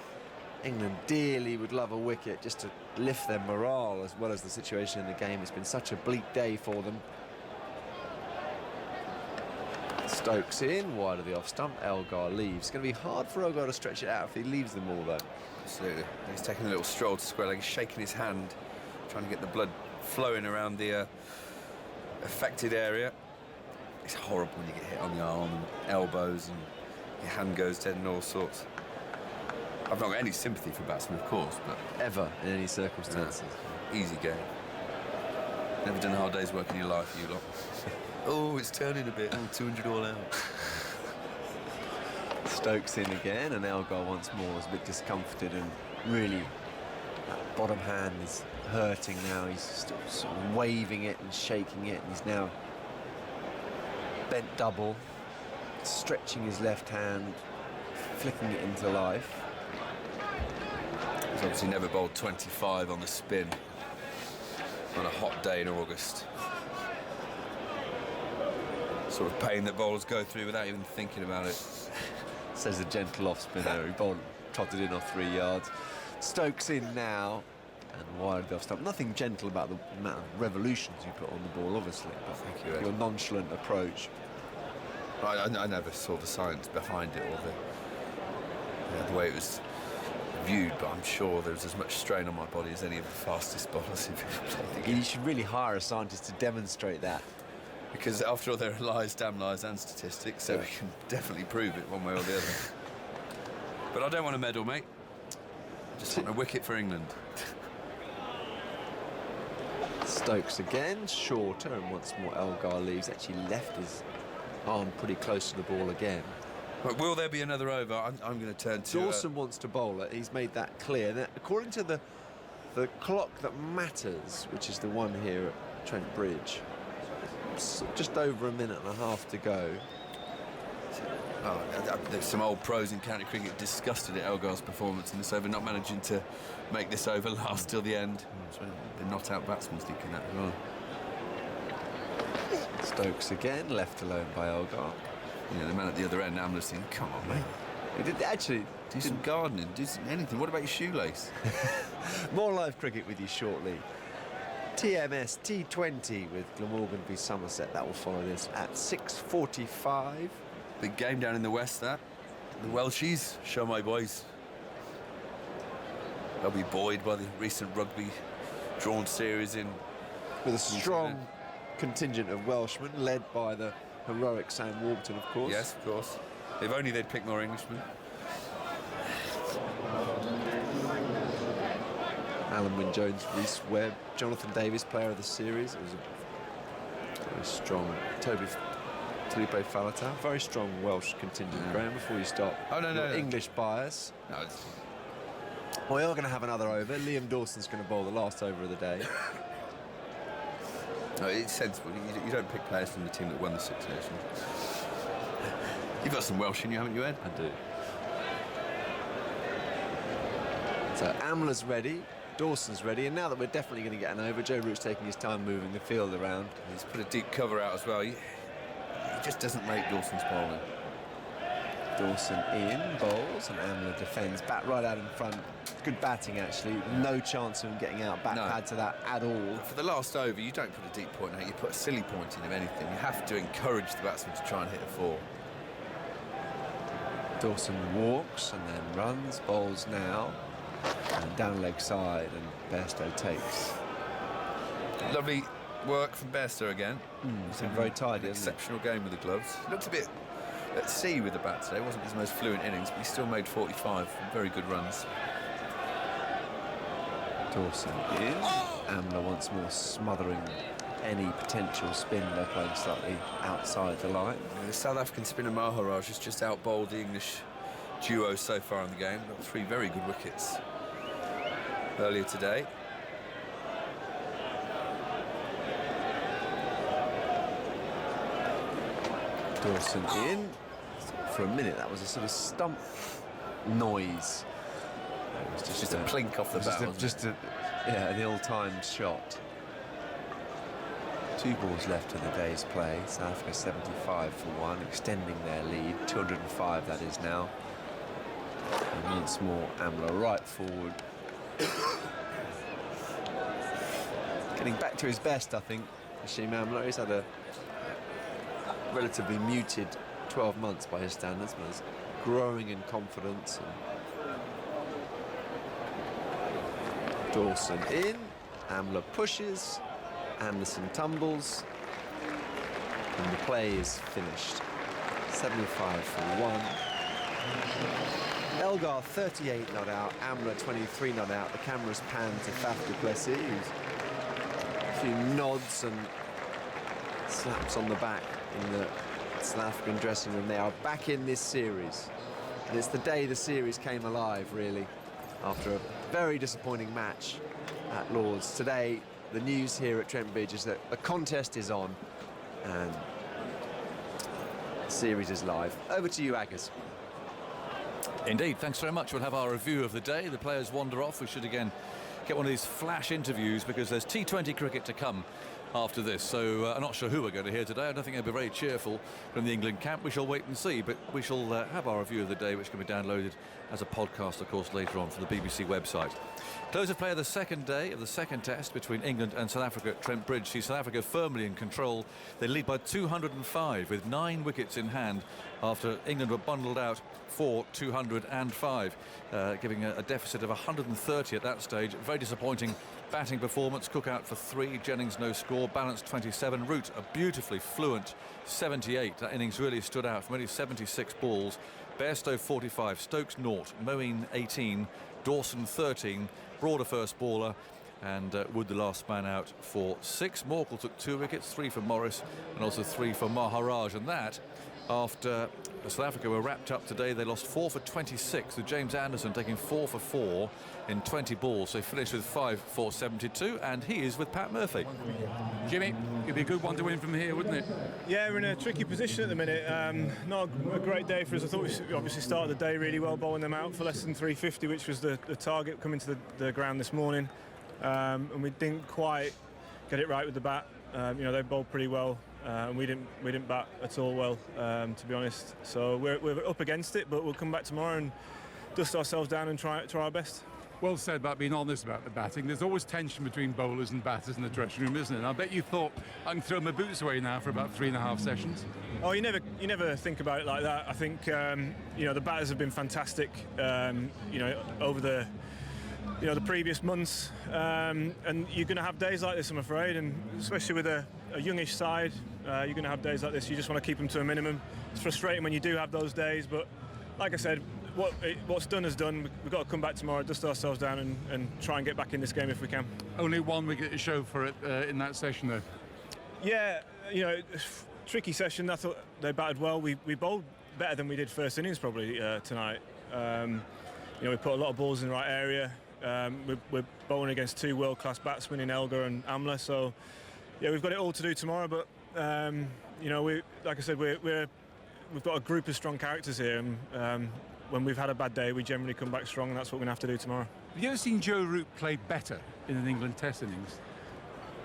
England dearly would love a wicket just to lift their morale as well as the situation in the game. It's been such a bleak day for them. Stokes in, wide of the off stump. Elgar leaves. It's going to be hard for Elgar to stretch it out if he leaves them all, though. Absolutely. He's taking a little stroll to square leg, shaking his hand, trying to get the blood flowing around the affected area. It's horrible when you get hit on the arm and elbows and your hand goes dead and all sorts. I've not got any sympathy for batsmen, of course, but... Ever, in any circumstances. No. Easy game. Never done a hard day's work in your life, you lot. Oh, it's turning a bit. Oh, 200 all out. Stokes in again, and Elgar once more is a bit discomforted, and really that bottom hand is hurting now. He's still sort of waving it and shaking it, and he's now bent double, stretching his left hand, flicking it into life. He's obviously never bowled 25 on the spin on a hot day in August. Sort of pain that bowlers go through without even thinking about it. Says the gentle off spinner. He bowled, trotted in off 3 yards. Stokes in now, and wide of the off stump. Nothing gentle about the amount of revolutions you put on the ball, obviously. But thank you, Ed. Your nonchalant approach. I never saw the science behind it or the way it was viewed, but I'm sure there was as much strain on my body as any of the fastest bowlers who've ever played the game. You should really hire a scientist to demonstrate that. Because after all, there are lies, damn lies and statistics, so we can definitely prove it one way or the other. But I don't want a medal, mate. I just want a wicket for England. Stokes again, shorter, and once more Elgar leaves. Actually left his arm pretty close to the ball again. But will there be another over? I'm going to turn to... Dawson wants to bowl it. He's made that clear. Now, according to the clock that matters, which is the one here at Trent Bridge, just over a minute and a half to go. There's some old pros in county cricket disgusted at Elgar's performance in this over, not managing to make this over last till the end. The not-out batsman's thinking that as well. Stokes again, left alone by Elgar. You know, the man at the other end, Amla's thinking, come on, mate. He did actually do some gardening, do some anything. What about your shoelace? More live cricket with you shortly. TMS T20 with Glamorgan v Somerset. That will follow this at 6:45. Big game down in the west, that. The Welshies, show my boys. They'll be buoyed by the recent rugby drawn series in... With a strong contingent of Welshmen, led by the heroic Sam Warburton, of course. Yes, of course. If only they'd pick more Englishmen. Alan Wynne-Jones, Reece Webb, Jonathan Davis, player of the series. It was a very strong Felipe Faletau, very strong Welsh contingent. Graham, before you stop. Oh, no. English bias. No, it's... We are going to have another over. Liam Dawson's going to bowl the last over of the day. No, it's sensible. You don't pick players from the team that won the Six Nations. You've got some Welsh in you, haven't you, Ed? I do. So Amla's ready. Dawson's ready, and now that we're definitely going to get an over, Joe Root's taking his time moving the field around. He's put a deep cover out as well. He just doesn't make Dawson's bowling. Dawson in, bowls, and Amla defends. Bat right out in front. Good batting, actually. No chance of him getting out back pad to that at all. For the last over, you don't put a deep point out, you put a silly point in of anything. You have to encourage the batsman to try and hit a 4. Dawson walks and then runs, bowls now, and down leg side, and Bairstow takes. Lovely work from Bairstow again. He's been very tidy, exceptional game with the gloves. Looked a bit at sea with the bat today. It wasn't his most fluent innings, but he still made 45 very good runs. Dawson in. Amla once more smothering any potential spin. They're playing slightly outside the line. The South African spinner Maharaj has just out-bowled the English duo so far in the game. Got 3 very good wickets earlier today. Dawson in. For a minute, that was a sort of stump noise. It was just a plink off the bat. An ill-timed shot. 2 balls left in the day's play. South Africa 75 for 1, extending their lead. 205 that is now. And once more, Amla right forward. Getting back to his best, I think. Hashim Amla, he's had a relatively muted 12 months by his standards, but he's growing in confidence. And Dawson in. Amla pushes. Anderson tumbles, and the play is finished. 75 for 1. Elgar 38 not out, Amla 23 not out. The cameras pan to Faf du Plessis, who's a few nods and slaps on the back in the South African dressing room. They are back in this series, and it's the day the series came alive, really, after a very disappointing match at Lord's. Today, the news here at Trent Bridge is that the contest is on and the series is live. Over to you, Aggers. Indeed, thanks very much. We'll have our review of the day. The players wander off. We should again get one of these flash interviews because there's T20 cricket to come after this. So I'm not sure who we're going to hear today. I don't think they'll be very cheerful from the England camp. We shall wait and see, but we shall have our review of the day, which can be downloaded as a podcast, of course, later on from the BBC website. Close of play of the second day of the second test between England and South Africa at Trent Bridge. See South Africa firmly in control. They lead by 205 with 9 wickets in hand after England were bundled out for 205, giving a deficit of 130 at that stage. Very disappointing batting performance. Cook out for 3, Jennings no score, Ballance 27, Root a beautifully fluent 78. That innings really stood out from only 76 balls. Bairstow 45, Stokes 0, Moeen 18, Dawson 13, Broad a first baller, and Wood the last man out for 6. Morkel took 2 wickets, 3 for Morris and also 3 for Maharaj, and that after South Africa were wrapped up today. They lost 4 for 26 with James Anderson taking 4 for 4 in 20 balls. They finished with 5 for 72, and he is with Pat Murphy. Jimmy, it'd be a good one to win from here, wouldn't it? Yeah, we're in a tricky position at the minute. Not a great day for us. I thought we obviously started the day really well, bowling them out for less than 350, which was the target coming to the ground this morning, and we didn't quite get it right with the bat. They bowled pretty well. We didn't bat at all well, to be honest. So we're up against it, but we'll come back tomorrow and dust ourselves down and try our best. Well said about being honest about the batting. There's always tension between bowlers and batters in the dressing room, isn't it? And I bet you thought, I can throw my boots away now for about 3.5 sessions. Oh, you never think about it like that. I think the batters have been fantastic. Over the previous months, and you're going to have days like this, I'm afraid, and especially with a youngish side, you're going to have days like this. You just want to keep them to a minimum. It's frustrating when you do have those days, but like I said, what's done is done. We've got to come back tomorrow, dust ourselves down, and try and get back in this game if we can. Only 1 wicket to show for it in that session, though. Yeah, tricky session. I thought they batted well. We bowled better than we did first innings probably tonight. We put a lot of balls in the right area. We're bowling against 2 world-class batsmen in Elgar and Amla, so yeah, we've got it all to do tomorrow. But like I said, we've got a group of strong characters here, and when we've had a bad day, we generally come back strong, and that's what we're going to have to do tomorrow. Have you ever seen Joe Root play better in an England Test innings?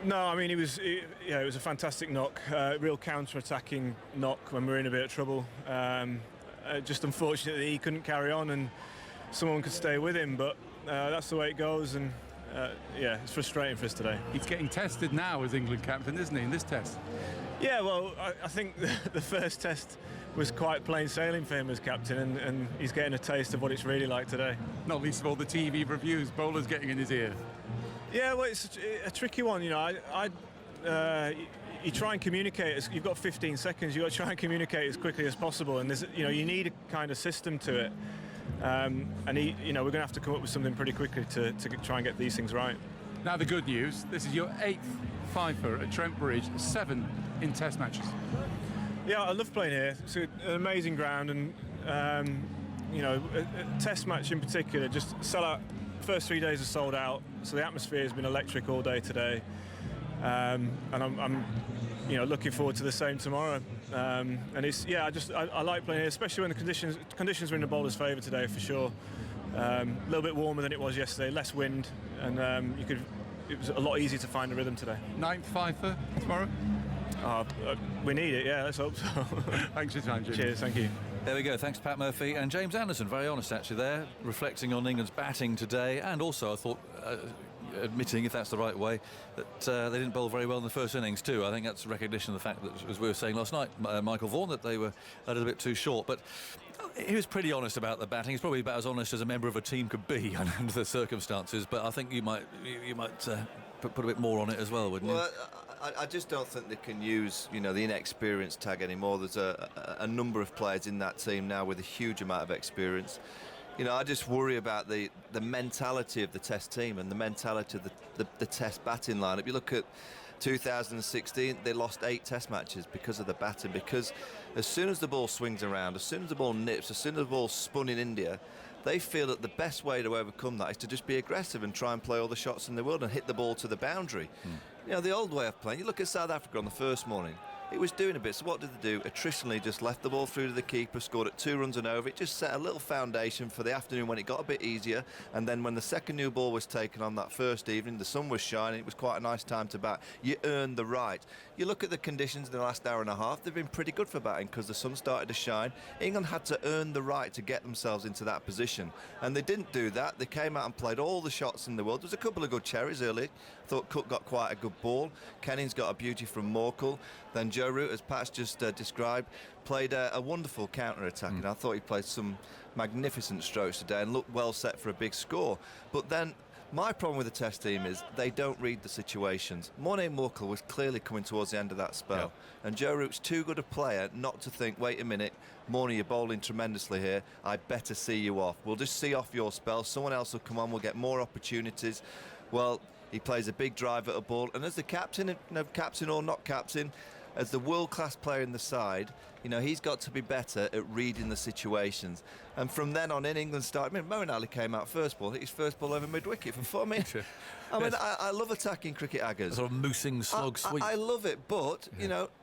No, I mean, it was a fantastic knock, real counter-attacking knock when we were in a bit of trouble. Just unfortunate that he couldn't carry on and someone could stay with him, but that's the way it goes, and yeah, it's frustrating for us today. He's getting tested now as England captain, isn't he, in this test? Yeah, well, I think the first test was quite plain sailing for him as captain, and he's getting a taste of what it's really like today. Not least of all the TV reviews, bowlers getting in his ear. Yeah, well, it's a tricky one, you know. You try and communicate. You've got 15 seconds. You've got to try and communicate as quickly as possible, and there's, you know, you need a kind of system to it. And we're going to have to come up with something pretty quickly to try and get these things right. Now the good news: this is your 8th fifer at Trent Bridge, 7 in Test matches. Yeah, I love playing here. It's an amazing ground, and a Test match in particular, just sell out. First 3 days are sold out, so the atmosphere has been electric all day today, and I'm looking forward to the same tomorrow. And it's I like playing here, especially when the conditions are in the bowler's favour today for sure. A little bit warmer than it was yesterday, less wind, and it was a lot easier to find a rhythm today. 9th fifer tomorrow. We need it, yeah, let's hope so. Thanks for your time, Jim. Cheers, thank you. There we go, thanks to Pat Murphy and James Anderson, very honest actually there, reflecting on England's batting today, and also I thought, admitting, if that's the right way, that they didn't bowl very well in the first innings too. I think that's recognition of the fact that, as we were saying last night, Michael Vaughan, that they were a little bit too short, but he was pretty honest about the batting. He's probably about as honest as a member of a team could be under the circumstances, but I think you might put a bit more on it as well, wouldn't you? Well, I just don't think they can use, the inexperienced tag anymore. There's a number of players in that team now with a huge amount of experience. I just worry about the mentality of the Test team and the mentality of the Test batting lineup. You look at 2016, they lost 8 Test matches because of the batting, because as soon as the ball swings around, as soon as the ball nips, as soon as the ball's spun in India, they feel that the best way to overcome that is to just be aggressive and try and play all the shots in the world and hit the ball to the boundary. The old way of playing, you look at South Africa on the first morning, it was doing a bit, so what did they do? Attritionally just left the ball through to the keeper, scored at 2 runs and over. It just set a little foundation for the afternoon when it got a bit easier, and then when the second new ball was taken on that first evening, the sun was shining, it was quite a nice time to bat. You earned the right. You look at the conditions in the last hour and a half, they've been pretty good for batting because the sun started to shine. England had to earn the right to get themselves into that position, and they didn't do that. They came out and played all the shots in the world. There was a couple of good cherries early. I thought Cook got quite a good ball. Kenning's got a beauty from Morkel. Then Joe Root, as Pat's just described, played a wonderful counter-attack, and I thought he played some magnificent strokes today and looked well set for a big score. But then my problem with the Test team is they don't read the situations. Morné Morkel was clearly coming towards the end of that spell, and Joe Root's too good a player not to think, wait a minute, Morné, you're bowling tremendously here, I better see you off. We'll just see off your spell, someone else will come on, we'll get more opportunities. Well, he plays a big drive at a ball, and as the captain, captain or not captain, as the world-class player in the side, he's got to be better at reading the situations. And from then on in, England started. Moeen Ali came out first ball, hit his first ball over mid-wicket for 4 minutes. I love attacking cricket, Aggers. Sort of moosing slog sweep. I love it, but,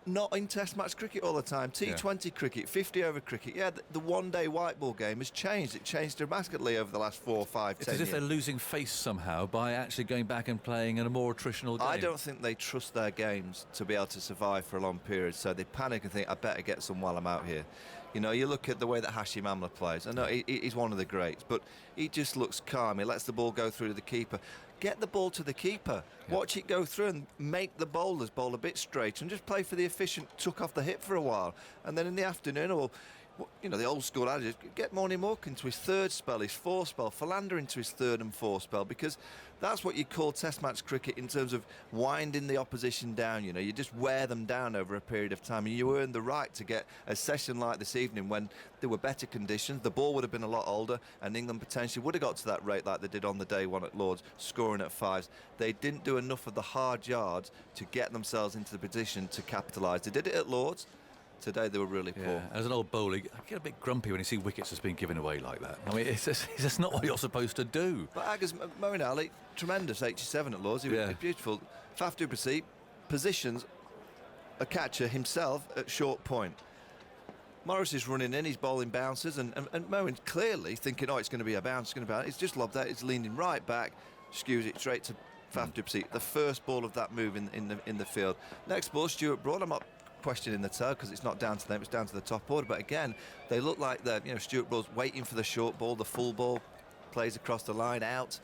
not in Test match cricket all the time. T20 cricket, 50-over cricket. Yeah, the one-day white ball game has changed. It changed dramatically over the last 4, 5, 10 years. It's as if they're losing face somehow by actually going back and playing in a more attritional game. I don't think they trust their games to be able to survive for a long period, so they panic and think, I better get some while I'm out here. You look at the way that Hashim Amla plays. I know he's one of the greats, but he just looks calm. He lets the ball go through to the keeper. Get the ball to the keeper. Watch it go through and make the bowlers bowl a bit straight and just play for the efficient tuck off the hip for a while. And then in the afternoon, or the old school adage, get Morné Morkel into his 3rd spell, his 4th spell, Philander into his 3rd and 4th spell, because that's what you call Test match cricket in terms of winding the opposition down. You just wear them down over a period of time, and you earn the right to get a session like this evening when there were better conditions. The ball would have been a lot older, and England potentially would have got to that rate like they did on the day one at Lords, scoring at 5s. They didn't do enough of the hard yards to get themselves into the position to capitalise. They did it at Lords. Today they were really poor. As an old bowler, you get a bit grumpy when you see wickets that's been given away like that. It's just not what you're supposed to do. But Aggers, Moeen Ali, tremendous, 87 at Lords. He was beautiful. Faf du Plessis positions a catcher himself at short point. Morris is running in, he's bowling bounces, and Moen clearly thinking, oh, it's going to be a bounce, it's going to be a bounce. It's just lobbed out, it's leaning right back, skews it straight to Faf du Plessis. The first ball of that move in the field. Next ball, Stuart Broad. I'm not questioning the toe because it's not down to them, it's down to the top order. But again, they look like they're, Stuart Broad's waiting for the short ball, the full ball, plays across the line, out.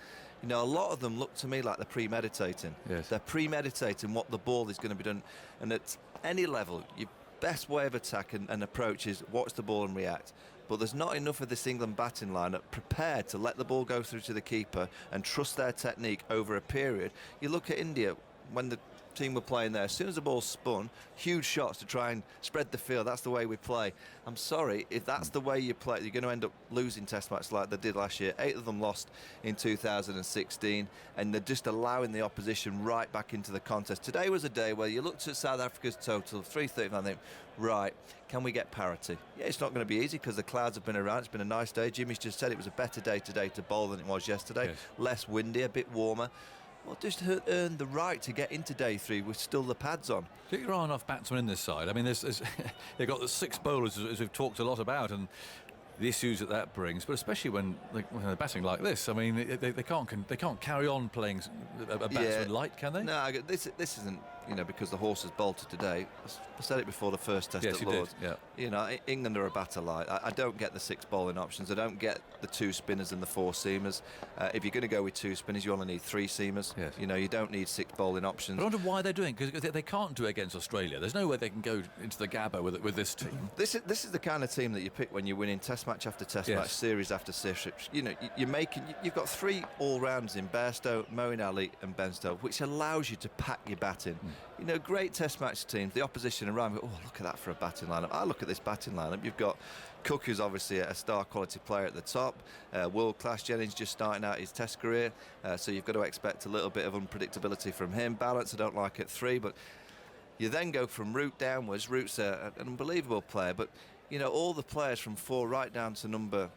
A lot of them look to me like they're premeditating. Yes. They're premeditating what the ball is going to be done. And at any level, your best way of attack and approach is watch the ball and react. But there's not enough of this England batting lineup prepared to let the ball go through to the keeper and trust their technique over a period. You look at India, when the team were playing there, as soon as the ball spun, huge shots to try and spread the field. That's the way we play. I'm sorry, if that's the way you play, you're going to end up losing test matches like they did last year. 8 of them lost in 2016, and they're just allowing the opposition right back into the contest. Today was a day where you looked at South Africa's total, 339, and think, right, can we get parity? Yeah, it's not going to be easy because the clouds have been around. It's been a nice day. Jimmy's just said it was a better day today to bowl than it was yesterday. Yes. Less windy, a bit warmer. Well, just earn the right to get into day 3 with still the pads on. Do you think there are enough batsmen in this side? I mean, they've got the 6 bowlers, as we've talked a lot about, and the issues that brings. But especially when they're batting like this, I mean, they can't carry on playing a batsman light, can they? No, this isn't because the horse has bolted today. I said it before the first test yes, at Lords. Did, yeah. England are a batter light. I don't get the 6 bowling options. I don't get the 2 spinners and the 4 seamers. If you're going to go with 2 spinners, you only need 3 seamers. Yes. You don't need 6 bowling options. But I wonder why they're doing it, because they can't do it against Australia. There's no way they can go into the Gabba with this team. This is the kind of team that you pick when you're winning test match after test match, series after series. You've got 3 all-rounders in Bairstow, Moeen Ali and Ben Stokes, which allows you to pack your batting. Great test match teams, the opposition around, oh, look at that for a batting lineup. I look at this batting lineup. You've got Cook, who's obviously a star quality player at the top, world class. Jennings just starting out his test career, so you've got to expect a little bit of unpredictability from him. Balance I don't like at 3, but you then go from Root downwards. Root's an unbelievable player, but all the players from 4 right down to number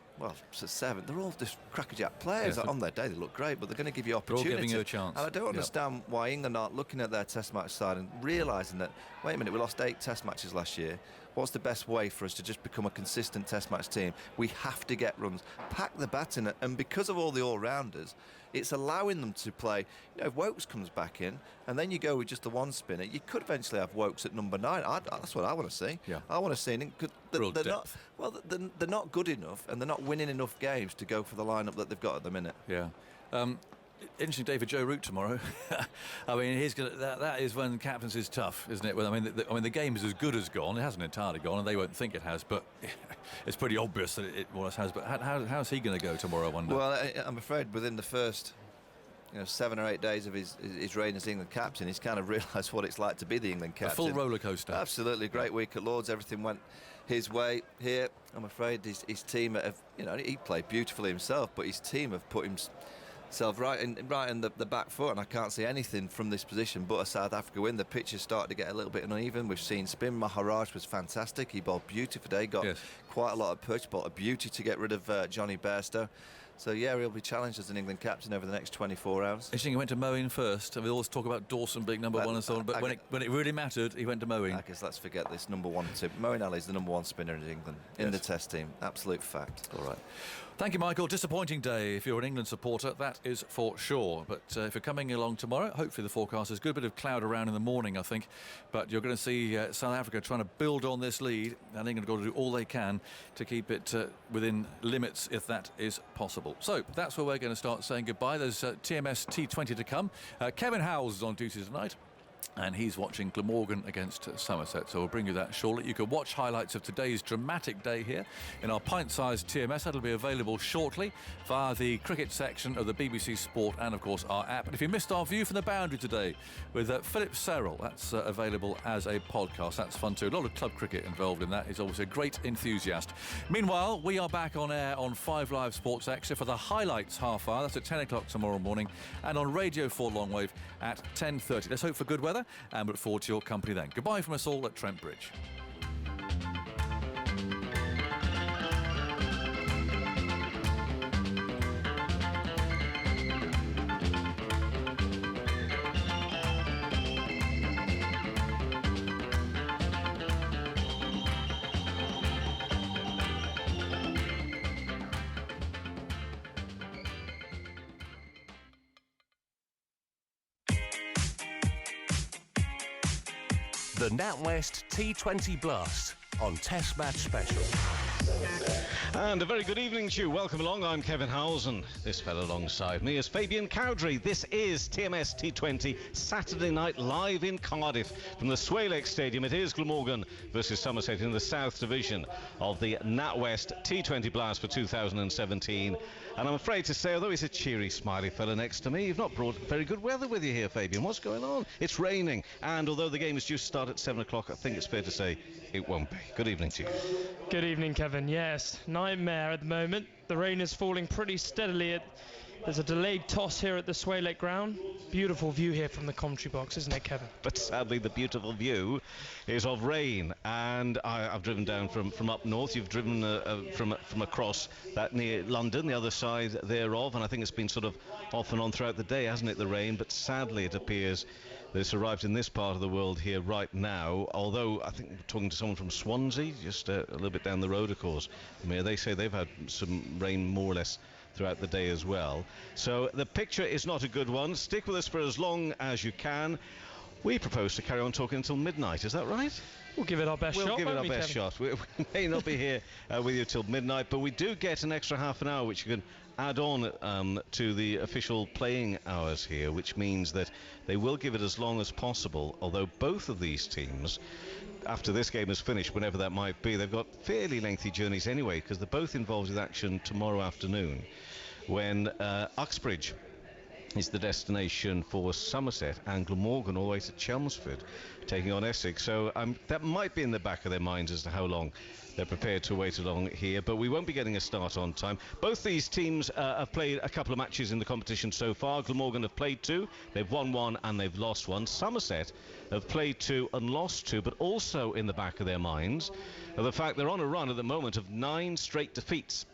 7, they're all just crackerjack players. On their day they look great, but they're going to give you opportunity. They're all giving you a chance. And I don't understand why England aren't looking at their test match side and realising that, wait a minute, we lost 8 test matches last year. What's the best way for us to just become a consistent test match team? We have to get runs, pack the bat in it, and because of all the all-rounders, it's allowing them to play. If Wokes comes back in, and then you go with just the 1 spinner, you could eventually have Wokes at number 9. That's what I want to see. Yeah. I want to see they're not good enough, and they're not winning enough games to go for the lineup that they've got at the minute. Yeah. Interesting day for Joe Root tomorrow. I mean, that is when captaincy is tough, isn't it? Well, I mean, the game is as good as gone. It hasn't entirely gone, and they won't think it has, but it's pretty obvious that it more or less has. But how's he going to go tomorrow, I wonder? Well, I'm afraid within the first 7 or 8 days of his reign as England captain, he's kind of realised what it's like to be the England captain. A full roller coaster. Absolutely, great week at Lords. Everything went his way. Here, I'm afraid his team have, he played beautifully himself, but his team have put himself right in the back foot, and I can't see anything from this position but a South Africa win. The pitch has started to get a little bit uneven. We've seen spin. Maharaj was fantastic. He bowled beautifully today. Got quite a lot of push, but a beauty to get rid of Johnny Bairstow. So, yeah, he'll be challenged as an England captain over the next 24 hours. Interesting, he went to Moeen first. And we always talk about Dawson being number 1 and so on, but when it really mattered, he went to Moeen. I guess let's forget this number 1 tip. Moeen Ali is the number 1 spinner in England, in the test team. Absolute fact. All right. Thank you, Michael. Disappointing day if you're an England supporter, that is for sure. But if you're coming along tomorrow, hopefully the forecast is good. A bit of cloud around in the morning, I think. But you're going to see South Africa trying to build on this lead, and England have got to do all they can to keep it within limits, if that is possible. So that's where we're going to start saying goodbye. There's TMS T20 to come. Kevin Howes is on duty tonight, and he's watching Glamorgan against Somerset, so we'll bring you that shortly. You can watch highlights of today's dramatic day here in our pint-sized TMS. That'll be available shortly via the cricket section of the BBC Sport and, of course, our app. And if you missed our view from the boundary today with Philip Serrell, that's available as a podcast. That's fun too. A lot of club cricket involved in that. He's obviously a great enthusiast. Meanwhile, we are back on air on 5 Live Sports Extra for the highlights half hour. That's at 10 o'clock tomorrow morning, and on Radio 4 Longwave at 10:30. Let's hope for good weather, and look forward to your company then. Goodbye from us all at Trent Bridge. The NatWest T20 Blast on Test Match Special. And a very good evening to you. Welcome along. I'm Kevin Howells, and this fellow alongside me is Fabian Cowdrey. This is TMS T20 Saturday night live in Cardiff from the Swalake Stadium. It is Glamorgan versus Somerset in the South Division of the NatWest T20 Blast for 2017. And I'm afraid to say, although he's a cheery, smiley fella next to me, you've not brought very good weather with you here, Fabian. What's going on? It's raining, and although the game is due to start at 7 o'clock, I think it's fair to say it won't be. Good evening to you. Good evening, Kevin. Yes, nightmare at the moment. The rain is falling pretty steadily. There's a delayed toss here at the Swalake ground. Beautiful view here from the commentary box, isn't it, Kevin? But sadly, the beautiful view is of rain. And I've driven down from up north. You've driven from across that near London, the other side thereof. And I think it's been sort of off and on throughout the day, hasn't it, the rain? But sadly, it appears that it's arrived in this part of the world here right now. Although I think we're talking to someone from Swansea, just a little bit down the road, of course. I mean, they say they've had some rain more or less throughout the day as well. So the picture is not a good one. Stick with us for as long as you can. We propose to carry on talking until midnight, is that right? We'll give it our best shot. We'll give it our best shot. We may not be here with you till midnight, but we do get an extra half an hour which you can add on to the official playing hours here, which means that they will give it as long as possible, although both of these teams, after this game is finished, whenever that might be, they've got fairly lengthy journeys anyway, because they're both involved with action tomorrow afternoon when Uxbridge is the destination for Somerset and Glamorgan all the way to Chelmsford taking on Essex. So that might be in the back of their minds as to how long they're prepared to wait along here, but we won't be getting a start on time. Both these teams have played a couple of matches in the competition so far. Glamorgan have played 2, they've won 1 and they've lost 1. Somerset have played 2 and lost 2, but also in the back of their minds are the fact they're on a run at the moment of 9 straight defeats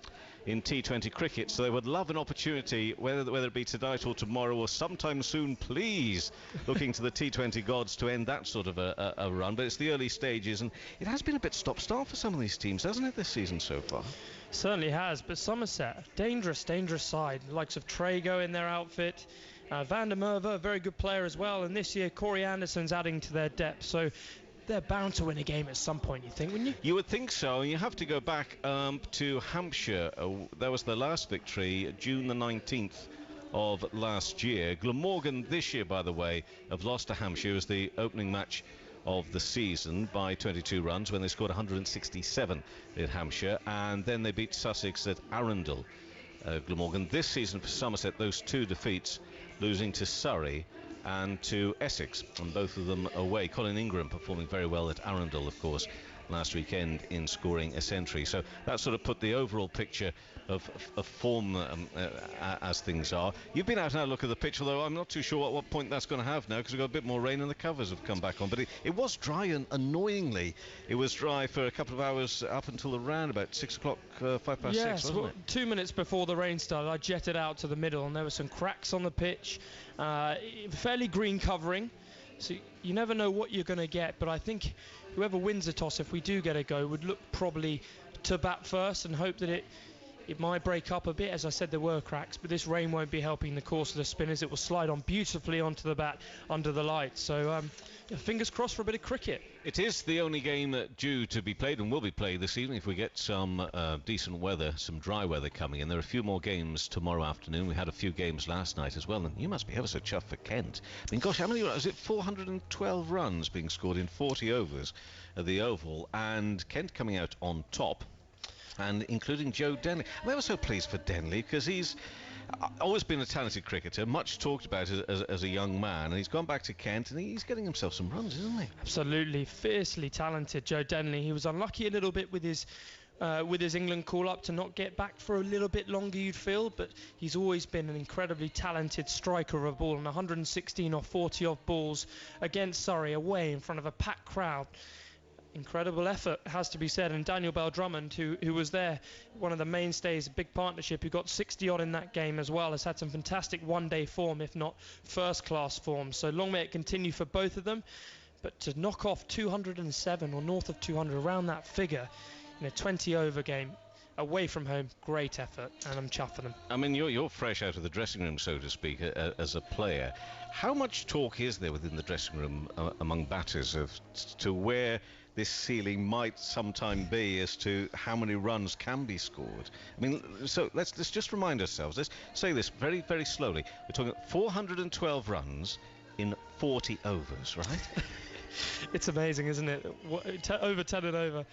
in T20 cricket, so they would love an opportunity, whether it be tonight or tomorrow or sometime soon, please, looking to the T20 gods to end that sort of a run. But it's the early stages, and it has been a bit stop-start for some of these teams, hasn't it, this season so far? Certainly has, but Somerset, dangerous side. The likes of Trago in their outfit, Van der Merwe, a very good player as well, and this year Corey Anderson's adding to their depth, so they're bound to win a game at some point, you think, wouldn't you? You would think so, and you have to go back to Hampshire. That was their last victory, June the 19th of last year. Glamorgan this year, by the way, have lost to Hampshire as the opening match of the season by 22 runs when they scored 167 in Hampshire, and then they beat Sussex at Arundel. Glamorgan this season for Somerset, those 2 defeats, losing to Surrey and to Essex, and both of them away. Colin Ingram performing very well at Arundel, of course, last weekend in scoring a century. So that sort of put the overall picture of form as things are. You've been out and had a look at the pitch, although I'm not too sure what point that's going to have now, because we've got a bit more rain and the covers have come back on. But it was dry, and annoyingly, it was dry for a couple of hours up until around about 6 o'clock, 6, wasn't it? 2 minutes before the rain started, I jetted out to the middle, and there were some cracks on the pitch. Fairly green covering, so you never know what you're going to get, but I think whoever wins the toss, if we do get a go, would look probably to bat first and hope that it might break up a bit. As I said, there were cracks, but this rain won't be helping the course of the spinners. It will slide on beautifully onto the bat under the lights. So fingers crossed for a bit of cricket. It is the only game due to be played and will be played this evening if we get some decent weather, some dry weather coming in. There are a few more games tomorrow afternoon. We had a few games last night as well, and you must be ever so chuffed for Kent. I mean, gosh, how many was it? 412 runs being scored in 40 overs at the Oval, and Kent coming out on top, and including Joe Denley. I'm ever so pleased for Denley, because he's always been a talented cricketer, much talked about as a young man, and he's gone back to Kent and he's getting himself some runs, isn't he? Absolutely, fiercely talented Joe Denley. He was unlucky a little bit with his England call-up to not get back for a little bit longer, you'd feel, but he's always been an incredibly talented striker of a ball, and 116 or 40 off balls against Surrey away in front of a packed crowd. Incredible effort, has to be said. And Daniel Bell-Drummond, who was there, one of the mainstays, a big partnership, who got 60-odd in that game as well, has had some fantastic one-day form, if not first-class form. So long may it continue for both of them. But to knock off 207 or north of 200, around that figure, in a 20-over game, away from home, great effort, and I'm chuffed for them. I mean, you're fresh out of the dressing room, so to speak, as a player. How much talk is there within the dressing room among batters to where this ceiling might sometime be as to how many runs can be scored? I mean, so let's just remind ourselves. Let's say this very, very slowly. We're talking 412 runs in 40 overs, right? It's amazing, isn't it? Over 10 and over.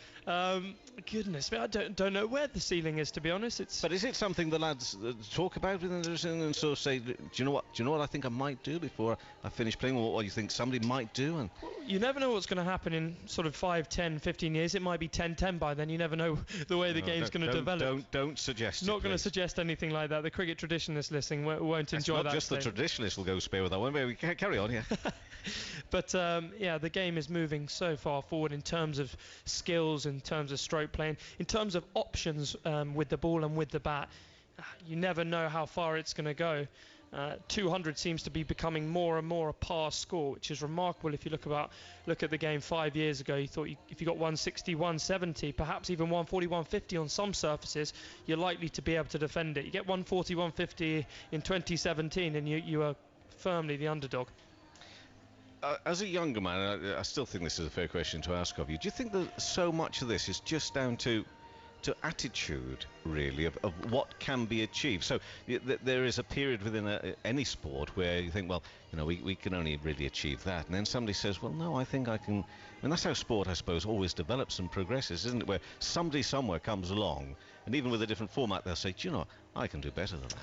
Goodness me, I don't know where the ceiling is, to be honest. But is it something the lads talk about within the dressing room and sort of say, do you know what I think I might do before I finish playing, or what you think somebody might do? And you never know what's going to happen in sort of 5, 10, 15 years. It might be 10-10 by then. You never know the way the game's going to develop. Don't suggest. Not going to suggest anything like that. The cricket traditionalists listening won't enjoy that. Not just the traditionalists will go spare with that one. We can carry on, yeah. But yeah, the game is moving so far forward in terms of skills, in terms of stroke playing, in terms of options with the ball and with the bat. You never know how far it's going to go. 200 seems to be becoming more and more a par score, which is remarkable. If you look at the game 5 years ago, you thought if you got 160, 170, perhaps even 140, 150 on some surfaces, you're likely to be able to defend it. You get 140, 150 in 2017 and you are firmly the underdog. As a younger man, I still think this is a fair question to ask of you. Do you think that so much of this is just down to attitude, really, of what can be achieved? So there is a period within any sport where you think, well, we can only really achieve that, and then somebody says, well, no, I think I can. I mean, that's how sport, I suppose, always develops and progresses, isn't it? Where somebody somewhere comes along, and even with a different format, they'll say, do you know, I can do better than that.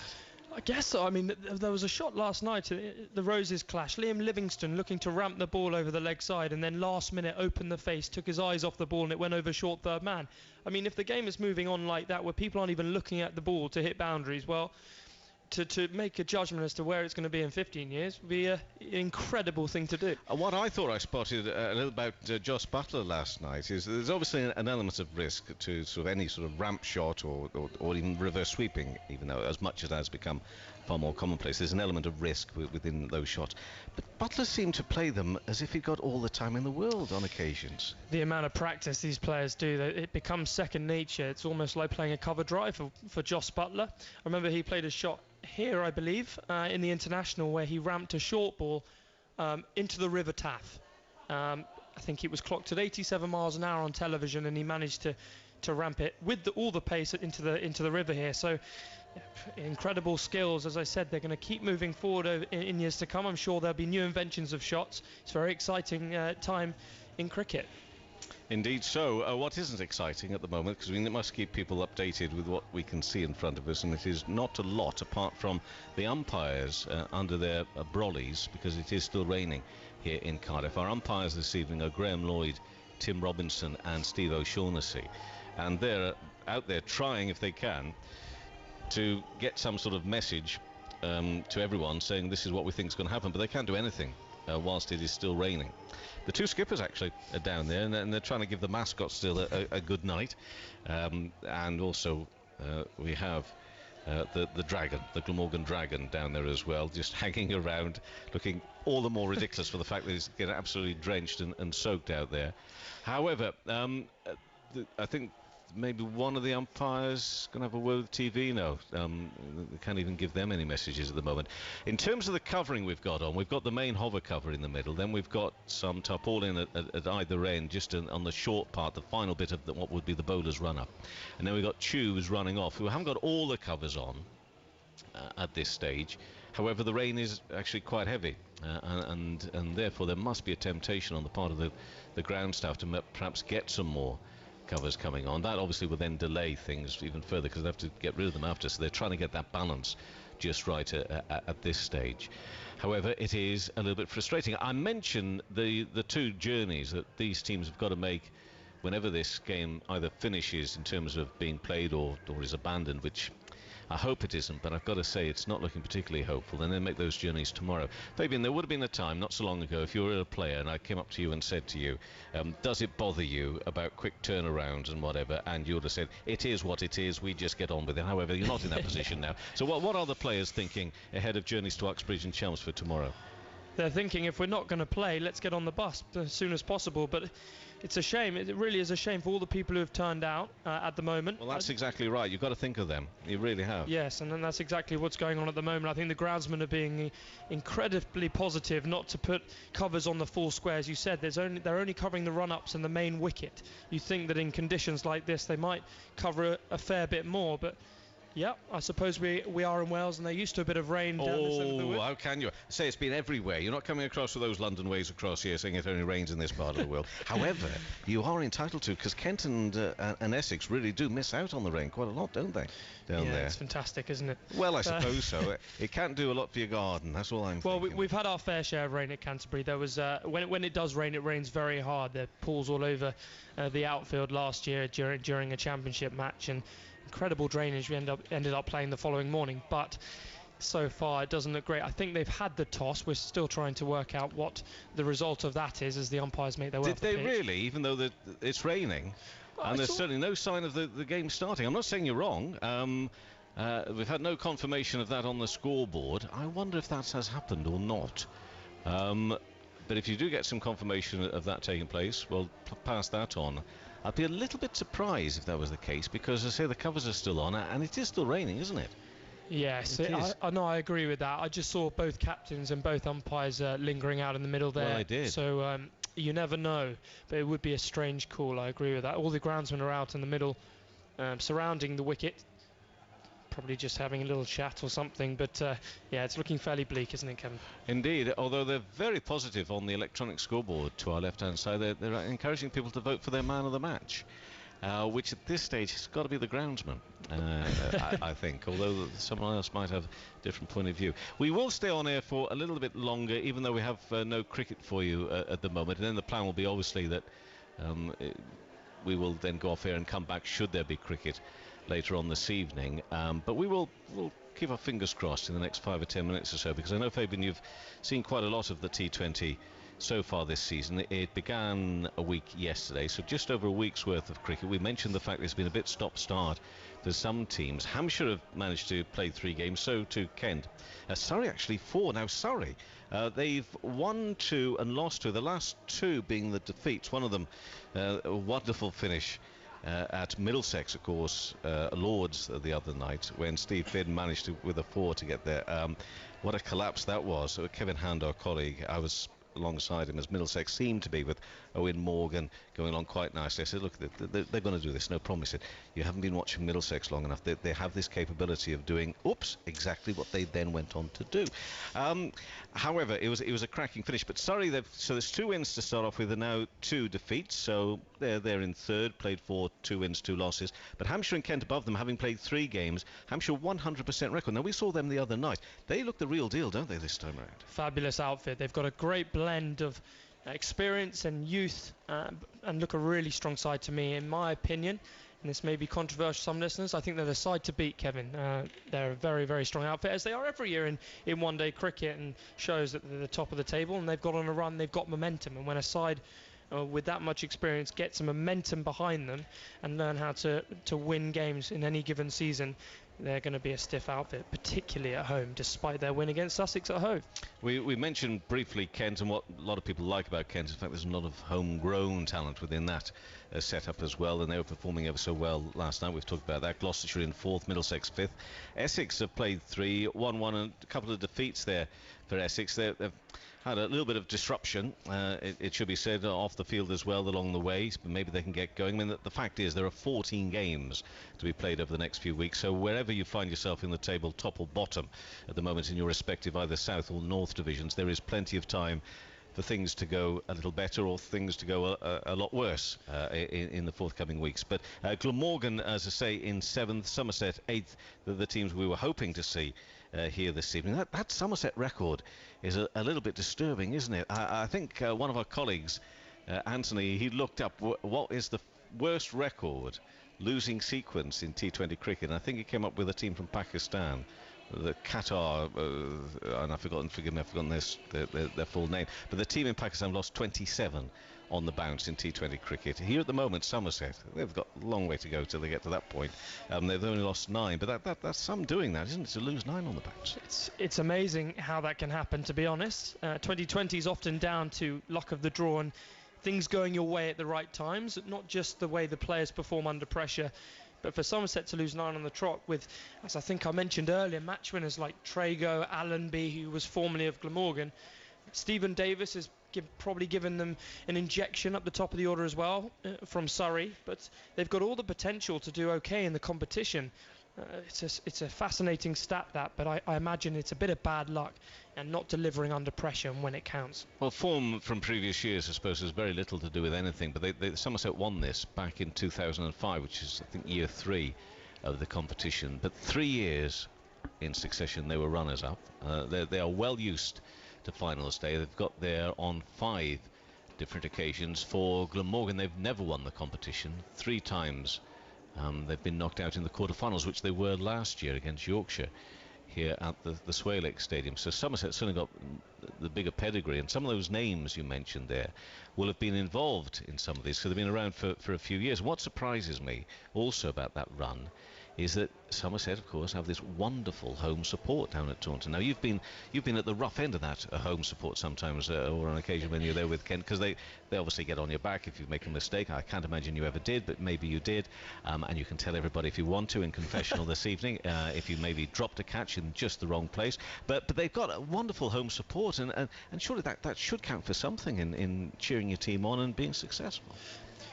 I guess so. I mean, there was a shot last night, the Roses clash. Liam Livingstone looking to ramp the ball over the leg side and then last minute opened the face, took his eyes off the ball and it went over short third man. I mean, if the game is moving on like that, where people aren't even looking at the ball to hit boundaries, well, to make a judgment as to where it's going to be in 15 years would be an incredible thing to do. What I thought I spotted a little about Jos Buttler last night is there's obviously an element of risk to sort of any sort of ramp shot or even reverse sweeping, even though as much as that has become far more commonplace. There's an element of risk within those shots. But Buttler seemed to play them as if he got all the time in the world on occasions. The amount of practice these players do, it becomes second nature. It's almost like playing a cover drive for Jos Buttler. I remember he played a shot here, I believe, in the International, where he ramped a short ball into the River Taff. I think it was clocked at 87 miles an hour on television, and he managed to ramp it with all the pace into the river here. So incredible skills. As I said, they're going to keep moving forward in years to come. I'm sure there'll be new inventions of shots. It's a very exciting time in cricket. Indeed so. What isn't exciting at the moment, because we must keep people updated with what we can see in front of us, and it is not a lot apart from the umpires under their brollies, because it is still raining here in Cardiff. Our umpires this evening are Graham Lloyd, Tim Robinson and Steve O'Shaughnessy, and they're out there trying, if they can, to get some sort of message to everyone saying this is what we think is going to happen, but they can't do anything whilst it is still raining. The two skippers actually are down there, and they're trying to give the mascot still a good night. And also we have the dragon, the Glamorgan Dragon, down there as well, just hanging around, looking all the more ridiculous for the fact that he's getting absolutely drenched and soaked out there. However, I think maybe one of the umpires going to have a word with TV. No, we can't even give them any messages at the moment. In terms of the covering we've got the main hover cover in the middle, then we've got some tarpaulin at either end, just on the short part, the final bit of what would be the bowler's run-up. And then we've got tubes running off. We haven't got all the covers on at this stage. However, the rain is actually quite heavy, and therefore there must be a temptation on the part of the ground staff to perhaps get some more covers coming on. That obviously will then delay things even further, because they have to get rid of them after, so they're trying to get that balance just right at this stage. However, it is a little bit frustrating. I mentioned the two journeys that these teams have got to make whenever this game either finishes in terms of being played or is abandoned, which I hope it isn't, but I've got to say it's not looking particularly hopeful. And then make those journeys tomorrow. Fabian, there would have been a time not so long ago, if you were a player and I came up to you and said to you, does it bother you about quick turnarounds and whatever? And you would have said, it is what it is, we just get on with it. However, you're not in that position now. So what are the players thinking ahead of journeys to Uxbridge and Chelmsford tomorrow? They're thinking, if we're not going to play, let's get on the bus as soon as possible. But it's a shame. It really is a shame for all the people who have turned out at the moment. Well, that's exactly right. You've got to think of them. You really have. Yes, and then that's exactly what's going on at the moment. I think the groundsmen are being incredibly positive not to put covers on the full square. As you said, they're only covering the run-ups and the main wicket. You think that in conditions like this they might cover a fair bit more, but yeah, I suppose we are in Wales and they're used to a bit of rain down this end of the world. How can you? Say it's been everywhere. You're not coming across with those London ways across here saying it only rains in this part of the world. However, you are entitled to, because Kent and Essex really do miss out on the rain quite a lot, don't they, down there? It's fantastic, isn't it? Well, I suppose so. It can't do a lot for your garden, that's all I'm thinking. Well, we've had our fair share of rain at Canterbury. There was when it does rain, it rains very hard. There are pools all over the outfield last year during a championship match, and incredible drainage. We ended up playing the following morning, but so far it doesn't look great. I think they've had the toss. We're still trying to work out what the result of that is as the umpires make their way off the pitch. Did they really, even though it's raining? And there's certainly no sign of the game starting. I'm not saying you're wrong. We've had no confirmation of that on the scoreboard. I wonder if that has happened or not. But if you do get some confirmation of that taking place, well, pass that on. I'd be a little bit surprised if that was the case, because, as I say, the covers are still on, and it is still raining, isn't it? Yes, I agree with that. I just saw both captains and both umpires lingering out in the middle there. Well, I did. So you never know, but it would be a strange call. I agree with that. All the groundsmen are out in the middle, surrounding the wicket, probably just having a little chat or something. But yeah, it's looking fairly bleak, isn't it, Kevin? Indeed, although they're very positive on the electronic scoreboard to our left-hand side. They're encouraging people to vote for their man of the match. Which at this stage has got to be the groundsman, I think, although someone else might have a different point of view. We will stay on air for a little bit longer, even though we have no cricket for you at the moment, and then the plan will be obviously that we will then go off air and come back should there be cricket later on this evening, but we'll keep our fingers crossed in the next 5 or 10 minutes or so, because I know, Fabian, you've seen quite a lot of the T20 so far this season. It began a week yesterday, so just over a week's worth of cricket. We mentioned the fact there's been a bit stop-start for some teams. Hampshire have managed to play 3 games, so too Kent. Surrey actually 4. Now Surrey, they've won 2 and lost 2, the last 2 being the defeats. One of them a wonderful finish at Middlesex, of course, Lords the other night, when Steve Finn managed to, with a 4, to get there. What a collapse that was. Kevin Hand, our colleague, I was alongside him as Middlesex seemed to be, with Owen Morgan going along quite nicely. I said, look, they're going to do this, no promise. You haven't been watching Middlesex long enough. They have this capability of doing, exactly what they then went on to do. However, it was a cracking finish. But Surrey, so there's 2 wins to start off with, and now 2 defeats. So they're in third, played 4, 2 wins, 2 losses. But Hampshire and Kent above them, having played 3 games. Hampshire 100% record. Now, we saw them the other night. They look the real deal, don't they, this time around? Fabulous outfit. They've got a great blend of experience and youth, and look a really strong side to me, in my opinion. And this may be controversial to some listeners. I think they're the side to beat, Kevin. They're a very, very strong outfit, as they are every year in one-day cricket, and shows that they're the top of the table, and they've got on a run, they've got momentum. And when a side with that much experience gets some momentum behind them and learn how to win games in any given season, they're going to be a stiff outfit, particularly at home, despite their win against Sussex at home. We mentioned briefly Kent and what a lot of people like about Kent. In fact, there's a lot of homegrown talent within that setup as well, and they were performing ever so well last night. We've talked about that. Gloucestershire in 4th, Middlesex 5th. Essex have played 3, 1-1, and a couple of defeats there for Essex. They've had a little bit of disruption, it should be said, off the field as well along the way, but maybe they can get going. I mean, the fact is there are 14 games to be played over the next few weeks, so wherever you find yourself in the table, top or bottom at the moment in your respective either south or north divisions, there is plenty of time for things to go a little better or things to go a lot worse in the forthcoming weeks. But Glamorgan, as I say, in 7th, Somerset 8th, the teams we were hoping to see here this evening. That Somerset record is a little bit disturbing, isn't it? I think one of our colleagues, Anthony, he looked up what is the worst record losing sequence in T20 cricket, and I think he came up with a team from Pakistan, the Qatar, and forgive me, I've forgotten their full name, but the team in Pakistan lost 27 on the bounce in T20 cricket. Here at the moment, Somerset, they've got a long way to go till they get to that point. They've only lost 9, but that's some doing that, isn't it, to lose 9 on the bounce? It's amazing how that can happen, to be honest. 2020 is often down to luck of the draw, and things going your way at the right times, not just the way the players perform under pressure. But for Somerset to lose 9 on the trot with, as I think I mentioned earlier, match winners like Trago, Allenby, who was formerly of Glamorgan, Stephen Davis has probably given them an injection up the top of the order as well from Surrey, but they've got all the potential to do okay in the competition. It's a fascinating stat, that, but I imagine it's a bit of bad luck and not delivering under pressure and when it counts. Well, form from previous years, I suppose, has very little to do with anything, but Somerset won this back in 2005, which is, I think, year 3 of the competition. But 3 years in succession, they were runners-up. They are well used to finals day. They've got there on 5 different occasions. For Glamorgan, they've never won the competition. 3 times they've been knocked out in the quarterfinals, which they were last year against Yorkshire here at the Swalake Stadium. So Somerset certainly got the bigger pedigree, and some of those names you mentioned there will have been involved in some of these, so they've been around for a few years. What surprises me also about that run is that Somerset, of course, have this wonderful home support down at Taunton. Now, you've been at the rough end of that home support sometimes, or on occasion when you're there with Kent, because they obviously get on your back if you make a mistake. I can't imagine you ever did, but maybe you did, and you can tell everybody if you want to in confessional this evening if you maybe dropped a catch in just the wrong place. But they've got a wonderful home support, and surely that should count for something in cheering your team on and being successful.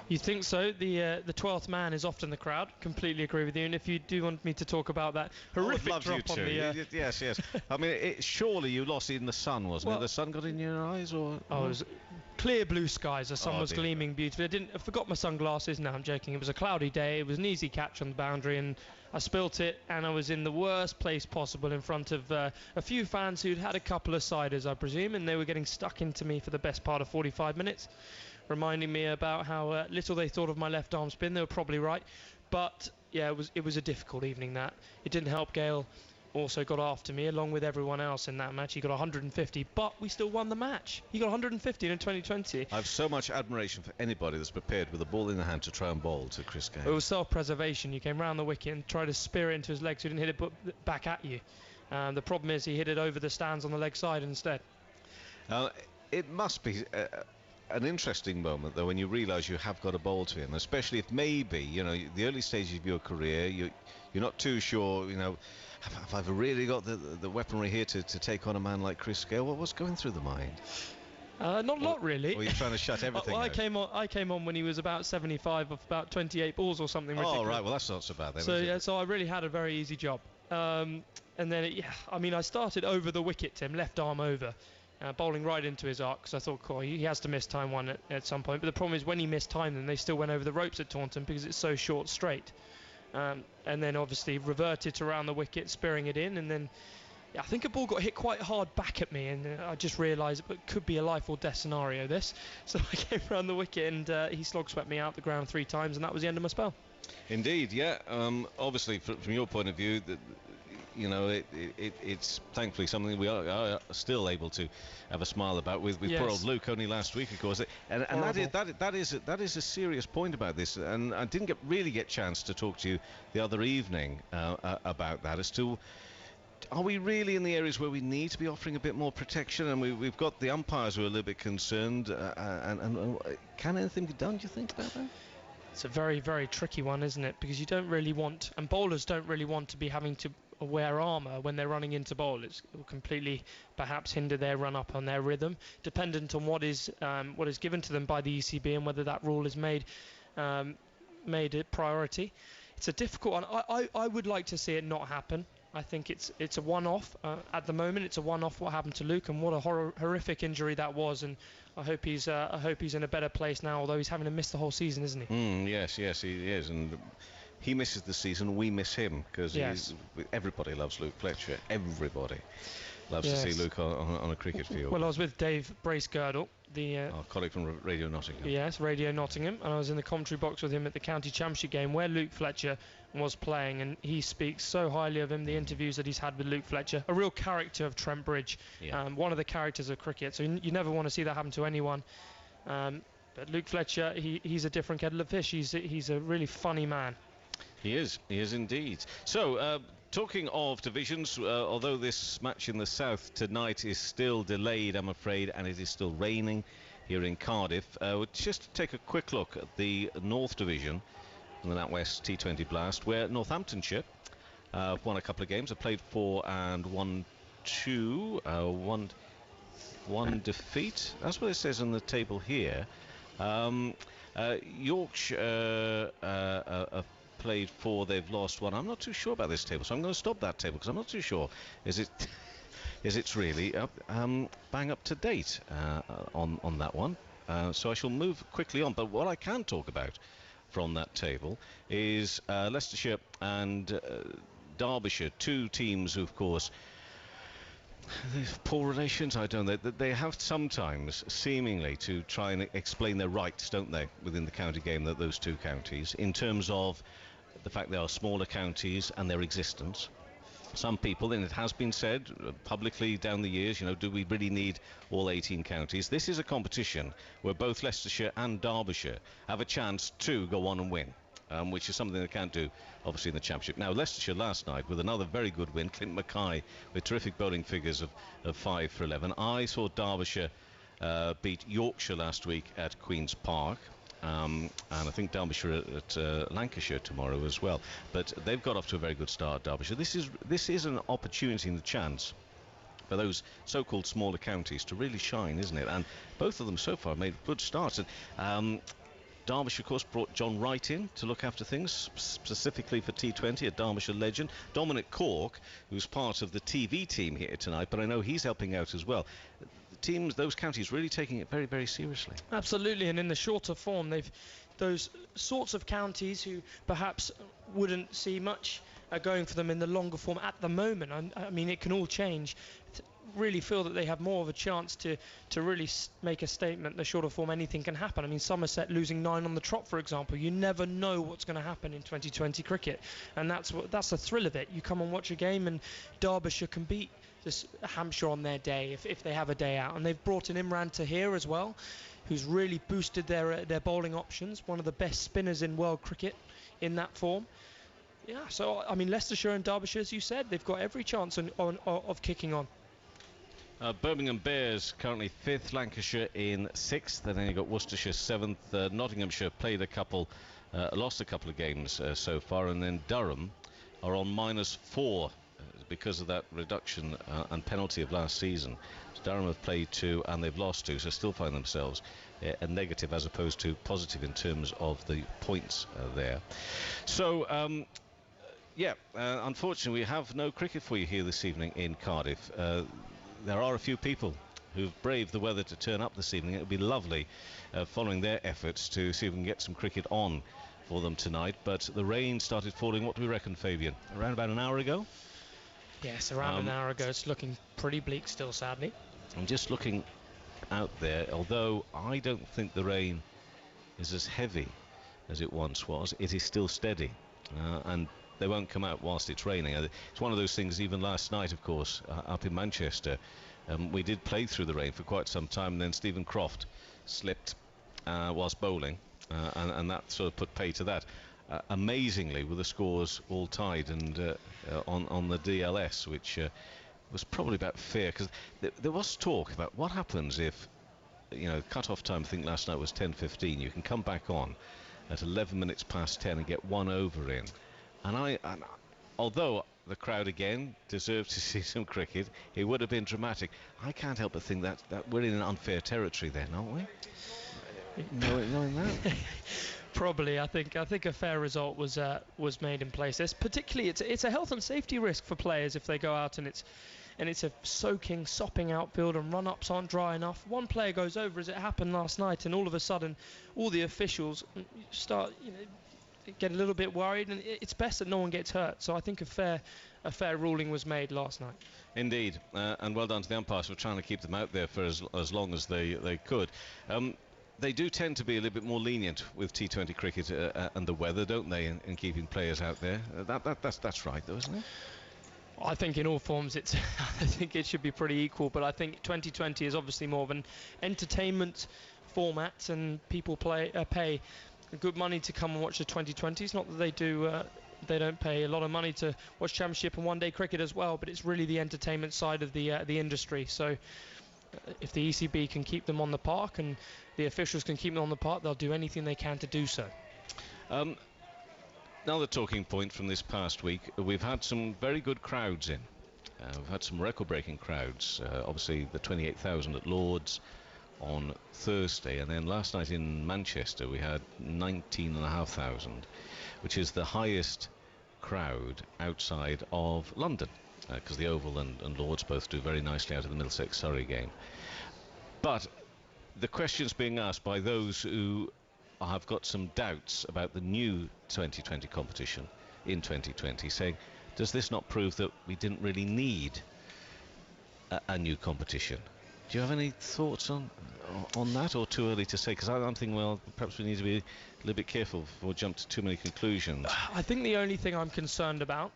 You think so? The 12th man is often the crowd. Completely agree with you. And if you do want me to talk about that horrific drop on the... Yes. I mean, surely you lost in the sun, wasn't it? The sun got in your eyes, or...? Oh, it was clear blue skies. The sun was gleaming beautifully. I forgot my sunglasses. No, I'm joking. It was a cloudy day. It was an easy catch on the boundary, and I spilt it, and I was in the worst place possible in front of a few fans who'd had a couple of ciders, I presume, and they were getting stuck into me for the best part of 45 minutes. Reminding me about how little they thought of my left arm spin. They were probably right, but yeah, it was a difficult evening. That it didn't help. Gale also got after me along with everyone else in that match. He got 150, but we still won the match. He got 150 in 2020. I have so much admiration for anybody that's prepared with a ball in the hand to try and bowl to Chris Gale. It was self-preservation. You came round the wicket and tried to spear it into his legs. So he didn't hit it back at you. The problem is he hit it over the stands on the leg side instead. It must be an interesting moment, though, when you realise you have got a bowl to him, especially if maybe, the early stages of your career, you're not too sure, have I really got the weaponry here to take on a man like Chris Gale? What was going through the mind? Not a lot, really. Or you're trying to shut everything out? I came on when he was about 75 of about 28 balls or something ridiculous. Oh, right, well, that's not so bad then, so I really had a very easy job. And then, I started over the wicket, Tim, left arm over. Bowling right into his arc, because I thought, cool, he has to miss time one at some point. But the problem is when he missed time, then they still went over the ropes at Taunton because it's so short straight. And then obviously reverted to around the wicket, spearing it in. And then I think a ball got hit quite hard back at me, and I just realised it could be a life or death scenario, this. So I came around the wicket, and he slog swept me out the ground 3 times, and that was the end of my spell. Indeed, yeah. Obviously, from your point of view, it's thankfully something we are still able to have a smile about with yes. Poor old Luke only last week, of course, and that is a serious point about this, and I didn't really get a chance to talk to you the other evening about that, as to are we really in the areas where we need to be offering a bit more protection, and we've got the umpires who are a little bit concerned, and can anything be done, do you think, about that? It's a very, very tricky one, isn't it? Because you don't really want, and bowlers don't really want to be having to wear armour when they're running into bowl. It will completely perhaps hinder their run up on their rhythm, dependent on what is given to them by the ECB and whether that rule is made a priority. It's a difficult one. I would like to see it not happen. I think it's a one-off at the moment. It's a one-off what happened to Luke, and what a horrific injury that was. And I hope he's in a better place now. Although he's having to miss the whole season, isn't he? Yes, he is, and he misses the season. We miss him because everybody loves Luke Fletcher. Everybody loves to see Luke on a cricket field. Well, I was with Dave Bracegirdle, our colleague from Radio Nottingham. Yes, Radio Nottingham, and I was in the commentary box with him at the County Championship game where Luke Fletcher was playing, and he speaks so highly of him, the interviews that he's had with Luke Fletcher, a real character of Trent Bridge, one of the characters of cricket, so you never want to see that happen to anyone. But Luke Fletcher, he's a different kettle of fish. He's a really funny man. He is indeed. So, talking of divisions, although this match in the south tonight is still delayed, I'm afraid, and it is still raining here in Cardiff. We'll just take a quick look at the North Division in the NatWest T20 Blast, where Northamptonshire won a couple of games. They played 4 and won 2. One defeat. That's what it says on the table here. Yorkshire have played 4. They've lost 1. I'm not too sure about this table, so I'm going to stop that table because I'm not too sure. Is it's really bang up to date on that one. So I shall move quickly on. But what I can talk about from that table is Leicestershire and Derbyshire, 2 teams who, of course, poor relations, I don't know. They have sometimes seemingly to try and explain their rights, don't they, within the county game, those 2 counties, in terms of the fact they are smaller counties and their existence. Some people, and it has been said publicly down the years, do we really need all 18 counties? This is a competition where both Leicestershire and Derbyshire have a chance to go on and win, which is something they can't do, obviously, in the Championship. Now, Leicestershire last night with another very good win, Clint Mackay with terrific bowling figures of 5 for 11. I saw Derbyshire beat Yorkshire last week at Queen's Park. And I think Derbyshire at Lancashire tomorrow as well. But they've got off to a very good start, Derbyshire. This is an opportunity and a chance for those so-called smaller counties to really shine, isn't it? And both of them so far made good starts. And Derbyshire, of course, brought John Wright in to look after things, specifically for T20, a Derbyshire legend. Dominic Cork, who's part of the TV team here tonight, but I know he's helping out as well. Teams, those counties, really taking it very, very seriously. Absolutely, and in the shorter form, those sorts of counties who perhaps wouldn't see much going for them in the longer form at the moment. I mean, it can all change. Really feel that they have more of a chance to really make a statement. The shorter form, anything can happen. I mean, Somerset losing 9 on the trot, for example. You never know what's going to happen in 2020 cricket, and that's the thrill of it. You come and watch a game, and Derbyshire can beat this Hampshire on their day if they have a day out, and they've brought in Imran Tahir as well, who's really boosted their bowling options. One of the best spinners in world cricket in that form. Yeah, so I mean, Leicestershire and Derbyshire, as you said, they've got every chance of kicking on. Birmingham Bears currently 5th, Lancashire in 6th, and then you've got Worcestershire 7th. Nottinghamshire played lost a couple of games so far, and then Durham are on -4 because of that reduction and penalty of last season. So Durham have played 2 and they've lost 2, so still find themselves a negative as opposed to positive in terms of the points there. So unfortunately we have no cricket for you here this evening in Cardiff. There are a few people who've braved the weather to turn up this evening. It would be lovely following their efforts to see if we can get some cricket on for them tonight, but the rain started falling, what do we reckon, Fabian, around about an hour ago? Yes, around an hour ago. It's looking pretty bleak still, sadly. I'm just looking out there, although I don't think the rain is as heavy as it once was. It is still steady, and they won't come out whilst it's raining. It's one of those things. Even last night, of course, up in Manchester, we did play through the rain for quite some time, and then Stephen Croft slipped whilst bowling, and that sort of put pay to that. Amazingly, with the scores all tied and on the DLS, which was probably about fair, because there was talk about what happens if, cut-off time, I think last night was 10:15. You can come back on at 11 minutes past 10 and get 1 over in. And although the crowd again deserved to see some cricket, it would have been dramatic. I can't help but think that we're in an unfair territory then, aren't we? Knowing that. Probably, I think a fair result was made in place. Particularly, it's a health and safety risk for players if they go out and it's a soaking, sopping outfield and run-ups aren't dry enough. One player goes over, as it happened last night, and all of a sudden, all the officials start, get a little bit worried, and it's best that no one gets hurt. So I think a fair ruling was made last night. Indeed, and well done to the umpires for trying to keep them out there for as long as they could. They do tend to be a little bit more lenient with T20 cricket and the weather, don't they, in keeping players out there? That's right, though, isn't it? I think in all forms, I think it should be pretty equal. But I think 2020 is obviously more of an entertainment format, and people pay good money to come and watch the 2020s. Not that they don't pay a lot of money to watch Championship and one-day cricket as well, but it's really the entertainment side of the industry. So If the ECB can keep them on the park and the officials can keep them on the park, they'll do anything they can to do so. Another talking point from this past week, we've had some very good crowds in. We've had some record-breaking crowds. Obviously, the 28,000 at Lord's on Thursday, and then last night in Manchester we had 19,500, which is the highest crowd outside of London, because the Oval and Lord's both do very nicely out of the Middlesex-Surrey game. But the question's being asked by those who have got some doubts about the new 2020 competition in 2020, saying, does this not prove that we didn't really need a new competition? Do you have any thoughts on that, or too early to say? Because I'm thinking, well, perhaps we need to be a little bit careful before we jump to too many conclusions. I think the only thing I'm concerned about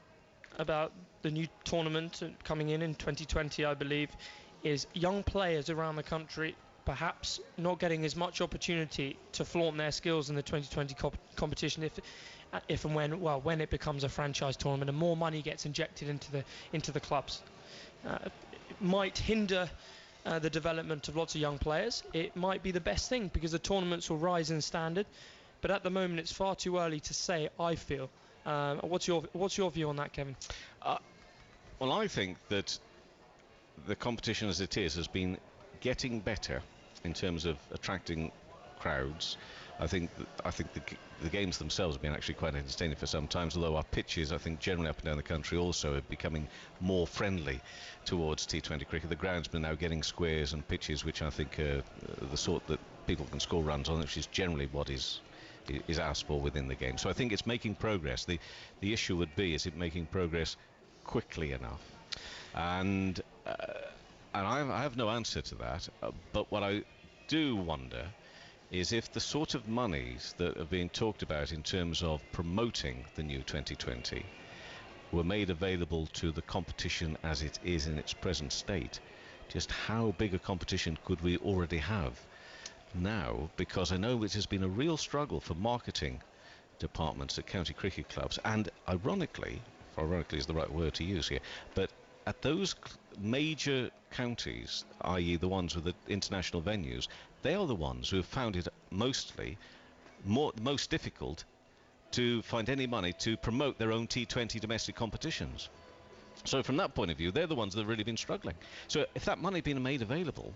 the new tournament coming in 2020, I believe, is young players around the country perhaps not getting as much opportunity to flaunt their skills in the 2020 competition if and when it becomes a franchise tournament and more money gets injected into the clubs. It might hinder the development of lots of young players. It might be the best thing because the tournaments will rise in standard, but at the moment it's far too early to say, I feel. What's your view on that, Kevin? Well, I think that the competition as it is has been getting better in terms of attracting crowds. I think the games themselves have been actually quite entertaining for some times, although our pitches, I think, generally up and down the country also are becoming more friendly towards T20 cricket. The groundsmen now getting squares and pitches which I think are the sort that people can score runs on, which is generally what is asked for within the game. So I think it's making progress. The issue would be, is it making progress quickly enough? And I have no answer to that, but what I do wonder is if the sort of monies that are being talked about in terms of promoting the new 2020 were made available to the competition as it is in its present state, just how big a competition could we already have now? Because I know it has been a real struggle for marketing departments at county cricket clubs, and ironically is the right word to use here, but at those major counties, i.e. the ones with the international venues, they are the ones who have found it most difficult to find any money to promote their own T20 domestic competitions. So from that point of view, they're the ones that have really been struggling. So if that money had been made available,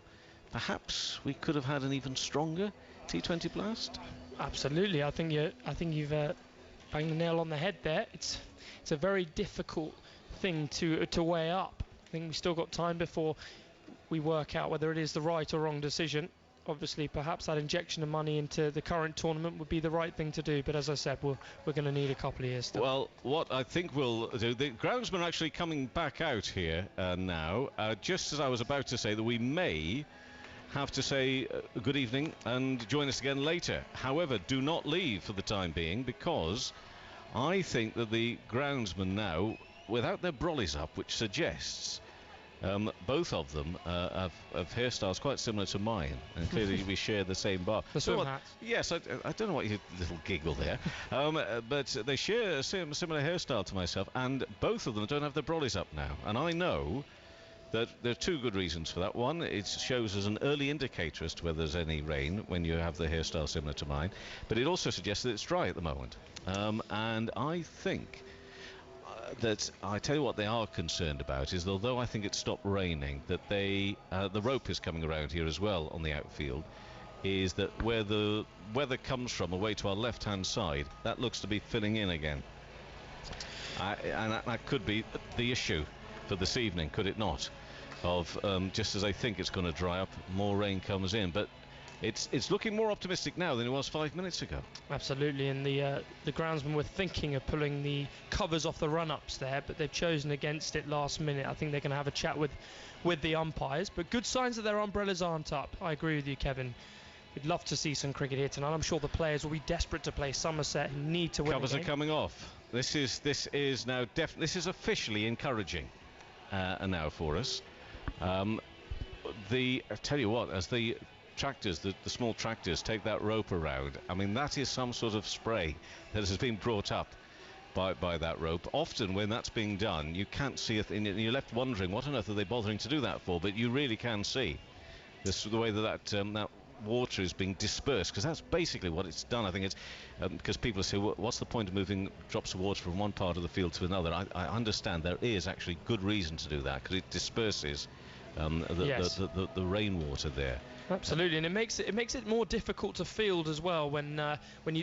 perhaps we could have had an even stronger T20 Blast. Absolutely. I think you've banged the nail on the head there. It's a very difficult thing to weigh up. I think we've still got time before we work out whether it is the right or wrong decision. Obviously, perhaps that injection of money into the current tournament would be the right thing to do, but as I said, we're going to need a couple of years still. Well, what I think we'll do, the groundsmen are actually coming back out here now, just as I was about to say that we may have to say good evening and join us again later. However, do not leave for the time being, because I think that the groundsmen now, without their brollies up, which suggests both of them have hairstyles quite similar to mine, and clearly we share the same bar. The swim hats. Yes, I don't know what your little giggle there, but they share a similar hairstyle to myself, and both of them don't have their brollies up now. And I know that there are two good reasons for that. One, it shows as an early indicator as to whether there's any rain when you have the hairstyle similar to mine, but it also suggests that it's dry at the moment. And I think that, I tell you what they are concerned about is, although I think it stopped raining, that the rope is coming around here as well on the outfield, is that where the weather comes from away to our left hand side, that looks to be filling in again, and that could be the issue for this evening, could it not? Of just as I think it's going to dry up, more rain comes in, but it's looking more optimistic now than it was 5 minutes ago. Absolutely, and the groundsmen were thinking of pulling the covers off the run-ups there, but they've chosen against it last minute. I think they're going to have a chat with the umpires, but good signs that their umbrellas aren't up. I agree with you, Kevin. We'd love to see some cricket here tonight. I'm sure the players will be desperate to play Somerset, who need to win. Covers are coming off. This is now this is officially encouraging now for us. I tell you what, as the tractors, the small tractors take that rope around, I mean, that is some sort of spray that has been brought up by that rope. Often when that's being done, you can't see it, and you're left wondering what on earth are they bothering to do that for, but you really can see the way that water is being dispersed, because that's basically what it's done. I think it's because people say, what's the point of moving drops of water from one part of the field to another? I understand there is actually good reason to do that, because it disperses the rainwater there. Absolutely, and it makes it more difficult to field as well when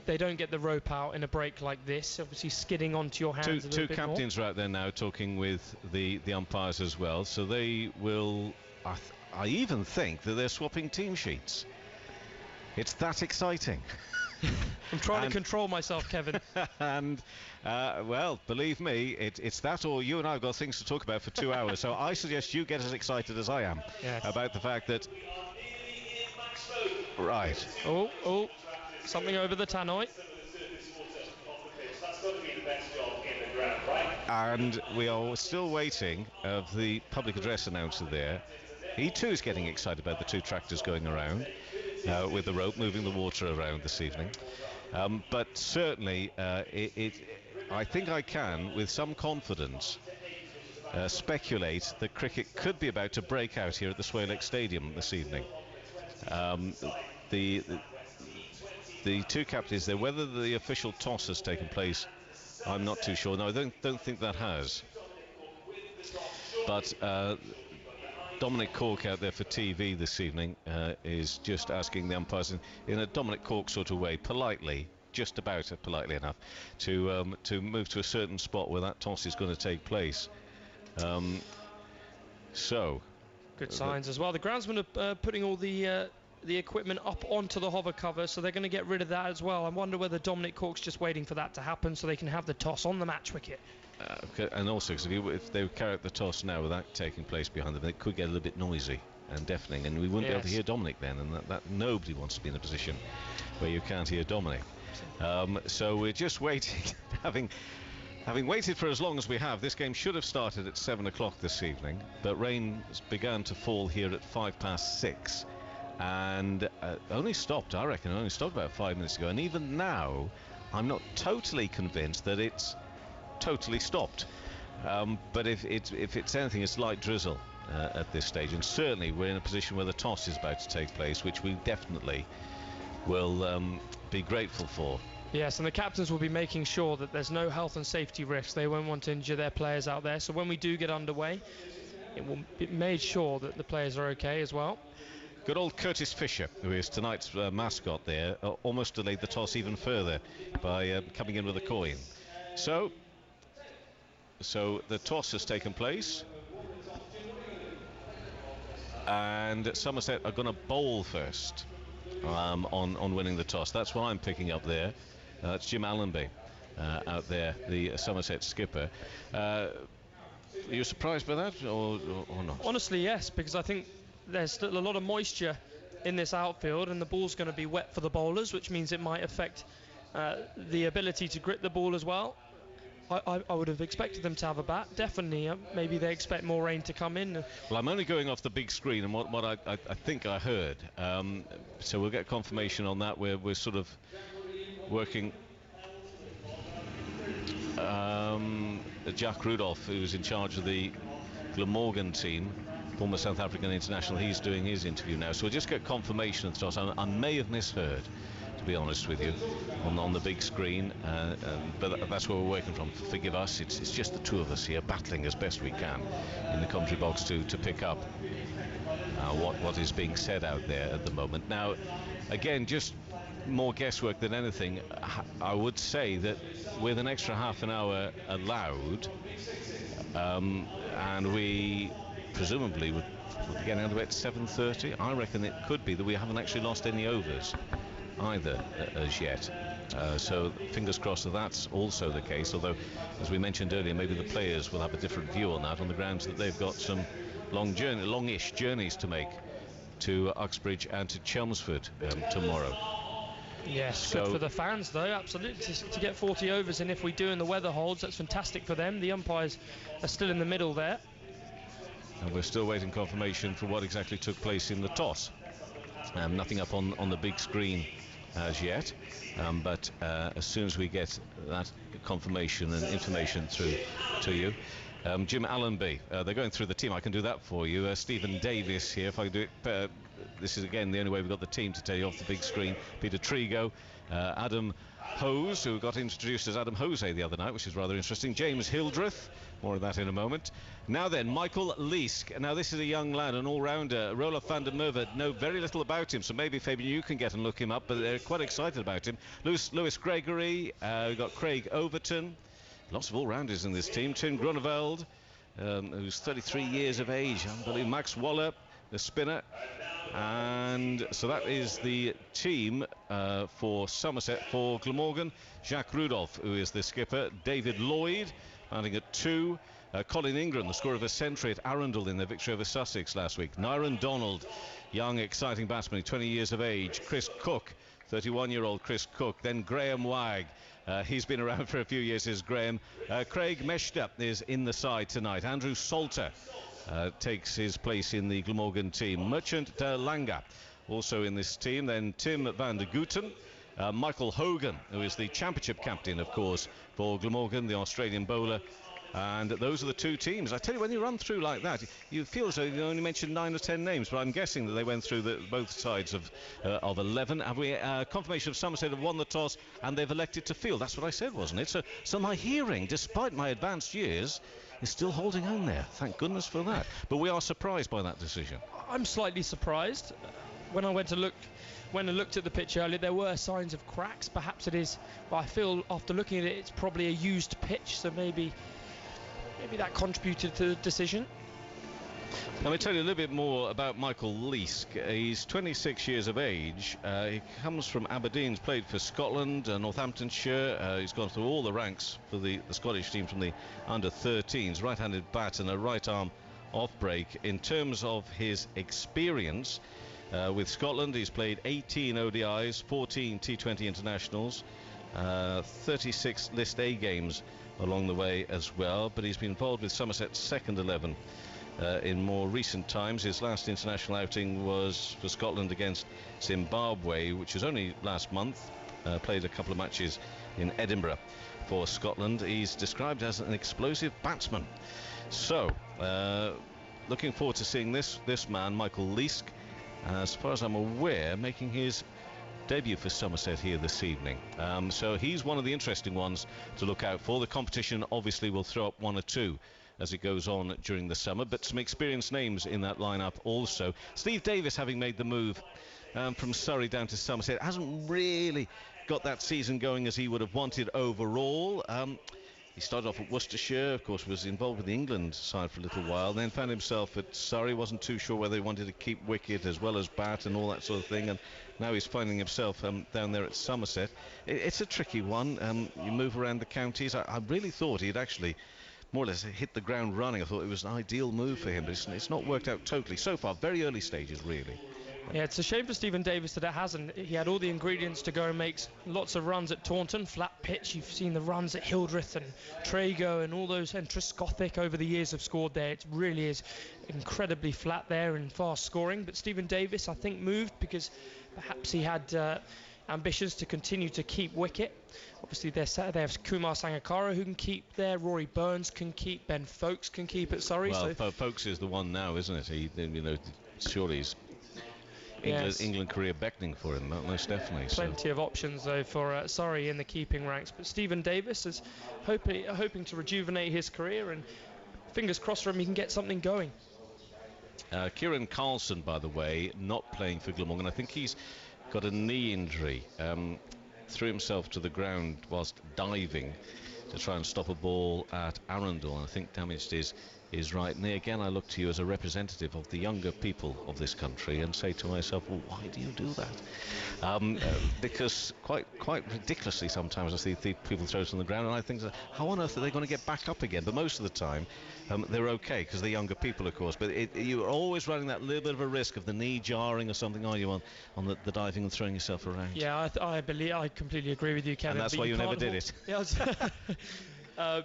they don't get the rope out in a break like this. Obviously, skidding onto your hands. a little Two bit captains more. right there now talking with the umpires as well. So they will. I even think that they're swapping team sheets. It's that exciting. I'm trying to control myself, Kevin. And well, believe me, it's that, or you and I have got things to talk about for 2 hours. So I suggest you get as excited as I am about the fact that. Right. Oh, something over the tannoy. And we are still waiting of the public address announcer there. He too is getting excited about the two tractors going around with the rope, moving the water around this evening. But certainly, I think I can, with some confidence, speculate that cricket could be about to break out here at the Swale Lake Stadium this evening. The two captains there, whether the official toss has taken place, I'm not too sure. No, I don't think that has. But Dominic Cork out there for TV this evening is just asking the umpires in a Dominic Cork sort of way, politely, just about politely enough, to move to a certain spot where that toss is going to take place. Good signs as well. The groundsmen are putting all the equipment up onto the hover cover, so they're going to get rid of that as well. I wonder whether Dominic Cork's just waiting for that to happen so they can have the toss on the match wicket. And also, because if they carry out the toss now with that taking place behind them, it could get a little bit noisy and deafening, and we wouldn't be able to hear Dominic then, and that nobody wants to be in a position where you can't hear Dominic. So we're just waiting, having waited for as long as we have. This game should have started at 7 o'clock this evening, but rain began to fall here at 6:05, and only stopped about 5 minutes ago. And even now, I'm not totally convinced that it's totally stopped. But if it's anything, it's light drizzle at this stage, and certainly we're in a position where the toss is about to take place, which we definitely will be grateful for. Yes, and the captains will be making sure that there's no health and safety risks. They won't want to injure their players out there, so when we do get underway, it will be made sure that the players are okay as well. Good old Curtis Fisher, who is tonight's mascot there, almost delayed the toss even further by coming in with a coin. So the toss has taken place, and Somerset are going to bowl first on winning the toss. That's what I'm picking up there. That's Jim Allenby out there, the Somerset skipper. Are you surprised by that or not? Honestly, yes, because I think there's still a lot of moisture in this outfield, and the ball's going to be wet for the bowlers, which means it might affect the ability to grip the ball as well. I would have expected them to have a bat, definitely. Maybe they expect more rain to come in. Well, I'm only going off the big screen and what I think I heard. So we'll get confirmation on that. We're sort of working. Jack Rudolph, who's in charge of the Glamorgan team, former South African international, he's doing his interview now. So we'll just get confirmation of the toss. I may have misheard, to be honest with you, on the big screen, but that's where we're working from. Forgive us, it's just the two of us here battling as best we can in the commentary box to pick up what is being said out there at the moment. Now, again, just more guesswork than anything. I would say that with an extra half an hour allowed, and we presumably would be getting out of bed at 7:30, I reckon it could be that we haven't actually lost any overs either as yet. So fingers crossed that that's also the case, although, as we mentioned earlier, maybe the players will have a different view on that, on the grounds that they've got some longish journeys to make to Uxbridge and to Chelmsford tomorrow. Yes, good for the fans though, absolutely, to get 40 overs, and if we do and the weather holds, that's fantastic for them. The umpires are still in the middle there. And we're still waiting confirmation for what exactly took place in the toss. Nothing up on the big screen as yet, but as soon as we get that confirmation and information through to you. Jim Allenby, they're going through the team. I can do that for you. Stephen Davis here, if I can do it this is again the only way we've got the team to tell you off the big screen. Peter Trigo, Adam Hose, who got introduced as Adam Jose the other night, which is rather interesting. James Hildreth, more of that in a moment. Now then, Michael Leask. Now this is a young lad, an all-rounder. Roelof van der Merwe know very little about him, so maybe Fabian you can get and look him up, but they're quite excited about him. Lewis Gregory, we've got Craig Overton. Lots of all-rounders in this team. Tim Grunewald, who's 33 years of age. Unbelievable. Max Waller, the spinner. And so that is the team for Somerset. For Glamorgan, Jacques Rudolph, who is the skipper. David Lloyd, mounting at 2. Colin Ingram, the scorer of a century at Arundel in their victory over Sussex last week. Nyron Donald, young, exciting batsman, 20 years of age. Chris Cook, 31-year-old Chris Cook. Then Graham Wagg. He's been around for a few years, is Graham. Craig Meshta is in the side tonight. Andrew Salter takes his place in the Glamorgan team. Merchant Langa also in this team. Then Tim van der Gooten. Michael Hogan, who is the championship captain, of course, for Glamorgan, the Australian bowler. And those are the two teams. I tell you, when you run through like that, you feel as though you only mentioned 9 or 10 names, but I'm guessing that they went through both sides of 11. Have we confirmation of Somerset have won the toss and they've elected to field? That's what I said, wasn't it? So my hearing, despite my advanced years, is still holding on there. Thank goodness for that. But we are surprised by that decision. I'm slightly surprised. When I looked at the pitch earlier, there were signs of cracks. Perhaps it is, but I feel after looking at it, it's probably a used pitch, so maybe that contributed to the decision. Let me tell you a little bit more about Michael Leask. He's 26 years of age. He comes from Aberdeen. He's played for Scotland, Northamptonshire. He's gone through all the ranks for the Scottish team from the under-13s. Right-handed bat and a right-arm off-break. In terms of his experience with Scotland, he's played 18 ODIs, 14 T20 internationals, 36 List A games along the way as well, but he's been involved with Somerset's second 11 in more recent times. His last international outing was for Scotland against Zimbabwe, which was only last month. Played a couple of matches in Edinburgh for Scotland. He's described as an explosive batsman. So looking forward to seeing this man, Michael Leask, as far as I'm aware, making his debut for Somerset here this evening. So he's one of the interesting ones to look out for. The competition obviously will throw up one or two as it goes on during the summer, but some experienced names in that lineup also. Steve Davis, having made the move from Surrey down to Somerset, hasn't really got that season going as he would have wanted overall. He started off at Worcestershire, of course, was involved with the England side for a little while, then found himself at Surrey, wasn't too sure whether he wanted to keep wicket as well as bat and all that sort of thing, and now he's finding himself down there at Somerset. It's a tricky one. You move around the counties. I really thought he'd actually more or less hit the ground running. I thought it was an ideal move for him, but it's not worked out totally so far. Very early stages, really. Yeah, it's a shame for Stephen Davis that it hasn't. He had all the ingredients to go and make lots of runs at Taunton, flat pitch. You've seen the runs at Hildreth and Trago and all those, and Trescothick over the years have scored there. It really is incredibly flat there and fast scoring. But Stephen Davis, I think, moved because perhaps he had ambitions to continue to keep wicket. Obviously, they have Kumar Sangakkara who can keep there. Rory Burns can keep. Ben Foakes can keep at Surrey. Well, Foakes is the one now, isn't it? He, surely he's England career beckoning for him, most definitely. Plenty of options though for Surrey in the keeping ranks, but Stephen Davis is hoping to rejuvenate his career, and fingers crossed for him he can get something going. Kieran Carlson, by the way, not playing for Glamorgan. I think he's got a knee injury. Threw himself to the ground whilst diving to try and stop a ball at Arundel, and I think damaged his right knee. Again, I look to you as a representative of the younger people of this country and say to myself, well, why do you do that? Because quite ridiculously sometimes I see people throw it on the ground and I think, how on earth are they going to get back up again? But most of the time they're okay because they're younger people, of course, but you're always running that little bit of a risk of the knee jarring or something, are you, on the diving and throwing yourself around? Yeah, I completely agree with you, Kevin. And that's why you never did it.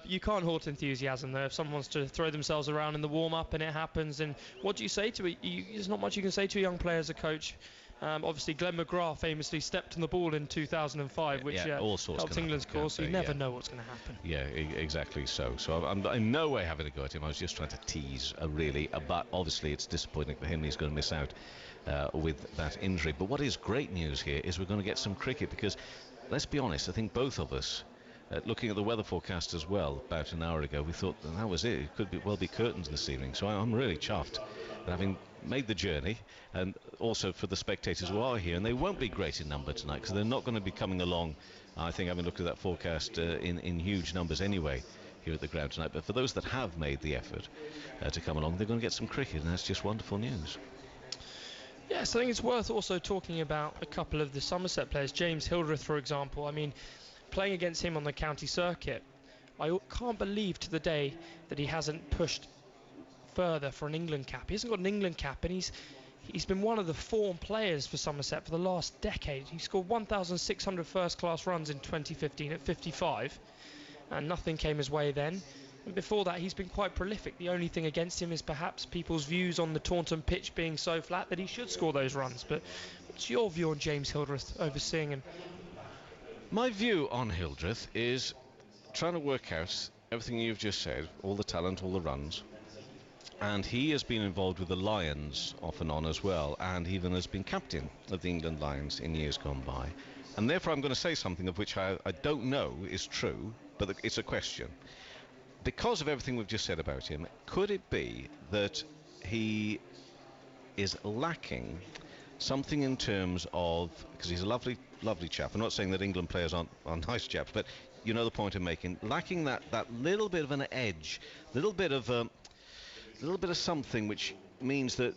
You can't halt enthusiasm though. If someone wants to throw themselves around in the warm-up and it happens, and what do you say to it? There's not much you can say to a young player as a coach. Obviously, Glenn McGrath famously stepped on the ball in 2005, which helped England's cause, so you never know what's going to happen. Yeah, exactly so. So I'm in no way having a go at him. I was just trying to tease, really. But obviously, it's disappointing for him. He's going to miss out with that injury. But what is great news here is we're going to get some cricket, because let's be honest, I think both of us, looking at the weather forecast as well about an hour ago, we thought that was it. It could well be curtains this evening. So I'm really chuffed that having made the journey, and also for the spectators who are here, and they won't be great in number tonight because they're not going to be coming along, I think, having looked at that forecast, in huge numbers anyway here at the ground tonight. But for those that have made the effort to come along, they're going to get some cricket, and that's just wonderful news. Yes, I think it's worth also talking about a couple of the Somerset players. James Hildreth, for example. I mean, playing against him on the county circuit, I can't believe to the day that he hasn't pushed further for an England cap. He hasn't got an England cap, and he's been one of the form players for Somerset for the last decade. He scored 1,600 first-class runs in 2015 at 55, and nothing came his way then. And before that, he's been quite prolific. The only thing against him is perhaps people's views on the Taunton pitch being so flat that he should score those runs. But what's your view on James Hildreth overseeing him? My view on Hildreth is trying to work out everything you've just said, all the talent, all the runs. And he has been involved with the Lions off and on as well, and even has been captain of the England Lions in years gone by. And therefore I'm going to say something of which I don't know is true, but it's a question. Because of everything we've just said about him, could it be that he is lacking something in terms of, because he's a lovely chap, I'm not saying that England players aren't nice chaps, but you know the point I'm making, lacking that little bit of an edge, little bit of something which means that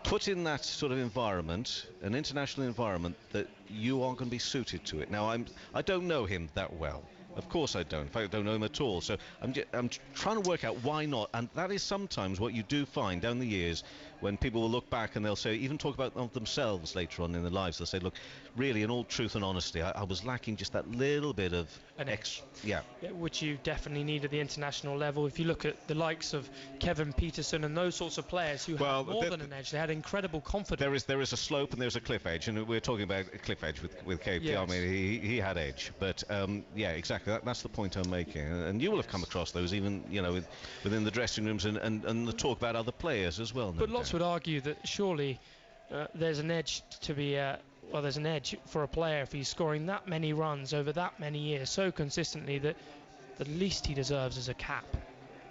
put in that sort of environment, an international environment, that you are going to be suited to it. Now I don't know him that well. Of course I don't. In fact, I don't know him at all. So I'm trying to work out why not. And that is sometimes what you do find down the years when people will look back and they'll say, even talk about themselves later on in their lives. They'll say, look, really, in all truth and honesty, I was lacking just that little bit of an edge. Yeah, which you definitely need at the international level. If you look at the likes of Kevin Peterson and those sorts of players who had more than an edge, they had incredible confidence. There is a slope and there's a cliff edge, and we're talking about a cliff edge with KP. Yes. I mean, he had edge, but yeah, exactly. That's the point I'm making, and you will have come across those even, you know, within the dressing rooms and the talk about other players as well. But lots would argue that surely there's an edge to be. Well, there's an edge for a player if he's scoring that many runs over that many years so consistently, that the least he deserves is a cap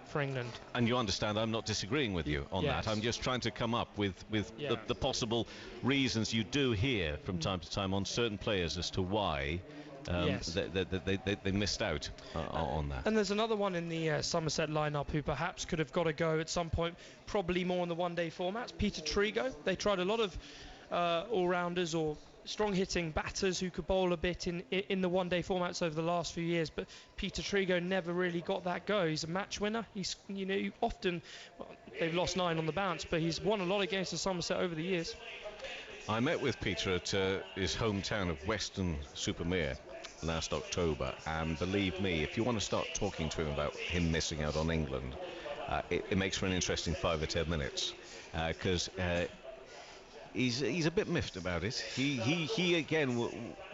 for England. And you understand I'm not disagreeing with you on that. I'm just trying to come up with the possible reasons you do hear from time to time on certain players as to why they missed out on that. And there's another one in the Somerset lineup who perhaps could have got a go at some point, probably more in the one-day formats. Peter Trigo. They tried a lot of all-rounders or strong-hitting batters who could bowl a bit in the one-day formats over the last few years, but Peter Trigo never really got that go. He's a match winner. He's, you know, often, well, they've lost 9 on the bounce, but he's won a lot of games for Somerset over the years. I met with Peter at his hometown of Weston-super-Mare last October, and believe me, if you want to start talking to him about him missing out on England, it makes for an interesting 5 or 10 minutes, because he's a bit miffed about it. He again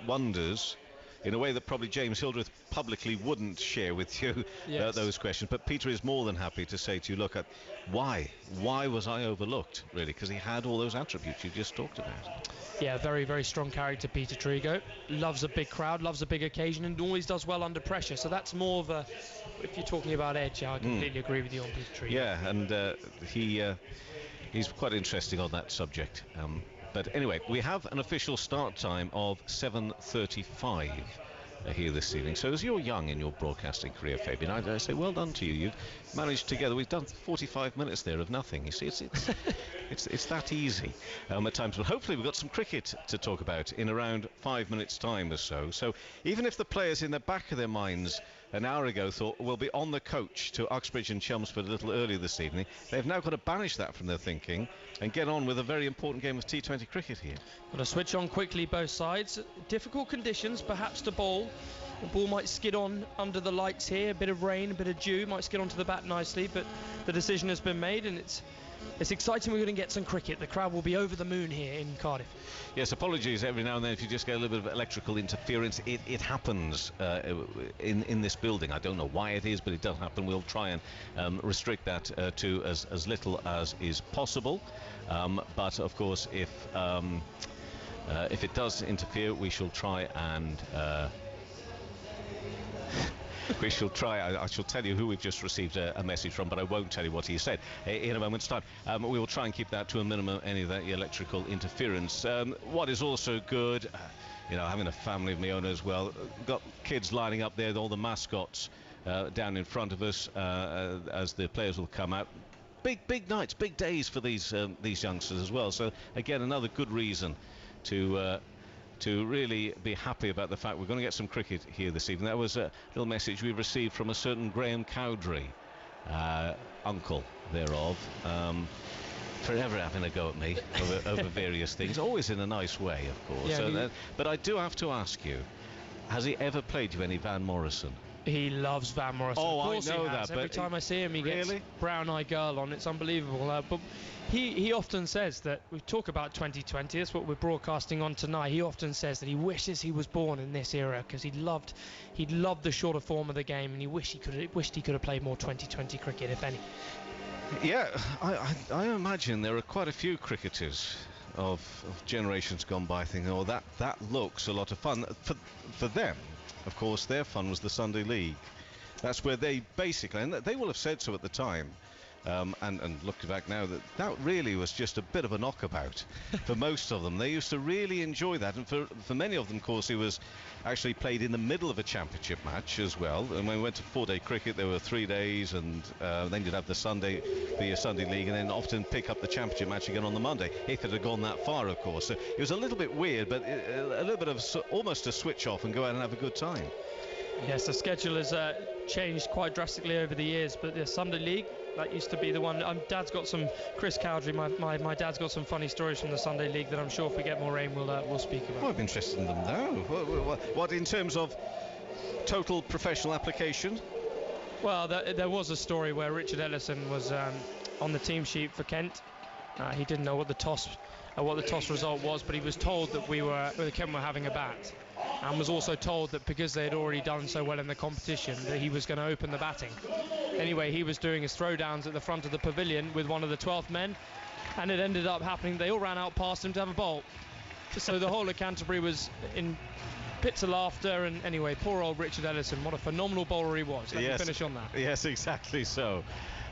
wonders, in a way that probably James Hildreth publicly wouldn't share with you, those questions. But Peter is more than happy to say to you, look, why was I overlooked, really? Because he had all those attributes you just talked about. Yeah, very, very strong character, Peter Trigo. Loves a big crowd, loves a big occasion, and always does well under pressure. So that's more of a, if you're talking about edge, I completely agree with you on Peter Trigo. Yeah, and he's quite interesting on that subject. But anyway, we have an official start time of 7:35 here this evening. So as you're young in your broadcasting career, Fabian, I say well done to you. You've managed together. We've done 45 minutes there of nothing. You see, it's that easy at times. But hopefully we've got some cricket to talk about in around 5 minutes' time or so. So even if the players in the back of their minds an hour ago thought we'll be on the coach to Uxbridge and Chelmsford a little earlier this evening, they've now got to banish that from their thinking and get on with a very important game of T20 cricket here. Got to switch on quickly, both sides. Difficult conditions, perhaps, to bowl. The ball might skid on under the lights here. A bit of rain, a bit of dew, might skid onto the bat nicely, but the decision has been made, and it's it's exciting. We're going to get some cricket. The crowd will be over the moon here in Cardiff. Yes, apologies every now and then if you just get a little bit of electrical interference. It happens in this building. I don't know why it is, but it does happen. We'll try and restrict that to as little as is possible. But of course, if it does interfere, we shall try and I shall tell you who we've just received a message from, but I won't tell you what he said in a moment's time. We will try and keep that to a minimum, any of that electrical interference. What is also good, having a family of my own as well, got kids lining up there, all the mascots down in front of us as the players will come out. Big nights, big days for these youngsters as well. So again, another good reason to really be happy about the fact we're going to get some cricket here this evening. That was a little message we received from a certain Graham Cowdrey, uncle thereof, forever having a go at me over various things, always in a nice way, of course. Yeah, but I do have to ask you, has he ever played you any Van Morrison? He loves Van Morrison. Oh, of course I know he has. that. Every time I see him, he gets Brown Eye Girl on. It's unbelievable. But he often says that we talk about 2020. That's what we're broadcasting on tonight. He often says that he wishes he was born in this era because he loved the shorter form of the game, and he wished he could have played more 2020 cricket, if any. Yeah, I imagine there are quite a few cricketers of generations gone by thinking, oh, that looks a lot of fun. For them, of course, their fun was the Sunday League. That's where they basically, and they will have said so at the time, and looking back now, that really was just a bit of a knockabout for most of them. They used to really enjoy that, and for many of them, of course, it was actually played in the middle of a championship match as well. And when we went to 4-day cricket, there were 3 days, and then you'd have the Sunday League, and then often pick up the championship match again on the Monday, if it had gone that far, of course. So it was a little bit weird, but a little bit of almost a switch off and go out and have a good time. Yes, the schedule has changed quite drastically over the years, but the Sunday League, that used to be the one. Dad's got some, Chris Cowdrey, my dad's got some funny stories from the Sunday League that I'm sure if we get more rain we'll speak about. Well, I'm interested in them now. What in terms of total professional application? Well, there was a story where Richard Ellison was on the team sheet for Kent. He didn't know what the toss result was, but he was told that Kent were having a bat, and was also told that because they had already done so well in the competition that he was going to open the batting. Anyway, he was doing his throwdowns at the front of the pavilion with one of the 12th men, and it ended up happening they all ran out past him to have a bowl. So the whole of Canterbury was in pits of laughter, and anyway, poor old Richard Ellison, what a phenomenal bowler he was. Let me finish on that. Yes, exactly so.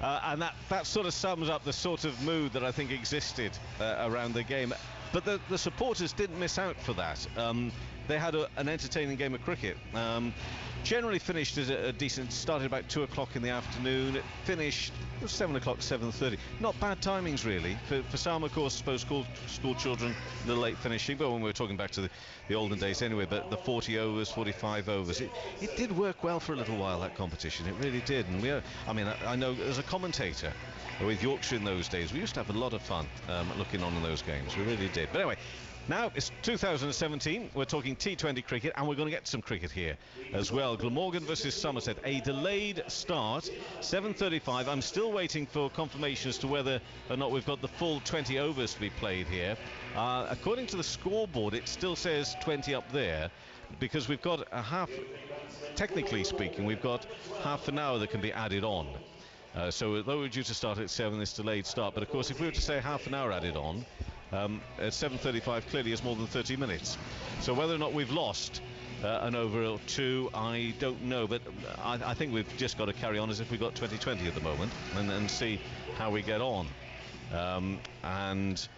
And that sort of sums up the sort of mood that I think existed around the game. But the supporters didn't miss out for that. They had an entertaining game of cricket. Generally finished as a decent, started about 2 o'clock in the afternoon, it finished 7 o'clock, 7:30. Not bad timings really. For some, of course, I suppose school children, the late finishing, but when we were talking back to the olden days anyway, but the 40 overs, 45 overs, it did work well for a little while, that competition, it really did. And I know as a commentator with Yorkshire in those days, we used to have a lot of fun looking on in those games, we really did. But anyway, now it's 2017, we're talking T20 cricket, and we're going to get some cricket here as well. Glamorgan versus Somerset, a delayed start, 7:35. I'm still waiting for confirmation as to whether or not we've got the full 20 overs to be played here. According to the scoreboard, it still says 20 up there, because we've got technically speaking, we've got half an hour that can be added on. So although we're due to start at 7, this delayed start, but of course if we were to say half an hour added on, at 7:35 clearly is more than 30 minutes. So whether or not we've lost an over or two, I don't know, but I think we've just got to carry on as if we've got 2020 at the moment and see how we get on. And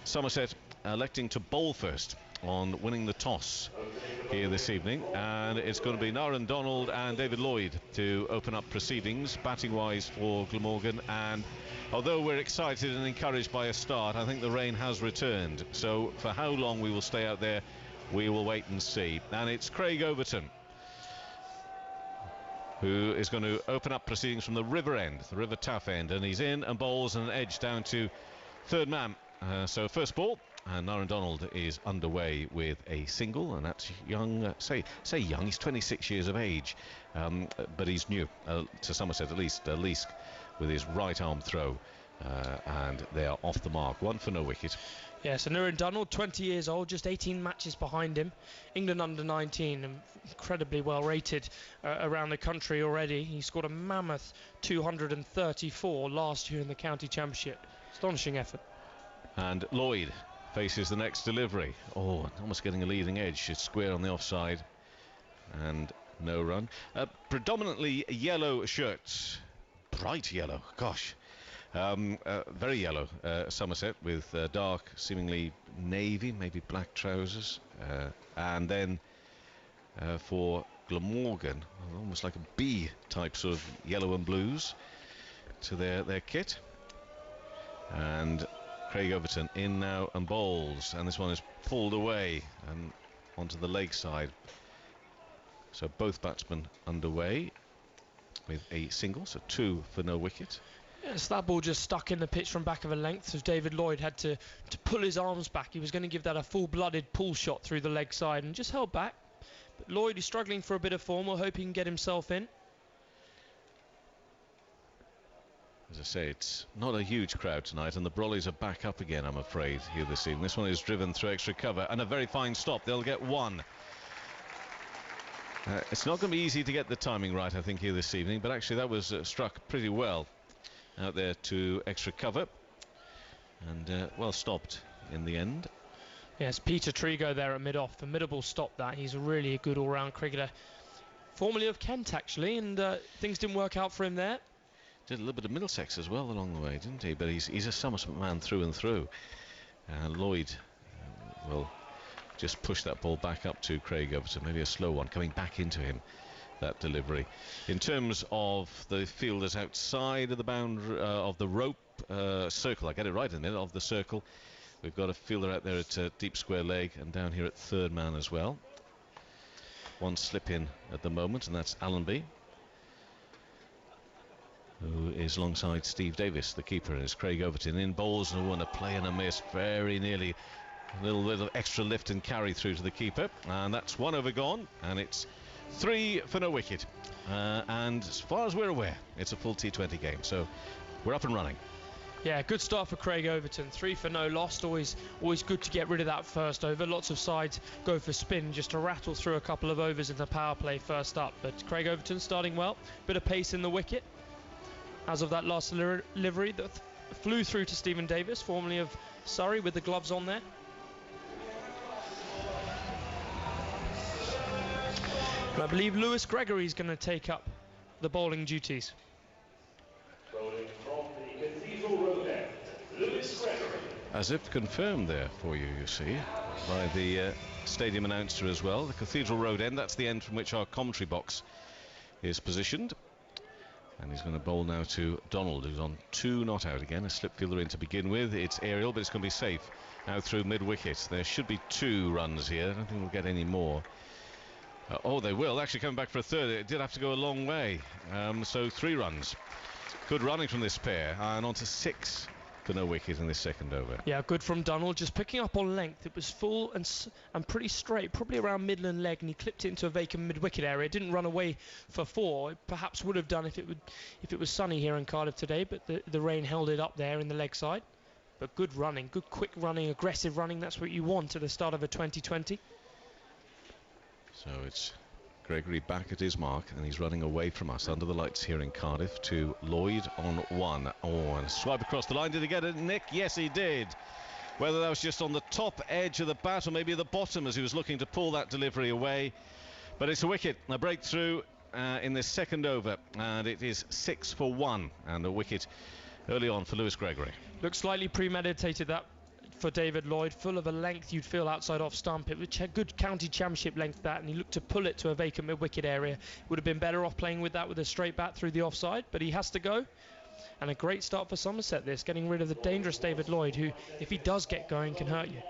Somerset electing to bowl first on winning the toss here this evening, and it's going to be Naren Donald and David Lloyd to open up proceedings batting wise for Glamorgan. And although we're excited and encouraged by a start, I think the rain has returned, so for how long we will stay out there we will wait and see. And it's Craig Overton who is going to open up proceedings from the river end, the River Taff end, and he's in and bowls an edge down to third man. So first ball, and Naren Donald is underway with a single, and that's young, say young, he's 26 years of age, but he's new to Somerset, at least with his right arm throw. and they are off the mark. 1 for no wicket. Yeah, so Nurin Donald, 20 years old, just 18 matches behind him. England under 19, incredibly well rated around the country already. He scored a mammoth 234 last year in the county championship. Astonishing effort. And Lloyd faces the next delivery. Oh, almost getting a leading edge. It's square on the offside and no run. Predominantly yellow shirts, bright yellow, gosh. Very yellow Somerset with dark, seemingly navy, maybe black trousers, and then for Glamorgan, almost like a B type sort of yellow and blues to their kit. And Craig Overton in now and bowls, and this one is pulled away and onto the leg side. So both batsmen underway with a single, so 2 for no wicket. Yes, that ball just stuck in the pitch from back of a length, so David Lloyd had to pull his arms back. He was going to give that a full-blooded pull shot through the leg side and just held back. But Lloyd is struggling for a bit of form. We'll hope he can get himself in. As I say, it's not a huge crowd tonight, and the Brollies are back up again, I'm afraid, here this evening. This one is driven through extra cover, and a very fine stop. They'll get 1. It's not going to be easy to get the timing right, I think, here this evening, but actually that was struck pretty well out there to extra cover, and well stopped in the end. Yes, Peter Trigo there at mid-off. Formidable stop that. He's really a good all-round cricketer. Formerly of Kent, actually, and things didn't work out for him there. Did a little bit of Middlesex as well along the way, didn't he? But he's a Somerset man through and through. Lloyd will just push that ball back up to Craig Overton. Maybe a slow one coming back into him, that delivery. In terms of the fielders outside of the boundary of the rope circle, I get it right in there, of the circle, we've got a fielder out there at deep square leg and down here at third man as well. One slip in at the moment, and that's Allenby, who is alongside Steve Davis, the keeper, and it's Craig Overton in bowls and a play and a miss, very nearly a little bit of extra lift and carry through to the keeper, and that's 1 over gone, and it's 3 for no wicket. And as far as we're aware, it's a full T20 game, so we're up and running. Yeah, good start for Craig Overton. 3 for no lost. Always good to get rid of that first over. Lots of sides go for spin just to rattle through a couple of overs in the power play first up. But Craig Overton starting well. Bit of pace in the wicket. As of that last delivery that flew through to Stephen Davis, formerly of Surrey, with the gloves on there. And I believe Lewis Gregory is going to take up the bowling duties. As if confirmed there for you, you see, by the stadium announcer as well. The Cathedral Road end, that's the end from which our commentary box is positioned. And he's going to bowl now to Donald, who's on 2 not out again. A slip fielder in to begin with. It's aerial, but it's going to be safe out through mid-wicket. There should be 2 runs here. I don't think we'll get any more. Oh, they will. Actually coming back for a third. It did have to go a long way. So 3 runs. Good running from this pair. And on to 6 for no wicket in this second over. Yeah, good from Donald, just picking up on length. It was full and pretty straight, probably around Midland leg, and he clipped it into a vacant mid-wicket area. It didn't run away for 4. It perhaps would have done if it was sunny here in Cardiff today, but the rain held it up there in the leg side. But good running, good quick running, aggressive running. That's what you want at the start of a 2020. So it's Gregory back at his mark, and he's running away from us under the lights here in Cardiff to Lloyd on 1. Oh, and a swipe across the line. Did he get it, Nick? Yes, he did. Whether that was just on the top edge of the bat or maybe the bottom as he was looking to pull that delivery away. But it's a wicket, a breakthrough in this second over, and it is 6 for 1, and a wicket early on for Lewis Gregory. Looks slightly premeditated, that for David Lloyd, full of a length you'd feel outside off stump. It was a good county championship length, that, and he looked to pull it to a vacant mid-wicket area. Would have been better off playing with that with a straight bat through the offside, but he has to go. And a great start for Somerset, this, getting rid of the dangerous David Lloyd, who, if he does get going, can hurt you.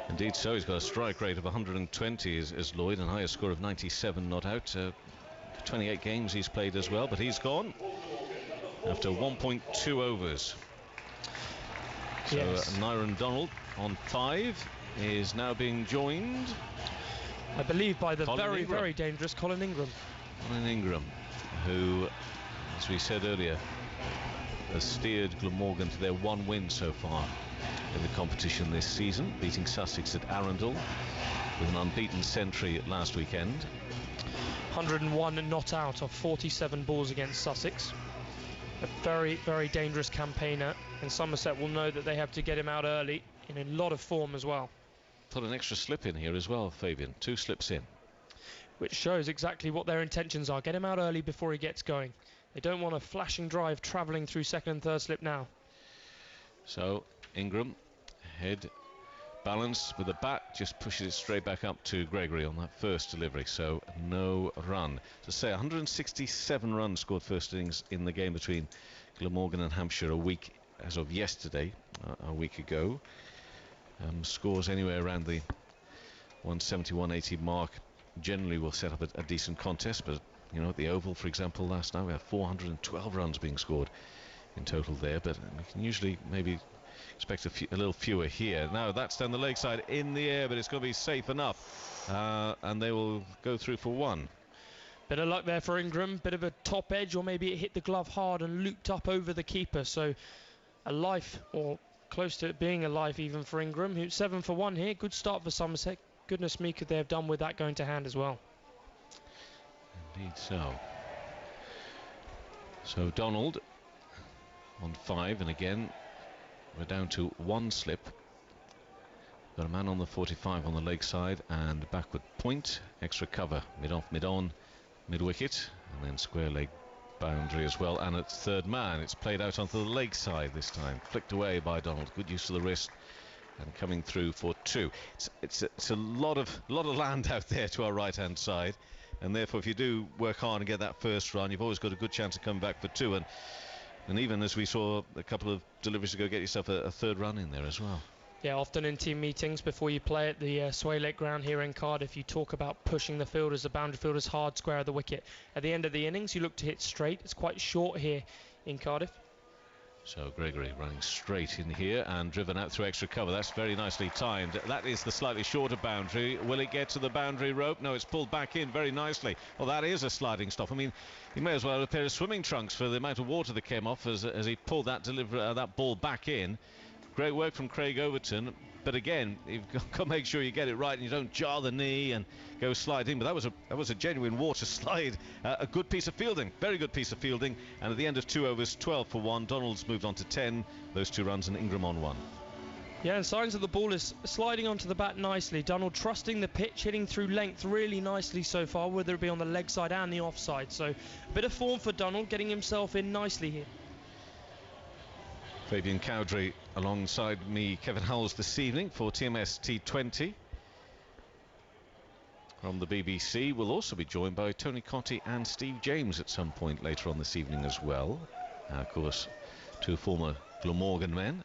Indeed so. He's got a strike rate of 120 as Lloyd, and highest score of 97 not out. 28 games he's played as well, but he's gone after 1.2 overs. So yes. Nyron Donald on 5 is now being joined, I believe, by the Colin Ingram. very dangerous Colin Ingram. Colin Ingram, who, as we said earlier, has steered Glamorgan to their one win so far in the competition this season, beating Sussex at Arundel with an unbeaten century last weekend. 101 not out of 47 balls against Sussex. A very, very dangerous campaigner, and Somerset will know that they have to get him out early, in a lot of form as well. Put an extra slip in here as well, Fabian. 2 slips in. Which shows exactly what their intentions are. Get him out early before he gets going. They don't want a flashing drive travelling through second and third slip now. So Ingram, head balanced with the bat, just pushes it straight back up to Gregory on that first delivery, so no run. To say 167 runs scored first innings in the game between Glamorgan and Hampshire a week as of yesterday, a week ago. Scores anywhere around the 170, 180 mark generally will set up a decent contest, but you know, at the Oval, for example, last night we had 412 runs being scored in total there, but we can usually maybe expect a little fewer here. Now that's down the leg side in the air, but it's going to be safe enough, and they will go through for 1. Bit of luck there for Ingram, bit of a top edge, or maybe it hit the glove hard and looped up over the keeper, so a life, or close to it being a life even for Ingram, who's 7 for 1 here. Good start for Somerset. Goodness me, could they have done with that going to hand as well. Indeed so. So Donald on 5, and again we're down to 1 slip. Got a man on the 45 on the leg side, and backward point, extra cover, mid-off, mid-on, mid-wicket, and then square leg boundary as well. And at third man, it's played out onto the leg side this time, flicked away by Donald. Good use of the wrist, and coming through for 2. It's a lot of land out there to our right hand side, and therefore if you do work hard and get that first run, you've always got a good chance of coming back for 2, and even as we saw a couple of deliveries ago, get yourself a third run in there as well. Yeah, often in team meetings before you play at the Sway Lake ground here in Cardiff, you talk about pushing the fielders, the boundary fielders hard square of the wicket. At the end of the innings, you look to hit straight. It's quite short here in Cardiff. So Gregory running straight in here and driven out through extra cover. That's very nicely timed. That is the slightly shorter boundary. Will it get to the boundary rope? No, it's pulled back in very nicely. Well, that is a sliding stop. I mean, he may as well have a pair of swimming trunks for the amount of water that came off as he pulled that ball back in. Great work from Craig Overton, but again, you've got to make sure you get it right and you don't jar the knee and go sliding. But that was a genuine water slide. A good piece of fielding, very good piece of fielding. And at the end of 2 overs, 12 for 1, Donald's moved on to 10. Those 2 runs and Ingram on 1. Yeah, and signs of the ball is sliding onto the bat nicely. Donald trusting the pitch, hitting through length really nicely so far, whether it be on the leg side and the offside. So a bit of form for Donald, getting himself in nicely here. Fabian Cowdrey alongside me, Kevin Hulls, this evening for TMS T20. From the BBC, we'll also be joined by Tony Cottee and Steve James at some point later on this evening as well. Of course, 2 former Glamorgan men.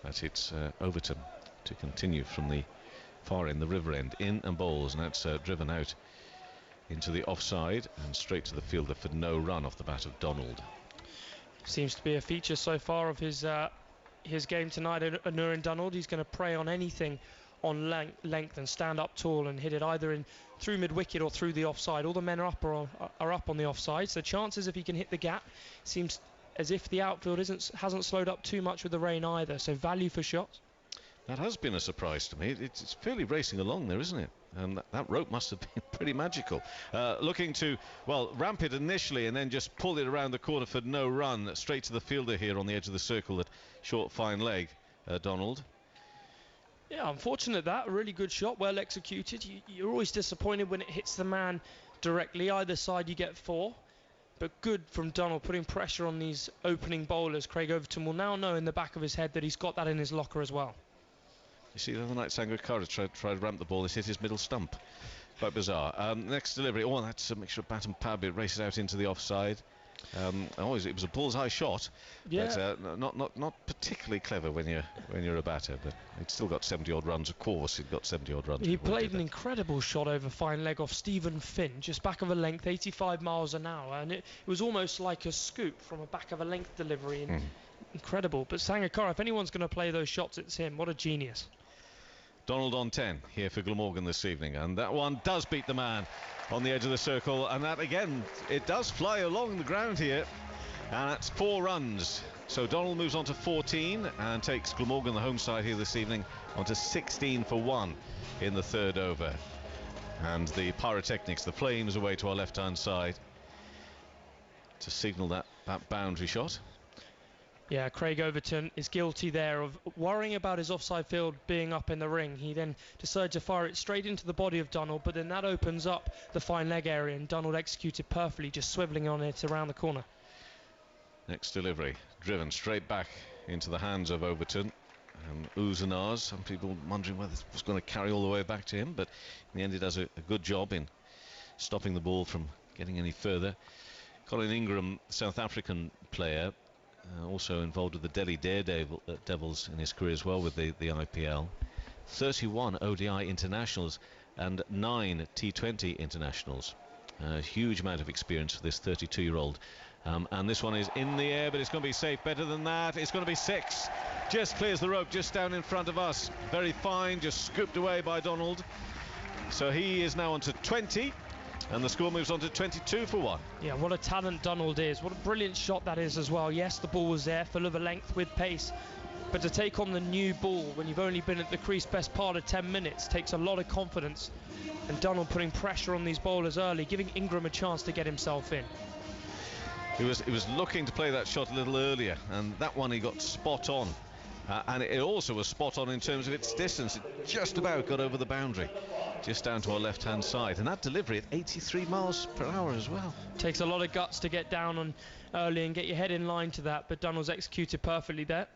That's it's Overton to continue from the far end, the river end, in and bowls, and that's driven out into the offside and straight to the fielder for no run off the bat of Donald. Seems to be a feature so far of his game tonight, Aneurin Donald. He's going to prey on anything on length and stand up tall and hit it either in through mid-wicket or through the offside. All the men are up on the offside, so chances if he can hit the gap, seems as if the outfield hasn't slowed up too much with the rain either, so value for shots. That has been a surprise to me. It's fairly racing along there, isn't it? And that rope must have been pretty magical. Looking to, well, ramp it initially and then just pull it around the corner for no run, straight to the fielder here on the edge of the circle, that short fine leg, Donald. Yeah, unfortunate that. A really good shot, well executed. You're always disappointed when it hits the man directly. Either side you get 4. But good from Donald, putting pressure on these opening bowlers. Craig Overton will now know in the back of his head that he's got that in his locker as well. You see, the other night Sangakkara tried to ramp the ball. This hit his middle stump. Quite bizarre. Next delivery. Oh, that's a mixture of bat and pad. It races out into the offside. It was a bullseye shot. Yeah. But not particularly clever when you're a batter. But it's still got 70 odd runs. Of course, it got 70 odd runs. He played an incredible shot over fine leg off Stephen Finn, just back of a length, 85 miles an hour, and it was almost like a scoop from a back of a length delivery. Incredible. But Sangakkara, if anyone's going to play those shots, it's him. What a genius. Donald on 10 here for Glamorgan this evening, and that one does beat the man on the edge of the circle, and that again, it does fly along the ground here. And that's 4 runs. So Donald moves on to 14 and takes Glamorgan, the home side here this evening, onto 16 for 1 in the 3rd over. And the pyrotechnics, the flames, away to our left-hand side to signal that boundary shot. Yeah, Craig Overton is guilty there of worrying about his offside field being up in the ring. He then decided to fire it straight into the body of Donald, but then that opens up the fine leg area, and Donald executed perfectly, just swivelling on it around the corner. Next delivery, driven straight back into the hands of Overton. Uzanaz, some people wondering whether it was going to carry all the way back to him, but in the end he does a good job in stopping the ball from getting any further. Colin Ingram, South African player, also involved with the Delhi Daredevils in his career as well with the IPL. 31 ODI internationals and 9 T20 internationals. A huge amount of experience for this 32-year-old. And this one is in the air, but it's going to be safe. Better than that, it's going to be 6. Just clears the rope just down in front of us. Very fine, just scooped away by Donald. So he is now on to 20. And the score moves on to 22 for 1. Yeah, what a talent Donald is. What a brilliant shot that is as well. Yes, the ball was there, full of a length with pace. But to take on the new ball when you've only been at the crease best part of 10 minutes takes a lot of confidence. And Donald putting pressure on these bowlers early, giving Ingram a chance to get himself in. He was looking to play that shot a little earlier, and that one he got spot on. And it also was spot on in terms of its distance. It just about got over the boundary, just down to our left-hand side. And that delivery at 83 miles per hour as well. Takes a lot of guts to get down on early and get your head in line to that, but Donald's executed perfectly there.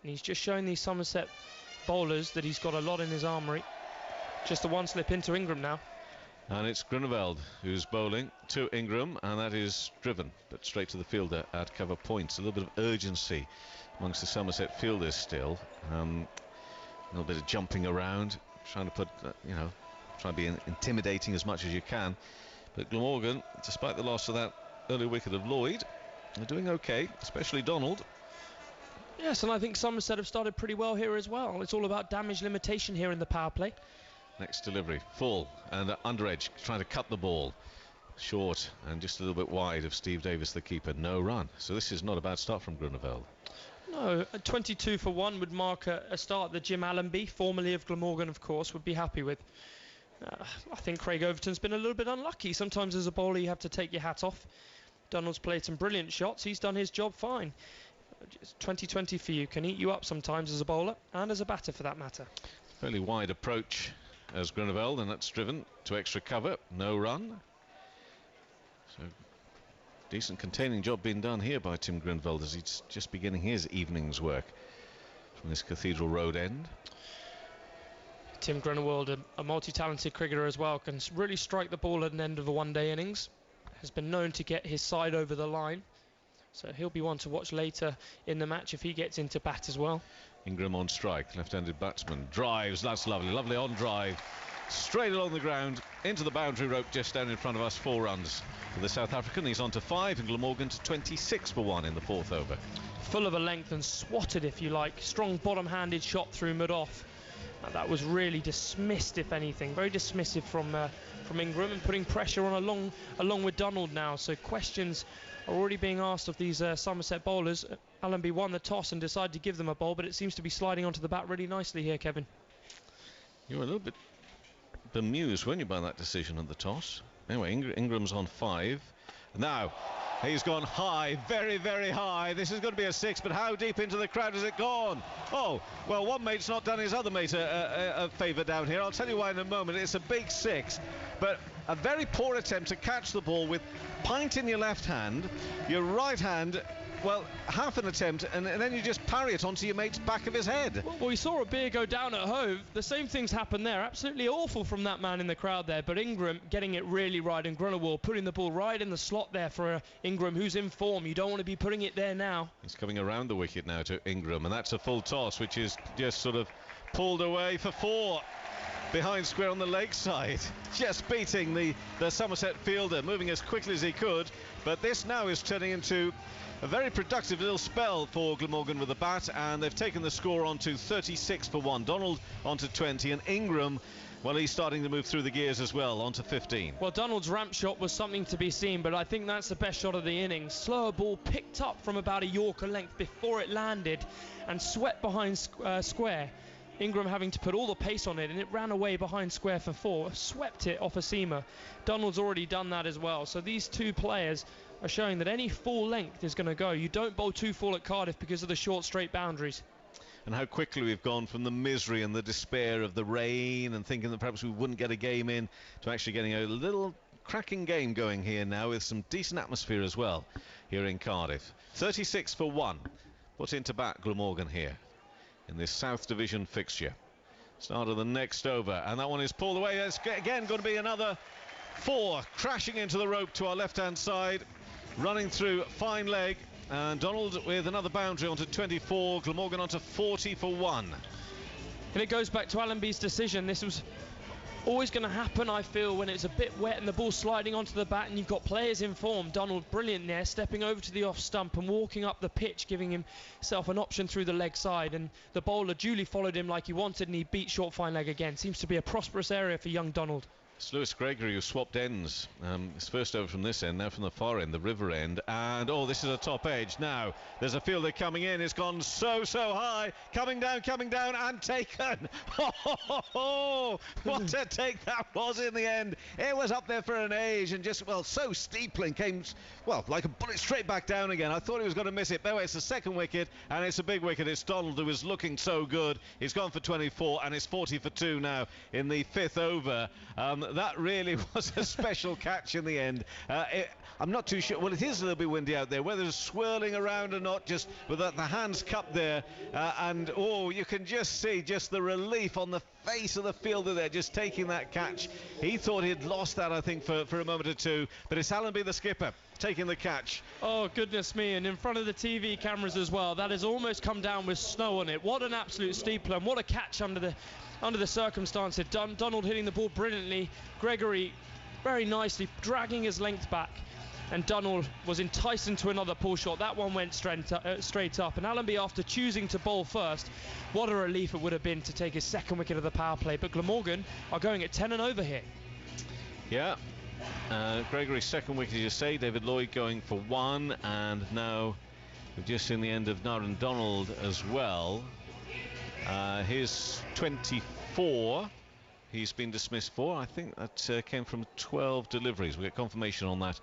And he's just showing these Somerset bowlers that he's got a lot in his armoury. Just a one slip into Ingram now. And it's Groenewald who's bowling to Ingram, and that is driven, but straight to the fielder at cover points. A little bit of urgency amongst the Somerset fielders still. A little bit of jumping around, trying to put, try to be intimidating as much as you can. But Glamorgan, despite the loss of that early wicket of Lloyd, they're doing okay, especially Donald. Yes, and I think Somerset have started pretty well here as well. It's all about damage limitation here in the power play. Next delivery, full, and under edge, trying to cut the ball. Short and just a little bit wide of Steve Davis, the keeper. No run. So this is not a bad start from Groenewald. No, a 22 for 1 would mark a start that Jim Allenby, formerly of Glamorgan, of course, would be happy with. I think Craig Overton's been a little bit unlucky. Sometimes as a bowler you have to take your hat off. Donald's played some brilliant shots. He's done his job fine. 2020 for you can eat you up sometimes as a bowler and as a batter for that matter. Fairly wide approach as Groenewald, and that's driven to extra cover. No run. So decent containing job being done here by Tim Groenewald as he's just beginning his evening's work from this Cathedral Road end. Tim Groenewald, a multi-talented cricketer as well, can really strike the ball at an end of a one-day innings. Has been known to get his side over the line, so he'll be one to watch later in the match if he gets into bat as well. Ingram on strike, left-handed batsman, drives, that's lovely on drive, straight along the ground, into the boundary rope just down in front of us. 4 runs for the South African. He's on to 5 and Glamorgan to 26 for 1 in the 4th over. Full of a length and swatted, if you like. Strong bottom-handed shot through mid-off. That was really dismissed, if anything. Very dismissive from Ingram, and putting pressure on along with Donald now. So questions are already being asked of these Somerset bowlers. Allenby won the toss and decided to give them a bowl, but it seems to be sliding onto the bat really nicely here, Kevin. You were a little bit bemused, weren't you, by that decision at the toss? Anyway, Ingram's on 5. Now, he's gone high, very, very high. This is going to be a 6, but how deep into the crowd has it gone? Oh, well, one mate's not done his other mate a favour down here. I'll tell you why in a moment. It's a big 6, but a very poor attempt to catch the ball with pint in your left hand, your right hand, well, half an attempt, and then you just parry it onto your mate's back of his head. Well, we saw a beer go down at Hove. The same things happened there. Absolutely awful from that man in the crowd there, but Ingram getting it really right, and Groenewald putting the ball right in the slot there for Ingram, who's in form. You don't want to be putting it there now. He's coming around the wicket now to Ingram, and that's a full toss, which is just sort of pulled away for 4. behind square on the leg side, just beating the Somerset fielder, moving as quickly as he could. But this now is turning into a very productive little spell for Glamorgan with the bat, and they've taken the score on to 36 for 1. Donald onto 20, and Ingram, well, he's starting to move through the gears as well, onto 15. Well, Donald's ramp shot was something to be seen, but I think that's the best shot of the innings. Slower ball picked up from about a Yorker length before it landed and swept behind square. Ingram having to put all the pace on it, and it ran away behind square for 4, swept it off a seamer. Donald's already done that as well. So these two players are showing that any full length is going to go. You don't bowl too full at Cardiff because of the short straight boundaries. And how quickly we've gone from the misery and the despair of the rain and thinking that perhaps we wouldn't get a game in to actually getting a little cracking game going here now with some decent atmosphere as well here in Cardiff. 36 for 1 put into bat Glamorgan here in this South Division fixture. Start of the next over, and that one is pulled away. It's again going to be another 4 crashing into the rope to our left hand side, running through fine leg. And Donald with another boundary onto 24, Glamorgan onto 40 for 1. And it goes back to Allenby's decision. This was always going to happen, I feel, when it's a bit wet and the ball sliding onto the bat and you've got players in form. Donald brilliant there, stepping over to the off stump and walking up the pitch, giving himself an option through the leg side, and the bowler duly followed him like he wanted, and he beat short fine leg again. Seems to be a prosperous area for young Donald. It's Lewis Gregory who swapped ends. His first over from this end, now from the far end, the river end. And, oh, this is a top edge. Now, there's a fielder coming in. It's gone so high. Coming down, and taken. Oh, what a take that was in the end. It was up there for an age and just, well, so steeply came, well, like a bullet straight back down again. I thought he was going to miss it. But anyway, it's the second wicket, and it's a big wicket. It's Donald who was looking so good. He's gone for 24, and it's 40 for 2 now in the 5th over. That really was a special catch in the end. I'm not too sure. Well, it is a little bit windy out there. Whether it's swirling around or not, just with the hands cupped there. And, oh, you can just see just the relief on the face of the fielder there, just taking that catch. He thought he'd lost that, I think, for a moment or two. But it's Allenby, the skipper, taking the catch. Oh, goodness me. And in front of the TV cameras as well. That has almost come down with snow on it. What an absolute steepler, and what a catch under the circumstances. Donald hitting the ball brilliantly. Gregory very nicely dragging his length back, and Donald was enticed into another pull shot. That one went straight up, and Allenby, after choosing to bowl first, what a relief it would have been to take his second wicket of the power play. But Glamorgan are going at 10 and over here. Yeah, Gregory's second wicket, as you say. David Lloyd going for 1, and now we've just seen the end of Naren Donald as well. His 24 he's been dismissed for. I think that came from 12 deliveries. We'll get confirmation on that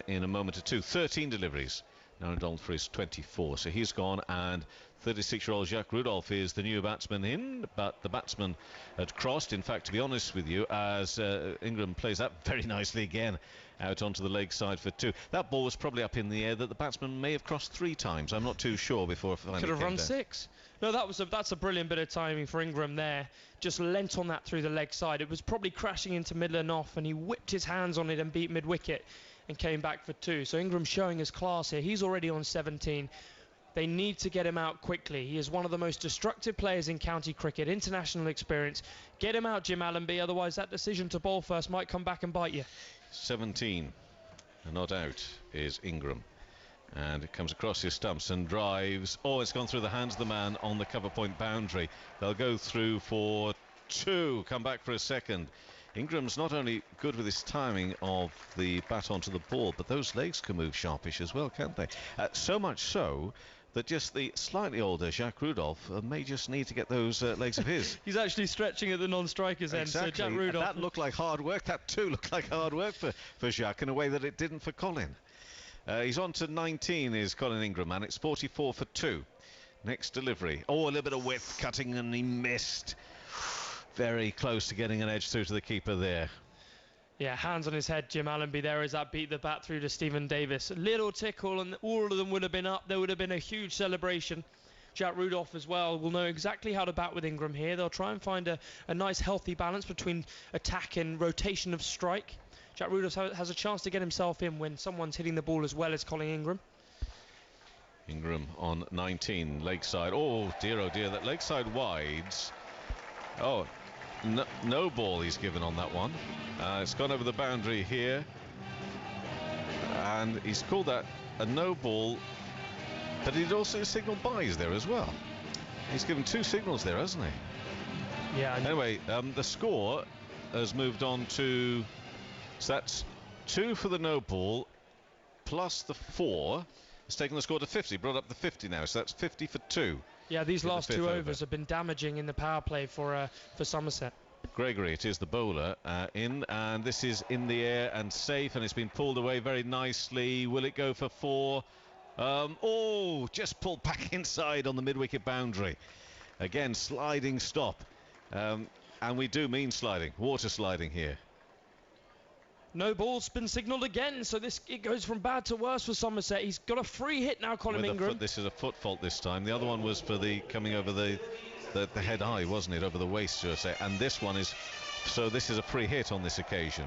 in a moment or two. 13 deliveries now Donald for his 24, so he's gone, and 36-year-old Jacques Rudolph is the new batsman in, but the batsman had crossed. In fact, to be honest with you, as Ingram plays that very nicely again out onto the leg side for 2. That ball was probably up in the air that the batsman may have crossed 3 times. I'm not too sure before it finally could have run down. 6. No, that's a brilliant bit of timing for Ingram there. Just leant on that through the leg side. It was probably crashing into middle and off, and he whipped his hands on it and beat mid-wicket and came back for 2. So Ingram showing his class here. He's already on 17. They need to get him out quickly. He is one of the most destructive players in county cricket, international experience. Get him out, Jim Allenby, otherwise that decision to bowl first might come back and bite you. 17 and not out is Ingram, and it comes across his stumps and drives. Oh, it's gone through the hands of the man on the cover point boundary. They'll go through for 2, come back for a second. Ingram's not only good with his timing of the bat onto the ball, but those legs can move sharpish as well, can't they? So much so that just the slightly older Jacques Rudolph may just need to get those legs of his. He's actually stretching at the non-strikers end. Exactly. So Jacques Rudolph, that looked like hard work. That too looked like hard work for Jacques in a way that it didn't for Colin. He's on to 19 is Colin Ingram, and it's 44 for 2. Next delivery. Oh, a little bit of width cutting, and he missed. Very close to getting an edge through to the keeper there. Yeah, hands on his head, Jim Allenby there as that beat the bat through to Stephen Davis. A little tickle and all of them would have been up. There would have been a huge celebration. Jack Rudolph as well will know exactly how to bat with Ingram here. They'll try and find a nice healthy balance between attack and rotation of strike. Jack Rudolph has a chance to get himself in when someone's hitting the ball as well as Colin Ingram. Ingram on 19, leg side. Oh dear, that leg side wides. Oh, no ball he's given on that one. It's gone over the boundary here, and he's called that a no ball, but he'd also signalled byes there as well. He's given 2 signals there, hasn't he? Yeah. Anyway, the score has moved on to, so that's 2 for the no ball plus the 4. It's taken the score to 50, brought up to 50 now, so that's 50 for 2. Yeah, these last 2 overs have been damaging in the power play for Somerset. Gregory, it is the bowler, in, and this is in the air and safe, and it's been pulled away very nicely. Will it go for 4? Just pulled back inside on the mid-wicket boundary. Again, sliding stop, and we do mean sliding, water sliding here. No ball's been signalled again, so it goes from bad to worse for Somerset. He's got a free hit now, Colin Ingram. This is a foot fault this time. The other one was for the coming over the head high, wasn't it, over the waist, should I say? And this one is, so this is a free hit on this occasion.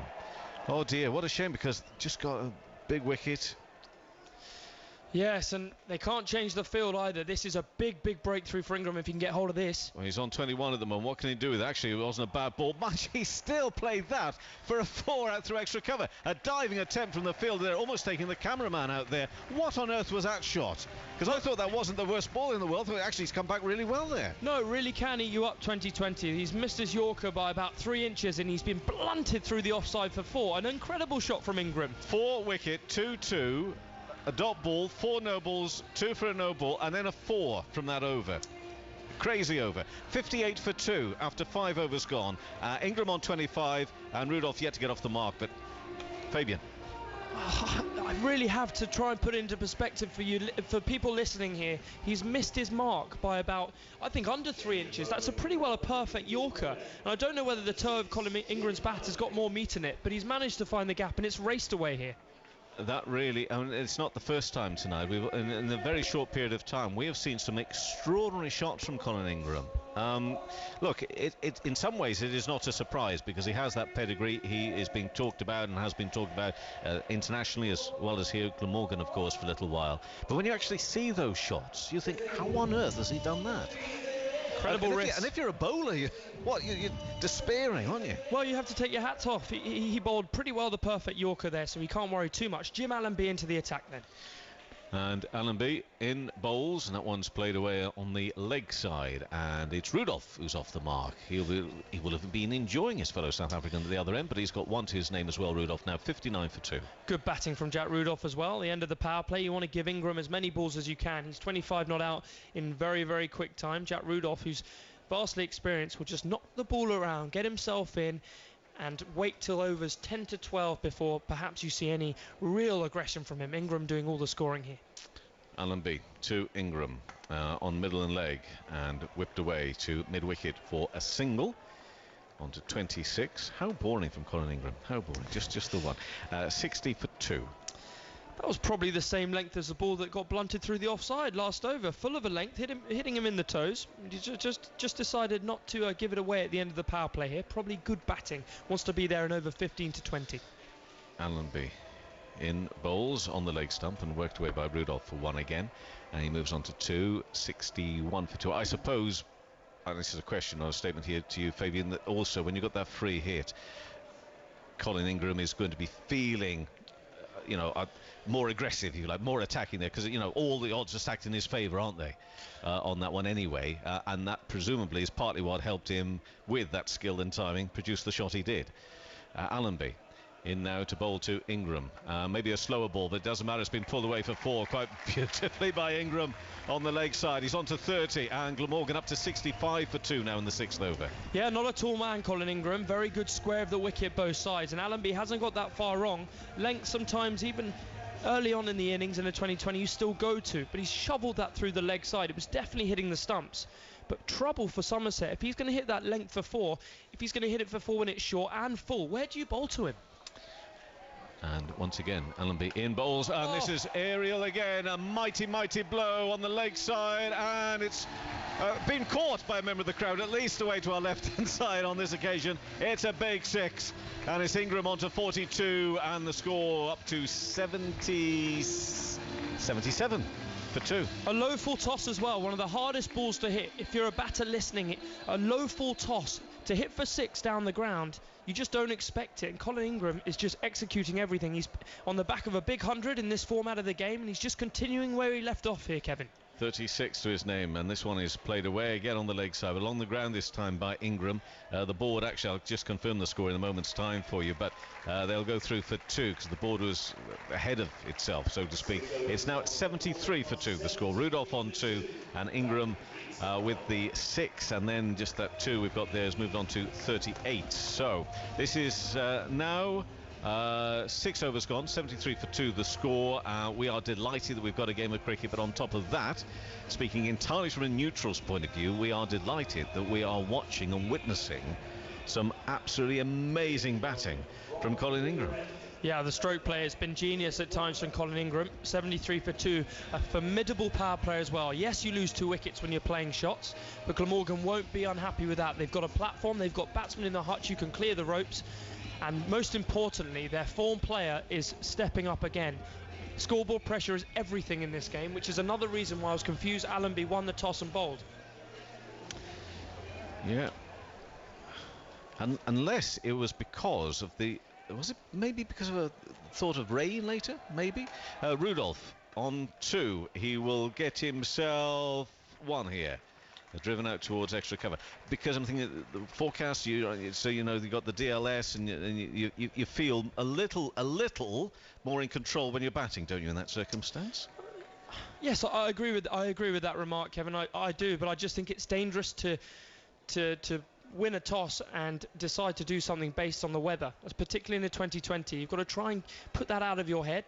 Oh dear, what a shame, because just got a big wicket. Yes, and they can't change the field either. This is a big breakthrough for Ingram if he can get hold of this. Well, he's on 21 at the moment. What can he do with it? Actually, it wasn't a bad ball. Much he still played that for a 4 out through extra cover. A diving attempt from the field there, almost taking the cameraman out there. What on earth was that shot? Because I thought that wasn't the worst ball in the world. Actually, he's come back really well there. No, really can eat you up 2020. He's missed his Yorker by about 3 inches, and he's been blunted through the offside for 4. An incredible shot from Ingram. 4 wicket, 2-2. A dot ball, 4 no balls, 2 for a no ball, and then a 4 from that over. Crazy over. 58 for 2 after 5 overs gone. Ingram on 25, and Rudolph yet to get off the mark, but Fabian. I really have to try and put it into perspective for people listening here. He's missed his mark by about, I think, under 3 inches. That's pretty well a perfect Yorker. And I don't know whether the toe of Colin Ingram's bat has got more meat in it, but he's managed to find the gap, and it's raced away here. That really, I mean, it's not the first time tonight. In a very short period of time, we have seen some extraordinary shots from Colin Ingram. Look, in some ways it is not a surprise, because he has that pedigree. He is being talked about and has been talked about internationally, as well as here at Glamorgan, of course, for a little while. But when you actually see those shots, you think, how on earth has he done that? Incredible risk. And if you're a bowler, you're despairing, aren't you? Well, you have to take your hats off. He bowled pretty well the perfect Yorker there, so he can't worry too much. Jim Allenby into the attack then. And Allenby in bowls, and that one's played away on the leg side, and it's Rudolph who's off the mark. He will have been enjoying his fellow South African at the other end, but he's got 1 to his name as well. Rudolph now 59 for 2. Good batting from Jack Rudolph as well. The end of the power play, you want to give Ingram as many balls as you can. He's 25 not out in very quick time. Jack Rudolph, who's vastly experienced, will just knock the ball around, get himself in, and wait till overs 10 to 12 before perhaps you see any real aggression from him. Ingram doing all the scoring here. Allenby to Ingram on middle and leg, and whipped away to mid-wicket for a single. On to 26. How boring from Colin Ingram. How boring. Just the one. 60 for 2. That was probably the same length as the ball that got blunted through the offside last over. Full of a length, hitting him in the toes. He just decided not to give it away at the end of the power play here. Probably good batting. Wants to be there in over 15 to 20. Allenby in bowls on the leg stump, and worked away by Rudolph for 1 again. And he moves on to 2. 61 for 2. I suppose, and this is a question or a statement here to you, Fabian, that also when you got that free hit, Colin Ingram is going to be feeling, more aggressive, if you like, more attacking there, because all the odds are stacked in his favour, aren't they, on that one anyway, and that presumably is partly what helped him, with that skill and timing, produce the shot he did. Allenby in now to bowl to Ingram. Maybe a slower ball, but it doesn't matter. It's been pulled away for 4 quite beautifully by Ingram on the leg side. He's on to 30, and Glamorgan up to 65 for 2 now in the 6th over. Yeah, not a tall man, Colin Ingram. Very good square of the wicket both sides, and Allenby hasn't got that far wrong. Length sometimes, even early on in the innings in the 2020, you still go to, but he's shoveled that through the leg side. It was definitely hitting the stumps. But trouble for Somerset. If he's going to hit that length for 4, if he's going to hit it for 4 when it's short and full, where do you bowl to him? And once again, Allenby in bowls, and this is aerial again. A mighty blow on the leg side, and it's been caught by a member of the crowd, at least away to our left-hand side on this occasion. It's a big 6, and it's Ingram on to 42, and the score up to 77 for 2. A low full toss as well, one of the hardest balls to hit. If you're a batter listening, a low full toss to hit for 6 down the ground, you just don't expect it. And Colin Ingram is just executing everything. He's on the back of a big 100 in this format of the game, and he's just continuing where he left off here, Kevin. 36 to his name, and this one is played away again on the leg side, along the ground this time by Ingram. The board, actually, I'll just confirm the score in a moment's time for you, but they'll go through for 2 because the board was ahead of itself, so to speak. It's now at 73 for 2, the score. Rudolph on 2, and Ingram with the 6, and then just that 2 we've got there has moved on to 38. So this is now 6 overs gone, 73 for 2 the score. We are delighted that we've got a game of cricket, but on top of that, speaking entirely from a neutral's point of view, we are delighted that we are watching and witnessing some absolutely amazing batting from Colin Ingram. Yeah, the stroke play has been genius at times from Colin Ingram. 73 for 2, a formidable power play as well. Yes, you lose 2 wickets when you're playing shots, but Glamorgan won't be unhappy with that. They've got a platform, they've got batsmen in the hutch who can clear the ropes, and most importantly, their form player is stepping up again. Scoreboard pressure is everything in this game, which is another reason why I was confused. Allenby won the toss and bowled. Yeah. Unless it was because of the... Was it maybe because of a thought of rain later? Maybe? Rudolph on 2. He will get himself 1 here. Driven out towards extra cover, because I'm thinking the forecast, so you know, you got the DLS, and you feel a little more in control when you're batting, don't you, in that circumstance? Yes, I agree with that remark, Kevin. I do, but I just think it's dangerous to win a toss and decide to do something based on the weather, particularly in the 2020. You've got to try and put that out of your head.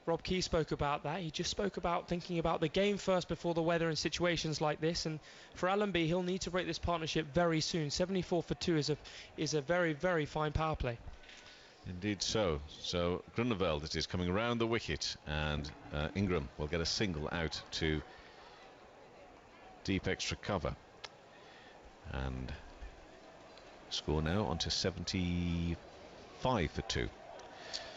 Rob Key spoke about that. He just spoke about thinking about the game first before the weather in situations like this. And for Allenby, he'll need to break this partnership very soon. 74 for 2 is a very, very fine power play. Indeed so. So Grunewald, it is, coming around the wicket, and Ingram will get a single out to deep extra cover. And score now onto 75 for 2.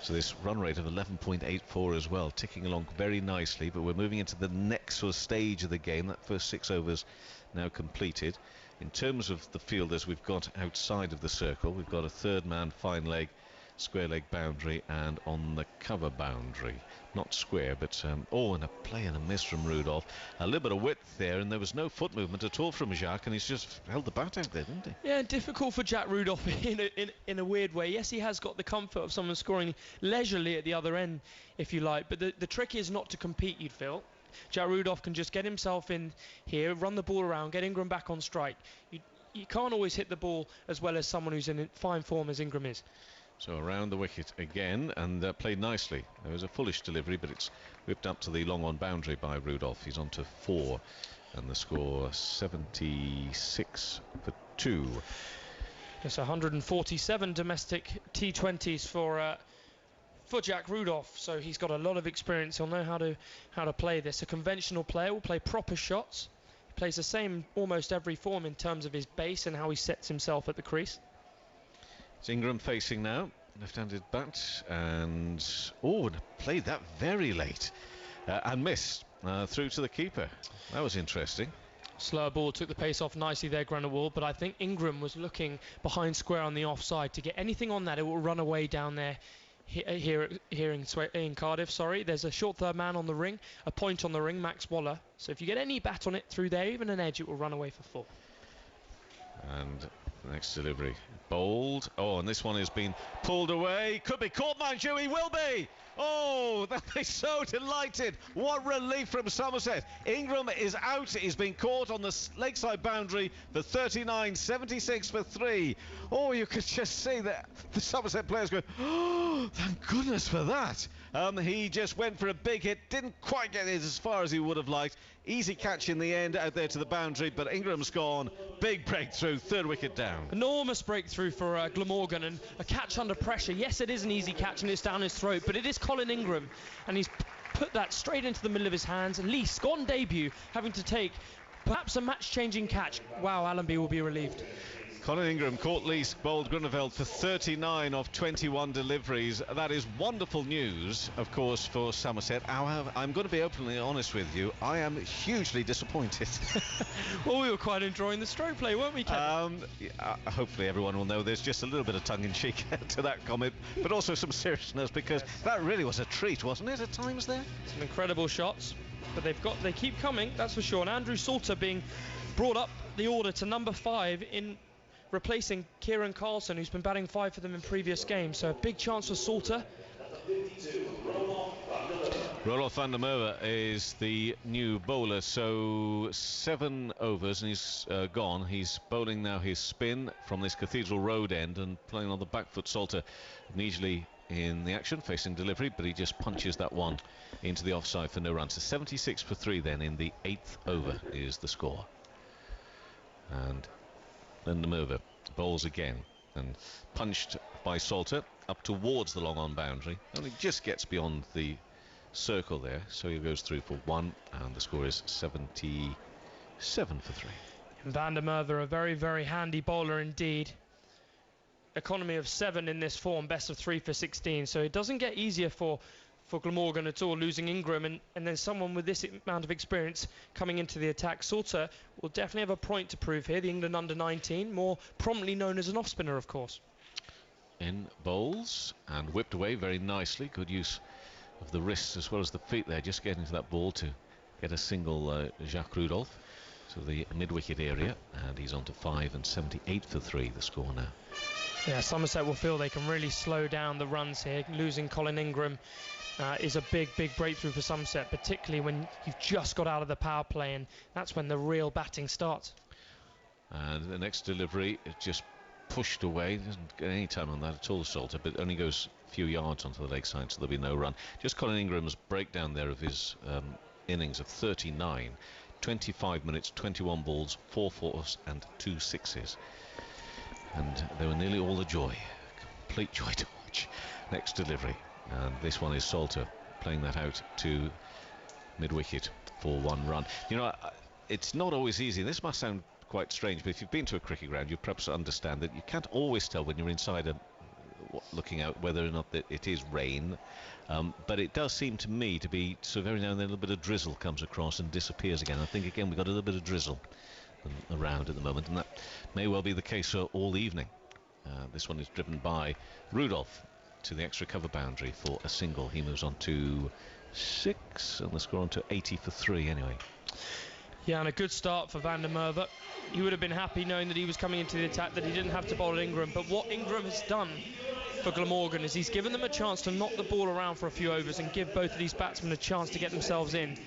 So this run rate of 11.84 as well, ticking along very nicely, but we're moving into the next sort of stage of the game. That first 6 overs now completed. In terms of the fielders we've got outside of the circle, we've got a third man, fine leg, square leg boundary, and on the cover boundary. Not square, but and a play and a miss from Rudolph. A little bit of width there, and there was no foot movement at all from Jacques, and he's just held the bat out there, didn't he? Yeah, difficult for Jack Rudolph in a weird way. Yes, he has got the comfort of someone scoring leisurely at the other end, if you like, but the trick is not to compete, you'd feel. Jack Rudolph can just get himself in here, run the ball around, get Ingram back on strike. You can't always hit the ball as well as someone who's in fine form as Ingram is. So around the wicket again, and played nicely. There was a foolish delivery, but it's whipped up to the long on boundary by Rudolph. He's on to 4, and the score 76 for 2. It's 147 domestic T20s for Jack Rudolph, so he's got a lot of experience. He'll know how to play this. A conventional player will play proper shots. He plays the same almost every form in terms of his base and how he sets himself at the crease. It's Ingram facing now, left-handed bat, and played that very late and missed through to the keeper. That was interesting. Slower ball took the pace off nicely there, Grunewald, but I think Ingram was looking behind square on the offside. To get anything on that, it will run away down there. Here in Cardiff, sorry. There's a short third man on the ring, a point on the ring, Max Waller. So if you get any bat on it through there, even an edge, it will run away for 4. And next delivery, bowled. And this one has been pulled away. Could be caught, mind you, he will be. They'll be so delighted. What relief from Somerset. Ingram is out. He's been caught on the lakeside boundary for 39, 76 for 3. You could just see that the Somerset players go, thank goodness for that. He just went for a big hit, didn't quite get it as far as he would have liked. Easy catch in the end, out there to the boundary, but Ingram's gone. Big breakthrough, 3rd wicket down. Enormous breakthrough for Glamorgan, and a catch under pressure. Yes, it is an easy catch and it's down his throat, but it is Colin Ingram, and he's put that straight into the middle of his hands. At least on debut, having to take perhaps a match-changing catch. Wow, Allenby will be relieved. Colin Ingram caught least, bowled Grunewald for 39 of 21 deliveries. That is wonderful news, of course, for Somerset. However, I'm going to be openly honest with you, I am hugely disappointed. Well, we were quite enjoying the stroke play, weren't we, Kevin? Hopefully everyone will know there's just a little bit of tongue-in-cheek to that comment, but also some seriousness, because that really was a treat, wasn't it, at times there? Some incredible shots, but they keep coming, that's for sure. And Andrew Salter being brought up the order to number 5 in replacing Kieran Carlson, who's been batting 5 for them in previous games. So a big chance for Salter. Roelof van der Merwe is the new bowler, so 7 overs and he's gone. He's bowling now his spin from this Cathedral Road end and playing on the back foot. Salter immediately in the action, facing delivery, but he just punches that one into the offside for no runs. So 76 for 3 then in the 8th over is the score. And then the Merwe bowls again and punched by Salter up towards the long on boundary. Only just gets beyond the circle there, so he goes through for 1, and the score is 77 for 3. And Van der Merwe, a very, very handy bowler indeed. Economy of 7 in this form, best of 3 for 16, so it doesn't get easier for Glamorgan at all, losing Ingram and then someone with this amount of experience coming into the attack. Salter will definitely have a point to prove here, the England under-19, more prominently known as an off-spinner, of course. In bowls and whipped away very nicely. Good use of the wrists as well as the feet there, just getting to that ball to get a single. Jacques Rudolph to the mid-wicket area, and he's on to 5 and 78 for 3, the score now. Yeah, Somerset will feel they can really slow down the runs here. Losing Colin Ingram is a big breakthrough for Somerset, particularly when you've just got out of the power play, and that's when the real batting starts. And the next delivery is just pushed away. Doesn't get any time on that at all, Salter, but only goes a few yards onto the leg side, so there'll be no run. Just Colin Ingram's breakdown there of his innings of 39, 25 minutes, 21 balls, 4 fours and 2 sixes. And they were nearly all a joy, complete joy to watch. Next delivery, and this one is Salter playing that out to mid-wicket for 1 run. You know, it's not always easy. This must sound quite strange, but if you've been to a cricket ground, you perhaps understand that you can't always tell when you're inside looking out whether or not that it is rain. But it does seem to me to be, so every now and then a little bit of drizzle comes across and disappears again. I think again we've got a little bit of drizzle around at the moment, and that may well be the case all evening. This one is driven by Rudolph to the extra cover boundary for a single. He moves on to 6, and the score on to 80 for 3 anyway. Yeah, and a good start for Van der Merwe. He would have been happy knowing that he was coming into the attack, that he didn't have to bowl Ingram. But what Ingram has done for Glamorgan is he's given them a chance to knock the ball around for a few overs and give both of these batsmen a chance to get themselves in.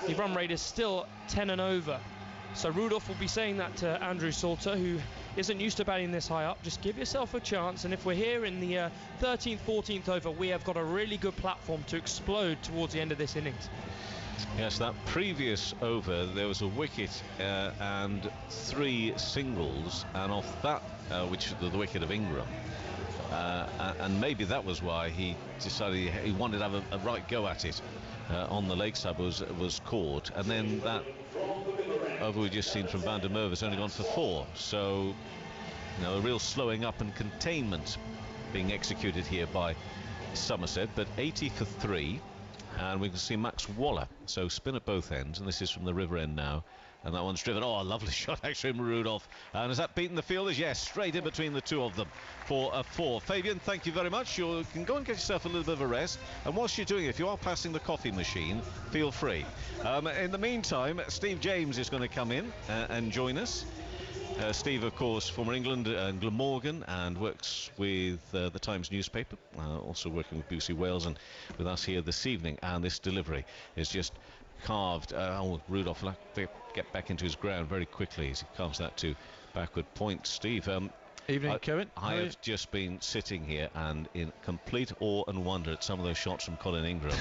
The run rate is still 10 and over. So Rudolph will be saying that to Andrew Salter, who isn't used to batting this high up. Just give yourself a chance, and if we're here in the 13th, 14th over, we have got a really good platform to explode towards the end of this innings. Yes, that previous over there was a wicket and 3 singles, and off that, which the wicket of Ingram, and maybe that was why he decided he wanted to have a right go at it on the leg side, was caught, and then that over we've just seen from Van der Merwe has only gone for 4, so you know, a real slowing up and containment being executed here by Somerset. But 80 for 3, and we can see Max Waller, so spin at both ends, and this is from the river end now, and that one's driven. Oh, a lovely shot actually from Rudolph, and has that beaten the fielders? Yes, straight in between the two of them for a 4. Fabian, thank you very much. You can go and get yourself a little bit of a rest, and whilst you're doing it, if you are passing the coffee machine, feel free. In the meantime, Steve James is going to come in and join us. Steve, of course, former England and Glamorgan, and works with the Times newspaper, also working with BBC Wales and with us here this evening. And this delivery is just carved. Rudolph will have to get back into his ground very quickly as he carves that to backward point. Steve, evening, Kevin. I have just been sitting here and in complete awe and wonder at some of those shots from Colin Ingram.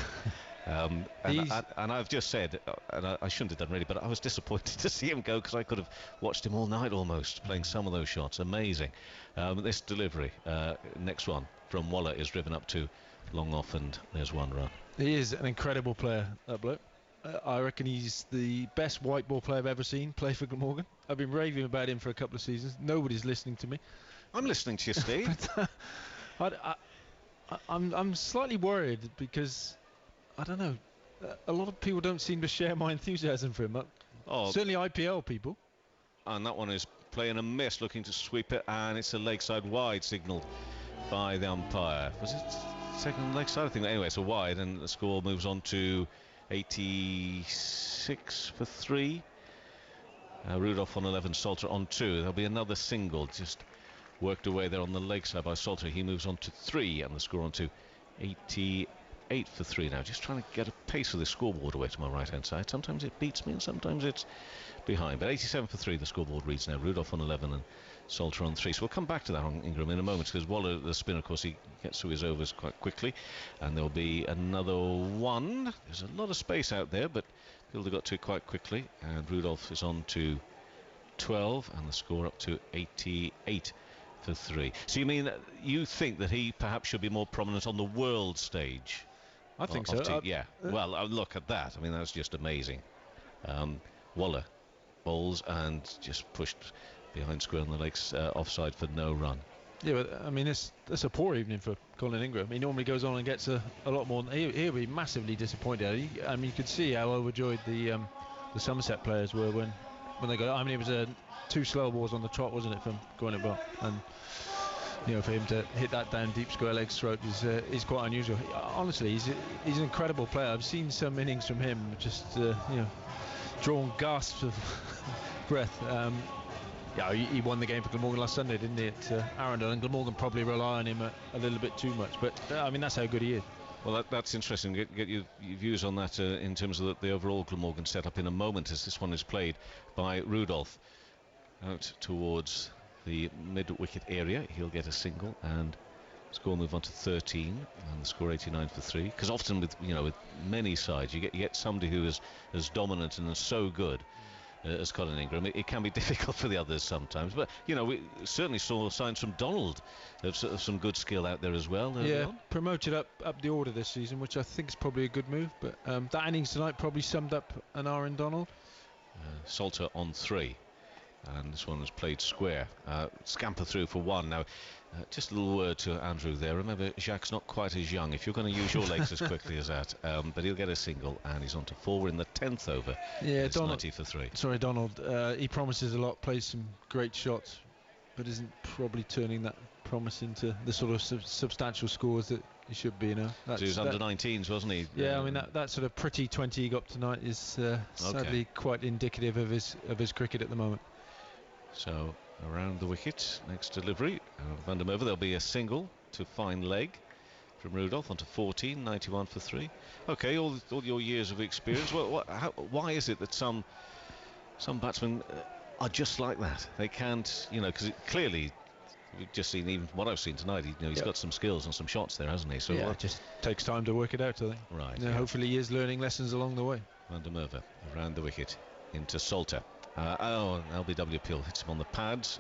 And I've just said, and I shouldn't have done really, but I was disappointed to see him go, because I could have watched him all night almost playing some of those shots. Amazing. This delivery, next one from Waller, is driven up to long off, and there's 1 run. He is an incredible player, that bloke. I reckon he's the best white ball player I've ever seen play for Glamorgan. I've been raving about him for a couple of seasons. Nobody's listening to me. I'm listening to you, Steve. I'm slightly worried because, I don't know, a lot of people don't seem to share my enthusiasm for him. Certainly IPL people. And that one is playing a miss, looking to sweep it, and it's a leg side wide signalled by the umpire. Was it second leg side? I think. Anyway, it's a wide, and the score moves on to 86 for 3. Rudolph on 11, Salter on 2. There'll be another single, just worked away there on the leg side by Salter. He moves on to 3, and the score on to 88 for 3 now. Just trying to get a pace of the scoreboard away to my right-hand side. Sometimes it beats me, and sometimes it's behind. But 87 for 3, the scoreboard reads now. Rudolph on 11 and Salter on 3. So we'll come back to that on Ingram in a moment, because Waller, the spinner, of course, he gets through his overs quite quickly, and there'll be another one. There's a lot of space out there, but Fielder got to it quite quickly, and Rudolph is on to 12, and the score up to 88 for 3. So you think that he perhaps should be more prominent on the world stage? I think so. Yeah. Well, look at that. I mean, that's just amazing. Waller bowls and just pushed behind square on the legs, offside for no run. Yeah, but I mean, it's a poor evening for Colin Ingram. He normally goes on and gets a lot more. He'll be massively disappointed. I mean, you could see how overjoyed the Somerset players were when they got. I mean, it was 2 slow balls on the trot, wasn't it, from Gordon Bell? And for him to hit that down deep square leg throat is quite unusual. Honestly, he's an incredible player. I've seen some innings from him, just drawn gasps of breath. He won the game for Glamorgan last Sunday, didn't he, at Arundel, and Glamorgan probably rely on him a little bit too much, but I mean, that's how good he is. Well, that's interesting. Get your views on that in terms of the overall Glamorgan setup in a moment, as this one is played by Rudolph out towards the mid-wicket area. He'll get a single, and score move on to 13, and the score 89 for 3. Because often with many sides, you get somebody who is as dominant and so good as Colin Ingram. It can be difficult for the others sometimes, but we certainly saw signs from Donald of some good skill out there as well. Promoted up the order this season, which I think is probably a good move, but that innings tonight probably summed up an hour in Donald. Salter on 3, and this one was played square. Scamper through for 1 now. Just a little word to Andrew there. Remember, Jacques not quite as young if you're going to use your legs as quickly as that. But he'll get a single, and he's on to 4. We're in the 10th over. Yeah, it's Donald, 90 for 3. Sorry, Donald. He promises a lot, plays some great shots, but isn't probably turning that promise into the sort of substantial scores that he should be. So he was under 19s, wasn't he? Yeah, I mean that sort of pretty 20 he got tonight is sadly quite indicative of his cricket at the moment. So around the wicket, next delivery, Van der Merwe. There'll be a single to fine leg from Rudolph onto 14, 91 for 3. Okay, all your years of experience. Why is it that some batsmen are just like that? They can't, because clearly we've just seen, even what I've seen tonight, he's got some skills and some shots there, hasn't he? So it just takes time to work it out, I think. Right. Hopefully he is learning lessons along the way. Van der Merwe around the wicket into Salter. LBW Peel hits him on the pads.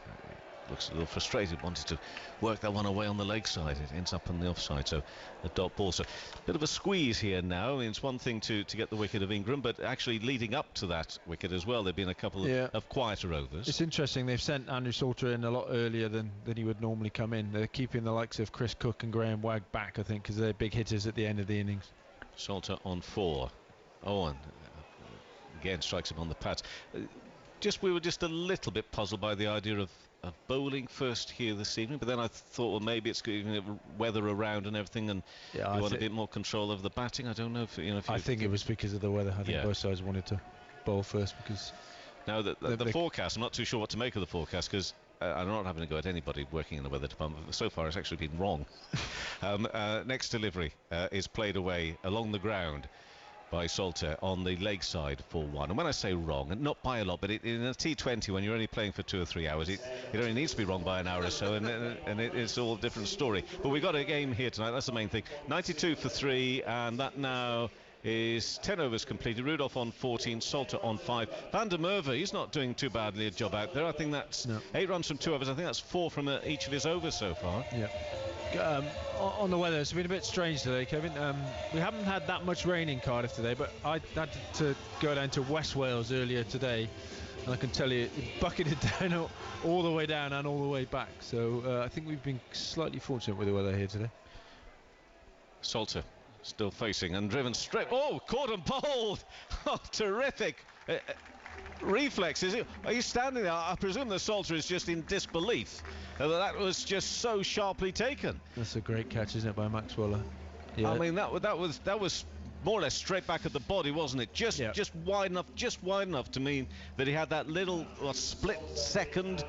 Looks a little frustrated, wanted to work that one away on the leg side. It ends up on the offside, so a dot ball. So a bit of a squeeze here now. I mean, it's one thing to get the wicket of Ingram, but actually leading up to that wicket as well, there have been a couple of quieter overs. It's interesting, they've sent Andrew Salter in a lot earlier than he would normally come in. They're keeping the likes of Chris Cook and Graham Wagg back, I think, because they're big hitters at the end of the innings. Salter on 4. Owen again strikes him on the pads. We were just a little bit puzzled by the idea of bowling first here this evening, but then I thought, well, maybe it's weather around and everything, and you want a bit more control over the batting. I don't know if I think it was because of the weather. I think both sides wanted to bowl first because now the forecast. I'm not too sure what to make of the forecast because I'm not having to go at anybody working in the weather department, but so far it's actually been wrong. Next delivery is played away along the ground by Salter on the leg side for 1. And when I say wrong, and not by a lot, but in a T20 when you're only playing for 2 or 3 hours, it only needs to be wrong by an hour or so, and it's all a different story. But we got a game here tonight, that's the main thing. 92 for 3, and that now is 10 overs completed. Rudolph on 14, Salter on 5. Van der Merwe, he's not doing too badly a job out there. I think that's 8 runs from 2 overs. I think that's 4 from each of his overs so far. Yeah. On the weather, it's been a bit strange today, Kevin. We haven't had that much rain in Cardiff today, but I had to go down to West Wales earlier today and I can tell you it bucketed down all the way down and all the way back. So I think we've been slightly fortunate with the weather here today. Salter still facing and driven straight. Oh, caught and bowled. Oh, terrific. Reflex. Are you standing there? I presume the Salter is just in disbelief that was just so sharply taken. That's a great catch, isn't it, by Max Waller? Yeah. I mean, that was more or less straight back at the body, wasn't it? Just wide enough to mean that he had that little split second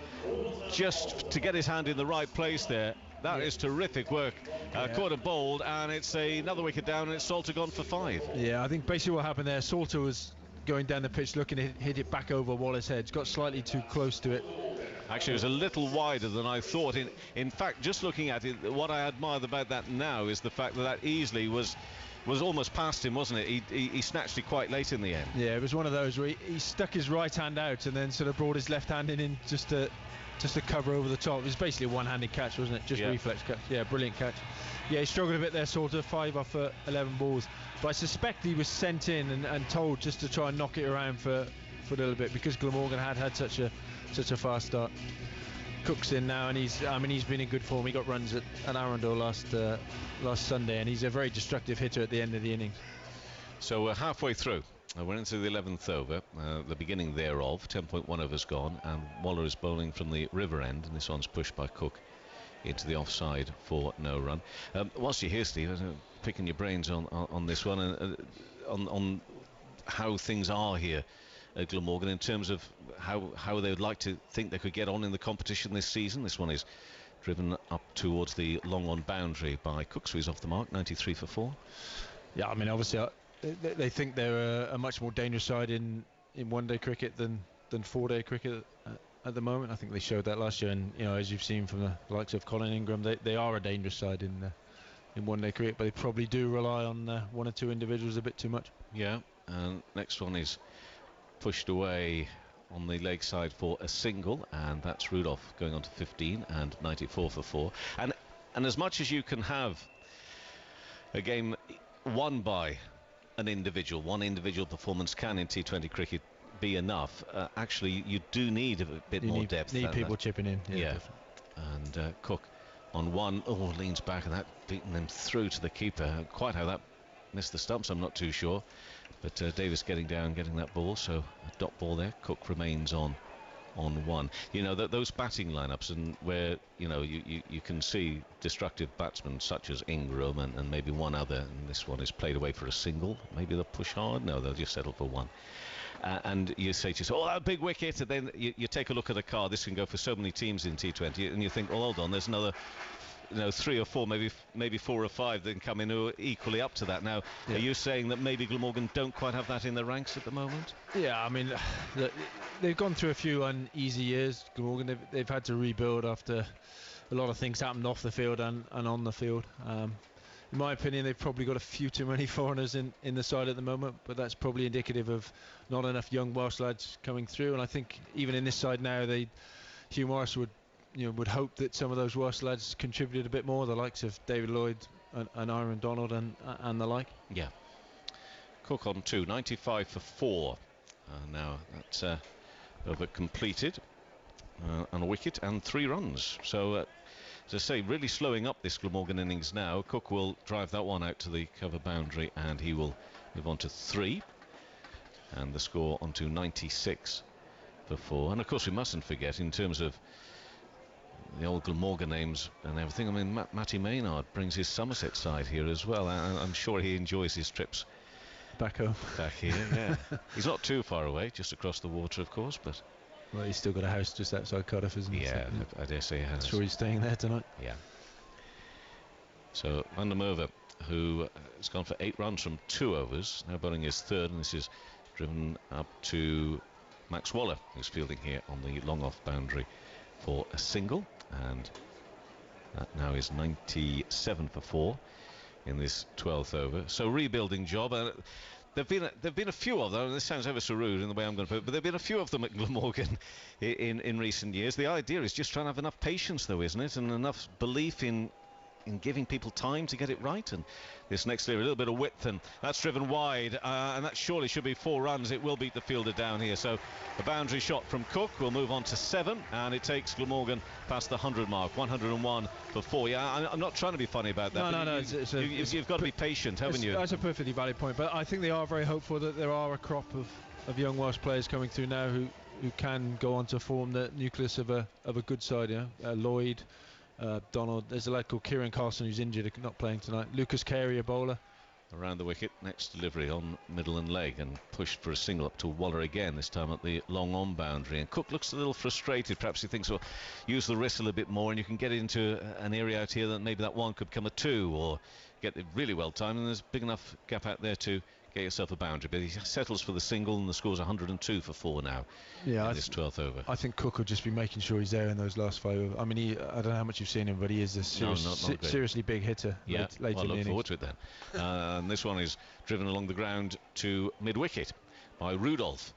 just to get his hand in the right place there. That is terrific work. Caught and bowled, and it's another wicket down, and it's Salter gone for 5. Yeah, I think basically what happened there, Salter was going down the pitch looking to hit it back over Waller's head. Got slightly too close to it. Actually, it was a little wider than I thought. In fact, just looking at it, what I admire about that now is the fact that easily was almost past him, wasn't it? He snatched it quite late in the end. Yeah, it was one of those where he stuck his right hand out and then sort of brought his left hand in just to cover over the top. It was basically a one-handed catch, wasn't it? Just reflex catch. Yeah, brilliant catch. Yeah, he struggled a bit there, sort of 5 off 11 balls. But I suspect he was sent in and told just to try and knock it around for a little bit, because Glamorgan had such a fast start. Cook's in now, and he's been in good form. He got runs at Arundel last Sunday, and he's a very destructive hitter at the end of the innings. So we're halfway through. We're into the 11th over, the beginning thereof. 10.1 overs gone, and Waller is bowling from the river end, and this one's pushed by Cook into the offside for no run. Whilst you're here, Steve, picking your brains on this one, on how things are here at Glamorgan in terms of how they would like to think they could get on in the competition this season. This one is driven up towards the long on boundary by Cook, so he's off the mark, 93 for 4. Yeah, I mean, obviously they think they're a much more dangerous side in one-day cricket than 4-day cricket at the moment. I think they showed that last year, and as you've seen from the likes of Colin Ingram, they are a dangerous side in one-day cricket, but they probably do rely on one or two individuals a bit too much. Yeah, and next one is pushed away on the leg side for a single, and that's Rudolph going on to 15 and 94 for 4. And as much as you can have a game won by one individual performance can in T20 cricket be enough, actually you do need a bit more depth. Need people chipping in. Yeah. And Cook on one, leans back, and that beating them through to the keeper. Quite how that missed the stumps, I'm not too sure. But Davis getting down, getting that ball, so a dot ball there. Cook remains on one. Those batting lineups, and where you can see destructive batsmen such as Ingram and maybe one other, and this one is played away for a single. Maybe they'll push hard. No, they'll just settle for one. And you say to yourself, that big wicket, and then you take a look at the card. This can go for so many teams in T20, and you think, hold on, there's another 3 or 4, maybe 4 or 5 that can come in who are equally up to that. Now, Are you saying that maybe Glamorgan don't quite have that in their ranks at the moment? Yeah, I mean, they've gone through a few uneasy years. Glamorgan, they've had to rebuild after a lot of things happened off the field and on the field. In my opinion, they've probably got a few too many foreigners in the side at the moment, but that's probably indicative of not enough young Welsh lads coming through. And I think even in this side now, Hugh Morris would hope that some of those Welsh lads contributed a bit more, the likes of David Lloyd and Aaron Donald and the like. Yeah. Cook on 2, 95 for 4. Now that's over completed, and a wicket and 3 runs. So, as I say, really slowing up this Glamorgan innings now. Cook will drive that one out to the cover boundary, and he will move on to 3. And the score on to 96 for 4. And of course, we mustn't forget, in terms of the old Glamorgan names and everything, I mean, Matty Maynard brings his Somerset side here as well. I'm sure he enjoys his trips back home. Back here, yeah. He's not too far away, just across the water, of course, but... Well, he's still got a house just outside Cardiff, isn't he? Yeah, I dare say he has. Sure he's staying there tonight. Yeah. So, Van der Merwe, who has gone for 8 runs from 2 overs, now bowling his 3rd, and this is driven up to Max Waller, who's fielding here on the long off boundary for a single, and that now is 97 for 4 in this 12th over. So rebuilding job. There've been a few of them, and this sounds ever so rude in the way I'm going to put it, but there've been a few of them at Glamorgan in recent years. The idea is just trying to have enough patience, though, isn't it, and enough belief in in giving people time to get it right. And this next delivery, a little bit of width, and that's driven wide, and that surely should be 4 runs. It will beat the fielder down here. So a boundary shot from Cook will move on to 7, and it takes Glamorgan past the 100 mark. 101 for 4. Yeah, I'm not trying to be funny about that. No. You've got to be patient, haven't you? That's a perfectly valid point, but I think they are very hopeful that there are a crop of young Welsh players coming through now who can go on to form the nucleus of a good side. Lloyd, Donald, there's a lad called Kieran Carlson who's injured, not playing tonight. Lucas Carey, a bowler. Around the wicket, next delivery on middle and leg, and pushed for a single up to Waller again, this time at the long on boundary. And Cook looks a little frustrated. Perhaps he thinks, well, use the wrist a little bit more and you can get into an area out here that maybe that 1 could come a 2, or get it really well timed, and there's a big enough gap out there to get yourself a boundary. But he settles for the single, and the score's 102 for 4 now. Yeah, in this 12th over. I think Cook will just be making sure he's there in those last 5 overs. I mean, I don't know how much you've seen him, but he is a seriously big hitter. Yeah, late well, in the innings. I look forward to it then. And this one is driven along the ground to mid-wicket by Rudolph.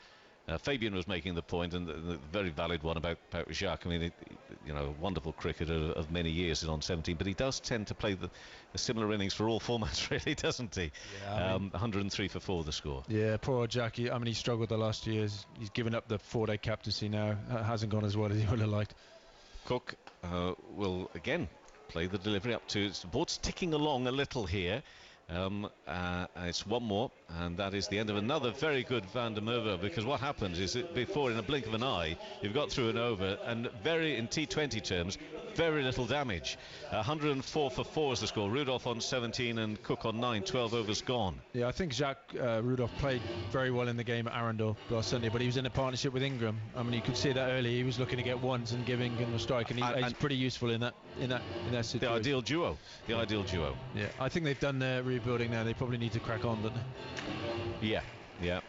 Fabian was making the point, and the very valid one about Jacques. I mean, a wonderful cricketer of many years on 17, but he does tend to play the similar innings for all formats, really, doesn't he? Yeah, 103 for 4 the score. Yeah, poor old Jackie. I mean, he struggled the last years. He's given up the 4-day captaincy now. Hasn't gone as well as he would have liked. Cook will again play the delivery up to... The board's ticking along a little here. It's 1 more, and that is the end of another very good Van der Merwe, because what happens is that before, in a blink of an eye, you've got through an over, and in T20 terms, very little damage. 104 for 4 is the score. Rudolph on 17 and Cook on 9. 12 overs gone. Yeah, I think Jacques Rudolph played very well in the game at Arundel last Sunday, but he was in a partnership with Ingram. I mean, you could see that early. He was looking to get ones and give Ingram a strike, and he's pretty useful in that situation. The ideal duo. Yeah, I think they've done their rebuilding now. They probably need to crack on, don't they? Yeah.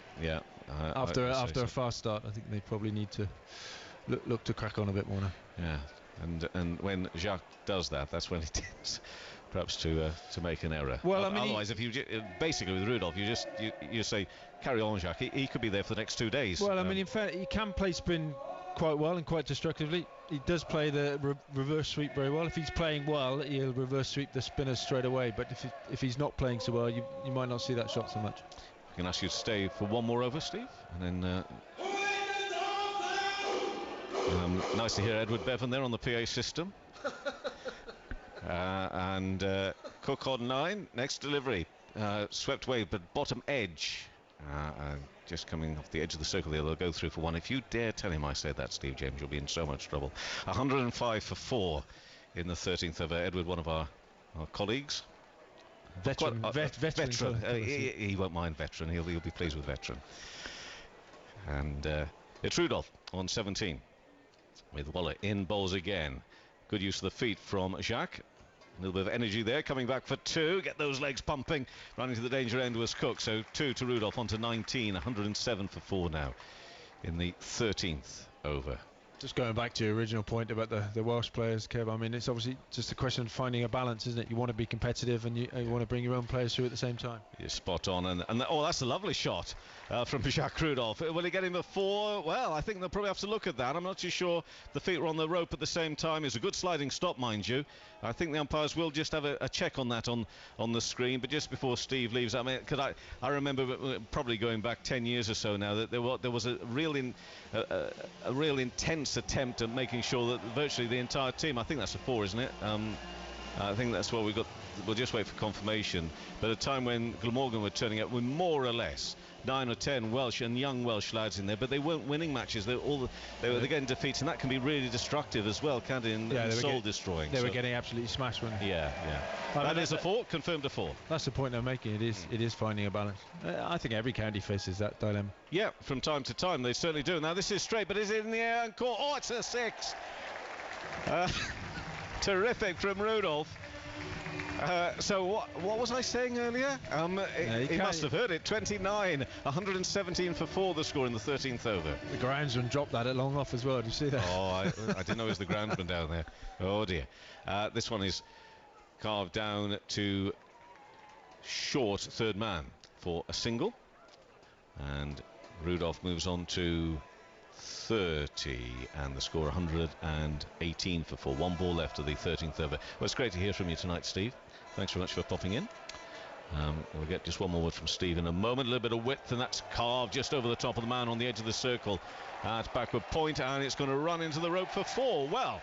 After a fast start, I think they probably need to look to crack on a bit more now. Yeah, and when Jacques does that, that's when he tends perhaps to make an error. Well, I mean, otherwise, if you basically with Rudolph, you say carry on, Jacques. He could be there for the next 2 days. Well, I mean, in fact, he can play spin quite well and quite destructively. He does play the reverse sweep very well. If he's playing well, he'll reverse sweep the spinners straight away. But if he's not playing so well, you might not see that shot so much. I can ask you to stay for 1 more over, Steve, and then nice to hear Edward Bevan there on the PA system. And Cook on 9, next delivery, swept away, but bottom edge. Just coming off the edge of the circle there, they'll go through for 1. If you dare tell him I said that, Steve James, you'll be in so much trouble. 105 for 4 in the 13th over. Edward, one of our colleagues. Veteran. He won't mind veteran. He'll be pleased with veteran. And it's Rudolph on 17 with Waller in bowls again. Good use of the feet from Jacques. A little bit of energy there, coming back for 2. Get those legs pumping. Running to the danger end was Cook. So 2 to Rudolph on to 19. 107 for 4 now in the 13th over. Just going back to your original point about the Welsh players, Kev, I mean, it's obviously just a question of finding a balance, isn't it? You want to be competitive and you want to bring your own players through at the same time. You're spot on. And that's a lovely shot from Jacques Rudolph. Will he get him a 4? Well, I think they'll probably have to look at that. I'm not too sure the feet were on the rope at the same time. It's a good sliding stop, mind you. I think the umpires will just have a check on that on the screen. But just before Steve leaves, I mean, because I remember probably going back 10 years or so now that there was a real intense attempt at making sure that virtually the entire team, I think that's a 4, isn't it? I think that's what we've got. We'll just wait for confirmation. But at a time when Glamorgan were turning up with more or less 9 or 10 Welsh and young Welsh lads in there, but they weren't winning matches. They were getting defeats, and that can be really destructive as well, can't it? And soul destroying. They were getting absolutely smashed, weren't they? Yeah. That is a 4, confirmed a 4. That's the point they're making. It is finding a balance. I think every county faces that dilemma. Yeah, from time to time they certainly do. Now this is straight, but is it in the air and caught? Oh, it's a 6. Terrific from Rudolph. So what was I saying earlier? He must have heard it. 29, 117 for 4 the score in the 13th over. The groundsman dropped that at long off as well. Did you see that? Oh, I didn't know it was the groundsman down there. Oh dear. This one is carved down to short third man for a single, and Rudolph moves on to 30, and the score 118 for 4. 1 ball left of the 13th over. Well, it's great to hear from you tonight, Steve. Thanks very much for popping in. We'll get just one more word from Steve in a moment. A little bit of width, and that's carved just over the top of the man on the edge of the circle at backward point, and it's going to run into the rope for 4. Well,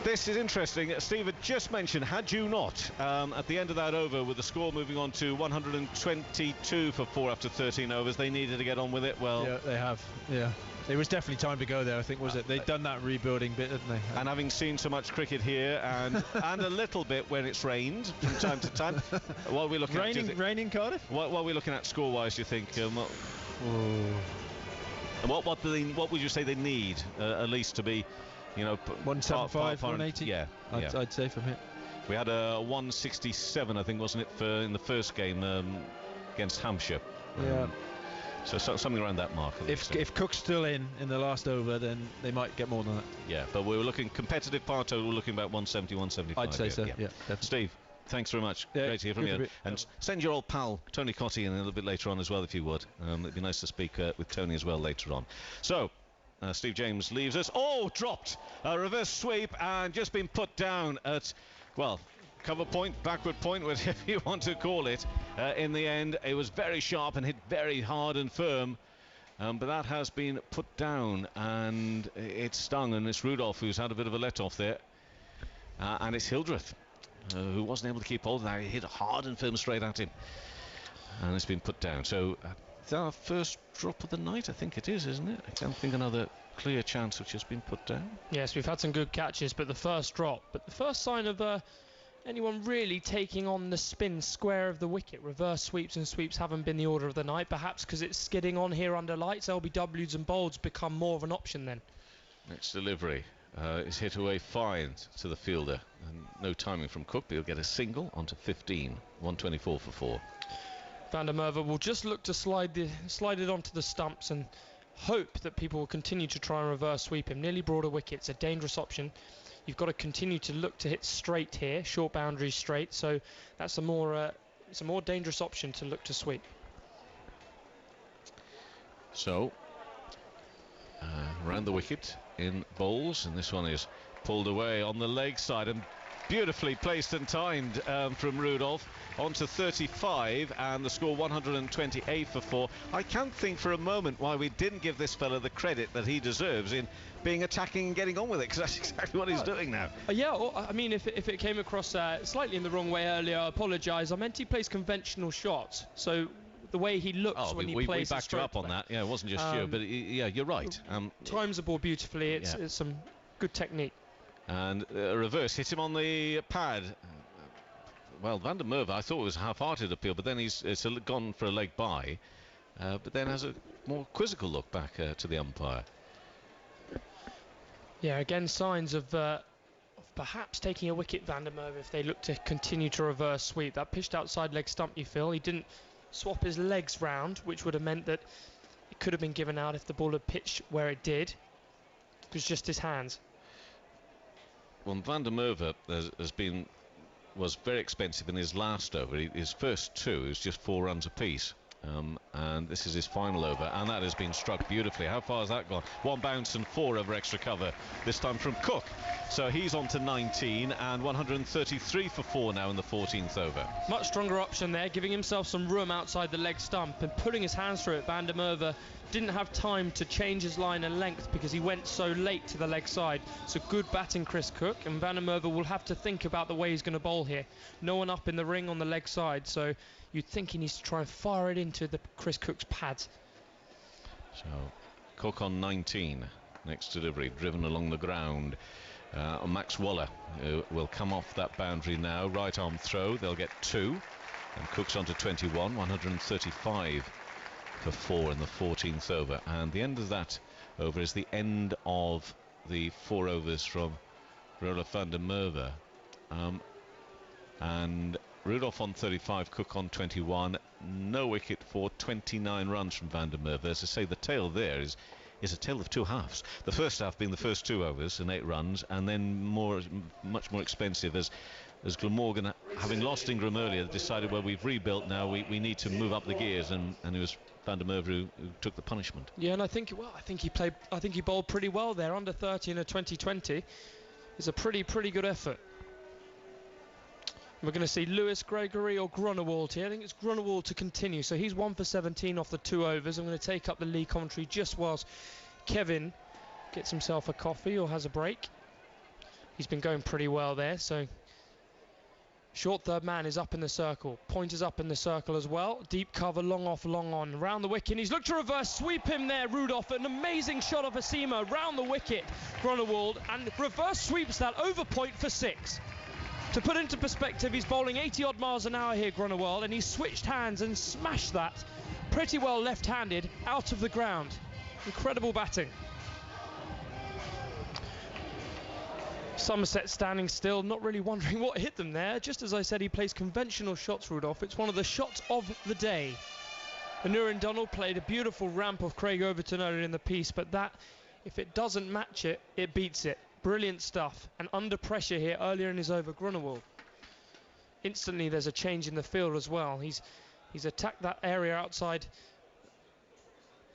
this is interesting. Steve had just mentioned, had you not, at the end of that over, with the score moving on to 122 for 4 after 13 overs, they needed to get on with it. Well, yeah, they have. Yeah. It was definitely time to go there, I think, was it? They'd done that rebuilding bit, didn't they? And having seen so much cricket here, and a little bit when it's rained from time to time, what are we looking at? Raining Cardiff? What are we looking at score-wise, do you think? What would you say they need, at least, to be, 175, 180? Yeah. I'd say from here. We had a 167, I think, wasn't it, in the first game against Hampshire? Yeah. So something around that mark. If Cook's still in the last over, then they might get more than that. Yeah, but we were looking competitive par total. We're looking about 170, 175. I'd say so. Yeah. Steve, thanks very much. Yeah, great to hear from you. And send your old pal Tony Cotty in a little bit later on as well, if you would. It'd be nice to speak with Tony as well later on. So. Steve James leaves us. Oh, dropped! A reverse sweep and just been put down at, well, cover point, backward point, whatever you want to call it. In the end, it was very sharp and hit very hard and firm. But that has been put down, and it stung, and it's Rudolph who's had a bit of a let-off there. And it's Hildreth, who wasn't able to keep hold of that. He hit hard and firm straight at him. And it's been put down. So... it's our first drop of the night, I think it is, isn't it? I can't think another clear chance which has been put down. Yes, we've had some good catches, but the first drop. But the first sign of anyone really taking on the spin square of the wicket. Reverse sweeps and sweeps haven't been the order of the night, perhaps because it's skidding on here under lights. LBWs and bowls become more of an option then. Next delivery is hit away fine to the fielder. And no timing from Cook, but he'll get a single onto 15. 124 for 4. Van der Merwe will just look to slide it onto the stumps and hope that people will continue to try and reverse sweep him. Nearly broader wicket. It's a dangerous option. You've got to continue to look to hit straight here, short boundary straight. So that's it's a more dangerous option to look to sweep. So around the wicket in bowls, and this one is pulled away on the leg side and beautifully placed and timed from Rudolph onto 35, and the score 128 for 4. I can't think for a moment why we didn't give this fella the credit that he deserves in being attacking and getting on with it, because that's exactly what he's doing now. I mean, if it came across slightly in the wrong way earlier, I apologise. I meant he plays conventional shots, so the way he looks when he plays. We backed you up on that. Yeah, it wasn't just you, but yeah, you're right. Times the ball beautifully. It's some good technique. And a reverse hit him on the pad. Well, Van der Merwe, I thought it was a half-hearted appeal, but then it's gone for a leg by, but then has a more quizzical look back to the umpire. Yeah, again, signs of perhaps taking a wicket, Van der Merwe, if they look to continue to reverse sweep. That pitched outside leg stump, you feel. He didn't swap his legs round, which would have meant that it could have been given out if the ball had pitched where it did. It was just his hands. Well, Van der Merwe was very expensive in his last over. His first two is just 4 runs apiece. And this is his final over, and that has been struck beautifully. How far has that gone? 1 bounce and 4 over extra cover, this time from Cook. So he's on to 19 and 133 for 4 now in the 14th over. Much stronger option there, giving himself some room outside the leg stump and putting his hands through it. Van der Merwe didn't have time to change his line and length because he went so late to the leg side. So good batting, Chris Cook, and Van der Merwe will have to think about the way he's going to bowl here. No one up in the ring on the leg side, so you'd think he needs to try and fire it into the Chris Cook's pads. So Cook on 19. Next delivery driven along the ground. Max Waller will come off that boundary now. Right arm throw. They'll get 2. And Cook's on to 21. 135 for 4 in the 14th over. And the end of that over is the end of the 4 overs from Roelof van der Merwe. And Rudolph on 35, Cook on 21. No wicket for 29 runs from Van der Merwe. As I say, the tail there is a tale of 2 halves. The first half being the first 2 overs and 8 runs, and then much more expensive as Glamorgan having lost Ingram earlier, decided, well, we've rebuilt now, we need to move up the gears, and it was Van der Merwe who took the punishment. Yeah, and I think he bowled pretty well there. Under 30 in a 2020 is a pretty good effort. We're going to see Lewis, Gregory or Grunewald here. I think it's Grunewald to continue. So he's 1 for 17 off the 2 overs. I'm going to take up the Lee commentary just whilst Kevin gets himself a coffee or has a break. He's been going pretty well there. So short third man is up in the circle. Point is up in the circle as well. Deep cover, long off, long on. Round the wicket. He's looked to reverse sweep him there, Rudolph. An amazing shot of Asima round the wicket, Grunewald. And reverse sweeps that over point for 6. To put into perspective, he's bowling 80-odd miles an hour here, Grunewald, and he's switched hands and smashed that pretty well left-handed out of the ground. Incredible batting. Somerset standing still, not really wondering what hit them there. Just as I said, he plays conventional shots, Rudolph. It's one of the shots of the day. Anurin Donald played a beautiful ramp of Craig Overton earlier in the piece, but that, if it doesn't match it, it beats it. Brilliant stuff, and under pressure here earlier in his over, Grunewald. Instantly there's a change in the field as well. He's attacked that area outside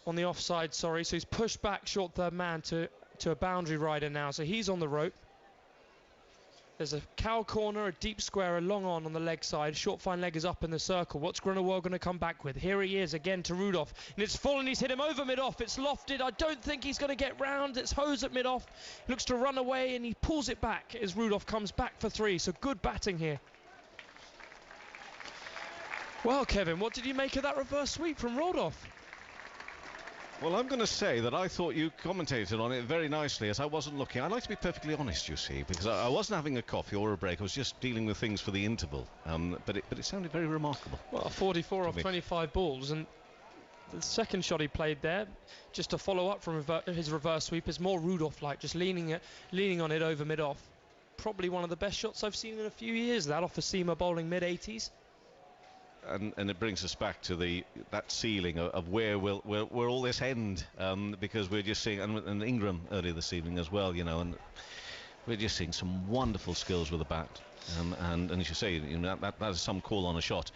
on the offside, sorry, so he's pushed back short third man to a boundary rider now, so he's on the rope. There's a cow corner, a deep square, a long on the leg side. Short fine leg is up in the circle. What's Grunewald going to come back with? Here he is again to Rudolph. And it's full and he's hit him over mid-off. It's lofted. I don't think he's going to get round. It's hose at mid-off. He looks to run away and he pulls it back as Rudolph comes back for 3. So good batting here. Well, Kevin, what did you make of that reverse sweep from Rudolph? Well, I'm going to say that I thought you commentated on it very nicely, as I wasn't looking. I like to be perfectly honest, you see, because I wasn't having a coffee or a break. I was just dealing with things for the interval. But it sounded very remarkable. Well, 44 off 25 balls, and the second shot he played there, just to follow up from his reverse sweep, is more Rudolph-like, just leaning on it over mid-off. Probably one of the best shots I've seen in a few years. That off Asima bowling mid-80s. And it brings us back to that ceiling of where will all this end, because we're just seeing, and Ingram earlier this evening as well, you know, and we're just seeing some wonderful skills with the bat, and as you say, you know, that is some call on a shot.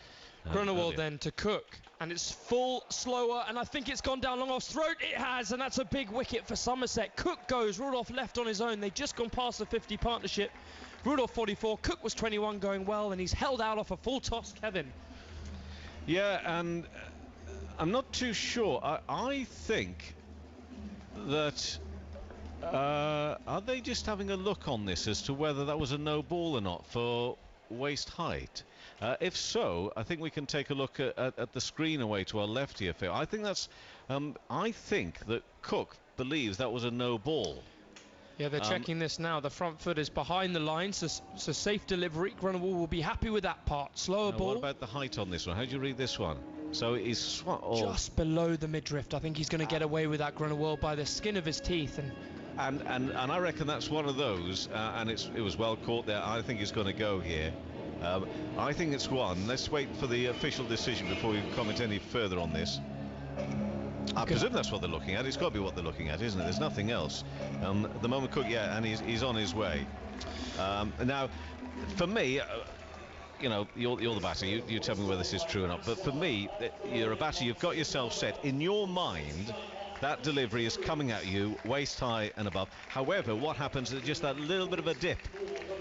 Grunewald then to Cook, and it's full, slower, and I think it's gone down Longoff's throat. It has, and that's a big wicket for Somerset. Cook goes, Rudolph left on his own. They've just gone past the 50 partnership. Rudolph 44, Cook was 21 going well, and he's held out off a full toss, Kevin. Yeah, and I'm not too sure. I think that are they just having a look on this as to whether that was a no ball or not for waist height? If so, I think we can take a look at the screen away to our left here, Phil. I think that's I think that Cook believes that was a no ball. Yeah, they're checking this now. The front foot is behind the line, so safe delivery. Grunewald will be happy with that part. Slower ball. What about the height on this one? How do you read this one? So he's just below the midriff. I think he's going to get away with that, Grunewald, by the skin of his teeth. And I reckon that's one of those, and it was well caught there. I think he's going to go here. I think it's one. Let's wait for the official decision before we comment any further on this. I presume that's what they're looking at. It's got to be what they're looking at, isn't it? There's nothing else. The moment Cook, yeah, and he's on his way. Now, for me, you know, you're the batter. You tell me whether this is true or not. But for me, you're a batter. You've got yourself set in your mind. That delivery is coming at you waist high and above. However, what happens is just that little bit of a dip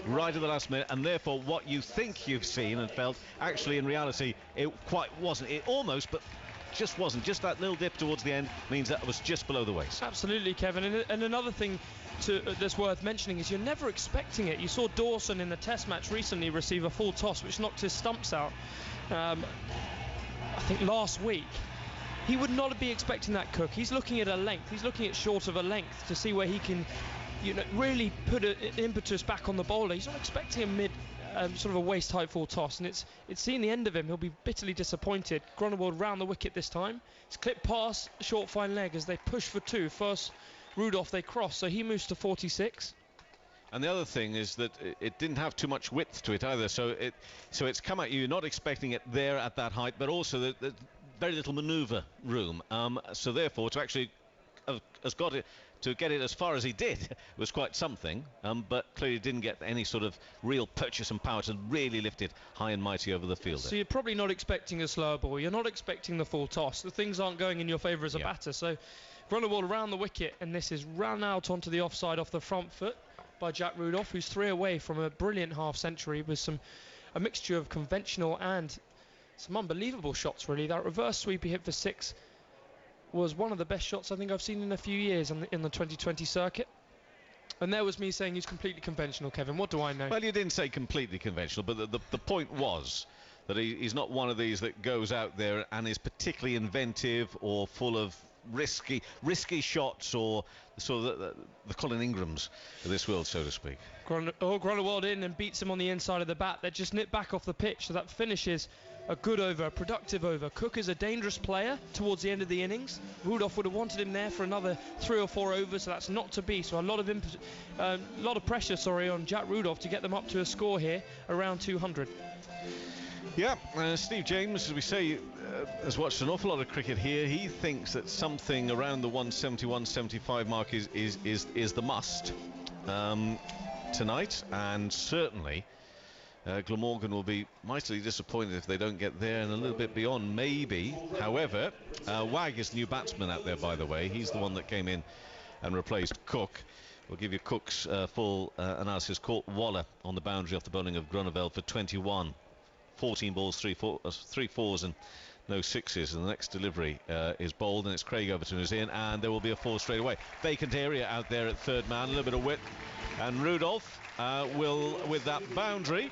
right at the last minute, and therefore what you think you've seen and felt, actually in reality it quite wasn't. It almost, but just wasn't. Just that little dip towards the end means that it was just below the waist. Absolutely, Kevin. And another thing that's worth mentioning is you're never expecting it. You saw Dawson in the Test match recently receive a full toss which knocked his stumps out. I think last week. He would not be expecting that, Cook. He's looking at a length. He's looking at short of a length to see where he can, you know, really put an impetus back on the bowler. He's not expecting a mid, sort of a waist-height full toss, and it's seen the end of him. He'll be bitterly disappointed. Grunewald round the wicket this time. It's clipped past short fine leg as they push for 2. First Rudolph they cross, so he moves to 46. And the other thing is that it didn't have too much width to it either, so it's come at you not expecting it there at that height, but also the very little manoeuvre room. So therefore, to actually has got it to get it as far as he did was quite something, but clearly didn't get any sort of real purchase and power to really lift it high and mighty over the field. So you're probably not expecting a slower ball. You're not expecting the full toss. The things aren't going in your favour as a batter. So run the ball around the wicket, and this is run out onto the offside off the front foot by Jack Rudolph, who's 3 away from a brilliant half-century with a mixture of conventional and some unbelievable shots, really. That reverse sweep he hit for 6 was one of the best shots I think I've seen in a few years in the 2020 circuit. And there was me saying he's completely conventional, Kevin. What do I know? Well, you didn't say completely conventional, but the point was that he's not one of these that goes out there and is particularly inventive or full of risky shots, or sort of the Colin Ingrams of this world, so to speak. Gronewald in and beats him on the inside of the bat. They just nip back off the pitch, so that finishes a good over, a productive over. Cook is a dangerous player towards the end of the innings. Rudolph would have wanted him there for another 3 or 4 overs, so that's not to be. So a lot of pressure, on Jack Rudolph to get them up to a score here around 200. Yeah, Steve James, as we say, has watched an awful lot of cricket here. He thinks that something around the 170-175 mark is the must tonight, and certainly Glamorgan will be mightily disappointed if they don't get there and a little bit beyond, maybe. However, Wag is the new batsman out there, by the way. He's the one that came in and replaced Cook. We'll give you Cook's full analysis. Caught Waller on the boundary off the bowling of Groeneveld for 21. 14 balls, 3 fours and no 6s, and the next delivery is bowled, and it's Craig Overton who's in, and there will be a 4 straight away. Vacant area out there at third man, a little bit of width, and Rudolph will, with that boundary,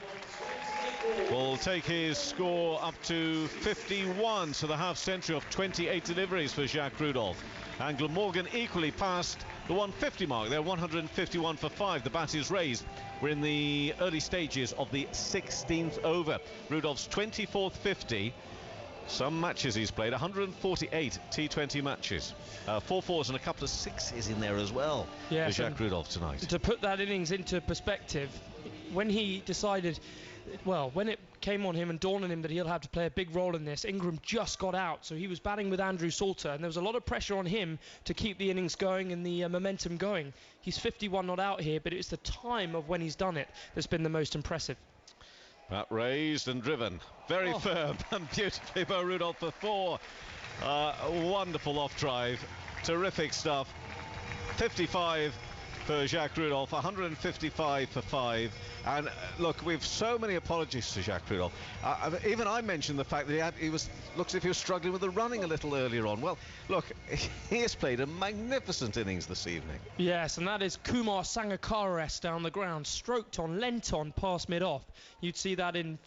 will take his score up to 51, so the half-century of 28 deliveries for Jacques Rudolph. And Glamorgan equally past the 150 mark. They're 151 for 5. The bat is raised. We're in the early stages of the 16th over. Rudolph's 24th 50. Some matches he's played, 148 T20 matches. 4 fours and a couple of 6s in there as well for Jacques Rudolph tonight. To put that innings into perspective, when he decided, when it came on him and dawned on him that he'll have to play a big role in this, Ingram just got out, so he was batting with Andrew Salter, and there was a lot of pressure on him to keep the innings going and the momentum going. He's 51 not out here, but it's the time of when he's done it that's been the most impressive. Bat raised and driven, very firm and beautifully by Rudolph for 4. Wonderful off drive, terrific stuff. 55 for Jacques Rudolph, 155 for 5. And look, we've so many apologies to Jacques Rudolph. Even I mentioned the fact that looks as if he was struggling with the running a little earlier on. Well, look, he has played a magnificent innings this evening. Yes, and that is Kumar Sangakkara down the ground, stroked on, lent on, past mid-off. You'd see that in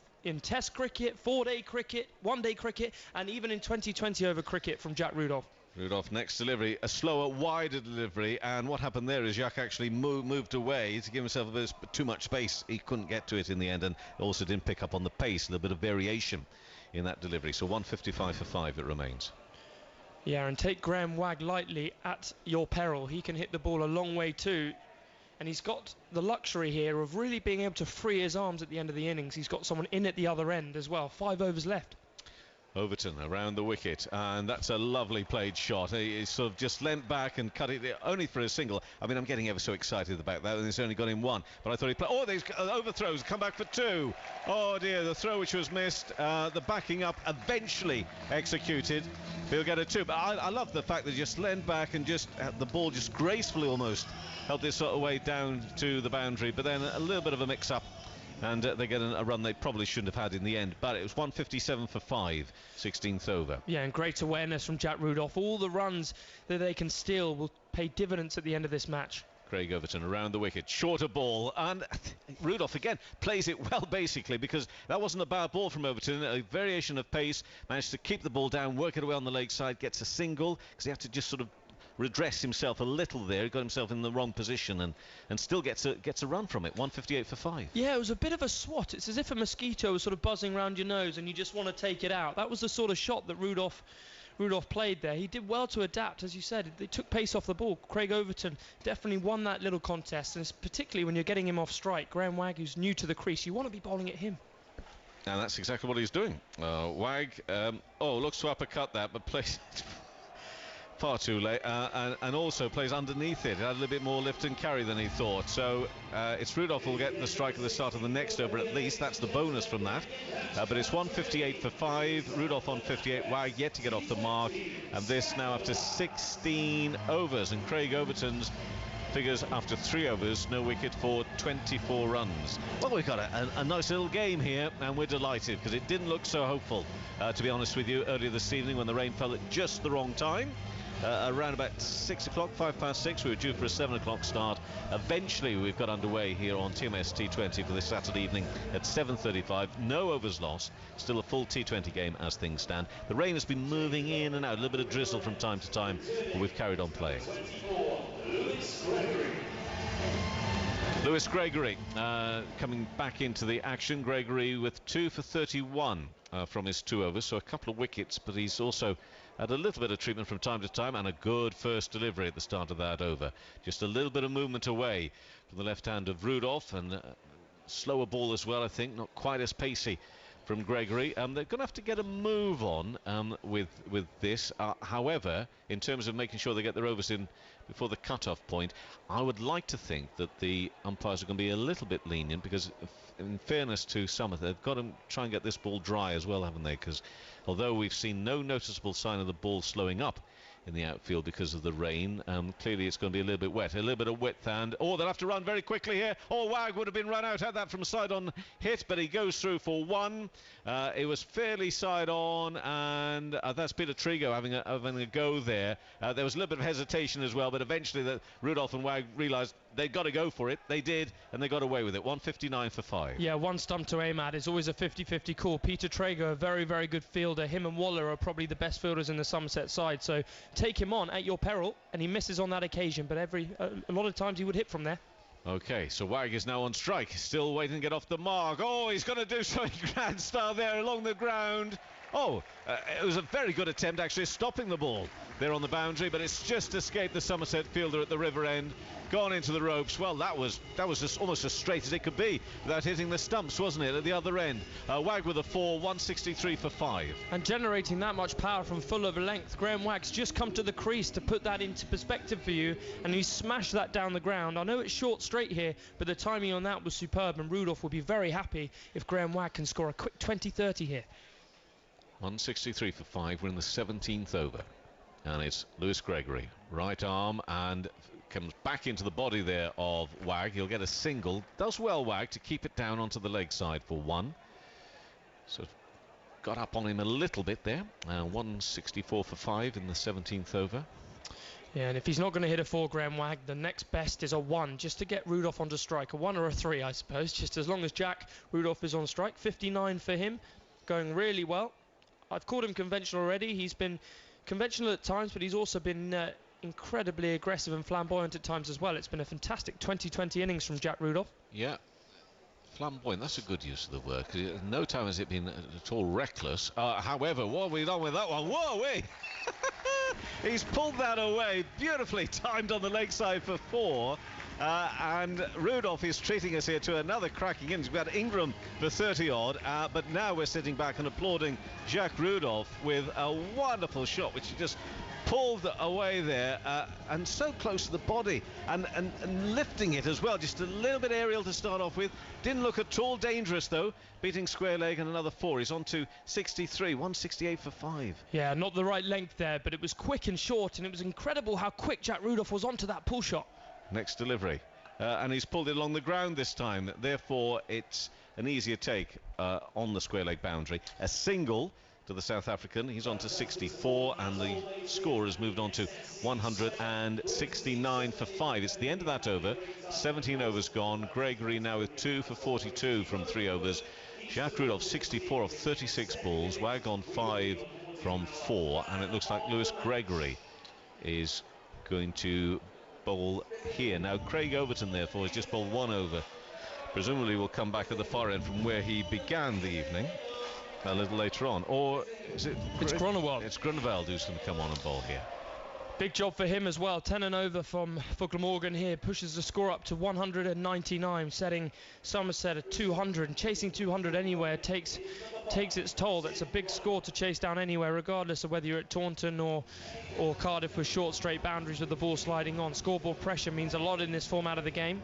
Test cricket, 4-day cricket, 1-day cricket, and even in 2020 over cricket from Jack Rudolph. Rudolph next delivery, a slower, wider delivery, and what happened there is Jacques actually moved away to give himself a bit too much space. He couldn't get to it in the end, and also didn't pick up on the pace, a little bit of variation in that delivery. So 155 for 5 it remains. Yeah, and take Graham Wagg lightly at your peril. He can hit the ball a long way too, and he's got the luxury here of really being able to free his arms at the end of the innings. He's got someone in at the other end as well. 5 overs left. Overton around the wicket, and that's a lovely played shot. He sort of just leant back and cut it only for a single. I mean, I'm getting ever so excited about that, and he's only got him 1, but I thought he played. Oh, these overthrows come back for 2. Oh dear, the throw which was missed, the backing up eventually executed. He'll get a 2, but I love the fact that he just leant back and just the ball just gracefully almost helped this sort of way down to the boundary, but then a little bit of a mix-up. And they get a run they probably shouldn't have had in the end. But it was 157 for 5, 16th over. Yeah, and great awareness from Jack Rudolph. All the runs that they can steal will pay dividends at the end of this match. Craig Overton around the wicket, shorter ball, and Rudolph again plays it well basically, because that wasn't a bad ball from Overton. A variation of pace, managed to keep the ball down, work it away on the leg side, gets a single, because he had to just sort of redress himself a little there. He got himself in the wrong position and still gets a run from it. 158 for 5. Yeah, it was a bit of a swat. It's as if a mosquito was sort of buzzing around your nose and you just want to take it out. That was the sort of shot that Rudolph played there. He did well to adapt, as you said. They took pace off the ball. Craig Overton definitely won that little contest, and it's particularly when you're getting him off strike. Graham Wagg, who's new to the crease, you want to be bowling at him. And that's exactly what he's doing. Wagg, looks to uppercut that, but plays far too late, and also plays underneath it. It had a little bit more lift and carry than he thought. So it's Rudolph who will get the strike at the start of the next over at least. That's the bonus from that. But it's 158 for 5. Rudolph on 58. Wag yet to get off the mark. And this now after 16 overs. And Craig Overton's figures after 3 overs, no wicket for 24 runs. Well, we've got a nice little game here, and we're delighted because it didn't look so hopeful, to be honest with you, earlier this evening when the rain fell at just the wrong time. Around about 6 o'clock, 6:05, we were due for a 7 o'clock start. Eventually, we've got underway here on TMS T20 for this Saturday evening at 7:35. No overs lost. Still a full T20 game as things stand. The rain has been moving in and out, a little bit of drizzle from time to time, but we've carried on playing. Lewis Gregory coming back into the action. Gregory with 2 for 31 from his 2 overs, so a couple of wickets, but he's also had a little bit of treatment from time to time, and a good first delivery at the start of that over. Just a little bit of movement away from the left hand of Rudolph, and slower ball as well, I think, not quite as pacey from Gregory. They're going to have to get a move on with this. However, in terms of making sure they get their overs in before the cut-off point, I would like to think that the umpires are going to be a little bit lenient, because in fairness to Summit, they've got to try and get this ball dry as well, haven't they? Because although we've seen no noticeable sign of the ball slowing up in the outfield because of the rain, clearly it's going to be a little bit wet. A little bit of width, and they'll have to run very quickly here. Wag would have been run out, had that from side on hit, but he goes through for 1. It was fairly side on, and that's Peter Trigo having a go there. There was a little bit of hesitation as well, but eventually Rudolph and Wag realised they'd got to go for it. They did, and they got away with it. 159 for 5. Yeah, one stump to aim at. It's always a 50-50 call. Peter Traeger, a very, very good fielder. Him and Waller are probably the best fielders in the Somerset side, so take him on at your peril, and he misses on that occasion, but a lot of times he would hit from there. Okay, so Wag is now on strike, still waiting to get off the mark. He's going to do something grand style there along the ground. It was a very good attempt actually stopping the ball there on the boundary, but it's just escaped the Somerset fielder at the river end, gone into the ropes. Well, that was just almost as straight as it could be without hitting the stumps, wasn't it, at the other end? Wag with a 4, 163 for 5. And generating that much power from full over length, Graham Wagg's just come to the crease to put that into perspective for you, and he smashed that down the ground. I know it's short straight here, but the timing on that was superb, and Rudolph will be very happy if Graham Wag can score a quick 20-30 here. 163 for 5. We're in the 17th over, and it's Lewis Gregory, right arm, and comes back into the body there of Wag. He'll get a single. Does well, Wag, to keep it down onto the leg side for 1. So got up on him a little bit there. 164 for 5 in the 17th over. Yeah, and if he's not going to hit a 4, Graham Wag, the next best is a 1, just to get Rudolph onto strike. A 1 or a 3, I suppose, just as long as Jack Rudolph is on strike. 59 for him, going really well. I've called him conventional already. He's been conventional at times, but he's also been incredibly aggressive and flamboyant at times as well. It's been a fantastic 20-20 innings from Jack Rudolph. Yeah, flamboyant, that's a good use of the word, because no time has it been at all reckless. However, what have we done with that one? Whoa, wait! He's pulled that away, beautifully timed on the leg side for 4. And Rudolph is treating us here to another cracking innings. We've got Ingram for 30-odd, but now we're sitting back and applauding Jacques Rudolph with a wonderful shot, which he just pulled away there, and so close to the body, and lifting it as well, just a little bit aerial to start off with. Didn't look at all dangerous, though, beating square leg and another 4. He's on to 63, 168 for 5. Yeah, not the right length there, but it was quick and short, and it was incredible how quick Jack Rudolph was onto that pull shot. Next delivery, and he's pulled it along the ground this time, therefore it's an easier take on the square leg boundary. A single to the South African. He's on to 64, and the score has moved on to 169 for 5. It's the end of that over. 17 overs gone. Gregory now with 2 for 42 from 3 overs. Jacques Rudolph 64 of 36 balls. Wag on 5 from 4, and it looks like Lewis Gregory is going to bowl here. Now Craig Overton therefore has just bowled 1 over. Presumably will come back at the far end from where he began the evening a little later on. Or is it? It's Groenewald. It's Groenewald who's going to come on and bowl here. Big job for him as well. 10 and over for Glamorgan here. Pushes the score up to 199, setting Somerset at 200. And chasing 200 anywhere takes its toll. That's a big score to chase down anywhere, regardless of whether you're at Taunton or Cardiff with short straight boundaries with the ball sliding on. Scoreboard pressure means a lot in this format of the game.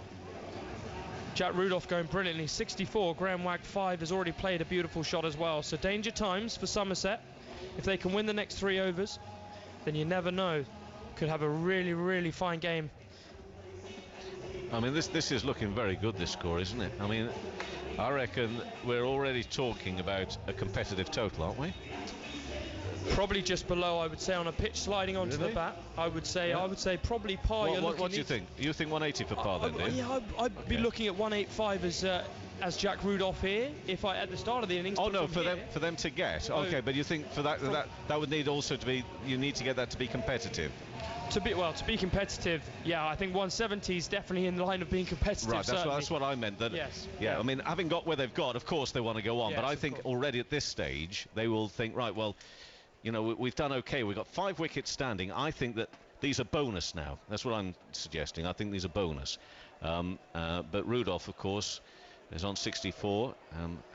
Jack Rudolph going brilliantly. 64. Graham Wagg 5 has already played a beautiful shot as well. So danger times for Somerset. If they can win the next 3 overs, then you never know. Could have a really, really fine game. I mean, this is looking very good, this score, isn't it? I mean, I reckon we're already talking about a competitive total, aren't we? Probably just below, I would say, on a pitch sliding onto the bat. I would say probably par. What do you think? You think 180 for par then, do you? Yeah, I'd be looking at 185 as Jack Rudolph here. If I at the start of the innings. Oh no, for them to get. Okay, but you think for that would need also to be, you need to get that to be competitive. To be competitive, yeah, I think 170 is definitely in the line of being competitive. Right, that's what I meant. That, yes. Yeah, I mean, having got where they've got, of course they want to go on. Yes, but I think already at this stage they will think, right, well, you know, we've done okay. We've got 5 wickets standing. I think that these are bonus now. That's what I'm suggesting. I think these are bonus. But Rudolph, of course, is on 64.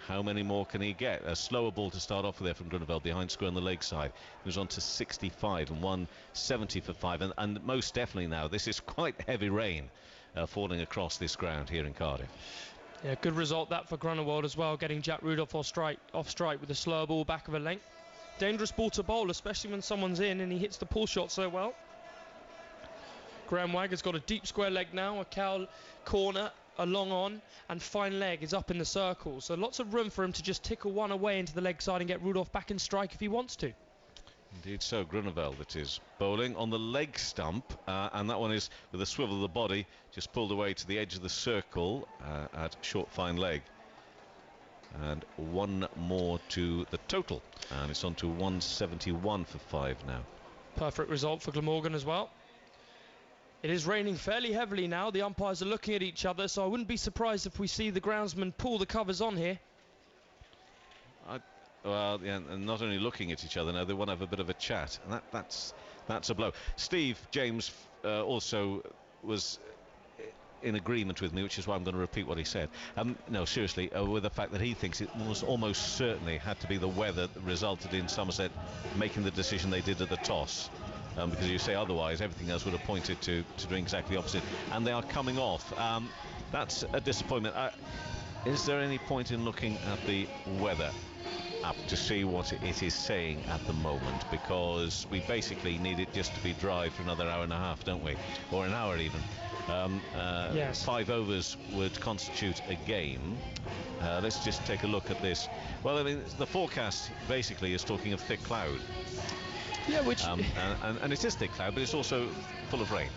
How many more can he get? A slower ball to start off with there from Groeneveld behind square on the leg side. He was on to 65 and 170 for 5. And most definitely now, this is quite heavy rain falling across this ground here in Cardiff. Yeah, good result that for Groenewald as well, getting Jack Rudolph off strike with a slower ball back of a length. Dangerous ball to bowl, especially when someone's in and he hits the pull shot so well. Graham Wagg has got a deep square leg now, a cow corner, a long on, and fine leg is up in the circle. So lots of room for him to just tickle one away into the leg side and get Rudolph back in strike if he wants to. Indeed so. Groeneveld, that is, bowling on the leg stump, and that one is with a swivel of the body, just pulled away to the edge of the circle at short fine leg. And 1 more to the total, and it's on to 171 for 5 now. Perfect result for Glamorgan as well. It is raining fairly heavily now. The umpires are looking at each other, so I wouldn't be surprised if we see the groundsman pull the covers on here. Well, yeah, and not only looking at each other now, they want to have a bit of a chat, and that's a blow. Steve James also was in agreement with me, which is why I'm going to repeat what he said. No, seriously, with the fact that he thinks it was almost certainly had to be the weather that resulted in Somerset making the decision they did at the toss. Because you say otherwise, everything else would have pointed to doing exactly opposite. And they are coming off. That's a disappointment. Is there any point in looking at the weather app to see what it is saying at the moment? Because we basically need it just to be dry for another hour and a half, don't we? Or an hour even. Yes. 5 overs would constitute a game. Let's just take a look at this. Well, I mean, the forecast basically is talking of thick cloud. Yeah, which and it is thick cloud, but it's also full of rain.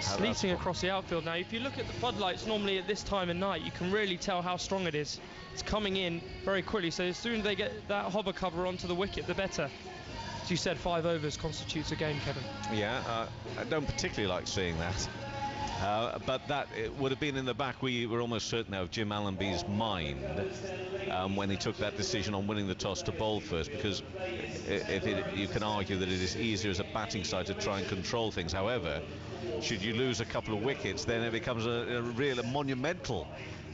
Sleeting across the outfield now. If you look at the floodlights normally at this time of night, you can really tell how strong it is. It's coming in very quickly, so as soon as they get that hover cover onto the wicket, the better. As you said, 5 overs constitutes a game, Kevin. Yeah, I don't particularly like seeing that. But that it would have been in the back, we were almost certain of Jim Allenby's mind when he took that decision on winning the toss to bowl first, because you can argue that it is easier as a batting side to try and control things. However, should you lose a couple of wickets, then it becomes a real monumental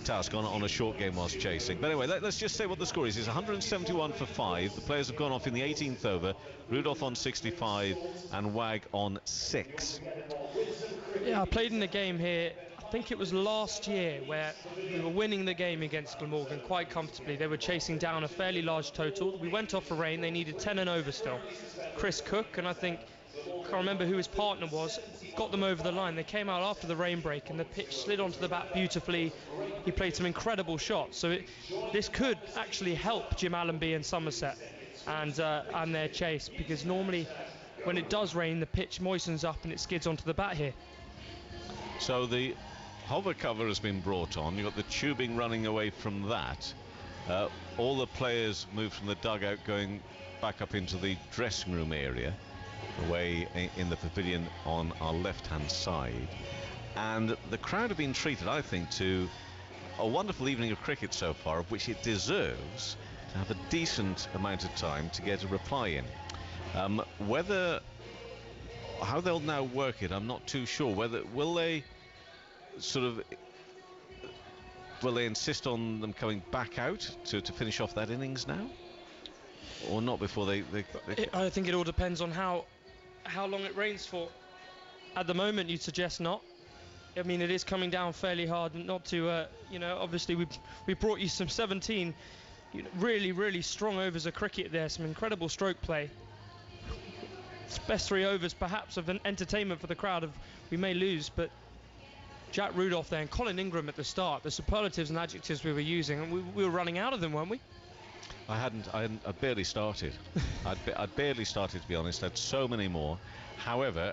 task on a short game whilst chasing. But anyway, let's just say what the score is. It's 171 for 5. The players have gone off in the 18th over. Rudolph on 65 and Wagg on 6. Yeah, I played in the game here, I think it was last year, where we were winning the game against Glamorgan quite comfortably. They were chasing down a fairly large total. We went off for rain. They needed 10 and over still. Chris Cook, and I can't remember who his partner was, got them over the line. They came out after the rain break and the pitch slid onto the bat beautifully. He played some incredible shots, so this could actually help Jim Allenby and Somerset and their chase, because normally when it does rain the pitch moistens up and it skids onto the bat here. So the hover cover has been brought on. You've got the tubing running away from that. All the players moved from the dugout going back up into the dressing room area, away in the pavilion on our left-hand side. And the crowd have been treated, I think, to a wonderful evening of cricket so far, of which it deserves to have a decent amount of time to get a reply in. Whether how they'll now work it, I'm not too sure. Will they insist on them coming back out to finish off that innings now, or not before they I think it all depends on how long it rains for. At the moment, you'd suggest not. I mean, it is coming down fairly hard, not to, obviously we brought you some 17 really, really strong overs of cricket there, some incredible stroke play. It's best 3 overs perhaps of an entertainment for the crowd. We may lose, but Jack Rudolph there and Colin Ingram at the start, the superlatives and adjectives we were using, and we were running out of them, weren't we? I barely started. I'd barely started, to be honest. I had so many more. However,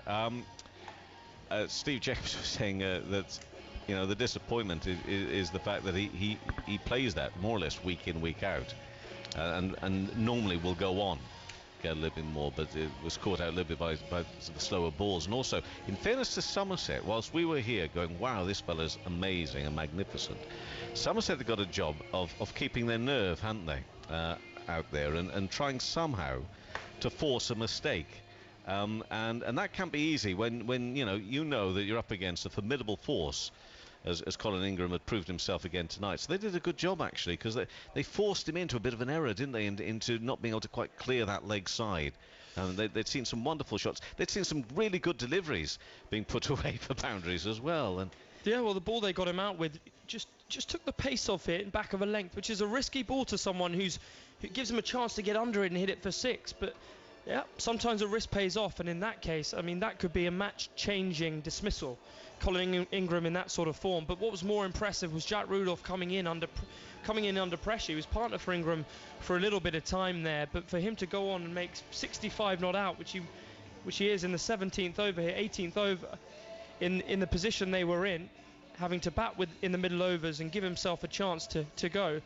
Steve Jacobs was saying that the disappointment is the fact that he plays that more or less week in, week out, and normally will go on, get a little bit more, but it was caught out a little bit by the slower balls. And also, in fairness to Somerset, whilst we were here going, wow, this fella's amazing and magnificent, Somerset have got a job of keeping their nerve, haven't they, out there, and trying somehow to force a mistake. And that can't be easy when you know that you're up against a formidable force, as Colin Ingram had proved himself again tonight. So they did a good job, actually, because they forced him into a bit of an error, didn't they, into not being able to quite clear that leg side. They'd seen some wonderful shots. They'd seen some really good deliveries being put away for boundaries as well. And yeah, well, the ball they got him out with just took the pace off it in back of a length, which is a risky ball to someone who gives him a chance to get under it and hit it for 6. But yeah, sometimes a risk pays off, and in that case, I mean, that could be a match-changing dismissal. Colin Ingram in that sort of form. But what was more impressive was Jack Rudolph coming in under pressure. He was partner for Ingram for a little bit of time there, but for him to go on and make 65 not out, which he is in the 17th over here, 18th over, in the position they were in, having to bat in the middle overs and give himself a chance to go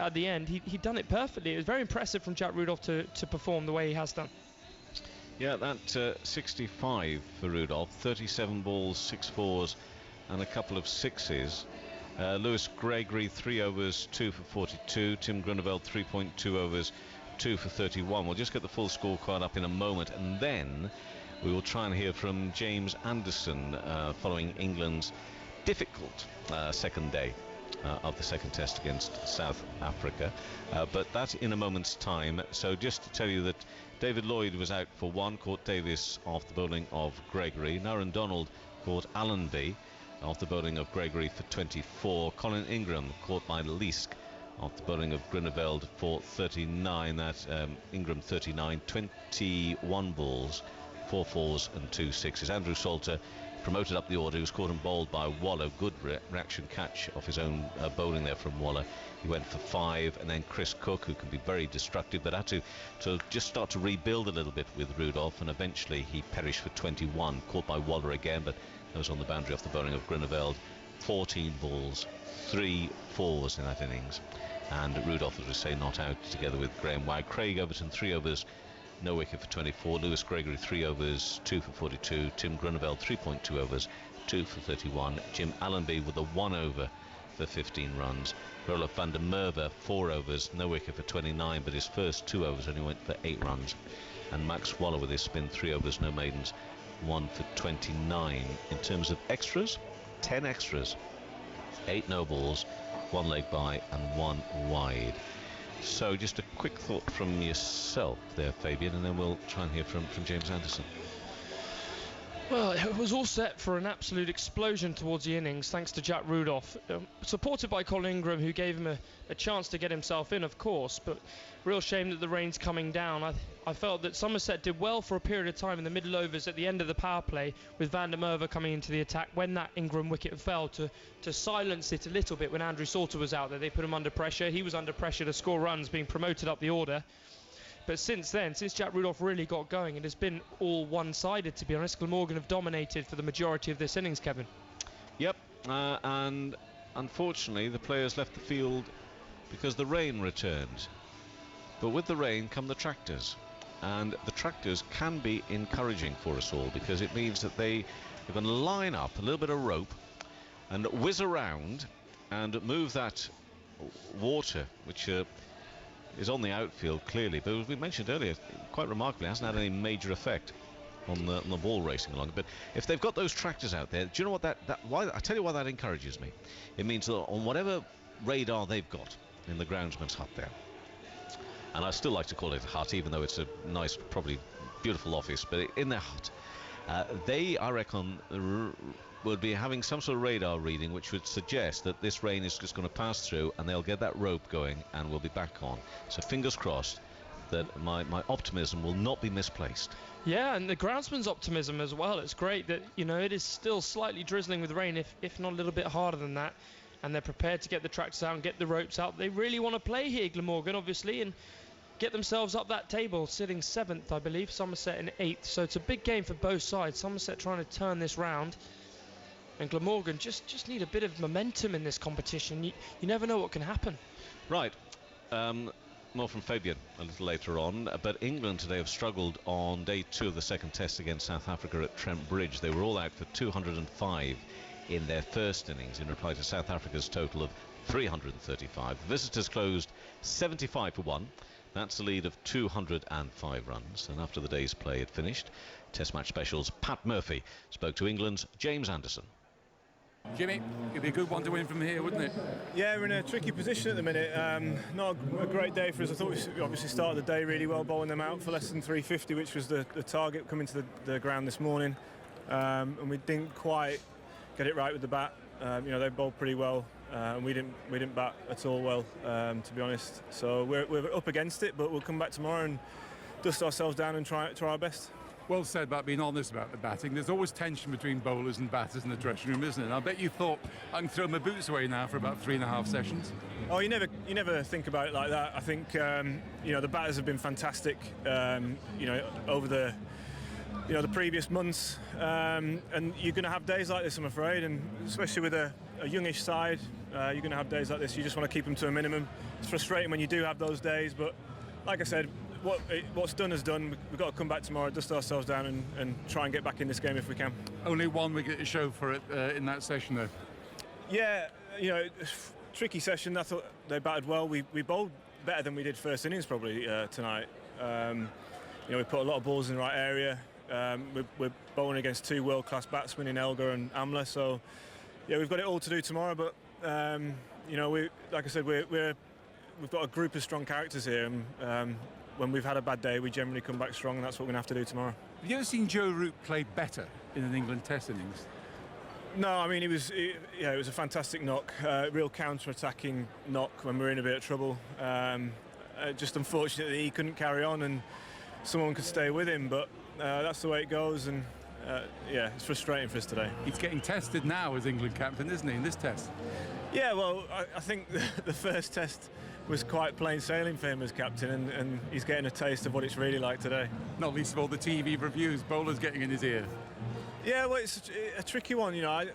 at the end, he'd done it perfectly. It was very impressive from Jack Rudolph to perform the way he has done. Yeah, that 65 for Rudolph, 37 balls, 6 fours and a couple of 6s. Lewis Gregory, 3 overs, 2 for 42. Tim Grunewald, 3.2 overs, 2 for 31. We'll just get the full scorecard up in a moment, and then we will try and hear from James Anderson following England's difficult second day of the second test against South Africa, but that in a moment's time. So just to tell you that David Lloyd was out for 1, caught Davis off the bowling of Gregory. Naren Donald caught Allenby off the bowling of Gregory for 24. Colin Ingram caught by Leask off the bowling of Grunewald for 39. That Ingram 39, 21 balls, 4 fours and 2 sixes. Andrew Salter promoted up the order. He was caught and bowled by Waller. Good reaction catch off his own bowling there from Waller. He went for 5, and then Chris Cook, who can be very destructive, but had to just start to rebuild a little bit with Rudolph, and eventually he perished for 21, caught by Waller again, but that was on the boundary off the bowling of Grunewald. 14 balls, 3 fours in that innings, and Rudolph, as we say, not out, together with Graham Wagg. Craig Overton, 3 overs, no wicket for 24. Lewis Gregory, 3 overs, 2 for 42. Tim Grunewald, 3.2 overs, 2 for 31. Jim Allenby with a 1 over for 15 runs. Roelof van der Merwe, 4 overs, no wicket for 29, but his first 2 overs only went for 8 runs. And Max Waller with his spin, 3 overs, no maidens, 1 for 29. In terms of extras, 10 extras, 8 no balls, 1 leg by and 1 wide. So just a quick thought from yourself there, Fabian, and then we'll try and hear from James Anderson. Well, it was all set for an absolute explosion towards the innings, thanks to Jack Rudolph, supported by Colin Ingram, who gave him a chance to get himself in, of course, but real shame that the rain's coming down. I felt that Somerset did well for a period of time in the middle overs at the end of the power play, with Van der Merwe coming into the attack when that Ingram wicket fell, to silence it a little bit when Andrew Salter was out there. They put him under pressure. He was under pressure to score runs, being promoted up the order. But since then, since Jack Rudolph really got going, it has been all one-sided, to be honest. Glamorgan have dominated for the majority of this innings, Kevin. Yep, and unfortunately the players left the field because the rain returned. But with the rain come the tractors, and the tractors can be encouraging for us all, because it means that they're going to line up a little bit of rope and whiz around and move that water, which is on the outfield clearly, but as we mentioned earlier, quite remarkably, hasn't had any major effect on the ball racing along. But if they've got those tractors out there, do you know what why I tell you why that encourages me? It means that on whatever radar they've got in the groundsman's hut there, and I still like to call it a hut, even though it's a nice, probably beautiful office, but in their hut, they, I reckon, would be having some sort of radar reading which would suggest that this rain is just going to pass through and they'll get that rope going and we'll be back on. So fingers crossed that my optimism will not be misplaced. Yeah, and the groundsman's optimism as well. It's great that, you know, it is still slightly drizzling with rain, if not a little bit harder than that, and they're prepared to get the tracks out and get the ropes out. They really want to play here, Glamorgan, obviously, and get themselves up that table, sitting 7th, I believe, Somerset in 8th. So it's a big game for both sides. Somerset trying to turn this round, and Glamorgan just need a bit of momentum in this competition. You never know what can happen. Right. More from Fabian a little later on, but England today have struggled on day 2 of the second test against South Africa at Trent Bridge. They were all out for 205 in their first innings in reply to South Africa's total of 335. The visitors closed 75 for 1. That's the lead of 205 runs. And after the day's play had finished, Test Match Specials Pat Murphy spoke to England's James Anderson. Jimmy, it'd be a good one to win from here, wouldn't it? Yeah, we're in a tricky position at the minute. Not a great day for us. I thought we obviously started the day really well, bowling them out for less than 350, which was the target coming to the ground this morning. And we didn't quite get it right with the bat. You know, they bowled pretty well, and we didn't bat at all well, to be honest. So we're up against it, but we'll come back tomorrow and dust ourselves down and try our best. Well said about being honest about the batting. There's always tension between bowlers and batters in the dressing room, isn't it? And I bet you thought, I can throw my boots away now for about 3.5 sessions. Oh, you never think about it like that. I think you know, the batters have been fantastic. You know, over the previous months, and you're going to have days like this, I'm afraid, and especially with a youngish side, you're going to have days like this. You just want to keep them to a minimum. It's frustrating when you do have those days, but like I said, what's done is done. We've got to come back tomorrow, dust ourselves down and try and get back in this game if we can. Only 1 wicket to show for it in that session, though. Yeah, you know, tricky session. I thought they batted well. We bowled better than we did first innings probably tonight. You know, we put a lot of balls in the right area. We're bowling against 2 world-class batsmen in Elgar and Amla, so yeah, we've got it all to do tomorrow. But you know, like I said, we've got a group of strong characters here. And, when we've had a bad day, we generally come back strong, and that's what we're going to have to do tomorrow. Have you ever seen Joe Root play better in an England Test innings? No, I mean, it was a fantastic knock, real counter-attacking knock when we were in a bit of trouble. Just unfortunately, he couldn't carry on, and someone could stay with him, but that's the way it goes, and yeah, it's frustrating for us today. He's getting tested now as England captain, isn't he, in this test? Yeah, well, I think the first test was quite plain sailing for him as captain, and he's getting a taste of what it's really like today. Not least of all the TV reviews, bowlers getting in his ear. Yeah, well, it's a tricky one, you know.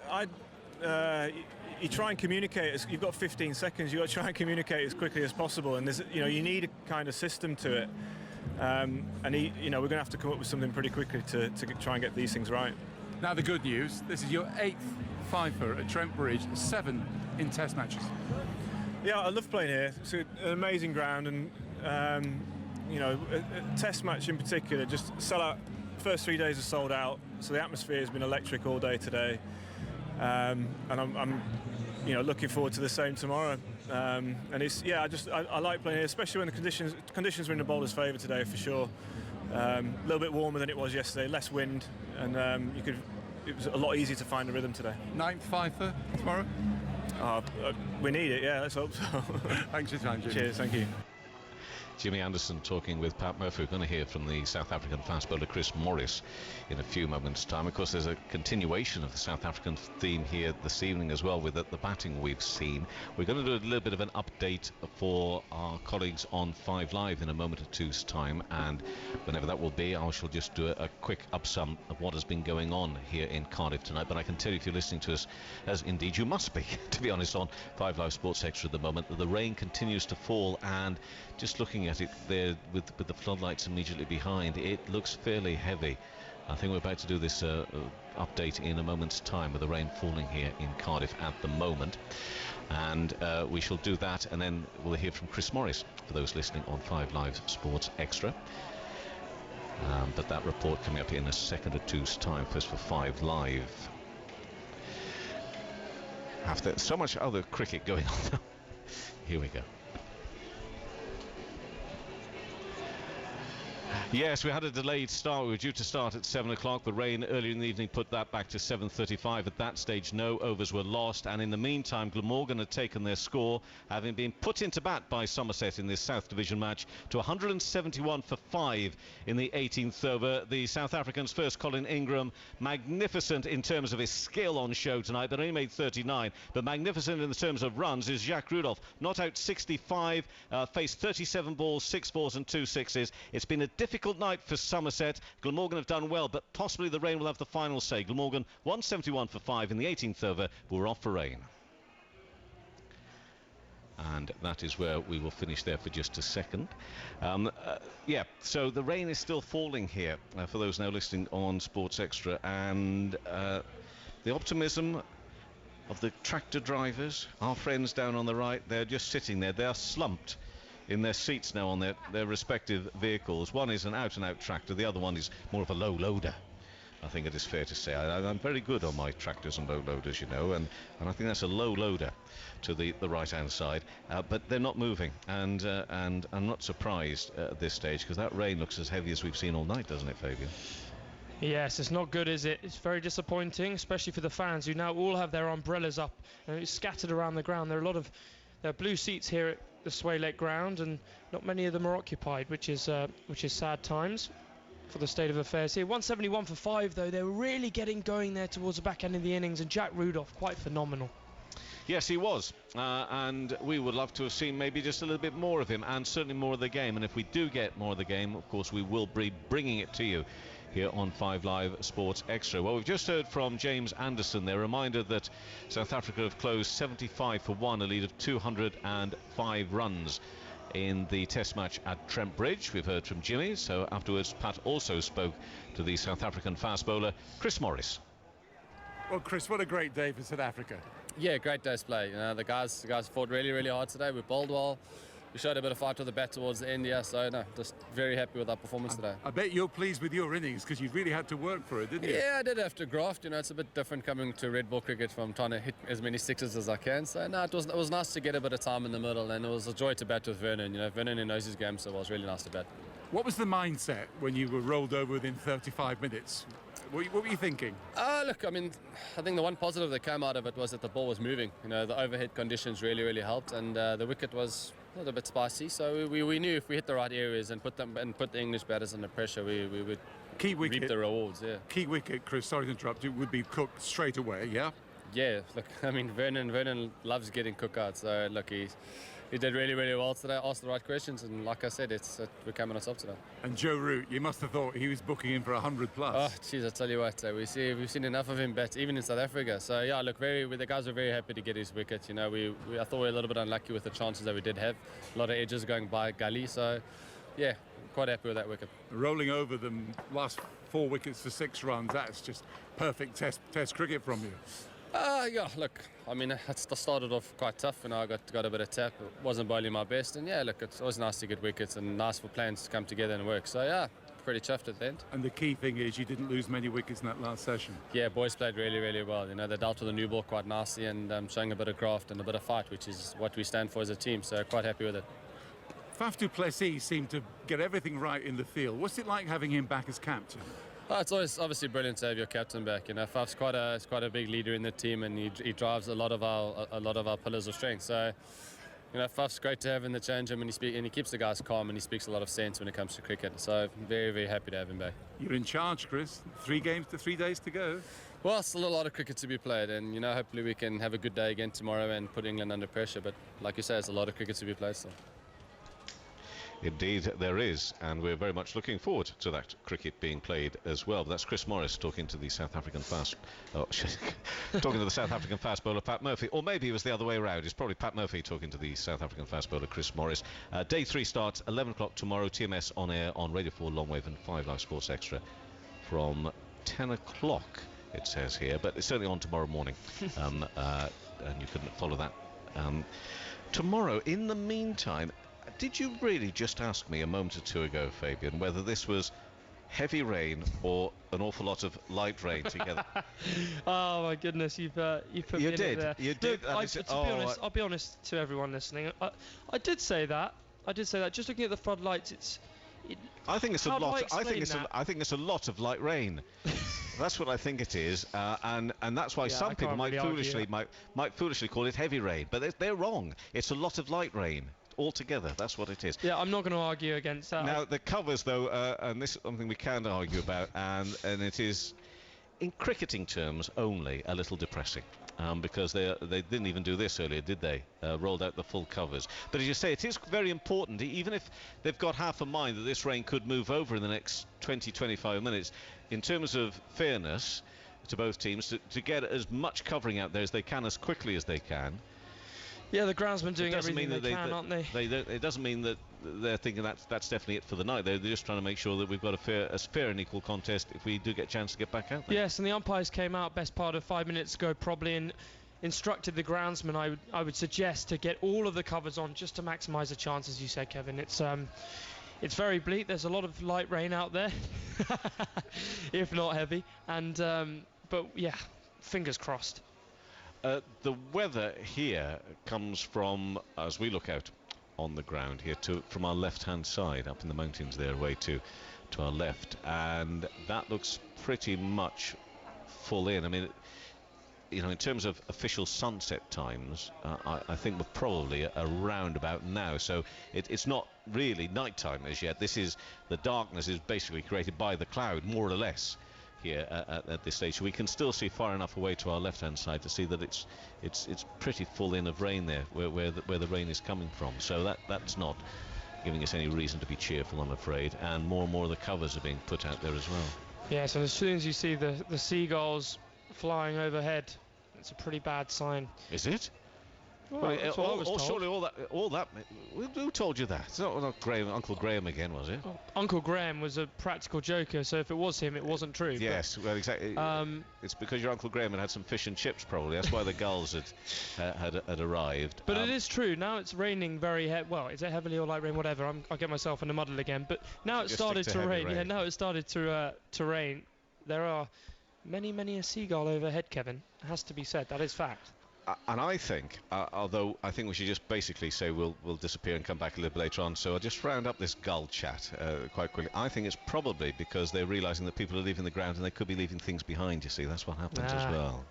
You try and communicate. You've got 15 seconds. You've got to try and communicate as quickly as possible, and you need a kind of system to it. And you know, we're going to have to come up with something pretty quickly to try and get these things right. Now the good news: this is your 8th fifer at Trent Bridge, 7 in Test matches. Yeah, I love playing here. It's an amazing ground, and you know, a Test match in particular, just sell out. First 3 days are sold out, so the atmosphere has been electric all day today, and I'm you know, looking forward to the same tomorrow. And it's I like playing here, especially when the conditions were in the bowler's favour today for sure. A little bit warmer than it was yesterday, less wind, and it was a lot easier to find a rhythm today. 9th fifer tomorrow. We need it, yeah, let's hope so. Thanks for your time, Jimmy. Cheers, thank you. Jimmy Anderson talking with Pat Murphy. We're going to hear from the South African fast bowler Chris Morris in a few moments' time. Of course, there's a continuation of the South African theme here this evening as well with the batting we've seen. We're going to do a little bit of an update for our colleagues on 5 Live in a moment or two's time, and whenever that will be, I shall just do a quick upsum of what has been going on here in Cardiff tonight. But I can tell you, if you're listening to us, as indeed you must be, to be honest, on 5 Live Sports Extra at the moment, that the rain continues to fall, and just looking at it there with the floodlights immediately behind, it looks fairly heavy. I think we're about to do this update in a moment's time with the rain falling here in Cardiff at the moment, and we shall do that, and then we'll hear from Chris Morris for those listening on 5 Live Sports Extra. But that report coming up in a second or two's time. First for 5 Live. After so much other cricket going on. Here we go. Yes, we had a delayed start. We were due to start at 7 o'clock, but rain earlier in the evening put that back to 7:35. At that stage, no overs were lost, and in the meantime, Glamorgan had taken their score, having been put into bat by Somerset in this South Division match, to 171 for 5 in the 18th over. The South Africans' first, Colin Ingram, magnificent in terms of his skill on show tonight, but only made 39. But magnificent in terms of runs is Jacques Rudolph, not out 65, faced 37 balls, 6 fours and 2 sixes. It's been a difficult night for Somerset. Glamorgan have done well, but possibly the rain will have the final say. Glamorgan 171 for 5 in the 18th over, but we're off for rain. And that is where we will finish there for just a second. Yeah, so the rain is still falling here for those now listening on Sports Extra, and the optimism of the tractor drivers, our friends down on the right, they're just sitting there. They are slumped in their seats now on their respective vehicles. One is an out-and-out tractor, the other one is more of a low loader. I think it is fair to say. I'm very good on my tractors and low loaders, you know, and I think that's a low loader to the right-hand side, but they're not moving, and I'm not surprised at this stage, because that rain looks as heavy as we've seen all night, doesn't it, Fabian? Yes, it's not good, is it? It's very disappointing, especially for the fans who now all have their umbrellas up and it's scattered around the ground. There are blue seats here at the Sway Lake ground, and not many of them are occupied, which is sad times for the state of affairs here. 171 for 5, though. They were really getting going there towards the back end of the innings, and Jack Rudolph, quite phenomenal. Yes, he was, and we would love to have seen maybe just a little bit more of him, and certainly more of the game. And if we do get more of the game, of course, we will be bringing it to you here on 5 Live Sports Extra. Well, we've just heard from James Anderson. They're reminded that South Africa have closed 75 for 1, a lead of 205 runs in the test match at Trent Bridge. We've heard from Jimmy, so afterwards Pat also spoke to the South African fast bowler Chris Morris. Well, Chris, what a great day for South Africa. Yeah, great day's play. You know, the guys fought really hard today. We bowled well. We showed a bit of fight with the bat towards the end, yeah, so no, just very happy with our performance today. I bet you're pleased with your innings, because you really had to work for it, didn't you? Yeah, I did have to graft. You know, it's a bit different coming to red ball cricket from trying to hit as many sixes as I can. So no, it was nice to get a bit of time in the middle, and it was a joy to bat with Vernon. You know, Vernon who knows his game, so it was really nice to bat. What was the mindset when you were rolled over within 35 minutes? What were you thinking? Look, I mean, I think the one positive that came out of it was that the ball was moving. You know, the overhead conditions really helped, and the wicket was a little bit spicy. So we knew if we hit the right areas and put the English batters under pressure, we would reap the rewards. Yeah. Key wicket, Chris. Sorry to interrupt. It would be cooked straight away. Yeah. Yeah. Look, I mean, Vernon loves getting cooked out. So look, he did really well today, asked the right questions, and like I said, we're coming on top today. And Joe Root, you must have thought he was booking in for 100 plus. Oh, jeez, I tell you what, we've seen enough of him bat, even in South Africa. So yeah, look, the guys were very happy to get his wicket. You know, I thought we were a little bit unlucky with the chances that we did have. A lot of edges going by Gully, so yeah, quite happy with that wicket. Rolling over them last 4 wickets for 6 runs, that's just perfect test cricket from you. Yeah, look, I mean, I started off quite tough, and I got a bit of tap. Wasn't bowling my best, and yeah, look, it's always nice to get wickets and nice for plans to come together and work. So yeah, pretty chuffed at the end. And the key thing is you didn't lose many wickets in that last session. Yeah, boys played really well. You know, they dealt with the new ball quite nicely and showing a bit of graft and a bit of fight, which is what we stand for as a team. So quite happy with it. Faf du Plessis seemed to get everything right in the field. What's it like having him back as captain? Oh, it's always obviously brilliant to have your captain back. You know, Faf's quite a big leader in the team, and he drives a lot of our pillars of strength. So, you know, Faf's great to have in the change room, and he keeps the guys calm, and he speaks a lot of sense when it comes to cricket. So, very happy to have him back. You're in charge, Chris. 3 days to go. Well, still a lot of cricket to be played, and you know, hopefully we can have a good day again tomorrow and put England under pressure. But like you say, it's a lot of cricket to be played still. Indeed there is, and we're very much looking forward to that cricket being played as well. But that's Chris Morris talking to the South African fast bowler Pat Murphy, or maybe it was the other way around. It's probably Pat Murphy talking to the South African fast bowler Chris Morris. Day 3 starts 11 o'clock tomorrow. TMS on air on Radio 4 Longwave and 5 Live Sports Extra from 10 o'clock it says here, but it's certainly on tomorrow morning. And you can follow that tomorrow. In the meantime, did you really just ask me a moment or two ago, Fabian, whether this was heavy rain or an awful lot of light rain together. Oh my goodness, you put me in it there. You did. Look, to be honest, I'll be honest to everyone listening. I did say that. Just looking at the floodlights, I think it's a how do I lot. explain I think it's a lot of light rain. That's what I think it is, and that's why some people might foolishly call it heavy rain, but they're wrong. It's a lot of light rain altogether. That's what it is. Yeah, I'm not going to argue against that. Now the covers, though, and this is something we can argue about, and it is, in cricketing terms only, a little depressing. Because they didn't even do this earlier, did they? Rolled out the full covers. But as you say, it is very important, even if they've got half a mind that this rain could move over in the next 20-25 minutes, in terms of fairness to both teams, to get as much covering out there as they can, as quickly as they can. Yeah, the groundsmen doing everything they can, aren't they? It doesn't mean that they're thinking that's definitely it for the night. They're just trying to make sure that we've got a fair and equal contest if we do get a chance to get back out there. Yes, and the umpires came out best part of 5 minutes ago probably and instructed the groundsman, I would suggest, to get all of the covers on just to maximise the chance, as you said, Kevin. It's very bleak. There's a lot of light rain out there, if not heavy. And but yeah, fingers crossed. The weather here comes from, as we look out on the ground here, from our left-hand side, up in the mountains there, away to our left, and that looks pretty much full in. I mean, in terms of official sunset times, I think we're probably around about now. So it's not really nighttime as yet. The darkness is basically created by the cloud, more or less, here at this stage. So we can still see far enough away to our left-hand side to see that it's pretty full in of rain there, where the rain is coming from. So that's not giving us any reason to be cheerful, I'm afraid. And more of the covers are being put out there as well. Yeah, so as soon as you see the seagulls flying overhead, it's a pretty bad sign. Is it? Well, that's what I was told. Surely all that. Who told you that? It's not Graham, Uncle Graham again, was it? Oh, Uncle Graham was a practical joker, so if it was him, it wasn't true. Yes, well, exactly. It's because your Uncle Graham had some fish and chips, probably. That's why the gulls had arrived. But it is true. Now it's raining very well. Is it heavily or light rain? Whatever. I'll get myself in a muddle again. But now it's started to rain. Yeah, now it's started to rain. There are many a seagull overhead, Kevin. It has to be said. That is fact. And I think, although I think we should just basically say we'll disappear and come back a little bit later on, so I'll just round up this gull chat quite quickly. I think it's probably because they're realising that people are leaving the ground and they could be leaving things behind, you see. That's what happens as well.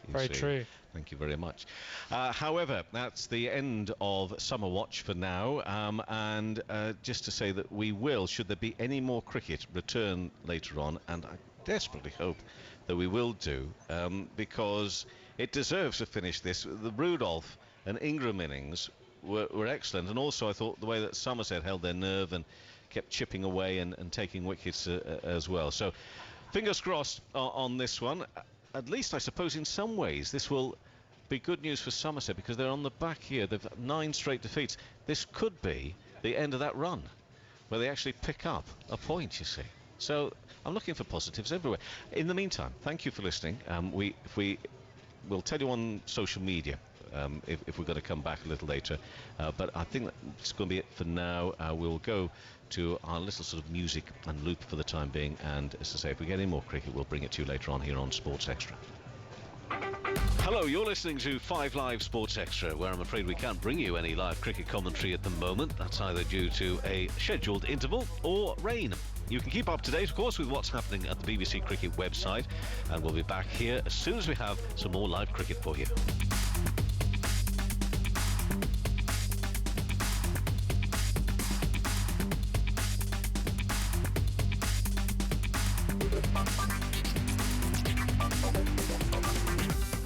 Very true. Thank you very much. However, that's the end of Summer Watch for now, and just to say that we will, should there be any more cricket, return later on, and I desperately hope that we will do, because it deserves to finish this. The Rudolph and Ingram innings were excellent, and also I thought the way that Somerset held their nerve and kept chipping away and taking wickets as well. So fingers crossed on this one. At least I suppose in some ways this will be good news for Somerset, because they're on the back here. They've 9 straight defeats. This could be the end of that run where they actually pick up a point, you see. So I'm looking for positives everywhere. In the meantime, thank you for listening. We'll tell you on social media if we're going to come back a little later. But I think that's going to be it for now. We'll go to our little sort of music and loop for the time being. And as I say, if we get any more cricket, we'll bring it to you later on here on Sports Extra. Hello, you're listening to 5 Live Sports Extra, where I'm afraid we can't bring you any live cricket commentary at the moment. That's either due to a scheduled interval or rain. You can keep up to date, of course, with what's happening at the BBC Cricket website, and we'll be back here as soon as we have some more live cricket for you.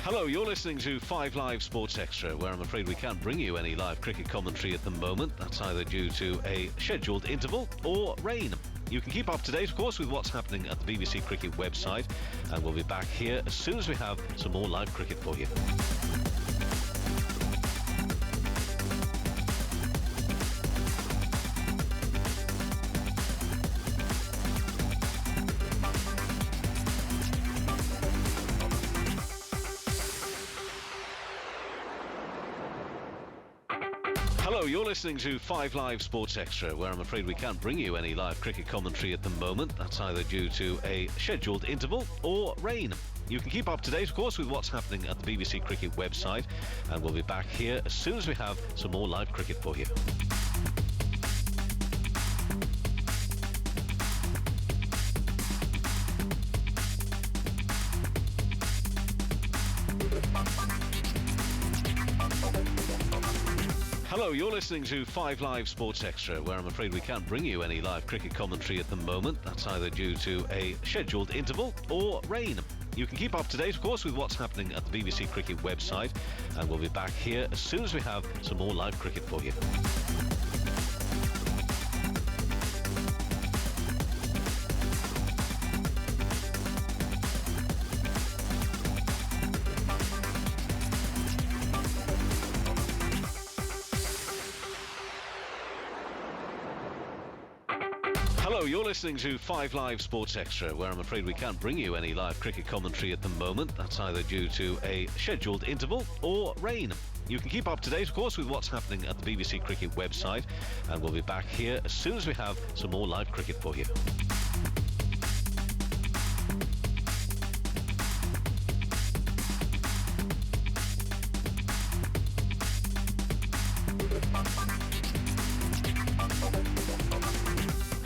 Hello, you're listening to 5 Live Sports Extra, where I'm afraid we can't bring you any live cricket commentary at the moment. That's either due to a scheduled interval or rain. You can keep up to date, of course, with what's happening at the BBC Cricket website, and we'll be back here as soon as we have some more live cricket for you. Hello, you're listening to 5 Live Sports Extra, where I'm afraid we can't bring you any live cricket commentary at the moment. That's either due to a scheduled interval or rain. You can keep up to date, of course, with what's happening at the BBC Cricket website, and we'll be back here as soon as we have some more live cricket for you. Hello, you're listening to 5 Live Sports Extra, where I'm afraid we can't bring you any live cricket commentary at the moment. That's either due to a scheduled interval or rain. You can keep up to date, of course, with what's happening at the BBC Cricket website, and we'll be back here as soon as we have some more live cricket for you. Hello, you're listening to 5 Live Sports Extra, where I'm afraid we can't bring you any live cricket commentary at the moment. That's either due to a scheduled interval or rain. You can keep up to date, of course, with what's happening at the BBC Cricket website, and we'll be back here as soon as we have some more live cricket for you.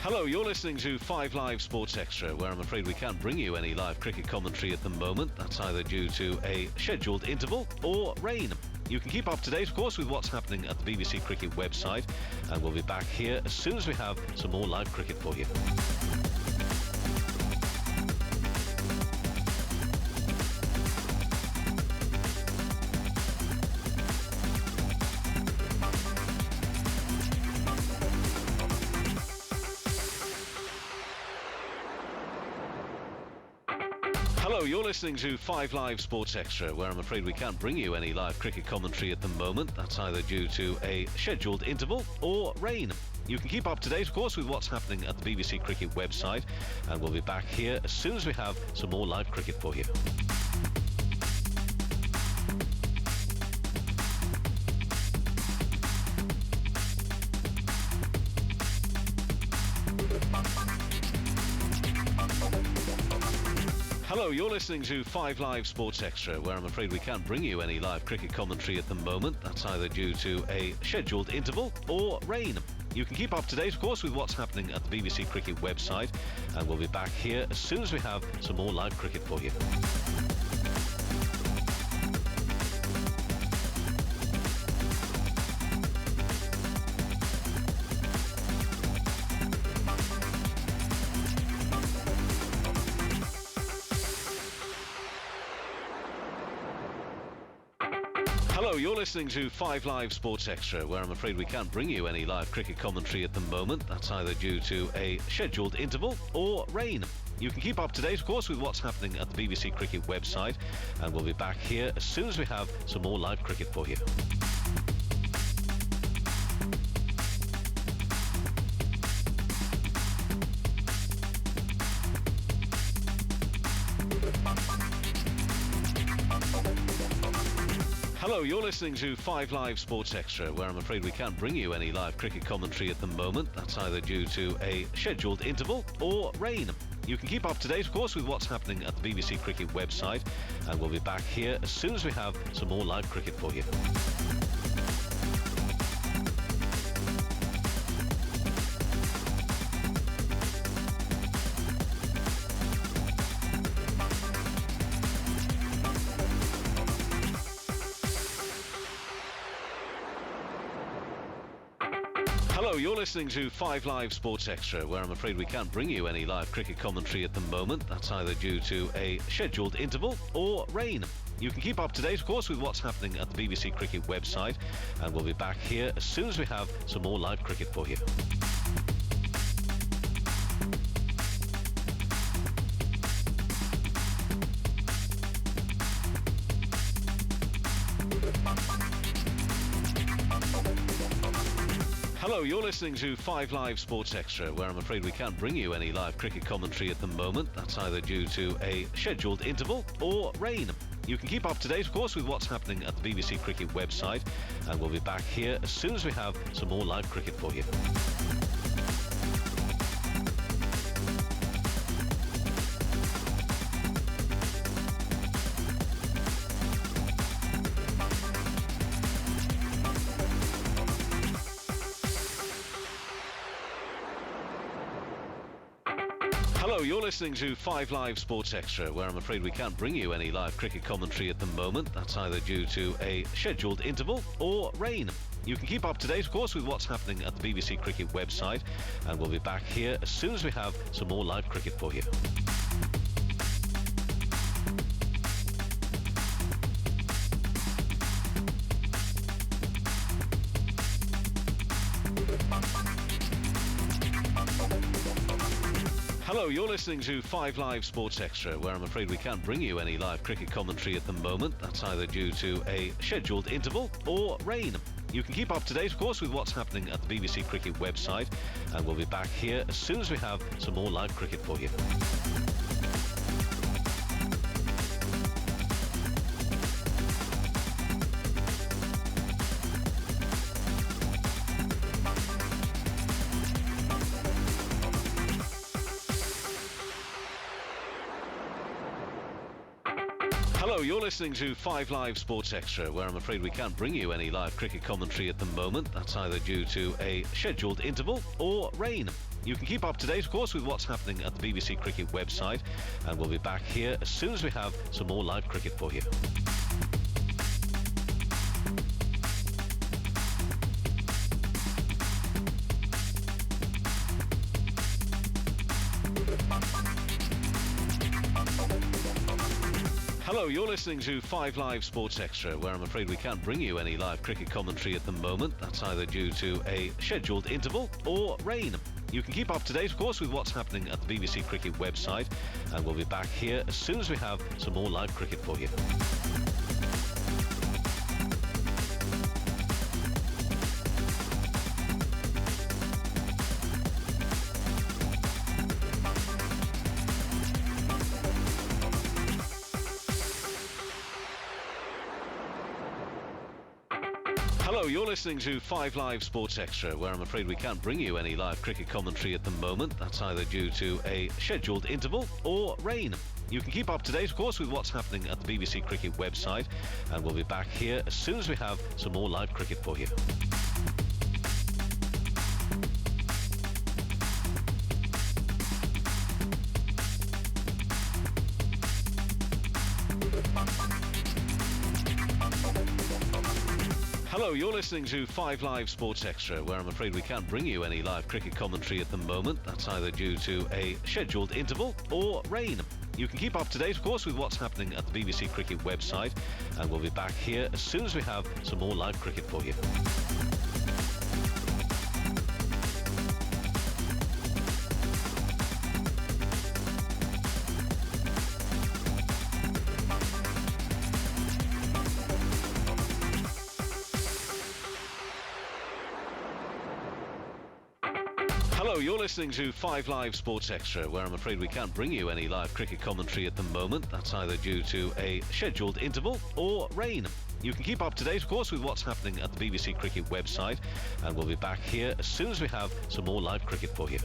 Hello, you're listening to 5 Live Sports Extra, where I'm afraid we can't bring you any live cricket commentary at the moment. That's either due to a scheduled interval or rain. You can keep up to date, of course, with what's happening at the BBC Cricket website, and we'll be back here as soon as we have some more live cricket for you. Hello, you're listening to 5 Live Sports Extra, where I'm afraid we can't bring you any live cricket commentary at the moment. That's either due to a scheduled interval or rain. You can keep up to date, of course, with what's happening at the BBC Cricket website, and we'll be back here as soon as we have some more live cricket for you. Hello, you're listening to 5 Live Sports Extra, where I'm afraid we can't bring you any live cricket commentary at the moment. That's either due to a scheduled interval or rain. You can keep up to date, of course, with what's happening at the BBC Cricket website, and we'll be back here as soon as we have some more live cricket for you. Hello, you're listening to 5 Live Sports Extra, where I'm afraid we can't bring you any live cricket commentary at the moment. That's either due to a scheduled interval or rain. You can keep up to date, of course, with what's happening at the BBC Cricket website, and we'll be back here as soon as we have some more live cricket for you. Hello, you're listening to 5 Live Sports Extra, where I'm afraid we can't bring you any live cricket commentary at the moment. That's either due to a scheduled interval or rain. You can keep up to date, of course, with what's happening at the BBC Cricket website, and we'll be back here as soon as we have some more live cricket for you. Hello, you're listening to 5 Live Sports Extra, where I'm afraid we can't bring you any live cricket commentary at the moment. That's either due to a scheduled interval or rain. You can keep up to date, of course, with what's happening at the BBC Cricket website, and we'll be back here as soon as we have some more live cricket for you. Hello, you're listening to 5 Live Sports Extra, where I'm afraid we can't bring you any live cricket commentary at the moment. That's either due to a scheduled interval or rain. You can keep up to date, of course, with what's happening at the BBC Cricket website, and we'll be back here as soon as we have some more live cricket for you. Hello, you're listening to 5 Live Sports Extra, where I'm afraid we can't bring you any live cricket commentary at the moment. That's either due to a scheduled interval or rain. You can keep up to date, of course, with what's happening at the BBC Cricket website, and we'll be back here as soon as we have some more live cricket for you. Hello, you're listening to 5 Live Sports Extra, where I'm afraid we can't bring you any live cricket commentary at the moment. That's either due to a scheduled interval or rain. You can keep up to date, of course, with what's happening at the BBC Cricket website, and we'll be back here as soon as we have some more live cricket for you. Hello, you're listening to 5 Live Sports Extra, where I'm afraid we can't bring you any live cricket commentary at the moment. That's either due to a scheduled interval or rain. You can keep up to date, of course, with what's happening at the BBC Cricket website, and we'll be back here as soon as we have some more live cricket for you. Hello, you're listening to 5 Live Sports Extra, where I'm afraid we can't bring you any live cricket commentary at the moment. That's either due to a scheduled interval or rain. You can keep up to date, of course, with what's happening at the BBC Cricket website, and we'll be back here as soon as we have some more live cricket for you. Hello, you're listening to 5 Live Sports Extra, where I'm afraid we can't bring you any live cricket commentary at the moment. That's either due to a scheduled interval or rain. You can keep up to date, of course, with what's happening at the BBC Cricket website, and we'll be back here as soon as we have some more live cricket for you. Hello, you're listening to 5 Live Sports Extra, where I'm afraid we can't bring you any live cricket commentary at the moment. That's either due to a scheduled interval or rain. You can keep up to date, of course, with what's happening at the BBC Cricket website, and we'll be back here as soon as we have some more live cricket for you. Hello, you're listening to 5 Live Sports Extra, where I'm afraid we can't bring you any live cricket commentary at the moment. That's either due to a scheduled interval or rain. You can keep up to date, of course, with what's happening at the BBC Cricket website, and we'll be back here as soon as we have some more live cricket for you.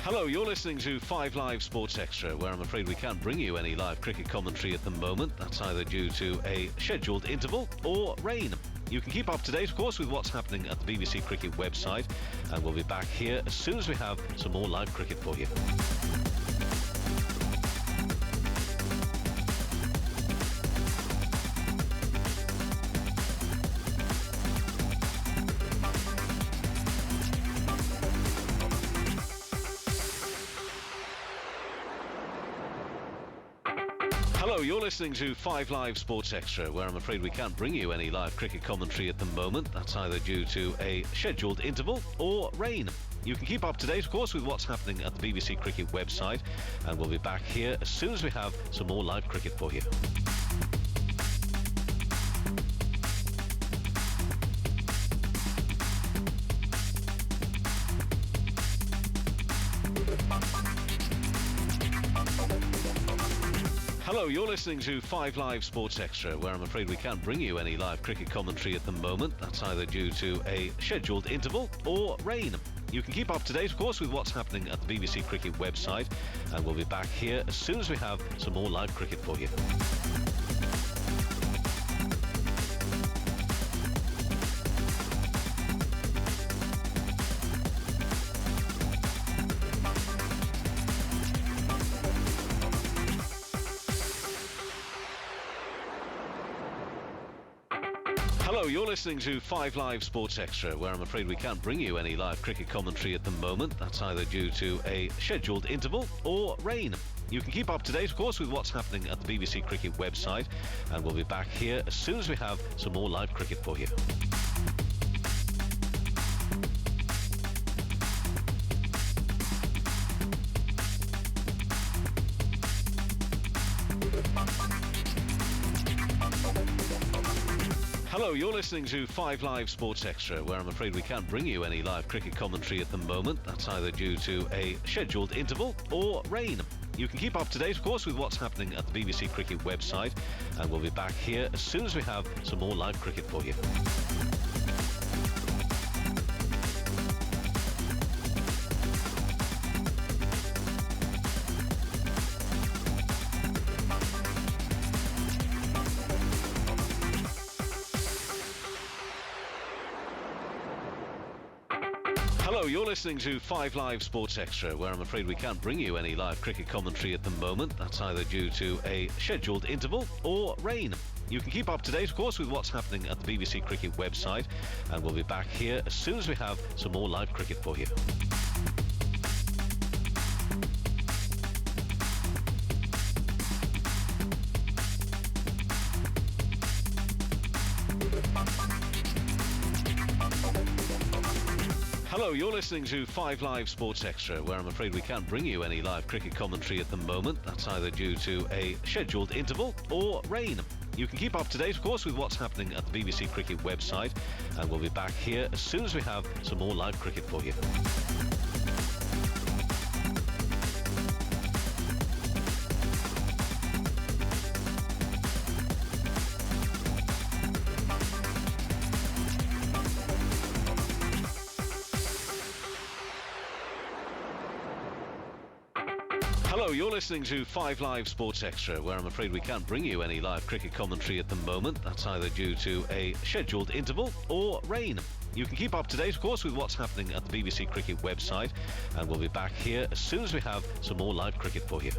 Hello, you're listening to 5 Live Sports Extra, where I'm afraid we can't bring you any live cricket commentary at the moment. That's either due to a scheduled interval or rain. You can keep up to date, of course, with what's happening at the BBC Cricket website, and we'll be back here as soon as we have some more live cricket for you. Hello, you're listening to 5 Live Sports Extra, where I'm afraid we can't bring you any live cricket commentary at the moment. That's either due to a scheduled interval or rain. You can keep up to date, of course, with what's happening at the BBC Cricket website, and we'll be back here as soon as we have some more live cricket for you. Hello, you're listening to 5 Live Sports Extra, where I'm afraid we can't bring you any live cricket commentary at the moment. That's either due to a scheduled interval or rain. You can keep up to date, of course, with what's happening at the BBC Cricket website, and we'll be back here as soon as we have some more live cricket for you. Hello, you're listening to 5 Live Sports Extra, where I'm afraid we can't bring you any live cricket commentary at the moment. That's either due to a scheduled interval or rain. You can keep up to date, of course, with what's happening at the BBC Cricket website, and we'll be back here as soon as we have some more live cricket for you. Hello, you're listening to 5 Live Sports Extra, where I'm afraid we can't bring you any live cricket commentary at the moment. That's either due to a scheduled interval or rain. You can keep up to date, of course, with what's happening at the BBC Cricket website, and we'll be back here as soon as we have some more live cricket for you. Hello, you're listening to 5 Live Sports Extra, where I'm afraid we can't bring you any live cricket commentary at the moment. That's either due to a scheduled interval or rain. You can keep up to date, of course, with what's happening at the BBC Cricket website, and we'll be back here as soon as we have some more live cricket for you. Hello, you're listening to 5 Live Sports Extra, where I'm afraid we can't bring you any live cricket commentary at the moment. That's either due to a scheduled interval or rain. You can keep up to date, of course, with what's happening at the BBC Cricket website, and we'll be back here as soon as we have some more live cricket for you. Hello, you're listening to 5 Live Sports Extra, where I'm afraid we can't bring you any live cricket commentary at the moment. That's either due to a scheduled interval or rain. You can keep up to date, of course, with what's happening at the BBC Cricket website, and we'll be back here as soon as we have some more live cricket for you.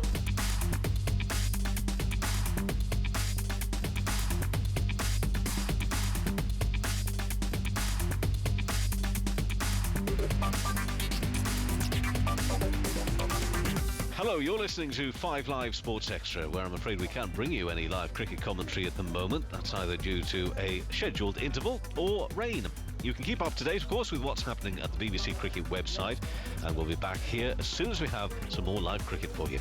Hello, you're listening to 5 Live Sports Extra, where I'm afraid we can't bring you any live cricket commentary at the moment. That's either due to a scheduled interval or rain. You can keep up to date, of course, with what's happening at the BBC Cricket website, and we'll be back here as soon as we have some more live cricket for you.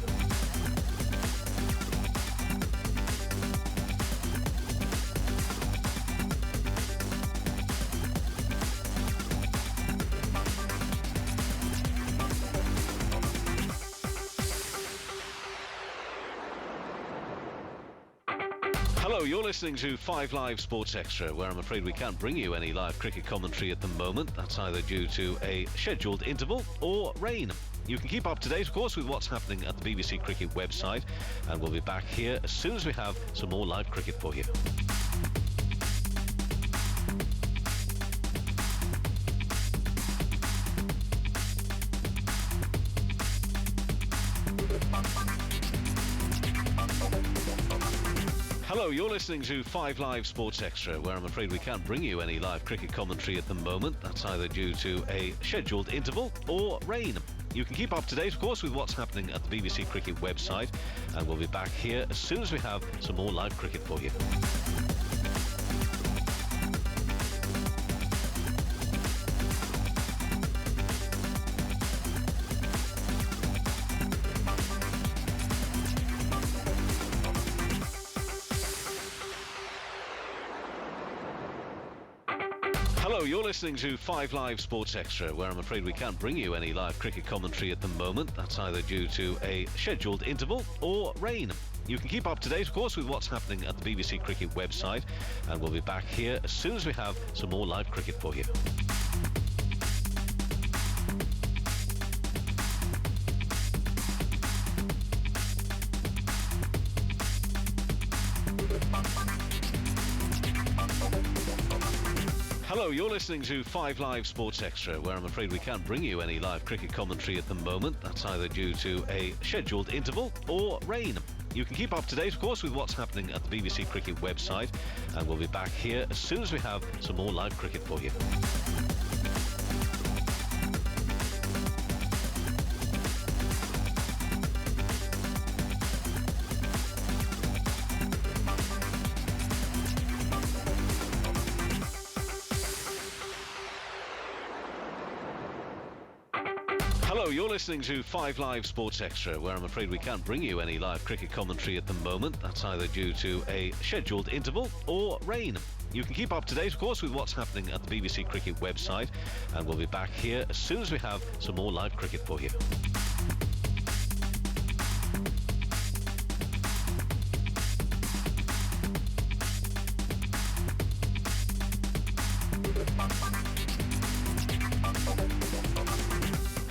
Hello, you're listening to 5 Live Sports Extra, where I'm afraid we can't bring you any live cricket commentary at the moment. That's either due to a scheduled interval or rain. You can keep up to date, of course, with what's happening at the BBC Cricket website, and we'll be back here as soon as we have some more live cricket for you. Hello, you're listening to 5 Live Sports Extra, where I'm afraid we can't bring you any live cricket commentary at the moment. That's either due to a scheduled interval or rain. You can keep up to date, of course, with what's happening at the BBC Cricket website, and we'll be back here as soon as we have some more live cricket for you. Hello, you're listening to 5 Live Sports Extra, where I'm afraid we can't bring you any live cricket commentary at the moment. That's either due to a scheduled interval or rain. You can keep up to date, of course, with what's happening at the BBC Cricket website, and we'll be back here as soon as we have some more live cricket for you. Hello, you're listening to 5 Live Sports Extra, where I'm afraid we can't bring you any live cricket commentary at the moment. That's either due to a scheduled interval or rain. You can keep up to date, of course, with what's happening at the BBC Cricket website, and we'll be back here as soon as we have some more live cricket for you. Hello, you're listening to 5 Live Sports Extra, where I'm afraid we can't bring you any live cricket commentary at the moment. That's either due to a scheduled interval or rain. You can keep up to date, of course, with what's happening at the BBC Cricket website, and we'll be back here as soon as we have some more live cricket for you.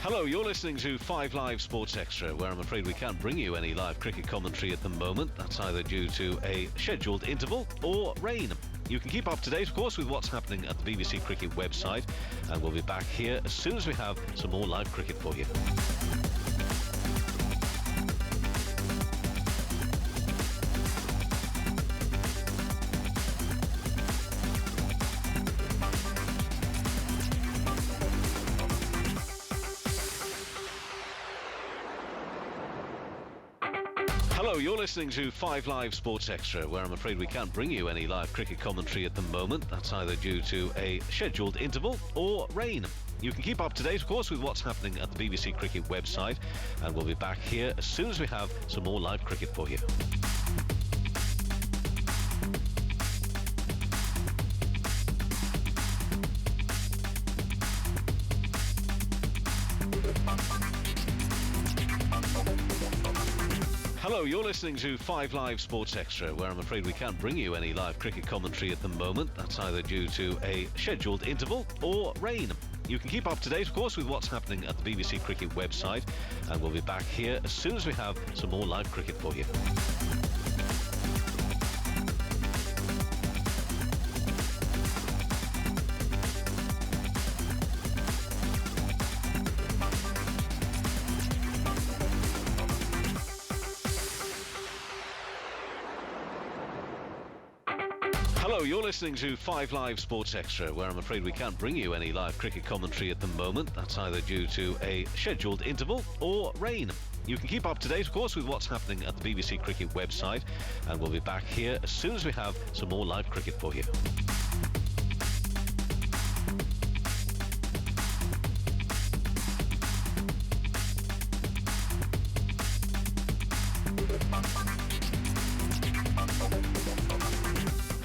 Hello, you're listening to 5 Live Sports Extra, where I'm afraid we can't bring you any live cricket commentary at the moment. That's either due to a scheduled interval or rain. You can keep up to date, of course, with what's happening at the BBC Cricket website, and we'll be back here as soon as we have some more live cricket for you. Hello, you're listening to 5 Live Sports Extra, where I'm afraid we can't bring you any live cricket commentary at the moment. That's either due to a scheduled interval or rain. You can keep up to date, of course, with what's happening at the BBC Cricket website, and we'll be back here as soon as we have some more live cricket for you. Hello, you're listening to 5 Live Sports Extra, where I'm afraid we can't bring you any live cricket commentary at the moment. That's either due to a scheduled interval or rain. You can keep up to date, of course, with what's happening at the BBC Cricket website, and we'll be back here as soon as we have some more live cricket for you. Hello, you're listening to 5 Live Sports Extra, where I'm afraid we can't bring you any live cricket commentary at the moment. That's either due to a scheduled interval or rain. You can keep up to date, of course, with what's happening at the BBC Cricket website, and we'll be back here as soon as we have some more live cricket for you.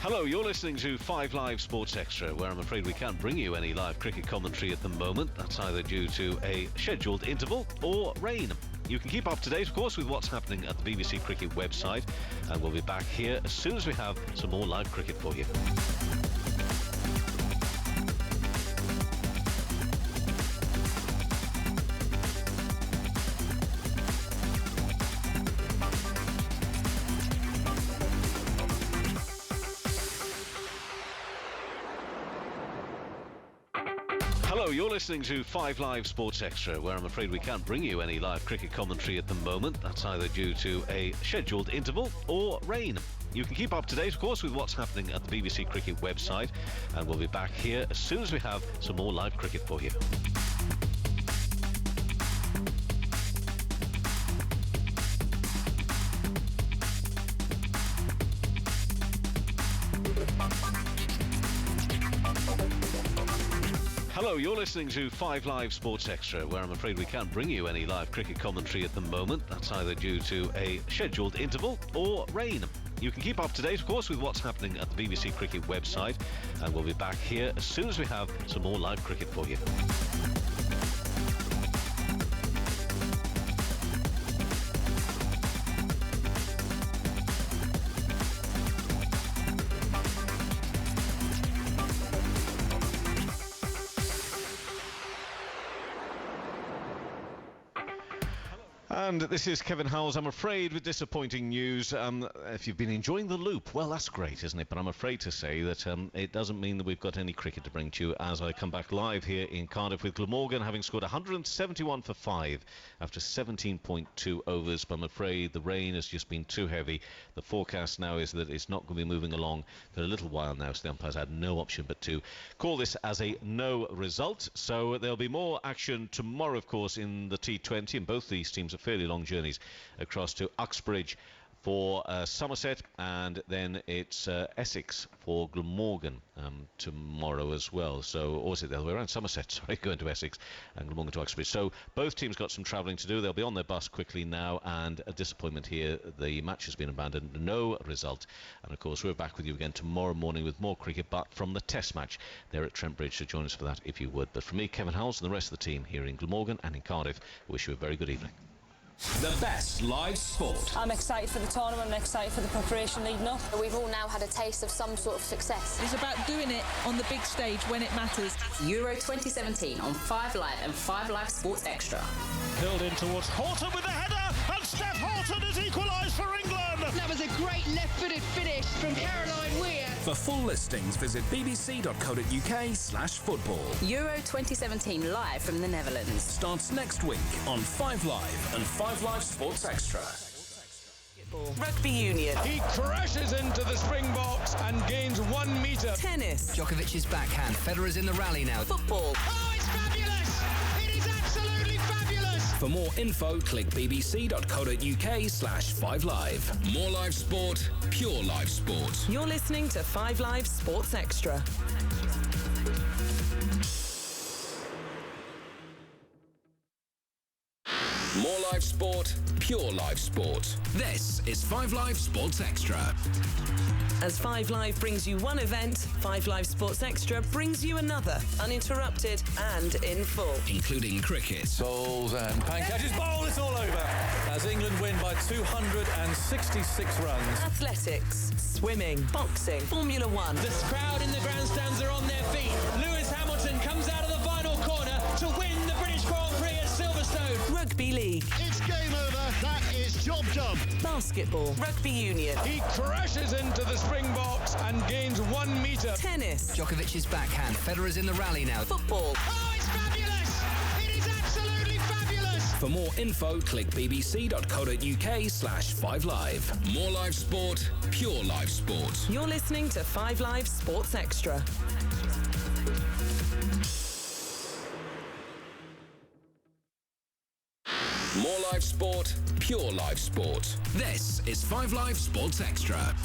Hello, you're listening to 5 Live Sports Extra, where I'm afraid we can't bring you any live cricket commentary at the moment. That's either due to a scheduled interval or rain. You can keep up to date, of course, with what's happening at the BBC Cricket website, and we'll be back here as soon as we have some more live cricket for you. Hello, you're listening to 5 Live Sports Extra, where I'm afraid we can't bring you any live cricket commentary at the moment. That's either due to a scheduled interval or rain. You can keep up to date, of course, with what's happening at the BBC Cricket website, and we'll be back here as soon as we have some more live cricket for you. Hello, you're listening to 5 Live Sports Extra, where I'm afraid we can't bring you any live cricket commentary at the moment. That's either due to a scheduled interval or rain. You can keep up to date, of course, with what's happening at the BBC Cricket website, and we'll be back here as soon as we have some more live cricket for you. And this is Kevin Howells, I'm afraid, with disappointing news. If you've been enjoying the loop, well, that's great, isn't it? But I'm afraid to say that it doesn't mean that we've got any cricket to bring to you as I come back live here in Cardiff with Glamorgan, having scored 171 for 5 after 17.2 overs. But I'm afraid the rain has just been too heavy. The forecast now is that it's not going to be moving along for a little while now, so the umpires had no option but to call this as a no result. So there'll be more action tomorrow, of course, in the T20, and both these teams are fairly long journeys across to Uxbridge for Somerset, and then it's Essex for Glamorgan tomorrow as well. So, or is it the other way around? Somerset, sorry, going to Essex and Glamorgan to Uxbridge. So both teams got some travelling to do. They'll be on their bus quickly now, and a disappointment here. The match has been abandoned, no result. And of course, we're back with you again tomorrow morning with more cricket, but from the Test match there at Trent Bridge. So join us for that if you would. But from me, Kevin Howells, and the rest of the team here in Glamorgan and in Cardiff, wish you a very good evening. The best live sport. I'm excited for the tournament, I'm excited for the preparation leading up. We've all now had a taste of some sort of success. It's about doing it on the big stage when it matters. Euro 2017 on 5 Live and 5 Live Sports Extra. Filled in towards Horton with the header, and Steph Horton has equalised for England. That was a great left-footed finish from Caroline Weir. For full listings, visit bbc.co.uk/football. Euro 2017 live from the Netherlands. Starts next week on 5 Live and 5 Live Sports Extra. Rugby union. He crashes into the Springboks and gains 1 metre. Tennis. Djokovic's backhand. Federer's in the rally now. Football. Oh, it's fabulous! It is absolutely fabulous! For more info, click bbc.co.uk/5live. More live sport, pure live sport. You're listening to 5 Live Sports Extra. More live sport, pure live sport. This is 5 Live Sports Extra. As 5 Live brings you one event, 5 Live Sports Extra brings you another, uninterrupted and in full. Including cricket. Bowls and pancakes. Bowl, it's all over. As England win by 266 runs. Athletics, swimming, boxing, Formula 1. The crowd in the grandstands are on their feet. Lewis Hamilton comes out of the final corner to win the British Grand Prix at Silverstone. Rugby league. It's game over. That is job done. Basketball. Rugby union. He crashes into the Springboks and gains 1 metre. Tennis. Djokovic's backhand. Federer's in the rally now. Football. Oh, it's fabulous! It is absolutely fabulous! For more info, click bbc.co.uk/5live. More live sport, pure live sport. You're listening to 5 Live Sports Extra. More live sport, pure live sport. This is 5 Live Sports Extra.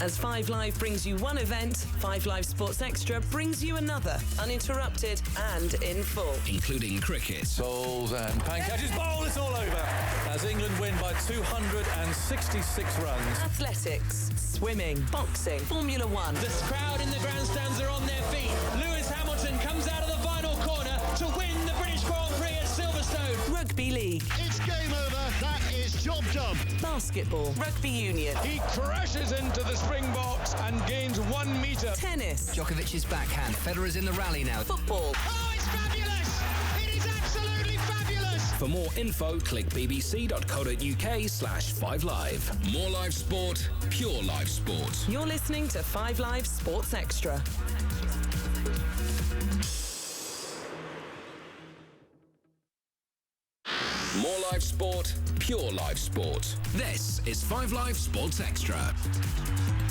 As 5 Live brings you one event, 5 Live Sports Extra brings you another, uninterrupted and in full. Including cricket. Bowls and pancakes. Bowl, it's all over. As England win by 266 runs. Athletics, swimming, boxing, Formula 1. The crowd in the grandstands are on their feet. Lewis Hamilton comes out of the final corner to win the British Grand Prix at Silverstone. Rugby league. It's game over. That is job done. Basketball. Rugby union. He crashes into the Springboks and gains 1 metre. Tennis. Djokovic's backhand. Federer's in the rally now. Football. Oh, it's fabulous! It is absolutely fabulous! For more info, click bbc.co.uk/5live. More live sport, pure live sport. You're listening to 5 Live Sports Extra. More live sport, pure live sport. This is 5 Live Sports Extra.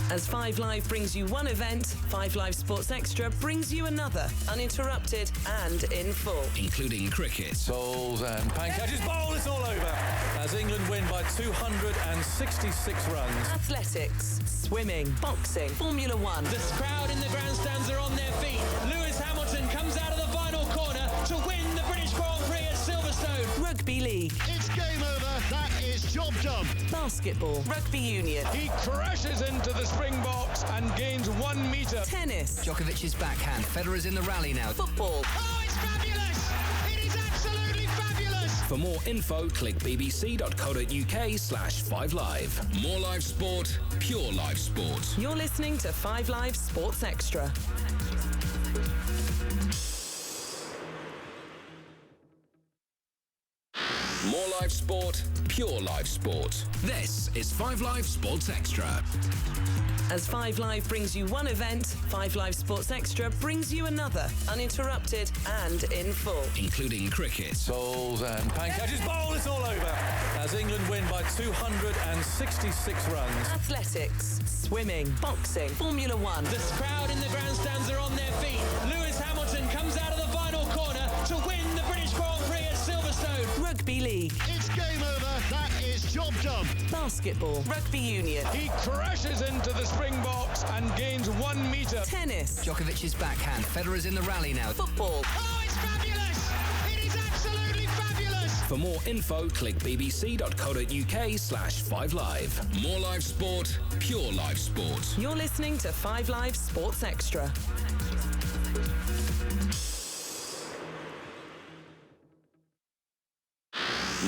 As 5 Live brings you one event, 5 Live Sports Extra brings you another, uninterrupted and in full. Including cricket. Bowls and pancakes. Bowl, it's all over. As England win by 266 runs. Athletics, swimming, boxing, Formula 1. The crowd in the grandstands are on their feet. Lewis Hamilton comes out of the final corner to win the British Grand Prix at Silverstone. Rugby league. It's game over. That is job done. Basketball. Rugby union. He crashes into the Springboks and gains 1 metre. Tennis. Djokovic's backhand. Federer's in the rally now. Football. Oh, it's fabulous! It is absolutely fabulous! For more info, click bbc.co.uk/5live. More live sport, pure live sport. You're listening to 5 Live Sports Extra. More live Sport, pure live sport. This is 5 Live Sports Extra. As 5 Live brings you one event, 5 Live Sports Extra brings you another, uninterrupted and in full. Including cricket. Bowls and catches. Bowl, it's all over. As England win by 266 runs. Athletics, swimming, boxing, Formula One. The crowd in the grandstands are on their feet. Lewis Hamilton comes out of the final corner to win the British Grand Prix at Silverstone. Rugby League. It's game over. That is job done. Basketball, Rugby Union. He crashes into the Springboks and gains 1 metre. Tennis. Djokovic's backhand. Federer's in the rally now. Football. Oh, it's fabulous! It is absolutely fabulous! For more info, click bbc.co.uk/5live. More live sport, pure live sport. You're listening to 5 Live Sports Extra.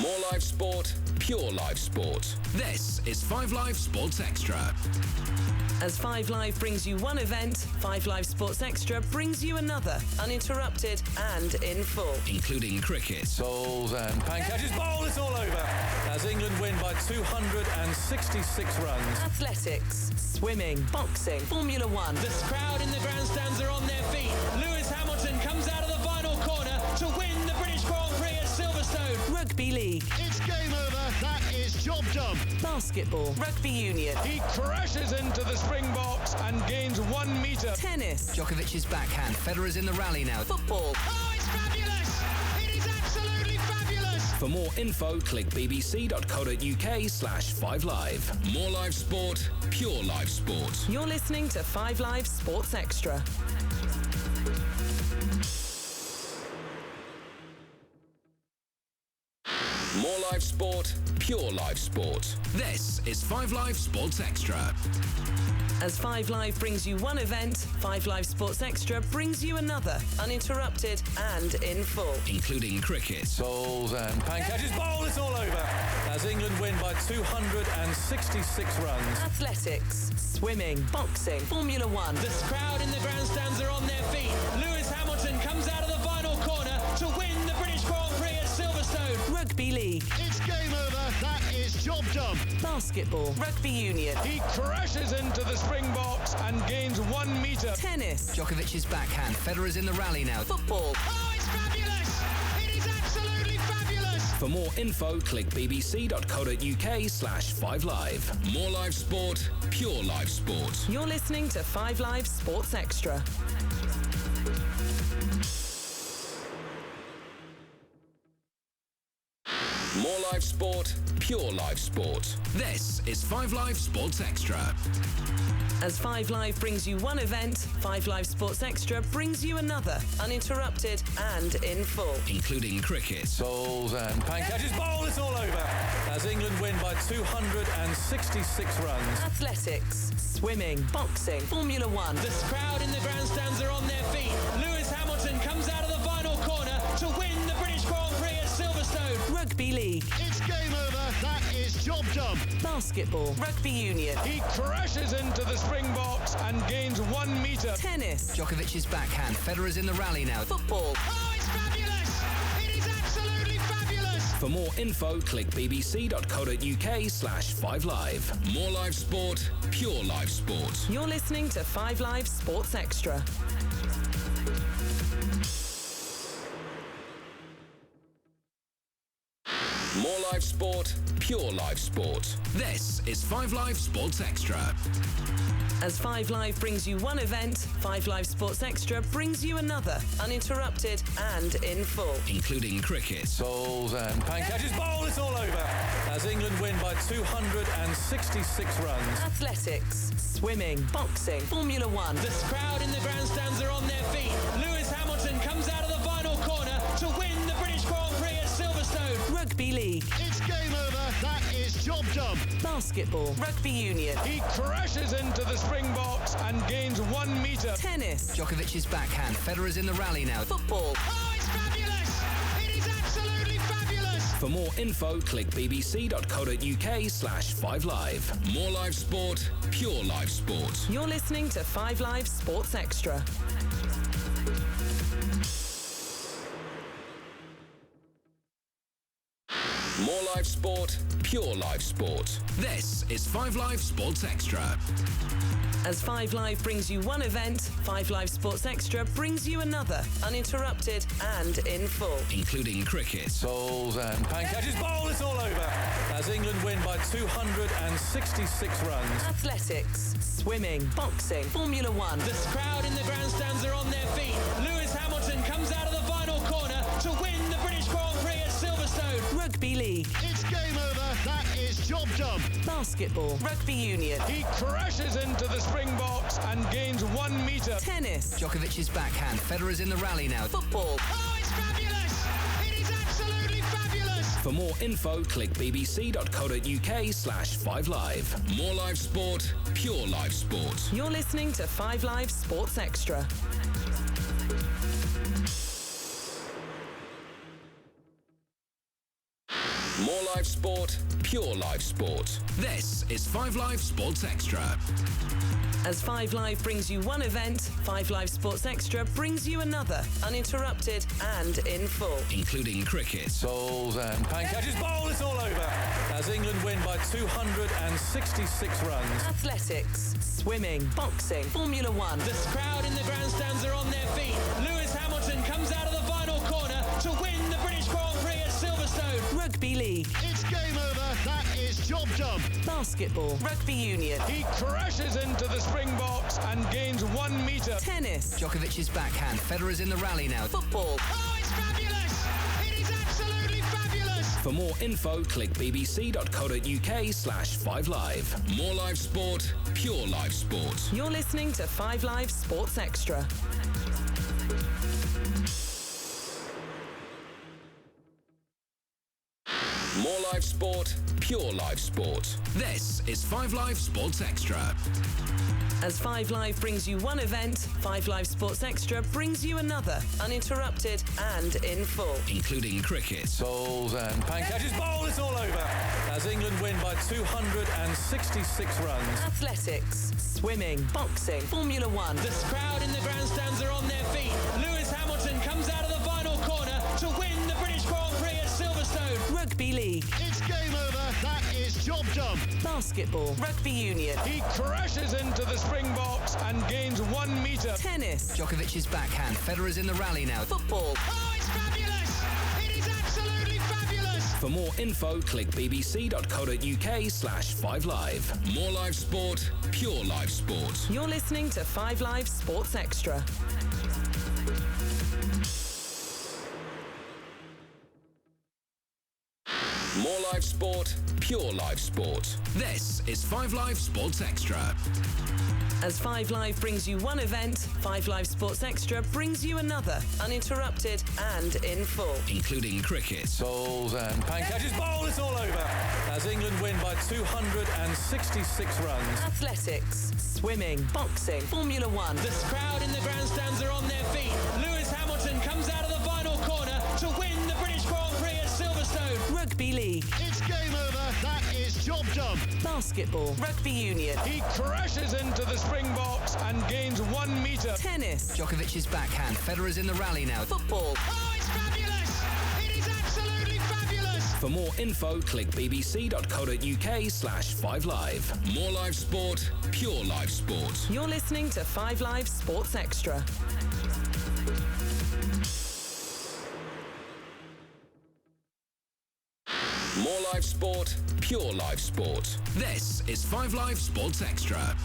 More live sport, pure live sport. This is 5 Live Sports Extra. As 5 Live brings you one event, 5 Live Sports Extra brings you another, uninterrupted and in full. Including cricket. Bowls and catches. Bowl, it's all over. As England win by 266 runs. Athletics, swimming, boxing, Formula One. The crowd in the grandstands are on their feet. Lewis Hamilton comes out of the final corner to win the British Grand Prix at Silverstone. Rugby League. It's game over. That is job done. Basketball, Rugby Union. He crashes into the Springboks and gains 1 metre. Tennis. Djokovic's backhand. Federer's in the rally now. Football. Oh, it's fabulous! It is absolutely fabulous! For more info, click bbc.co.uk/5live. More live sport, pure live sport. You're listening to 5 Live Sports Extra. More live sport, pure live sport. This is 5 Live Sports Extra. As 5 Live brings you one event, 5 Live Sports Extra brings you another, uninterrupted and in full. Including cricket. Bowls and catches. Bowl, it's all over. As England win by 266 runs. Athletics, swimming, boxing, Formula One. The crowd in the grandstands are on their feet. Lewis Hamilton comes out of the final corner to win the British Grand Prix at Silverstone. Rugby League. It's game over. That is job done. Basketball, Rugby Union. He crashes into the Springboks and gains 1 metre. Tennis. Djokovic's backhand. Federer's in the rally now. Football. Oh, it's fabulous! It is absolutely fabulous! For more info, click bbc.co.uk/5live. More live sport, pure live sport. You're listening to 5 Live Sports Extra. More live sport, pure live sport. This is 5 Live Sports Extra. As 5 Live brings you one event, 5 Live Sports Extra brings you another, uninterrupted and in full. Including cricket. Bowls and catches. Bowl, it's all over. As England win by 266 runs. Athletics, swimming, boxing, Formula One. The crowd in the grandstands are on their feet. Lewis Hamilton comes out of the final corner to win the British Grand Prix at Silverstone. Rugby League. It's game over. That is job done. Basketball, Rugby Union. He crashes into the Springboks and gains 1 metre. Tennis. Djokovic's backhand. Federer's in the rally now. Football. Oh, it's fabulous! It is absolutely fabulous! For more info, click bbc.co.uk/5live. More live sport, pure live sport. You're listening to 5 Live Sports Extra. More live sport, pure live sport. This is 5 Live Sports Extra. As 5 Live brings you one event, 5 Live Sports Extra brings you another, uninterrupted and in full. Including cricket. Bowls and catches. Bowl, it's all over. As England win by 266 runs. Athletics, swimming, boxing, Formula One. The crowd in the grandstands are on their feet. Lewis Hamilton comes out of the final corner to win the British Grand Prix at Silverstone. Rugby League. It's game over. That is job done. Basketball, Rugby Union. He crashes into the Springboks and gains 1 metre. Tennis. Djokovic's backhand. Federer's in the rally now. Football. Oh, it's fabulous! It is absolutely fabulous! For more info, click bbc.co.uk/5live. More live sport, pure live sport. You're listening to 5 Live Sports Extra. More live Sport, pure live sport. This is 5 Live Sports Extra. As 5 Live brings you one event, 5 Live Sports Extra brings you another, uninterrupted and in full. Including cricket. Bowls and pancakes. Bowl, it's all over. As England win by 266 runs. Athletics, swimming, boxing, Formula One. The crowd in the grandstands are on their feet. Lewis Hamilton comes out of the final corner to win the British Grand Prix at Silverstone. Rugby League. It's game over. That is job done. Basketball. Rugby Union. He crashes into the Springboks and gains 1 metre. Tennis. Djokovic's backhand. Federer's in the rally now. Football. Oh, it's fabulous! It is absolutely fabulous! For more info, click bbc.co.uk/5live. More live sport, pure live sport. You're listening to 5 Live Sports Extra. More live sport, pure live sport. This is 5 Live Sports Extra. As 5 Live brings you one event, 5 Live Sports Extra brings you another, uninterrupted and in full. Including cricket. Bowls and pancakes. Bowl, it's all over. As England win by 266 runs. Athletics, swimming, boxing, Formula One. The crowd in the grandstands are on their feet. Lewis Hamilton comes out of the final corner to win the British Grand Prix at Silverstone. Rugby League. It's game over. That is job done. Basketball. Rugby Union. He crashes into the Springboks and gains 1 metre. Tennis. Djokovic's backhand. Federer's in the rally now. Football. Oh, it's fabulous! It is absolutely fabulous! For more info, click bbc.co.uk/5live. More live sport, pure live sport. You're listening to 5 Live Sports Extra. More live sport, pure live sport. This is 5 Live Sports Extra. As 5 Live brings you one event, 5 Live Sports Extra brings you another, uninterrupted and in full. Including cricket. Bowls and pancakes. Bowl, it's all over. As England win by 266 runs. Athletics, swimming, boxing, Formula One. The crowd in the grandstands are on their feet. Lewis Hamilton comes out of the final corner to win the British Grand Prix at Silverstone. Rugby League. It's game over. That is job done. Basketball. Rugby Union. He crashes into the Springboks and gains 1 metre. Tennis. Djokovic's backhand. Federer's in the rally now. Football. Oh, it's fabulous! It is absolutely fabulous! For more info, click bbc.co.uk/5live. More live sport, pure live sport. You're listening to 5 Live Sports Extra. More live sport, pure live sport. This is 5 Live Sports Extra. As 5 Live brings you one event, 5 Live Sports Extra brings you another, uninterrupted and in full. Including cricket. Bowls and pancakes. Bowl, it's all over. As England win by 266 runs. Athletics, swimming, boxing, Formula One. The crowd in the grandstands are on their feet. Lewis Hamilton comes out of the final corner to win the British Grand Prix at Silverstone. Rugby League. It's game over. That is job done. Basketball. Rugby Union. He crashes into the Springboks and gains 1 metre. Tennis. Djokovic's backhand. Federer's in the rally now. Football. Oh, it's fabulous! It is absolutely fabulous! For more info, click bbc.co.uk/5live. More live sport, pure live sport. You're listening to 5 Live Sports Extra. More live sport, pure live sport. This is 5 Live Sports Extra.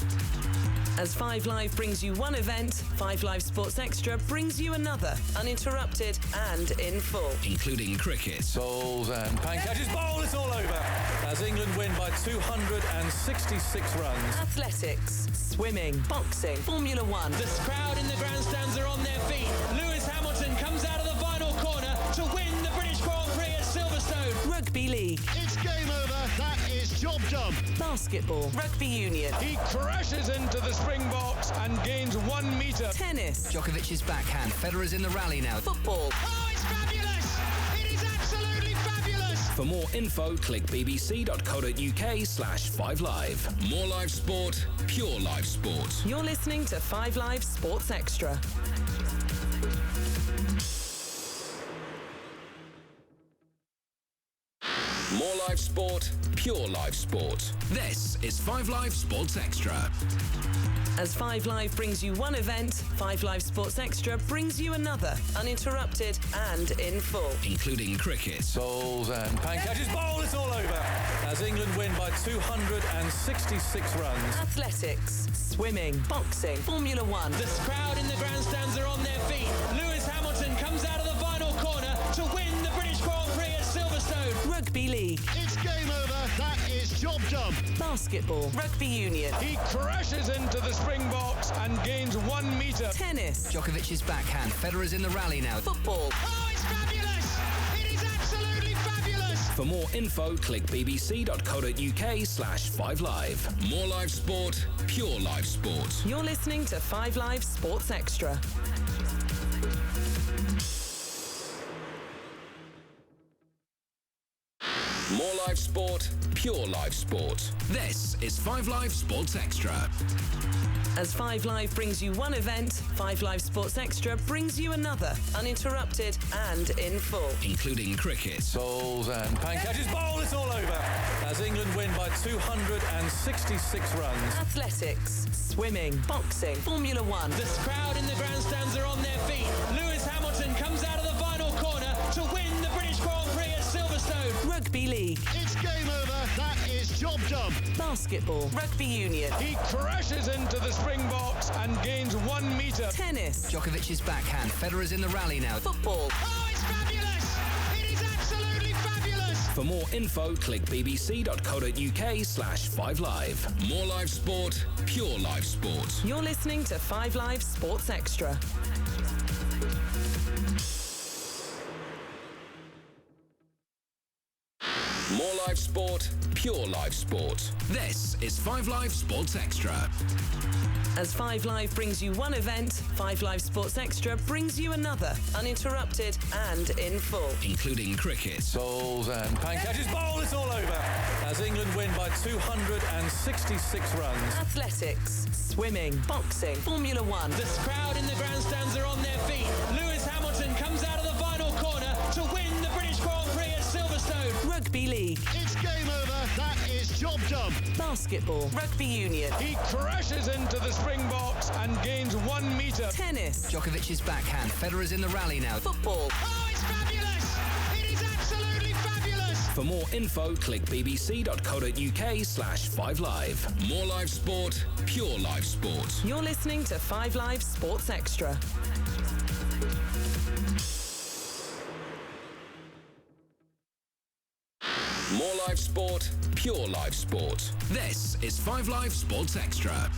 As 5 Live brings you one event, 5 Live Sports Extra brings you another, uninterrupted and in full. Including cricket. Bowls and pancakes. Bowl, it's all over. As England win by 266 runs. Athletics, swimming, boxing, Formula One. The crowd in the grandstands are on their feet. Lewis Hamilton comes out of the final corner to win the British Grand Prix at Silverstone. Rugby League. It's game over. That is job done. Basketball. Rugby Union. He crashes into the Springboks and gains 1 metre. Tennis. Djokovic's backhand. Federer's in the rally now. Football. Oh, it's fabulous! It is absolutely fabulous! For more info, click bbc.co.uk/5live. More live sport, pure live sport. You're listening to 5 Live Sports Extra. More live sport, pure live sport. This is 5 Live Sports Extra. As 5 Live brings you one event, 5 Live Sports Extra brings you another, uninterrupted and in full. Including cricket. Bowls and catches. Bowl, it's all over. As England win by 266 runs. Athletics, swimming, boxing, Formula One. The crowd in the grandstands are on their feet. Lewis Hamilton comes out of the final corner to win the British Grand Prix at Silverstone. Rugby League. It's game over. That is job done. Basketball. Rugby Union. He crashes into the Springboks and gains 1 metre. Tennis. Djokovic's backhand. Federer's in the rally now. Football. Oh, it's fabulous! It is absolutely fabulous! For more info, click bbc.co.uk/5live. More live sport, pure live sport. You're listening to 5 Live Sports Extra. More live sport, pure live sport. This is 5 Live Sports Extra. As 5 Live brings you one event, 5 Live Sports Extra brings you another, uninterrupted and in full. Including cricket. Bowls and catches. Bowl, it's all over. As England win by 266 runs. Athletics, swimming, boxing, Formula One. The crowd in the grandstands are on their feet. Lewis Hamilton comes out of the final corner to win the British Grand Prix at Silverstone. Rugby League. It's game over. That is job done. Basketball. Rugby Union. He crashes into the Springboks and gains 1 metre. Tennis. Djokovic's backhand. Federer's in the rally now. Football. Oh, it's fabulous! It is absolutely fabulous! For more info, click bbc.co.uk/5live. More live sport, pure live sport. You're listening to 5 Live Sports Extra. More live sport, pure live sport. This is 5 Live Sports Extra. As 5 Live brings you one event, 5 Live Sports Extra brings you another, uninterrupted and in full. Including cricket. Bowls and catches. Bowl, it's all over. As England win by 266 runs. Athletics, swimming, boxing, Formula One. The crowd in the grandstands are on their feet. Lewis Hamilton comes out of the final corner to win the British Grand Prix at Silverstone. Rugby League. It's game over. That is job done. Basketball. Rugby Union. He crashes into the Springboks and gains 1 metre. Tennis. Djokovic's backhand. Federer's in the rally now. Football. Oh, it's fabulous! It is absolutely fabulous! For more info, click bbc.co.uk/5live. More live sport, pure live sport. You're listening to 5 Live Sports Extra. More live sport, pure live sport. This is 5 Live Sports Extra.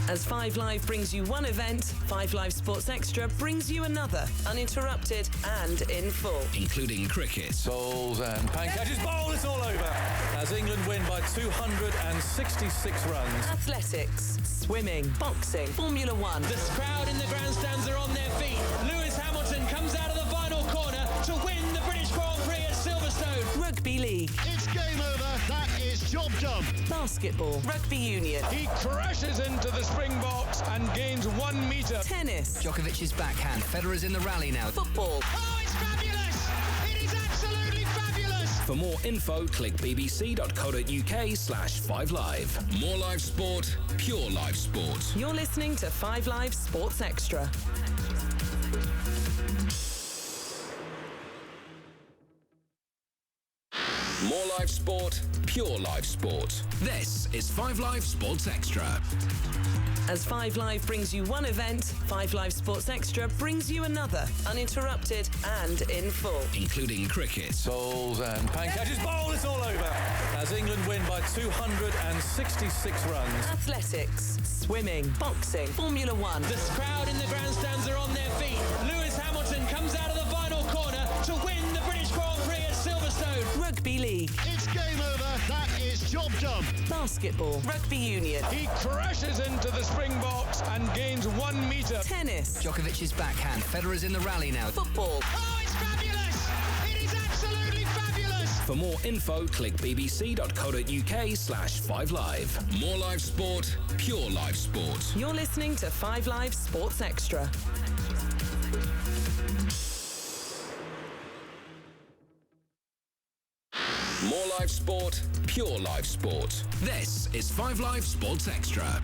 As 5 Live brings you one event, 5 Live Sports Extra brings you another, uninterrupted and in full. Including cricket. Bowls and catches. Bowl, it's all over. As England win by 266 runs. Athletics, swimming, boxing, Formula One. The crowd in the grandstands are on their feet. Lewis Hamilton comes out of the final corner to win the British Grand Prix at Silverstone. Rugby League. It's game over. That is job done. Basketball. Rugby Union. He crashes into the Springboks and gains 1 metre. Tennis. Djokovic's backhand. Federer's in the rally now. Football. Oh, it's fabulous! It is absolutely fabulous! For more info, click bbc.co.uk/5live. More live sport, pure live sport. You're listening to 5 Live Sports Extra. More live sport, pure live sport. This is 5 Live Sports Extra. As 5 Live brings you one event, 5 Live Sports Extra brings you another, uninterrupted and in full. Including cricket. Bowls and catches. Bowl, it's all over. As England win by 266 runs. Athletics, swimming, boxing, Formula One. The crowd in the grandstands are on their feet. Lewis Hamilton comes out of the final corner to win the British Grand Prix at Silverstone. Rugby League. It's game over. That is job done. Basketball. Rugby Union. He crashes into the Springboks and gains 1 metre. Tennis. Djokovic's backhand. Federer's in the rally now. Football. Oh, it's fabulous! It is absolutely fabulous! For more info, click bbc.co.uk/5live. More live sport, pure live sport. You're listening to 5 Live Sports Extra. More live sport, pure live sport. This is 5 Live Sports Extra.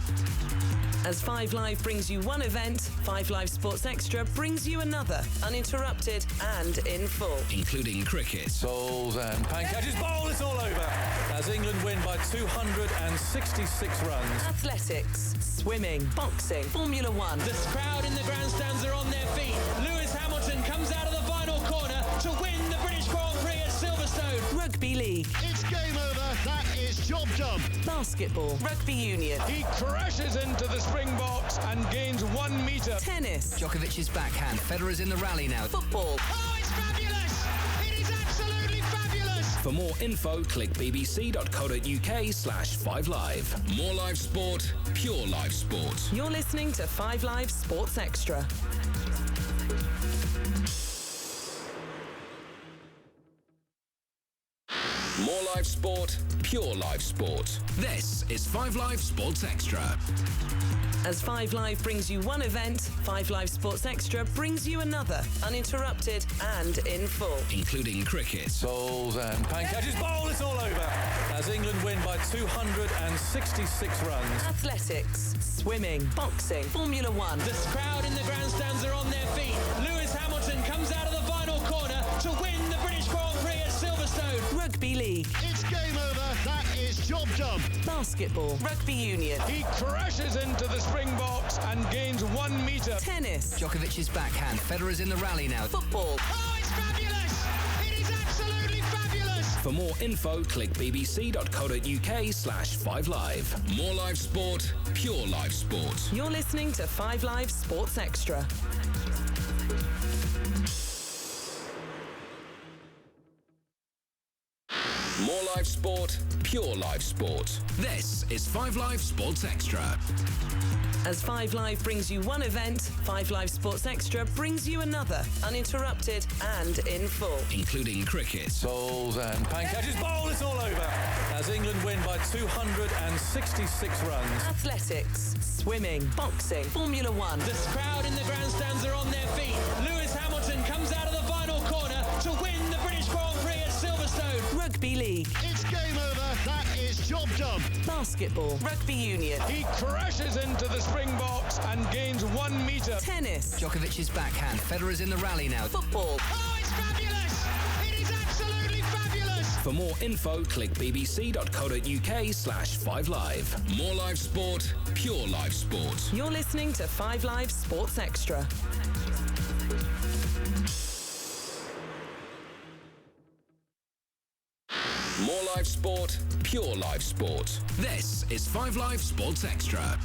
As 5 Live brings you one event, 5 Live Sports Extra brings you another, uninterrupted and in full. Including cricket. Bowls and catches. Bowl, it's all over. As England win by 266 runs. Athletics, swimming, boxing, Formula One. The crowd in the grandstands are on their feet. Lewis Hamilton comes out of the final corner to win the British Grand Prix at Silverstone. Rugby League. It's game over. That is job done. Basketball. Rugby Union. He crashes into the Springboks and gains 1 metre. Tennis. Djokovic's backhand. Federer's in the rally now. Football. Oh, it's fabulous! It is absolutely fabulous! For more info, click bbc.co.uk/5live. More live sport, pure live sport. You're listening to 5 Live Sports Extra. More live sport, pure live sport. This is 5 Live Sports Extra. As 5 Live brings you one event, 5 Live Sports Extra brings you another, uninterrupted and in full. Including cricket. Bowls and catches. Bowl, it's all over. As England win by 266 runs. Athletics, swimming, boxing, Formula One. The crowd in the grandstands are on their feet. Lewis Hamilton comes out of the final corner to win the British Grand Prix at Silverstone. Rugby League. It's game over. That is job done. Basketball. Rugby Union. He crashes into the Springboks and gains 1 metre. Tennis. Djokovic's backhand. Federer's in the rally now. Football. Oh, it's fabulous! It is absolutely fabulous! For more info, click bbc.co.uk/5live. More live sport, pure live sport. You're listening to 5 Live Sports Extra. More live sport, pure live sport. This is 5 Live Sports Extra. As 5 Live brings you one event, 5 Live Sports Extra brings you another, uninterrupted and in full. Including cricket. Bowls and catches. Bowl, it's all over. As England win by 266 runs. Athletics, swimming, boxing, Formula One. The crowd in the grandstands are on their feet. Lewis Hamilton comes out of the final corner to win the British Grand Prix at Silverstone. Rugby League. It's game over. That is job done. Basketball. Rugby Union. He crashes into the Springboks and gains 1 metre. Tennis. Djokovic's backhand. Federer's in the rally now. Football. Oh, it's fabulous! It is absolutely fabulous! For more info, click bbc.co.uk/5live. More live sport, pure live sport. You're listening to 5 Live Sports Extra. More live sport, pure live sport. This is 5 Live Sports Extra.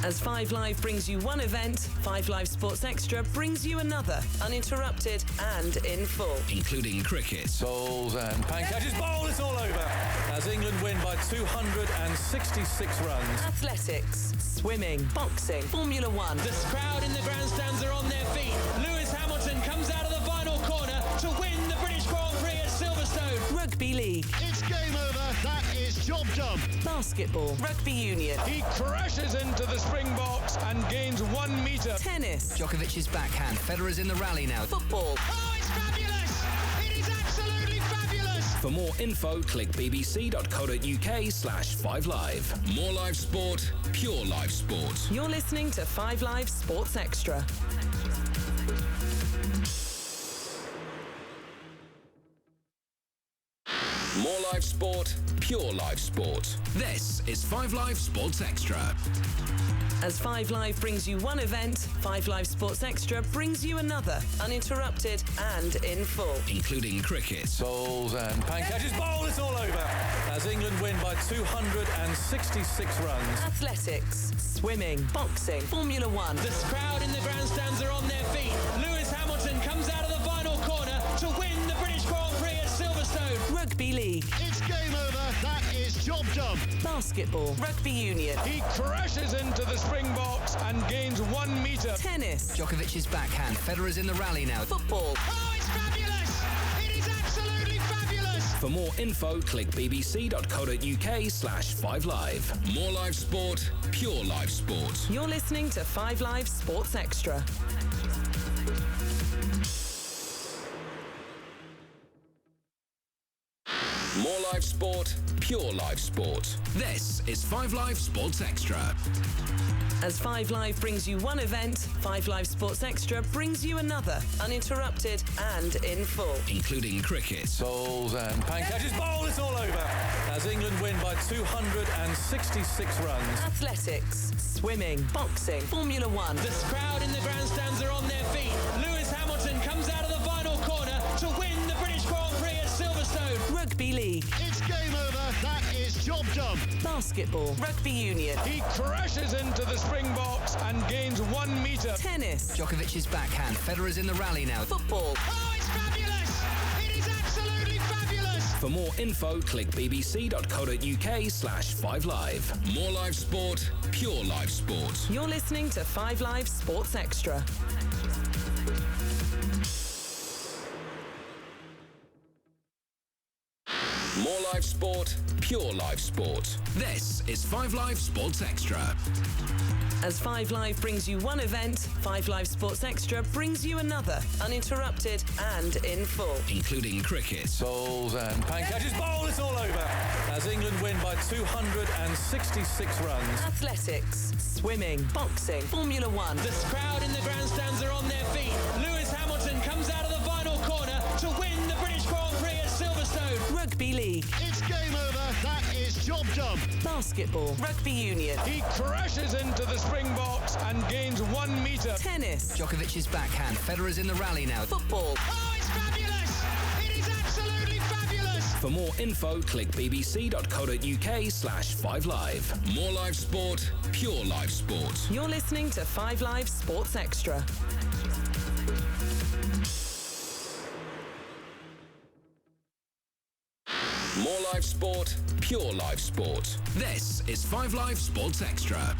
As 5 Live brings you one event, 5 Live Sports Extra brings you another, uninterrupted and in full. Including cricket. Bowls and catches. Bowl, it's all over. As England win by 266 runs. Athletics, swimming, boxing, Formula One. The crowd in the grandstands are on their feet. Lewis Hamilton comes out of the final corner to win the British Grand Prix at Silverstone. Rugby League. It's game over. That is job done. Basketball. Rugby Union. He crashes into the Springboks and gains 1 metre. Tennis. Djokovic's backhand. Federer's in the rally now. Football. Oh, it's fabulous! It is absolutely fabulous! For more info, click bbc.co.uk/5live. More live sport, pure live sport. You're listening to 5 Live Sports Extra. More live sport, pure live sport. This is 5 Live Sports Extra. As 5 Live brings you one event, 5 Live Sports Extra brings you another, uninterrupted and in full. Including cricket. Bowls and catches. Bowl, it's all over. As England win by 266 runs. Athletics, swimming, boxing, Formula One. The crowd in the grandstands are on their feet. Lewis Hamilton comes out of the final corner to win the British Grand Prix at Silverstone. Rugby League. It's game over. That is job done. Basketball. Rugby Union. He crashes into the Springboks and gains 1 metre. Tennis. Djokovic's backhand. Federer's in the rally now. Football. Oh, it's fabulous! It is absolutely fabulous! For more info, click bbc.co.uk/5live. More live sport, pure live sport. You're listening to 5 Live Sports Extra. More Sport, pure live sport. This is 5 Live Sports Extra. As 5 Live brings you one event, 5 Live Sports Extra brings you another, uninterrupted and in full. Including cricket. Bowls and catches. Bowl, it's all over. As England win by 266 runs. Athletics, swimming, boxing, Formula One. The crowd in the grandstands are on their feet. Lewis Hamilton comes out of the final corner to win the British Grand Prix at Silverstone. Rugby League. It's game over. That is job done. Basketball. Rugby Union. He crashes into the Springboks and gains 1 metre. Tennis. Djokovic's backhand. Federer's in the rally now. Football. Oh, it's fabulous! It is absolutely fabulous! For more info, click bbc.co.uk/5live. More live sport, pure live sport. You're listening to 5 Live Sports Extra. More live sport, pure live sport. This is 5 Live Sports Extra. As 5 Live brings you one event, 5 Live Sports Extra brings you another, uninterrupted and in full. Including cricket. Bowls and catches. Bowl, it's all over. As England win by 266 runs. Athletics, swimming, boxing, Formula One. The crowd in the grandstands are on their feet. Lewis Hamilton comes out of the final corner to win the British Grand Prix at Silverstone. Rugby League. It's game over. That is job done. Basketball. Rugby Union. He crashes into the Springboks and gains 1 metre. Tennis. Djokovic's backhand. Federer's in the rally now. Football. Oh, it's fabulous! It is absolutely fabulous! For more info, click bbc.co.uk/5live. More live sport, pure live sport. You're listening to 5 Live Sports Extra. More live sport, pure live sport. This is 5 Live Sports Extra.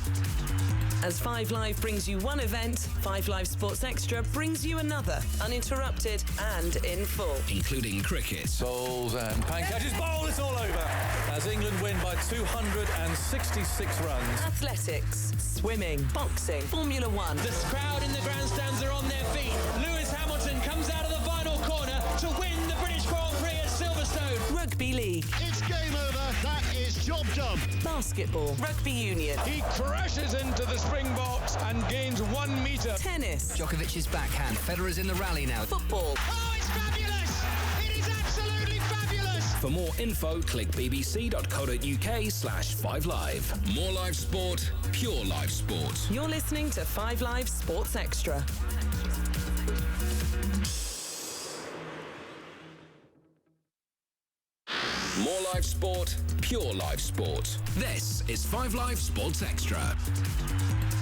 As 5 Live brings you one event, 5 Live Sports Extra brings you another, uninterrupted and in full. Including cricket. Bowls and catches. Bowl, it's all over. As England win by 266 runs. Athletics, swimming, boxing, Formula One. The crowd in the grandstands are on their feet. Lewis Hamilton comes out of the final corner to win the British Grand Prix at Silverstone. Rugby League. It's game over. That is job done. Basketball. Rugby Union. He crashes into the Springboks and gains 1 metre. Tennis. Djokovic's backhand. Federer's in the rally now. Football. Oh, it's fabulous! It is absolutely fabulous! For more info, click bbc.co.uk/5live. More live sport, pure live sport. You're listening to 5 Live Sports Extra. More live sport, pure live sport. This is 5 Live Sports Extra.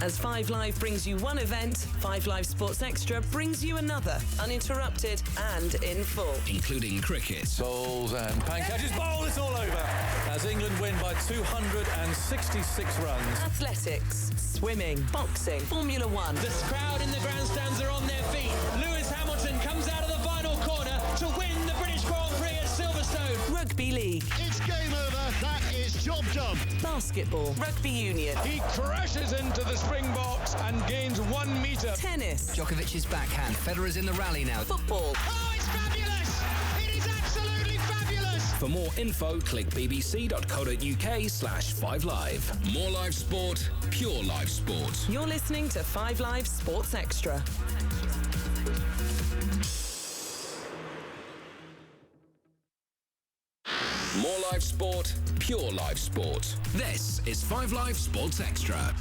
As 5 Live brings you one event, 5 Live Sports Extra brings you another, uninterrupted and in full. Including cricket. Bowls and catches. Bowl, it's all over. As England win by 266 runs. Athletics, swimming, boxing, Formula One. The crowd in the grandstands are on their feet. Lewis Hamilton comes out of the final corner to win the British Grand Prix at Silverstone. Rugby League. It's game over. That is job done. Basketball. Rugby Union. He crashes into the Springboks and gains 1 metre. Tennis. Djokovic's backhand. Federer's in the rally now. Football. Oh, it's fabulous! It is absolutely fabulous! For more info, click bbc.co.uk/5live. More live sport, pure live sport. You're listening to 5 Live Sports Extra. More live sport, pure live sport. This is 5 Live Sports Extra.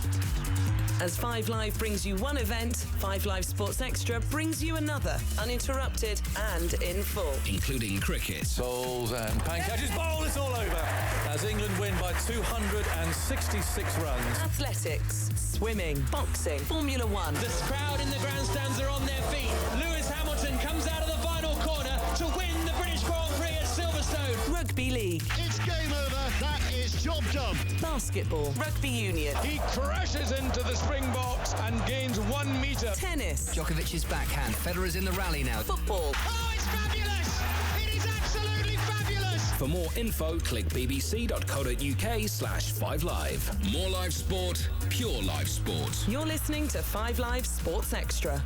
As 5 Live brings you one event, 5 Live Sports Extra brings you another, uninterrupted and in full. Including cricket. Bowls and catches. Bowl, it's all over. As England win by 266 runs. Athletics, swimming, boxing, Formula One. The crowd in the grandstands are on their feet. Lewis Hamilton comes out of the final corner to win the British Grand Prix at Silverstone. Rugby League. It's game over. That is job done. Basketball. Rugby Union. He crashes into the Springboks and gains 1 metre. Tennis. Djokovic's backhand. Federer's in the rally now. Football. Oh, it's fabulous! It is absolutely fabulous! For more info, click bbc.co.uk/5live. More live sport, pure live sport. You're listening to 5 Live Sports Extra.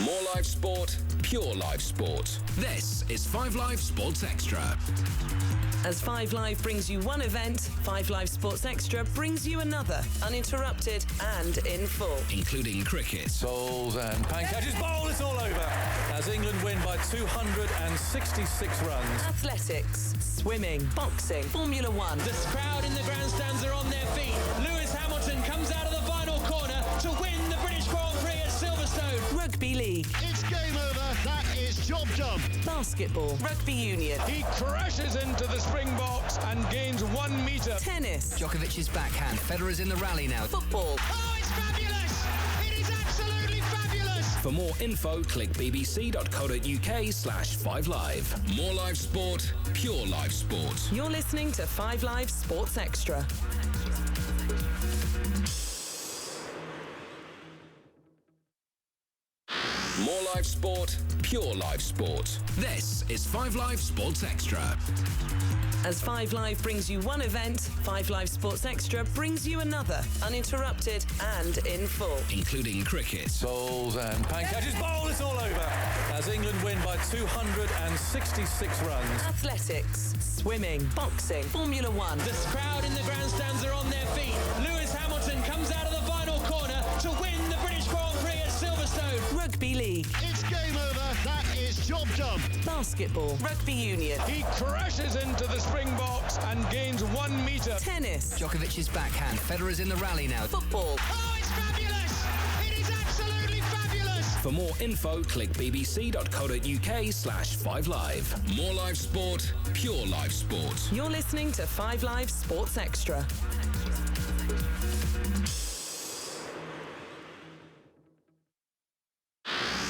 More live Sport, pure live sport. This is 5 Live Sports Extra. As 5 Live brings you one event, 5 Live Sports Extra brings you another, uninterrupted and in full. Including cricket. Bowls and pancakes. Bowl, it's all over. As England win by 266 runs. Athletics, swimming, boxing, Formula One. The crowd in the grandstands are on their feet. Lewis Hamilton comes out of the final corner to win the British Grand Prix at Silverstone. Rugby League. It's game over. That is job done. Basketball. Rugby Union. He crashes into the Springboks and gains 1 metre. Tennis. Djokovic's backhand. Federer's in the rally now. Football. Oh, it's fabulous! It is absolutely fabulous! For more info, click bbc.co.uk/5live. More live sport, pure live sport. You're listening to 5 Live Sports Extra. More live sport, pure live sport. This is 5 Live Sports Extra. As 5 Live brings you one event, 5 Live Sports Extra brings you another, uninterrupted and in full. Including cricket. Bowls and pancakes. Bowl, it's all over. As England win by 266 runs. Athletics, swimming, boxing, Formula One. The crowd in the grandstands are on their feet. Lewis Hamilton comes out of the final corner to win the British Grand Prix at Silverstone. Rugby League. It's game over. That is job done. Basketball. Rugby Union. He crashes into the Springboks and gains 1 metre. Tennis. Djokovic's backhand. Federer's in the rally now. Football. Oh, it's fabulous! It is absolutely fabulous! For more info, click bbc.co.uk/5live. More live sport, pure live sport. You're listening to 5 Live Sports Extra.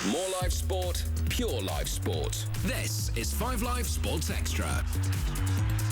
More live sport, pure live sport. This is 5 Live Sports Extra.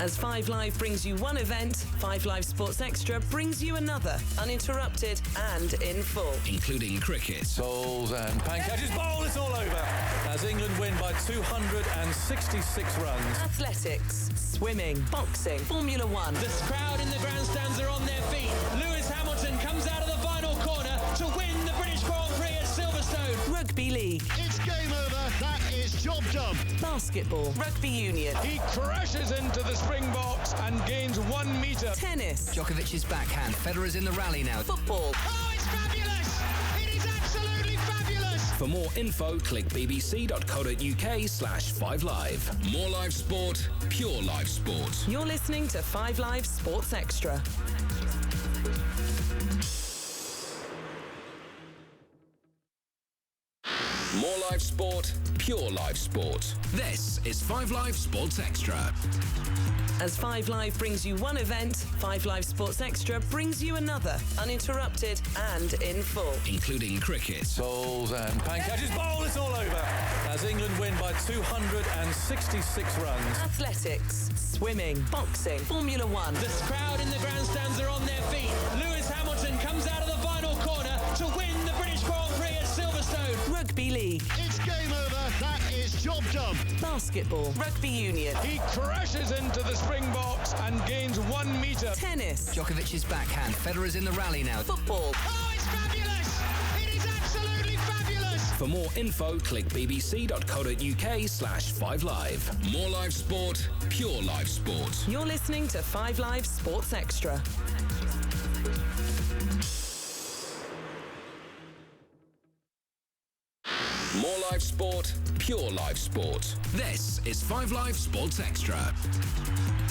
As 5 Live brings you one event, 5 Live Sports Extra brings you another, uninterrupted and in full. Including cricket. Bowls and pancakes. Bowl, it's all over. As England win by 266 runs. Athletics, swimming, boxing, Formula One. The crowd in the grandstands are on their feet. Lewis Hamilton comes out of the final corner to win the British Grand Prix at Silverstone. Rugby League. It's game over. That is job done. Basketball. Rugby Union. He crashes into the Springboks and gains 1 metre. Tennis. Djokovic's backhand. Federer's in the rally now. Football. Oh, it's fabulous! It is absolutely fabulous! For more info, click bbc.co.uk/5live. More live sport, pure live sport. You're listening to 5 Live Sports Extra. More live sport, pure live sport. This is 5 Live Sports Extra. As 5 Live brings you one event, 5 Live Sports Extra brings you another, uninterrupted and in full. Including cricket. Bowls and pancakes. Bowl, it's all over. As England win by 266 runs. Athletics, swimming, boxing, Formula One. The crowd in the grandstands are on their feet. Lewis Hamilton comes out of the final corner to win the British Grand Prix at Silverstone. Rugby League. It's game over. That is job done. Basketball. Rugby Union. He crashes into the Springboks and gains 1 metre. Tennis. Djokovic's backhand. Federer's in the rally now. Football. Oh, it's fabulous! It is absolutely fabulous! For more info, click bbc.co.uk/5live. More live sport, pure live sport. You're listening to 5 Live Sports Extra. More live sport, pure live sport. This is 5 Live Sports Extra.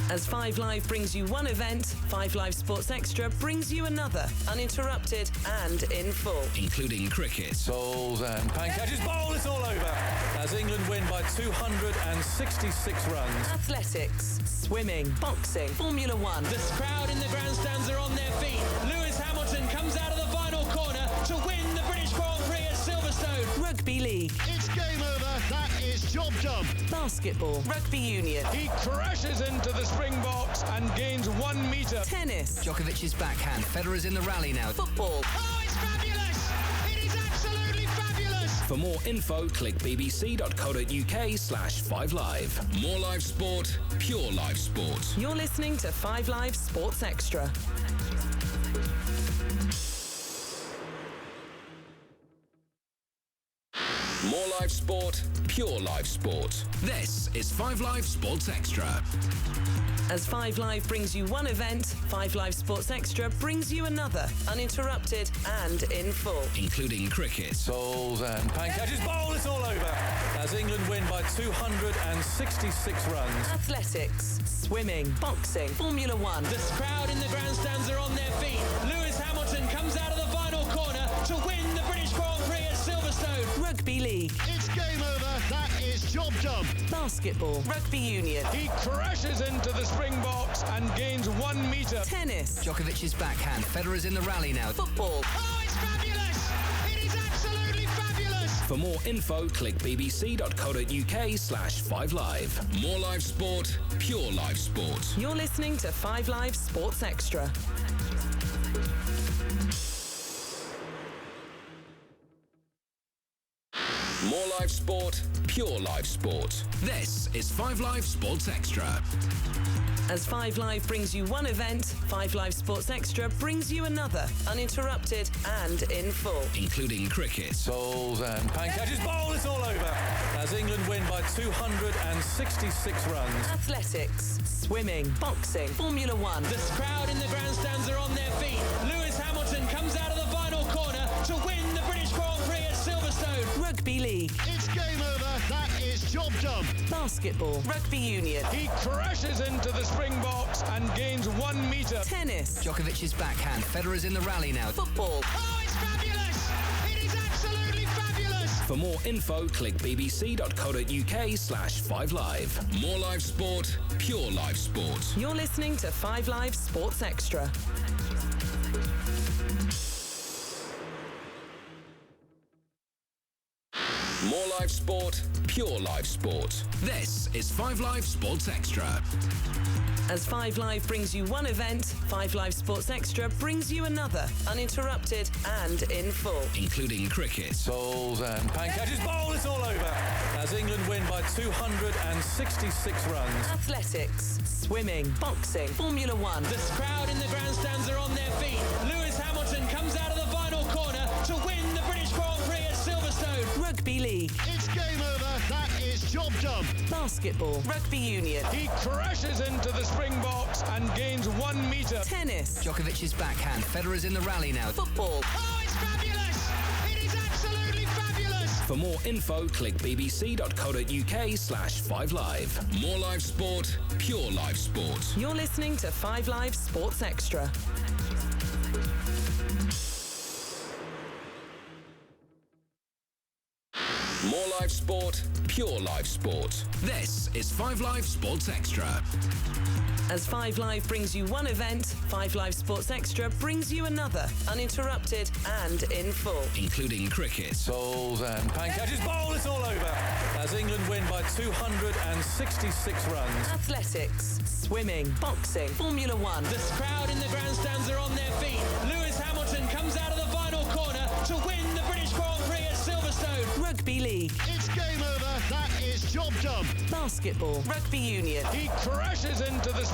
As 5 Live brings you one event, 5 Live Sports Extra brings you another, uninterrupted and in full. Including cricket. Bowls and pancakes. Bowl, it's all over. As England win by 266 runs. Athletics, swimming, boxing, Formula One. The crowd in the grandstands are on their feet. Lewis Hamilton comes out of the final corner to win the British Grand Prix at Silverstone. Rugby League. It's game over. That is job done. Basketball. Rugby Union. He crashes into the Springboks and gains 1 metre. Tennis. Djokovic's backhand. Federer's in the rally now. Football. Oh, it's fabulous! It is absolutely fabulous! For more info, click bbc.co.uk/5live. More live sport, pure live sport. You're listening to 5 Live Sports Extra. More live Sport, pure live sport. This is 5 Live Sports Extra. As 5 Live brings you one event, 5 Live Sports Extra brings you another, uninterrupted and in full. Including cricket. Bowls and catches. Bowl, it's all over. As England win by 266 runs. Athletics, swimming, boxing, Formula One. The crowd in the grandstands are on their feet. Lewis Hamilton comes out of the final corner to win the British Grand Prix at Silverstone. Rugby League. It's game over. That is job done. Basketball. Rugby Union. He crashes into the Springboks and gains 1 metre. Tennis. Djokovic's backhand. Federer's in the rally now. Football. Oh, it's fabulous! It is absolutely fabulous! For more info, click bbc.co.uk/5live. More live sport, pure live sport. You're listening to 5 Live Sports Extra. More live sport, pure live sport. This is 5 Live Sports Extra. As 5 Live brings you one event, 5 Live Sports Extra brings you another, uninterrupted and in full. Including cricket. Bowls and catches. Bowl, it's all over. As England win by 266 runs. Athletics, swimming, boxing, Formula One. The crowd in the grandstands are on their feet. Lewis Hamilton comes out of the final corner to win the British Grand Prix at Silverstone. Rugby League. It's game over. That is job done. Basketball. Rugby Union. He crashes into the Springboks and gains 1 metre. Tennis. Djokovic's backhand. Federer's in the rally now. Football. Oh, it's fabulous! It is absolutely fabulous! For more info, click bbc.co.uk/5live. More live sport, pure live sport. You're listening to 5 Live Sports Extra. More live sport, pure live sport. This is 5 Live Sports Extra. As 5 Live brings you one event, 5 Live Sports Extra brings you another, uninterrupted and in full. Including cricket. Bowls and catches. Bowl, it's all over. As England win by 266 runs. Athletics, swimming, boxing, Formula One. The crowd in the grandstands are on their feet. Lewis Hamilton comes out of the final corner to win the British Grand Prix at Silverstone. Rugby League. It's game over. That is job done. Basketball. Rugby Union. He crashes into the Springboks and gains 1 metre. Tennis. Djokovic's backhand. Federer's in the rally now. Football. Oh, it's fabulous! It is absolutely fabulous! For more info, click bbc.co.uk/5live. More live sport, pure live sport. You're listening to 5 Live Sports Extra. More live sport, pure live sport. This is 5 Live Sports Extra. As 5 Live brings you one event, 5 Live Sports Extra brings you another, uninterrupted and in full. Including cricket. Bowls and catches. Bowl, it's all over. As England win by 266 runs. Athletics, swimming, boxing, Formula One. The crowd in the grandstands are on their feet. Lewis Hamilton comes out of the final corner to win the British Grand Prix at Silverstone. Rugby League. It's game over. That is job done. Basketball. Rugby Union. He crashes into the